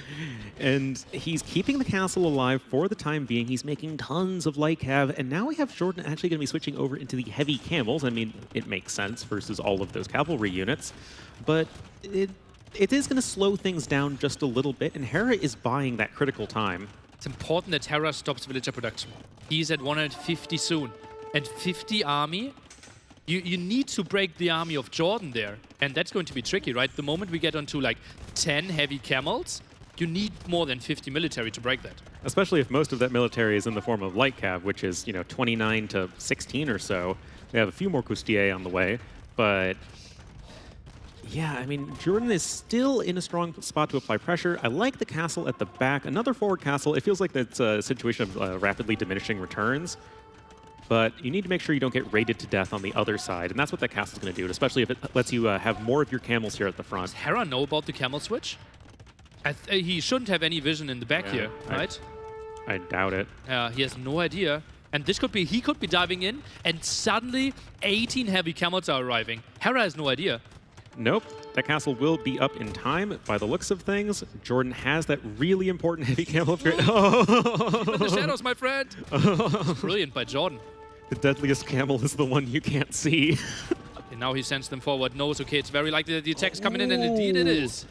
And he's keeping the castle alive for the time being. He's making tons of light cav. And now we have Jordan actually going to be switching over into the heavy camels. I mean, it makes sense versus all of those cavalry units. But it is going to slow things down just a little bit. And Hera is buying that critical time. It's important that Hera stops villager production. He's at 150 soon. And 50 army... You need to break the army of Jordan there. And that's going to be tricky, right? The moment we get onto like 10 heavy camels, you need more than 50 military to break that. Especially if most of that military is in the form of light cav, which is, you know, 29 to 16 or so. We have a few more Coustiers on the way. But yeah, I mean, Jordan is still in a strong spot to apply pressure. I like the castle at the back. Another forward castle. It feels like that's a situation of rapidly diminishing returns. But you need to make sure you don't get raided to death on the other side, and that's what that castle's going to do, especially if it lets you have more of your camels here at the front. Does Hera know about the camel switch? He shouldn't have any vision in the back here, right? I doubt it. He has no idea. And this could be, he could be diving in, and suddenly 18 heavy camels are arriving. Hera has no idea. Nope. That castle will be up in time by the looks of things. Jordan has that really important heavy camel upgrade. Oh. Keep in the shadows, my friend. Brilliant by Jordan. The deadliest camel is the one you can't see. And now he sends them forward. Knows, okay, it's very likely that the attack's coming in, and indeed it is.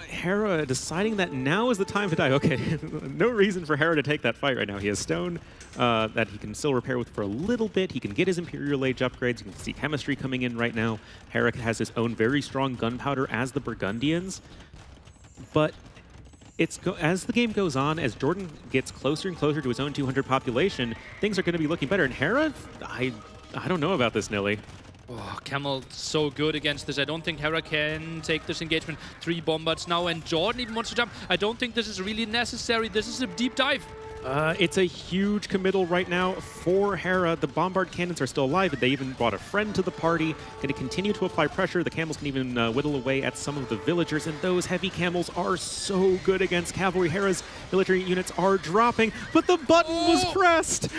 Hera deciding that now is the time to die. Okay, no reason for Hera to take that fight right now. He has stone that he can still repair with for a little bit. He can get his Imperial Age upgrades. You can see chemistry coming in right now. Hera has his own very strong gunpowder as the Burgundians. But as the game goes on, as Jordan gets closer and closer to his own 200 population, things are going to be looking better. And Hera, I don't know about this, Nilly. Oh, Camel so good against this. I don't think Hera can take this engagement. 3 bombards now, and Jordan even wants to jump. I don't think this is really necessary. This is a deep dive. It's a huge committal right now for Hera. The bombard cannons are still alive. They even brought a friend to the party. Going to continue to apply pressure. The camels can even whittle away at some of the villagers, and those heavy camels are so good against cavalry. Hera's military units are dropping, but the button was pressed.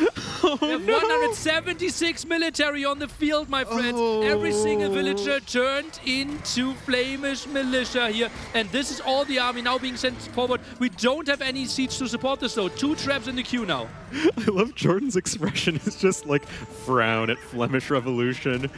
Oh, We have 176 military on the field, my friends. Every single villager turned into Flemish militia here, and this is all the army now being sent forward. We don't have any siege to support this, though. 2 traps in the queue now. I love Jordan's expression. It's just like frown at Flemish Revolution.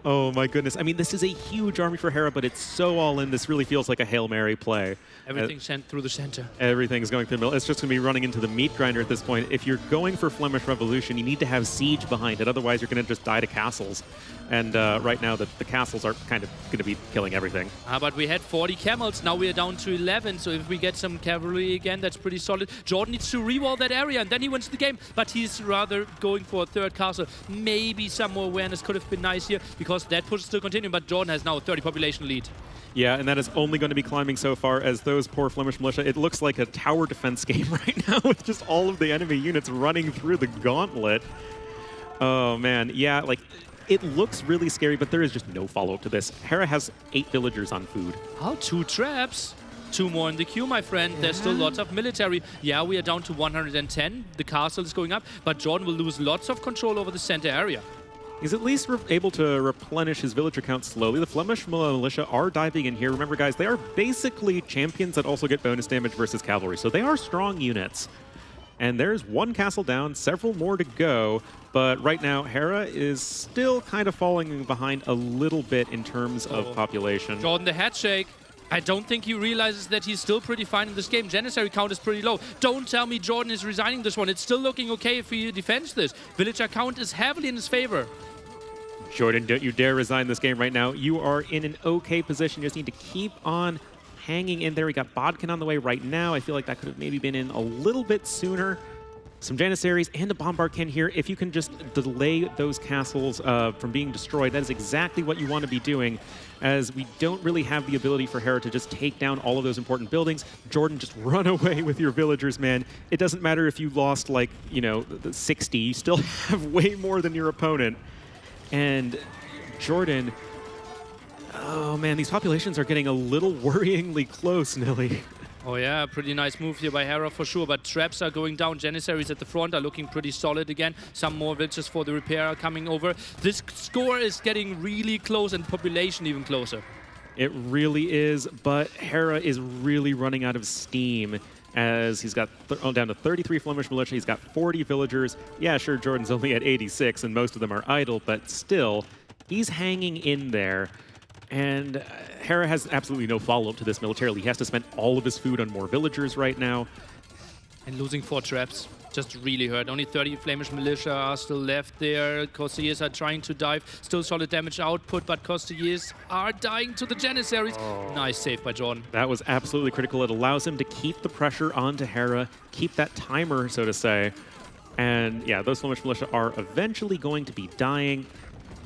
Oh my goodness. I mean, this is a huge army for Hera, but it's so all in. This really feels like a Hail Mary play. Everything's sent through the center. Everything's going through the middle. It's just going to be running into the meat grinder at this point. If you're going for Flemish Revolution, you need to have siege behind it. Otherwise, you're going to just die to castles. And right now, the castles are kind of going to be killing everything. But we had 40 camels. Now we are down to 11. So if we get some cavalry again, that's pretty solid. Jordan needs to rewall that area, and then he wins the game. But he's rather going for a 3rd castle. Maybe some more awareness could have been nice here, because that push is still continuing. But Jordan has now a 30 population lead. Yeah, and that is only going to be climbing so far as those poor Flemish militia. It looks like a tower defense game right now with just all of the enemy units running through the gauntlet. Oh, man. Yeah, like, it looks really scary, but there is just no follow-up to this. Hera has 8 villagers on food. Oh, 2 traps. 2 more in the queue, my friend. There's still lots of military. Yeah, we are down to 110. The castle is going up, but Jordan will lose lots of control over the center area. He's at least able to replenish his villager count slowly. The Flemish militia are diving in here. Remember, guys, they are basically champions that also get bonus damage versus cavalry, so they are strong units. And there's 1 castle down, several more to go. But right now, Hera is still kind of falling behind a little bit in terms of population. Jordan, the head shake. I don't think he realizes that he's still pretty fine in this game. Janissary count is pretty low. Don't tell me Jordan is resigning this one. It's still looking okay if he defends this. Villager count is heavily in his favor. Jordan, don't you dare resign this game right now. You are in an okay position. You just need to keep on hanging in there. We got Bodkin on the way right now. I feel like that could have maybe been in a little bit sooner. Some Janissaries and a Bombard Ken here. If you can just delay those castles from being destroyed, that is exactly what you want to be doing, as we don't really have the ability for Hera to just take down all of those important buildings. Jordan, just run away with your villagers, man. It doesn't matter if you lost, like, you know, 60. You still have way more than your opponent. And Jordan, oh man, these populations are getting a little worryingly close, Nilly. Oh yeah, pretty nice move here by Hera for sure, but traps are going down. Janissaries at the front are looking pretty solid again. Some more villages for the repair are coming over. This score is getting really close and population even closer. It really is, but Hera is really running out of steam, as he's got down to 33 Flemish militia. He's got 40 villagers. Yeah, sure, Jordan's only at 86, and most of them are idle, but still, he's hanging in there. And Hera has absolutely no follow-up to this militarily. He has to spend all of his food on more villagers right now. And losing 4 traps just really hurt. Only 30 Flemish militia are still left there. Courtiers are trying to dive. Still solid damage output, but Courtiers are dying to the Janissaries. Oh. Nice save by Jordan. That was absolutely critical. It allows him to keep the pressure onto Hera, keep that timer, so to say. And yeah, those Flemish militia are eventually going to be dying.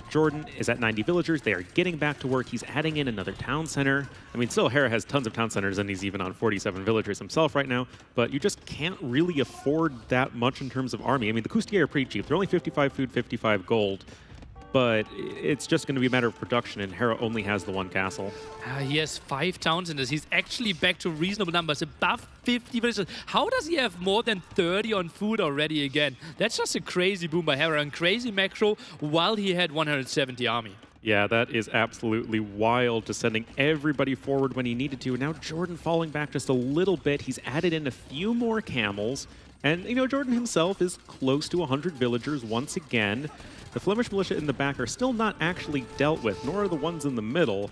Jordan is at 90 villagers. They are getting back to work. He's adding in another town center. I mean, still, Hera has tons of town centers, and he's even on 47 villagers himself right now, but you just can't really afford that much in terms of army. I mean, the Courtiers are pretty cheap. They're only 55 food, 55 gold, but it's just going to be a matter of production, and Hera only has the 1 castle. He has 5 town centers. He's actually back to reasonable numbers, above 50 villagers. How does he have more than 30 on food already again? That's just a crazy boom by Hera and crazy macro while he had 170 army. Yeah, that is absolutely wild, just sending everybody forward when he needed to. Now Jordan falling back just a little bit. He's added in a few more camels. And, you know, Jordan himself is close to 100 villagers once again. The Flemish militia in the back are still not actually dealt with, nor are the ones in the middle.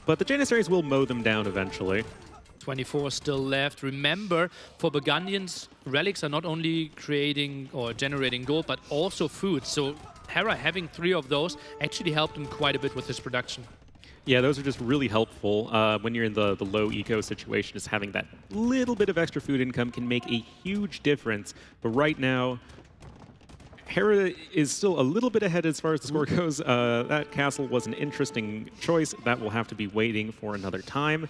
But the Janissaries will mow them down eventually. 24 still left. Remember, for Burgundians, relics are not only creating or generating gold, but also food. So Hera having 3 of those actually helped him quite a bit with his production. Yeah, those are just really helpful when you're in the low eco situation. Just having that little bit of extra food income can make a huge difference. But right now, Hera is still a little bit ahead as far as the score goes. That castle was an interesting choice. That will have to be waiting for another time.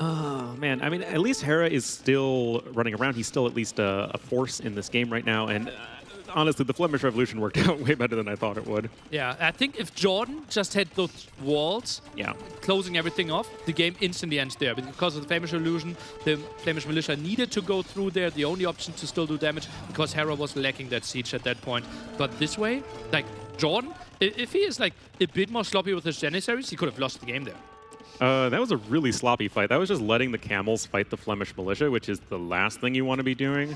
Oh, man. I mean, at least Hera is still running around. He's still at least a force in this game right now. And honestly, the Flemish Revolution worked out way better than I thought it would. Yeah, I think if Jordan just had those walls, closing everything off, the game instantly ends there. Because of the Flemish Revolution, the Flemish Militia needed to go through there, the only option to still do damage, because Hera was lacking that siege at that point. But this way, like, Jordan, if he is like a bit more sloppy with his Janissaries, he could have lost the game there. That was a really sloppy fight. That was just letting the camels fight the Flemish militia, which is the last thing you want to be doing.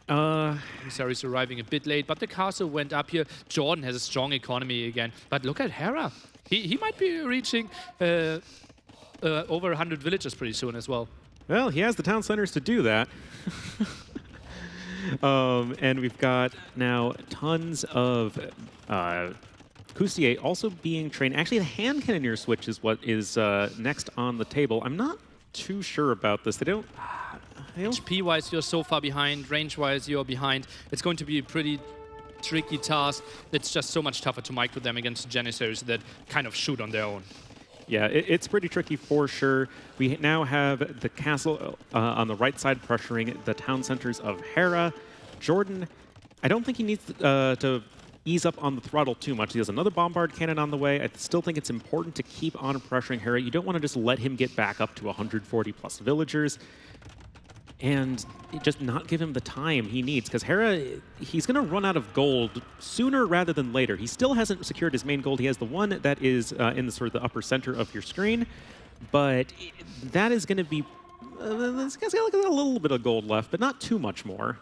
Janissaries arriving a bit late, but the castle went up here. Jordan has a strong economy again. But look at Hera. He might be reaching over 100 villages pretty soon as well. Well, he has the town centers to do that. And we've got now tons of Cusier also being trained. Actually, the hand cannoneer switch is what is next on the table. I'm not too sure about this. They don't... HP-wise, you're so far behind. Range-wise, you're behind. It's going to be a pretty tricky task. It's just so much tougher to micro them against Janissaries that kind of shoot on their own. Yeah, it's pretty tricky for sure. We now have the castle on the right side pressuring the town centers of Hera. Jordan, I don't think he needs to ease up on the throttle too much. He has another bombard cannon on the way. I still think it's important to keep on pressuring Hera. You don't want to just let him get back up to 140 plus villagers and just not give him the time he needs, because Hera, he's going to run out of gold sooner rather than later. He still hasn't secured his main gold. He has the one that is in the sort of the upper center of your screen, but that is going to be this guy's got like a little bit of gold left, but not too much more.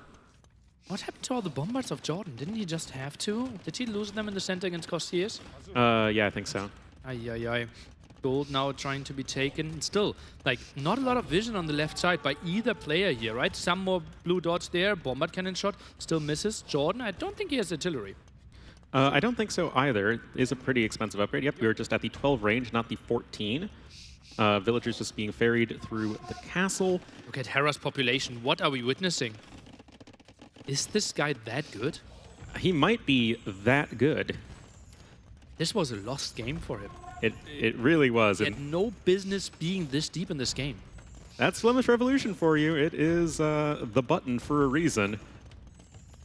What happened to all the bombards of Jordan? Didn't he just have to? Did he lose them in the center against Costiers? Yeah, I think so. Ay. Gold now trying to be taken. Still, like, not a lot of vision on the left side by either player here, right? Some more blue dots there. Bombard cannon shot still misses. Jordan, I don't think he has artillery. I don't think so either. It is a pretty expensive upgrade. Yep, we were just at the 12 range, not the 14. Villagers just being ferried through the castle. Look at Hera's population. What are we witnessing? Is this guy that good? He might be that good. This was a lost game for him. It really was. He had no business being this deep in this game. That's Flemish Revolution for you. It is the button for a reason.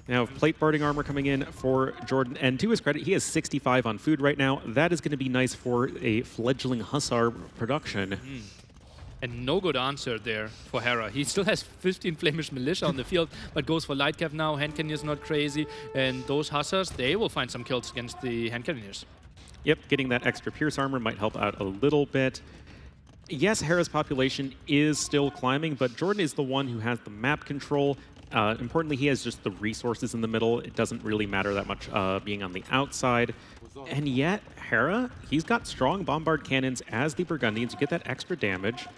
Now, plate barding armor coming in for Jordan. And to his credit, he has 65 on food right now. That is going to be nice for a fledgling Hussar production. And no good answer there for Hera. He still has 15 Flemish militia on the field, but goes for light cav now. Hand cannoneers not crazy. And those Hussars, they will find some kills against the hand cannoneers. Yep, getting that extra pierce armor might help out a little bit. Yes, Hera's population is still climbing, but Jordan is the one who has the map control. Importantly, he has just the resources in the middle. It doesn't really matter that much being on the outside. And yet, Hera, he's got strong bombard cannons as the Burgundians. You get that extra damage.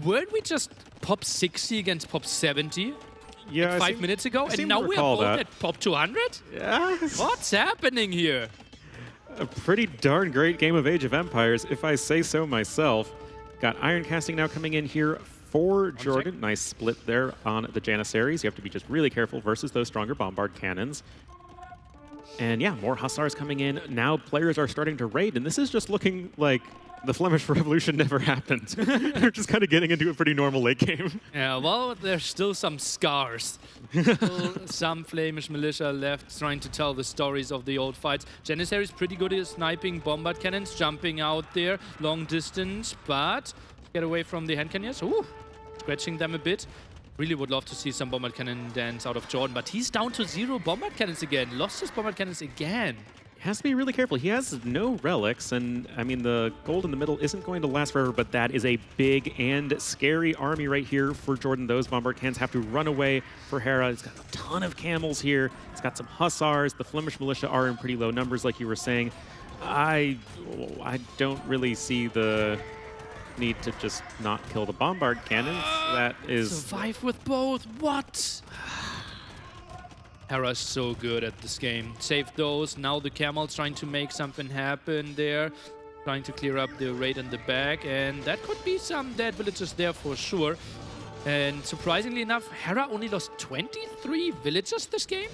Weren't we just pop 60 against pop 70? Yeah, like 5 minutes ago? And now we are both at pop 200? Yeah. What's happening here? A pretty darn great game of Age of Empires, if I say so myself. Got iron casting now coming in here for Jordan. Nice split there on the Janissaries. You have to be just really careful versus those stronger bombard cannons. And yeah, more Hussars coming in. Now players are starting to raid, and this is just looking like the Flemish Revolution never happened. They're just kind of getting into a pretty normal late game. Yeah, well, there's still some scars. Still some Flemish militia left trying to tell the stories of the old fights. Janissaries pretty good at sniping bombard cannons, jumping out there, long distance, but get away from the hand cannoneers. Ooh, scratching them a bit. Really would love to see some bombard cannon dance out of Jordan, but he's down to 0 bombard cannons again. Lost his bombard cannons again. Has to be really careful. He has no relics, and I mean, the gold in the middle isn't going to last forever, but that is a big and scary army right here for Jordan. Those bombard cannons have to run away for Hera. He's got a ton of camels here. He's got some Hussars. The Flemish militia are in pretty low numbers, like you were saying. I don't really see the need to just not kill the bombard cannons. That is... Survive with both. What? Hera's so good at this game. Save those. Now the camels trying to make something happen there. Trying to clear up the raid in the back. And that could be some dead villagers there for sure. And surprisingly enough, Hera only lost 23 villagers this game.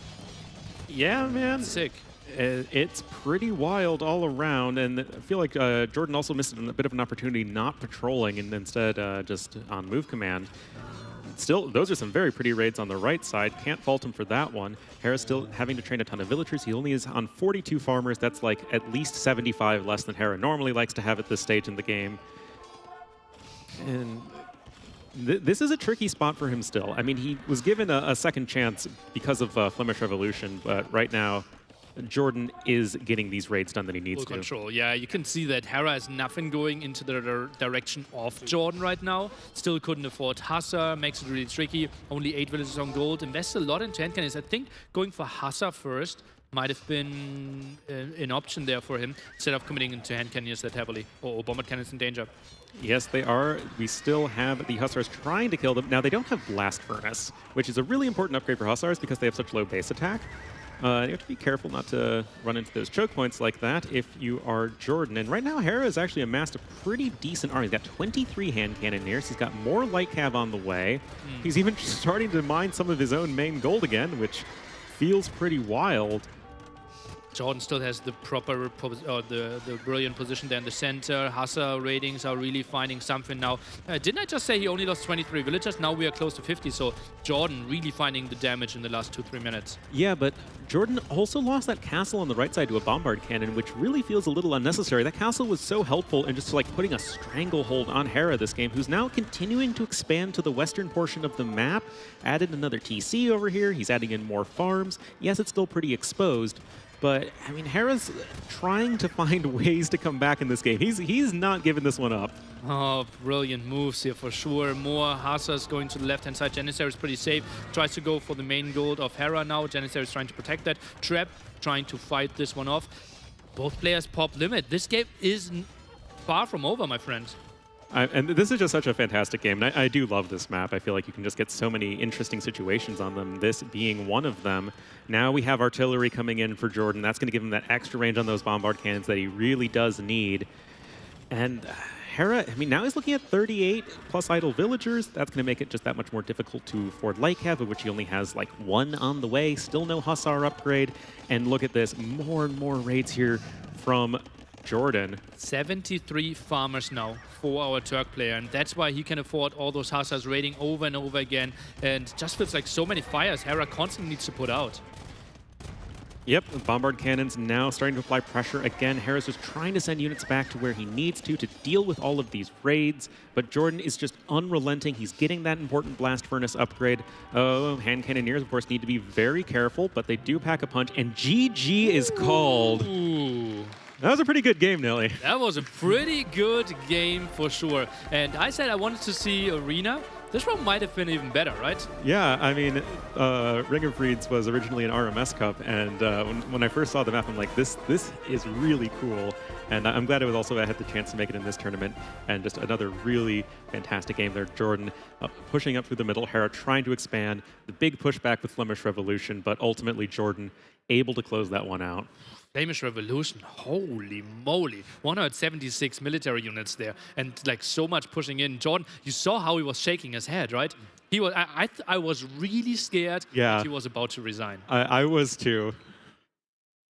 Yeah, man. Sick. It's pretty wild all around, and I feel like Jordan also missed a bit of an opportunity not patrolling and instead just on move command. Still, those are some very pretty raids on the right side. Can't fault him for that one. Hera's still having to train a ton of villagers. He only is on 42 farmers. That's like at least 75 less than Hera normally likes to have at this stage in the game. And this is a tricky spot for him still. I mean, he was given a second chance because of Flemish Revolution, but right now, Jordan is getting these raids done that he needs Full to. control, yeah. You can see that Hera has nothing going into the direction of Jordan right now. Still couldn't afford Hussar, makes it really tricky. Only 8 villages on gold. Invests a lot into hand cannons. I think going for Hussar first might have been an option there for him instead of committing into hand cannons that heavily. Or bombard cannons in danger. Yes, they are. We still have the Hussars trying to kill them. Now, they don't have Blast Furnace, which is a really important upgrade for Hussars because they have such low base attack. You have to be careful not to run into those choke points like that if you are Jordan. And right now, Hera has actually amassed a pretty decent army. He's got 23 hand cannoneers. He's got more light cav on the way. He's even starting to mine some of his own main gold again, which feels pretty wild. Jordan still has the proper, the brilliant position there in the center. Hussar ratings are really finding something now. Didn't I just say he only lost 23 villagers? Now we are close to 50, so Jordan really finding the damage in the last 2-3 minutes. Yeah, but Jordan also lost that castle on the right side to a bombard cannon, which really feels a little unnecessary. That castle was so helpful in just like putting a stranglehold on Hera this game, who's now continuing to expand to the western portion of the map. Added another TC over here. He's adding in more farms. Yes, it's still pretty exposed. But, I mean, Hera's trying to find ways to come back in this game. He's not giving this one up. Oh, brilliant moves here for sure. More Hussars going to the left-hand side. Janissary is pretty safe. Tries to go for the main gold of Hera now. Janissary is trying to protect that. Trap trying to fight this one off. Both players pop limit. This game is far from over, my friends. And this is just such a fantastic game. And I do love this map. I feel like you can just get so many interesting situations on them, this being one of them. Now we have artillery coming in for Jordan. That's going to give him that extra range on those bombard cannons that he really does need. And Hera, I mean, now he's looking at 38 plus idle villagers. That's going to make it just that much more difficult to afford light cav, of which he only has like 1 on the way. Still no Hussar upgrade. And look at this, more and more raids here from Jordan. 73 farmers now for our Turk player, and that's why he can afford all those Hussars raiding over and over again, and just feels like so many fires Hera constantly needs to put out. Yep, bombard cannons now starting to apply pressure again. Hera's just trying to send units back to where he needs to deal with all of these raids, but Jordan is just unrelenting. He's getting that important blast furnace upgrade. Oh, hand cannoneers, of course, need to be very careful, but they do pack a punch, and GG is called. Ooh. That was a pretty good game, Nelly. That was a pretty good game for sure. And I said I wanted to see Arena. This one might have been even better, right? Yeah, I mean, Ring of Reeds was originally an RMS Cup, and when I first saw the map, I'm like, this is really cool. And I'm glad I had the chance to make it in this tournament. And just another really fantastic game there. Jordan pushing up through the middle, Hera trying to expand, the big pushback with Flemish Revolution, but ultimately Jordan able to close that one out. Flemish Revolution, holy moly. 176 military units there, and like so much pushing in. Jordan, you saw how he was shaking his head, right? He was. I was really scared that he was about to resign. I was too.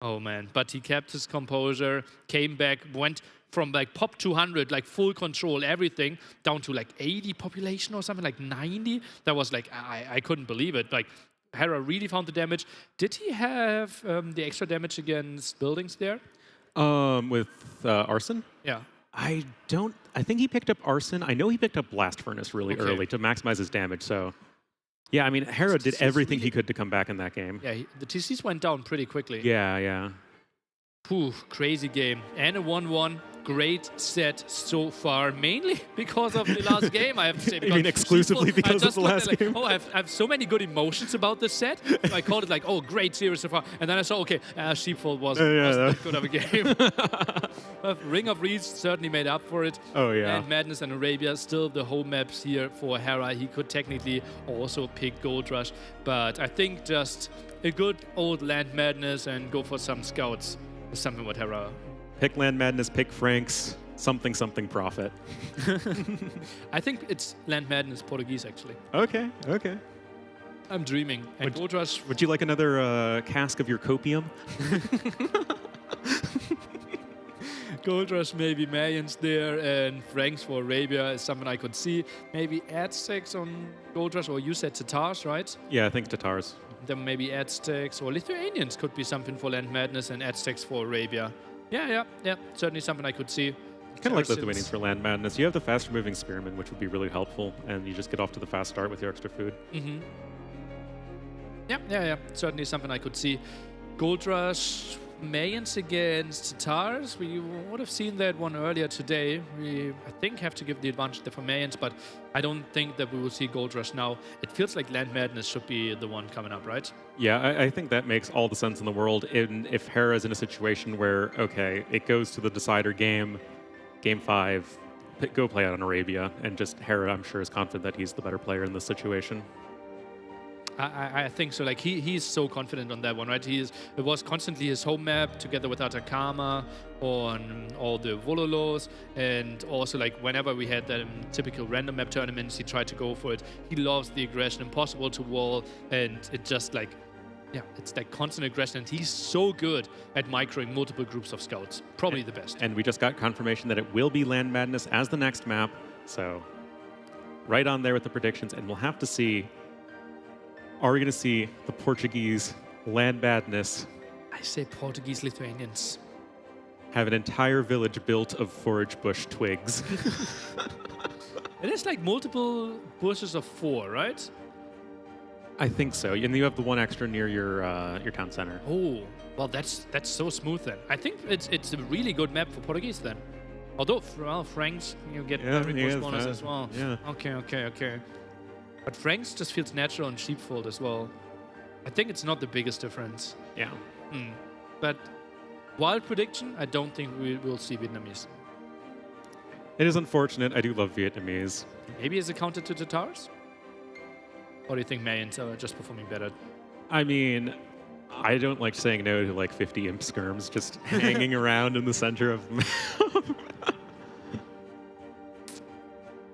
Oh man, but he kept his composure, came back, went from like pop 200, like full control, everything, down to like 80 population or something, like 90. That was like, I couldn't believe it. Like, Hera really found the damage. Did he have the extra damage against buildings there? With Arson? Yeah. I think he picked up Arson. I know he picked up Blast Furnace really early to maximize his damage, so... Yeah, I mean, Hera did everything he could to come back in that game. Yeah, the TCs went down pretty quickly. Yeah. Phew, crazy game. And a 1-1. Great set so far, mainly because of the last game, I have to say. You mean exclusively because of the last game? Oh, I have so many good emotions about this set. I called it like, oh, great series so far. And then I saw, okay, Sheepfold wasn't that good of a game. Ring of Reeds certainly made up for it. Oh, yeah. And Madness and Arabia, still the home maps here for Hera. He could technically also pick Gold Rush. But I think just a good old Land Madness and go for some scouts is something what Hera... Pick Land Madness, pick Franks, something profit. I think it's Land Madness Portuguese, actually. Okay. I'm dreaming. And Gold Rush. Would you like another cask of your copium? Gold Rush, maybe Mayans there, and Franks for Arabia is something I could see. Maybe Aztecs on Gold Rush, or you said Tatars, right? Yeah, I think Tatars. Then maybe Aztecs or Lithuanians could be something for Land Madness, and Aztecs for Arabia. Yeah. Certainly something I could see. Kind of like Lithuanians for Land Madness. You have the faster moving Spearmen, which would be really helpful, and you just get off to the fast start with your extra food. Mm-hmm. Yeah. Certainly something I could see. Gold Rush, Mayans against Tatars. We would have seen that one earlier today. We, I think, have to give the advantage there for Mayans, but I don't think that we will see Gold Rush now. It feels like Land Madness should be the one coming up, right? Yeah, I think that makes all the sense in the world. If Hera is in a situation where, okay, it goes to the decider game 5, go play out on Arabia, and just Hera, I'm sure, is confident that he's the better player in this situation. I think so. Like he's so confident on that one, right? It was constantly his home map together with Atacama on all the Vololos, and also like whenever we had that typical random map tournaments, he tried to go for it. He loves the aggression, impossible to wall, and it just like, yeah, it's like constant aggression, and he's so good at microing multiple groups of scouts. Probably the best. And we just got confirmation that it will be Land Madness as the next map, so right on there with the predictions, and we'll have to see. Are we going to see the Portuguese Land Madness? I say Portuguese Lithuanians. Have an entire village built of forage bush twigs. It is like multiple bushes of 4, right? I think so. And you have the one extra near your town center. Oh, well, that's so smooth then. I think it's a really good map for Portuguese then. Although, well, Franks, you get every bush bonus as well. Yeah. Okay. But Franks just feels natural and sheepfold as well. I think it's not the biggest difference. Yeah. But wild prediction, I don't think we will see Vietnamese. It is unfortunate. I do love Vietnamese. Maybe as a counter to Tatars? Or do you think Mayans are just performing better? I mean, I don't like saying no to like 50 imp skirms just hanging around in the center of the map.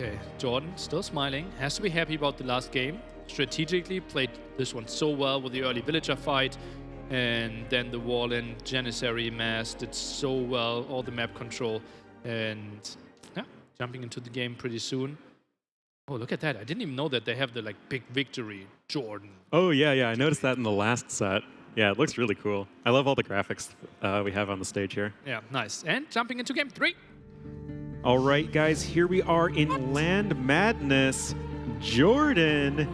Okay, Jordan, still smiling, has to be happy about the last game. Strategically played this one so well with the early villager fight, and then the wall-in Janissary mass did so well, all the map control, and yeah, jumping into the game pretty soon. Oh, look at that. I didn't even know that they have the like big victory, Jordan. Oh, yeah, I noticed that in the last set. Yeah, it looks really cool. I love all the graphics we have on the stage here. Yeah, nice. And jumping into game 3. All right, guys, here we are in Land Madness. Jordan.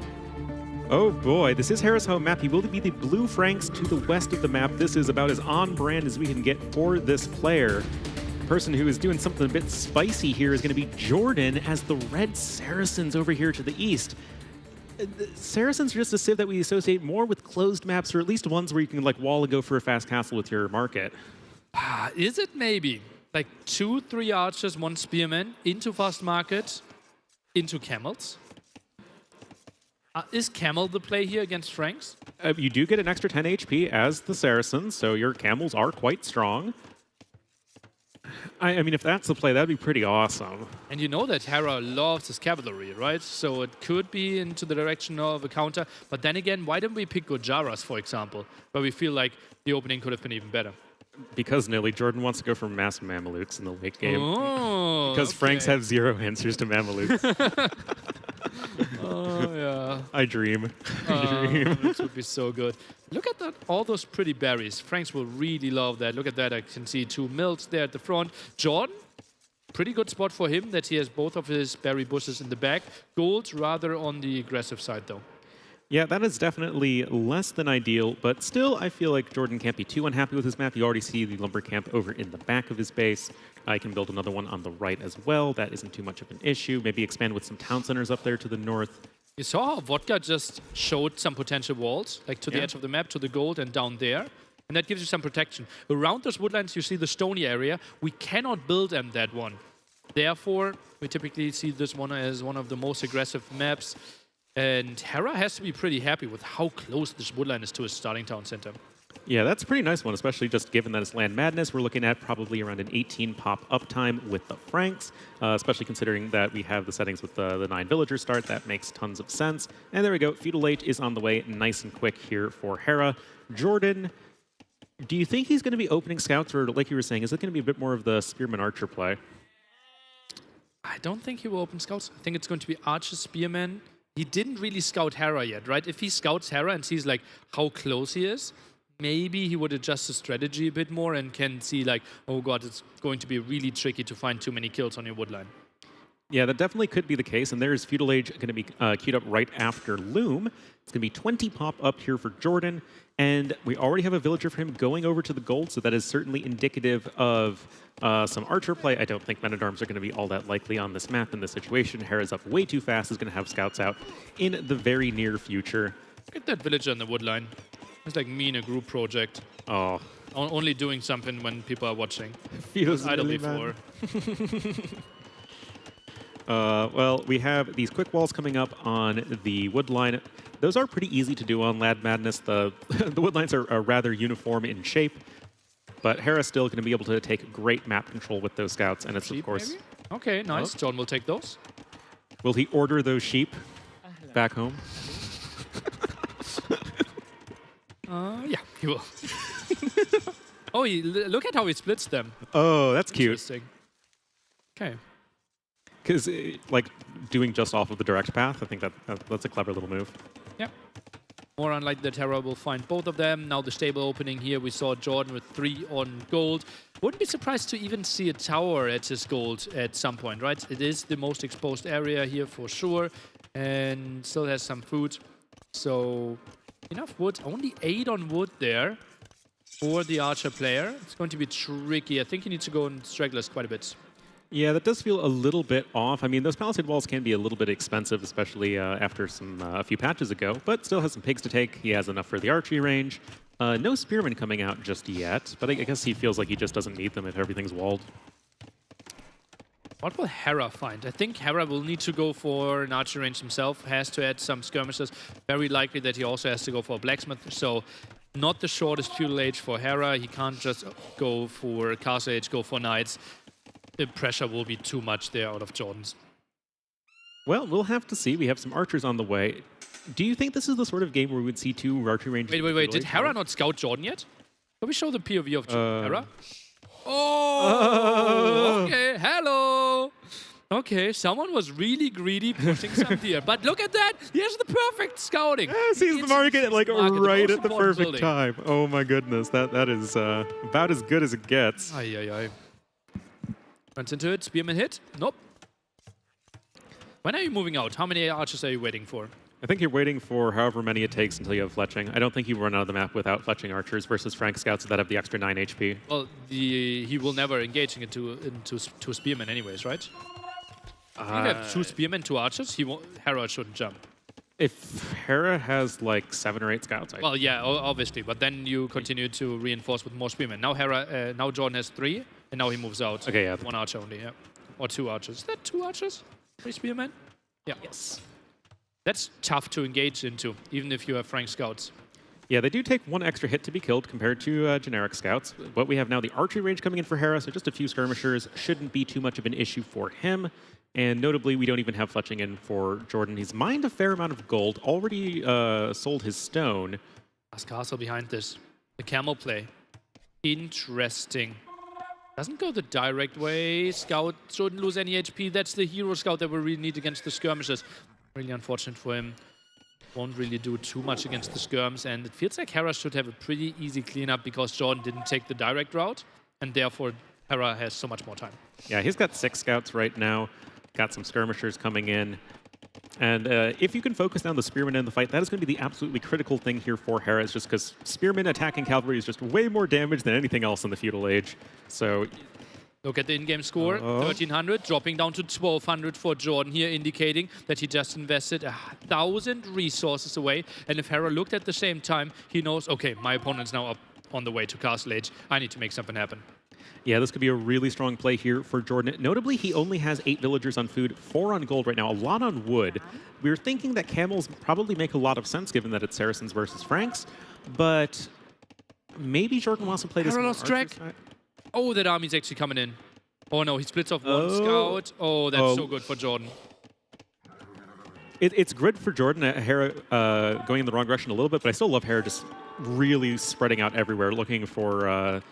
Oh boy, this is Hera's home map. He will be the blue Franks to the west of the map. This is about as on brand as we can get for this player. The person who is doing something a bit spicy here is going to be Jordan as the red Saracens over here to the east. Saracens are just a civ that we associate more with closed maps, or at least ones where you can like wall and go for a fast castle with your market. Is it maybe? Like 2-3 archers, 1 spearman, into fast market, into camels. Is camel the play here against Franks? You do get an extra 10 HP as the Saracens, so your camels are quite strong. I mean, if that's the play, that'd be pretty awesome. And you know that Hera loves his cavalry, right? So it could be into the direction of a counter. But then again, why didn't we pick Gujaras, for example, where we feel like the opening could have been even better? Because Nilly, Jordan wants to go for mass Mamelukes in the late game. Oh, because Franks have 0 answers to Mamelukes. Oh, yeah. I dream. This would be so good. Look at that, all those pretty berries. Franks will really love that. Look at that. I can see 2 mills there at the front. Jordan, pretty good spot for him that he has both of his berry bushes in the back. Gold rather on the aggressive side, though. Yeah, that is definitely less than ideal, but still, I feel like Jordan can't be too unhappy with his map. You already see the lumber camp over in the back of his base. I can build another one on the right as well. That isn't too much of an issue. Maybe expand with some town centers up there to the north. You saw how Vodka just showed some potential walls, like to the edge of the map, to the gold, and down there. And that gives you some protection. Around those woodlands, you see the stony area. We cannot build on that one. Therefore, we typically see this one as one of the most aggressive maps. And Hera has to be pretty happy with how close this woodland is to his starting town center. Yeah, that's a pretty nice one, especially just given that it's Land Madness. We're looking at probably around an 18 pop uptime with the Franks, especially considering that we have the settings with the 9 villager start. That makes tons of sense. And there we go. Feudal Age is on the way nice and quick here for Hera. Jordan, do you think he's going to be opening scouts, or like you were saying, is it going to be a bit more of the Spearman Archer play? I don't think he will open scouts. I think it's going to be Archer Spearman. He didn't really scout Hera yet, right? If he scouts Hera and sees like how close he is, maybe he would adjust the strategy a bit more and can see like, oh god, it's going to be really tricky to find too many kills on your wood line. Yeah, that definitely could be the case, and there's Feudal Age going to be queued up right after Loom. It's going to be 20 pop up here for Jordan, and we already have a villager for him going over to the gold, so that is certainly indicative of some archer play. I don't think men-at-arms are going to be all that likely on this map in this situation. Hera's up way too fast, is going to have scouts out in the very near future. Look at that villager on the wood line. It's like me in a group project. Oh. Only doing something when people are watching. Feels idle really before. Well, we have these quick walls coming up on the wood line. Those are pretty easy to do on Land Madness. The wood lines are rather uniform in shape, but Hera's still going to be able to take great map control with those scouts, and it's Sheep, of course... maybe? Okay, nice. John will take those. Will he order those sheep back home? Yeah, he will. Oh, look at how he splits them. Oh, that's cute. Interesting. Okay. Because, like, doing just off of the direct path, I think that's a clever little move. Yep. More unlike that Hera will find both of them. Now the stable opening here, we saw Jordan with 3 on gold. Wouldn't be surprised to even see a tower at his gold at some point, right? It is the most exposed area here for sure, and still has some food. So enough wood. Only 8 on wood there for the archer player. It's going to be tricky. I think he needs to go in stragglers quite a bit. Yeah, that does feel a little bit off. I mean, those palisade walls can be a little bit expensive, especially after a few patches ago, but still has some pigs to take. He has enough for the archery range. No spearmen coming out just yet, but I guess he feels like he just doesn't need them if everything's walled. What will Hera find? I think Hera will need to go for an archer range himself, has to add some skirmishes. Very likely that he also has to go for a blacksmith, so not the shortest feudal age for Hera. He can't just go for castle age, go for knights. The pressure will be too much there out of Jordan's. Well, we'll have to see. We have some archers on the way. Do you think this is the sort of game where we would see 2 archery ranges? Wait. Did Hera not scout Jordan yet? Can we show the POV of Hera? Oh, okay. Hello. Okay, someone was really greedy pushing some deer. But look at that. Here's the perfect scouting. Sees the market like right at the perfect time. Oh my goodness. That is about as good as it gets. Ay. Runs into it. Spearman hit. Nope. When are you moving out? How many archers are you waiting for? I think you're waiting for however many it takes until you have fletching. I don't think you run out of the map without fletching archers versus Frank scouts that have the extra 9 HP. Well, he will never engage into 2 spearmen anyways, right? If you have 2 spearmen, 2 archers, Hera shouldn't jump. If Hera has like 7 or 8 scouts, well, yeah, obviously, but then you continue to reinforce with more spearmen. Now now Jordan has 3, and now he moves out. Okay, yeah. 1 archer only, yeah. Or 2 archers. Is that 2 archers? 3 spearmen? Yeah. Yes. That's tough to engage into, even if you have Frank scouts. Yeah, they do take 1 extra hit to be killed compared to generic scouts. But we have now the archery range coming in for Hera, so just a few skirmishers shouldn't be too much of an issue for him. And notably, we don't even have fletching in for Jordan. He's mined a fair amount of gold, already sold his stone. Last castle behind this. The camel play. Interesting. Doesn't go the direct way. Scout shouldn't lose any HP. That's the hero scout that we really need against the skirmishes. Really unfortunate for him. Won't really do too much against the skirms, and it feels like Hera should have a pretty easy cleanup because Jordan didn't take the direct route, and therefore Hera has so much more time. Yeah, he's got 6 scouts right now. Got some skirmishers coming in. And if you can focus down the spearmen in the fight, that is going to be the absolutely critical thing here for Hera. It's just because spearmen attacking cavalry is just way more damage than anything else in the feudal age. So look at the in-game score, 1,300, dropping down to 1,200 for Jordan here, indicating that he just invested 1,000 resources away. And if Hera looked at the same time, he knows, okay, my opponent's now up on the way to Castle Age. I need to make something happen. Yeah, this could be a really strong play here for Jordan. Notably, he only has 8 villagers on food, 4 on gold right now, a lot on wood. We were thinking that camels probably make a lot of sense given that it's Saracens versus Franks, but maybe Jordan wants to play this. Hera lost track. Oh, that army's actually coming in. Oh no, he splits off one scout. Oh, that's so good for Jordan. It's good for Jordan. Hera going in the wrong direction a little bit, but I still love Hera just really spreading out everywhere, looking for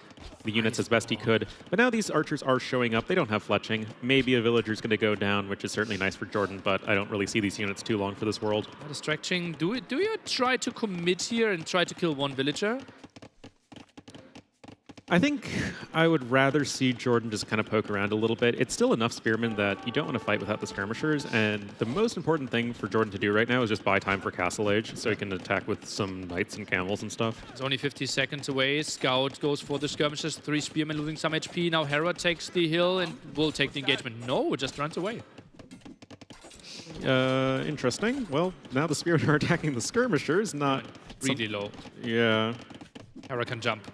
the units as best he could. But now these archers are showing up. They don't have fletching. Maybe a villager's going to go down, which is certainly nice for Jordan, but I don't really see these units too long for this world. Distracting. Do you try to commit here and try to kill one villager? I think I would rather see Jordan just kind of poke around a little bit. It's still enough spearmen that you don't want to fight without the skirmishers, and the most important thing for Jordan to do right now is just buy time for Castle Age so he can attack with some knights and camels and stuff. It's only 50 seconds away. Scout goes for the skirmishers. 3 spearmen losing some HP. Now Hera takes the hill and will take the engagement. No, just runs away. Interesting. Well, now the spearmen are attacking the skirmishers, not... Really low. Yeah. Hera can jump.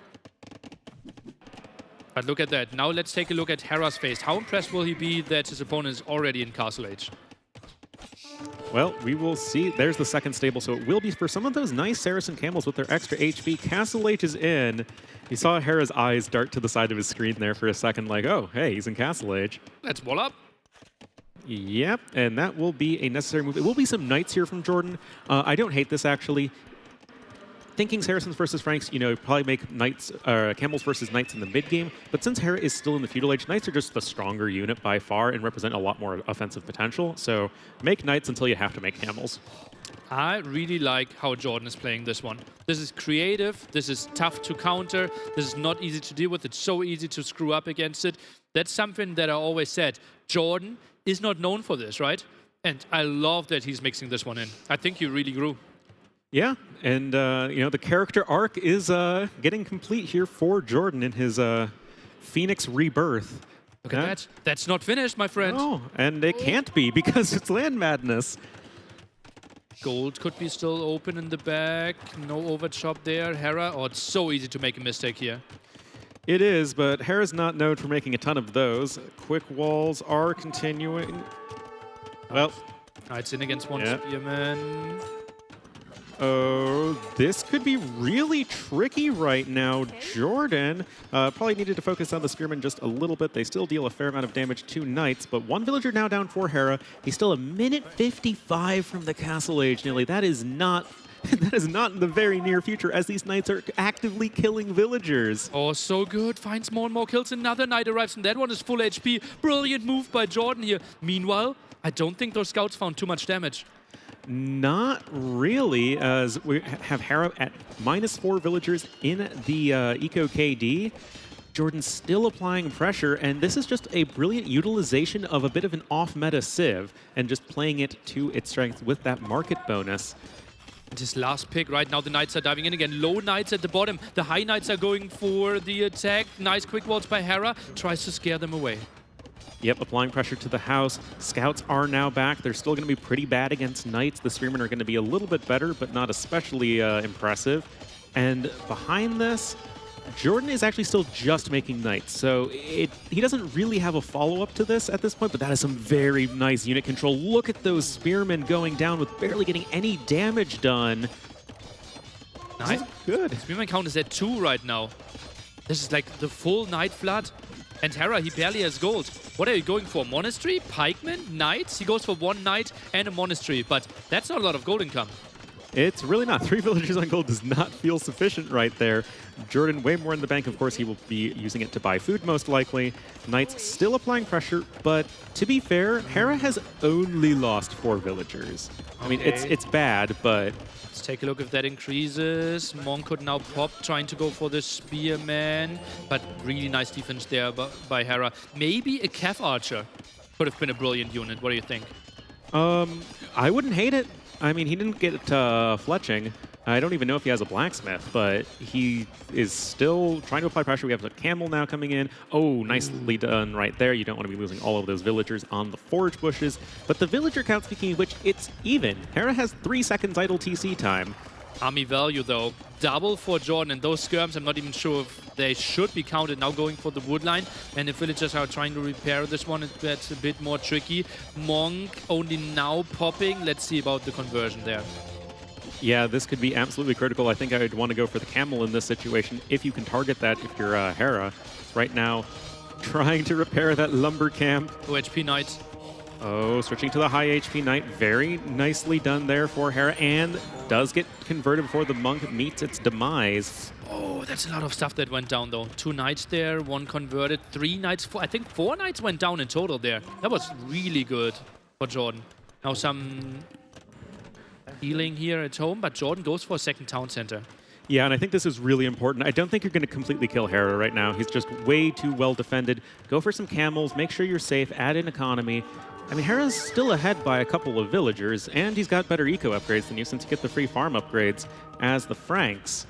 But look at that. Now let's take a look at Hera's face. How impressed will he be that his opponent is already in Castle Age? Well, we will see. There's the second stable, so it will be for some of those nice Saracen camels with their extra HP. Castle Age is in. You saw Hera's eyes dart to the side of his screen there for a second, like, oh, hey, he's in Castle Age. Let's wall up. Yep, and that will be a necessary move. It will be some knights here from Jordan. I don't hate this, actually. Thinking Saracens versus Franks, you know, probably make knights, camels versus knights in the mid game. But since Hera is still in the feudal age, knights are just the stronger unit by far and represent a lot more offensive potential. So make knights until you have to make camels. I really like how Jordan is playing this one. This is creative. This is tough to counter. This is not easy to deal with. It's so easy to screw up against it. That's something that I always said. Jordan is not known for this, right? And I love that he's mixing this one in. I think he really grew. Yeah, and you know, the character arc is getting complete here for Jordan in his Phoenix rebirth. Look at that. That's not finished, my friend. Oh, and it can't be because it's land madness. Gold could be still open in the back. No overchop there. Hera, oh, it's so easy to make a mistake here. It is, but Hera's not known for making a ton of those. Quick walls are continuing. Well, Knights in against one spearman. Oh, this could be really tricky right now. Jordan probably needed to focus on the spearmen just a little bit. They still deal a fair amount of damage to knights, but one villager now down for Hera. He's still a minute 55 from the Castle Age nearly. That is not in the very near future as these knights are actively killing villagers. Oh, so good. Finds more and more kills. Another knight arrives, and that one is full HP. Brilliant move by Jordan here. Meanwhile, I don't think those scouts found too much damage. Not really, as we have Hera at -4 villagers in the Eco KD. Jordan's still applying pressure, and this is just a brilliant utilization of a bit of an off-meta Civ, and just playing it to its strength with that market bonus. And his last pick, right now the knights are diving in again. Low knights at the bottom. The high knights are going for the attack. Nice quick walls by Hera. Tries to scare them away. Yep, applying pressure to the house. Scouts are now back. They're still going to be pretty bad against knights. The spearmen are going to be a little bit better, but not especially impressive. And behind this, Jordan is actually still just making knights. So he doesn't really have a follow-up to this at this point, but that is some very nice unit control. Look at those spearmen going down with barely getting any damage done. Nice. Good. Spearman count is at 2 right now. This is like the full knight flood. And Hera, he barely has gold. What are you going for? Monastery? Pikemen? Knights? He goes for 1 knight and a monastery, but that's not a lot of gold income. It's really not. 3 villagers on gold does not feel sufficient right there. Jordan, way more in the bank. Of course, he will be using it to buy food, most likely. Knights still applying pressure, but to be fair, Hera has only lost 4 villagers. I mean, it's bad, but... Let's take a look if that increases. Monk could now pop, trying to go for the spearman, but really nice defense there by Hera. Maybe a Cav Archer could have been a brilliant unit. What do you think? I wouldn't hate it. I mean, he didn't get fletching. I don't even know if he has a blacksmith, but he is still trying to apply pressure. We have a camel now coming in. Oh, nicely done right there. You don't want to be losing all of those villagers on the forage bushes. But the villager count, speaking of which, it's even. Hera has 3 seconds idle TC time. Army value, though, double for Jordan. And those skirms, I'm not even sure if they should be counted. Now going for the wood line. And if villagers are trying to repair this one, that's a bit more tricky. Monk only now popping. Let's see about the conversion there. Yeah, this could be absolutely critical. I think I would want to go for the camel in this situation if you can target that if you're Hera. It's right now trying to repair that lumber camp. Oh, HP Knight. Oh, switching to the high HP Knight. Very nicely done there for Hera, and does get converted before the monk meets its demise. Oh, that's a lot of stuff that went down, though. 2 knights there, 1 converted, 3 knights, I think 4 knights went down in total there. That was really good for Jordan. Now some healing here at home, but Jordan goes for a second town center. Yeah, and I think this is really important. I don't think you're going to completely kill Hera right now. He's just way too well defended. Go for some camels, make sure you're safe, add in economy. I mean, Hera's still ahead by a couple of villagers, and he's got better eco upgrades than you since you get the free farm upgrades as the Franks.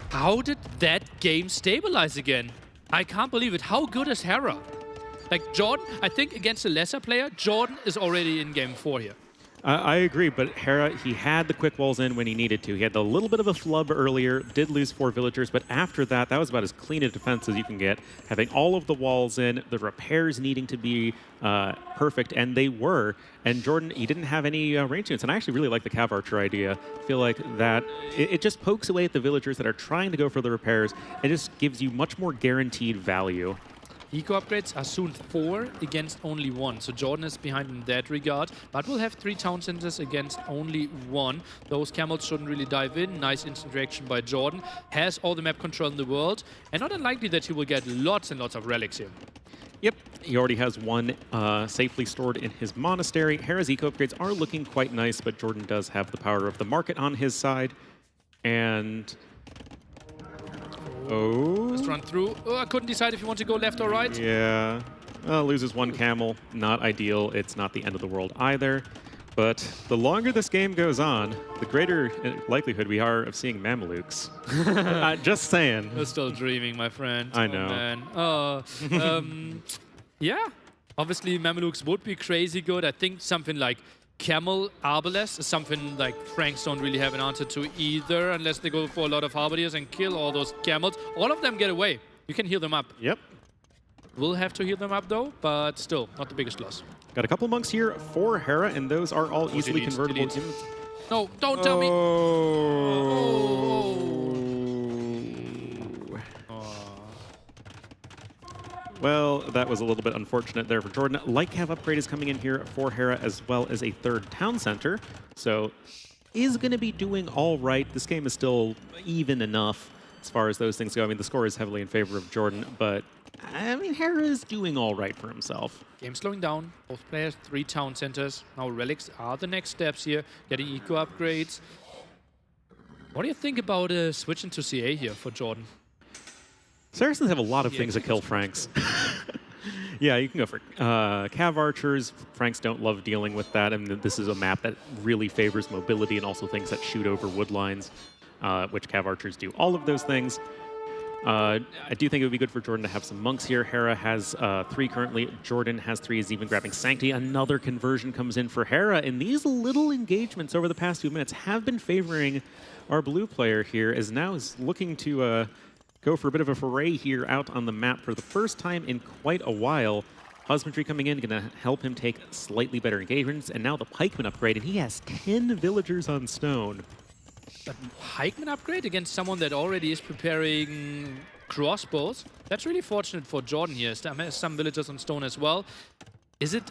How did that game stabilize again? I can't believe it. How good is Hera? Like Jordan, I think against a lesser player, Jordan is already in game 4 here. I agree, but Hera, he had the quick walls in when he needed to. He had a little bit of a flub earlier, did lose 4 villagers, but after that, that was about as clean a defense as you can get. Having all of the walls in, the repairs needing to be perfect, and they were. And Jordan, he didn't have any range units, and I actually really like the Cav Archer idea. I feel like that, it just pokes away at the villagers that are trying to go for the repairs. It just gives you much more guaranteed value. Eco upgrades are soon 4 against only 1, so Jordan is behind in that regard, but we'll have 3 town centers against only 1. Those camels shouldn't really dive in. Nice instant reaction by Jordan. Has all the map control in the world, and not unlikely that he will get lots and lots of relics here. Yep, he already has 1 safely stored in his monastery. Hera's eco upgrades are looking quite nice, but Jordan does have the power of the market on his side. And... oh. Just run through. Oh, I couldn't decide if you want to go left or right. Yeah. Well, loses 1 camel. Not ideal. It's not the end of the world either. But the longer this game goes on, the greater likelihood we are of seeing Mamelukes. Just saying. You're still dreaming, my friend. I know. Oh, man. Yeah. Obviously, Mamelukes would be crazy good. I think something like Camel Arbalest is something like Franks don't really have an answer to either, unless they go for a lot of Halberdiers and kill all those camels. All of them get away. You can heal them up. Yep. We'll have to heal them up, though, but still, not the biggest loss. Got a couple monks here for Hera, and those are all easily convertible. No, don't tell me. Well, that was a little bit unfortunate there for Jordan. Light Cav upgrade is coming in here for Hera, as well as a 3rd town center. So is going to be doing all right. This game is still even enough as far as those things go. I mean, the score is heavily in favor of Jordan, but I mean, Hera is doing all right for himself. Game slowing down. Both players, 3 town centers. Now relics are the next steps here. Getting eco upgrades. What do you think about switching to CA here for Jordan? Saracens have a lot of things that kill Franks. Yeah, you can go for Cav Archers. Franks don't love dealing with that, and this is a map that really favors mobility and also things that shoot over wood lines, which Cav Archers do. All of those things. I do think it would be good for Jordan to have some monks here. Hera has 3 currently. Jordan has 3, is even grabbing Sanctity. Another conversion comes in for Hera, and these little engagements over the past few minutes have been favoring our blue player here, as now is looking to go for a bit of a foray here out on the map for the first time in quite a while. Husbandry coming in, going to help him take slightly better engagements, and now the pikeman upgrade, and he has 10 villagers on stone. But pikeman upgrade against someone that already is preparing crossbows? That's really fortunate for Jordan here. Some villagers on stone as well.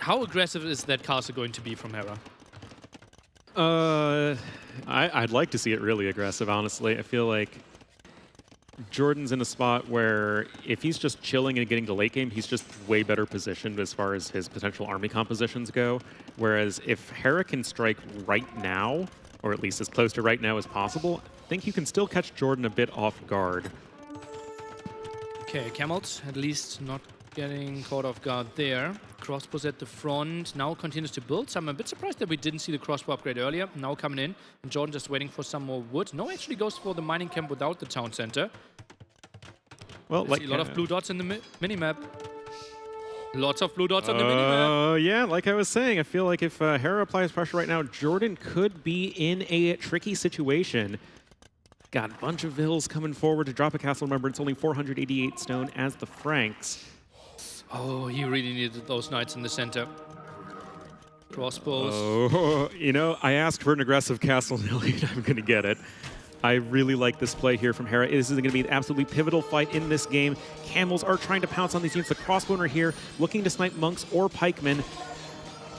How aggressive is that castle going to be from Hera? I'd like to see it really aggressive, honestly. I feel like Jordan's in a spot where if he's just chilling and getting to late game, he's just way better positioned as far as his potential army compositions go. Whereas if Hera can strike right now, or at least as close to right now as possible, I think you can still catch Jordan a bit off guard. Okay, Camels at least not getting caught off guard there. Crossbows at the front, now continues to build. So I'm a bit surprised that we didn't see the crossbow upgrade earlier. Now coming in, and Jordan just waiting for some more wood. No, actually goes for the mining camp without the town center. Well, like a lot of blue dots in the minimap. Lots of blue dots on the minimap. Yeah, like I was saying, I feel like if Hera applies pressure right now, Jordan could be in a tricky situation. Got a bunch of vills coming forward to drop a castle. Remember, it's only 488 stone as the Franks. Oh, he really needed those knights in the center. Crossbows. Oh, you know, I asked for an aggressive castle Nelly, and I'm going to get it. I really like this play here from Hera. This is going to be an absolutely pivotal fight in this game. Camels are trying to pounce on these units. The crossbowner here looking to snipe monks or pikemen.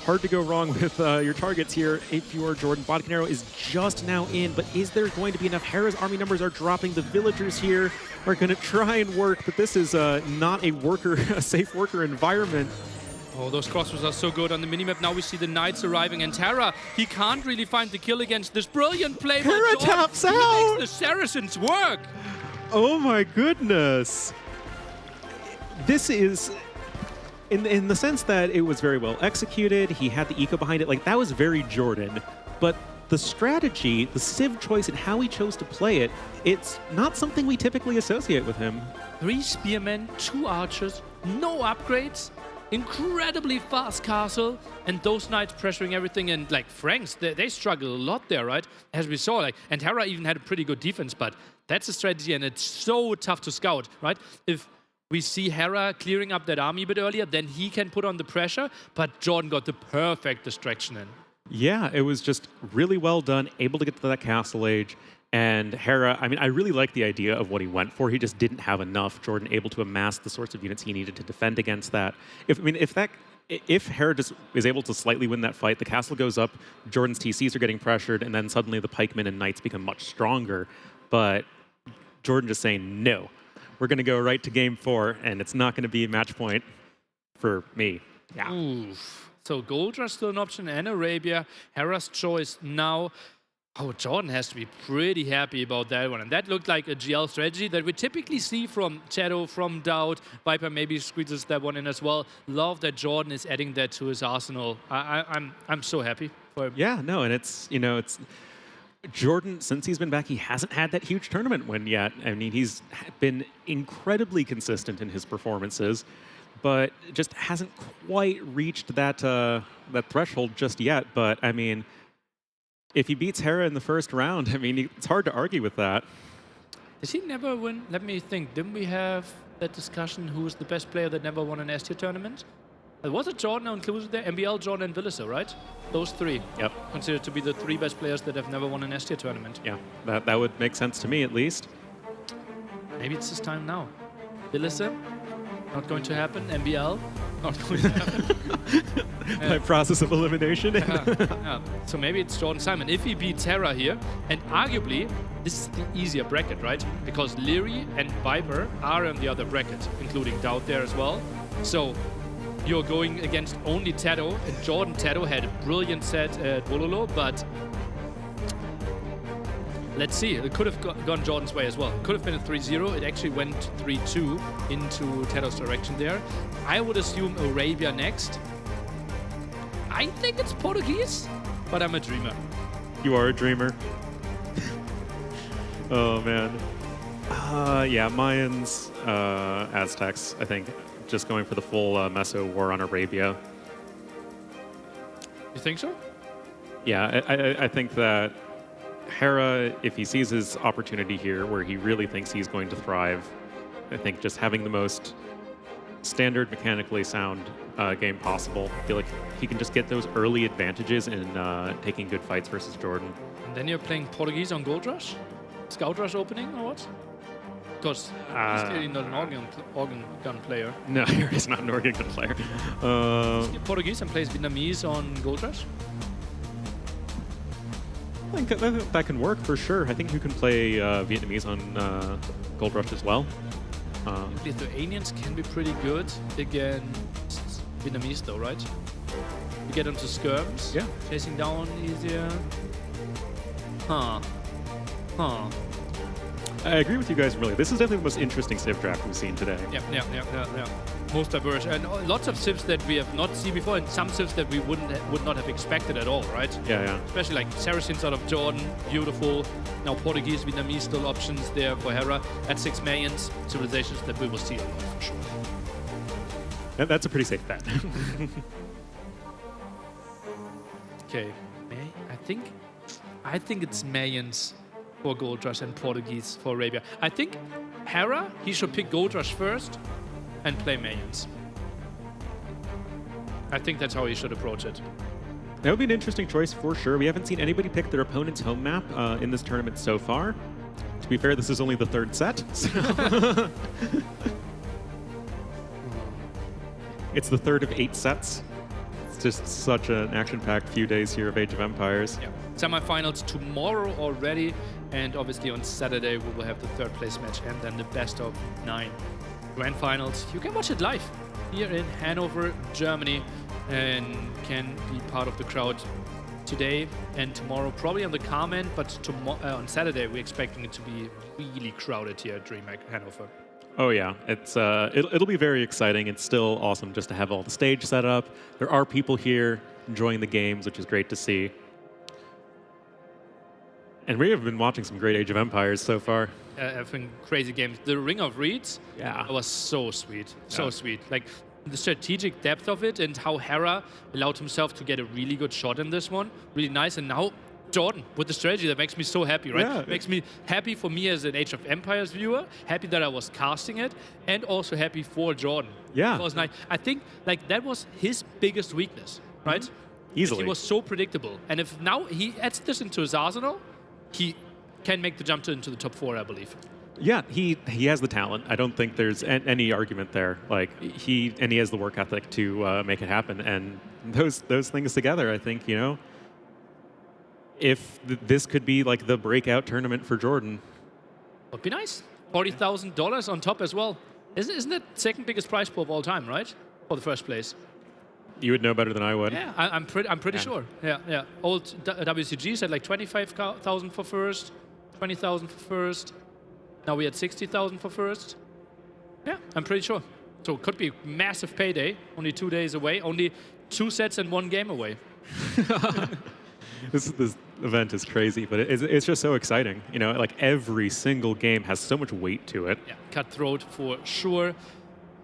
Hard to go wrong with your targets here if you are Jordan. Bodkin is just now in, but is there going to be enough? Hera's army numbers are dropping. The villagers here are going to try and work, but this is not a safe worker environment. Oh, those crossbows are so good on the minimap. Now we see the knights arriving, and Terra, he can't really find the kill against this brilliant play. Terra taps out! He makes the Saracens work! Oh my goodness! This is, in the sense that it was very well executed, he had the eco behind it, like that was very Jordan. But the strategy, the Civ choice, and how he chose to play it, it's not something we typically associate with him. 3 spearmen, 2 archers, no upgrades, incredibly fast castle, and those knights pressuring everything. And like Franks, they struggle a lot there, right? As we saw, like, and Hera even had a pretty good defense, but that's a strategy, and it's so tough to scout, right? If we see Hera clearing up that army a bit earlier, then he can put on the pressure, but Jordan got the perfect distraction in. Yeah, it was just really well done, able to get to that castle age. And Hera, I mean, I really like the idea of what he went for. He just didn't have enough. Jordan able to amass the sorts of units he needed to defend against that. If Hera just is able to slightly win that fight, the castle goes up, Jordan's TCs are getting pressured, and then suddenly the pikemen and knights become much stronger. But Jordan just saying, no, we're going to go right to game 4, and it's not going to be a match point for me. Yeah. Oof. So Gold Rush still an option, and Arabia. Hera's choice now. Oh, Jordan has to be pretty happy about that one. And that looked like a GL strategy that we typically see from Shadow, from Dowd. Viper maybe squeezes that one in as well. Love that Jordan is adding that to his arsenal. I'm so happy for him. Yeah, no, and it's Jordan, since he's been back, he hasn't had that huge tournament win yet. I mean, he's been incredibly consistent in his performances, but just hasn't quite reached that threshold just yet. But I mean, if he beats Hera in the first round, I mean, it's hard to argue with that. Does he never win? Let me think. Didn't we have that discussion? Who is the best player that never won an S-tier tournament? Was it Jordan included there? MBL, Jordan, and Villiser, right? Those 3. Yep. Considered to be the 3 best players that have never won an S-tier tournament. Yeah, that would make sense to me at least. Maybe it's his time now. Villiser, not going to happen. MBL, not going to happen. By process of elimination. Yeah. So maybe it's Jordan Simon. If he beats Hera here, and arguably, this is the easier bracket, right? Because Leary and Viper are in the other bracket, including Dowd there as well. So you're going against only Tato, and Jordan Tato had a brilliant set at Wololo, but let's see. It could have gone Jordan's way as well. It could have been a 3-0. It actually went 3-2 into Tato's direction there. I would assume Arabia next. I think it's Portuguese, but I'm a dreamer. You are a dreamer. Oh, man. Yeah, Mayans, Aztecs, I think. Just going for the full Meso war on Arabia. You think so? Yeah, I think that Hera, if he sees his opportunity here where he really thinks he's going to thrive, I think just having the most standard, mechanically sound game possible, I feel like he can just get those early advantages in taking good fights versus Jordan. And then you're playing Portuguese on Gold Rush? Scout Rush opening or what? Because he's clearly not an organ gun player. No, he's not an organ gun player. Portuguese and plays Vietnamese on Gold Rush? I think that can work for sure. I think you can play Vietnamese on Gold Rush as well. Lithuanians can be pretty good against Vietnamese though, right? You get onto skirms, yeah. Chasing down easier. Huh. I agree with you guys really. This is definitely the most interesting Civ draft we've seen today. Yeah. Most diverse, and lots of civs that we have not seen before, and some civs that we would not have expected at all, right? Yeah. Especially like Saracens out of Jordan, beautiful. Now Portuguese, Vietnamese still options there for Hera. At 6 millions, civilizations that we will see a lot for sure. That's a pretty safe bet. Okay, I think it's Mayans for Gold Rush and Portuguese for Arabia. I think Hera, he should pick Gold Rush first and play Mayans. I think that's how he should approach it. That would be an interesting choice for sure. We haven't seen anybody pick their opponent's home map in this tournament so far. To be fair, this is only the third set. So it's the third of 8 sets. It's just such an action-packed few days here of Age of Empires. Yeah. Semifinals tomorrow already, and obviously on Saturday we will have the third place match and then the best of 9 grand finals. You can watch it live here in Hanover, Germany, and can be part of the crowd today and tomorrow, probably on the comment, but on Saturday we're expecting it to be really crowded here at DreamHack Hanover. Oh yeah, it's it'll be very exciting. It's still awesome just to have all the stage set up. There are people here enjoying the games, which is great to see. And we have been watching some great Age of Empires so far. Having crazy games. The Ring of Reeds was so sweet, so sweet. Like the strategic depth of it and how Hera allowed himself to get a really good shot in this one. Really nice. And now Jordan with the strategy, that makes me so happy, right? Yeah. It makes me happy for me as an Age of Empires viewer, happy that I was casting it, and also happy for Jordan. Yeah. It was nice. I think like that was his biggest weakness, right? Easily. He was so predictable. And if now he adds this into his arsenal, he can make the jump into the top 4, I believe. Yeah, he has the talent. I don't think there's any argument there. Like he has the work ethic to make it happen. And those things together, I think, you know, if this could be like the breakout tournament for Jordan. Would be nice. $40,000 on top as well. Isn't that second biggest prize pool of all time, right? For the first place. You would know better than I would. Yeah, I'm pretty sure. Yeah. Old WCG said like 25,000 for first, 20,000 for first. Now we had 60,000 for first. Yeah, I'm pretty sure. So it could be massive payday. Only 2 days away. Only 2 sets and 1 game away. This event is crazy, but it's just so exciting. You know, like every single game has so much weight to it. Yeah, cutthroat for sure.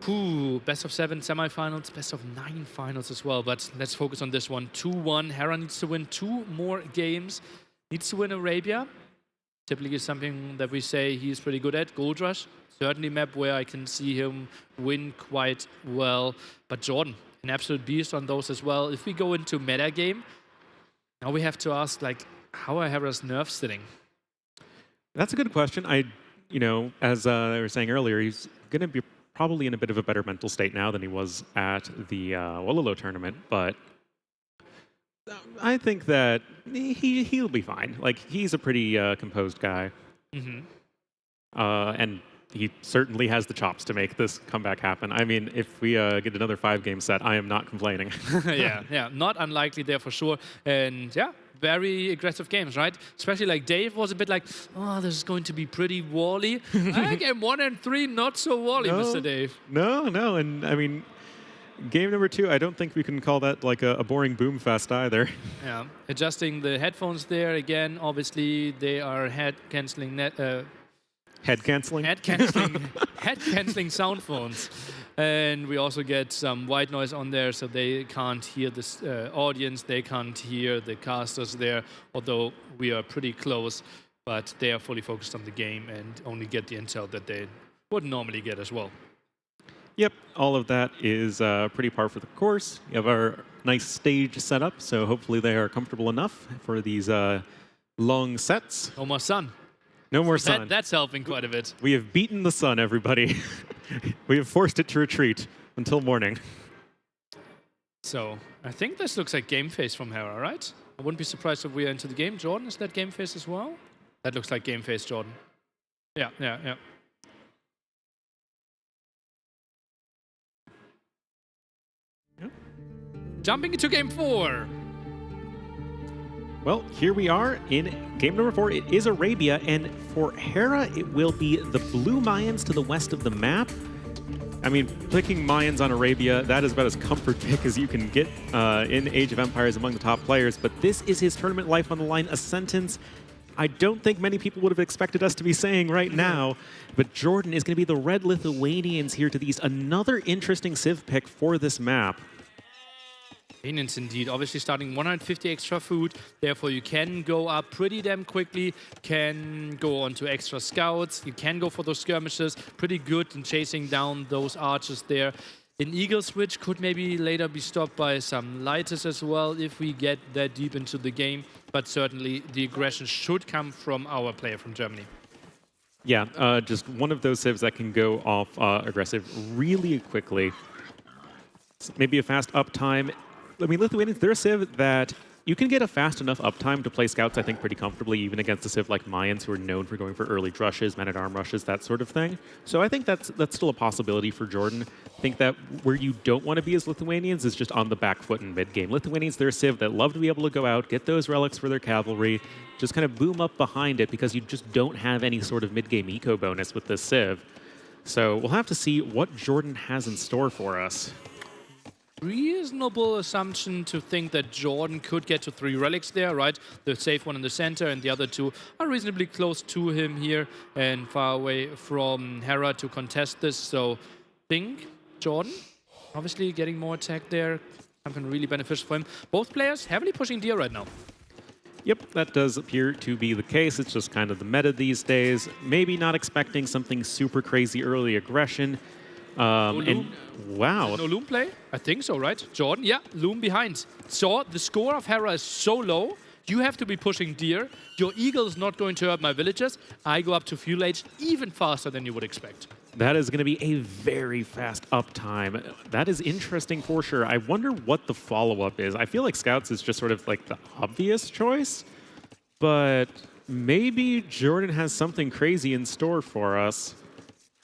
Ooh, best of 7 semifinals, best of 9 finals as well. But let's focus on this one. 2-1. Hera needs to win 2 more games. Needs to win Arabia. Typically is something that we say he's pretty good at. Gold Rush, certainly map where I can see him win quite well. But Jordan, an absolute beast on those as well. If we go into meta game, now we have to ask, like, how are Hera's nerfs sitting? That's a good question. You know, as I was saying earlier, he's going to be probably in a bit of a better mental state now than he was at the Wololo tournament, but I think that he'll be fine. Like, he's a pretty composed guy. Mm-hmm. And he certainly has the chops to make this comeback happen. I mean, if we get another 5-game set, I am not complaining. yeah, not unlikely there for sure. And yeah, very aggressive games, right? Especially like Dave was a bit like, oh, this is going to be pretty wally. Game 1 and 3, not so wally, Mr. Dave. No, and I mean, game number 2, I don't think we can call that like a boring boom fest either. Yeah, adjusting the headphones there again. Obviously, they are head canceling Head canceling? Head canceling sound phones. And we also get some white noise on there, so they can't hear the audience, they can't hear the casters there, although we are pretty close, but they are fully focused on the game and only get the intel that they would normally get as well. Yep, all of that is pretty par for the course. You have our nice stage set up, so hopefully they are comfortable enough for these long sets. No more sun. No more sun. That's helping quite a bit. We have beaten the sun, everybody. We have forced it to retreat until morning. So I think this looks like game phase from Hera, right? I wouldn't be surprised if we are into the game. Jordan, is that game phase as well? That looks like game phase, Jordan. Yeah. Jumping into game 4. Well, here we are in game number 4. It is Arabia, and for Hera, it will be the blue Mayans to the west of the map. I mean, picking Mayans on Arabia, that is about as comfort pick as you can get in Age of Empires among the top players, but this is his tournament life on the line, a sentence I don't think many people would have expected us to be saying right now, but Jordan is going to be the red Lithuanians here to these. Another interesting civ pick for this map. Maintenance indeed. Obviously starting 150 extra food, therefore you can go up pretty damn quickly, can go on to extra scouts, you can go for those skirmishes, pretty good in chasing down those archers there. An Eagle switch could maybe later be stopped by some lighters as well if we get that deep into the game. But certainly the aggression should come from our player from Germany. Yeah, just one of those civs that can go off aggressive really quickly. Maybe a fast uptime. I mean, Lithuanians, they're a civ that you can get a fast enough uptime to play scouts, I think, pretty comfortably, even against a civ like Mayans, who are known for going for early rushes, man-at-arm rushes, that sort of thing. So I think that's still a possibility for Jordan. I think that where you don't want to be as Lithuanians is just on the back foot in mid-game. Lithuanians, they're a civ that love to be able to go out, get those relics for their cavalry, just kind of boom up behind it because you just don't have any sort of mid-game eco bonus with this civ. So we'll have to see what Jordan has in store for us. Reasonable assumption to think that Jordan could get to 3 relics there, right? The safe one in the center and the other 2 are reasonably close to him here and far away from Hera to contest this. So think Jordan, obviously getting more attack there, something really beneficial for him. Both players heavily pushing Deer right now. Yep, that does appear to be the case. It's just kind of the meta these days. Maybe not expecting something super crazy early aggression. And wow. No Loom play? I think so, right? Jordan, yeah, Loom behind. So the score of Hera is so low, you have to be pushing Deer. Your Eagle is not going to hurt my villagers. I go up to fuel age even faster than you would expect. That is going to be a very fast uptime. That is interesting for sure. I wonder what the follow-up is. I feel like Scouts is just sort of like the obvious choice, but maybe Jordan has something crazy in store for us.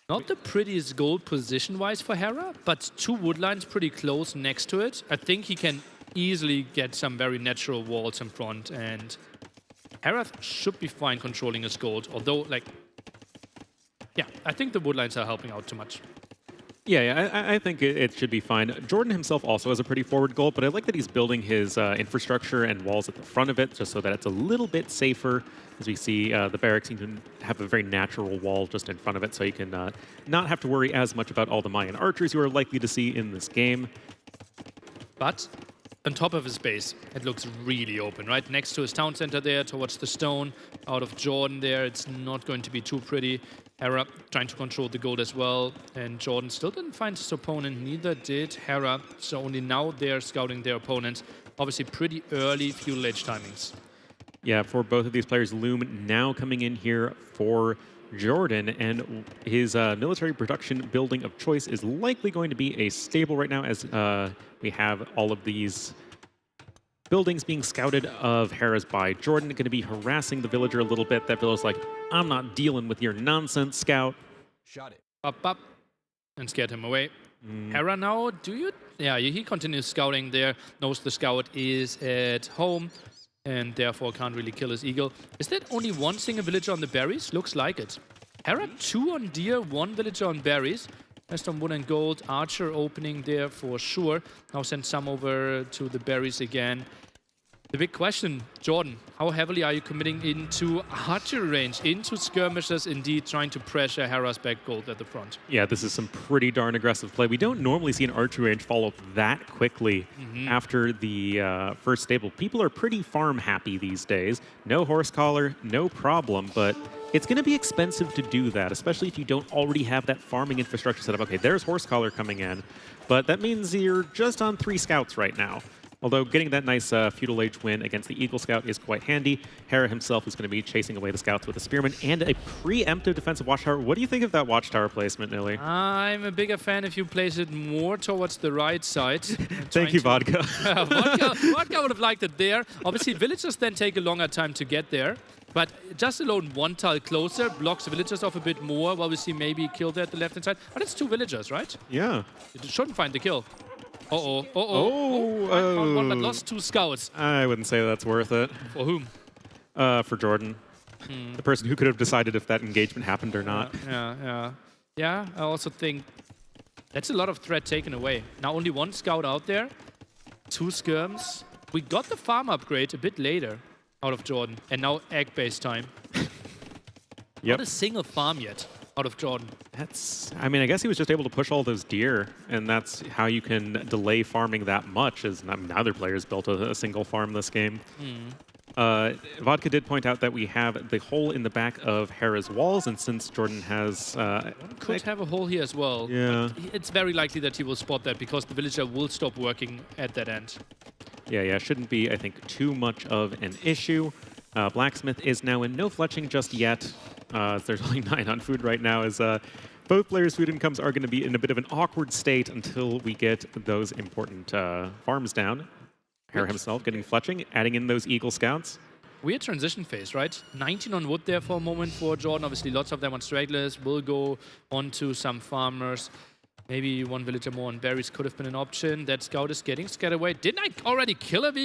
Not the prettiest gold position-wise for Hera, but 2 woodlines pretty close next to it. I think he can easily get some very natural walls in front, and Hera should be fine controlling his gold, although, like, yeah, I think the woodlines are helping out too much. Yeah, I think it should be fine. Jordan himself also has a pretty forward goal, but I like that he's building his infrastructure and walls at the front of it, just so that it's a little bit safer. As we see, the barracks seem to have a very natural wall just in front of it, so you can not have to worry as much about all the Mayan archers you are likely to see in this game. But on top of his base, it looks really open, right? Next to his town center there, towards the stone, out of Jordan there, it's not going to be too pretty. Hera trying to control the gold as well, and Jordan still didn't find his opponent, neither did Hera, so only now they're scouting their opponents. Obviously pretty early fuel age timings. Yeah, for both of these players, Loom now coming in here for Jordan, and his military production building of choice is likely going to be a stable right now, as we have all of these buildings being scouted of Hera's by Jordan. Going to be harassing the villager a little bit. That villager's like, I'm not dealing with your nonsense, scout. Shot it. Up, and scared him away. Hera now, yeah, he continues scouting there. Knows the scout is at home, and therefore can't really kill his eagle. Is that only 1 single villager on the berries? Looks like it. Hera 2 on deer, 1 villager on berries. Rest on wood and gold. Archer opening there for sure. Now send some over to the berries again. The big question, Jordan, how heavily are you committing into archery range, into skirmishes, indeed trying to pressure Hera's back gold at the front? Yeah, this is some pretty darn aggressive play. We don't normally see an archery range follow up that quickly after the first stable. People are pretty farm happy these days. No horse collar, no problem, but it's going to be expensive to do that, especially if you don't already have that farming infrastructure set up. Okay, there's horse collar coming in, but that means you're just on 3 scouts right now. Although getting that nice feudal age win against the Eagle Scout is quite handy. Hera himself is going to be chasing away the scouts with a spearman and a preemptive defensive watchtower. What do you think of that watchtower placement, Nilly? I'm a bigger fan if you place it more towards the right side. Thank you, Vodka. Vodka would have liked it there. Obviously, villagers then take a longer time to get there. But just alone 1 tile closer blocks the villagers off a bit more. While we see maybe kill there at the left-hand side. But it's 2 villagers, right? Yeah. It shouldn't find the kill. Found 1 but lost 2 scouts. I wouldn't say that's worth it. For whom? For Jordan. The person who could have decided if that engagement happened or not. Yeah, I also think that's a lot of threat taken away. Now only 1 scout out there. 2 skirms. We got the farm upgrade a bit later out of Jordan. And now egg base time. Not a single farm yet out of Jordan. I mean, I guess he was just able to push all those deer, and that's how you can delay farming that much, as neither player's built a single farm this game. Vodka did point out that we have the hole in the back of Hera's walls, and since Jordan has... could have a hole here as well. Yeah. It's very likely that he will spot that because the villager will stop working at that end. Yeah, shouldn't be, I think, too much of an issue. Blacksmith is now in no fletching just yet. There's only 9 on food right now, as both players' food incomes are going to be in a bit of an awkward state until we get those important farms down. Hera himself getting fletching, adding in those Eagle Scouts. Weird transition phase, right? 19 on wood there for a moment for Jordan. Obviously, lots of them on stragglers will go onto some farmers. Maybe one villager more on berries could have been an option. That scout is getting scared away. Didn't I already kill an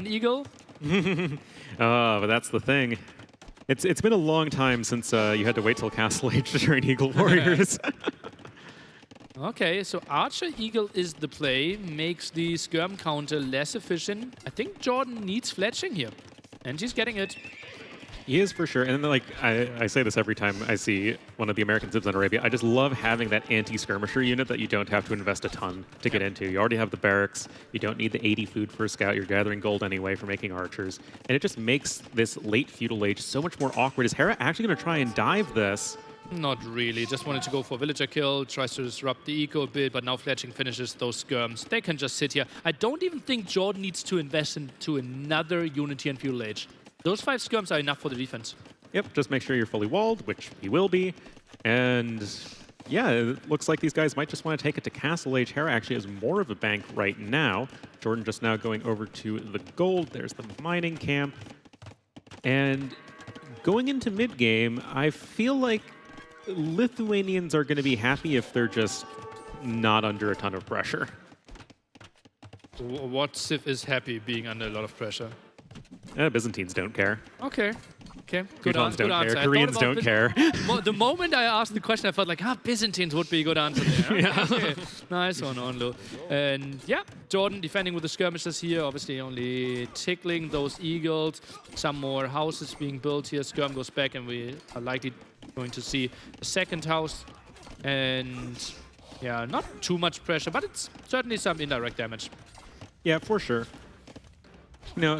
eagle? But that's the thing. It's been a long time since you had to wait till Castle Age to turn Eagle Warriors. Okay, so Archer Eagle is the play, makes the skirm counter less efficient. I think Jordan needs fletching here, and he's getting it. He is for sure, and like I say this every time I see one of the American Zibs on Arabia, I just love having that anti-skirmisher unit that you don't have to invest a ton to get into. You already have the barracks, you don't need the 80 food per scout, you're gathering gold anyway for making archers, and it just makes this late feudal age so much more awkward. Is Hera actually going to try and dive this? Not really, just wanted to go for villager kill, tries to disrupt the eco a bit, but now fletching finishes those skirms. They can just sit here. I don't even think Jordan needs to invest into another unity and feudal age. Those 5 skirms are enough for the defense. Yep, just make sure you're fully walled, which he will be. And yeah, it looks like these guys might just want to take it to Castle Age. Hera actually has more of a bank right now. Jordan just now going over to the gold. There's the mining camp. And going into mid-game, I feel like Lithuanians are going to be happy if they're just not under a ton of pressure. What Civ is happy being under a lot of pressure? Byzantines don't care. Okay. Good Teutons don't answer. care. Koreans don't care. The moment I asked the question, I felt like, Byzantines would be a good answer there. Yeah. Okay. Nice one, Onlo. And yeah, Jordan defending with the skirmishes here, obviously only tickling those eagles. Some more houses being built here. Skirm goes back, and we are likely going to see a second house. And yeah, not too much pressure, but it's certainly some indirect damage. Yeah, for sure.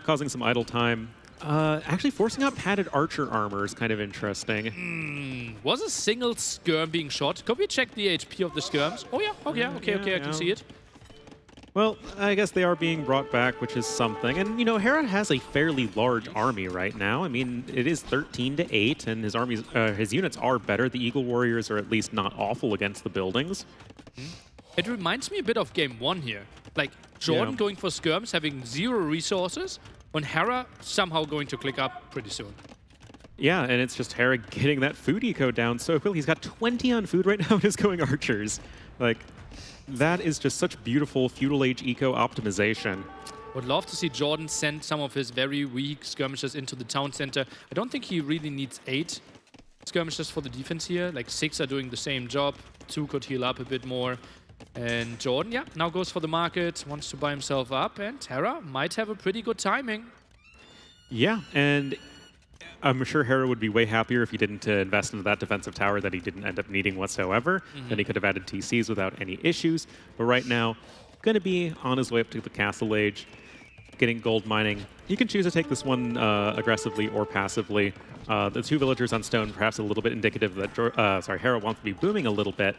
Causing some idle time. Actually, forcing out padded archer armor is kind of interesting. Was a single skirm being shot? Could we check the HP of the skirms? Oh yeah, okay, I can see it. Well, I guess they are being brought back, which is something. And, Hera has a fairly large army right now. I mean, it is 13-8, and his units are better. The Eagle Warriors are at least not awful against the buildings. It reminds me a bit of Game 1 here. Like, Jordan going for skirms, having 0 resources, when Hera somehow going to click up pretty soon. Yeah, and it's just Hera getting that food eco down so quickly. He's got 20 on food right now and is going archers. Like, that is just such beautiful feudal age eco optimization. Would love to see Jordan send some of his very weak skirmishers into the town center. I don't think he really needs 8 skirmishers for the defense here. Like 6 are doing the same job. 2 could heal up a bit more. And Jordan, yeah, now goes for the market, wants to buy himself up, and Hera might have a pretty good timing. Yeah, and I'm sure Hera would be way happier if he didn't invest into that defensive tower that he didn't end up needing whatsoever. Then he could have added TCs without any issues. But right now, going to be on his way up to the Castle Age, getting gold mining. You can choose to take this one aggressively or passively. The 2 villagers on stone, perhaps a little bit indicative that Hera wants to be booming a little bit.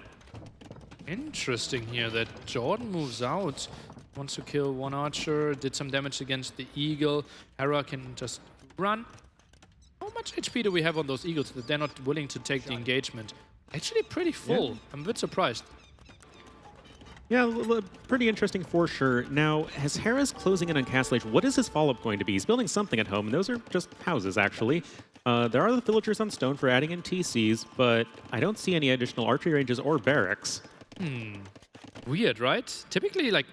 Interesting here that Jordan moves out. Wants to kill 1 archer, did some damage against the eagle. Hera can just run. How much HP do we have on those eagles that they're not willing to take the engagement? Actually pretty full. Yeah. I'm a bit surprised. Yeah, pretty interesting for sure. Now, as Hera's closing in on Castle Age, what is his follow-up going to be? He's building something at home, and those are just houses, actually. There are the villagers on stone for adding in TCs, but I don't see any additional archery ranges or barracks. Weird, right? Typically, like,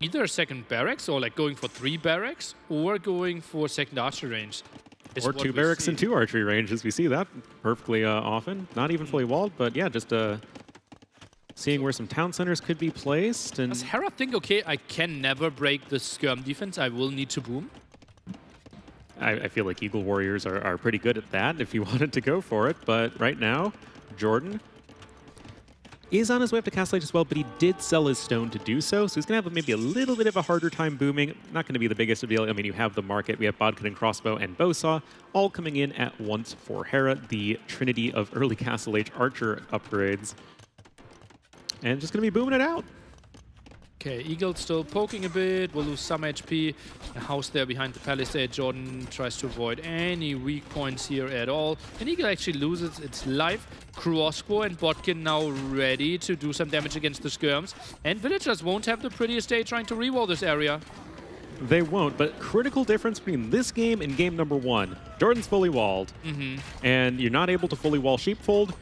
either a second barracks or like going for 3 barracks or going for second archery range. Or 2 barracks and 2 archery ranges. We see that perfectly often. Not even fully walled, but yeah, just seeing where some town centers could be placed. And does Hera think, okay, I can never break the skirm defense, I will need to boom? I feel like Eagle Warriors are pretty good at that if you wanted to go for it, but right now, Jordan is on his way up to Castle Age as well, but he did sell his stone to do so, so he's going to have maybe a little bit of a harder time booming. Not going to be the biggest deal. I mean, you have the market. We have Bodkin and Crossbow and Bowsaw all coming in at once for Hera, the trinity of early Castle Age Archer upgrades. And just going to be booming it out. Okay, Eagle still poking a bit, will lose some HP. A house there behind the palisade. Jordan tries to avoid any weak points here at all. And Eagle actually loses its life. Crossbow and Bodkin now ready to do some damage against the skirms. And villagers won't have the prettiest day trying to rewall this area. They won't, but critical difference between this game and game number 1. Jordan's fully walled, and you're not able to fully wall Sheepfold.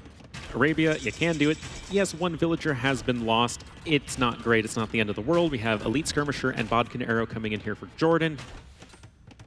Arabia, you can do it. Yes, one villager has been lost. It's not great. It's not the end of the world. We have Elite Skirmisher and Bodkin Arrow coming in here for Jordan.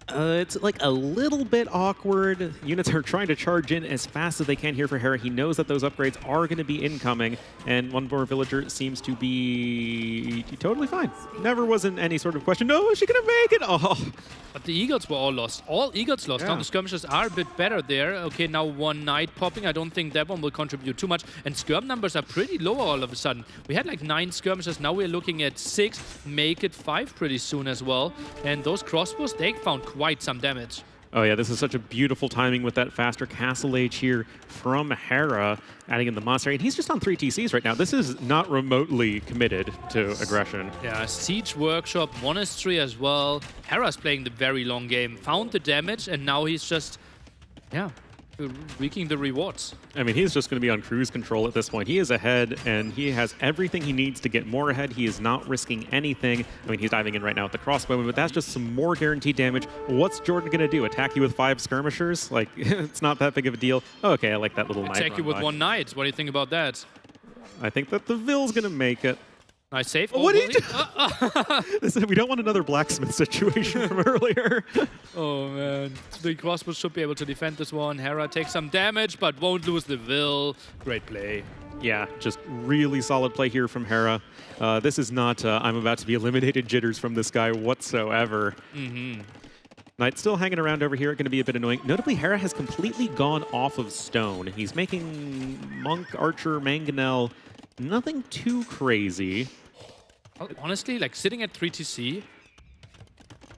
It's like a little bit awkward. Units are trying to charge in as fast as they can here for Hera. He knows that those upgrades are going to be incoming, and one more villager seems to be totally fine. Never wasn't any sort of question. No, is she going to make it? Oh. But the Eagles were all lost. All Eagles lost. Yeah. Now the skirmishers are a bit better there. Okay, now one knight popping. I don't think that one will contribute too much. And skirm numbers are pretty low all of a sudden. We had like 9 skirmishers. Now we're looking at 6. Make it 5 pretty soon as well. And those crossbows, they found quite some damage. Oh yeah, this is such a beautiful timing with that faster Castle Age here from Hera, adding in the monastery. And he's just on 3 TCs right now. This is not remotely committed to aggression. Yeah, Siege Workshop, Monastery as well. Hera's playing the very long game. Found the damage, and now he's just, yeah, reaping the rewards. I mean, he's just going to be on cruise control at this point. He is ahead, and he has everything he needs to get more ahead. He is not risking anything. I mean, he's diving in right now with the crossbow, but that's just some more guaranteed damage. What's Jordan going to do? Attack you with 5 skirmishers? Like, it's not that big of a deal. Oh, okay, I like that little knight. Attack you with 1 knight. What do you think about that? I think that the Vill's going to make it. Nice save. Oh, what did you do? We don't want another blacksmith situation from earlier. Oh, man. The crossbow should be able to defend this one. Hera takes some damage, but won't lose the will. Great play. Yeah, just really solid play here from Hera. This is not I'm about to be eliminated jitters from this guy whatsoever. Knight still hanging around over here, going to be a bit annoying. Notably, Hera has completely gone off of stone. He's making Monk, Archer, Mangonel, nothing too crazy. Honestly, like sitting at 3 TC,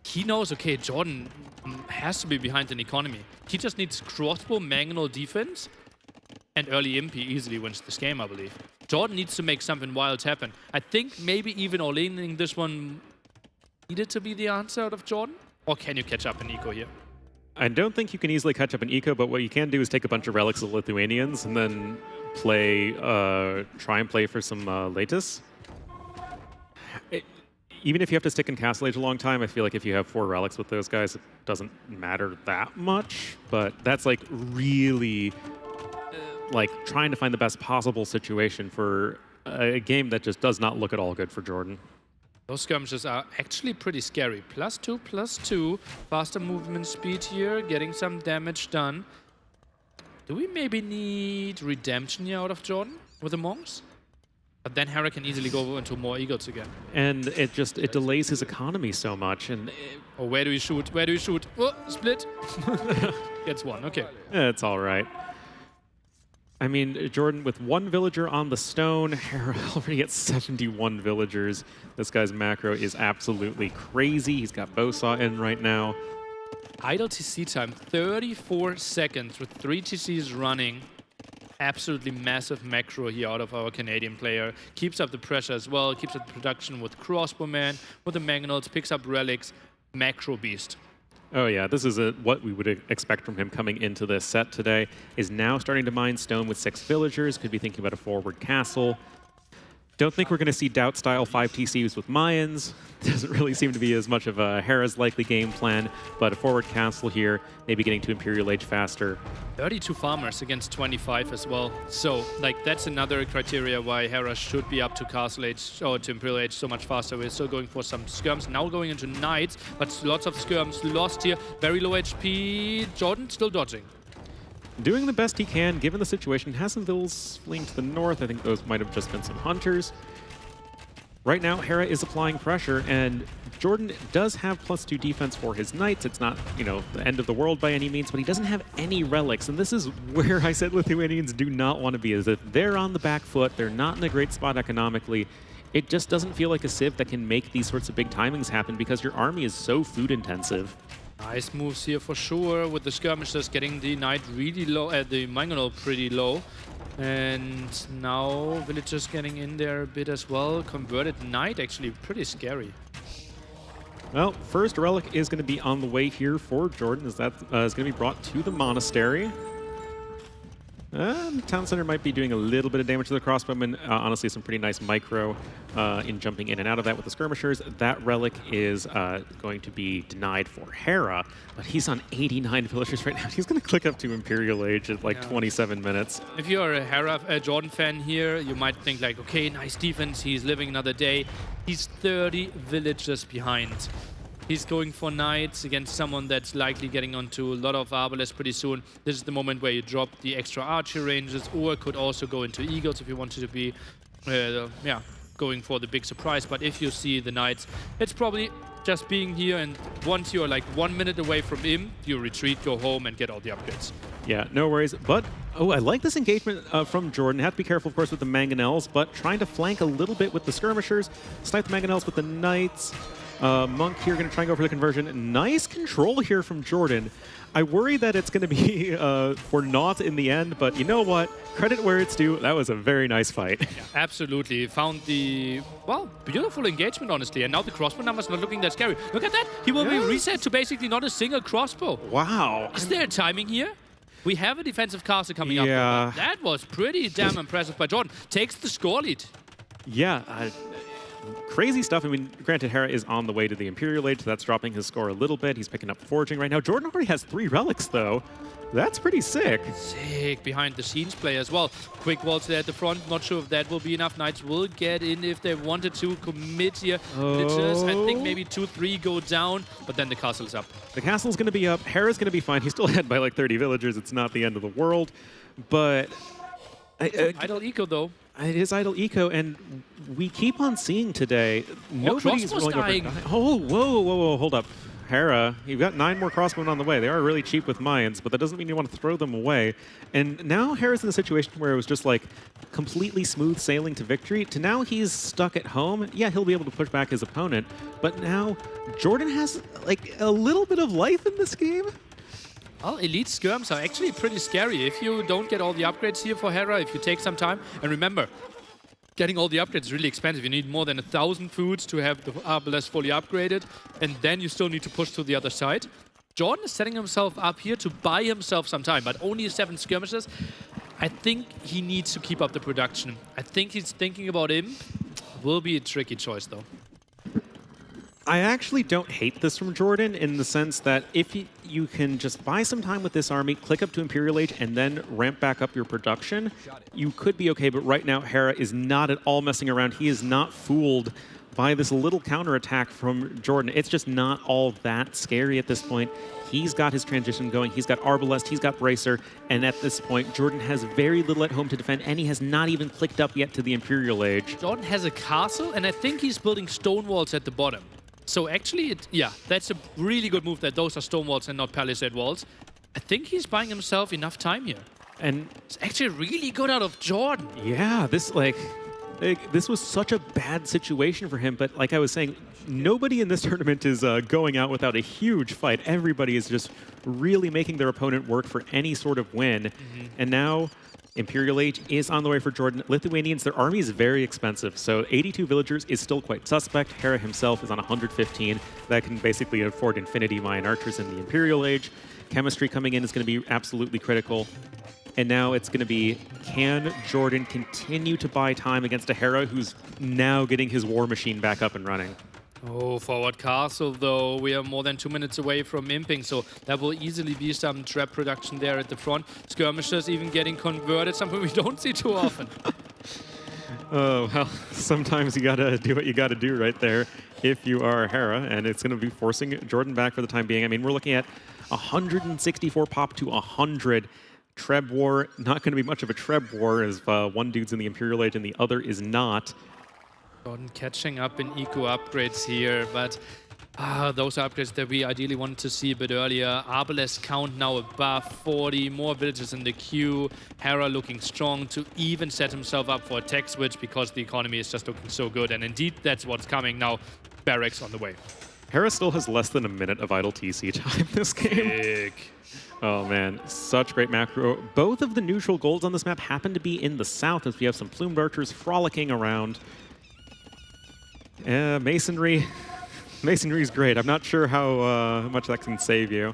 he knows, okay, Jordan has to be behind in economy. He just needs crossbow, mangonel defense, and early MP easily wins this game, I believe. Jordan needs to make something wild happen. I think maybe even all-ining this one needed to be the answer out of Jordan. Or can you catch up in eco here? I don't think you can easily catch up in eco, but what you can do is take a bunch of relics of Lithuanians and then play, try and play for some Latus. Even if you have to stick in Castle Age a long time, I feel like if you have 4 relics with those guys, it doesn't matter that much. But that's like really like trying to find the best possible situation for a game that just does not look at all good for Jordan. Those skirmishes are actually pretty scary. +2, +2. Faster movement speed here, getting some damage done. Do we maybe need redemption here out of Jordan with the monks? But then Hera can easily go into more eagles again. And it delays his economy so much. And oh, where do we shoot? Where do we shoot? Oh, split. Gets 1, okay. Yeah, it's all right. I mean, Jordan with 1 villager on the stone, Hera already at 71 villagers. This guy's macro is absolutely crazy. He's got Bowsaw in right now. Idle TC time, 34 seconds with 3 TCs running. Absolutely massive macro here out of our Canadian player. Keeps up the pressure as well, keeps up the production with Crossbowman, with the Mangonels, picks up relics. Macro beast. Oh yeah, this is what we would expect from him coming into this set today. Is now starting to mine stone with 6 villagers. Could be thinking about a forward castle. Don't think we're going to see Doubt-style 5 TCs with Mayans. Doesn't really seem to be as much of a Hera's likely game plan, but a forward castle here, maybe getting to Imperial Age faster. 32 farmers against 25 as well. So, like, that's another criteria why Hera should be up to Castle Age or to Imperial Age so much faster. We're still going for some skirms. Now going into Knights, but lots of skirms lost here. Very low HP. Jordan still dodging. Doing the best he can, given the situation. Has some vills fleeing to the north. I think those might have just been some hunters. right now Hera is applying pressure, and Jordan does have +2 defense for his knights. It's not, you know, the end of the world by any means, but he doesn't have any relics. And this is where I said Lithuanians do not want to be, is if they're on the back foot, they're not in a great spot economically. It just doesn't feel like a Civ that can make these sorts of big timings happen because your army is so food intensive. Nice moves here for sure, with the skirmishers getting the knight really low, the mangonel pretty low. And now villagers getting in there a bit as well. Converted knight, actually pretty scary. Well, first relic is going to be on the way here for Jordan, as that is going to be brought to the monastery. Town center might be doing a little bit of damage to the crossbowmen. Honestly, some pretty nice micro in jumping in and out of that with the skirmishers. That relic is going to be denied for Hera, but he's on 89 villagers right now. He's going to click up to Imperial Age at like 27 minutes. If you're a Jordan fan here, you might think like, okay, nice defense, he's living another day. He's 30 villagers behind. He's going for knights against someone that's likely getting onto a lot of Arbalest pretty soon. This is the moment where you drop the extra archery ranges, or could also go into eagles if you wanted to be, going for the big surprise. But if you see the knights, it's probably just being here, and once you're like 1 minute away from him, you retreat, go home, and get all the upgrades. Yeah, no worries. But, oh, I like this engagement from Jordan. Have to be careful, of course, with the mangonels, but trying to flank a little bit with the skirmishers, snipe the mangonels with the knights. Monk here going to try and go for the conversion. Nice control here from Jordan. I worry that it's going to be for naught in the end, but you know what? Credit where it's due. That was a very nice fight. Yeah, absolutely. Found the, well, beautiful engagement, honestly. And now the crossbow number's not looking that scary. Look at that. He will be reset to basically not a single crossbow. Wow. Is there timing here? We have a defensive castle coming up. That was pretty damn impressive by Jordan. Takes the score lead. Yeah. Crazy stuff. I mean, granted, Hera is on the way to the Imperial Age, so that's dropping his score a little bit. He's picking up forging right now. Jordan already has 3 relics, though. That's pretty sick. Sick behind the scenes play as well. Quick walls there at the front. Not sure if that will be enough. Knights will get in if they wanted to commit here. Villagers, I think maybe 2-3 go down, but then the castle's up. The castle's going to be up. Hera's going to be fine. He's still ahead by like 30 villagers. It's not the end of the world, but... Idle eco, though. It is idle eco, and we keep on seeing today, nobody's rolling dying. over. Oh, whoa, hold up. Hera, you've got 9 more crossbowmen on the way. They are really cheap with mines, but that doesn't mean you want to throw them away. And now Hera's in a situation where it was just like completely smooth sailing to victory, to now he's stuck at home. Yeah, he'll be able to push back his opponent, but now Jordan has like a little bit of life in this game. Well, elite skirms are actually pretty scary. If you don't get all the upgrades here for Hera, if you take some time, and remember, getting all the upgrades is really expensive. You need more than 1,000 foods to have the Arbalest fully upgraded, and then you still need to push to the other side. Jordan is setting himself up here to buy himself some time, but only 7 skirmishes. I think he needs to keep up the production. I think he's thinking about him. Will be a tricky choice, though. I actually don't hate this from Jordan in the sense that if you can just buy some time with this army, click up to Imperial Age, and then ramp back up your production, you could be okay. But right now, Hera is not at all messing around. He is not fooled by this little counterattack from Jordan. It's just not all that scary at this point. He's got his transition going. He's got Arbalest, he's got Bracer, and at this point, Jordan has very little at home to defend, and he has not even clicked up yet to the Imperial Age. Jordan has a castle, and I think he's building stone walls at the bottom. So actually, that's a really good move that those are stone walls and not palisade walls. I think he's buying himself enough time here. And it's actually really good out of Jordan. Yeah, this was such a bad situation for him. But like I was saying, nobody in this tournament is going out without a huge fight. Everybody is just really making their opponent work for any sort of win. And now Imperial Age is on the way for Jordan. Lithuanians, their army is very expensive, so 82 villagers is still quite suspect. Hera himself is on 115. That can basically afford Infinity Mine archers in the Imperial Age. Chemistry coming in is going to be absolutely critical. And now it's going to be, can Jordan continue to buy time against a Hera who's now getting his war machine back up and running? Oh, forward castle, though. We are more than 2 minutes away from imping, so that will easily be some trap production there at the front. Skirmishers even getting converted, something we don't see too often. Oh, well, sometimes you gotta do what you gotta do right there if you are Hera, and it's gonna be forcing Jordan back for the time being. I mean, we're looking at 164 pop to 100. Treb war, not gonna be much of a Treb war as one dude's in the Imperial Age and the other is not. Jordan catching up in eco upgrades here, but those are upgrades that we ideally wanted to see a bit earlier. Arbalest count now above 40, more villages in the queue. Hera looking strong to even set himself up for a tech switch because the economy is just looking so good. And indeed, that's what's coming now. Barracks on the way. Hera still has less than a minute of idle TC time this game. Sick. Oh man, such great macro. Both of the neutral golds on this map happen to be in the south as we have some plumed archers frolicking around. Masonry. Masonry's great. I'm not sure how much that can save you.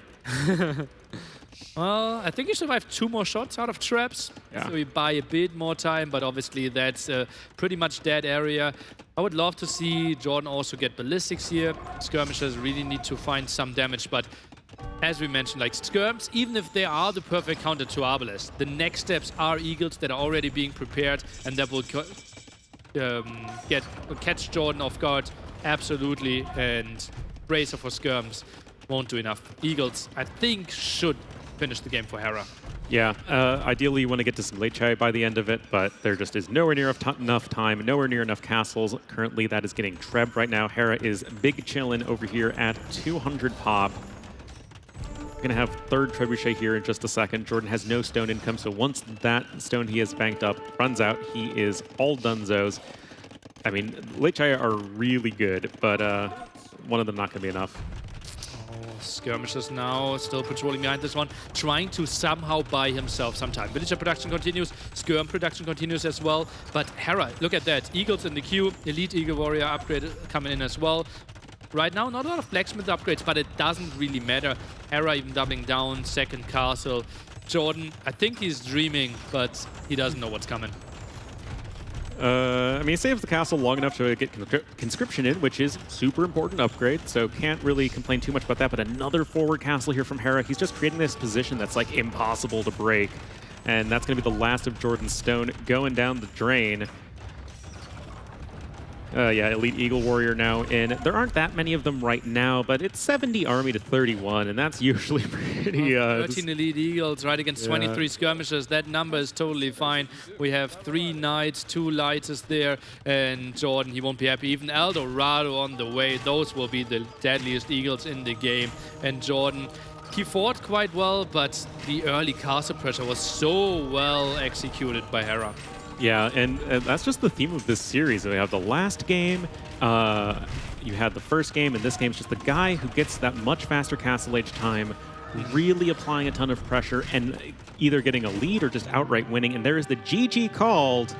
Well, I think you survived 2 more shots out of traps. Yeah. So we buy a bit more time, but obviously that's a pretty much dead area. I would love to see Jordan also get ballistics here. Skirmishers really need to find some damage, but as we mentioned, like skirms, even if they are the perfect counter to Arbalest, the next steps are eagles that are already being prepared and that will catch Jordan off guard. Absolutely, and Bracer for skirms won't do enough. Eagles, I think, should finish the game for Hera. Yeah, ideally you want to get to some late chai by the end of it, but there just is nowhere near enough time, nowhere near enough castles. Currently that is getting trebbed right now. Hera is big chillin' over here at 200 pop. We're gonna have third trebuchet here in just a second. Jordan has no stone income, so once that stone he has banked up runs out, he is all dunzos. I mean, late chai are really good, but one of them not gonna be enough. Skirmishers now still patrolling behind this one, trying to somehow buy himself some time. Villager production continues, skirm production continues as well, but Hera, look at that. Eagles in the queue, Elite Eagle Warrior upgrade coming in as well. Right now, not a lot of blacksmith upgrades, but it doesn't really matter. Hera even doubling down, second castle. Jordan, I think he's dreaming, but he doesn't know what's coming. I mean, he saves the castle long enough to get conscription in, which is super important upgrade, so can't really complain too much about that. But another forward castle here from Hera. He's just creating this position that's like impossible to break. And that's going to be the last of Jordan's stone going down the drain. Yeah, Elite Eagle Warrior now in. There aren't that many of them right now, but it's 70 army to 31, and that's usually pretty... 13 Elite Eagles right against 23 skirmishers. That number is totally fine. We have 3 knights, 2 lighters there, and Jordan, he won't be happy. Even Eldorado on the way. Those will be the deadliest eagles in the game. And Jordan, he fought quite well, but the early castle pressure was so well executed by Hera. Yeah, and that's just the theme of this series. We have the last game, you had the first game, and this game is just the guy who gets that much faster castle age time, really applying a ton of pressure and either getting a lead or just outright winning. And there is the GG called,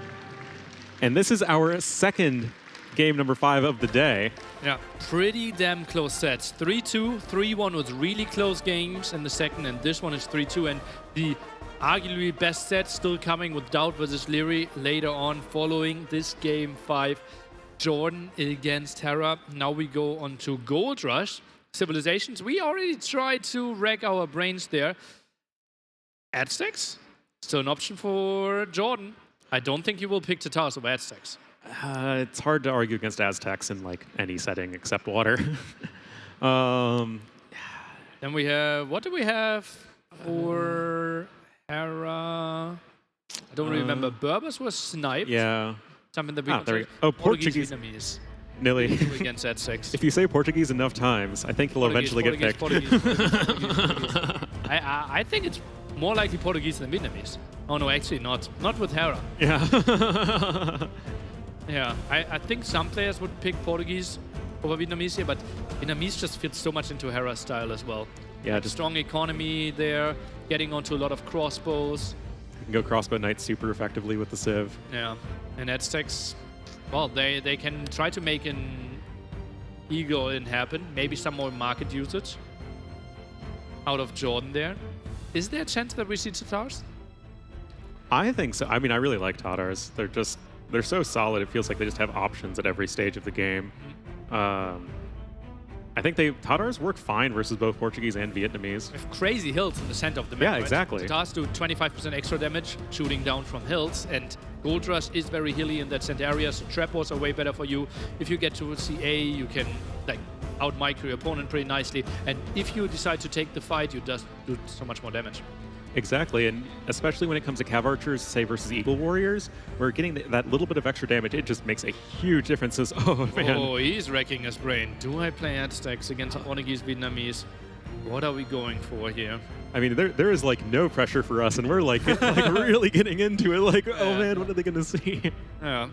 and this is our second game number 5 of the day. Yeah, pretty damn close sets. 3-2, 3-1 was really close games in the second, and this one is 3-2, and the arguably best set still coming with Doubt versus Leary later on following this game 5. Jordan against Hera. Now we go on to Gold Rush. Civilizations, we already tried to rack our brains there. Aztecs, still an option for Jordan. I don't think he will pick Tatars over Aztecs. It's hard to argue against Aztecs in like any setting except water. Then we have, what do we have for Hera? I don't remember. Berbers was sniped. Yeah. Something that we there we go. Oh, Portuguese. Vietnamese. Nilly. Against Aztecs. If you say Portuguese enough times, I think they'll eventually get picked. Portuguese. I think it's more likely Portuguese than Vietnamese. Oh no, actually not. Not with Hera. Yeah. Yeah, I think some players would pick Portuguese over Vietnamese here, but Vietnamese just fits so much into Hera's style as well. Yeah, just strong economy there, getting onto a lot of crossbows. You can go crossbow knight super effectively with the Civ. Yeah, and Aztecs, well, they can try to make an Eagle in happen. Maybe some more market usage out of Jordan there. Is there a chance that we see Tatars? I think so. I mean, I really like Tatars. They're so solid. It feels like they just have options at every stage of the game. I think Tatars work fine versus both Portuguese and Vietnamese. With crazy hills in the center of the map. Yeah, right? exactly. Tatars do 25% extra damage shooting down from hills, and Gold Rush is very hilly in that center area, so trap walls are way better for you. If you get to CA, you can like out-micro your opponent pretty nicely, and if you decide to take the fight, you just do so much more damage. Exactly, and especially when it comes to Cav Archers, say, versus Eagle Warriors, where getting that little bit of extra damage, it just makes a huge difference. Oh, man. Oh, he's wrecking his brain. Do I play Aztecs against Portuguese Vietnamese? What are we going for here? I mean, there is, like, no pressure for us, and we're, like really getting into it. Like, oh, man, what are they going to see? Yeah.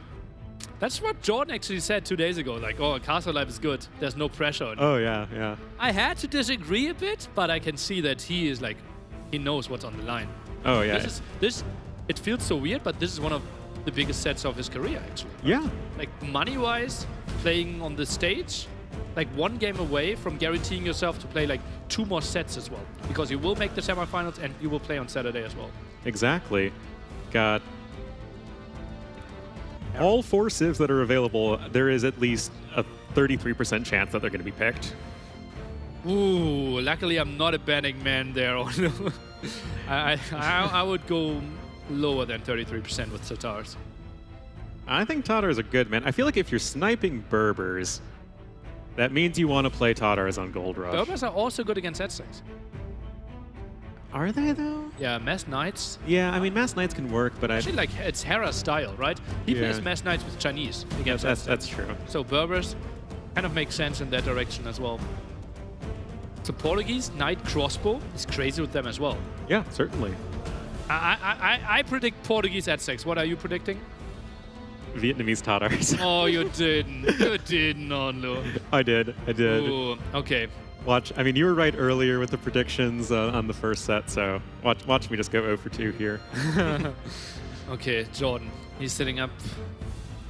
That's what Jordan actually said 2 days ago. Like, oh, Castle Life is good. There's no pressure on it. Oh, yeah, yeah. I had to disagree a bit, but I can see that he is, like, he knows what's on the line. Oh, yeah. It feels so weird, but this is one of the biggest sets of his career, actually. Yeah. Like, money-wise, playing on the stage, like one game away from guaranteeing yourself to play like 2 more sets as well. Because you will make the semifinals and you will play on Saturday as well. Exactly. Got all 4 civs that are available. There is at least a 33% chance that they're going to be picked. Ooh, luckily I'm not a banning man there. I would go lower than 33% with Tatars. I think Tatars are good, man. I feel like if you're sniping Berbers, that means you want to play Tatars on Gold Rush. Berbers are also good against Aztecs. Are they, though? Yeah, Mass Knights. Yeah, I mean, Mass Knights can work, but actually, like, it's Hera's style, right? He plays Mass Knights with Chinese against Aztecs. That's true. So Berbers kind of makes sense in that direction as well. So Portuguese Knight Crossbow is crazy with them as well. Yeah, certainly. I predict Portuguese Aztecs. What are you predicting? Vietnamese Tatars. Oh, you didn't. You didn't, oh no. I did. Ooh, okay. Watch. I mean, you were right earlier with the predictions on the first set, so watch me just go 0 for 2 here. Okay, Jordan. He's sitting up,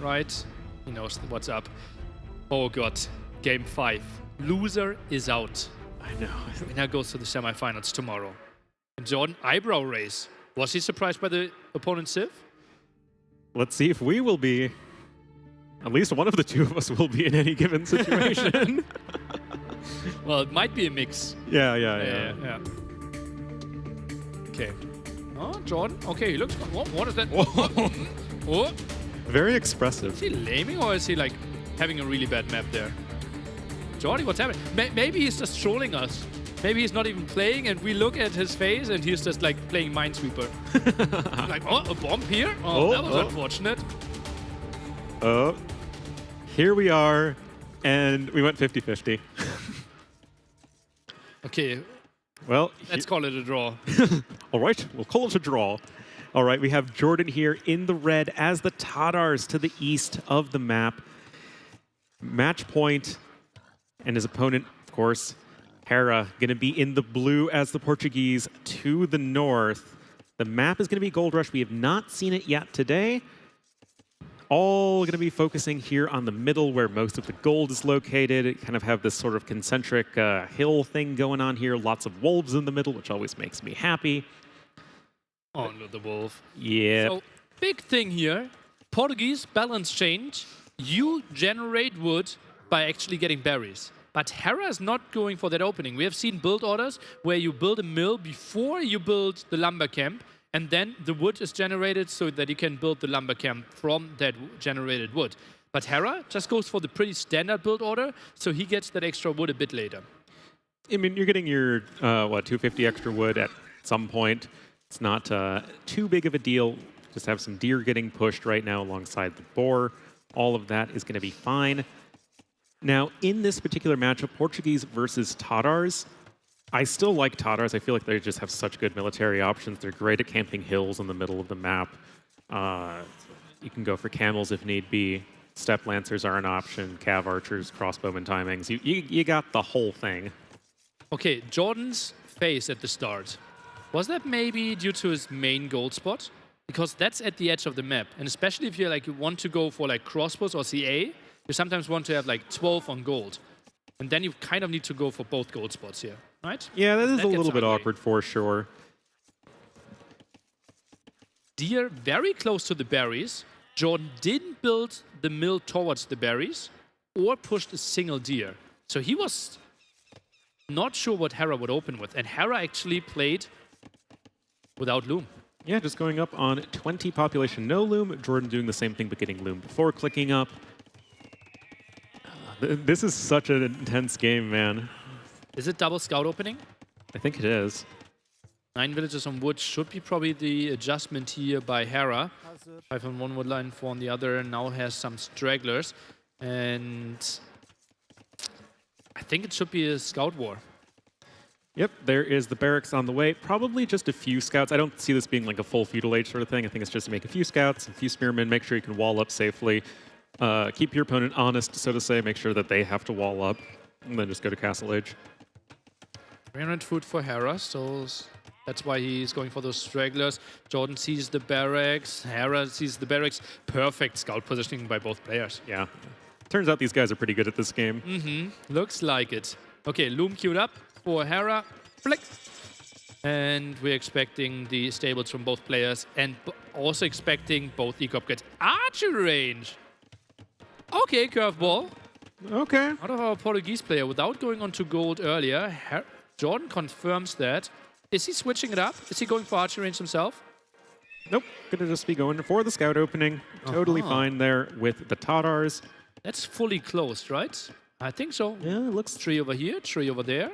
right? He knows what's up. Oh god. Game 5. Loser is out. I know. Winner goes to the semifinals tomorrow. And Jordan, eyebrow raise. Was he surprised by the opponent's Civ? Let's see if we will be. At least one of the 2 of us will be in any given situation. Well, it might be a mix. Yeah. Okay. Oh, Jordan. Okay, he looks. What is that? Whoa. Oh. Very expressive. Is he laming or is he like having a really bad map there? Jordy, what's happening? Maybe he's just trolling us. Maybe he's not even playing and we look at his face and he's just like playing Minesweeper. Like, oh, a bomb here? Oh, that was unfortunate. Oh, here we are. And we went 50-50. Okay. Well, let's call it a draw. All right, we'll call it a draw. All right, we have Jordan here in the red as the Tatars to the east of the map. Match point, and his opponent, of course, Hera, going to be in the blue as the Portuguese to the north. The map is going to be Gold Rush. We have not seen it yet today. All going to be focusing here on the middle where most of the gold is located. It kind of have this sort of concentric hill thing going on here. Lots of wolves in the middle, which always makes me happy. Oh, no, the wolf. Yeah. So, big thing here. Portuguese balance change. You generate wood by actually getting berries. But Hera is not going for that opening. We have seen build orders where you build a mill before you build the lumber camp. And then the wood is generated so that you can build the lumber camp from that generated wood. But Hera just goes for the pretty standard build order, so he gets that extra wood a bit later. I mean, you're getting your, 250 extra wood at some point. It's not too big of a deal. Just have some deer getting pushed right now alongside the boar. All of that is going to be fine. Now, in this particular matchup, Portuguese versus Tatars, I still like Tatars. I feel like they just have such good military options. They're great at camping hills in the middle of the map. You can go for camels if need be. Steppe Lancers are an option. Cav Archers, crossbowmen timings. You got the whole thing. Okay, Jordan's face at the start. Was that maybe due to his main gold spot? Because that's at the edge of the map. And especially if you want to go for crossbows or CA, you sometimes want to have 12 on gold. And then you kind of need to go for both gold spots here, right? Yeah, that is a little bit awkward for sure. Deer very close to the berries. Jordan didn't build the mill towards the berries or pushed a single deer. So he was not sure what Hera would open with. And Hera actually played without loom. Yeah, just going up on 20 population, no loom. Jordan doing the same thing, but getting loom before clicking up. This is such an intense game, man. Is it double scout opening? I think it is. 9 villagers on wood should be probably the adjustment here by Hera. 5 on one wood line, 4 on the other, now has some stragglers. And I think it should be a scout war. Yep, there is the barracks on the way. Probably just a few scouts. I don't see this being like a full feudal age sort of thing. I think it's just to make a few scouts, a few spearmen, make sure you can wall up safely. Keep your opponent honest, so to say, make sure that they have to wall up, and then just go to castle age. 300 food for Hera, so that's why he's going for those stragglers. Jordan sees the barracks, Hera sees the barracks. Perfect scout positioning by both players. Yeah. Turns out these guys are pretty good at this game. Looks like it. Okay, Loom queued up for Hera. Flick. And we're expecting the stables from both players and also expecting both eco upgrades. Archery range! Okay, curveball. Okay. Out of our Portuguese player without going on to gold earlier. Jordan confirms that. Is he switching it up? Is he going for archery range himself? Nope. Gonna just be going for the scout opening. Totally fine there with the Tatars. That's fully closed, right? I think so. Yeah, it looks... 3 over here, 3 over there.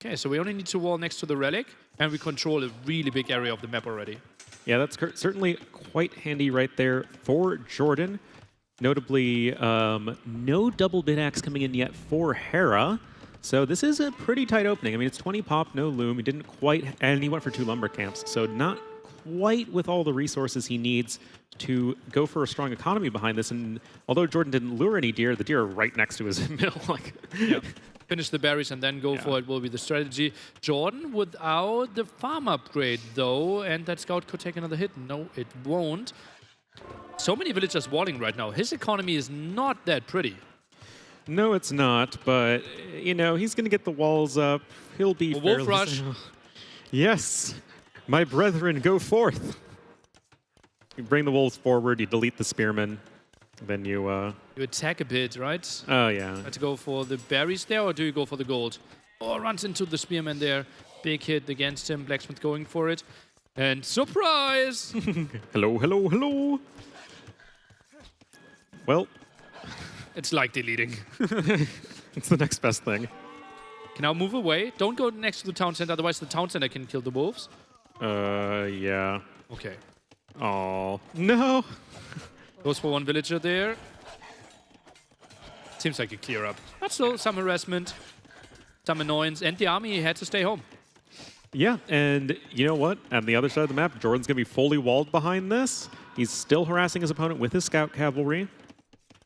Okay, so we only need to wall next to the relic, and we control a really big area of the map already. Yeah, that's certainly quite handy right there for Jordan. Notably, no double bid axe coming in yet for Hera. So this is a pretty tight opening. I mean, it's 20 pop, no loom. He didn't quite, and he went for 2 lumber camps. So not quite with all the resources he needs to go for a strong economy behind this. And although Jordan didn't lure any deer, the deer are right next to his mill. Yeah. Finish the berries and then go for it will be the strategy. Jordan without the farm upgrade though, and that scout could take another hit. No, it won't. So many villagers walling right now. His economy is not that pretty. No, it's not, but, you know, he's going to get the walls up. He'll be Wolf rush. Yes, my brethren, go forth. You bring the wolves forward, you delete the spearmen, then you... You attack a bit, right? Oh, yeah. Let's go for the berries there, or do you go for the gold? Oh, runs into the spearman there. Big hit against him. Blacksmith going for it. And surprise! Hello, hello, hello. Well... It's like deleting. It's the next best thing. Can now move away. Don't go next to the town center, otherwise the town center can kill the wolves. Yeah. Okay. Oh, no. Goes for 1 villager there. Seems like a clear up. But still, some harassment, some annoyance, and the army had to stay home. Yeah, and you know what? On the other side of the map, Jordan's going to be fully walled behind this. He's still harassing his opponent with his scout cavalry.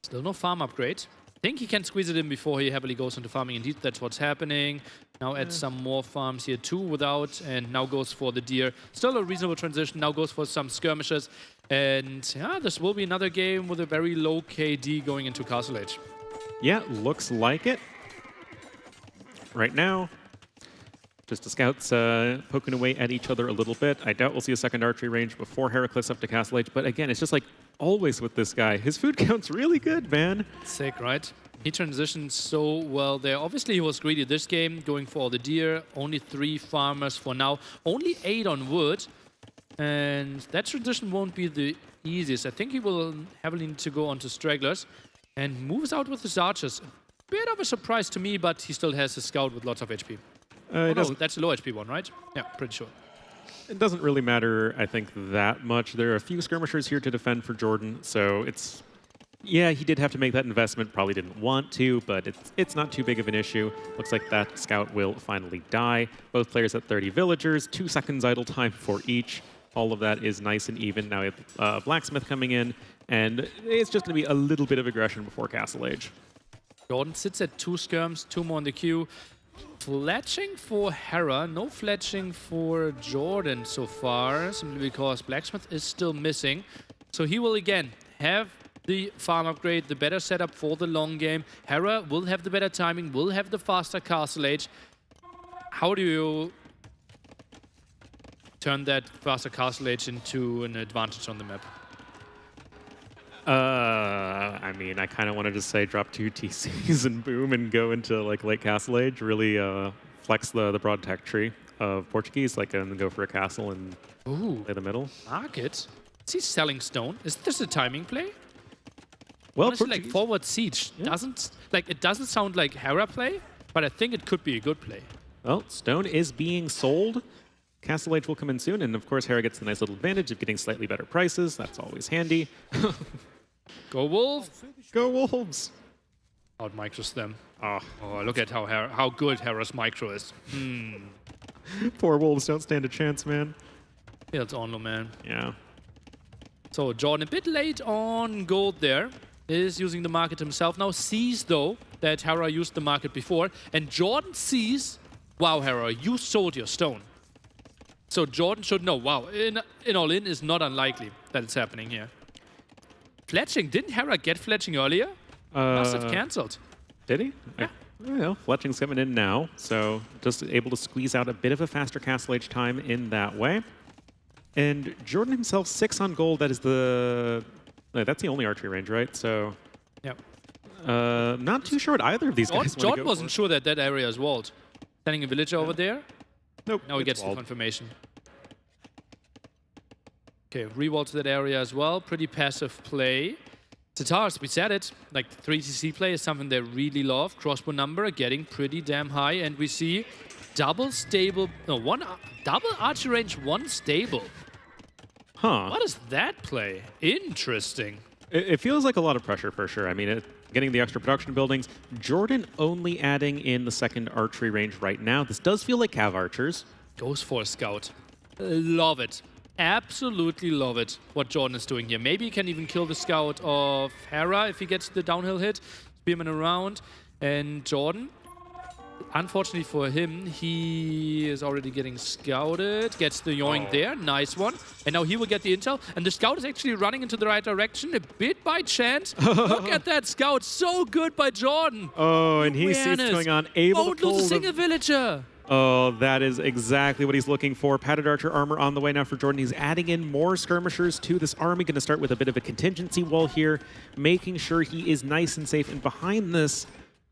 Still no farm upgrade. I think he can squeeze it in before he heavily goes into farming. Indeed, that's what's happening. Now adds some more farms here too without, and now goes for the deer. Still a reasonable transition. Now goes for some skirmishes. And yeah, this will be another game with a very low KD going into Castle Age. Yeah, looks like it. Right now, just the scouts poking away at each other a little bit. I doubt we'll see a second archery range before Heracles up to Castle Age. But again, it's just like always with this guy. His food count's really good, man. Sick, right? He transitioned so well there. Obviously, he was greedy this game, going for all the deer. Only 3 farmers for now. Only 8 on wood. And that transition won't be the easiest. I think he will heavily need to go onto stragglers. And moves out with his archers. Bit of a surprise to me, but he still has a scout with lots of HP. No, that's a low HP one, right? Yeah, pretty sure. It doesn't really matter, I think, that much. There are a few skirmishers here to defend for Jordan, so it's... Yeah, he did have to make that investment, probably didn't want to, but it's not too big of an issue. Looks like that scout will finally die. Both players at 30 villagers, 2 seconds idle time for each. All of that is nice and even. Now we have Blacksmith coming in, and it's just going to be a little bit of aggression before Castle Age. Jordan sits at 2 skirms, 2 more in the queue. Fletching for Hera, no fletching for Jordan so far, simply because Blacksmith is still missing. So he will again have the farm upgrade, the better setup for the long game. Hera will have the better timing, will have the faster Castle Age. How do you turn that faster Castle Age into an advantage on the map? I mean, I kind of wanted to say drop 2 TCs and boom and go into like late Castle Age, really flex the broad tech tree of Portuguese, like and go for a castle and play the middle. Market? Is he selling stone? Is this a timing play? Well, honestly, like forward siege doesn't it doesn't sound like Hera play, but I think it could be a good play. Well, stone is being sold. Castle Age will come in soon, and of course Hera gets the nice little advantage of getting slightly better prices. That's always handy. Go Wolves! Go Wolves! Out micros them. Oh, look at how good Hera's micro is. Poor Wolves don't stand a chance, man. Yeah, it's on, man. Yeah. So Jordan a bit late on gold there. Is using the market himself now. Sees, though, that Hera used the market before. And Jordan sees, wow, Hera, you sold your stone. So Jordan should know, wow, in all-in is not unlikely that it's happening here. Fletching, didn't Hera get fletching earlier? Must have cancelled. Did he? Yeah. Well, Fletching's coming in now, so just able to squeeze out a bit of a faster Castle Age time in that way. And Jordan himself, 6 on gold. That is that's the only archery range, right? So, yep. Not too sure what either of these guys Jordan wasn't sure that that area is walled. Sending a villager over there. Nope. Now he gets the confirmation. Okay, re-wall to that area as well. Pretty passive play. Tatars, we said it, like 3TC play is something they really love. Crossbow number getting pretty damn high, and we see double archer range, 1 stable. Huh. What is that play? Interesting. It feels like a lot of pressure for sure. I mean, getting the extra production buildings. Jordan only adding in the 2nd archery range right now. This does feel like Cav archers. Goes for a scout. Love it. Absolutely love it, what Jordan is doing here. Maybe he can even kill the scout of Hera if he gets the downhill hit. Spearman around. And Jordan, unfortunately for him, he is already getting scouted. Gets the yoink there. Nice one. And now he will get the intel. And the scout is actually running into the right direction, a bit by chance. Look at that scout. So good by Jordan. Oh, and he sees what's going on. Able to pull lose a single villager. Oh, that is exactly what he's looking for. Padded archer armor on the way now for Jordan. He's adding in more skirmishers to this army. Going to start with a bit of a contingency wall here, making sure he is nice and safe. And behind this,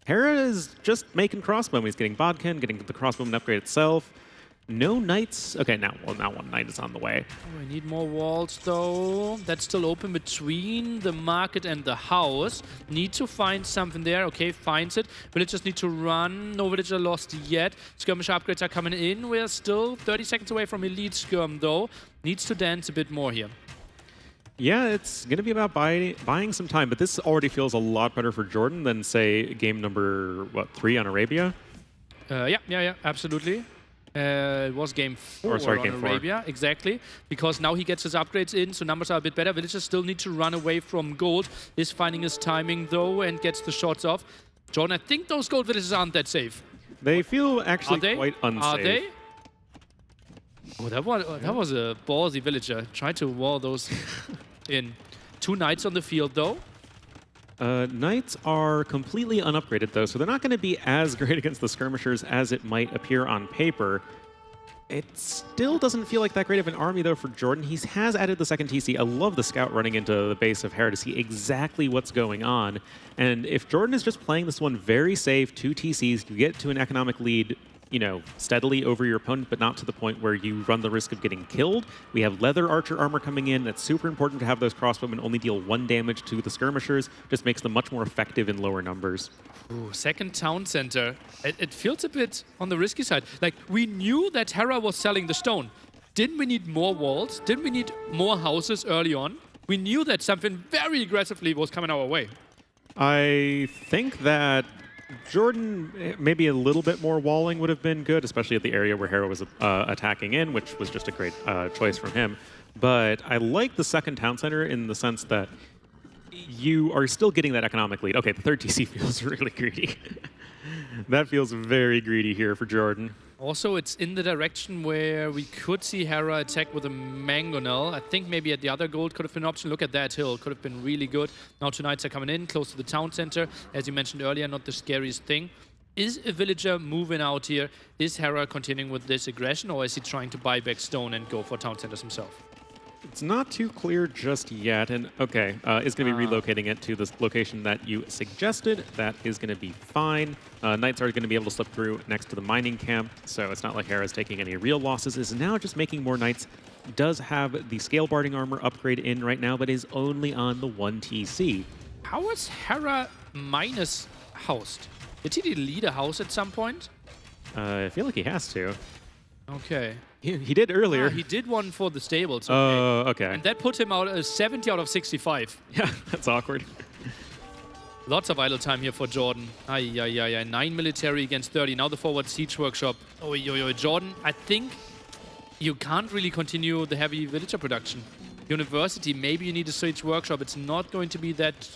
Hera is just making crossbowmen. He's getting Bodkin, getting the crossbowman upgrade itself. No knights. Okay, now one knight is on the way. Oh, I need more walls, though. That's still open between the market and the house. Need to find something there. Okay, finds it. Villagers need to run. No villager lost yet. Skirmish upgrades are coming in. We're still 30 seconds away from Elite Skirm, though. Needs to dance a bit more here. Yeah, it's going to be about buying some time, but this already feels a lot better for Jordan than, say, game number, 3 on Arabia? Yeah, absolutely. It was game 4 on Arabia, exactly, because now he gets his upgrades in, so numbers are a bit better. Villagers still need to run away from gold. Is finding his timing, though, and gets the shots off. Jordan, I think those gold villagers aren't that safe. They feel actually quite unsafe. Are they? Oh, that was a ballsy villager. Tried to wall those in. 2 knights on the field, though. Knights are completely unupgraded, though, so they're not going to be as great against the skirmishers as it might appear on paper. It still doesn't feel like that great of an army, though, for Jordan. He has added the 2nd TC. I love the scout running into the base of Hera to see exactly what's going on. And if Jordan is just playing this one very safe, 2 TCs, you get to an economic lead, steadily over your opponent, but not to the point where you run the risk of getting killed. We have leather archer armor coming in. That's super important to have those crossbowmen only deal 1 damage to the skirmishers. Just makes them much more effective in lower numbers. Ooh, 2nd town center. It feels a bit on the risky side. Like, we knew that Hera was selling the stone. Didn't we need more walls? Didn't we need more houses early on? We knew that something very aggressively was coming our way. I think that Jordan, maybe a little bit more walling would have been good, especially at the area where Hera was attacking in, which was just a great choice from him. But I like the 2nd town center in the sense that you are still getting that economic lead. Okay, the 3rd TC feels really greedy. That feels very greedy here for Jordan. Also, it's in the direction where we could see Hera attack with a Mangonel. I think maybe at the other gold could have been an option. Look at that hill. Could have been really good. Now 2 knights are coming in, close to the town center. As you mentioned earlier, not the scariest thing. Is a villager moving out here? Is Hera continuing with this aggression, or is he trying to buy back stone and go for town centers himself? It's not too clear just yet, and okay, it's going to be relocating it to the location that you suggested. That is going to be fine. Knights are going to be able to slip through next to the mining camp, so it's not like Hera's taking any real losses. Is now just making more knights. Does have the scale barding armor upgrade in right now, but is only on the 1 TC. How is Hera minus housed? Did he delete a house at some point? I feel like he has to. Okay. He did earlier. He did one for the stables. Oh, okay. And that put him out 70 out of 65. Yeah, that's awkward. Lots of idle time here for Jordan. 9 military against 30. Now the forward siege workshop. Jordan, I think you can't really continue the heavy villager production. University, maybe you need a siege workshop. It's not going to be that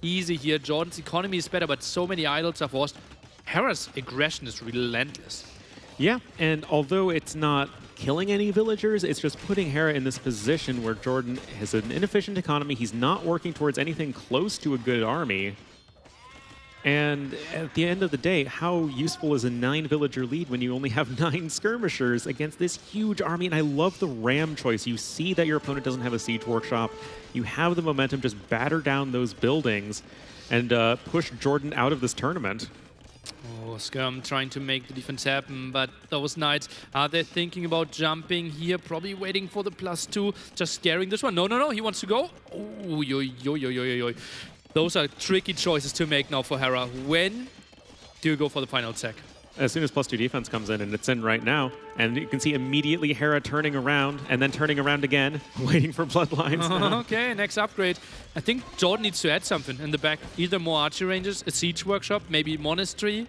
easy here. Jordan's economy is better, but so many idols are forced. Hera's aggression is relentless. Yeah, and although it's not killing any villagers, it's just putting Hera in this position where Jordan has an inefficient economy. He's not working towards anything close to a good army. And at the end of the day, how useful is a 9-villager lead when you only have 9 skirmishers against this huge army? And I love the ram choice. You see that your opponent doesn't have a siege workshop. You have the momentum, just batter down those buildings and push Jordan out of this tournament. Oh, Skirm trying to make the defense happen, but those knights, are they thinking about jumping here? Probably waiting for the +2, just scaring this one. No, he wants to go. Oh, yo. Those are tricky choices to make now for Hera. When do you go for the final attack? As soon as +2 defense comes in, and it's in right now, and you can see immediately Hera turning around, and then turning around again, waiting for bloodlines. Okay, next upgrade. I think Jordan needs to add something in the back. Either more archery ranges, a siege workshop, maybe monastery.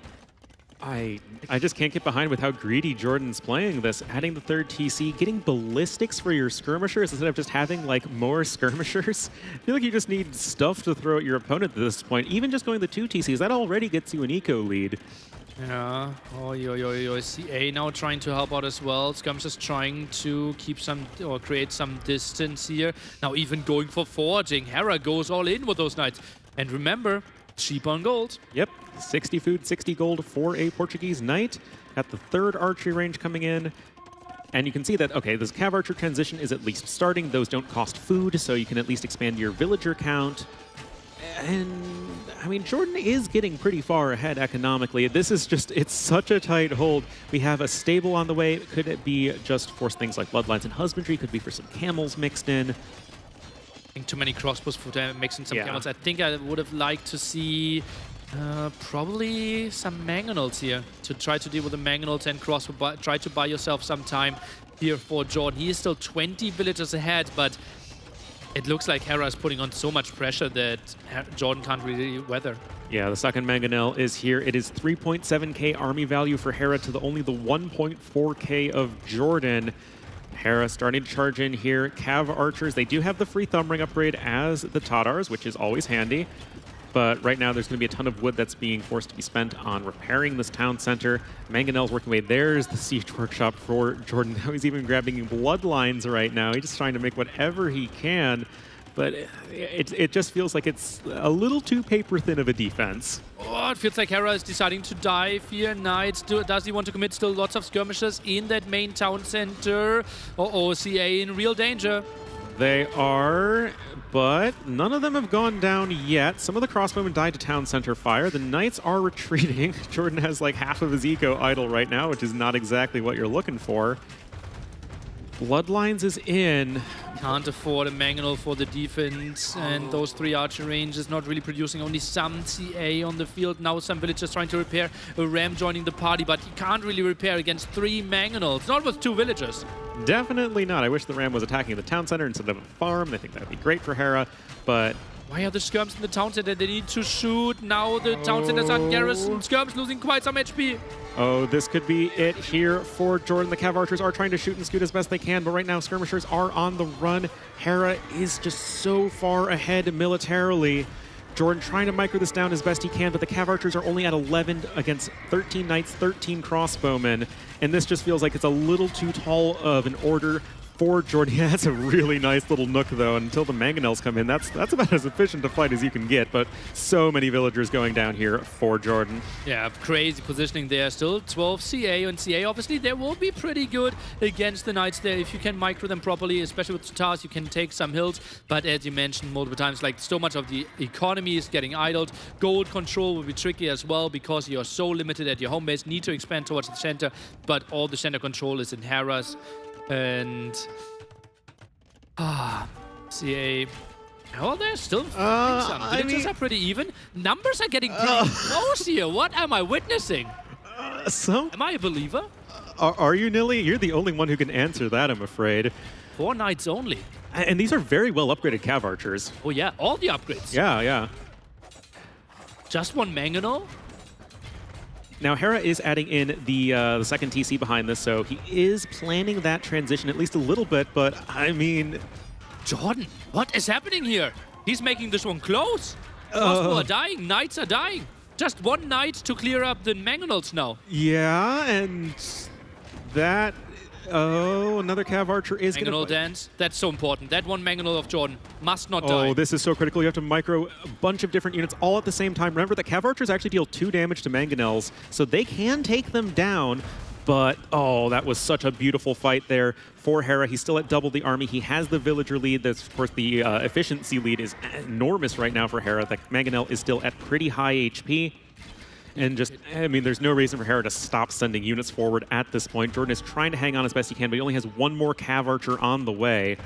I just can't get behind with how greedy Jordan's playing this. Adding the 3rd TC, getting ballistics for your skirmishers instead of just having like more skirmishers. I feel like you just need stuff to throw at your opponent at this point. Even just going the 2 TCs, that already gets you an eco lead. Yeah, CA now trying to help out as well. Skirmishers trying to keep some, or create some distance here. Now even going for forging. Hera goes all in with those knights. And remember, cheap on gold. Yep, 60 food, 60 gold for a Portuguese knight. Got the 3rd archery range coming in. And you can see that, okay, this Cav Archer transition is at least starting. Those don't cost food, so you can at least expand your villager count. And, I mean, Jordan is getting pretty far ahead economically. This is just, it's such a tight hold. We have a stable on the way. Could it be just for things like bloodlines and husbandry? Could be for some camels mixed in. I think too many crossbows for mixing some camels. I think I would have liked to see probably some mangonels here to try to deal with the mangonels and crossbow. Try to buy yourself some time here for Jordan. He is still 20 villagers ahead, but it looks like Hera is putting on so much pressure that Jordan can't really weather. Yeah, the second mangonel is here. It is 3.7k army value for Hera to only the 1.4k of Jordan. Hera starting to charge in here. Cav Archers, they do have the free thumb ring upgrade as the Tatars, which is always handy. But right now there's going to be a ton of wood that's being forced to be spent on repairing this town center. Mangonel's working away. There's the siege workshop for Jordan. Now he's even grabbing bloodlines right now. He's just trying to make whatever he can. But it just feels like it's a little too paper thin of a defense. Oh, it feels like Hera is deciding to dive here. Knights, does he want to commit? Still lots of skirmishers in that main town center. CA in real danger. They are, but none of them have gone down yet. Some of the crossbowmen died to town center fire. The knights are retreating. Jordan has like half of his eco idle right now, which is not exactly what you're looking for. Bloodlines is in. Can't afford a mangonel for the defense, and those 3 archer ranges not really producing, only some CA on the field. Now some villagers trying to repair, a ram joining the party, but he can't really repair against 3 mangonels, not with 2 villagers. Definitely not. I wish the ram was attacking the town center instead of a farm. I think that would be great for Hera, but... Why are the skirms in the town center? They need to shoot. Now the town center's on garrison. Skirms losing quite some HP. Oh, this could be it here for Jordan. The Cav Archers are trying to shoot and scoot as best they can, but right now skirmishers are on the run. Hera is just so far ahead militarily. Jordan trying to micro this down as best he can, but the Cav Archers are only at 11 against 13 knights, 13 crossbowmen, and this just feels like it's a little too tall of an order for Jordan. Yeah, that's a really nice little nook, though. Until the mangonels come in, that's about as efficient a fight as you can get, but so many villagers going down here for Jordan. Yeah, crazy positioning there. Still 12 CA, and CA obviously they will be pretty good against the knights there. If you can micro them properly, especially with Tatars, you can take some hills, but as you mentioned multiple times, like so much of the economy is getting idled. Gold control will be tricky as well because you're so limited at your home base. Need to expand towards the center, but all the center control is in Hera's. And CA, well, they're still some villagers are pretty even. Numbers are getting pretty close here. What am I witnessing? Am I a believer? Are you, Nilly? You're the only one who can answer that, I'm afraid. 4 knights only. And these are very well upgraded Cav archers. Oh yeah, all the upgrades. Yeah, yeah. Just 1 Mangonel? Now, Hera is adding in the second TC behind this, so he is planning that transition at least a little bit, but I mean... Jordan, what is happening here? He's making this one close. Crossbow are dying, knights are dying. Just 1 knight to clear up the Mangonels now. Yeah, and that... Oh, another Cav archer is going to... Mangonel dance, that's so important. That 1 Mangonel of Jordan must not die. Oh, this is so critical. You have to micro a bunch of different units all at the same time. Remember that Cav archers actually deal 2 damage to Mangonels, so they can take them down. But, oh, that was such a beautiful fight there for Hera. He's still at double the army. He has the villager lead. That's, of course, the efficiency lead is enormous right now for Hera. The Mangonel is still at pretty high HP. And just, I mean, there's no reason for Hera to stop sending units forward at this point. Jordan is trying to hang on as best he can, but he only has 1 more Cav archer on the way.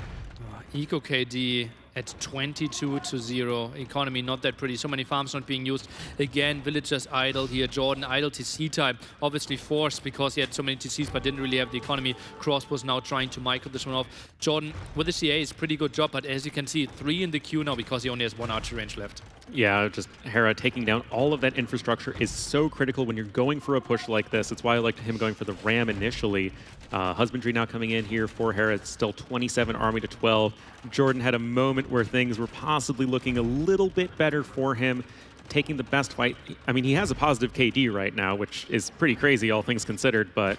Eco KD at 22-0. Economy not that pretty. So many farms not being used. Again, villagers idle here. Jordan idle TC time. Obviously forced because he had so many TCs but didn't really have the economy. Crossbow's now trying to micro this one off. Jordan with the CA is pretty good job, but as you can see, 3 in the queue now because he only has 1 archer range left. Yeah, just Hera taking down all of that infrastructure is so critical when you're going for a push like this. It's why I liked him going for the ram initially. Husbandry now coming in here for Hera. It's still 27 army to 12. Jordan had a moment where things were possibly looking a little bit better for him, taking the best fight. I mean, he has a positive KD right now, which is pretty crazy, all things considered, but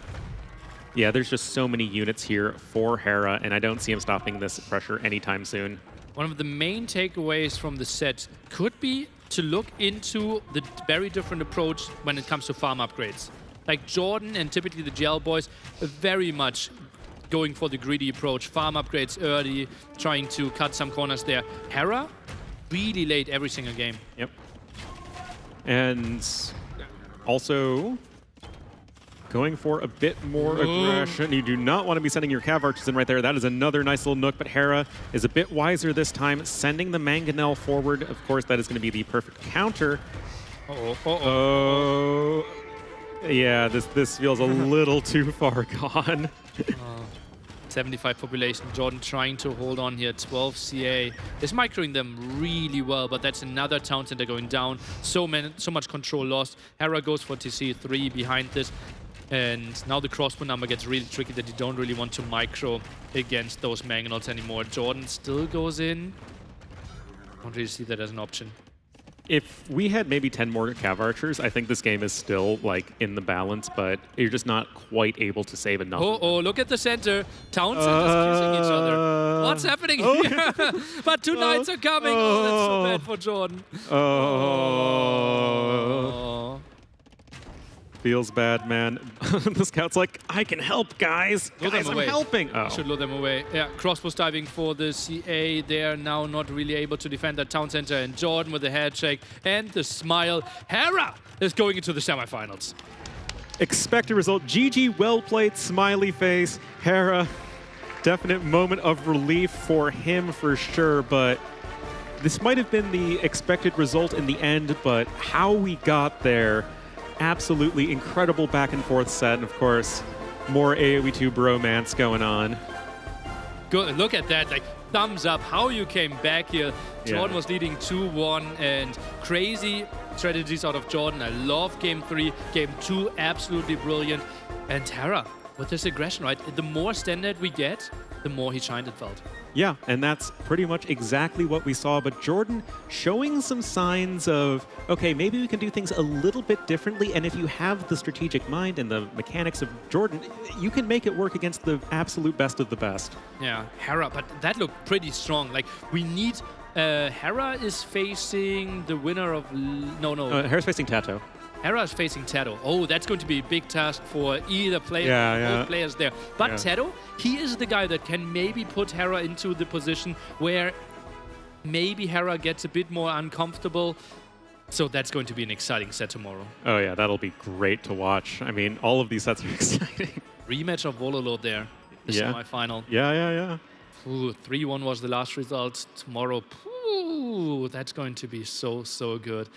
yeah, there's just so many units here for Hera, and I don't see him stopping this pressure anytime soon. One of the main takeaways from the set could be to look into the very different approach when it comes to farm upgrades. Like Jordan and typically the GL boys are very much going for the greedy approach. Farm upgrades early, trying to cut some corners there. Hera, really late every single game. Yep. And also going for a bit more aggression. You do not want to be sending your Cav archers in right there. That is another nice little nook, but Hera is a bit wiser this time, sending the Mangonel forward. Of course, that is going to be the perfect counter. Oh, yeah, this feels a little too far gone. 75 population. Jordan trying to hold on here. 12 CA is microing them really well, but that's another town center going down. So much control lost. Hera goes for TC3 behind this. And now the crossbow number gets really tricky that you don't really want to micro against those Mangonels anymore. Jordan still goes in. Don't really see that as an option. If we had maybe 10 more Cav archers, I think this game is still like in the balance, but you're just not quite able to save enough. Oh, look at the center. Town centers kissing each other. What's happening here? But 2 knights are coming. Oh, that's so bad for Jordan. Oh. Feels bad, man. The scout's like, I can help, guys. Guys, I'm helping. Oh. Should lure them away. Yeah, crossbows diving for the CA. They're now not really able to defend that town center. And Jordan with the head shake and the smile. Hera is going into the semifinals. Expected result. GG, well played, smiley face. Hera, definite moment of relief for him for sure, but this might have been the expected result in the end, but how we got there, absolutely incredible back and forth set, and of course, more AoE2 bromance going on. Good, look at that, like thumbs up, how you came back here. Jordan was leading 2-1 and crazy strategies out of Jordan. I love game 3, game 2, absolutely brilliant. And Hera, with this aggression, right? The more standard we get, the more he shined, it felt. Yeah, and that's pretty much exactly what we saw, but Jordan showing some signs of, okay, maybe we can do things a little bit differently, and if you have the strategic mind and the mechanics of Jordan, you can make it work against the absolute best of the best. Yeah, Hera, but that looked pretty strong. Like, we need... Hera is facing the winner of... Hera's facing Tato. Hera is facing Tato. Oh, that's going to be a big task for either player, both players there. But Tato, he is the guy that can maybe put Hera into the position where maybe Hera gets a bit more uncomfortable. So that's going to be an exciting set tomorrow. Oh yeah, that'll be great to watch. I mean, all of these sets are exciting. Rematch of Vololord there, the semifinal. Yeah. Ooh, 3-1 was the last result. Tomorrow, ooh, that's going to be so good.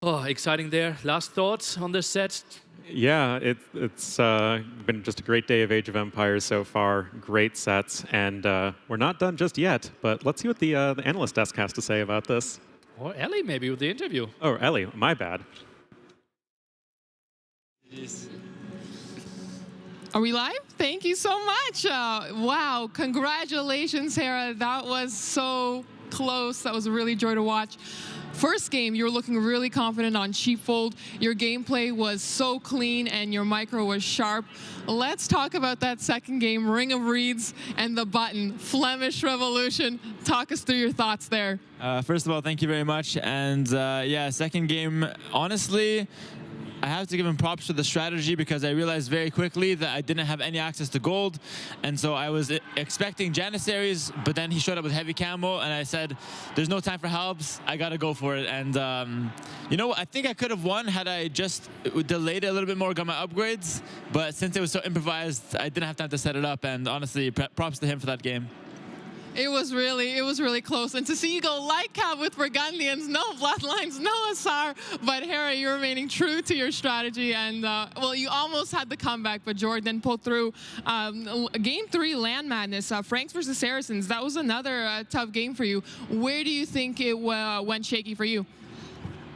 Oh, exciting there. Last thoughts on this set? Yeah, it's been just a great day of Age of Empires so far. Great sets, and we're not done just yet. But let's see what the analyst desk has to say about this. Or Ellie, maybe, with the interview. Oh, Ellie, my bad. Are we live? Thank you so much. Wow, congratulations, Hera. That was so close. That was a really joy to watch. First game, you were looking really confident on Sheepfold. Your gameplay was so clean and your micro was sharp. Let's talk about that second game, Ring of Reeds and the button, Flemish Revolution. Talk us through your thoughts there. First of all, thank you very much. And yeah, second game, honestly, I have to give him props for the strategy because I realized very quickly that I didn't have any access to gold. And so I was expecting Janissaries, but then he showed up with heavy camo and I said, there's no time for helps. I got to go for it. And you know, I think I could have won had I just delayed it a little bit more, got my upgrades. But since it was so improvised, I didn't have time to set it up. And honestly, props to him for that game. It was really close. And to see you go light cap with Burgundians, no bloodlines, no Asar, but Hera, you're remaining true to your strategy. And, well, you almost had the comeback, but Jordan pulled through. Game 3, Land Madness, Franks versus Saracens. That was another tough game for you. Where do you think it went shaky for you?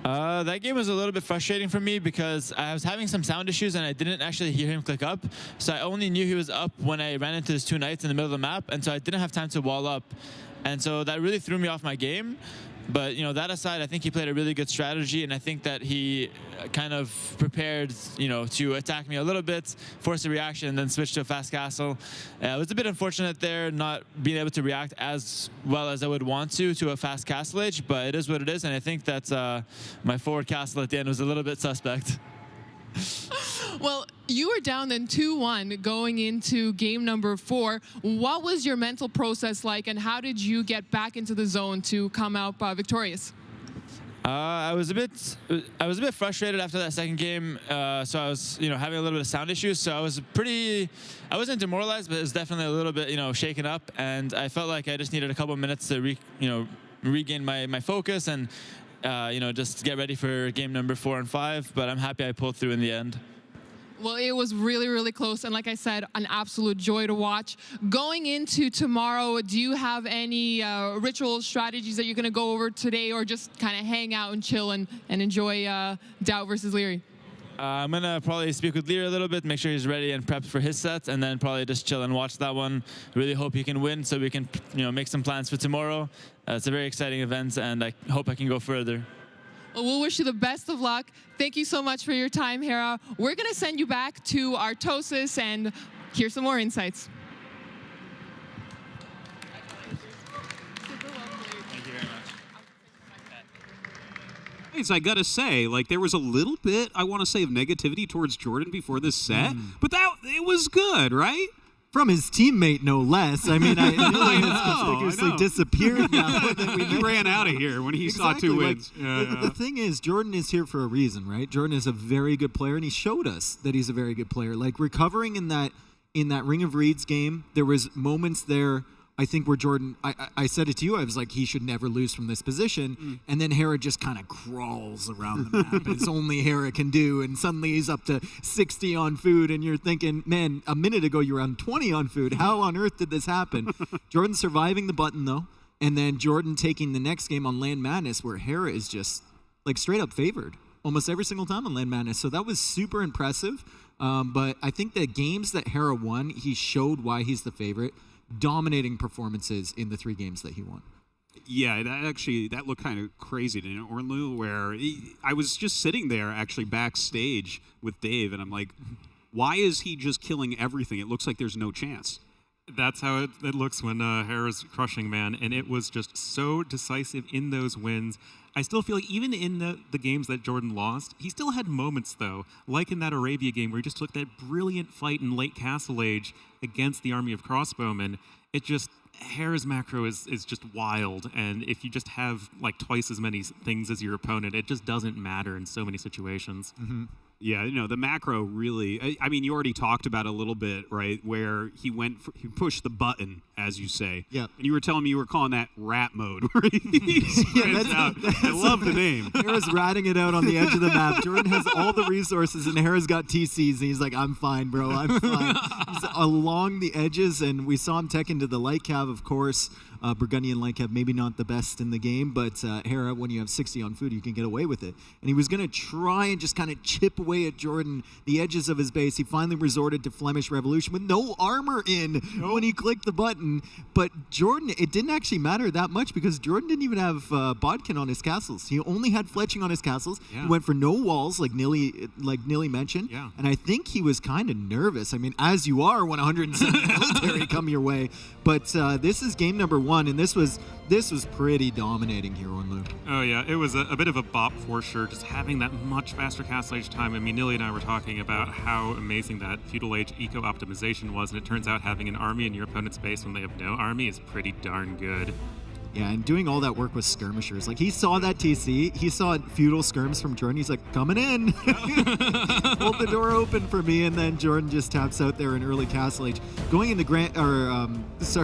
That game was a little bit frustrating for me because I was having some sound issues and I didn't actually hear him click up. So I only knew he was up when I ran into his 2 knights in the middle of the map, and so I didn't have time to wall up. And so that really threw me off my game. But, you know, that aside, I think he played a really good strategy, and I think that he kind of prepared, you know, to attack me a little bit, force a reaction, and then switch to a fast castle. It was a bit unfortunate there, not being able to react as well as I would want to a fast castle age, but it is what it is, and I think that my forward castle at the end was a little bit suspect. Well, you were down then 2-1 going into game number 4. What was your mental process like, and how did you get back into the zone to come out victorious? I was a bit frustrated after that second game, so I was, you know, having a little bit of sound issues. So I wasn't demoralized, but it was definitely a little bit, you know, shaken up, and I felt like I just needed a couple of minutes to, regain my focus and, you know, just get ready for game number 4 and 5. But I'm happy I pulled through in the end. Well, it was really close, and like I said, an absolute joy to watch. Going into tomorrow, do you have any ritual strategies that you're going to go over today, or just kind of hang out and chill and enjoy Doubt versus Leary? I'm going to probably speak with Leary a little bit, make sure he's ready and prepped for his set, and then probably just chill and watch that one. Really hope he can win so we can, you know, make some plans for tomorrow. It's a very exciting event, and I hope I can go further. Well, we'll wish you the best of luck. Thank you so much for your time, Hera. We're going to send you back to Artosis and hear some more insights. I gotta say, like, there was a little bit, I want to say, of negativity towards Jordan before this set, but it was good, right? From his teammate, no less. I mean, he has conspicuously disappeared now. He ran out of here when he saw 2 wins. Like, the thing is, Jordan is here for a reason, right? Jordan is a very good player, and he showed us that he's a very good player. Like, recovering in that Ring of Reeds game, there was moments there, I think, where Jordan, I said it to you, I was like, he should never lose from this position. And then Hera just kind of crawls around the map. It's only Hera can do. And suddenly he's up to 60 on food. And you're thinking, man, a minute ago you were on 20 on food. How on earth did this happen? Jordan surviving the button, though. And then Jordan taking the next game on Land Madness, where Hera is just like straight up favored almost every single time on Land Madness. So that was super impressive. But I think the games that Hera won, he showed why he's the favorite. Dominating performances in the 3 games that he won. Yeah, that looked kind of crazy, didn't it, Orlu? Where I was just sitting there actually backstage with Dave, and I'm like, why is he just killing everything? It looks like there's no chance. That's how it looks when Hera's crushing, man, and it was just so decisive in those wins. I still feel like even in the games that Jordan lost, he still had moments, though, like in that Arabia game where he just took that brilliant fight in late Castle Age against the army of crossbowmen. It just, Hera's macro is just wild, and if you just have like twice as many things as your opponent, it just doesn't matter in so many situations. Yeah, the macro really. I mean, you already talked about a little bit, right? Where he he pushed the button, as you say. Yeah. And you were telling me you were calling that rat mode. Where he spreads out. I love the name. Hera's ratting it out on the edge of the map. Jordan has all the resources, and Hera's got TCs, and he's like, "I'm fine, bro. I'm fine." He's along the edges, and we saw him tech into the light cav, of course. Burgundian light cav, maybe not the best in the game, but Hera, when you have 60 on food, you can get away with it. And he was going to try and just kind of chip away at Jordan, the edges of his base. He finally resorted to Flemish Revolution with no armor in when he clicked the button. But Jordan, it didn't actually matter that much because Jordan didn't even have bodkin on his castles. He only had fletching on his castles. Yeah. He went for no walls, like Nilly mentioned. Yeah. And I think he was kind of nervous. I mean, as you are when 170 military come your way. But this is game number 1, and this was pretty dominating here on Lu. Oh yeah, it was a bit of a bop for sure, just having that much faster castle age time. I mean, Nilly and I were talking about how amazing that feudal age eco optimization was, and it turns out having an army in your opponent's base when they have no army is pretty darn good. Yeah, and doing all that work with skirmishers. Like, he saw that TC, he saw feudal skirms from Jordan, he's like, coming in! Hold the door open for me, and then Jordan just taps out there in early Castle Age. Going into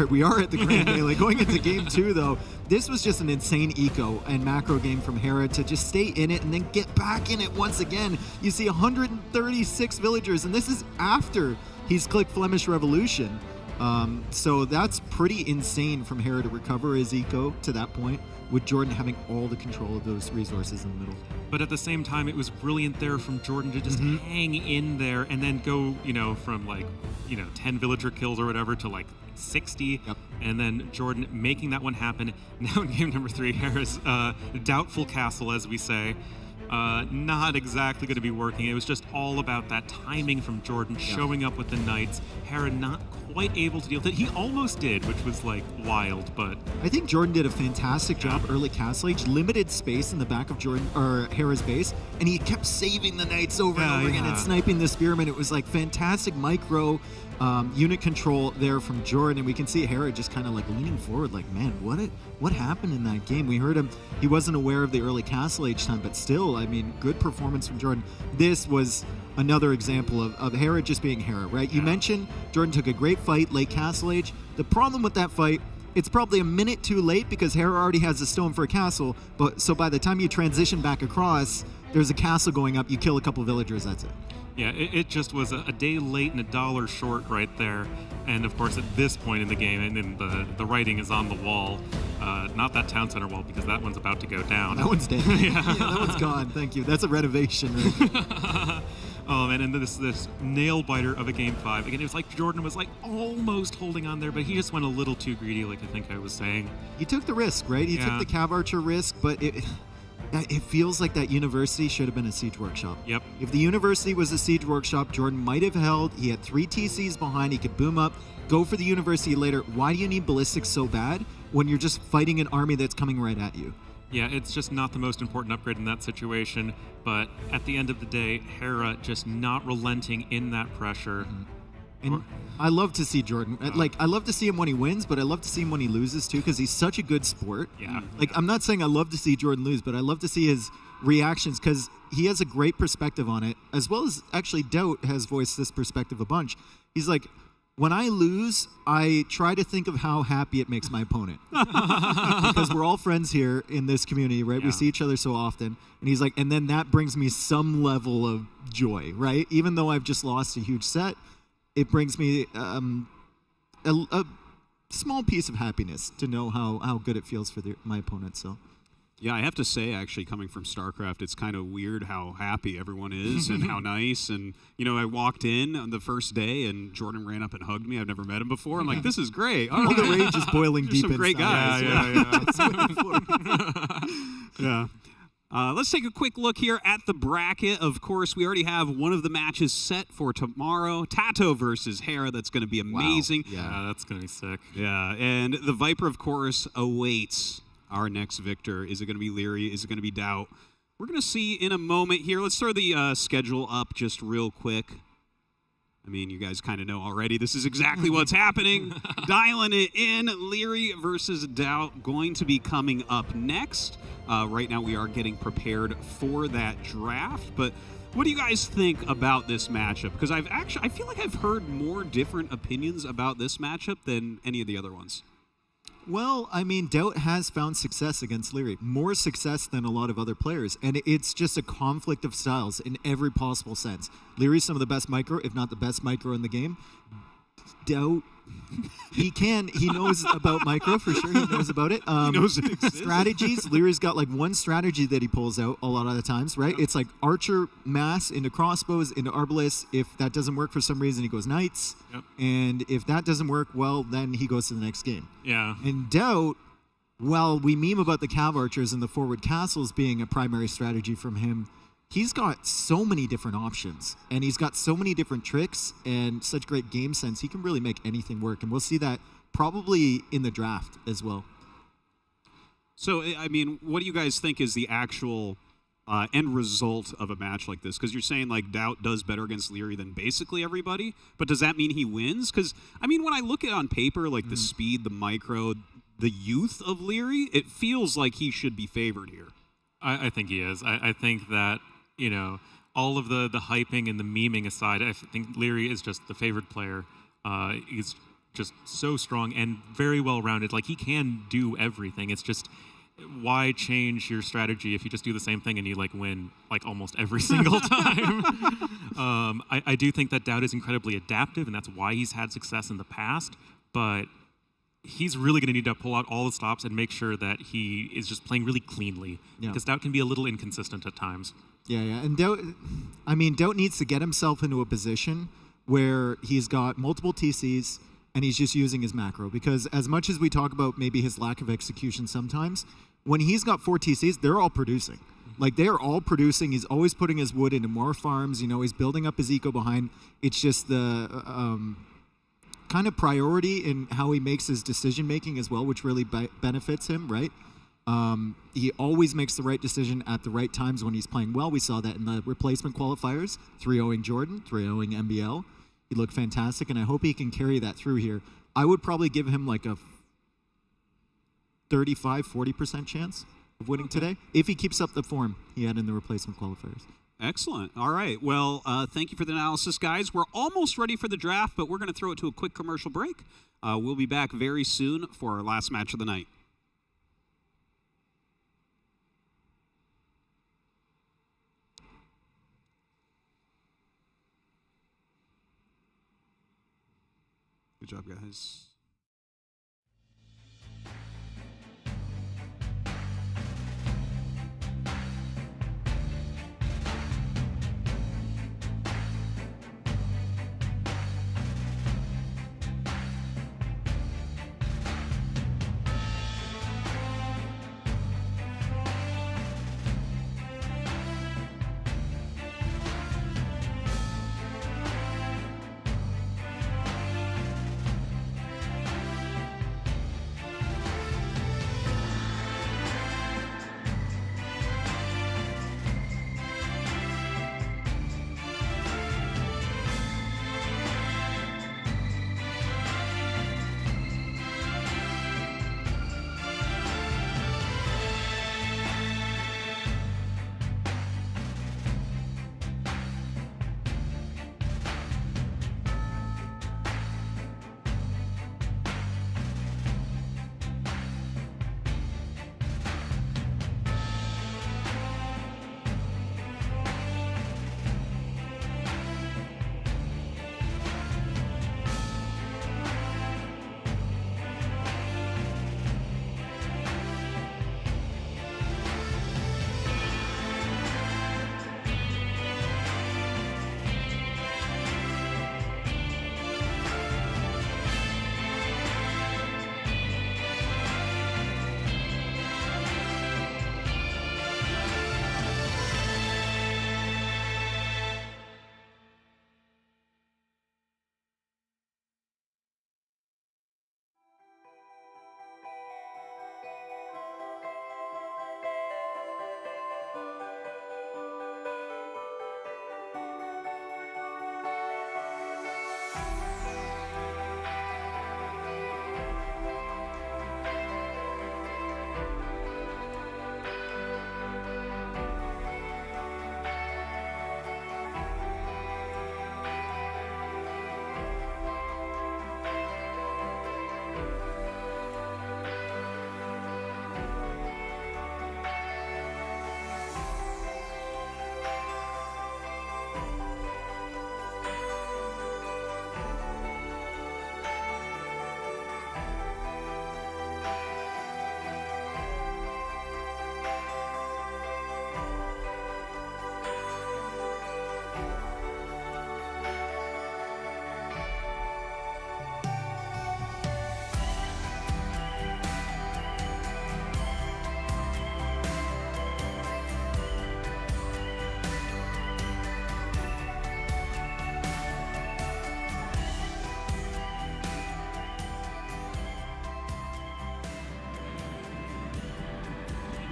we are at the Grand Melee. Going into game 2, though, this was just an insane eco and macro game from Hera to just stay in it and then get back in it once again. You see 136 villagers, and this is after he's clicked Flemish Revolution. So that's pretty insane from Hera to recover his eco to that point, with Jordan having all the control of those resources in the middle. But at the same time, it was brilliant there from Jordan to just hang in there and then go, from 10 villager kills or whatever to 60. Yep. And then Jordan making that one happen. Now in game number 3, Hera's doubtful castle, as we say. Not exactly going to be working. It was just all about that timing from Jordan showing up with the knights. Hera not quite able to deal with it. He almost did, which was wild, but I think Jordan did a fantastic job early Castle Age, limited space in the back of Hera's base, and he kept saving the knights over and over again and sniping the spearmen. It was fantastic micro unit control there from Jordan, and we can see Hera just kind of leaning forward, man, what happened in that game? We heard him, he wasn't aware of the early Castle Age time, but still, I mean, good performance from Jordan. This was another example of Hera just being Hera, right? You mentioned Jordan took a great fight late Castle Age. The problem with that fight, it's probably a minute too late because Hera already has a stone for a castle, so by the time you transition back across, there's a castle going up, you kill a couple villagers, that's it. yeah, it just was a day late and $1 short right there. And of course, at this point in the game, and then the writing is on the wall. Not that town center wall, because that one's about to go down. That one's dead. Yeah, that one's gone. Thank you. That's a renovation. Right? Oh man, and this nail biter of a game 5. Again, it was Jordan was almost holding on there, but he just went a little too greedy, I think I was saying. He took the risk, right? He took the Cav Archer risk, but it feels like that university should have been a siege workshop. Yep. If the university was a siege workshop, Jordan might have held. He had 3 TCs behind. He could boom up, go for the university later. Why do you need ballistics so bad when you're just fighting an army that's coming right at you? Yeah, it's just not the most important upgrade in that situation. But at the end of the day, Hera just not relenting in that pressure. And I love to see Jordan. I love to see him when he wins, but I love to see him when he loses too, because he's such a good sport. Yeah. I'm not saying I love to see Jordan lose, but I love to see his reactions because he has a great perspective on it, as well as actually Doubt has voiced this perspective a bunch. He's like, when I lose, I try to think of how happy it makes my opponent. Because we're all friends here in this community, right? Yeah. We see each other so often. And he's like, and then that brings me some level of joy, right? Even though I've just lost a huge set, it brings me a small piece of happiness to know how good it feels for my opponent. So, yeah, I have to say, actually, coming from StarCraft, it's kind of weird how happy everyone is and how nice. And, I walked in on the first day and Jordan ran up and hugged me. I've never met him before. I'm like, this is great. All the rage is boiling deep some great inside. guys. Yeah. Let's take a quick look here at the bracket. Of course, we already have one of the matches set for tomorrow. Tato versus Hera. That's going to be amazing. Wow. Yeah, that's going to be sick. Yeah, and the Viper, of course, awaits our next victor. Is it going to be Leary? Is it going to be Doubt? We're going to see in a moment here. Let's throw the schedule up just real quick. I mean, you guys kind of know already. This is exactly what's happening. Dialing it in. Leary versus Doubt going to be coming up next. Right now we are getting prepared for that draft. But What do you guys think about this matchup? Because I feel like I've heard more different opinions about this matchup than any of the other ones. Well, I mean, Doubt has found success against Leary, more success than a lot of other players, and it's just a conflict of styles in every possible sense. Leary's some of the best micro, if not the best micro in the game. Doubt, he knows about micro for sure. He knows about it. He knows it exists. Strategies. Leary's got like one strategy that he pulls out a lot of the times, right? It's like archer mass into crossbows into arbalists. If that doesn't work for some reason, he goes knights. Yep. And if that doesn't work, well, then he goes to the next game. Yeah. And Doubt, while we meme about the cav archers and the forward castles being a primary strategy from him, he's got so many different options, and he's got so many different tricks and such great game sense. He can really make anything work, and we'll see that probably in the draft as well. So, I mean, what do you guys think is the actual end result of a match like this? Because you're saying, like, Doubt does better against Leary than basically everybody, but does that mean he wins? Because, I mean, when I look at it on paper, like the speed, the micro, the youth of Leary, it feels like he should be favored here. I think he is. I think that, you know, all of the hyping and the memeing aside, I think Leary is just the favored player. He's just so strong and very well-rounded. Like, he can do everything. It's just, why change your strategy if you just do the same thing and you, like, win, like, almost every single time? I do think that Doubt is incredibly adaptive, and that's why he's had success in the past, but he's really going to need to pull out all the stops and make sure that he is just playing really cleanly, because Doubt can be a little inconsistent at times. Yeah, and Doubt needs to get himself into a position where he's got multiple TCs and he's just using his macro, because as much as we talk about maybe his lack of execution sometimes, when he's got 4 TCs, they're all producing. Like, they are all producing. He's always putting his wood into more farms. You know, he's building up his eco behind. It's just the kind of priority in how he makes his decision making as well, which really benefits him, right? He always makes the right decision at the right times when he's playing well. We saw that in the replacement qualifiers, 3-0ing Jordan, 3-0ing MBL. He looked fantastic, and I hope he can carry that through here. I would probably give him like a 35-40% chance of winning today if he keeps up the form he had in the replacement qualifiers. Excellent. All right. Well, thank you for the analysis, guys. We're almost ready for the draft, but we're going to throw it to a quick commercial break. We'll be back very soon for our last match of the night. Good job, guys.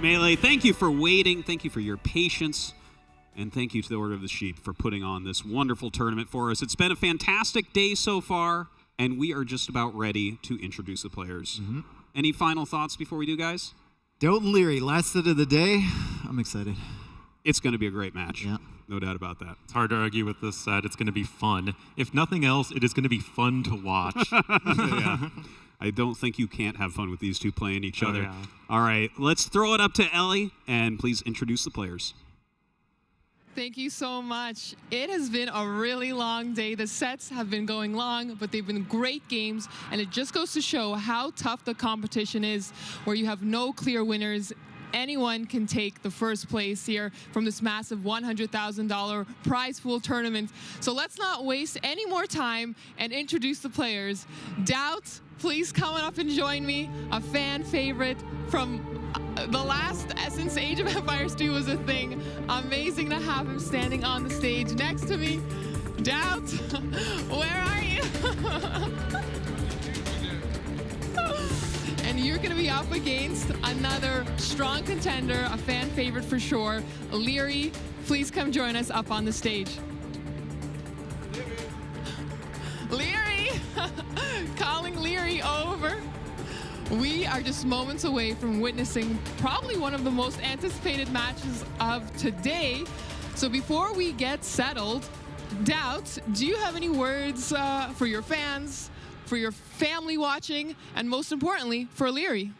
Melee, thank you for waiting. Thank you for your patience. And thank you to the Order of the Sheep for putting on this wonderful tournament for us. It's been a fantastic day so far, and we are just about ready to introduce the players. Any final thoughts before we do, guys? Doubt and Leary, last set of the day. I'm excited. It's going to be a great match. Yeah. No doubt about that. It's hard to argue with this set. It's going to be fun. If nothing else, it is going to be fun to watch. Yeah. I don't think you can't have fun with these two playing each other. Yeah. All right, let's throw it up to Ellie, and please introduce the players. Thank you so much. It has been a really long day. The sets have been going long, but they've been great games, and it just goes to show how tough the competition is, where you have no clear winners. Anyone can take the first place here from this massive $100,000 prize pool tournament. So let's not waste any more time and introduce the players. Doubt, please come up and join me. A fan favorite from the last, since Age of Empires 2 was a thing. Amazing to have him standing on the stage next to me. Doubt, where are you? And you're going to be up against another strong contender, a fan favorite for sure. Leary, please come join us up on the stage. Leary! Calling Leary over. We are just moments away from witnessing probably one of the most anticipated matches of today. So before we get settled, Doubt, do you have any words for your fans, for your family watching, and most importantly, for Leary?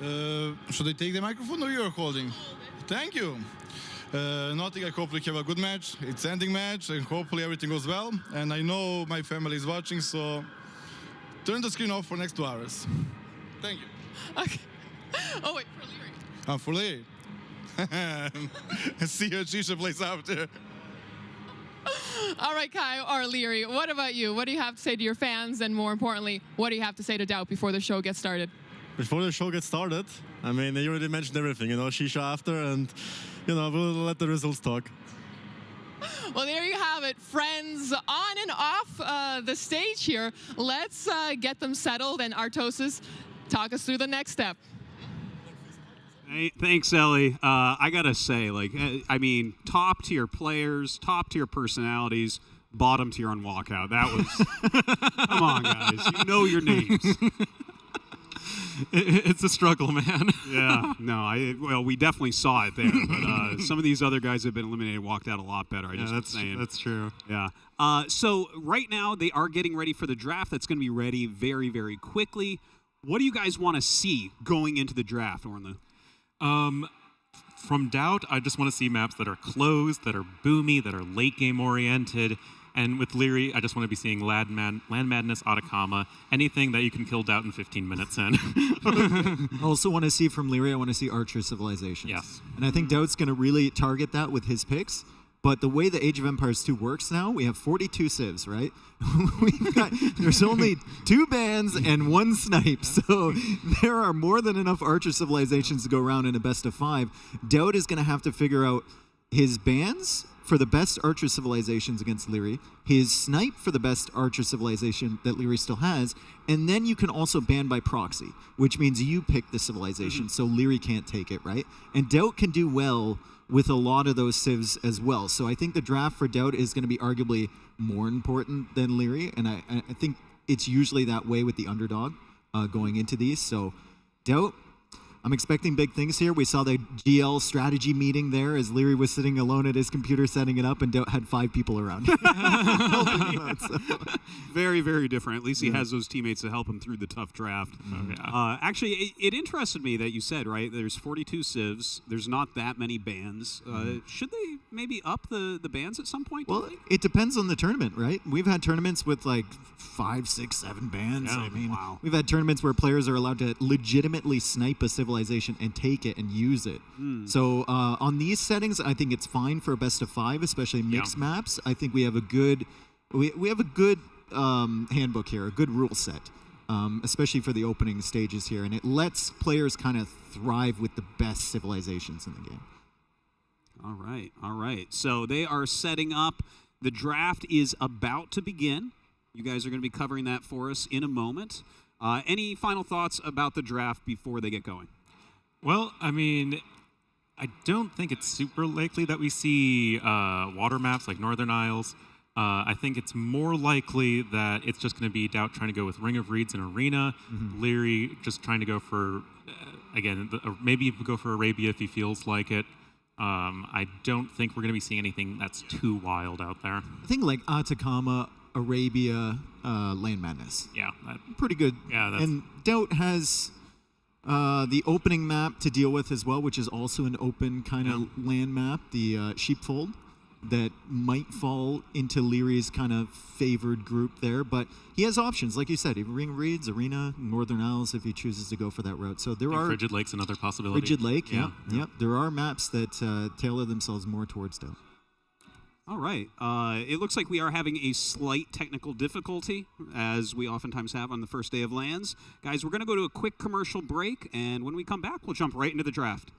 Should I take the microphone or you're holding? Thank you. Nothing, I hope we have a good match. It's ending match, and hopefully everything goes well. And I know my family is watching, so turn the screen off for next 2 hours. Thank you. Okay. Oh, wait, for Leary. For Leary. See your shisha place after. All right, Kai or Leary, what about you? What do you have to say to your fans? And more importantly, what do you have to say to Doubt before the show gets started? Before the show gets started, I mean, you already mentioned everything, you know, shisha after, and, you know, we'll let the results talk. Well, there you have it, friends on and off the stage here. Let's get them settled, and Artosis, talk us through the next step. Hey, thanks, Ellie. I gotta say, like, I mean, top tier players, top tier personalities, bottom tier on walkout. That was, come on, guys, you know your names. It's a struggle, man. Yeah, no, well, we definitely saw it there, but some of these other guys have been eliminated, walked out a lot better. That's true. Yeah. So right now they are getting ready for the draft. That's going to be ready very, very quickly. What do you guys want to see going into the draft, Ornla? From Doubt, I just want to see maps that are closed, that are boomy, that are late game oriented. And with Leary, I just want to be seeing Land Madness, Atacama, anything that you can kill Doubt in 15 minutes in. I also want to see from Leary, I want to see Archer Civilizations. Yes. And I think Doubt's going to really target that with his picks. But the way the Age of Empires 2 works now, we have 42 civs, right? There's only 2 bans and 1 snipe, so there are more than enough Archer Civilizations to go around in a best of 5. Doubt is going to have to figure out his bans for the best Archer Civilizations against Leary, his snipe for the best Archer Civilization that Leary still has, and then you can also ban by proxy, which means you pick the civilization, so Leary can't take it, right? And Doubt can do well with a lot of those civs as well. So I think the draft for Doubt is going to be arguably more important than Leary, and I think it's usually that way with the underdog going into these. So Doubt, I'm expecting big things here. We saw the GL strategy meeting there as Leary was sitting alone at his computer setting it up, and Doubt had 5 people around. Very, very different. At least he has those teammates to help him through the tough draft. Actually, it interested me that you said, right, there's 42 civs. There's not that many bans. Should they maybe up the bans at some point? Well, it depends on the tournament, right? We've had tournaments with like 5, 6, 7 bans. Yeah, I mean, wow. We've had tournaments where players are allowed to legitimately snipe a civilization and take it and use it. So on these settings, I think it's fine for a best of 5, especially mixed maps. I think we have a good handbook here, a good rule set, especially for the opening stages here, and it lets players kind of thrive with the best civilizations in the game. All right. So they are setting up. The draft is about to begin. You guys are going to be covering that for us in a moment. Any final thoughts about the draft before they get going? Well, I mean, I don't think it's super likely that we see water maps like Northern Isles. I think it's more likely that it's just going to be Doubt trying to go with Ring of Reeds and Arena, Leary just trying to go for, again, maybe even go for Arabia if he feels like it. I don't think we're going to be seeing anything that's too wild out there. I think like Atacama, Arabia, Land Madness. Yeah. Pretty good. Yeah, that's... And Doubt has the opening map to deal with as well, which is also an open kind of land map, the Sheepfold, that might fall into Leary's kind of favored group there. But he has options, like you said, Ring Reeds, Arena, Northern Isles, if he chooses to go for that route. So there are... Frigid Lake's another possibility. Frigid Lake, yeah. There are maps that tailor themselves more towards Doubt. All right. It looks like we are having a slight technical difficulty, as we oftentimes have on the first day of LANs. Guys, we're going to go to a quick commercial break, and when we come back, we'll jump right into the draft.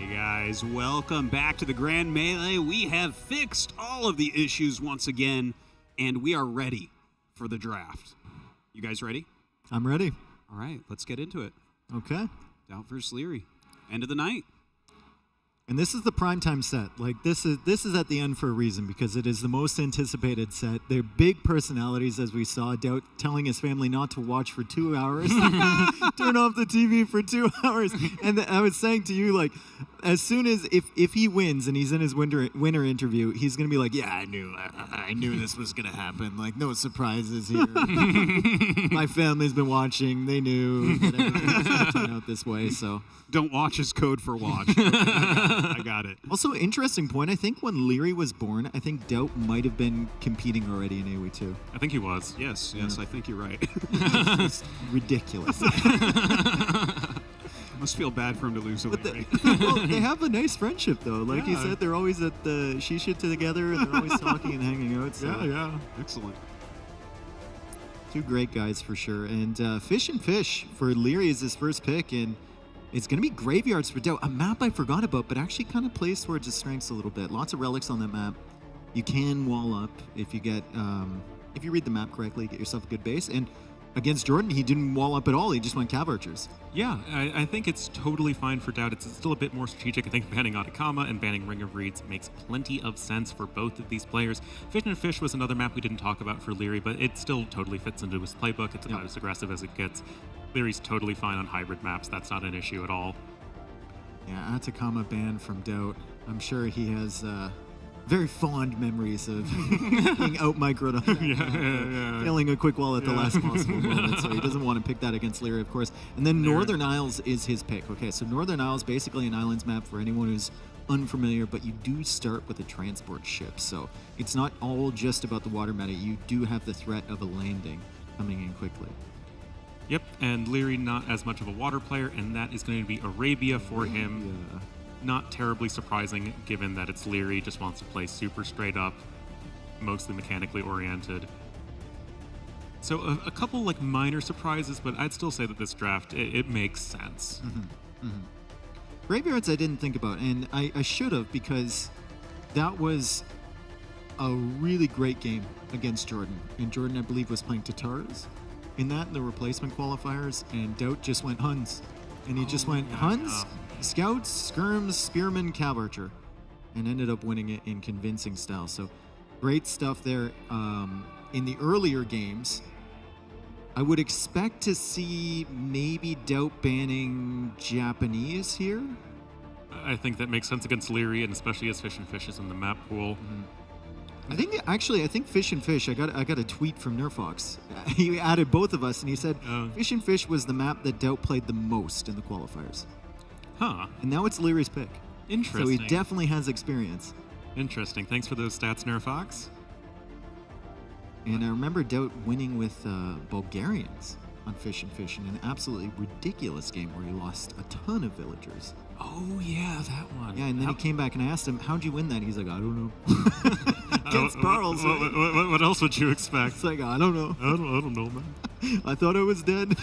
Hey guys, welcome back to the Grand Melee. We have fixed all of the issues once again, and we are ready for the draft. You guys ready? I'm ready. All right, let's get into it. Okay. Doubt versus Leary. End of the night. And this is the primetime set. Like this is at the end for a reason because it is the most anticipated set. They're big personalities, as we saw. Doubt telling his family not to watch for 2 hours, turn off the TV for 2 hours. And I was saying to you, like, as soon as if he wins and he's in his winter interview, he's gonna be like, yeah, I knew this was gonna happen. Like, no surprises here. My family's been watching. They knew that everything was gonna turn out this way. So don't watch is code for watch. I got it. Also, interesting point. I think when Leary was born, I think Doubt might have been competing already in AoE 2. I think he was. Yes, I think you're right. It's ridiculous. Must feel bad for him to lose to Leary. Well, they have a nice friendship, though. Like you said, they're always at the Shisha together, and they're always talking and hanging out. So. Yeah. Excellent. Two great guys for sure. And Fish and Fish for Leary is his first pick, and it's going to be Graveyards for Doubt, a map I forgot about, but actually kind of plays towards his strengths a little bit. Lots of relics on that map. You can wall up if you get, if you read the map correctly, get yourself a good base. And against Jordan, he didn't wall up at all. He just went Cav Archers. Yeah, I think it's totally fine for Doubt. It's still a bit more strategic. I think banning Atacama and banning Ring of Reeds makes plenty of sense for both of these players. Fish and Fish was another map we didn't talk about for Leary, but it still totally fits into his playbook. It's about as aggressive as it gets. Leary's totally fine on hybrid maps. That's not an issue at all. Yeah, Atacama ban from Doubt. I'm sure he has very fond memories of being out-microed on that. Failing a quick wall at the last possible moment, so he doesn't want to pick that against Leary, of course. And then Northern Isles is his pick. Okay, so Northern Isles, basically an islands map for anyone who's unfamiliar, but you do start with a transport ship, so it's not all just about the water meta. You do have the threat of a landing coming in quickly. Yep, and Leary not as much of a water player, and that is going to be Arabia for him. Not terribly surprising, given that it's Leary, just wants to play super straight up, mostly mechanically oriented. So a couple like minor surprises, but I'd still say that this draft, it makes sense. Graveyards I didn't think about, and I should have, because that was a really great game against Jordan. And Jordan, I believe, was playing Tatars in that, the replacement qualifiers, and Doubt just went Huns. And he just went Huns, Scouts, Skirms, Spearmen, Cav Archer, and ended up winning it in convincing style. So great stuff there. In the earlier games, I would expect to see maybe Doubt banning Japanese here. I think that makes sense against Leary, and especially as Fish and Fish is in the map pool. I think Fish and Fish, I got a tweet from Nerfox. He added both of us, and he said Fish and Fish was the map that Doubt played the most in the qualifiers. Huh. And now it's Leary's pick. Interesting. So he definitely has experience. Interesting. Thanks for those stats, Nerfox. And I remember Doubt winning with Bulgarians on Fish and Fish in an absolutely ridiculous game where he lost a ton of villagers. Oh, yeah, that one. Yeah, and then he came back and I asked him, how'd you win that? He's like, I don't know. Against Pearls. What else would you expect? It's like, I don't know. I don't know, man. I thought I was dead.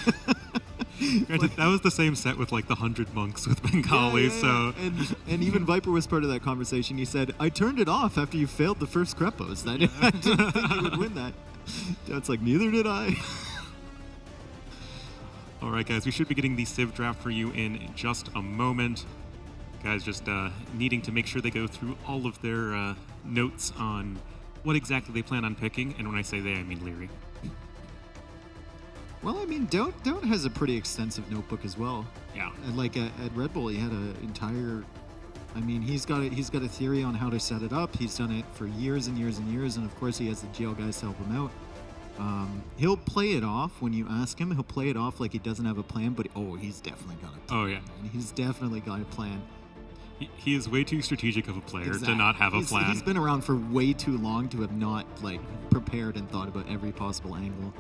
Granted, that was the same set with like the 100 monks with Bengali, so... And even Viper was part of that conversation. He said, I turned it off after you failed the first Krepos. I didn't think you would win that. That's like, neither did I. All right, guys, we should be getting the Civ draft for you in just a moment. Guys, just needing to make sure they go through all of their notes on what exactly they plan on picking. And when I say they, I mean Leary. Well, I mean, Doubt has a pretty extensive notebook as well. Yeah. And like at Red Bull, he had an entire... I mean, he's got a theory on how to set it up. He's done it for years and years and years. And of course, he has the GL guys to help him out. He'll play it off when you ask him. He'll play it off like he doesn't have a plan, but he's definitely got a plan. Oh, yeah. He's definitely got a plan. He is way too strategic of a player to not have a plan. He's been around for way too long to have not like prepared and thought about every possible angle.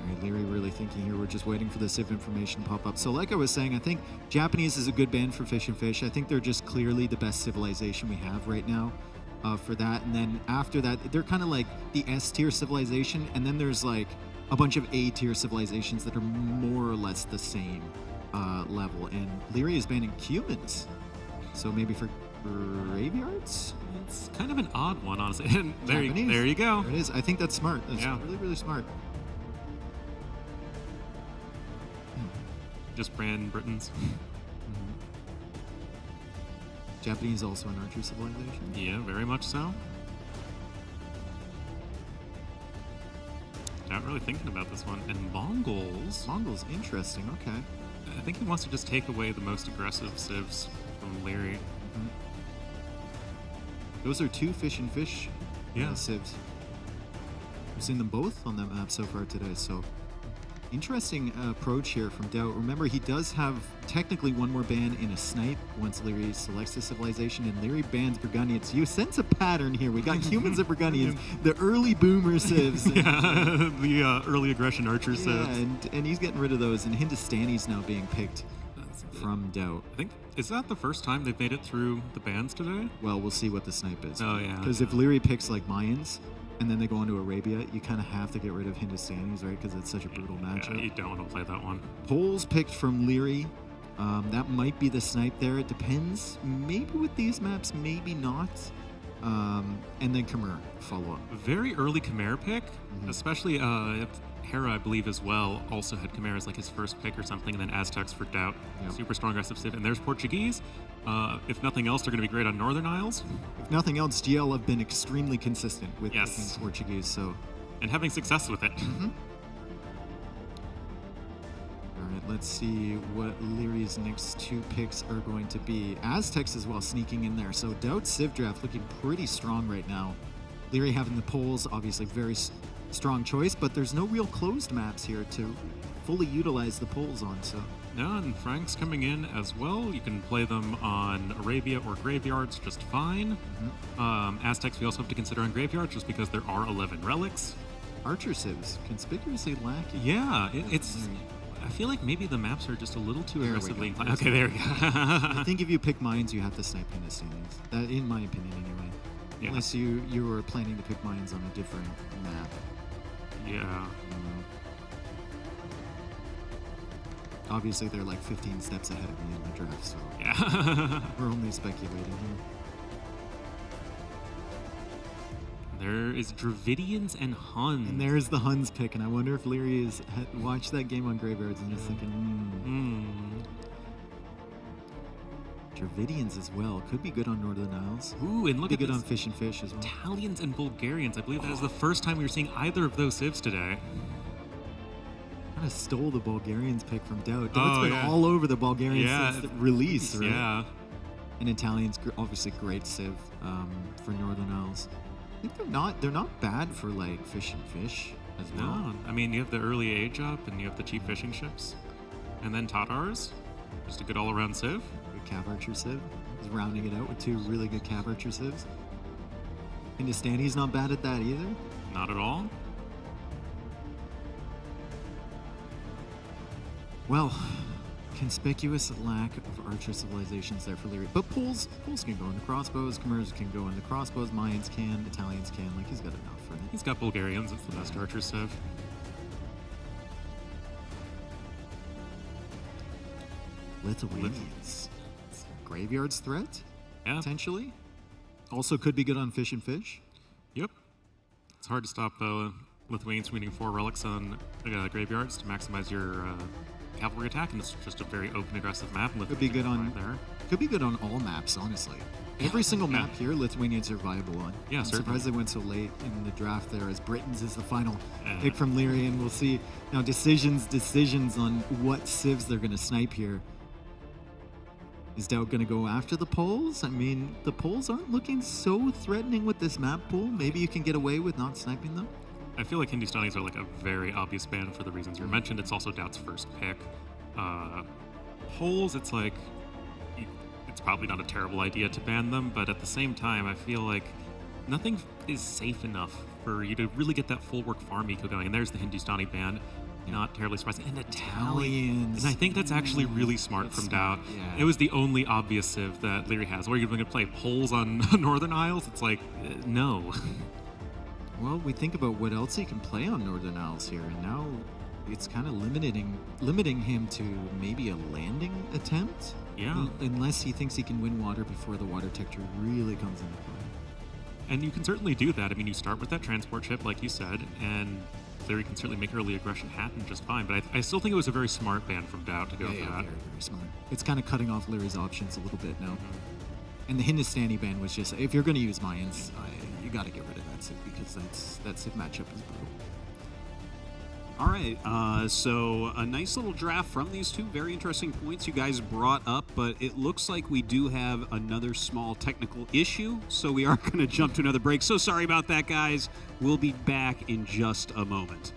All right, Leary really thinking here. We're just waiting for the Civ information pop up. So like I was saying, I think Japanese is a good band for Fish and Fish. I think they're just clearly the best civilization we have right now. For that, and then after that, they're kind of like the S-tier civilization, and then there's like a bunch of A-tier civilizations that are more or less the same. level, and Leary is banning humans. So maybe for graveyards? It's kind of an odd one, honestly. And there you go. There it is. I think that's smart. That's really, really smart. Just brand Britons. Japanese also an archer civilization? Yeah, very much so. Not really thinking about this one. And Mongols. Mongols, interesting. Okay. I think he wants to just take away the most aggressive civs from Leary. Those are two fish and fish civs. We've seen them both on that map so far today, so interesting approach here from Doubt. Remember, he does have technically one more ban in a snipe once Leary selects the civilization, and Leary bans Burgundians. You sense a pattern here. We got humans and Burgundians, the early boomer civs. The early aggression archer civs. Yeah, and he's getting rid of those, and Hindustani's now being picked from Doubt. I think, is that the first time they've made it through the bans today? Well, we'll see what the snipe is. Oh, yeah. Because if Leary picks like Mayans, and then they go into Arabia, you kind of have to get rid of Hindustanis, right? Because it's such a brutal matchup. Yeah, you don't want to play that one. Poles picked from Leary. That might be the snipe there. It depends. Maybe with these maps, maybe not. And then Khmer follow up. Very early Khmer pick, especially if Hera, I believe, as well, also had Khmer as like his first pick or something, and then Aztecs for Doubt. Yep. Super strong aggressive civ. And there's Portuguese. If nothing else, they're going to be great on Northern Isles. If nothing else, GL have been extremely consistent with picking Portuguese, so... And having success with it. All right, let's see what Leary's next two picks are going to be. Aztecs as well sneaking in there, so Doubt Civ draft looking pretty strong right now. Leary having the poles, obviously very strong choice, but there's no real closed maps here to fully utilize the poles on, so... No, and Frank's coming in as well. You can play them on Arabia or graveyards just fine. Aztecs we also have to consider on graveyards just because there are 11 relics. Archer civs, conspicuously lacking. Yeah, it's... I feel like maybe the maps are just a little too aggressively inclined. Okay, there we go. I think if you pick mines, you have to snipe Hindustanis. That, in my opinion, anyway. Yeah. Unless you were planning to pick mines on a different map. Yeah. Obviously, they're like 15 steps ahead of me in the draft, so yeah. We're only speculating here. There is Dravidians and Huns. And there's the Huns pick, and I wonder if Leary has watched that game on Graveyards and is thinking, Dravidians as well. Could be good on Northern Isles. Ooh, and look be at good this. on Fish and Fish as well. Italians and Bulgarians. I believe that is the first time we were seeing either of those civs today. Kind of stole the Bulgarians pick from Doubt. Doubt's been all over the Bulgarians since the release, right? Yeah. And Italians, obviously great civ for Northern Isles. I think they're not bad for like Fish and Fish as well. No, I mean you have the early age up and you have the cheap fishing ships, and then Tatars, just a good all-around civ. Good Cav Archer civ. He's rounding it out with two really good Cav Archer civs. Hindustani's not bad at that either. Not at all. Well, conspicuous lack of archer civilizations there for Leary. But Poles can go into crossbows, Khmers can go into crossbows, Mayans can, Italians can. Like, he's got enough, right? He's got Bulgarians. It's the best archer civ. Lithuanians. Graveyards threat? Yeah. Potentially. Also could be good on Fish and Fish. Yep. It's hard to stop Lithuanians from winning 4 relics on graveyards to maximize your cavalry attack, and it's just a very open, aggressive map. And could be good on there. Could be good on all maps, honestly. Every single map here, Lithuanians are viable on. Yeah, I'm certainly. surprised they went so late in the draft there, as Britons is the final pick from Leary, and we'll see now decisions on what civs they're going to snipe here. Is Doubt going to go after the Poles? I mean, the Poles aren't looking so threatening with this map pool. Maybe you can get away with not sniping them. I feel like Hindustanis are like a very obvious ban for the reasons you mentioned. It's also Doubt's first pick. Poles, it's like, it's probably not a terrible idea to ban them, but at the same time, I feel like nothing is safe enough for you to really get that full work farm eco going. And there's the Hindustani ban. Not terribly surprising. And Italians. And I think that's actually really smart from Doubt. Yeah. It was the only obvious civ that Leary has. What are you going to play? Poles on Northern Isles? It's like, no. Well, we think about what else he can play on Northern Isles here, and now it's kind of limiting him to maybe a landing attempt. Yeah. Unless he thinks he can win water before the water texture really comes into play. And you can certainly do that. I mean, you start with that transport ship, like you said, and Leary can certainly make early aggression happen just fine. But I still think it was a very smart ban from Doubt to go for that. Very, very smart. It's kind of cutting off Leary's options a little bit now. And the Hindustani ban was just, if you're going to use Mayans, you got to get rid of that Civ because that Civ matchup is brutal. All right, so a nice little draft from these two. Very interesting points you guys brought up, but it looks like we do have another small technical issue, so we are going to jump to another break. So sorry about that, guys. We'll be back in just a moment.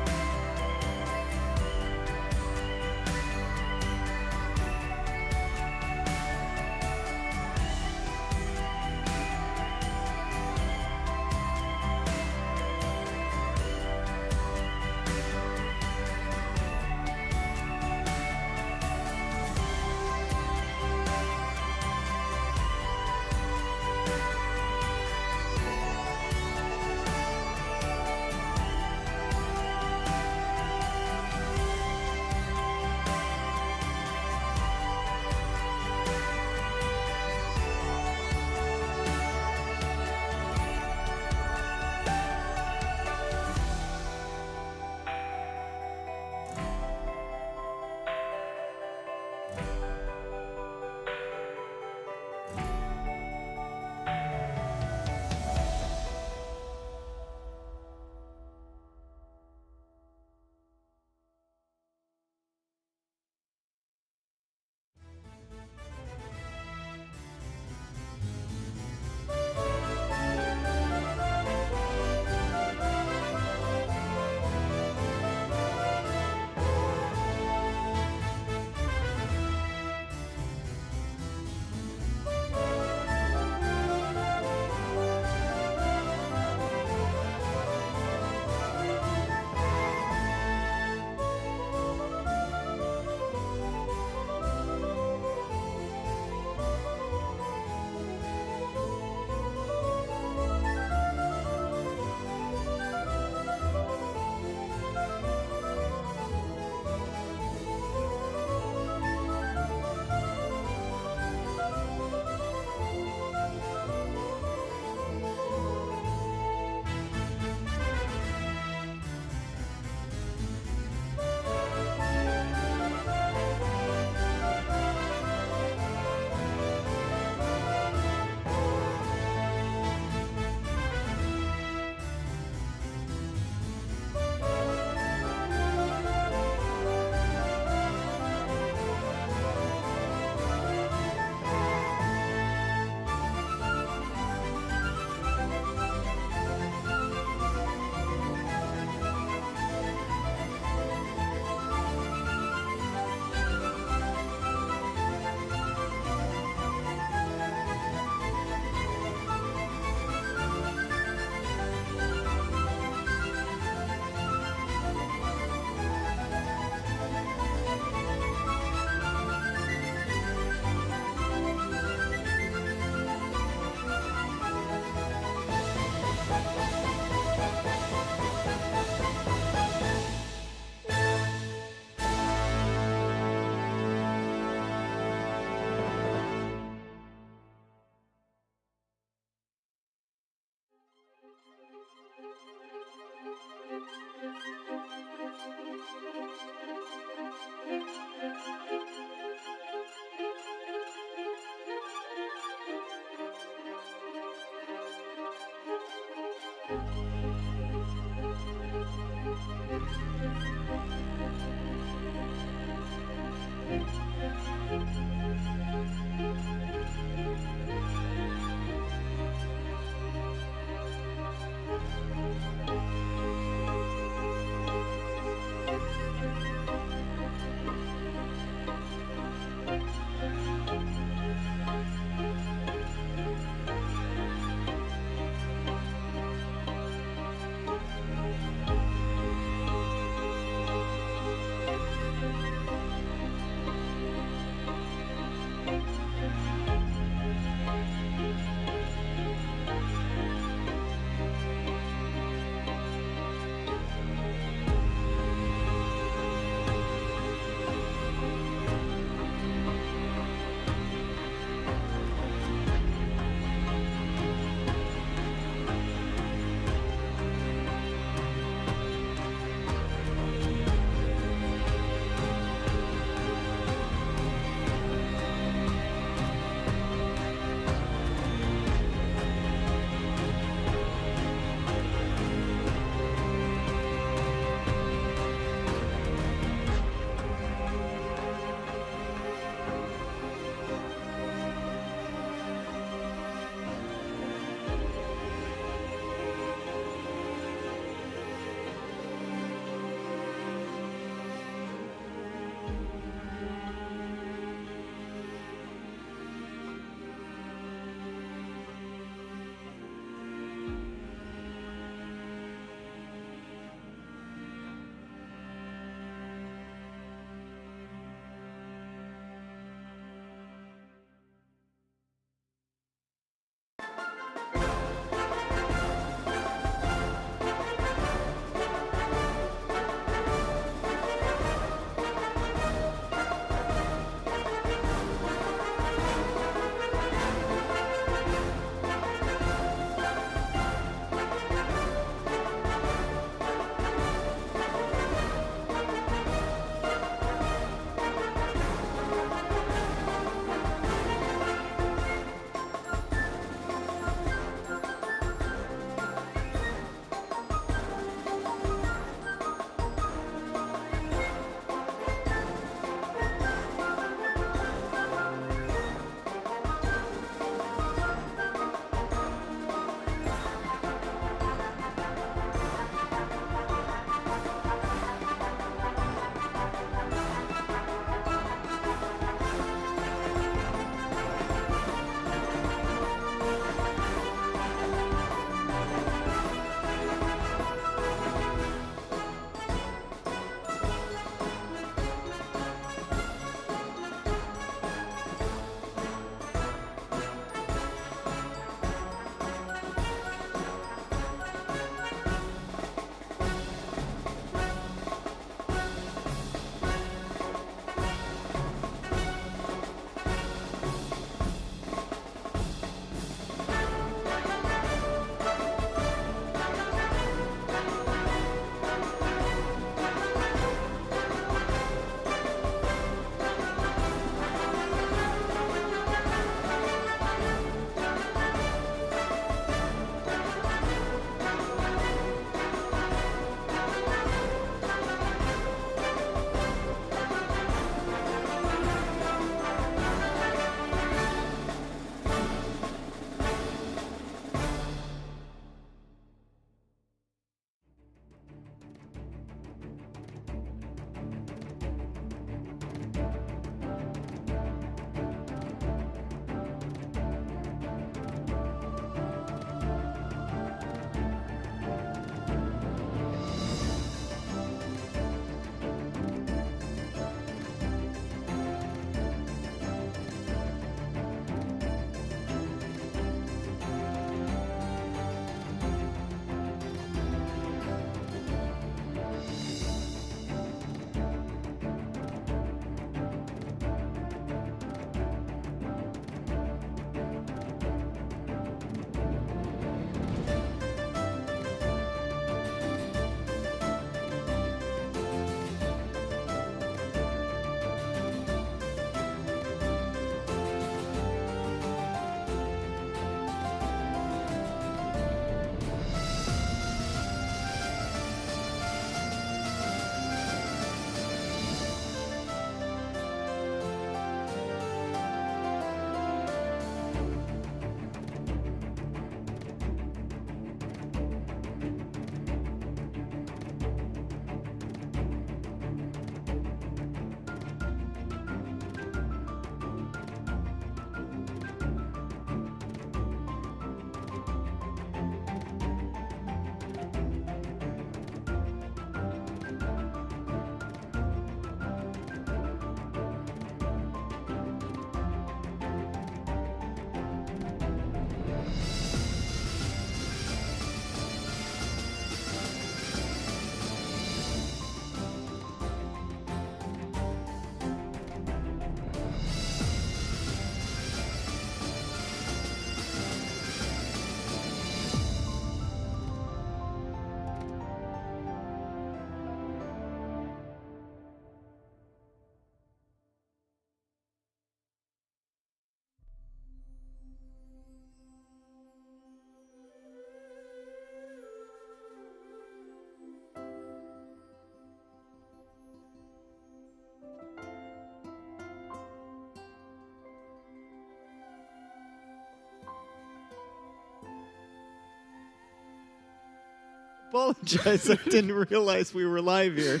apologize. I didn't realize we were live here.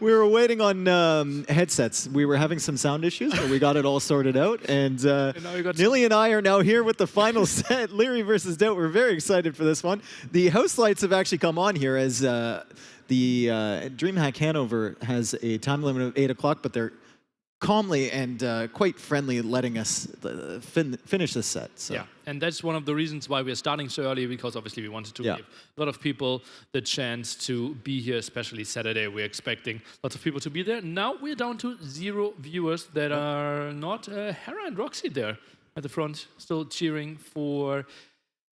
We were waiting on headsets. We were having some sound issues, but we got it all sorted out. And Nilly and I are now here with the final set, Leary versus Doubt. We're very excited for this one. The house lights have actually come on here as the DreamHack Hanover has a time limit of 8 o'clock, but they're calmly and quite friendly letting us finish this set. So. Yeah, and that's one of the reasons why we're starting so early, because obviously we wanted to give a lot of people the chance to be here, especially Saturday. We're expecting lots of people to be there. Now we're down to 0 viewers that are not Hera and Roxy there at the front, still cheering for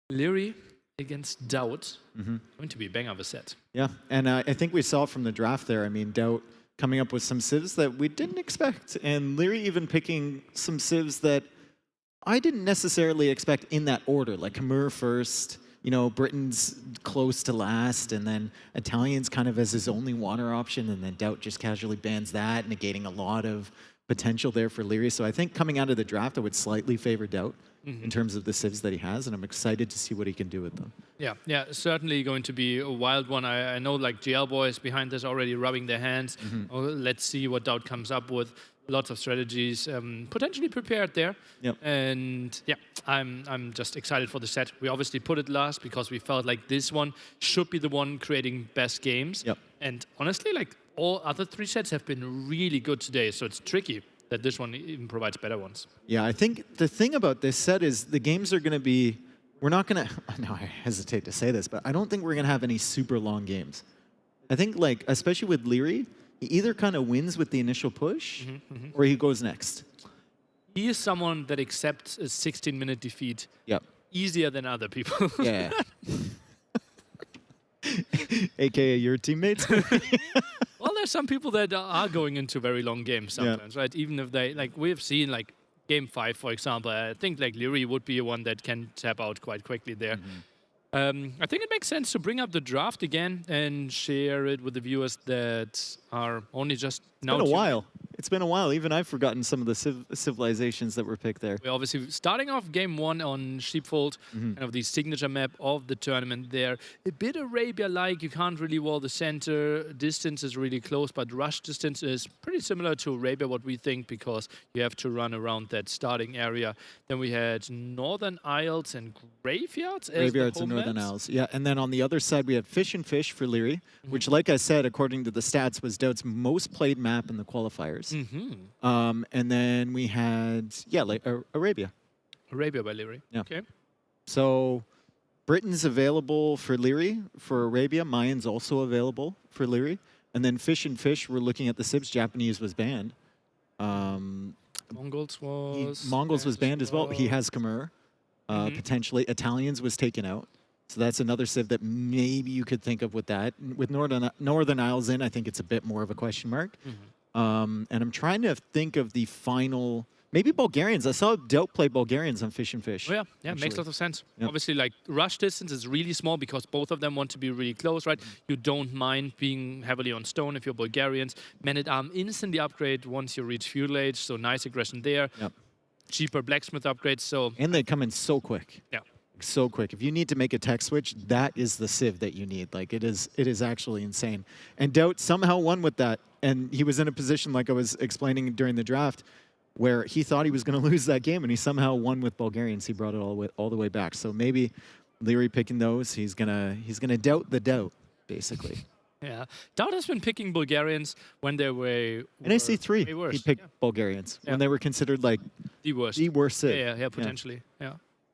Leary against Doubt. Going to be a bang of a set. Yeah, and I think we saw from the draft there, I mean, Doubt coming up with some civs that we didn't expect. And Leary even picking some civs that I didn't necessarily expect in that order, like Khmer first, you know, Britain's close to last, and then Italian's kind of as his only water option, and then Doubt just casually bans that, negating a lot of potential there for Leary. So I think coming out of the draft, I would slightly favor Doubt in terms of the civs that he has, and I'm excited to see what he can do with them. Yeah, certainly going to be a wild one. I know like GL boys behind this already rubbing their hands. Oh, let's see what Doubt comes up with. Lots of strategies potentially prepared there. And yeah, I'm just excited for the set. We obviously put it last because we felt like this one should be the one creating best games. And honestly, like all other 3 sets have been really good today, so it's tricky that this one even provides better ones. Yeah, I think the thing about this set is the games are going to be, we're not going to, no, I hesitate to say this, but I don't think we're going to have any super long games. I think, like, especially with Leary, he either kind of wins with the initial push or he goes next. He is someone that accepts a 16-minute defeat easier than other people. Yeah. AKA your teammates. Well, there's some people that are going into very long games sometimes, right? Even if they, like, we've seen, like, Game 5, for example. I think, like, Leary would be one that can tap out quite quickly there. I think it makes sense to bring up the draft again and share it with the viewers that are only just now. It's been a while. It's been a while. Even I've forgotten some of the civilizations that were picked there. We're obviously starting off Game 1 on Sheepfold, kind of the signature map of the tournament there. A bit Arabia-like. You can't really wall the center. Distance is really close, but rush distance is pretty similar to Arabia, what we think, because you have to run around that starting area. Then we had Northern Isles and Graveyards as Graveyards the home and Northern maps. Isles. Yeah, and then on the other side, we had Fish and Fish for Leary, which, like I said, according to the stats, was Doubt's most played map in the qualifiers. And then we had, like Arabia. Arabia by Leary. Yeah. Okay. So Britain's available for Leary. For Arabia, Mayan's also available for Leary. And then Fish and Fish, we're looking at the Sibs. Japanese was banned. Mongols was banned as well. He has Khmer, potentially. Italians was taken out. So that's another civ that maybe you could think of with that. With Northern Isles in, I think it's a bit more of a question mark. And I'm trying to think of the final, maybe Bulgarians. I saw Doubt play Bulgarians on Fish and Fish. Oh, yeah, makes a lot of sense. Obviously, like, rush distance is really small because both of them want to be really close, right? You don't mind being heavily on stone if you're Bulgarians. Man-at-Arm instantly upgrade once you reach feudal age, so nice aggression there. Cheaper blacksmith upgrades, so... And they come in so quick. Yeah. So quick. If you need to make a tech switch, that is the civ that you need. Like, it is actually insane. And Doubt somehow won with that. And he was in a position, like I was explaining during the draft, where he thought he was going to lose that game, and he somehow won with Bulgarians. He brought it all the way back. So maybe Leary picking those, he's gonna doubt the doubt, basically. Yeah, Doubt has been picking Bulgarians when they were in AC3. He picked Bulgarians when they were considered like the worst civ. Yeah, potentially. Yeah.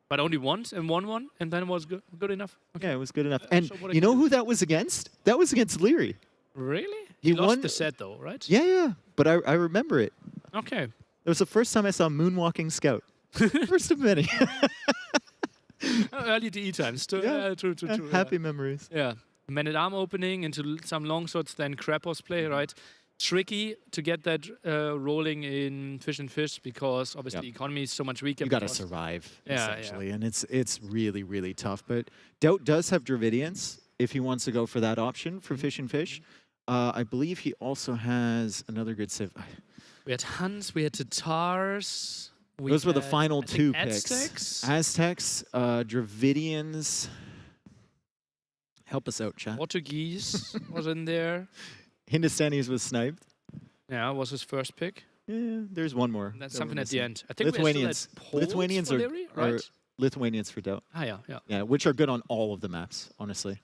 But only once and won one, and then it was good enough. Okay. Yeah, it was good enough. And you know who that was against? That was against Leary. Really? He lost won the set, though, right? Yeah. But I remember it. Okay. It was the first time I saw Moonwalking Scout. First of many. Early DE times. True. Happy memories. Yeah. Man-at-Arm opening into some longswords, then Krapos play, right? Tricky to get that rolling in Fish and Fish because obviously the economy is so much weaker. You got to survive, essentially, and it's really, really tough. But Doubt does have Dravidians if he wants to go for that option for Fish and Fish. I believe he also has another good civ. We had Huns, we had Tatars. Those were the final two Aztecs. picks. Aztecs, Dravidians. Help us out, chat. Portuguese was in there. Hindustanis was sniped. Yeah, was his first pick. Yeah, there's one more. That's that something we're at the missing. end. I think Lithuanians. Lithuanians Lithuanians for are right? Lithuanians for Doubt. Ah, yeah, yeah. Yeah, which are good on all of the maps, honestly.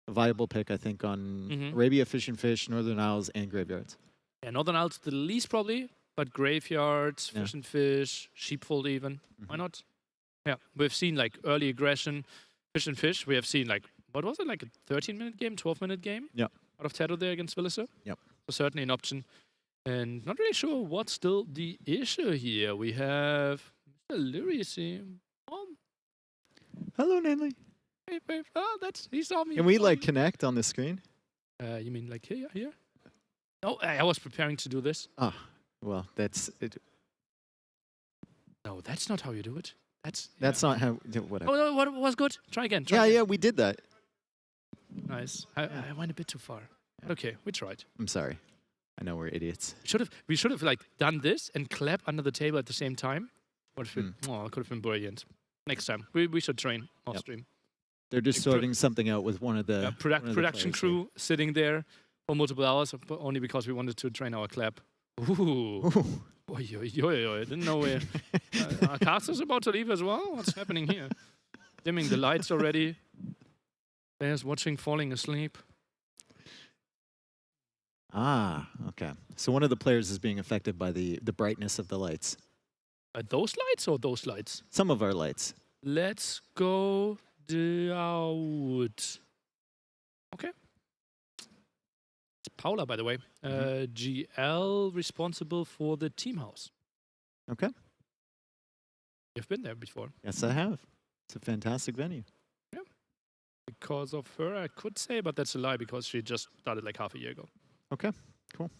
A viable pick, I think, on Arabia, Fish and Fish, Northern Isles, and Graveyards. Yeah, Northern Isles the least probably, but Graveyards, Fish and Fish, Sheepfold even. Why not? Yeah, we've seen like early aggression, Fish and Fish. We have seen like, what was it, like a 13-minute game, 12-minute game? Yeah. Out of Tato there against Villiser? Yep. So certainly an option. And not really sure what's still the issue here. We have Mr. Lyricy. Hello, Nanley. Hey, babe. Oh, he saw me. Can we like connect on the screen? You mean like here? Here? Oh, I was preparing to do this. Ah, well, that's it. No, that's not how you do it. That's not how. Whatever. Oh, no, what was good? Try again. Yeah, we did that. Nice. I went a bit too far. Okay, we tried. I'm sorry. I know we're idiots. We should have like done this and clap under the table at the same time. It could have been brilliant. Next time we should train off stream. They're just sorting something out with one of the production crew sitting there for multiple hours, only because we wanted to train our clap. Ooh. Oy, oy, oy, oy. Didn't know where. Our caster's about to leave as well? What's happening here? Dimming the lights already. Players watching, falling asleep. Ah, okay. So one of the players is being affected by the brightness of the lights. Those lights or those lights? Some of our lights. Let's go out. Okay. It's Paula, by the way. GL responsible for the team house. Okay. You've been there before. Yes, I have. It's a fantastic venue. Yeah. Because of her, I could say, but that's a lie because she just started like half a year ago. Okay, cool.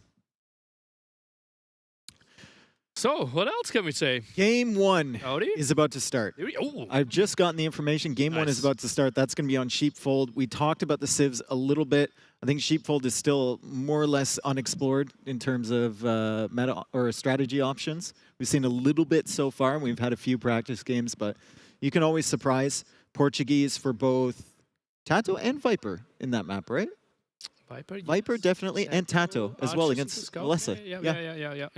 So, what else can we say? Game 1 Howdy? is about to start. I've just gotten the information. Game 1 is about to start. That's going to be on Sheepfold. We talked about the civs a little bit. I think Sheepfold is still more or less unexplored in terms of meta or strategy options. We've seen a little bit so far. We've had a few practice games, but you can always surprise. Portuguese for both Tato and Viper in that map, right? Viper definitely, and Tato as well against Melissa. Yeah.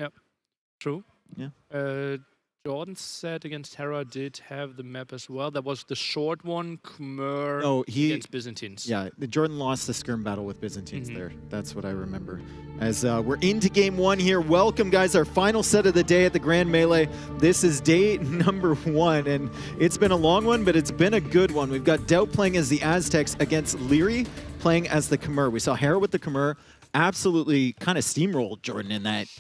True. Yeah. Jordan said against Hera did have the map as well. That was the short one, Khmer against Byzantines. Yeah, Jordan lost the skirm battle with Byzantines there. That's what I remember. As we're into game 1 here. Welcome, guys. Our final set of the day at the Grand Melee. This is day number 1, and it's been a long one, but it's been a good one. We've got Doubt playing as the Aztecs against Leary playing as the Khmer. We saw Hera with the Khmer absolutely kind of steamrolled Jordan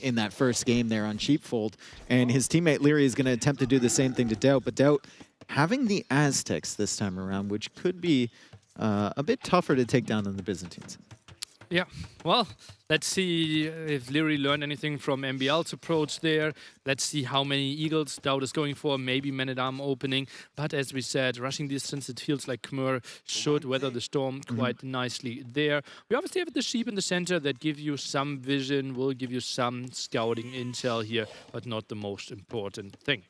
in that first game there on Sheepfold, and his teammate Leary is going to attempt to do the same thing to Doubt, but Doubt having the Aztecs this time around, which could be a bit tougher to take down than the Byzantines. Yeah, well, let's see if Leary learned anything from MBL's approach there. Let's see how many Eagles Doubt is going for, maybe Man-at-Arm opening. But as we said, rushing distance, it feels like Khmer should weather the storm quite nicely there. We obviously have the sheep in the center that give you some vision, will give you some scouting intel here, but not the most important thing.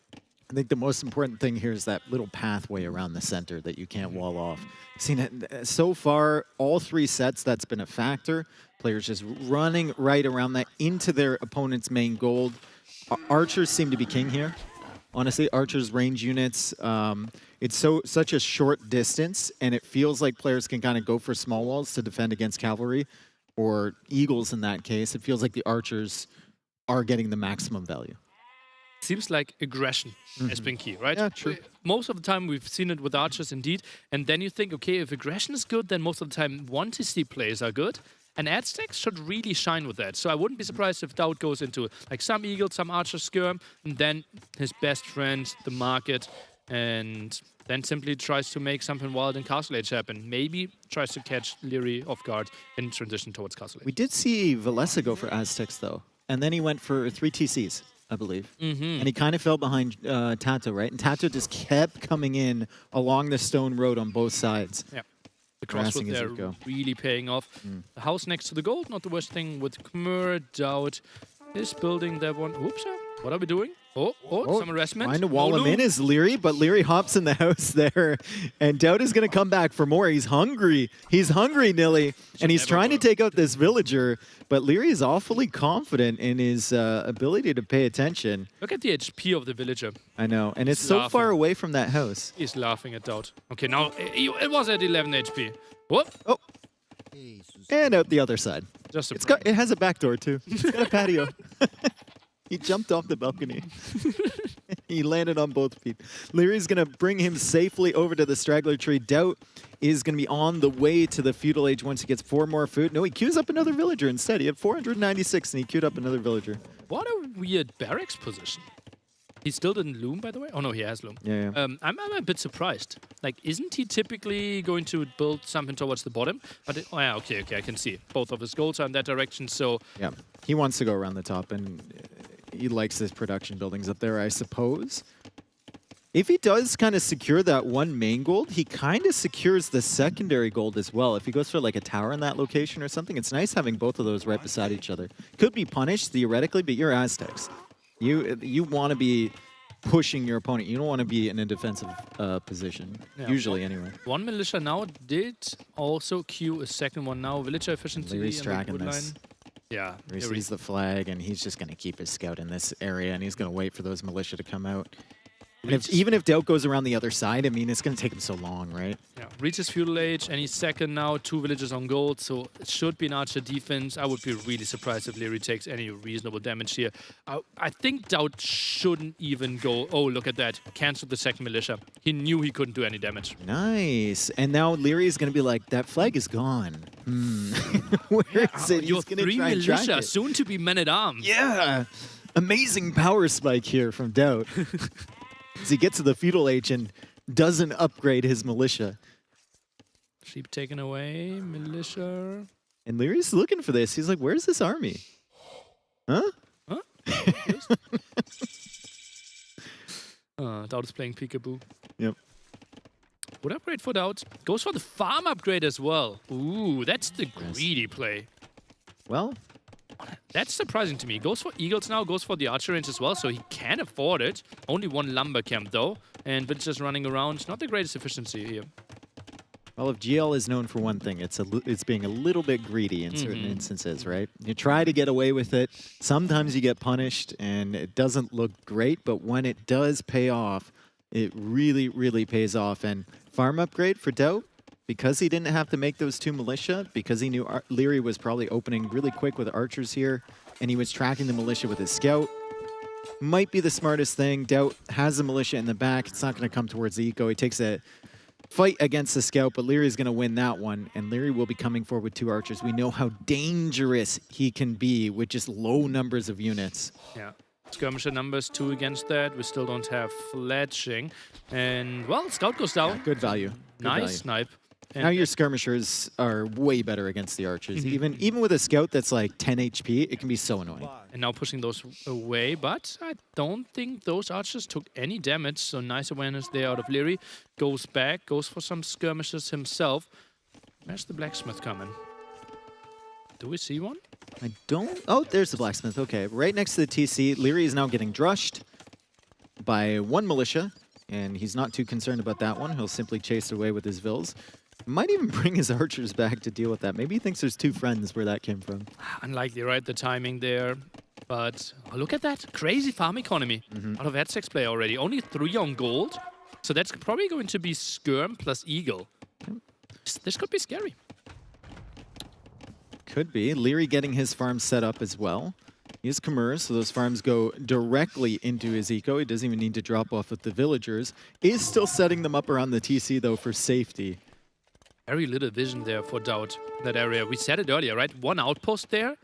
I think the most important thing here is that little pathway around the center that you can't wall off. Seen it so far, all 3 sets, that's been a factor. Players just running right around that into their opponent's main gold. Archers seem to be king here. Honestly, Archers range units, it's such a short distance, and it feels like players can kind of go for small walls to defend against cavalry, or Eagles in that case. It feels like the Archers are getting the maximum value. Seems like aggression has been key, right? Yeah, true. Most of the time we've seen it with Archers indeed, and then you think, okay, if aggression is good, then most of the time 1TC plays are good, and Aztecs should really shine with that. So I wouldn't be surprised if Doubt goes into like some Eagles, some Archer skirm, and then his best friend, the Market, and then simply tries to make something wild in Castle Age happen. Maybe tries to catch Leary off guard in transition towards Castle Age. We did see Valessa go for Aztecs though, and then he went for 3 TCs. I believe. And he kind of fell behind Tato, right? And Tato just kept coming in along the stone road on both sides. Yeah. The crossroad there really paying off. The house next to the gold, not the worst thing with Khmer. Doubt is building that one. Oops, what are we doing? Some harassment. Trying to wall him in is Leary, but Leary hops in the house there. And Doubt is going to come back for more. He's hungry. He's hungry, Nilly. And he's trying to take out this villager. But Leary is awfully confident in his ability to pay attention. Look at the HP of the villager. I know. And it's He's so laughing. far away from that house. He's laughing at Doubt. Okay, now it was at 11 HP. Whoop. Oh. And out the other side. It has a back door, too. It's got a patio. He jumped off the balcony. He landed on both feet. Leary's going to bring him safely over to the straggler tree. Doubt is going to be on the way to the feudal age once he gets 4 more food. No, he queues up another villager instead. He had 496 and he queued up another villager. What a weird barracks position. He still didn't loom, by the way? Oh, no, he has loom. Yeah. I'm a bit surprised. Like, isn't he typically going to build something towards the bottom? But yeah, okay, I can see. Both of his goals are in that direction, so... Yeah, he wants to go around the top, and he likes his production buildings up there, I suppose. If he does kind of secure that one main gold, he kind of secures the secondary gold as well. If he goes for like a tower in that location or something, it's nice having both of those right beside each other. Could be punished, theoretically, but you're Aztecs. You want to be pushing your opponent. You don't want to be in a defensive position, usually anyway. One militia now did also queue a second one now. Villager efficiency. Leary's tracking this. Yeah. He sees the flag, and he's just going to keep his scout in this area, and he's going to wait for those militia to come out. And even if Doubt goes around the other side, I mean, it's going to take him so long, right? Yeah, reaches feudal age, and he's second now, 2 villages on gold, so it should be an archer defense. I would be really surprised if Leary takes any reasonable damage here. I think Doubt shouldn't even go, oh, look at that, cancelled the second militia. He knew he couldn't do any damage. Nice. And now Leary is going to be like, that flag is gone. Where is it? Your He's going to 3 try and track militia, it. soon to be men-at-arms. Yeah. Amazing power spike here from Doubt. As he gets to the feudal age and doesn't upgrade his militia. Sheep taken away, militia. And Leary's looking for this. He's like, where's this army? Huh? Doubt is playing peekaboo. Yep. Would upgrade for Doubt. Goes for the farm upgrade as well. Ooh, that's the greedy play. Well, that's surprising to me. Goes for eagles now, goes for the archer range as well, so he can afford it. Only 1 lumber camp though, and villagers running around. Not the greatest efficiency here. well, if GL is known for one thing, it's being a little bit greedy in certain instances, right? You try to get away with it. Sometimes you get punished, and it doesn't look great, but when it does pay off, it really, really pays off. And farm upgrade for Doubt, because he didn't have to make those 2 militia, because he knew Leary was probably opening really quick with archers here, and he was tracking the militia with his scout, might be the smartest thing. Doubt has the militia in the back. It's not going to come towards the eco. He takes a fight against the scout, but Leary's going to win that one, and Leary will be coming forward with 2 archers. We know how dangerous he can be with just low numbers of units. Yeah. Skirmisher numbers 2 against that. We still don't have fletching. And, well, scout goes down. Yeah, good value. Good nice value. snipe. And now your skirmishers are way better against the archers. Even with a scout that's like 10 HP, it can be so annoying. And now pushing those away, but I don't think those archers took any damage, so nice awareness there out of Leary. Goes back, goes for some skirmishes himself. Where's the blacksmith coming? Do we see one? I don't... Oh, there's the blacksmith. Okay, right next to the TC. Leary is now getting drushed by 1 militia, and he's not too concerned about that one. He'll simply chase away with his vills. Might even bring his archers back to deal with that. Maybe he thinks there's 2 friends where that came from. Unlikely, right? The timing there. But oh, look at that. Crazy farm economy. Out of Aztecs play already. Only 3 on gold. So that's probably going to be Skirm plus Eagle. This could be scary. Could be. Leary getting his farm set up as well. He has Khmers, so those farms go directly into his eco. He doesn't even need to drop off with the villagers. Is still setting them up around the TC, though, for safety. Very little vision there for Doubt, that area. We said it earlier, right? 1 outpost there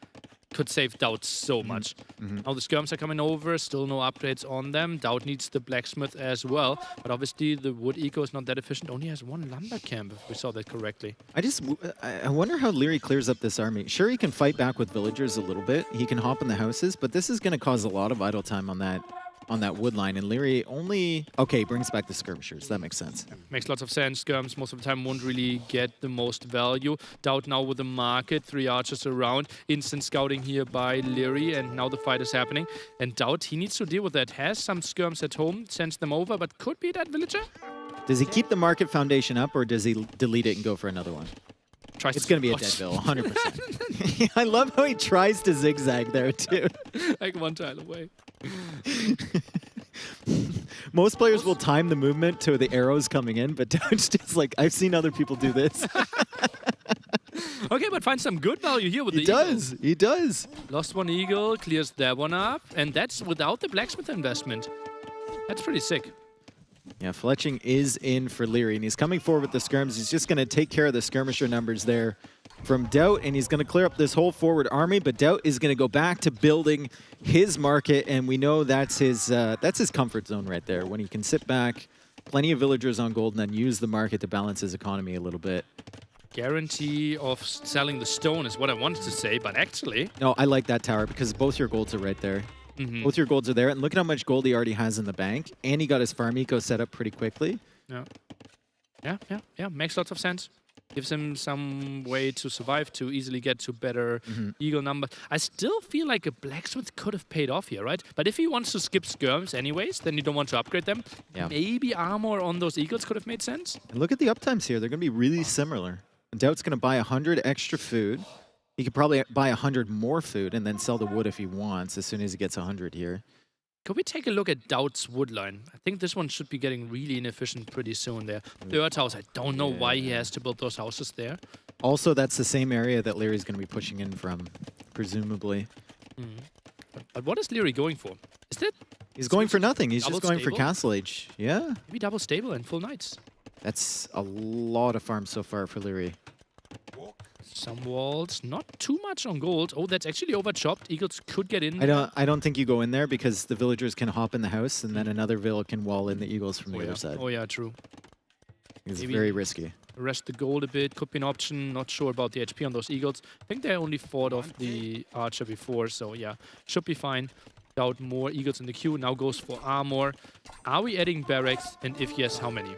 could save Doubt so much. Now the skirms are coming over, still no upgrades on them. Doubt needs the blacksmith as well, but obviously the wood eco is not that efficient. Only has 1 lumber camp, if we saw that correctly. I wonder how Leary clears up this army. Sure, he can fight back with villagers a little bit. He can hop in the houses, but this is going to cause a lot of idle time on that on that wood line, and Leary only... Okay, brings back the skirmishers. That makes sense. Makes lots of sense. Skirms most of the time won't really get the most value. Doubt now with the market, 3 archers around. Instant scouting here by Leary, and now the fight is happening. And Doubt, he needs to deal with that. Has some skirms at home, sends them over, but could be that villager. Does he keep the market foundation up, or does he delete it and go for another one? It's going to be a dead bill, 100%. I love how he tries to zigzag there, too. Like 1 tile away. Most players will time the movement to the arrows coming in, but Doubt's just like, I've seen other people do this. Okay, but finds some good value here with the eagle. He does. Lost 1 eagle, clears that one up, and that's without the blacksmith investment. That's pretty sick. Yeah, fletching is in for Leary, and he's coming forward with the skirms. He's just going to take care of the skirmisher numbers there from Doubt, and he's going to clear up this whole forward army, but Doubt is going to go back to building his market, and we know that's his comfort zone right there, when he can sit back, plenty of villagers on gold, and then use the market to balance his economy a little bit. Guarantee of selling the stone is what I wanted to say, but actually... No, I like that tower, because both your golds are right there. Both your golds are there, and look at how much gold he already has in the bank, and he got his farm eco set up pretty quickly. Yeah, makes lots of sense. Gives him some way to survive, to easily get to better eagle number. I still feel like a blacksmith could have paid off here, right? But if he wants to skip skirms anyways, then you don't want to upgrade them. Yeah. Maybe armor on those eagles could have made sense. And look at the uptimes here. They're going to be really similar. Doubt's going to buy 100 extra food. He could probably buy 100 more food and then sell the wood if he wants as soon as he gets 100 here. Could we take a look at Doubt's wood line? I think this one should be getting really inefficient pretty soon there. Third house, I don't know why he has to build those houses there. Also, that's the same area that Leary's going to be pushing in from, presumably. But what is Leary going for? Is that... He's going for nothing. He's just going for Castle Age. Yeah. Maybe double stable and full knights. That's a lot of farms so far for Leary. Some walls, not too much on gold. Oh, that's actually overchopped. Eagles could get in. I don't think you go in there because the villagers can hop in the house and then another villa can wall in the eagles from the other side. Oh yeah, true. It's very risky. Rest the gold a bit, could be an option. Not sure about the HP on those eagles. I think they only fought off the archer before, so yeah, should be fine. Doubt more eagles in the queue. Now goes for armor. Are we adding barracks? And if yes, how many?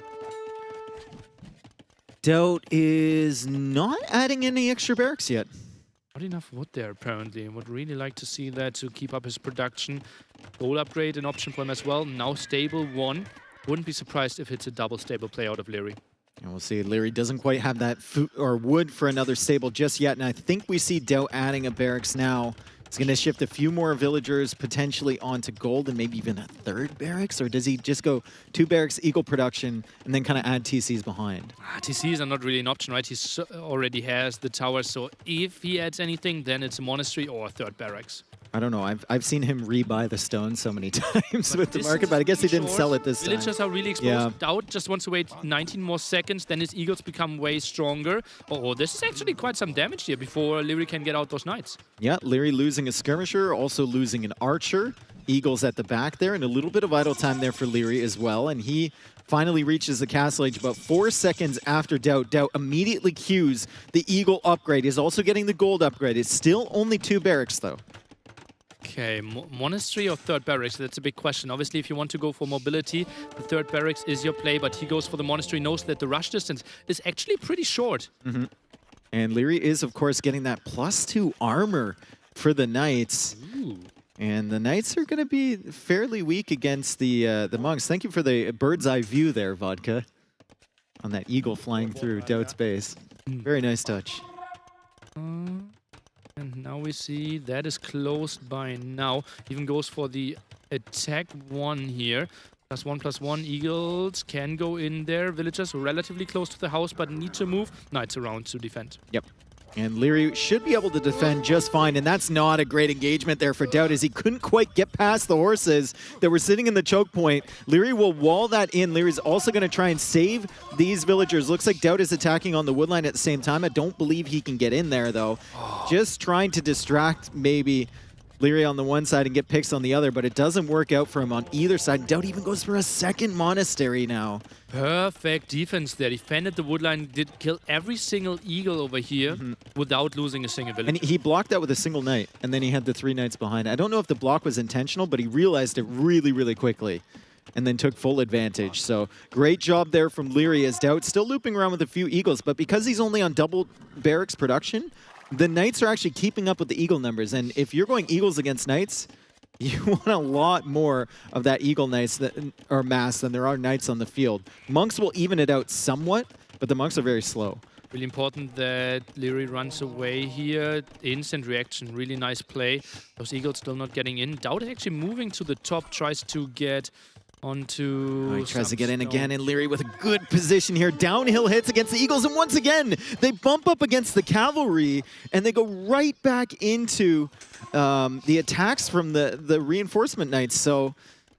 Doubt is not adding any extra barracks yet. Not enough wood there, apparently. Would really like to see that to keep up his production. Gold upgrade, an option for him as well. Now stable 1. Wouldn't be surprised if it's a double stable play out of Leary. And we'll see. Leary doesn't quite have that food or wood for another stable just yet. And I think we see Doubt adding a barracks now. He's going to shift a few more villagers potentially onto gold and maybe even a 3rd barracks? Or does he just go 2 barracks, eagle production, and then kind of add TCs behind? TCs are not really an option, right? He already has the tower, so if he adds anything, then it's a monastery or a 3rd barracks. I don't know. I've seen him rebuy the stone so many times with the market, but I guess he didn't sell it this time. Villagers are really exposed. Yeah. Doubt just wants to wait 19 more seconds, then his eagles become way stronger. Oh, this is actually quite some damage here before Leary can get out those knights. Yeah, Leary losing a skirmisher, also losing an archer. Eagles at the back there, and a little bit of idle time there for Leary as well, and he finally reaches the castle age about 4 seconds after Doubt. Doubt immediately queues the eagle upgrade. He's also getting the gold upgrade. It's still only 2 barracks, though. Okay, monastery or 3rd barracks? That's a big question. Obviously, if you want to go for mobility, the 3rd barracks is your play, but he goes for the monastery, knows that the rush distance is actually pretty short. And Leary is, of course, getting that +2 armor for the knights. Ooh. And the knights are going to be fairly weak against the monks. Thank you for the bird's eye view there, Vodka, on that eagle flying through Doubt's base. Very nice touch. And now we see that is closed by now. Even goes for the attack 1 here. +1/+1 eagles can go in there. Villagers relatively close to the house, but need to move. Knights around to defend. Yep. And Leary should be able to defend just fine, and that's not a great engagement there for Doubt, as he couldn't quite get past the horses that were sitting in the choke point. Leary will wall that in. Leary's also going to try and save these villagers. Looks like Doubt is attacking on the woodline at the same time. I don't believe he can get in there, though. Just trying to distract maybe Leary on the one side and get picks on the other, but it doesn't work out for him on either side. Doubt even goes for a second Monastery now. Perfect defense there. Defended the woodline, did kill every single eagle over here without losing a single village. And he blocked that with a single knight, and then he had the 3 knights behind. I don't know if the block was intentional, but he realized it really, really quickly and then took full advantage. So great job there from Leary as Doubt still looping around with a few eagles, but because he's only on double barracks production, the knights are actually keeping up with the eagle numbers. And if you're going eagles against knights, you want a lot more of that eagle knights or mass than there are knights on the field. Monks will even it out somewhat, but the monks are very slow. Really important that Leary runs away here. Instant reaction, really nice play. Those eagles still not getting in. Doubt actually moving to the top, tries to get onto... He tries to get in again, and Leary with a good position here. Downhill hits against the eagles, and once again, they bump up against the cavalry, and they go right back into the attacks from the reinforcement knights. So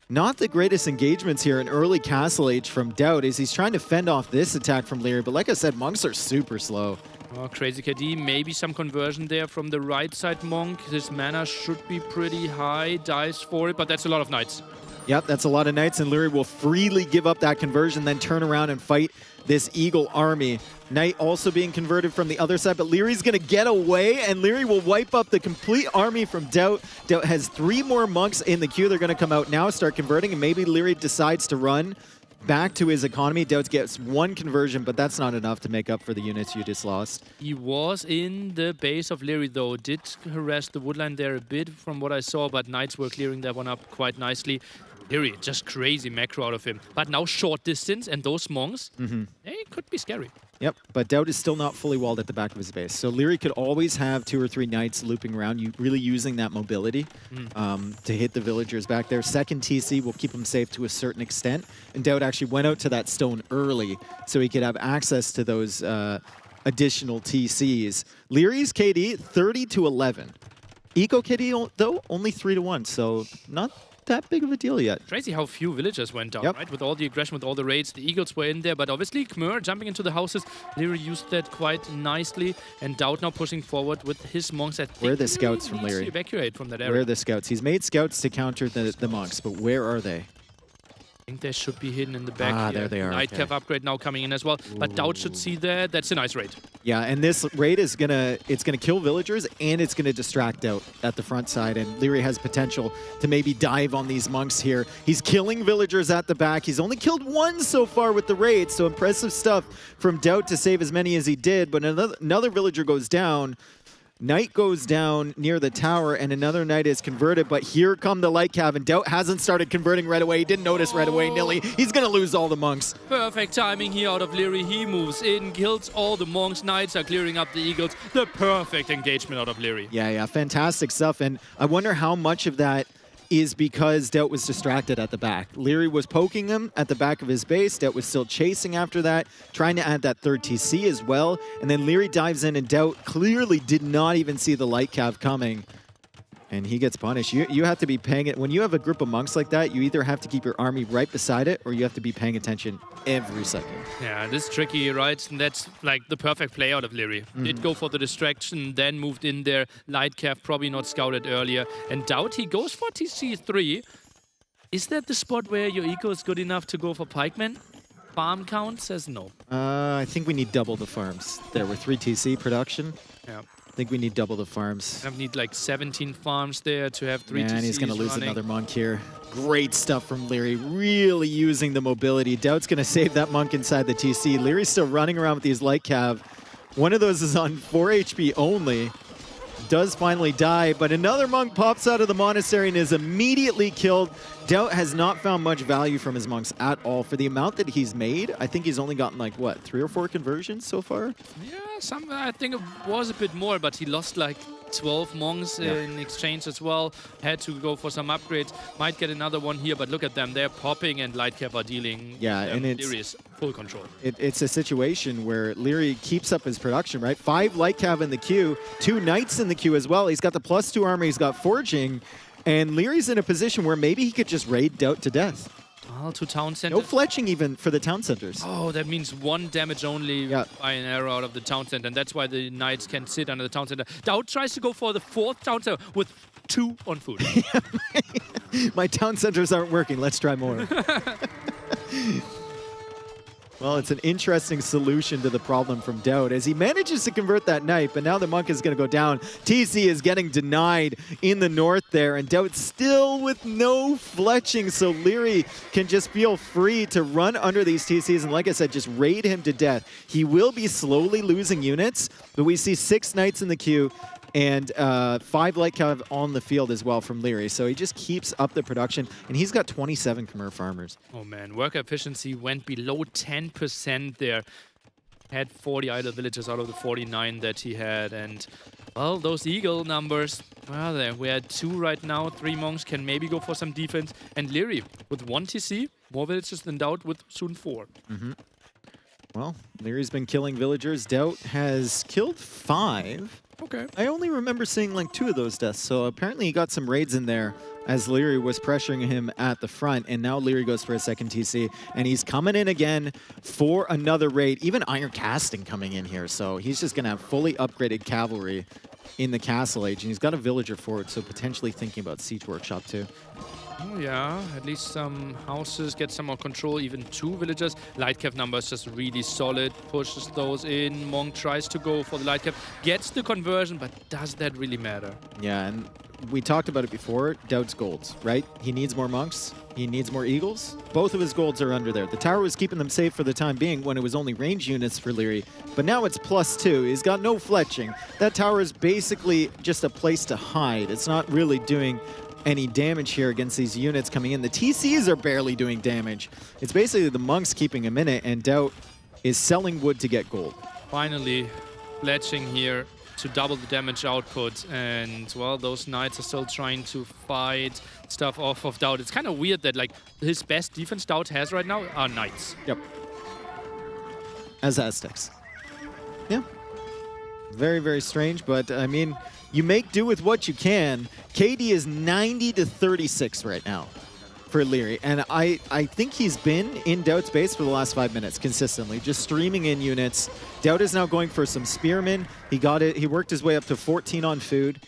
not the greatest engagements here in early Castle Age from Doubt as he's trying to fend off this attack from Leary. But like I said, monks are super slow. Oh, Crazy KD, maybe some conversion there from the right side monk. His mana should be pretty high, dies for it, but that's a lot of knights. Yep, that's a lot of knights, and Leary will freely give up that conversion, then turn around and fight this eagle army. Knight also being converted from the other side, but Leary's going to get away, and Leary will wipe up the complete army from Doubt. Doubt has 3 more monks in the queue. They're going to come out now, start converting, and maybe Leary decides to run back to his economy. Doubt gets 1 conversion, but that's not enough to make up for the units you just lost. He was in the base of Leary, though. Did harass the woodline there a bit from what I saw, but knights were clearing that one up quite nicely. Leary, just crazy macro out of him. But now short distance, and those monks, they could be scary. Yep, but Doubt is still not fully walled at the back of his base. So Leary could always have 2 or 3 knights looping around, really using that mobility to hit the villagers back there. Second TC will keep him safe to a certain extent. And Doubt actually went out to that stone early so he could have access to those additional TCs. Leary's KD, 30-11. Eco KD, though, only 3-1, so not that big of a deal yet. Crazy how few villagers went down, right? With all the aggression, with all the raids, the eagles were in there, but obviously Khmer jumping into the houses. Leary used that quite nicely, and Doubt now pushing forward with his monks. Where are the scouts from Leary? To evacuate from that area. Where are the scouts? He's made scouts to counter the monks, but where are they? I think they should be hidden in the back here. There they are. Nightcap upgrade now coming in as well, but Doubt should see that. That's a nice raid. Yeah, and this raid is gonna kill villagers, and it's gonna distract Doubt at the front side, and Leary has potential to maybe dive on these monks here. He's killing villagers at the back. He's only killed 1 so far with the raid, so impressive stuff from Doubt to save as many as he did, but another villager goes down. Knight goes down near the tower, and another knight is converted, but here come the light cav, and Doubt hasn't started converting right away. He didn't notice right away, Nilly. He's going to lose all the monks. Perfect timing here out of Leary. He moves in, kills all the monks. Knights are clearing up the eagles. The perfect engagement out of Leary. Yeah, fantastic stuff, and I wonder how much of that is because Doubt was distracted at the back. Leary was poking him at the back of his base. Doubt was still chasing after that, trying to add that 3rd TC as well. And then Leary dives in, and Doubt clearly did not even see the light cav coming. And he gets punished. You have to be paying it. When you have a group of monks like that, you either have to keep your army right beside it, or you have to be paying attention every second. Yeah, this is tricky, right? And that's like the perfect play out of Leary. Did go for the distraction, then moved in there. Light cav probably not scouted earlier. And Doubt, he goes for TC3. Is that the spot where your eco is good enough to go for pikemen? Farm count says no. I think we need double the farms. There were 3 TC production. Yeah. I think we need double the farms. I need like 17 farms there to have 3 TCs and he's going to lose running. another monk here. Great stuff from Leary, really using the mobility. Doubt's going to save that monk inside the TC. Leary's still running around with these light cav. One of those is on 4 HP only. Does finally die, but another monk pops out of the monastery and is immediately killed. Doubt has not found much value from his monks at all. For the amount that he's made, I think he's only gotten like, what, 3 or 4 conversions so far? Yeah, I think it was a bit more, but he lost like 12 monks in exchange as well. Had to go for some upgrades. Might get another one here, but look at them. They're popping and Lightcap are dealing. Yeah, and Leary is full control. It's a situation where Leary keeps up his production, right? 5 Lightcav in the queue, 2 Knights in the queue as well. He's got the +2 armor, he's got Forging, and Leary's in a position where maybe he could just raid Doubt to death. Well, 2 town centers. No fletching even for the town centers. Oh, that means 1 damage only by an arrow out of the town center, and that's why the Knights can sit under the town center. Doubt tries to go for the 4th town center with 2 on food. My town centers aren't working. Let's try more. Well, it's an interesting solution to the problem from Doubt as he manages to convert that knight, but now the monk is going to go down. TC is getting denied in the north there, and Doubt still with no fletching, so Leary can just feel free to run under these TCs, and like I said, just raid him to death. He will be slowly losing units, but we see 6 knights in the queue, and 5 light cav on the field as well from Leary. So he just keeps up the production, and he's got 27 Khmer farmers. Oh man, worker efficiency went below 10% there. Had 40 idle villagers out of the 49 that he had, and well, those eagle numbers, well, there we had 2 right now. 3 monks can maybe go for some defense, and Leary with 1 TC, more villagers than Doubt with soon 4. Well, Leary's been killing villagers. Doubt has killed 5. Okay. I only remember seeing like 2 of those deaths, so apparently he got some raids in there as Leary was pressuring him at the front, and now Leary goes for a second TC, and he's coming in again for another raid. Even Iron Casting coming in here, so he's just going to have fully upgraded cavalry in the Castle Age, and he's got a villager forward, so potentially thinking about Siege Workshop too. Oh yeah, at least some houses get some more control, even 2 villagers. Light cav numbers just really solid, pushes those in. Monk tries to go for the light cav, gets the conversion, but does that really matter? Yeah, and we talked about it before, Doubt's golds, right? He needs more monks, he needs more eagles. Both of his golds are under there. The tower was keeping them safe for the time being when it was only range units for Leary, but now it's +2. He's got no fletching. That tower is basically just a place to hide. It's not really doing any damage here against these units coming in. The TCs are barely doing damage. It's basically the monks keeping him in it, and Doubt is selling wood to get gold. Finally, fletching here to double the damage output, and well, those knights are still trying to fight stuff off of Doubt. It's kind of weird that like his best defense Doubt has right now are knights. Yep. As Aztecs. Yeah. Very, very strange, but I mean, you make do with what you can. KD is 90-36 right now for Leary, and I think he's been in Doubt's base for the last 5 minutes consistently, just streaming in units. Doubt is now going for some spearmen. He got it. He worked his way up to 14 on food.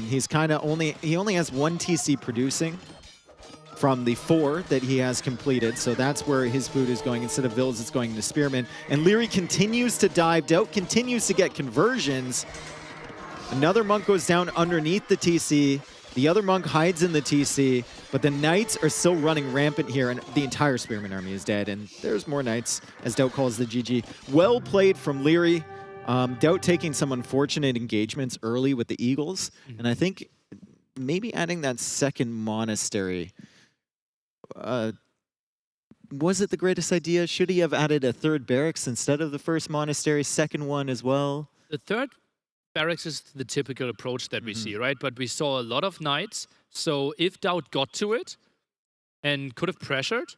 He's kind of he only has 1 TC producing from the 4 that he has completed, so that's where his food is going. Instead of villas, it's going to spearmen. And Leary continues to dive. Doubt continues to get conversions. Another monk goes down underneath the TC. The other monk hides in the TC, but the knights are still running rampant here, and the entire spearman army is dead. And there's more knights, as Doubt calls the GG. Well played from Leary. Doubt taking some unfortunate engagements early with the Eagles, and I think maybe adding that second monastery. Was it the greatest idea? Should he have added a 3rd barracks instead of the first monastery, second one as well? The 3rd barracks is the typical approach that we see, right? But we saw a lot of knights, so if Doubt got to it and could have pressured,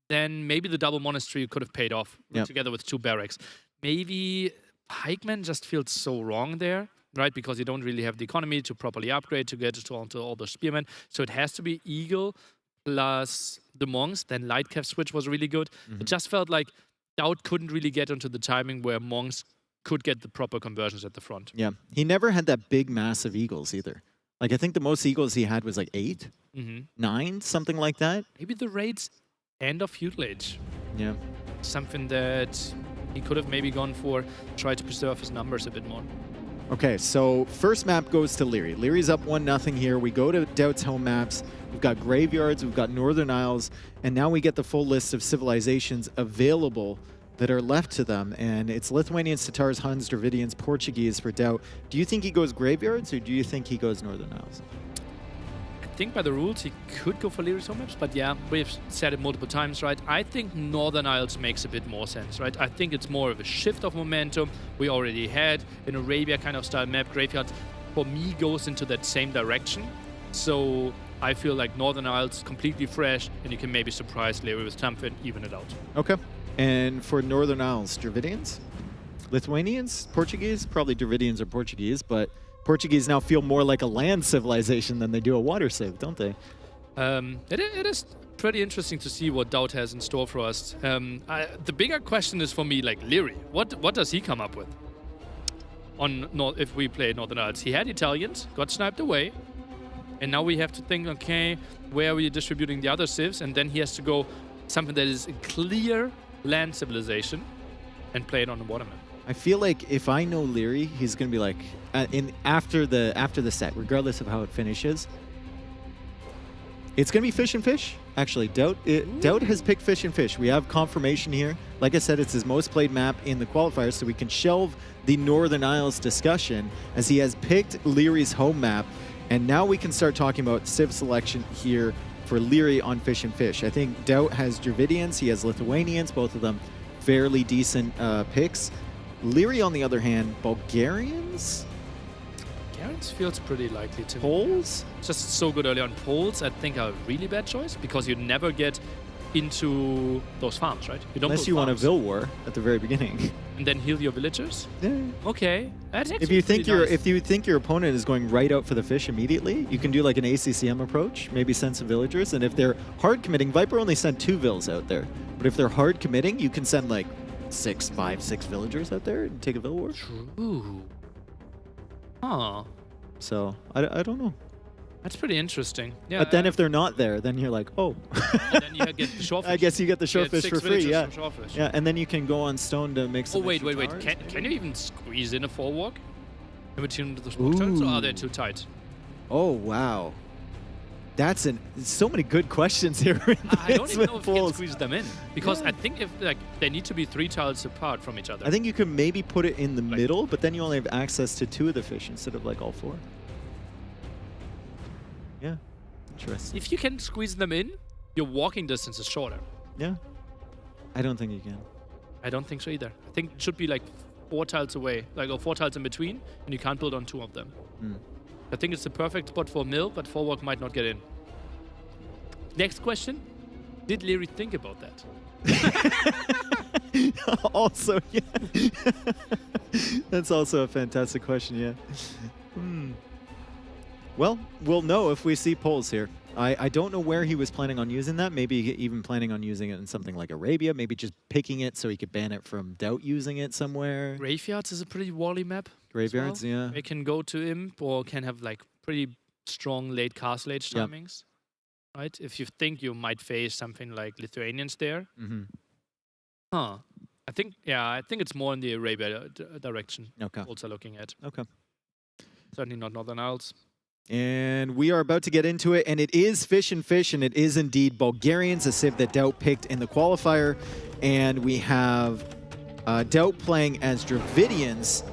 then maybe the double monastery could have paid off together with 2 barracks. Maybe Pikemen just feels so wrong there, right? Because you don't really have the economy to properly upgrade to get onto all the spearmen. So it has to be Eagle plus the monks. Then light cav switch was really good. It just felt like Doubt couldn't really get into the timing where monks could get the proper conversions at the front. Yeah, he never had that big massive eagles either. Like I think the most eagles he had was like 8, 9, something like that. Maybe the raids end of feudal age. Yeah. Something that he could have maybe gone for, try to preserve his numbers a bit more. Okay, so first map goes to Leary. Leary's up 1-0 here. We go to Doubt's home maps. We've got graveyards, we've got Northern Isles, and now we get the full list of civilizations available that are left to them, and it's Lithuanians, Tatars, Huns, Dravidians, Portuguese for Doubt. Do you think he goes graveyards, or do you think he goes Northern Isles? I think by the rules he could go for Leary's home maps, but yeah, we've said it multiple times, right? I think Northern Isles makes a bit more sense, right? I think it's more of a shift of momentum. We already had an Arabia kind of style map. Graveyard, for me, goes into that same direction. So I feel like Northern Isles completely fresh, and you can maybe surprise Leary with something, even it out. Okay. And for Northern Isles, Dravidians? Lithuanians? Portuguese? Probably Dravidians or Portuguese, but Portuguese now feel more like a land civilization than they do a water civ, don't they? It is pretty interesting to see what Doubt has in store for us. The bigger question is for me, like Leary, what does he come up with? If we play Northern Isles, he had Italians, got sniped away. And now we have to think, okay, where are we distributing the other civs? And then he has to go something that is a clear land civilization and play it on the water map. I feel like if I know Leary, he's gonna be like, after the set, regardless of how it finishes, it's gonna be fish and fish. Actually, Doubt has picked fish and fish. We have confirmation here. Like I said, it's his most played map in the qualifiers, so we can shelve the Northern Isles discussion as he has picked Leary's home map, and now we can start talking about civ selection here for Leary on fish and fish. I think Doubt has Dravidians, he has Lithuanians, both of them fairly decent picks. Leary, on the other hand, Bulgarians? Bulgarians feels pretty likely to me. Poles? Just so good early on. Poles, I think, are a really bad choice because you never get into those farms, right? You don't Unless you want a Vil War at the very beginning. And then heal your villagers? Yeah. Okay. That's If you think nice. if you think your opponent is going right out for the fish immediately, you can do like an ACCM approach, maybe send some villagers, and if they're hard committing, Viper only sent 2 Vils out there. But if they're hard committing, you can send like 6 villagers out there and take a Vil War. True. Huh. So I don't know. That's pretty interesting. Yeah. But then if they're not there, then you're like, oh. And then you get the shorefish. I guess you get the shorefish for free, yeah. Shorefish. Yeah, and then you can go on stone to make some. Oh wait. Can you even squeeze in a forwalk in between the smoke turrets, or are they too tight? Oh wow. That's so many good questions here. I don't even know if you can squeeze them in because I think if they need to be 3 tiles apart from each other. I think you could maybe put it in the middle, but then you only have access to 2 of the fish instead of like all 4. Yeah, interesting. If you can squeeze them in, your walking distance is shorter. Yeah, I don't think you can. I don't think so either. I think it should be like 4 tiles away, or 4 tiles in between, and you can't build on 2 of them. I think it's the perfect spot for a mill, but forward might not get in. Next question. Did Leary think about that? Also, yeah. That's also a fantastic question, yeah. Well, we'll know if we see polls here. I don't know where he was planning on using that. Maybe even planning on using it in something like Arabia. Maybe just picking it so he could ban it from Doubt using it somewhere. Graveyards is a pretty wally map. Graveyards, yeah. They can go to Imp or can have like pretty strong late castle age timings. Right? If you think you might face something like Lithuanians there. Huh. I think it's more in the Arabia direction. Okay. Also looking at. Okay. Certainly not Northern Isles. And we are about to get into it, and it is fish and fish, and it is indeed Bulgarians, a civ that Doubt picked in the qualifier. And we have Doubt playing as Dravidians,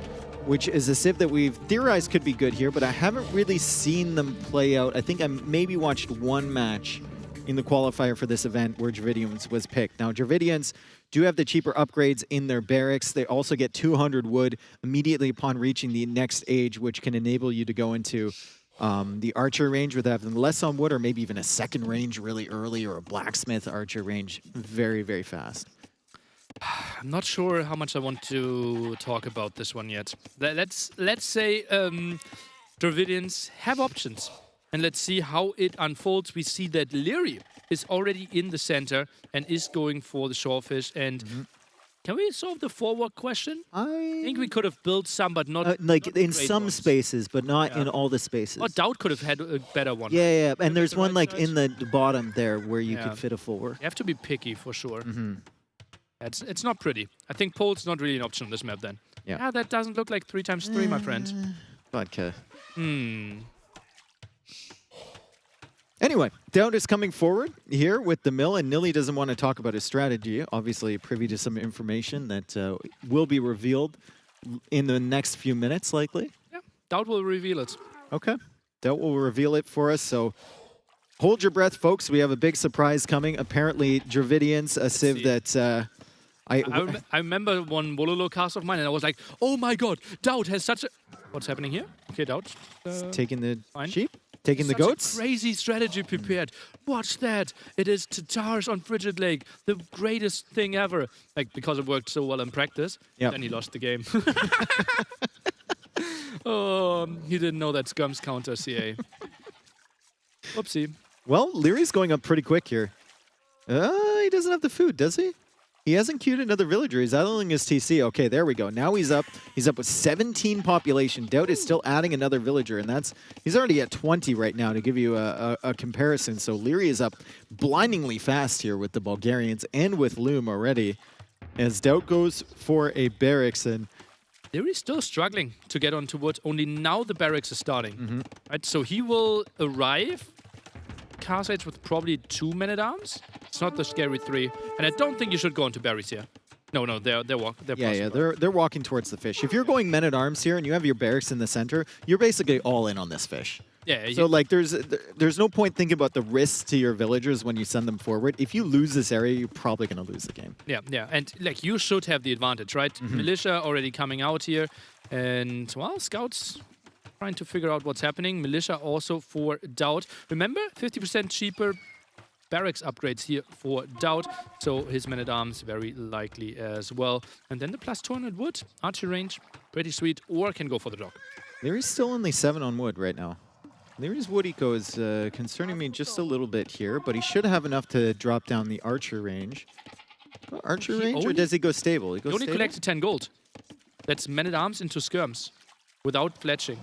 which is a civ that we've theorized could be good here, but I haven't really seen them play out. I think I maybe watched 1 match in the qualifier for this event where Dravidians was picked. Now, Dravidians do have the cheaper upgrades in their barracks. They also get 200 wood immediately upon reaching the next age, which can enable you to go into the archer range with having less on wood, or maybe even a second range really early, or a blacksmith archer range very, very fast. I'm not sure how much I want to talk about this one yet. Let's say Dravidians have options, and let's see how it unfolds. We see that Leary is already in the center and is going for the shorefish. And can we solve the forward question? I think we could have built some, but not like not in great some ones. spaces, but not in all the spaces. Or Doubt could have had a better one. Yeah. And there's one like in the bottom there where you Yeah. could fit a forward. You have to be picky for sure. It's not pretty. I think pole's not really an option on this map then. Yeah. That doesn't look like 3x3, my friend. Vodka. Anyway, Doubt is coming forward here with the mill, and Nilly doesn't want to talk about his strategy. Obviously, privy to some information that will be revealed in the next few minutes, likely. Yeah, Doubt will reveal it. Okay. Doubt will reveal it for us, so hold your breath, folks. We have a big surprise coming. Apparently, Dravidians, a civ that... I remember one Wololo cast of mine, and I was like, oh my god, Doubt has such a... What's happening here? Okay, Doubt. Taking the fine. sheep? Taking the Such a goats? crazy strategy prepared. Watch that. It is Tatars on Frigid Lake. The greatest thing ever. Like, because it worked so well in practice. Yep. Then he lost the game. Oh, he didn't know that Scums counter CA. Whoopsie. Well, Leary's going up pretty quick here. He doesn't have the food, does he? He hasn't queued another villager. He's idling his TC. Okay, there we go. Now he's up. He's up with 17 population. Doubt is still adding another villager, and he's already at 20 right now to give you a comparison. So Leary is up blindingly fast here with the Bulgarians and with Loom already. As Doubt goes for a barracks, and Leary's still struggling to get onto wood. Only now the barracks is starting. Right, so he will arrive Cast Age with probably 2 men-at-arms. It's not the scary 3. And I don't think you should go into berries here. No, they're they're walking towards the fish. If you're going men-at-arms here and you have your barracks in the center, you're basically all in on this fish. Yeah. So like there's no point thinking about the risks to your villagers when you send them forward. If you lose this area, you're probably going to lose the game. Yeah. And like you should have the advantage, right? Militia already coming out here. And well, scouts trying to figure out what's happening. Militia also for Doubt. Remember, 50% cheaper barracks upgrades here for Doubt. So his men-at-arms very likely as well. And then the plus 200 wood. Archer range, pretty sweet. Or can go for the dog. Leary's still only 7 on wood right now. Leary's wood eco is concerning me just a little bit here, but he should have enough to drop down the archer range. Archer range, or does he go stable? He only collected 10 gold. That's men-at-arms into skirms without fletching.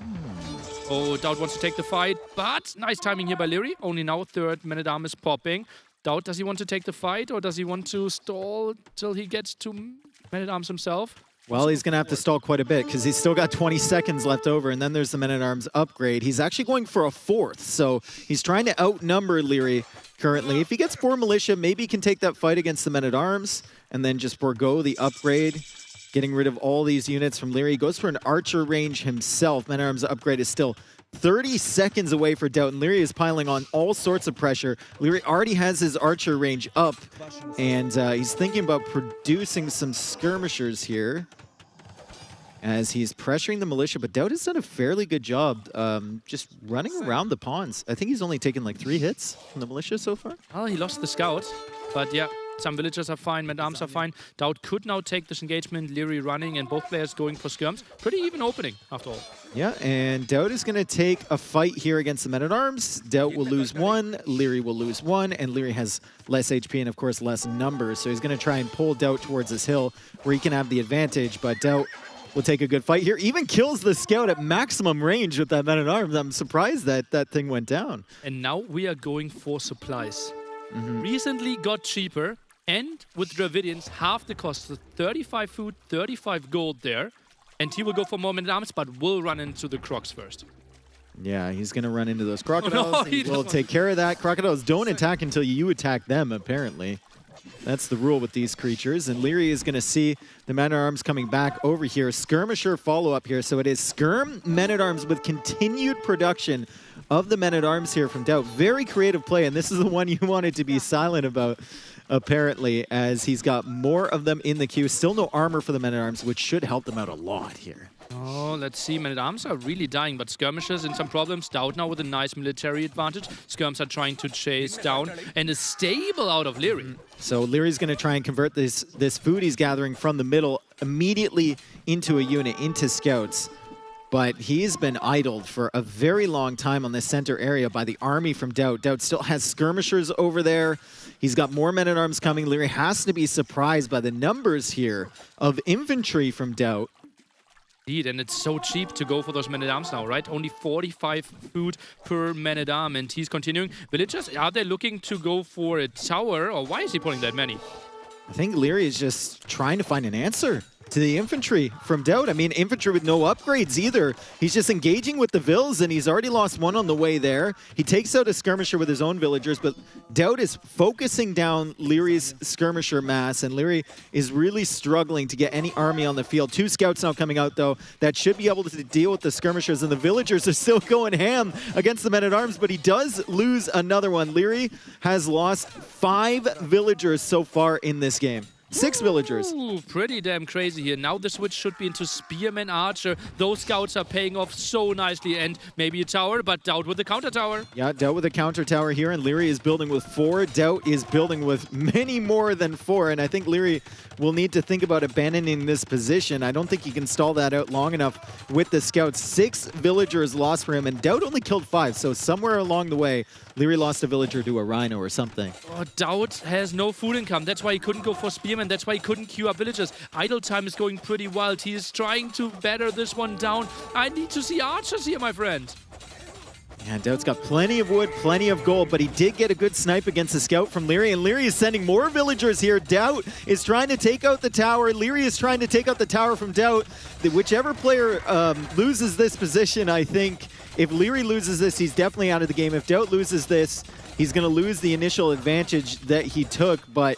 Oh, Doubt wants to take the fight, but nice timing here by Leary. Only now 3rd men-at-arm is popping. Doubt, does he want to take the fight, or does he want to stall till he gets to men-at-arms himself? Well, he's going to have to stall quite a bit because he's still got 20 seconds left over, and then there's the men-at-arms upgrade. He's actually going for a 4th, so he's trying to outnumber Leary currently. If he gets 4 militia, maybe he can take that fight against the men-at-arms and then just forego the upgrade, getting rid of all these units from Leary. He goes for an archer range himself. Men-at-arms upgrade is still 30 seconds away for Doubt, and Leary is piling on all sorts of pressure. Leary already has his archer range up, and he's thinking about producing some skirmishers here as he's pressuring the militia, but Doubt has done a fairly good job just running around the pawns. I think he's only taken like 3 hits from the militia so far. Well, he lost the scout, but yeah. Some villagers are fine, men-at-arms are fine. Doubt could now take this engagement. Leary running and both players going for skirms. Pretty even opening, after all. Yeah, and Doubt is going to take a fight here against the men-at-arms. Doubt will lose 1, Leary will lose 1, and Leary has less HP and, of course, less numbers. So he's going to try and pull Doubt towards this hill where he can have the advantage, but Doubt will take a good fight here. Even kills the scout at maximum range with that men-at-arms. I'm surprised that that thing went down. And now we are going for supplies. Recently got cheaper, and with Dravidians, half the cost. So 35 food, 35 gold there. And he will go for more men-at-arms, but will run into the crocs first. Yeah, he's going to run into those crocodiles. Oh, no, he will take care of that. Crocodiles don't attack until you attack them, apparently. That's the rule with these creatures. And Leary is going to see the men-at-arms coming back over here. Skirmisher follow-up here. So it is Skirm men-at-arms with continued production of the men-at-arms here from Doubt. Very creative play, and this is the one you wanted to be silent about, apparently, as he's got more of them in the queue. Still no armor for the men-at-arms, which should help them out a lot here. Oh, let's see. Men-at-arms are really dying, but skirmishers in some problems. Doubt now with a nice military advantage. Skirms are trying to chase down, and is stable out of Leary. So Leary's going to try and convert this food he's gathering from the middle immediately into a unit, into scouts. But he's been idled for a very long time on this center area by the army from Doubt. Doubt still has skirmishers over there. He's got more men-at-arms coming. Leary has to be surprised by the numbers here of infantry from Doubt. Indeed, and it's so cheap to go for those men-at-arms now, right? Only 45 food per man-at-arm, and he's continuing. Villagers, are they looking to go for a tower, or why is he pulling that many? I think Leary is just trying to find an answer to the infantry from Doubt. I mean, infantry with no upgrades either. He's just engaging with the vills, and he's already lost 1 on the way there. He takes out a skirmisher with his own villagers, but Doubt is focusing down Leary's skirmisher mass, and Leary is really struggling to get any army on the field. 2 scouts now coming out, though, that should be able to deal with the skirmishers, and the villagers are still going ham against the men-at-arms, but he does lose another one. Leary has lost 5 villagers so far in this game. 6 villagers. Ooh, pretty damn crazy here. Now the switch should be into Spearman Archer. Those scouts are paying off so nicely, and maybe a tower, but Doubt with the counter tower. Yeah, Doubt with a counter tower here, and Leary is building with 4. Doubt is building with many more than 4, and I think Leary will need to think about abandoning this position. I don't think he can stall that out long enough with the scouts. 6 villagers lost for him, and Doubt only killed 5, so somewhere along the way, Leary lost a villager to a rhino or something. Oh, Doubt has no food income. That's why he couldn't go for Spearman and that's why he couldn't queue up villagers. Idle time is going pretty wild. He is trying to batter this one down. I need to see archers here, my friend. Yeah, DauT's got plenty of wood, plenty of gold, but he did get a good snipe against the scout from Leary, and Leary is sending more villagers here. DauT is trying to take out the tower. Leary is trying to take out the tower from DauT. Whichever player loses this position, I think, if Leary loses this, he's definitely out of the game. If DauT loses this, he's going to lose the initial advantage that he took, but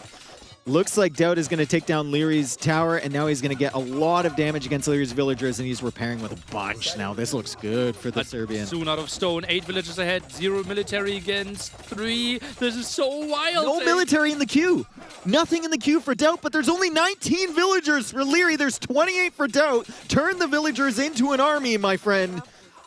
looks like DauT is going to take down Leary's tower, and now he's going to get a lot of damage against Leary's villagers, and he's repairing with a bunch now. This looks good for the Serbian. Soon out of stone, 8 villagers ahead, 0 military against 3. This is so wild. No military in the queue. Nothing in the queue for DauT, but there's only 19 villagers for Leary. There's 28 for DauT. Turn the villagers into an army, my friend.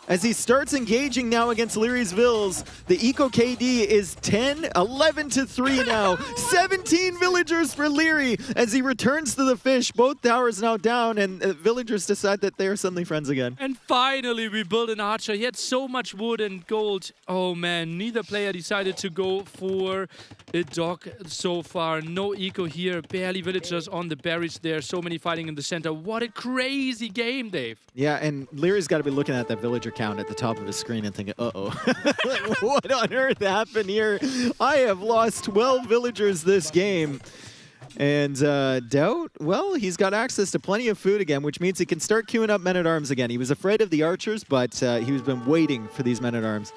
As he starts engaging now against Leary's Vills, the Eco KD is 11-3 now. 17 villagers for Leary as he returns to the fish. Both towers now down, and villagers decide that they are suddenly friends again. And finally, we built an archer. He had so much wood and gold. Oh man, neither player decided to go for a dog so far. No eco here, barely villagers on the berries there. So many fighting in the center. What a crazy game, Dave. Yeah, and Leary's got to be looking at that villager count at the top of his screen and thinking, uh-oh, what on earth happened here? I have lost 12 villagers this game. And DauT, well, he's got access to plenty of food again, which means he can start queuing up men-at-arms again. He was afraid of the archers, but he's been waiting for these men-at-arms.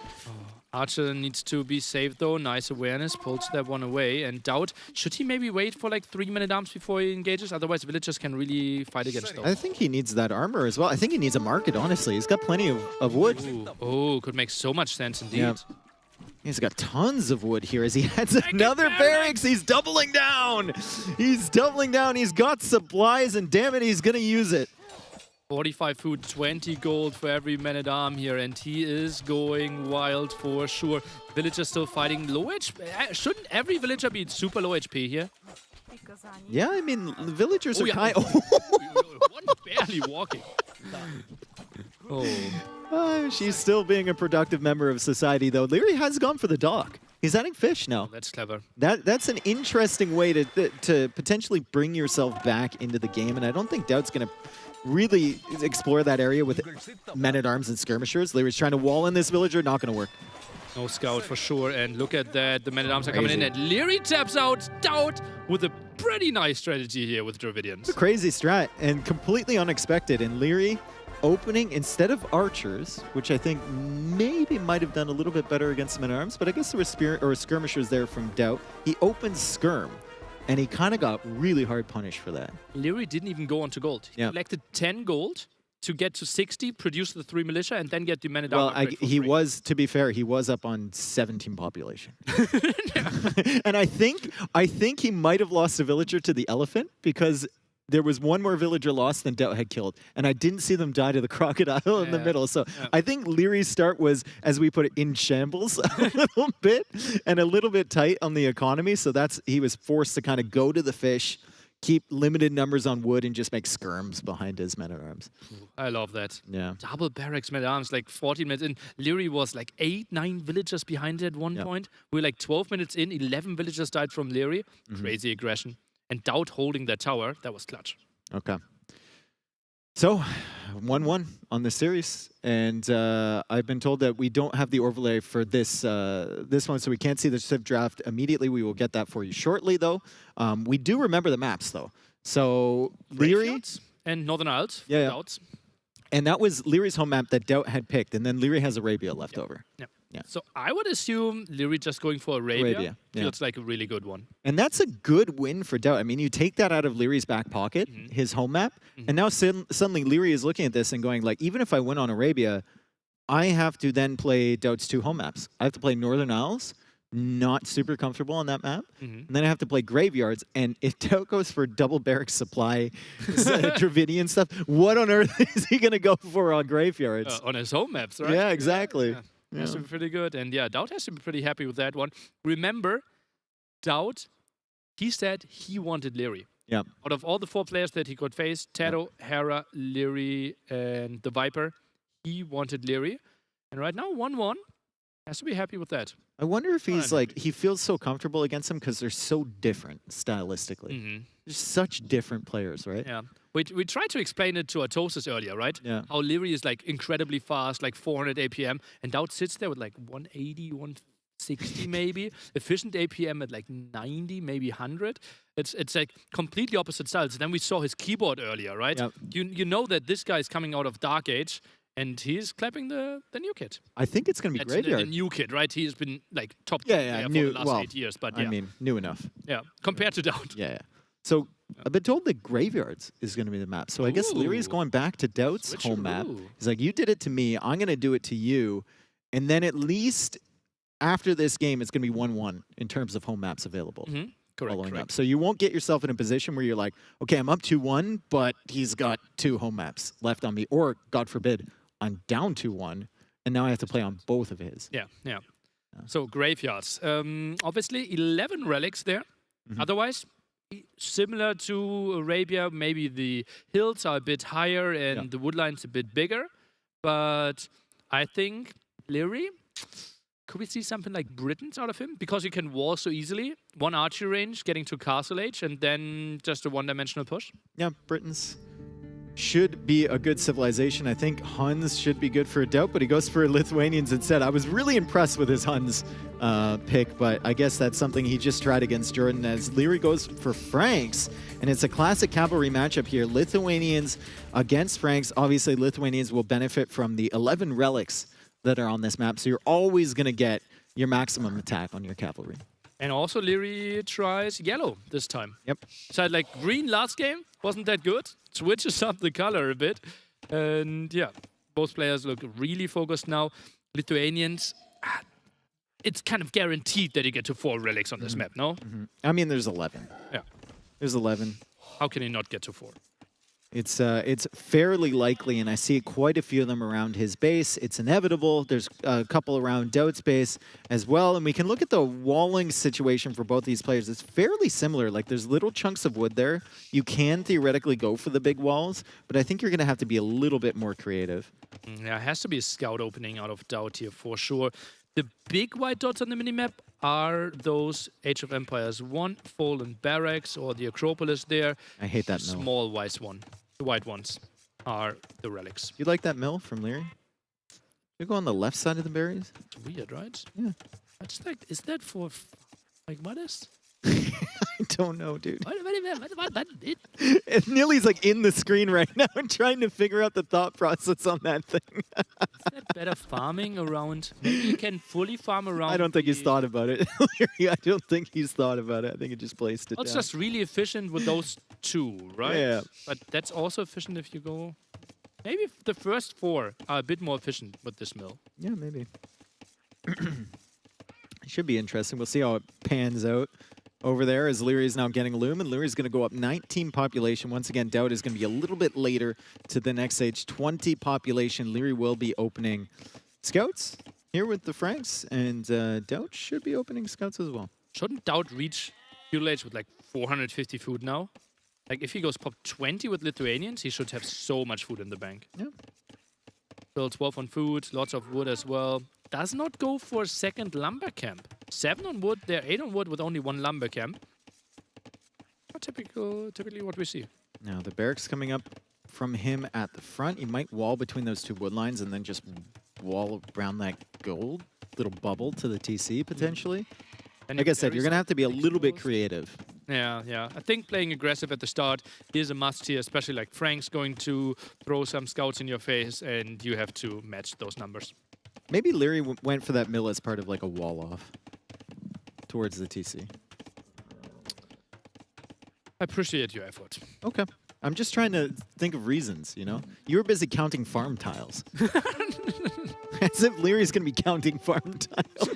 Archer needs to be saved though. Nice awareness, pulls that one away. And DauT, should he maybe wait for like 3 men-at-arms before he engages? Otherwise, villagers can really fight against those. I think he needs that armor as well. I think he needs a market, honestly. He's got plenty of wood. Ooh. Oh, could make so much sense indeed. Yeah. He's got tons of wood here as he adds another barracks. He's doubling down. He's doubling down. He's got supplies, and damn it, he's going to use it. 45 food, 20 gold for every man-at-arm here, and he is going wild for sure. Villagers still fighting low HP. Shouldn't every villager be super low HP here? Yeah, I mean, the villagers are kind of... One barely walking. She's still being a productive member of society, though. Leary has gone for the dock. He's adding fish now. That's clever. That's an interesting way to potentially bring yourself back into the game, and I don't think DauT's going to really explore that area with men-at-arms and skirmishers. Leary's trying to wall in this villager, not going to work. No scout for sure, and look at that. The men-at-arms are coming in, and Leary taps out DauT with a pretty nice strategy here with Dravidians. It's a crazy strat, and completely unexpected, and Leary opening instead of archers, which I think maybe might have done a little bit better against men-at-arms, but I guess there were skirmishers there from DauT. He opens skirm, and he kind of got really hard punished for that. Leary didn't even go onto gold. He collected 10 gold to get to 60, produce the 3 militia, and then get the men-at-arms. Well, he was, to be fair, he was up on 17 population. And I think he might have lost a villager to the elephant because there was one more villager lost than DauT had killed, and I didn't see them die to the crocodile in the middle. So I think Leary's start was, as we put it, in shambles a little bit and a little bit tight on the economy. So he was forced to kind of go to the fish, keep limited numbers on wood, and just make skirms behind his men-at-arms. I love that. Yeah. Double barracks men-at-arms, like 14 minutes in. Leary was like 9 villagers behind it at one point. We were like 12 minutes in, 11 villagers died from Leary. Crazy aggression. And DauT holding that tower, that was clutch. Okay. So, 1-1 on the series. And I've been told that we don't have the overlay for this one, so we can't see the Civ draft immediately. We will get that for you shortly, though. We do remember the maps, though. So, Leary... And Northern Isles. Yeah. And that was Leary's home map that DauT had picked, and then Leary has Arabia left over. Yeah. So I would assume Leary just going for Arabia yeah. feels like a really good one. And that's a good win for DauT. I mean, you take that out of Leary's back pocket, his home map, and now suddenly Leary is looking at this and going, like, even if I win on Arabia, I have to then play DauT's 2 home maps. I have to play Northern Isles, not super comfortable on that map, and then I have to play Graveyards, and if DauT goes for double barrack supply, Dravidian stuff, what on earth is he going to go for on Graveyards? On his home maps, right? Yeah, exactly. Yeah. Has to be pretty good. And yeah, DauT has to be pretty happy with that one. Remember, DauT, he said he wanted Leary. Yeah. Out of all the 4 players that he could face, Taro, Hera, Leary, and the Viper, he wanted Leary. And right now, 1-1. Has to be happy with that. I wonder if he's like, he feels so comfortable against them because they're so different stylistically. They're such different players, right? Yeah. We tried to explain it to Atosis earlier, right? Yeah. How Leary is like incredibly fast, like 400 APM, and Dowd sits there with like 180, 160 maybe. Efficient APM at like 90, maybe 100. It's like completely opposite styles. Then we saw his keyboard earlier, right? Yep. You know that this guy is coming out of Dark Age, and he's clapping the new kid. I think it's going to be Graveyard. The new kid, right? He's been like top Yeah, player new, for the last well, 8 years, but yeah. I mean, new enough. Yeah, compared to Dowd. Yeah. So I've been told that Graveyards is going to be the map. So I guess Leary's going back to Dowd's home map. He's like, you did it to me. I'm going to do it to you. And then at least after this game, it's going to be 1-1 in terms of home maps available. Correct. Up. So you won't get yourself in a position where you're like, okay, I'm up 2-1, but he's got 2 home maps left on me. Or, God forbid, I'm down 2-1, and now I have to play on both of his. Yeah. So graveyards. Obviously, 11 relics there. Otherwise, similar to Arabia, maybe the hills are a bit higher and the woodline's a bit bigger. But I think Leary, could we see something like Britons out of him? Because you can wall so easily. 1 archery range, getting to Castle Age, and then just a one-dimensional push. Yeah, Britons should be a good civilization. I think Huns should be good for a Dowd, but he goes for Lithuanians instead. I was really impressed with his Huns pick, but I guess that's something he just tried against Jordan as Leary goes for Franks, and it's a classic cavalry matchup here. Lithuanians against Franks. Obviously, Lithuanians will benefit from the 11 relics that are on this map, so you're always going to get your maximum attack on your cavalry. And also Leary tries yellow this time. Yep. So like green last game, wasn't that good? Switches up the color a bit. And yeah, both players look really focused now. Lithuanians, it's kind of guaranteed that you get to 4 relics on this map, no? I mean, there's 11. Yeah. There's 11. How can he not get to 4? It's fairly likely, and I see quite a few of them around his base. It's inevitable. There's a couple around Dowd's base as well, and we can look at the walling situation for both these players. It's fairly similar. Like, there's little chunks of wood there. You can theoretically go for the big walls, but I think you're going to have to be a little bit more creative. Yeah, it has to be a scout opening out of Dowd here for sure. The big white dots on the minimap are those Age of Empires 1 Fallen Barracks or the Acropolis there. I hate that mill. Small white ones are the relics. You like that mill from Leary? You go on the left side of the berries? It's weird, right? Yeah. I just like, is that for, like, what is? I don't know, dude. What? And Nilly's like in the screen right now and trying to figure out the thought process on that thing. Is that better farming around? Maybe you can fully farm around. I don't think he's thought about it. I don't think he's thought about it. I think he just placed it It's down. just really efficient with those 2, right? Yeah. But that's also efficient if you go... Maybe the first 4 are a bit more efficient with this mill. Yeah, maybe. It should be interesting. We'll see how it pans out over there as Leary is now getting Loom, and Leary's going to go up 19 population. Once again, Dowd is going to be a little bit later to the next stage. 20 population. Leary will be opening scouts here with the Franks, and Dowd should be opening scouts as well. Shouldn't Dowd reach Feudal Age with like 450 food now? Like if he goes pop 20 with Lithuanians, he should have so much food in the bank. Yeah. Still 12 on food, lots of wood as well. Does not go for a second lumber camp. 7 on wood, there 8 on wood with only 1 lumber camp. Not typically what we see. Now the barracks coming up from him at the front. He might wall between those 2 wood lines and then just wall around that gold little bubble to the TC potentially. And like I said, you're going to have to be a little bit creative. Yeah. I think playing aggressive at the start is a must here, especially like Frank's going to throw some scouts in your face and you have to match those numbers. Maybe Leary went for that mill as part of like a wall off towards the TC. I appreciate your effort. Okay. I'm just trying to think of reasons, you know? You were busy counting farm tiles. As if Leary's going to be counting farm tiles.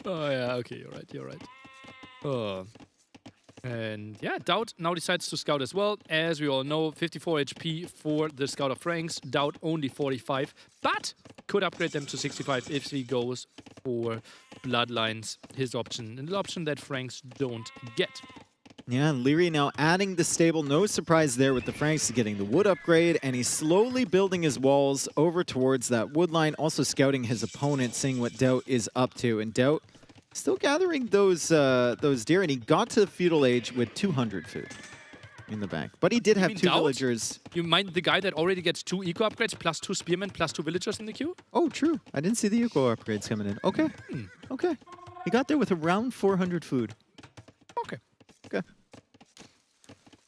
Oh, yeah. Okay, you're right. Oh. And yeah, Dowd now decides to scout as well. As we all know, 54 HP for the Scout of Franks. Dowd only 45, but could upgrade them to 65 if he goes for Bloodlines, his option. An option that Franks don't get. Yeah, and Leary now adding the stable. No surprise there with the Franks getting the wood upgrade, and he's slowly building his walls over towards that wood line, also scouting his opponent, seeing what Doubt is up to. And Doubt still gathering those deer, and he got to the feudal age with 200 food in the bank. But he did have 2 villagers. You mind the guy that already gets 2 eco upgrades, plus 2 spearmen, plus 2 villagers in the queue? Oh, true. I didn't see the eco upgrades coming in. Okay. Okay. He got there with around 400 food. Okay. Okay.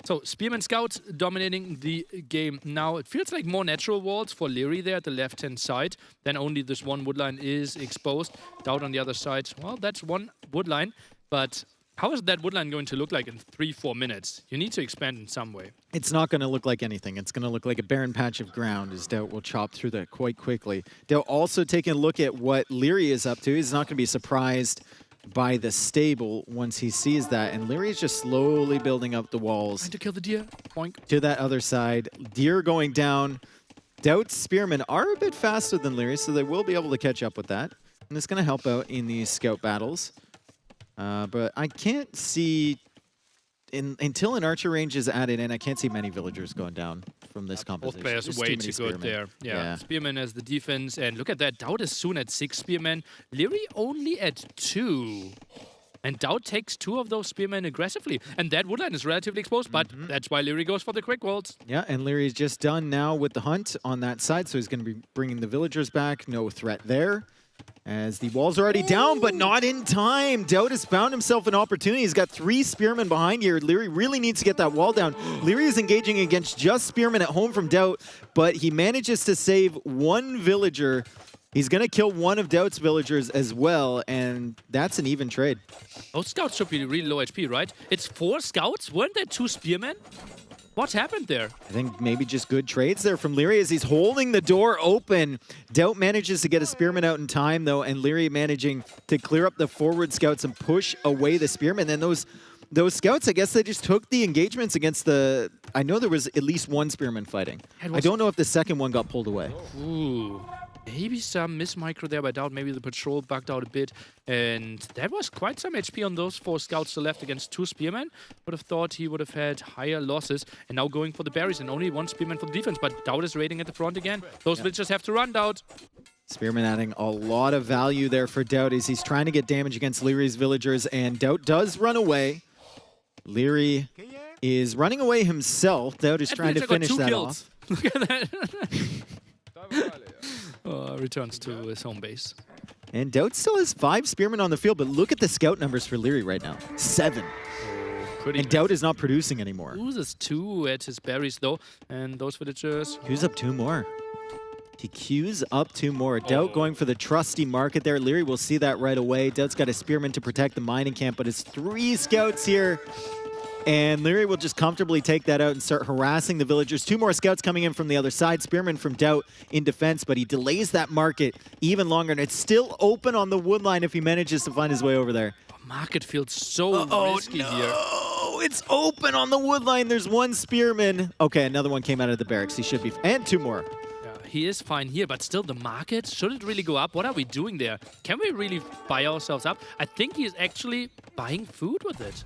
So, Spearman Scouts dominating the game now. It feels like more natural walls for Leary there at the left-hand side. Then only this one woodline is exposed. Doubt on the other side. Well, that's one woodline. But how is that woodline going to look like in 3-4 minutes? You need to expand in some way. It's not going to look like anything. It's going to look like a barren patch of ground, as Doubt will chop through that quite quickly. Doubt also taking a look at what Leary is up to. He's not going to be surprised by the stable once he sees that. And Leary is just slowly building up the walls. Trying to kill the deer. Boink. To that other side. Deer going down. Doubt's spearmen are a bit faster than Leary, so they will be able to catch up with that. And it's going to help out in these scout battles. But I can't see, until an archer range is added in, I can't see many villagers going down from this composition. Both players There's way too too many good spearmen. there. Yeah. Spearman as the defense. And look at that. Doubt is soon at 6 spearmen. Leary only at 2. And Doubt takes 2 of those spearmen aggressively. And that woodline is relatively exposed, but that's why Leary goes for the quick walls. Yeah, and Leary's just done now with the hunt on that side, so he's going to be bringing the villagers back. No threat there. As the walls are already down, but not in time. Doubt has found himself an opportunity. He's got 3 spearmen behind here. Leary really needs to get that wall down. Leary is engaging against just spearmen at home from Doubt, but he manages to save 1 villager. He's going to kill 1 of Doubt's villagers as well, and that's an even trade. Those scouts should be really low HP, right? It's 4 scouts? Weren't there 2 spearmen? What happened there? I think maybe just good trades there from Leary as he's holding the door open. Doubt manages to get a spearman out in time, though, and Leary managing to clear up the forward scouts and push away the spearmen. And those scouts, I guess they just took the engagements against the... I know there was at least 1 spearman fighting. I don't know if the second one got pulled away. Ooh. Maybe some miss-micro there by Doubt. Maybe the patrol bugged out a bit. And that was quite some HP on those 4 scouts to left against 2 spearmen. Would have thought he would have had higher losses. And now going for the berries and only 1 spearman for the defense. But Doubt is raiding at the front again. Those villagers have to run, Doubt. Spearman adding a lot of value there for Doubt as he's trying to get damage against Leary's villagers. And Doubt does run away. Leary is running away himself. Doubt is trying to finish that off. Look at that. Returns to his home base. And Doubt still has 5 spearmen on the field, but look at the scout numbers for Leary right now. 7. And Doubt is not producing anymore. Loses 2 at his berries, though. And those villagers... Queues up 2 more. He queues up 2 more. Doubt going for the trusty market there. Leary will see that right away. Doubt's got a spearman to protect the mining camp, but it's 3 scouts here. And Leary will just comfortably take that out and start harassing the villagers. 2 more scouts coming in from the other side. Spearman from Doubt in defense, but he delays that market even longer. And it's still open on the woodline if he manages to find his way over there. Market feels so risky here. Oh, it's open on the woodline. There's 1 spearman. Okay, another one came out of the barracks. He should be... And 2 more. He is fine here, but still the market, should it really go up? What are we doing there? Can we really buy ourselves up? I think he's actually buying food with it.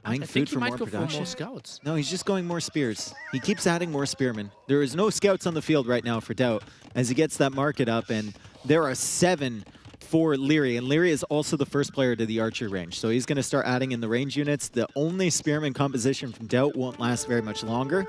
Buying food for more production? For more scouts. No, he's just going more spears. He keeps adding more spearmen. There is no scouts on the field right now for Doubt as he gets that market up, and there are 7 for Leary, and Leary is also the first player to the archer range, so he's going to start adding in the range units. The only spearman composition from Doubt won't last very much longer.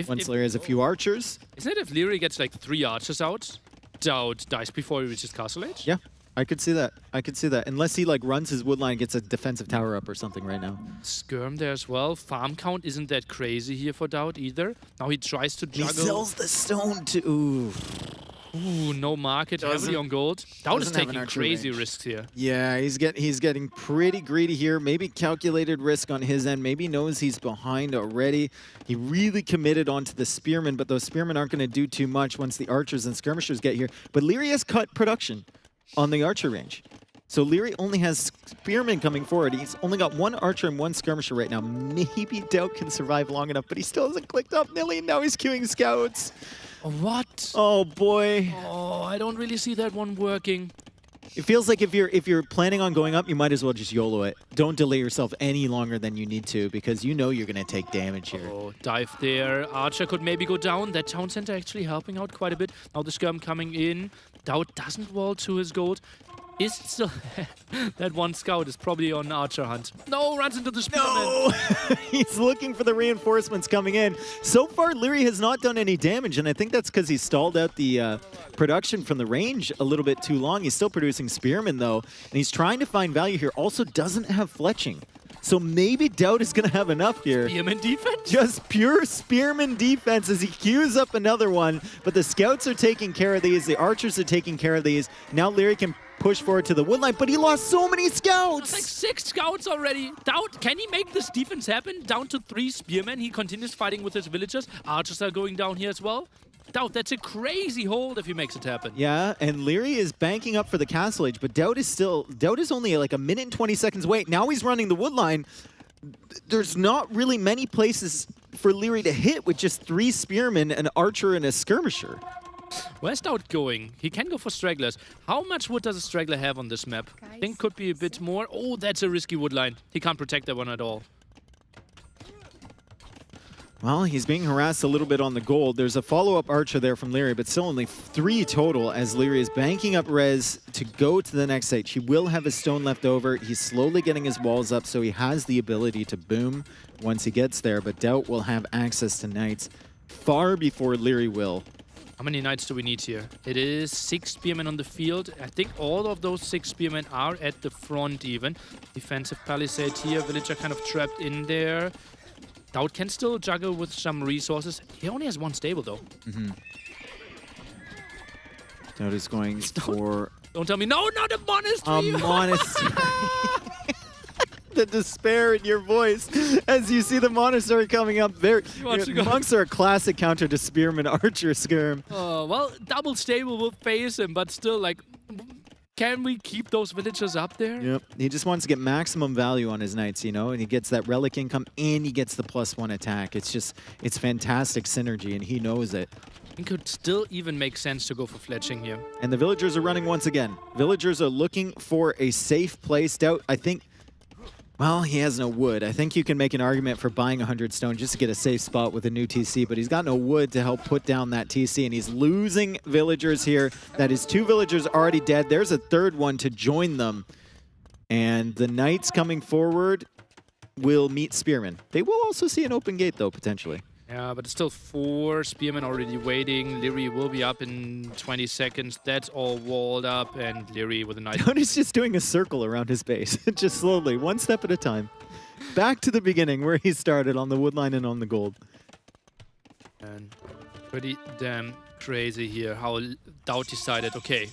Once Leary has a few archers. Isn't it if Leary gets like 3 archers out, Doubt dies before he reaches castle age? Yeah. I could see that. I could see that. Unless he like runs his woodline, gets a defensive tower up or something right now. Skirm there as well. Farm count isn't that crazy here for Doubt either. Now he tries to juggle. He sells the stone to... Ooh, no market. Heavily on gold. Doubt is taking crazy risks here. Yeah, he's getting pretty greedy here. Maybe calculated risk on his end. Maybe knows he's behind already. He really committed onto the spearmen, but those spearmen aren't going to do too much once the archers and skirmishers get here. But Leary has cut production on the archer range. So Leary only has spearmen coming forward. He's only got 1 archer and 1 skirmisher right now. Maybe Doubt can survive long enough, but he still hasn't clicked up Nilly. Now he's queuing scouts. What? Oh, boy. Oh, I don't really see that one working. It feels like if you're planning on going up, you might as well just YOLO it. Don't delay yourself any longer than you need to, because you know you're going to take damage here. Oh, dive there. Archer could maybe go down. That town center actually helping out quite a bit. Now the skirm coming in. Doubt doesn't wall to his gold. Is still that one scout is probably on Archer hunt. No, runs into the spearman. No! He's looking for the reinforcements coming in. So far, Leary has not done any damage, and I think that's because he stalled out the production from the range a little bit too long. He's still producing spearmen, though, and he's trying to find value here. Also doesn't have fletching. So maybe Doubt is going to have enough here. Spearman defense? Just pure spearman defense as he queues up another one. But the scouts are taking care of these. The archers are taking care of these. Now Leary can push forward to the woodline, but he lost so many scouts. That's like 6 scouts already. Doubt, can he make this defense happen? Down to 3 spearmen. He continues fighting with his villagers. Archers are going down here as well. Doubt, that's a crazy hold if he makes it happen. Yeah, and Leary is banking up for the castle age, but Doubt is only like a minute and 20 seconds away. Now he's running the woodline. There's not really many places for Leary to hit with just 3 spearmen, an archer, and a skirmisher. Where's Doubt going? He can go for stragglers. How much wood does a straggler have on this map? I think could be a bit more. Oh, that's a risky woodline. He can't protect that one at all. Well, he's being harassed a little bit on the gold. There's a follow-up archer there from Leary, but still only 3 total as Leary is banking up res to go to the next stage. He will have his stone left over. He's slowly getting his walls up, so he has the ability to boom once he gets there, but Doubt will have access to knights far before Leary will. How many knights do we need here? It is 6 spearmen on the field. I think all of those 6 spearmen are at the front even. Defensive palisade here. Villager kind of trapped in there. Doubt can still juggle with some resources. He only has 1 stable though. Doubt is going for... Don't tell me, no, not a monastery! A monastery. The despair in your voice as you see the monastery coming up. Monks are a classic counter to spearman archer skirm. Oh, well, double stable will face him, but still, like, can we keep those villagers up there? Yep. He just wants to get maximum value on his knights, you know, and he gets that relic income and he gets the +1 attack. It's fantastic synergy, and he knows it. It could still even make sense to go for fletching here. And the villagers are running once again. Villagers are looking for a safe place. Doubt, I think... Well, he has no wood. I think you can make an argument for buying 100 stone just to get a safe spot with a new TC, but he's got no wood to help put down that TC, and he's losing villagers here. That is 2 villagers already dead. There's a 3rd one to join them. And the knights coming forward will meet spearmen. They will also see an open gate, though, potentially. Yeah, but it's still 4 spearmen already waiting. Leary will be up in 20 seconds. That's all walled up, and Leary with a nice... He's just doing a circle around his base, just slowly, 1 step at a time. Back to the beginning where he started, on the woodline and on the gold. And pretty damn crazy here how Doubt decided, okay,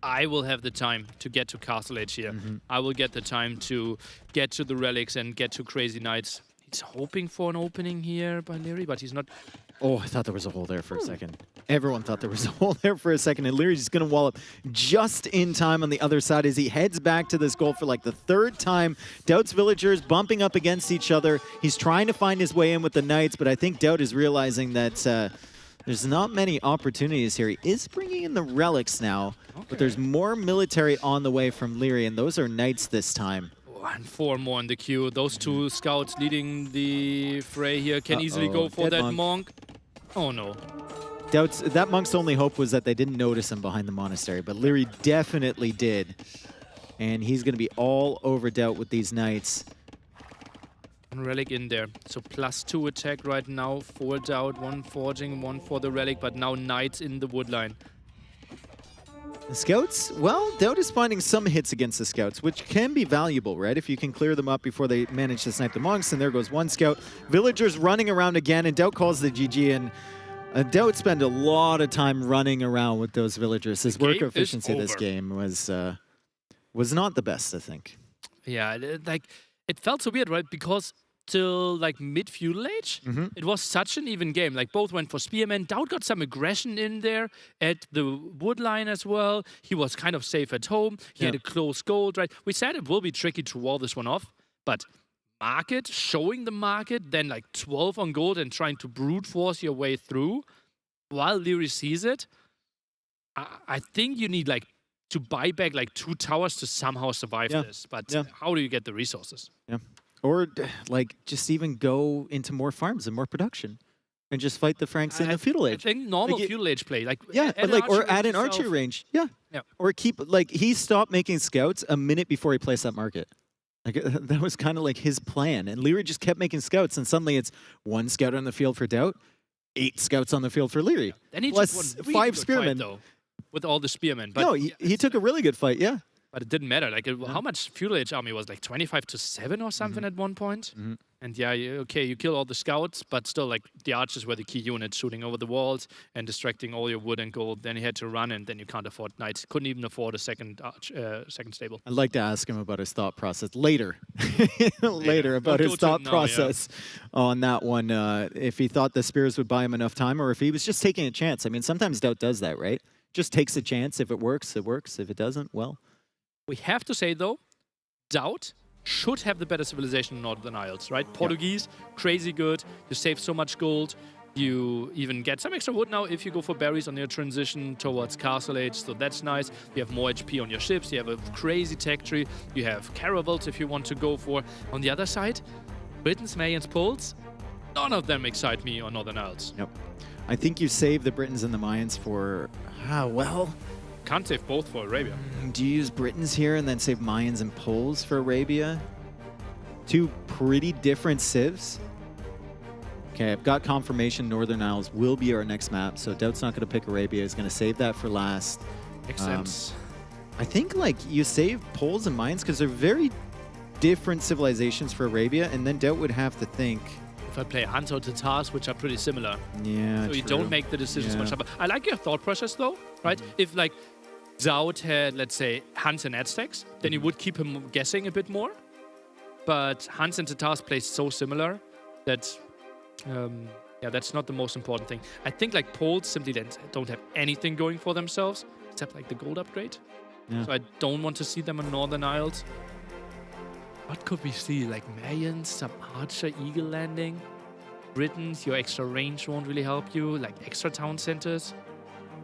I will have the time to get to Castle Age here. I will get the time to get to the relics and get to Crazy Knights. He's hoping for an opening here by Leary, but he's not... Oh, I thought there was a hole there for a second. Everyone thought there was a hole there for a second, and Leary's just going to wall up just in time on the other side as he heads back to this goal for like the 3rd time. Doubt's villagers bumping up against each other. He's trying to find his way in with the knights, but I think Doubt is realizing that there's not many opportunities here. He is bringing in the relics now, but there's more military on the way from Leary, and those are knights this time. And 4 more in the queue. Those 2 scouts leading the fray here can easily go for that monk. Oh no. Doubt's, that monk's only hope was that they didn't notice him behind the monastery, but Leary definitely did. And he's going to be all over Doubt with these knights. One relic in there. So +2 attack right now for Doubt. 1 forging, 1 for the relic, but now knights in the woodline. The scouts, well, Doubt is finding some hits against the scouts, which can be valuable, right? If you can clear them up before they manage to snipe the monks, and there goes 1 scout. Villagers running around again, and Doubt calls the GG, and Doubt spent a lot of time running around with those villagers. His work efficiency this game was not the best, I think. Yeah, like, it felt so weird, right? Because till like mid-feudal age, it was such an even game. Like both went for spearmen. Doubt got some aggression in there at the woodline as well. He was kind of safe at home. He had a close gold, right? We said it will be tricky to wall this one off, but market, showing the market, then like 12 on gold and trying to brute force your way through while Leary sees it. I think you need like to buy back like 2 towers to somehow survive this. But how do you get the resources? Yeah. Or like just even go into more farms and more production. And just fight the Franks in the feudal age. I think normal feudal age play, like but like or add an archery range, or keep like he stopped making scouts a minute before he placed that market. Like that was kind of like his plan, and Leary just kept making scouts, and suddenly it's 1 scout on the field for Doubt, 8 scouts on the field for Leary, Then he plus took one really 5 good spearmen. fight, though, with all the spearmen. But No, he took a really good fight, But it didn't matter. Like how much feudal age army was like 25-7 or something at one point. And you kill all the scouts, but still like the archers were the key unit, shooting over the walls and distracting all your wood and gold. Then you had to run, and then you can't afford knights. Couldn't even afford a second stable. I'd like to ask him about his thought process later. Later about We'll his go to thought it now, process on that one. If he thought the spears would buy him enough time, or if he was just taking a chance. I mean, sometimes Doubt does that, right? Just takes a chance. If it works, it works. If it doesn't, well. We have to say, though, Doubt should have the better civilization in Northern Isles, right? Portuguese, crazy good. You save so much gold. You even get some extra wood now if you go for berries on your transition towards Castle Age, so that's nice. You have more HP on your ships. You have a crazy tech tree. You have caravels if you want to go for. On the other side, Britons, Mayans, Poles, none of them excite me on Northern Isles. Yep. I think you save the Britons and the Mayans for, Can't save both for Arabia. do you use Britons here and then save Mayans and Poles for Arabia? 2 pretty different civs. Okay, I've got confirmation Northern Isles will be our next map, so Doubt's not going to pick Arabia. He's going to save that for last. Makes sense. I think like you save Poles and Mayans because they're very different civilizations for Arabia, and then Doubt would have to think. If I play Huns or Tatars, which are pretty similar. Yeah, So you true. don't make the decisions much. Yeah. But I like your thought process, though, right? If like Zout had, let's say, Huns and Aztecs, then you would keep him guessing a bit more. But Huns and Tatars play so similar that, that's not the most important thing. I think like Poles simply don't have anything going for themselves except like the gold upgrade. Yeah. So I don't want to see them on Northern Isles. What could we see? Like Mayans, some Archer Eagle landing. Britons, your extra range won't really help you. Like extra town centers.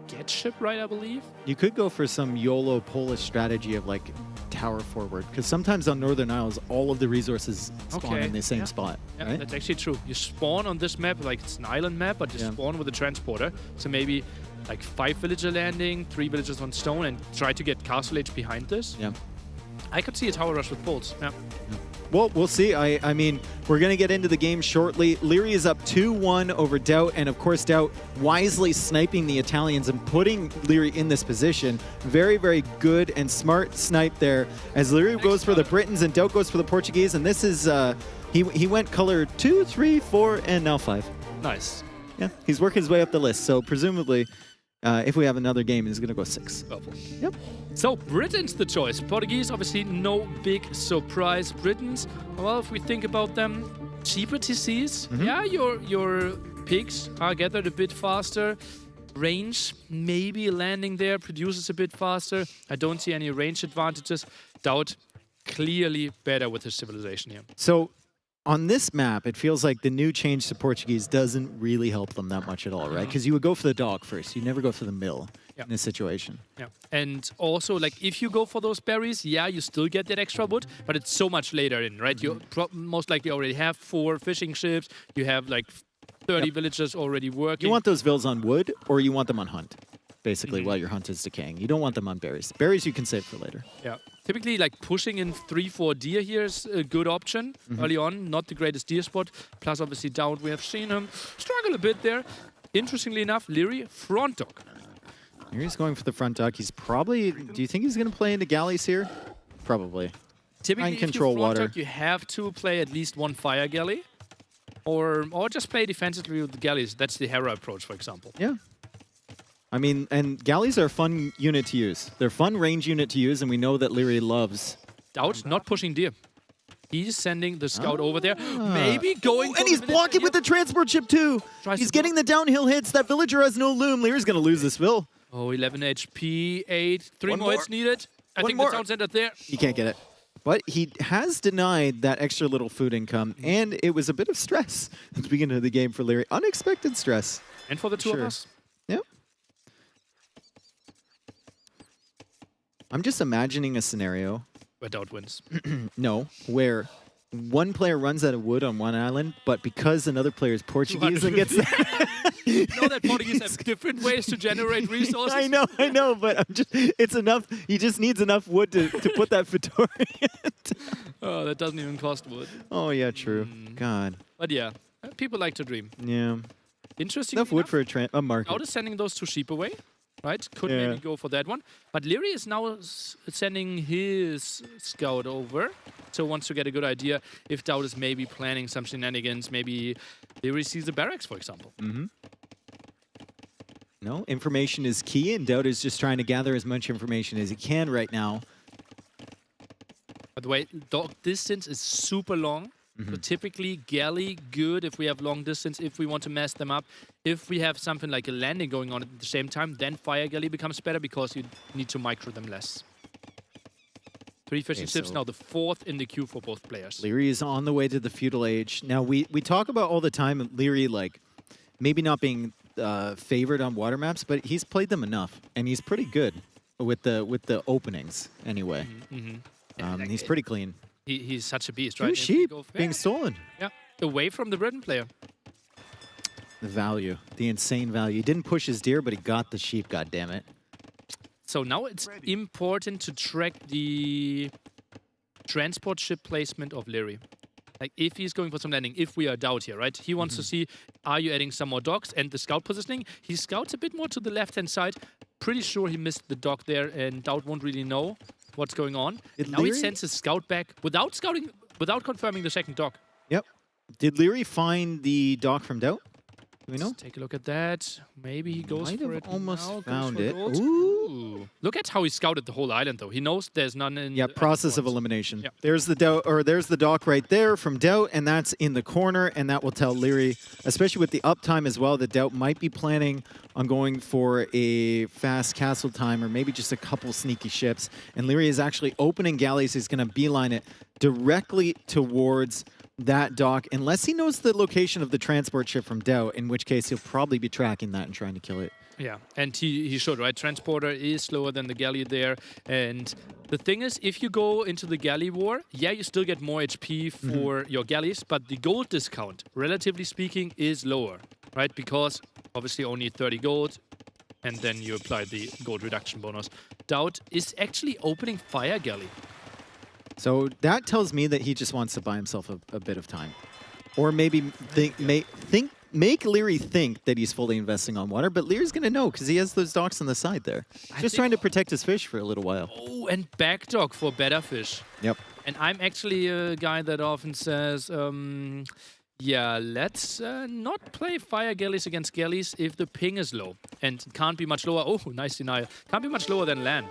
Get ship right, I believe. You could go for some YOLO Polish strategy of like tower forward, because sometimes on Northern Isles, all of the resources spawn in the same spot. Yeah, right? that's actually true. You spawn on this map, like it's an island map, but you spawn with a transporter. So maybe like 5 villager landing, 3 villagers on stone, and try to get Castle Age behind this. Yeah. I could see a tower rush with Poles. Yeah. Well, we'll see. I mean, we're going to get into the game shortly. Leary is up 2-1 over Doubt, and of course, Doubt wisely sniping the Italians and putting Leary in this position. Very, very good and smart snipe there as Leary goes for the Britons and Doubt goes for the Portuguese, and this is, he went color 2, 3, 4, and now 5. Nice. Yeah, he's working his way up the list, so presumably, if we have another game, he's going to go 6. Purple. Yep. So, Britain's the choice. Portuguese, obviously, no big surprise. Britons, well, if we think about them, cheaper TCs. Yeah, your pigs are gathered a bit faster. Range, maybe landing there produces a bit faster. I don't see any range advantages. Doubt clearly better with his civilization here. So, on this map, it feels like the new change to Portuguese doesn't really help them that much at all, right? Because you would go for the dog first. You never go for the mill in this situation. Yeah, and also, like, if you go for those berries, yeah, you still get that extra wood, but it's so much later in, right? You most likely already have 4 fishing ships. You have, like, 30 villagers already working. You want those vills on wood, or you want them on hunt, basically, while your hunt is decaying. You don't want them on berries. Berries you can save for later. Yeah. Typically, like, pushing in 3-4 deer here is a good option early on. Not the greatest deer spot. Plus, obviously, Down, we have seen him struggle a bit there. Interestingly enough, Leary, front dog. Leary's going for the front dog. He's probably... Do you think he's going to play into galleys here? Probably. Typically, control if you front water. dog, you have to play at least 1 fire galley. Or just play defensively with the galleys. That's the Hera approach, for example. Yeah. I mean, and galleys are a fun unit to use. They're a fun range unit to use, and we know that Leary loves. Doubt, not pushing deer. He's sending the scout over there. Maybe going... And he's blocking with the transport ship, too. He's getting the downhill hits. That villager has no loom. Leary's going to lose this Vil. Oh, 11 HP, 8. 3 more hits needed. I think more. the town center there. He can't get it. But he has denied that extra little food income, and it was a bit of stress at the beginning of the game for Leary. Unexpected stress. And for the two of us. Yep. I'm just imagining a scenario. Where Doubt wins. No, where one player runs out of wood on one island, but because another player is Portuguese and gets You know that Portuguese have different ways to generate resources? I know, but it's enough. He just needs enough wood to put that Fedora in. Oh, that doesn't even cost wood. Oh, yeah, true. God. But yeah, people like to dream. Yeah. Interesting. Enough wood for a market. Doubt is sending those 2 sheep away, right? Could maybe go for that one. But Leary is now sending his scout over. So wants to get a good idea if Doubt is maybe planning some shenanigans. Maybe Leary sees the barracks, for example. No, information is key, and Doubt is just trying to gather as much information as he can right now. By the way, dog distance is super long. So typically, galley, good if we have long distance, if we want to mess them up. If we have something like a landing going on at the same time, then fire galley becomes better because you need to micro them less. 3 fishing ships, now the 4th in the queue for both players. Leary is on the way to the feudal age. Now, we talk about all the time Leary, like, maybe not being favored on water maps, but he's played them enough, and he's pretty good with the openings anyway. He's pretty clean. He's such a beast, right? 2 sheep being stolen. Yeah, away from the Britain player. The value, the insane value. He didn't push his deer, but he got the sheep, goddammit. So now it's important to track the transport ship placement of Leary. Like, if he's going for some landing, if we are Doubt here, right? He wants to see, are you adding some more docks? And the scout positioning, he scouts a bit more to the left-hand side. Pretty sure he missed the dock there, and Doubt won't really know what's going on. Now he sends his scout back without confirming the second dock. Yep. Did Leary find the dock from Doubt? Do we know? Let's take a look at that. Maybe he goes for it. Almost now, found goes it. for gold. Ooh. Look at how he scouted the whole island, though. He knows there's none in. Yeah, process of elimination. Yeah. There's the Doubt, or there's the dock right there from Doubt, and that's in the corner, and that will tell Leary, especially with the uptime as well, that Doubt might be planning on going for a fast castle time, or maybe just a couple sneaky ships. And Leary is actually opening galleys. He's going to beeline it directly towards that dock, unless he knows the location of the transport ship from Doubt, in which case he'll probably be tracking that and trying to kill it. Yeah, and he should, right? Transporter is slower than the galley there. And the thing is, if you go into the galley war, yeah, you still get more HP for your galleys, but the gold discount, relatively speaking, is lower, right? Because obviously only 30 gold, and then you apply the gold reduction bonus. Doubt is actually opening fire galley. So that tells me that he just wants to buy himself a bit of time. Or maybe make Leary think that he's fully investing on water, but Leary's going to know because he has those docks on the side there. Just trying to protect his fish for a little while. Oh, and back dock for better fish. Yep. And I'm actually a guy that often says, yeah, let's not play fire galleys against galleys if the ping is low. And it can't be much lower. Oh, nice denial. Can't be much lower than land.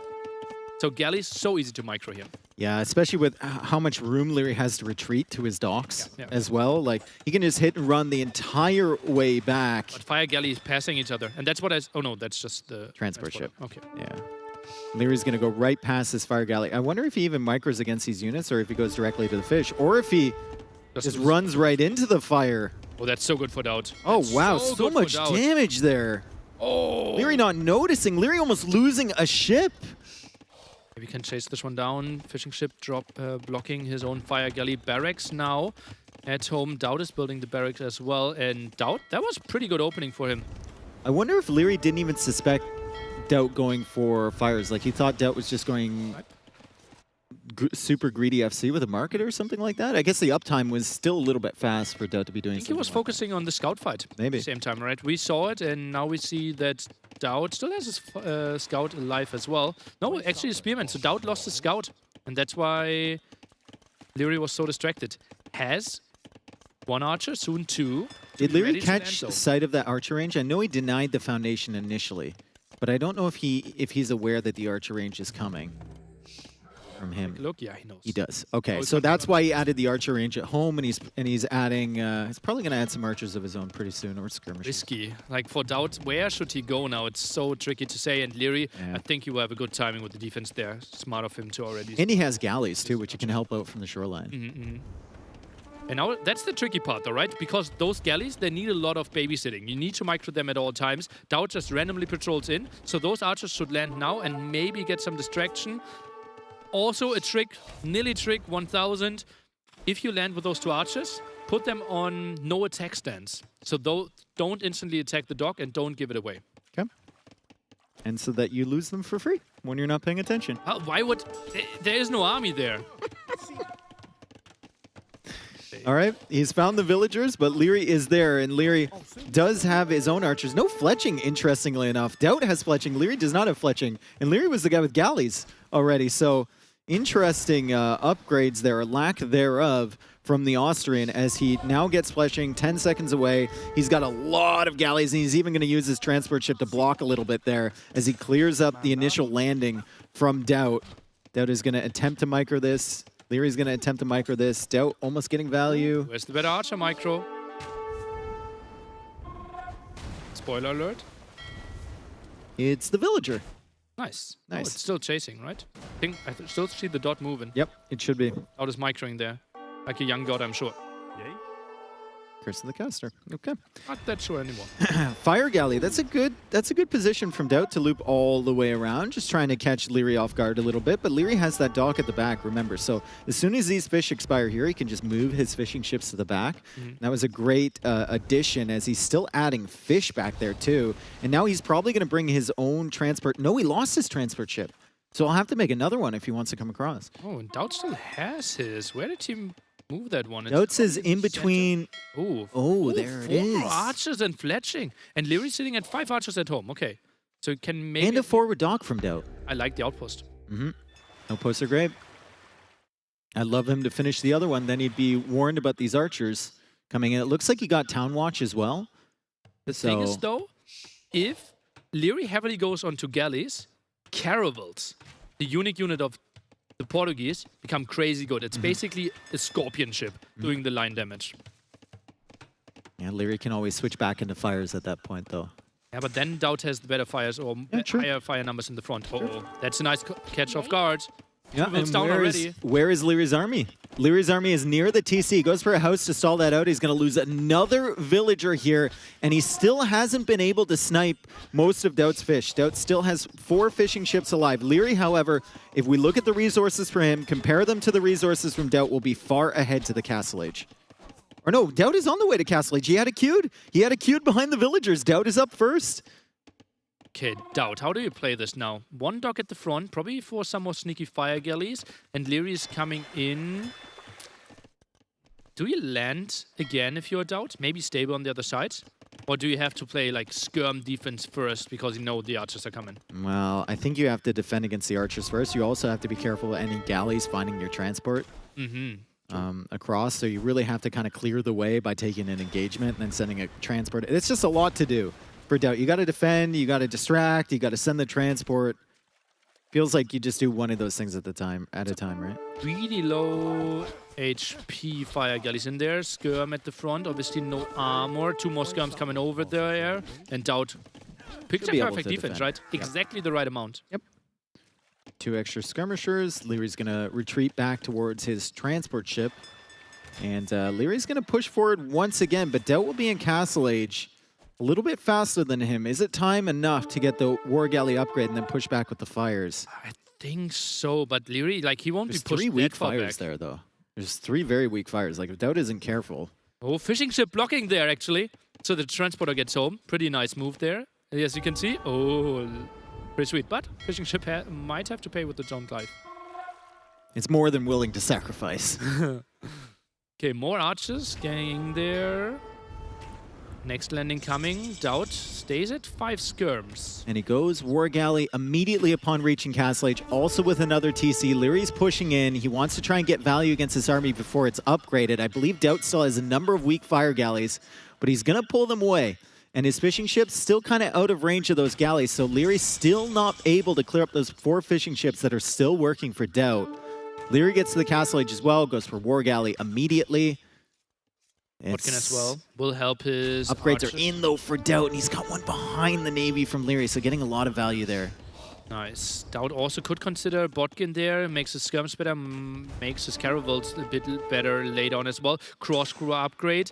So galleys, so easy to micro here. Yeah, especially with how much room Leary has to retreat to his docks as well. Like, he can just hit and run the entire way back. But fire galleys passing each other. And that's what oh no, that's just the transport ship. Okay. Yeah. Leary's going to go right past this fire galley. I wonder if he even micros against these units or if he goes directly to the fish. Or if he just runs right into the fire. Oh, that's so good for Doubt. Oh, wow. So much damage there. Oh. Leary not noticing. Leary almost losing a ship. We can chase this one down. Fishing ship blocking his own fire galley barracks now. At home, Doubt is building the barracks as well. And Doubt, that was a pretty good opening for him. I wonder if Leary didn't even suspect Doubt going for fires. Like, he thought Doubt was just going super greedy FC with a market or something like that. I guess the uptime was still a little bit fast for Doubt to be doing something. I think he was focusing on the scout fight. Maybe. At the same time, right? We saw it, and now we see that Doubt still has his scout alive as well. No, actually a spearman. So Doubt lost his scout, and that's why Leary was so distracted. Has one archer, soon two. Did Leary catch sight of that archer range? I know he denied the foundation initially, but I don't know if he's aware that the archer range is coming from him. Look, yeah, he knows. He does. Okay, so that's why he added the archer range at home, and he's adding. He's probably going to add some archers of his own pretty soon, or skirmishers. Risky. Like, for Doubt, where should he go now? It's so tricky to say. And Leary, I think he will have a good timing with the defense there. Smart of him to already. And he has galleys too, which can help out from the shoreline. And now that's the tricky part, though, right? Because those galleys, they need a lot of babysitting. You need to micro them at all times. Doubt just randomly patrols in. So those archers should land now and maybe get some distraction. Also a trick, nearly trick 1000. If you land with those 2 archers, put them on no attack stance. So don't instantly attack the dock and don't give it away. Okay. And so that you lose them for free when you're not paying attention. Why would... There is no army there. All right, he's found the villagers, but Leary is there, and Leary does have his own archers. No fletching, interestingly enough. Doubt has fletching. Leary does not have fletching, and Leary was the guy with galleys already. So interesting upgrades there, or lack thereof, from the Austrian as he now gets fletching 10 seconds away. He's got a lot of galleys, and he's even going to use his transport ship to block a little bit there as he clears up the initial landing from Doubt. Doubt is going to attempt to micro this. Leary's going to attempt to micro this. Doubt almost getting value. Where's the better archer micro? Spoiler alert. It's the villager. Nice. Nice. Oh, it's still chasing, right? I still see the dot moving. Yep, it should be. Doubt is microing there. Like a young god, I'm sure. Yay. Curse of the Caster. Okay. Not that sure anymore. Fire Galley. That's a good position from Doubt to loop all the way around. Just trying to catch Leary off guard a little bit. But Leary has that dock at the back, remember. So as soon as these fish expire here, he can just move his fishing ships to the back. That was a great addition as he's still adding fish back there too. And now he's probably going to bring his own transport. No, he lost his transport ship. So I'll have to make another one if he wants to come across. Oh, and Doubt still has his. Where did he move that one? Doubt says in between. Oh, there it 4 is. archers and fletching. And Leary's sitting at 5 archers at home. Okay. So it can maybe... And a forward dock from Doubt. I like the outpost. Outposts are great. I'd love him to finish the other one. Then he'd be warned about these archers coming in. It looks like he got Town Watch as well. The thing is, though, if Leary heavily goes onto galleys, caravels, the unique unit of the Portuguese, become crazy good. It's basically a scorpion ship doing the line damage. Yeah, Leary can always switch back into fires at that point, though. Yeah, but then Doubt has the better fires or higher fire numbers in the front. That's a nice catch off guard. Yeah, and down already. where is Leary's army? Leary's army is near the TC. He goes for a house to stall that out. He's going to lose another villager here, and he still hasn't been able to snipe most of Doubt's fish. Doubt still has 4 fishing ships alive. Leary, however, if we look at the resources for him, compare them to the resources from Doubt, will be far ahead to the Castle Age. Or no, Doubt is on the way to Castle Age. He had a queued. He had a queued behind the villagers. Doubt is up first. Okay, Doubt, how do you play this now? 1 dock at the front, probably for some more sneaky fire galleys, and Leary is coming in. Do you land again if you're Doubt? Maybe stable on the other side? Or do you have to play like skirm defense first because you know the archers are coming? Well, I think you have to defend against the archers first. You also have to be careful of any galleys finding your transport across. So you really have to kind of clear the way by taking an engagement and then sending a transport. It's just a lot to do for Doubt. You got to defend, you got to distract, you got to send the transport. Feels like you just do one of those things at a time, right? Really low HP fire galleys in there. Skirm at the front. Obviously no armor. 2 more skirms coming over there. And Doubt picture perfect defense, right? Yep. Exactly the right amount. Yep. 2 extra skirmishers. Leary's going to retreat back towards his transport ship. And Leary's going to push forward once again, but Doubt will be in Castle Age a little bit faster than him. Is it time enough to get the War Galley upgrade and then push back with the fires? I think so, but Leary, like, he won't There's be pushed 3 weak that far fires back. there, though. There's 3 very weak fires. Like, if Doubt isn't careful. Oh, fishing ship blocking there, actually. So the transporter gets home. Pretty nice move there. As you can see. Oh, pretty sweet. But fishing ship might have to pay with its own life. It's more than willing to sacrifice. Okay, more archers getting there. Next landing coming. Doubt stays at 5 skirms. And he goes War Galley immediately upon reaching Castle Age, also with another TC. Leary's pushing in. He wants to try and get value against his army before it's upgraded. I believe Doubt still has a number of weak fire galleys, but he's going to pull them away. And his fishing ship's still kind of out of range of those galleys, so Leary's still not able to clear up those 4 fishing ships that are still working for Doubt. Leary gets to the Castle Age as well, goes for War Galley immediately. Watkin as well will help his upgrades archers. are in though for Doubt, and he's got one behind the Navy from Leary, so getting a lot of value there. Nice. Doubt also could consider Botkin there, makes his skirms better, makes his caravels a bit better later on as well. Cross-screw upgrade.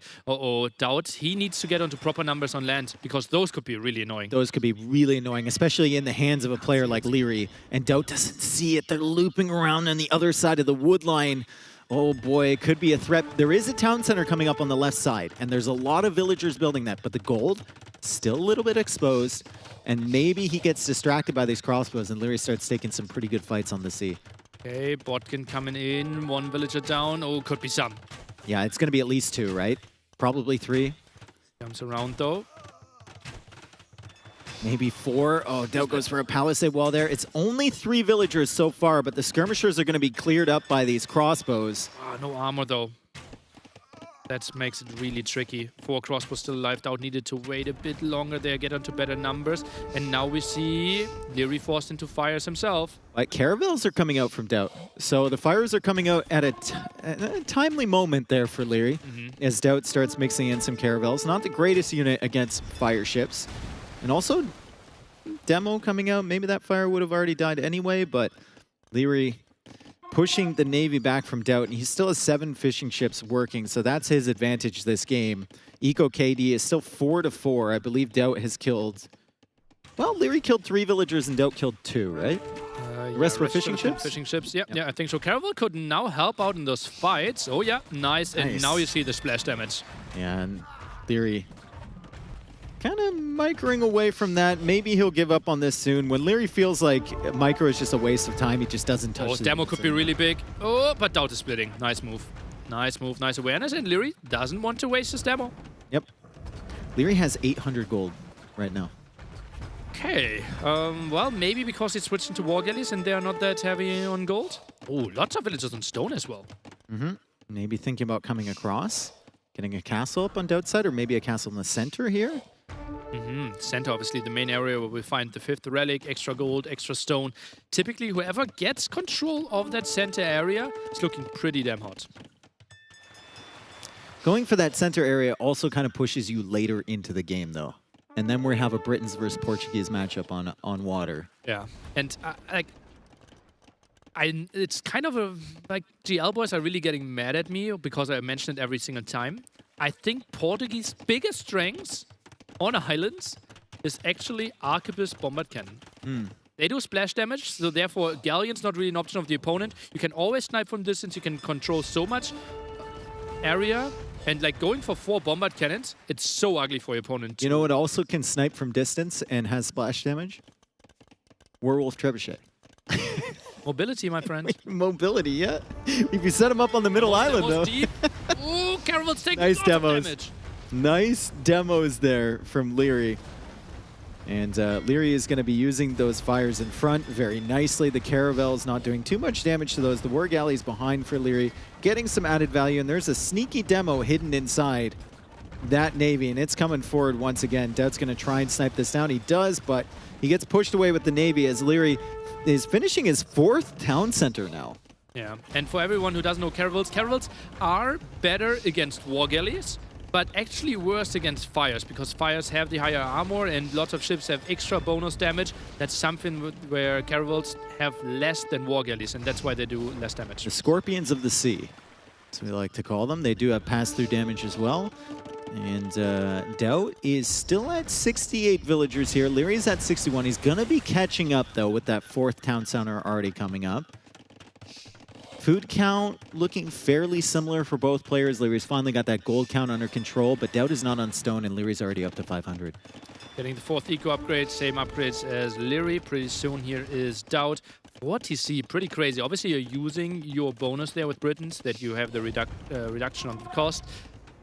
Doubt, he needs to get onto proper numbers on land, because those could be really annoying. Those could be really annoying, especially in the hands of a player like Leary. And Doubt doesn't see it. They're looping around on the other side of the wood line. Oh boy, it could be a threat. There is a town center coming up on the left side, and there's a lot of villagers building that, but the gold, still a little bit exposed. And maybe he gets distracted by these crossbows and Leary starts taking some pretty good fights on the sea. Okay, Botkin coming in, 1 villager down. Oh, could be some. Yeah, it's going to be at least 2, right? Probably 3. Comes around though. Maybe 4. Oh, Doubt goes for a palisade wall there. It's only 3 villagers so far, but the skirmishers are going to be cleared up by these crossbows. No armor though. That makes it really tricky. 4 crossbows still alive. Doubt needed to wait a bit longer there, get onto better numbers. And now we see Leary forced into fires himself. Like, caravels are coming out from Doubt. So the fires are coming out at a timely moment there for Leary, as Doubt starts mixing in some caravels. Not the greatest unit against fire ships. And also, Demo coming out. Maybe that fire would have already died anyway, but Leary pushing the Navy back from Doubt, and he still has 7 fishing ships working, so that's his advantage this game. Eco KD is still 4-4. I believe Doubt has killed... Well, Leary killed 3 villagers and Doubt killed 2, right? The rest were fishing ships? Fishing ships, yeah, I think so. Caravel could now help out in those fights. Oh yeah, nice. And now you see the splash damage. Yeah, and Leary kind of microing away from that. Maybe he'll give up on this soon. When Leary feels like micro is just a waste of time, he just doesn't touch it. Demo could be really big. Oh, but Doubt is splitting. Nice move. Nice move, nice awareness. And Leary doesn't want to waste his demo. Yep. Leary has 800 gold right now. Okay. Well, maybe because he switched into war galleys and they're not that heavy on gold. Oh, lots of villagers on stone as well. Maybe thinking about coming across, getting a castle up on Doubt's side, or maybe a castle in the center here. Center, obviously, the main area where we find the 5th relic, extra gold, extra stone. Typically, whoever gets control of that center area is looking pretty damn hot. Going for that center area also kind of pushes you later into the game, though. And then we have a Britons versus Portuguese matchup on water. Yeah, and it's kind of a, like, GL boys are really getting mad at me because I mention it every single time. I think Portuguese biggest strengths on islands is actually Arquebus Bombard Cannon. They do splash damage, so therefore Galleon's not really an option of the opponent. You can always snipe from distance, you can control so much area, and like going for 4 Bombard Cannons, it's so ugly for your opponent. You know what also can snipe from distance and has splash damage? Werewolf Trebuchet. Mobility, my friend. Mobility, yeah. If you set him up on the middle island, though. Deep. Ooh, Caravel's taking Nice lots of demos. damage. Nice demos there from Leary. And Leary is going to be using those fires in front very nicely. The Caravel's not doing too much damage to those. The War Galley's behind for Leary, getting some added value. And there's a sneaky demo hidden inside that Navy, and it's coming forward once again. Doubt's going to try and snipe this down. He does, but he gets pushed away with the Navy as Leary is finishing his 4th town center now. Yeah, and for everyone who doesn't know Caravels are better against War Galleys, but actually worse against fires, because fires have the higher armor and lots of ships have extra bonus damage. That's something where Caravels have less than War Galleys, and that's why they do less damage. The Scorpions of the Sea, as we like to call them. They do have pass-through damage as well. And Doubt is still at 68 villagers here. Leary's at 61. He's going to be catching up, though, with that 4th town center already coming up. Food count looking fairly similar for both players. Leary's finally got that gold count under control, but Doubt is not on stone, and Leary's already up to 500. Getting the 4th eco upgrade, same upgrades as Leary. Pretty soon here is Doubt. What TC, pretty crazy. Obviously, you're using your bonus there with Britons, that you have the reduction on the cost.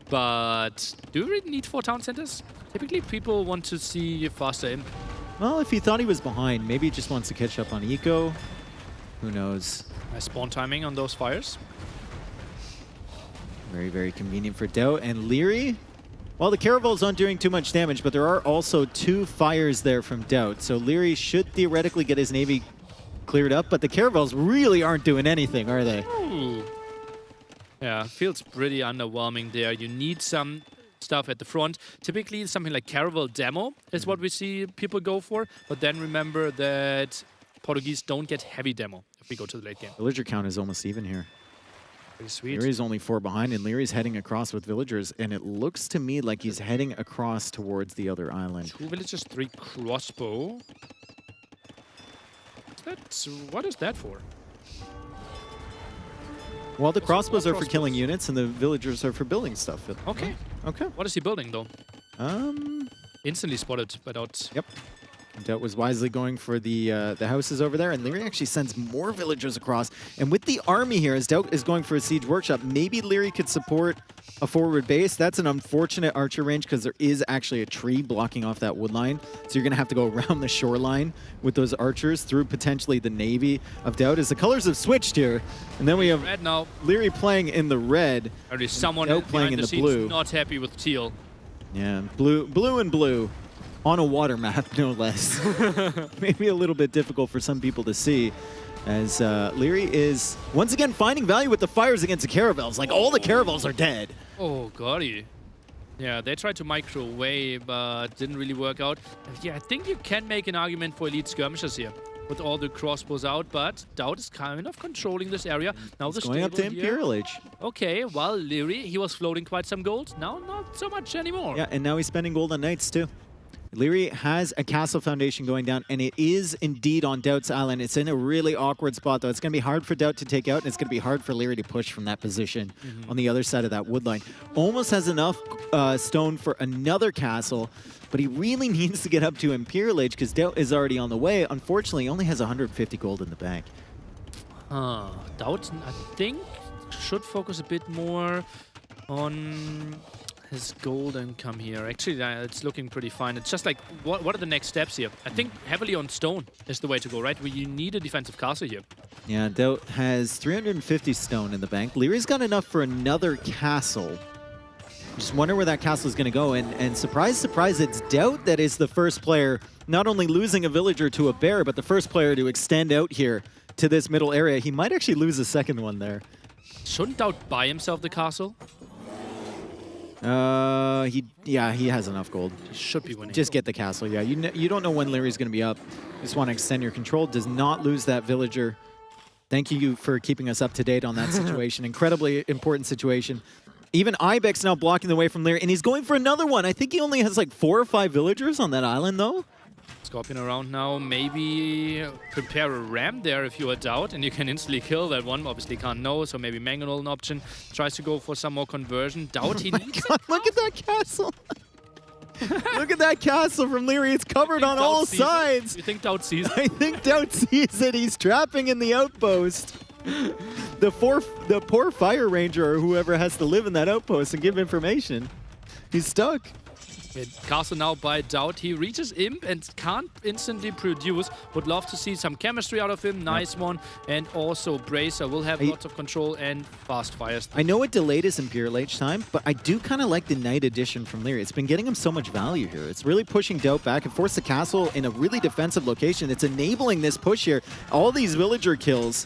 But do you really need 4 town centers? Typically, people want to see faster imp. Well, if he thought he was behind, maybe he just wants to catch up on eco. Who knows? Nice spawn timing on those fires. Very, very convenient for Doubt. And Leary, well, the Caravels aren't doing too much damage, but there are also 2 fires there from Doubt. So Leary should theoretically get his Navy cleared up, but the Caravels really aren't doing anything, are they? Ooh. Yeah, feels pretty underwhelming there. You need some stuff at the front. Typically, something like Caravel Demo is what we see people go for. But then remember that Portuguese don't get heavy demo if we go to the late game. Villager count is almost even here. Pretty sweet. Leary's only 4 behind, and Leary's heading across with villagers, and it looks to me like he's heading across towards the other island. 2 villagers, 3 crossbow. What is that for? Well, the crossbows are for killing units, and the villagers are for building stuff. Okay. Okay. What is he building, though? Instantly spotted without... Yep. Doubt was wisely going for the houses over there, and Leary actually sends more villagers across. And with the army here, as Doubt is going for a siege workshop, maybe Leary could support a forward base. That's an unfortunate archer range because there is actually a tree blocking off that wood line. So you're going to have to go around the shoreline with those archers through potentially the navy of Doubt as the colors have switched here. And then we have red now. Leary playing in the red. Already someone Doubt playing in the blue. Not happy with teal. Yeah, blue and blue. On a water map, no less. Maybe a little bit difficult for some people to see, as Leary is once again finding value with the fires against the caravels. Like, all the caravels are dead. Oh, golly. Yeah, they tried to micro away, but didn't really work out. Yeah, I think you can make an argument for elite skirmishers here with all the crossbows out, but Doubt is kind of controlling this area. Now the going up to Imperial Age. Okay, well, Leary, he was floating quite some gold. Now, not so much anymore. Yeah, and now he's spending gold on knights, too. Leary has a castle foundation going down, and it is indeed on Doubt's island. It's in a really awkward spot, though. It's going to be hard for Doubt to take out, and it's going to be hard for Leary to push from that position on the other side of that wood line. Almost has enough stone for another castle, but he really needs to get up to Imperial Age because Doubt is already on the way. Unfortunately, he only has 150 gold in the bank. Doubt, I think, should focus a bit more on his gold income here. Actually, it's looking pretty fine. It's just like, what are the next steps here? I think heavily on stone is the way to go, right? Where you need a defensive castle here. Yeah, Doubt has 350 stone in the bank. Leary's got enough for another castle. Just wonder where that castle is going to go. And surprise, surprise, it's Doubt that is the first player, not only losing a villager to a bear, but the first player to extend out here to this middle area. He might actually lose a second one there. Shouldn't Doubt buy himself the castle? He has enough gold. Should be winning. Just get the castle. Yeah, you don't know when Leary's going to be up. You just want to extend your control. Does not lose that villager. Thank you for keeping us up to date on that situation. Incredibly important situation. Even Ibex now blocking the way from Leary, and he's going for another one. I think he only has like 4 or 5 villagers on that island, though. Scorpion around now. Maybe prepare a ram there if you are Doubt, and you can instantly kill that one. Obviously can't know, so maybe Mangonel an option. Tries to go for some more conversion. Doubt, he needs God, look at that castle. Look at that castle from Leary. It's covered on all sides. You think Doubt sees it? I think Doubt sees it. He's trapping in the outpost. The poor fire ranger or whoever has to live in that outpost and give information. He's stuck. Castle now by Doubt. He reaches Imp and can't instantly produce. Would love to see some chemistry out of him. Nice one. And also Bracer will have lots of control and fast fires. I know it delayed his Imperial Age time, but I do kind of like the Knight Edition from Leary. It's been getting him so much value here. It's really pushing Doubt back and forced the castle in a really defensive location. It's enabling this push here. All these villager kills.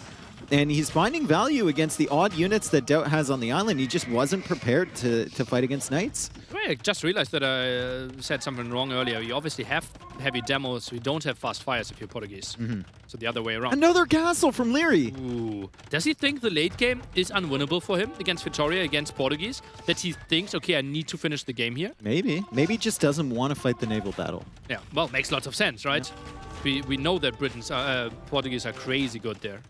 And he's finding value against the odd units that Doubt has on the island. He just wasn't prepared to fight against knights. I just realized that I said something wrong earlier. You obviously have heavy demos. We don't have fast fires if you're Portuguese. So the other way around. Another castle from Leary. Ooh. Does he think the late game is unwinnable for him against Victoria, against Portuguese? That he thinks, okay, I need to finish the game here? Maybe. Maybe he just doesn't want to fight the naval battle. Yeah, well, makes lots of sense, right? Yeah. We know that Portuguese are crazy good there.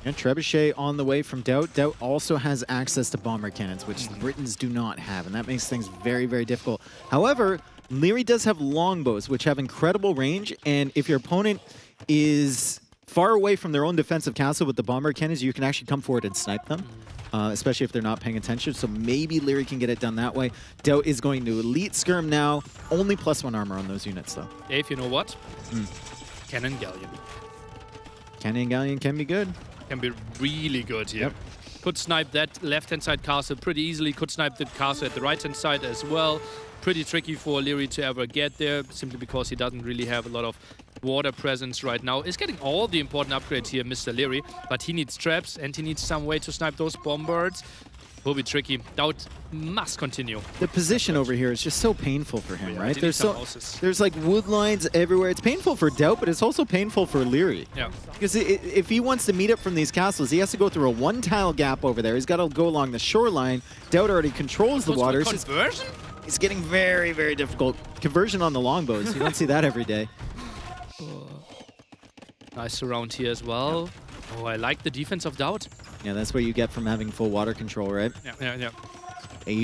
And Trebuchet on the way from Doubt. Doubt also has access to bomber cannons, which the Britons do not have, and that makes things very, very difficult. However, Leary does have longbows, which have incredible range, and if your opponent is far away from their own defensive castle with the bomber cannons, you can actually come forward and snipe them, especially if they're not paying attention. So maybe Leary can get it done that way. Doubt is going to Elite Skirm now. Only +1 armor on those units, though. Dave, you know what? Cannon Galleon. Cannon Galleon can be good. Can be really good here. Yep. Could snipe that left-hand side castle pretty easily. Could snipe the castle at the right-hand side as well. Pretty tricky for Leary to ever get there, simply because he doesn't really have a lot of water presence right now. He's getting all the important upgrades here, Mr. Leary, but he needs traps and he needs some way to snipe those bombers. will be tricky. Doubt must continue. The position over here is just so painful for him, Yeah, right? they There's need some houses. there's like wood lines everywhere. It's painful for Doubt, but it's also painful for Leary. Yeah. Because if he wants to meet up from these castles, he has to go through a one-tile gap over there. He's got to go along the shoreline. Doubt already controls the water. It's just- Conversion? It's getting very, very difficult. Conversion on the longbows. You don't see that every day. Nice surround here as well. Oh, I like the defense of Doubt. Yeah, that's what you get from having full water control, right? Yeah.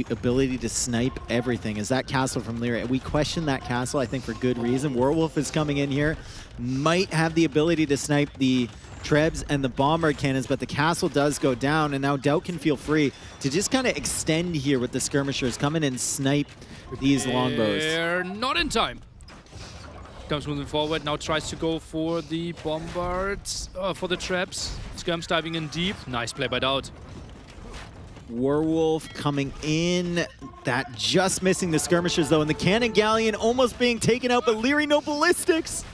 Ability to snipe everything. Is that castle from Leary? We question that castle, I think, for good reason. Werewolf is coming in here. Might have the ability to snipe the Trebs and the bombard cannons, but the castle does go down, and now Doubt can feel free to just kind of extend here with the skirmishers. Come in and snipe these longbows. They're not in time. Comes moving forward, now tries to go for the bombards, for the traps. Skirms diving in deep. Nice play by Doubt. Werewolf coming in. That just missing the skirmishers, though, and the cannon galleon almost being taken out, but Leary no ballistics.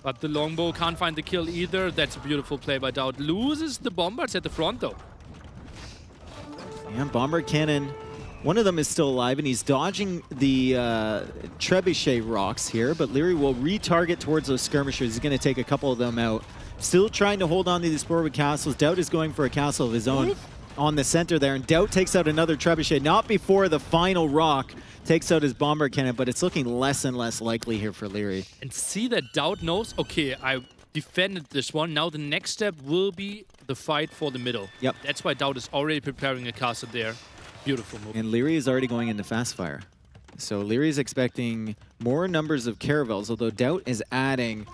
But the longbow can't find the kill either. That's a beautiful play by Doubt. Loses the bombards at the front, though. Yeah, bombard cannon. One of them is still alive, and he's dodging the trebuchet rocks here, but Leary will retarget towards those skirmishers. He's going to take a couple of them out. Still trying to hold on to these forward castles. Doubt is going for a castle of his own on the center there, and Doubt takes out another trebuchet, not before the final rock takes out his bombard cannon, but it's looking less and less likely here for Leary. And see that Doubt knows, okay, I defended this one. Now the next step will be the fight for the middle. Yep. That's why Doubt is already preparing a castle there. Beautiful move. And Leary is already going into fast fire. So Leary is expecting more numbers of caravels, although Doubt is adding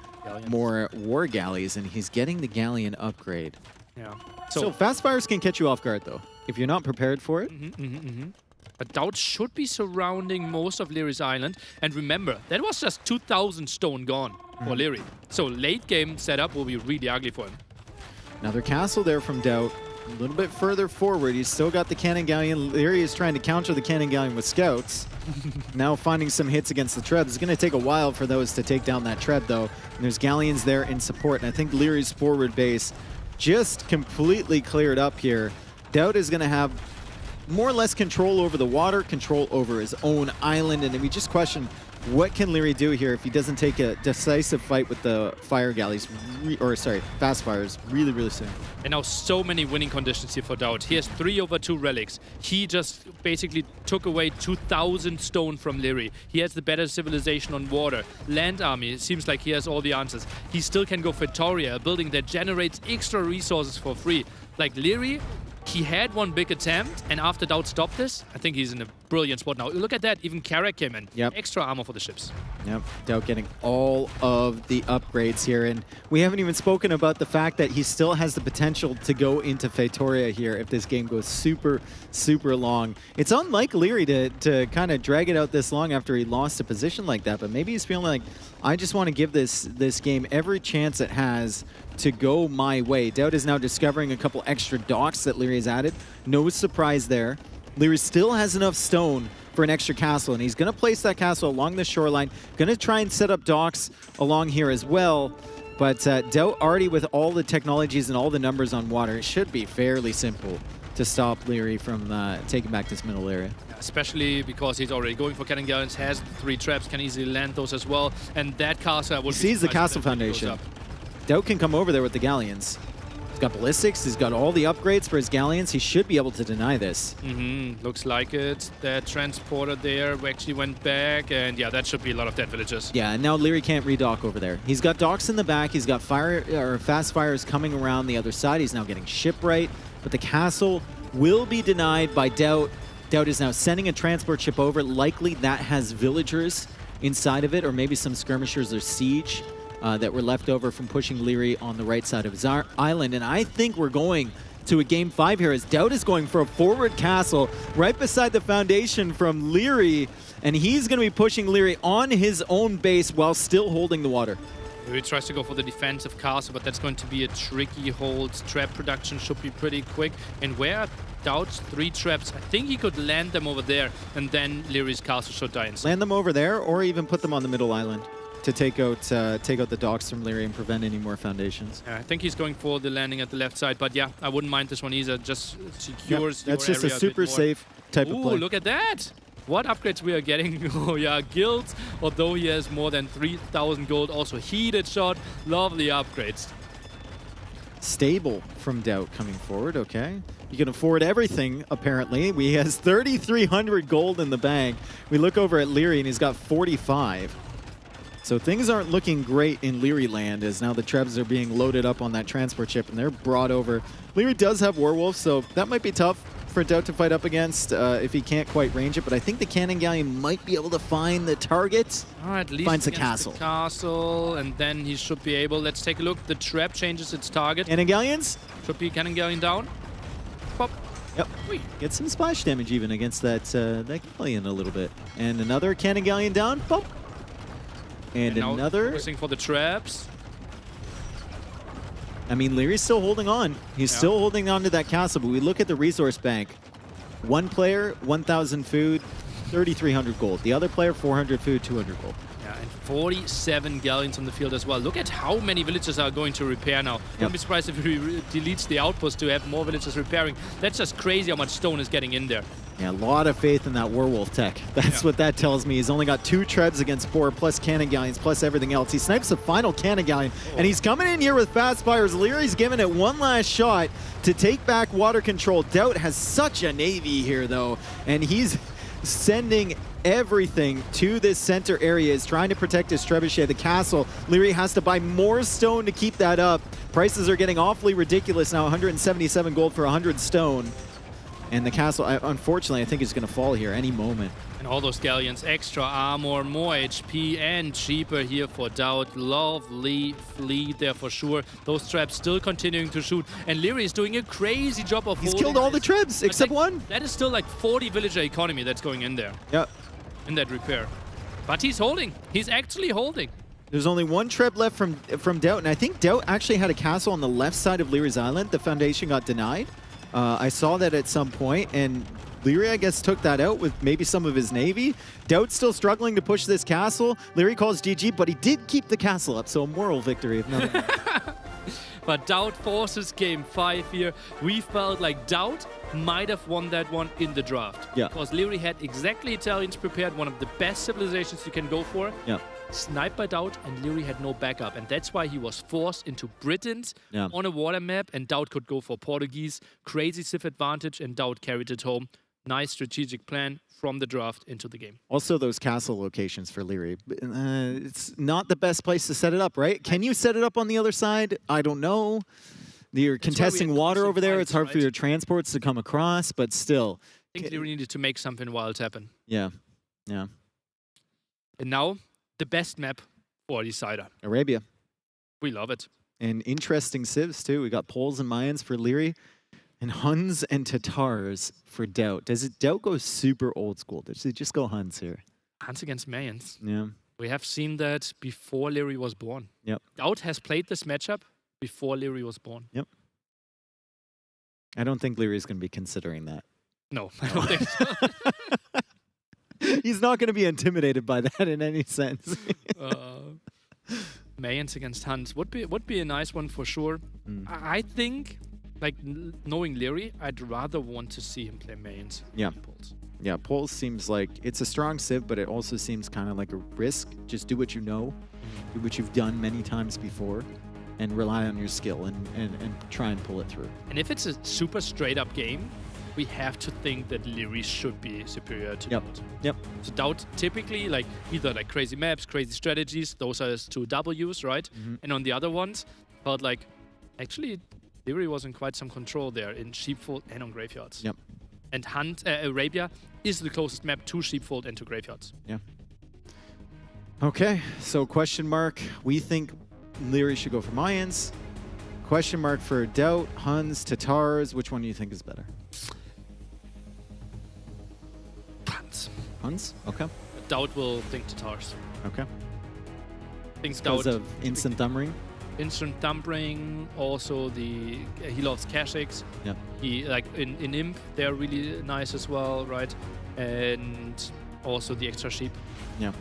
more war galleys, and he's getting the galleon upgrade. Yeah. So fast fires can catch you off guard, though, if you're not prepared for it. But Doubt should be surrounding most of Leary's island. And remember, that was just 2,000 stone gone for Leary. So late game setup will be really ugly for him. Another castle there from Doubt. A little bit further forward, he's still got the cannon galleon. Leary is trying to counter the cannon galleon with scouts. Now finding some hits against the Trebs. It's going to take a while for those to take down that Treb, though. And there's galleons there in support. And I think Leary's forward base just completely cleared up here. Doubt is going to have more or less control over the water, control over his own island. And we just question, what can Leary do here if he doesn't take a decisive fight with the fire galleys, fast fires really, really soon? And now so many winning conditions here for Doubt. He has 3/2 relics. He just basically took away 2,000 stone from Leary. He has the better civilization on water. Land army, it seems like he has all the answers. He still can go Victoria, a building that generates extra resources for free. Like Leary, he had one big attempt, and after Doubt stopped this, I think he's in a brilliant spot now. Look at that, even Carrack came in. Yep. Extra armor for the ships. Yep, Doubt getting all of the upgrades here. And we haven't even spoken about the fact that he still has the potential to go into Victoria here if this game goes super, super long. It's unlike Leary to kind of drag it out this long after he lost a position like that, but maybe he's feeling like, I just want to give this game every chance it has to go my way. Doubt is now discovering a couple extra docks that Leary has added. No surprise there. Leary still has enough stone for an extra castle, and he's going to place that castle along the shoreline. Going to try and set up docks along here as well. But Doubt already with all the technologies and all the numbers on water, it should be fairly simple to stop Leary from taking back this middle area. Especially because he's already going for cannon galleons, has 3 traps, can easily land those as well. And that castle will He sees the castle foundation. Doubt can come over there with the galleons. He's got ballistics, he's got all the upgrades for his galleons. He should be able to deny this. Looks like it. That transporter there actually went back, and yeah, that should be a lot of dead villagers. Yeah, and now Leary can't redock over there. He's got docks in the back, he's got fast fires coming around the other side. He's now getting shipwright, but the castle will be denied by Doubt. Doubt is now sending a transport ship over. Likely that has villagers inside of it, or maybe some skirmishers or siege that were left over from pushing Leary on the right side of his island. And I think we're going to a game 5 here as Doubt is going for a forward castle right beside the foundation from Leary, and he's going to be pushing Leary on his own base while still holding the water. He tries to go for the defensive castle, but that's going to be a tricky hold. Trap production should be pretty quick. And where Doubt's 3 traps, I think he could land them over there, and then Leary's castle should die inside. Land them over there, or even put them on the middle island. to take out the docks from Leary and prevent any more foundations. I think he's going for the landing at the left side, but yeah, I wouldn't mind this one either. Just secures That's your just a area super bit more. safe type of play. Ooh, look at that! What upgrades we are getting. Oh yeah, Guild, although he has more than 3,000 gold, also heated shot, lovely upgrades. Stable from Doubt coming forward, okay. You can afford everything, apparently. He has 3,300 gold in the bank. We look over at Leary and he's got 45. So things aren't looking great in Leary land as now the Trebs are being loaded up on that transport ship and they're brought over. Leary does have Werewolf, so that might be tough for Doubt to fight up against if he can't quite range it, but I think the Cannon Galleon might be able to find the target. At least finds a against castle. The castle, and then he should be able. Let's take a look. The trap changes its target. Cannon Galleons? Should be Cannon Galleon down. Pop. Yep. Get some splash damage even against that Galleon a little bit. And another Cannon Galleon down. Pop. And now another. Focusing for the traps. I mean, Leary's still holding on. He's still holding on to that castle, but we look at the resource bank. One player, 1,000 food, 3,300 gold. The other player, 400 food, 200 gold. Yeah, and 47 galleons on the villages as well. Look at how many villages are going to repair now. Don't be surprised if he deletes the outpost to have more villages repairing. That's just crazy how much stone is getting in there. Yeah, a lot of faith in that Werewolf tech. That's what that tells me. He's only got 2 Trebs against 4, plus Cannon Galleons, plus everything else. He snipes the final Cannon Galleon, and he's coming in here with fast fires. Leary's giving it one last shot to take back water control. Doubt has such a navy here, though, and he's sending everything to this center area. Is trying to protect his trebuchet, the castle. Leary has to buy more stone to keep that up. Prices are getting awfully ridiculous now, 177 gold for 100 stone. And the castle, unfortunately, I think is going to fall here any moment. And all those galleons, extra armor, more HP, and cheaper here for Doubt. Lovely fleet there for sure. Those traps still continuing to shoot. And Leary is doing a crazy job of He's killed all the Trebs except one. That is still like 40 villager economy that's going in there. Yep. In that repair. But he's holding. He's actually holding. There's only one Treb left from Doubt, and I think Doubt actually had a castle on the left side of Leary's island. The foundation got denied. I saw that at some point, and Leary, I guess, took that out with maybe some of his navy. Doubt still struggling to push this castle. Leary calls GG, but he did keep the castle up, so a moral victory, if nothing. But Doubt forces game 5 here. We felt like Doubt might have won that one in the draft. Yeah. Because Leary had exactly Italians prepared, one of the best civilizations you can go for. Yeah. Sniped by Doubt, and Leary had no backup. And that's why he was forced into Britons on a water map, and Doubt could go for Portuguese. Crazy civ advantage, and Doubt carried it home. Nice strategic plan from the draft into the game. Also, those castle locations for Leary. It's not the best place to set it up, right? Can you set it up on the other side? I don't know. You're contesting water over there. It's hard for your transports to come across, but still. I think Leary needed to make something wild happen. Yeah, yeah. And now, the best map for Decider. Arabia. We love it. And interesting civs, too. We got Poles and Mayans for Leary. And Huns and Tatars for Doubt. Does it Doubt go super old school? Does it just go Huns here? Huns against Mayans. Yeah. We have seen that before Leary was born. Yep. Doubt has played this matchup before Leary was born. Yep. I don't think Leary's going to be considering that. No, I don't think so. He's not going to be intimidated by that in any sense. Mayans against Huns would be a nice one for sure. I think, like, knowing Leary, I'd rather want to see him play Mayans. Yeah. Yeah, Poles seems like it's a strong civ, but it also seems kind of like a risk. Just do what you know, do what you've done many times before, and rely on your skill and try and pull it through. And if it's a super straight up game, we have to think that Leary should be superior to Doubt. Yep. So Doubt typically like either like crazy maps, crazy strategies, those are his 2 Ws, right? And on the other ones, felt like actually Leary was in quite some control there in Sheepfold and on Graveyards. Yep. And Arabia is the closest map to Sheepfold and to Graveyards. Yeah. Okay, so question mark. We think Leary should go for Mayans. Question mark for Doubt, Huns, Tatars. Which one do you think is better? Huns. Huns? Okay. Doubt will think Tatars. Okay. Thinks Because Doubt of instant thumb ring? Instant thumbring, also he loves Kha'Zix. Yeah. He like in Imp they're really nice as well, right? And also the extra sheep. Yeah.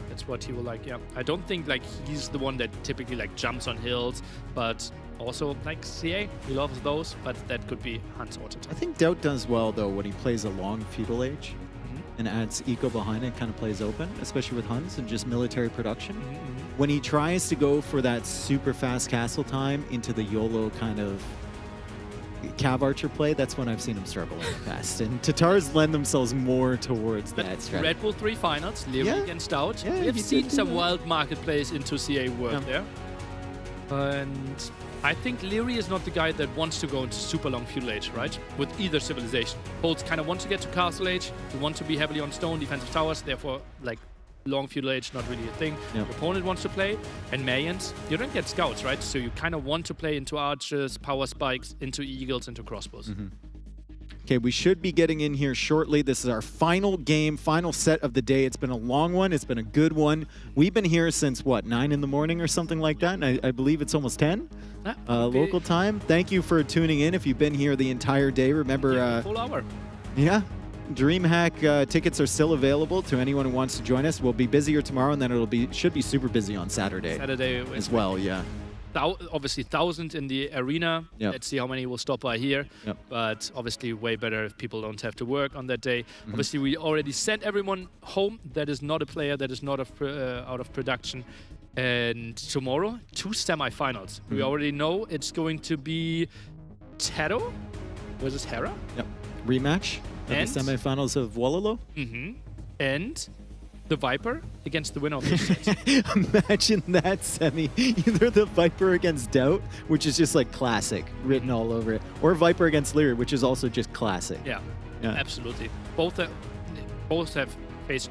That's what he will like, yeah. I don't think like he's the one that typically like jumps on hills, but also like CA, he loves those, but that could be Hunt's auto type. I think Doubt does well though when he plays a long feudal age and adds eco behind it, kind of plays open, especially with Huns and just military production. When he tries to go for that super fast castle time into the YOLO kind of Cav Archer play, that's when I've seen him struggle in the past. And Tatars lend themselves more towards that strategy. Red Bull 3 finals, Leary against Doubt. Yeah, We've he seen did do some that. wild marketplace into CA work there. And I think Leary is not the guy that wants to go into super long feudal age, right? With either civilization. Both kind of want to get to castle age, you want to be heavily on stone, defensive towers, therefore like long feudal age, not really a thing. Yep. Your opponent wants to play, and Mayans, you don't get scouts, right? So you kind of want to play into archers, power spikes, into eagles, into crossbows. Okay, we should be getting in here shortly. This is our final game, final set of the day. It's been a long one. It's been a good one. We've been here since, what, 9 in the morning or something like that? And I believe it's almost 10 local time. Thank you for tuning in. If you've been here the entire day, remember... full hour. Yeah. DreamHack tickets are still available to anyone who wants to join us. We'll be busier tomorrow, and then should be super busy on Saturday as well, yeah. Obviously 1,000 in the arena. Yep. Let's see how many will stop by here. Yep. But obviously way better if people don't have to work on that day. Obviously we already sent everyone home that is not a player, that is not out of production. And tomorrow, 2 semifinals. We already know it's going to be Taro versus Hera. Yep. Rematch of the semifinals of Wololo. And the Viper against the winner of this set. Imagine that semi. Either the Viper against Doubt, which is just like classic, written all over it, or Viper against Leary, which is also just classic. Yeah, absolutely. Both have faced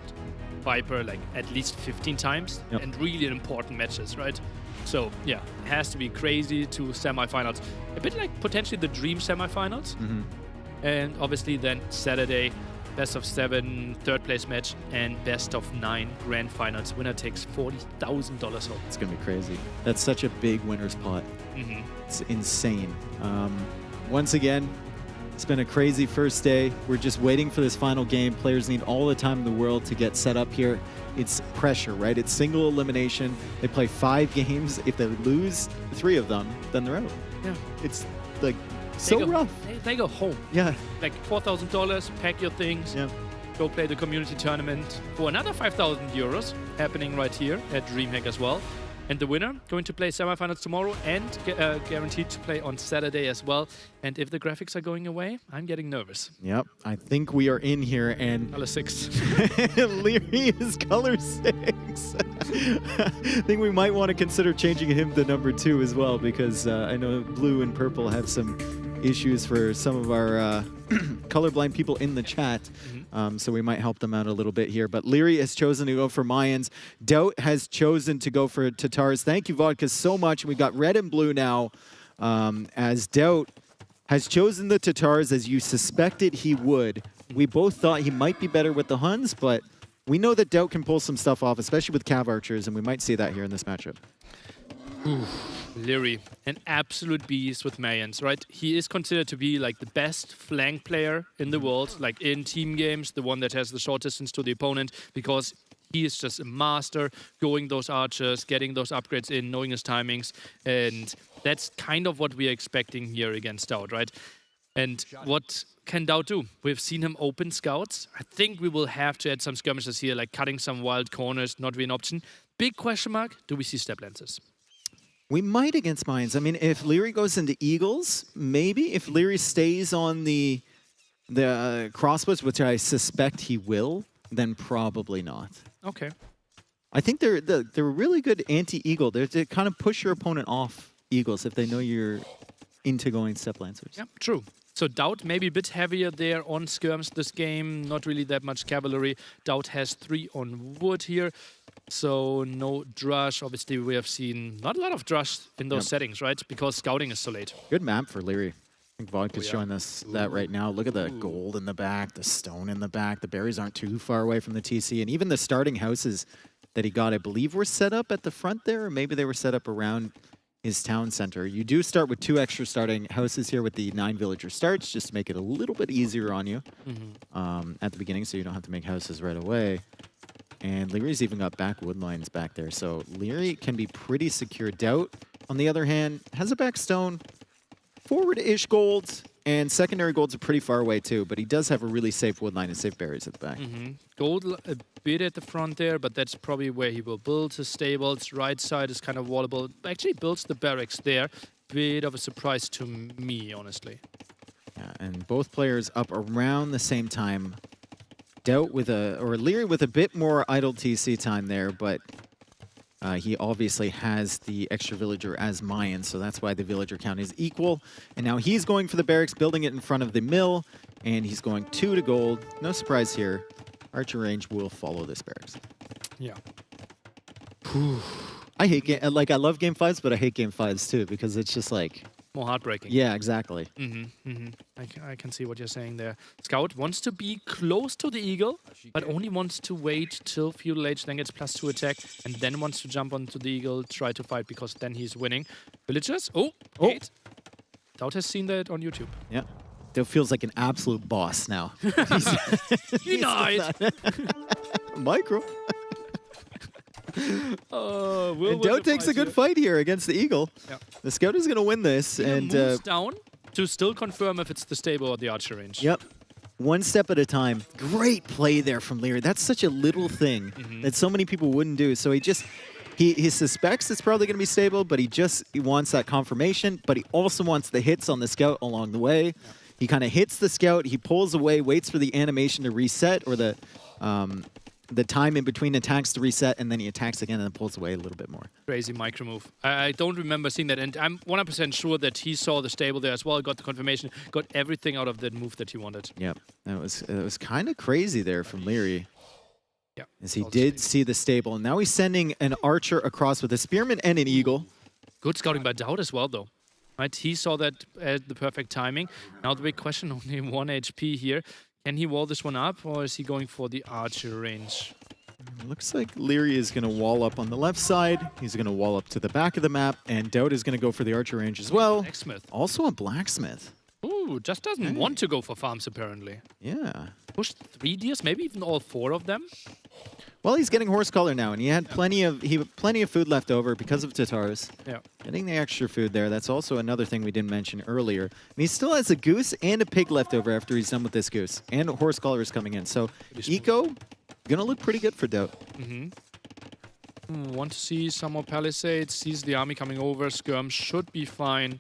Viper like at least 15 times and really important matches, right? So yeah, it has to be crazy to semifinals. A bit like potentially the Dream semifinals. And obviously then Saturday, best of 7 third place match and best of 9 grand finals. Winner takes $40,000 home. It's gonna be crazy. That's such a big winner's pot. It's insane. Once again, it's been a crazy first day. We're just waiting for this final game. Players need all the time in the world to get set up here. It's pressure, right? It's single elimination. They play 5 games. If they lose 3 of them, then they're out. Yeah. It's like so rough. They go home. Yeah. Like $4,000, pack your things, go play the community tournament for another 5,000 euros happening right here at DreamHack as well. And the winner going to play semifinals tomorrow and guaranteed to play on Saturday as well. And if the graphics are going away, I'm getting nervous. Yep, I think we are in here and... Color 6. Leary is color 6. I think we might want to consider changing him to number 2 as well, because I know blue and purple have some issues for some of our colorblind people in the chat. So we might help them out a little bit here. But Leary has chosen to go for Mayans. Doubt has chosen to go for Tatars. Thank you, Vodka, so much. We've got red and blue now, as Doubt has chosen the Tatars as you suspected he would. We both thought he might be better with the Huns, but we know that Doubt can pull some stuff off, especially with Cav Archers, and we might see that here in this matchup. Leary, an absolute beast with Mayans, right? He is considered to be like the best flank player in the world, like in team games, the one that has the short distance to the opponent, because he is just a master going those archers, getting those upgrades in, knowing his timings, and that's kind of what we are expecting here against Doubt, right? And what can Doubt do? We've seen him open scouts. I think we will have to add some skirmishes here, like cutting some wild corners, not really an option. Big question mark, do we see step lancers? We might against Mayans. I mean, if Leary goes into Eagles, maybe. If Leary stays on the crossbows, which I suspect he will, then probably not. Okay. I think they're really good anti-Eagle. They kind of push your opponent off Eagles if they know you're into going step lancers. Yeah, true. So Doubt maybe a bit heavier there on skirms this game. Not really that much cavalry. Doubt has 3 on wood here. So no drush. Obviously, we have seen not a lot of drush in those settings, right? Because scouting is so late. Good map for Leary. I think Vodka's showing us that right now. Look at the gold in the back, the stone in the back. The berries aren't too far away from the TC. And even the starting houses that he got, I believe, were set up at the front there. Or maybe they were set up around his town center. You do start with 2 extra starting houses here with the 9 villager starts, just to make it a little bit easier on you at the beginning, so you don't have to make houses right away. And Leary's even got back wood lines back there. So Leary can be pretty secure. Doubt, on the other hand, has a back stone. Forward-ish golds. And secondary golds are pretty far away too, but he does have a really safe wood line and safe berries at the back. Gold a bit at the front there, but that's probably where he will build his stables. Right side is kind of wallable. Actually builds the barracks there. Bit of a surprise to me, honestly. Yeah, and both players up around the same time. Doubt with Leary with a bit more idle TC time there, but he obviously has the extra villager as Mayan, so that's why the villager count is equal. And now he's going for the barracks, building it in front of the mill, and he's going 2 to gold. No surprise here. Archer range will follow this barracks. Yeah. I hate I love game 5s, but I hate game 5s too, because it's just like... More heartbreaking. Yeah, exactly. I can see what you're saying there. Scout wants to be close to the eagle, but only wants to wait till feudal age, then gets +2 attack, and then wants to jump onto the eagle, try to fight, because then he's winning. Villagers? Oh! Doubt has seen that on YouTube. Yeah. Doubt feels like an absolute boss now. Denied! Micro. And Doubt takes a good fight here against the eagle. Yep. The scout is going to win this. And moves down to still confirm if it's the stable or the archer range. Yep. One step at a time. Great play there from Leary. That's such a little thing that so many people wouldn't do. So he suspects it's probably going to be stable, but he wants that confirmation. But he also wants the hits on the scout along the way. Yep. He kind of hits the scout. He pulls away, waits for the animation to reset, or the time in between attacks to reset, and then he attacks again and then pulls away a little bit more. Crazy micro move. I don't remember seeing that, and I'm 100% sure that he saw the stable there as well, got the confirmation, got everything out of that move that he wanted. Yep, it was kind of crazy there from Leary. Yeah, as he did see the stable, and now he's sending an archer across with a spearman and an eagle. Good scouting by Doubt as well, though. Right, he saw that at the perfect timing. Now the big question: only 1 HP here. Can he wall this one up, or is he going for the archer range? Looks like Leary is going to wall up on the left side. He's going to wall up to the back of the map, and Doubt is going to go for the archer range as well. Blacksmith. Also a blacksmith. Ooh, just doesn't want to go for farms, apparently. Yeah. Push 3 deers, maybe even all 4 of them. Well, he's getting horse collar now, and he had plenty of food left over because of Tatars. Yeah. Getting the extra food there. That's also another thing we didn't mention earlier. And he still has a goose and a pig left over after he's done with this goose, and a horse collar is coming in. So eco gonna look pretty good for Doubt. Want to see some more palisades. Sees the army coming over. Skirm should be fine.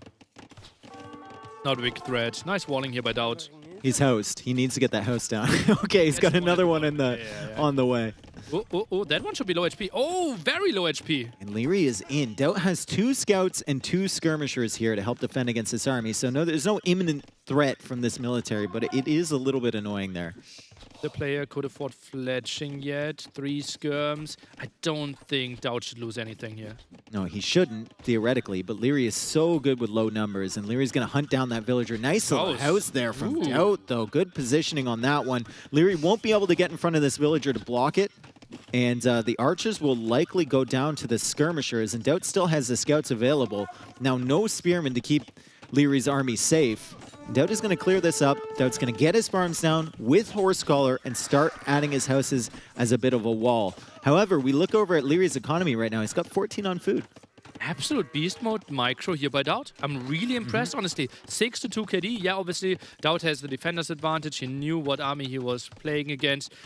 Not a big threat. Nice walling here by Doubt. He's host. He needs to get that host down. Okay, he's got another one in the on the way. Oh, that one should be low HP. Oh, very low HP. And Leary is in. Doubt has 2 scouts and 2 skirmishers here to help defend against this army. So no, there's no imminent threat from this military, but it is a little bit annoying there. The player could afford fletching yet. 3 skirms. I don't think Doubt should lose anything here. No, he shouldn't, theoretically, but Leary is so good with low numbers, and Leary's going to hunt down that villager. Nice little house there from Doubt, though. Good positioning on that one. Leary won't be able to get in front of this villager to block it, and the archers will likely go down to the skirmishers, and Doubt still has the scouts available. Now, no spearmen to keep Leary's army safe. Doubt is going to clear this up. Doubt's going to get his farms down with horse collar and start adding his houses as a bit of a wall. However, we look over at Leary's economy right now. He's got 14 on food. Absolute beast mode micro here by Doubt. I'm really impressed, honestly. 6 to 2 KD. Yeah, obviously, Doubt has the defender's advantage. He knew what army he was playing against.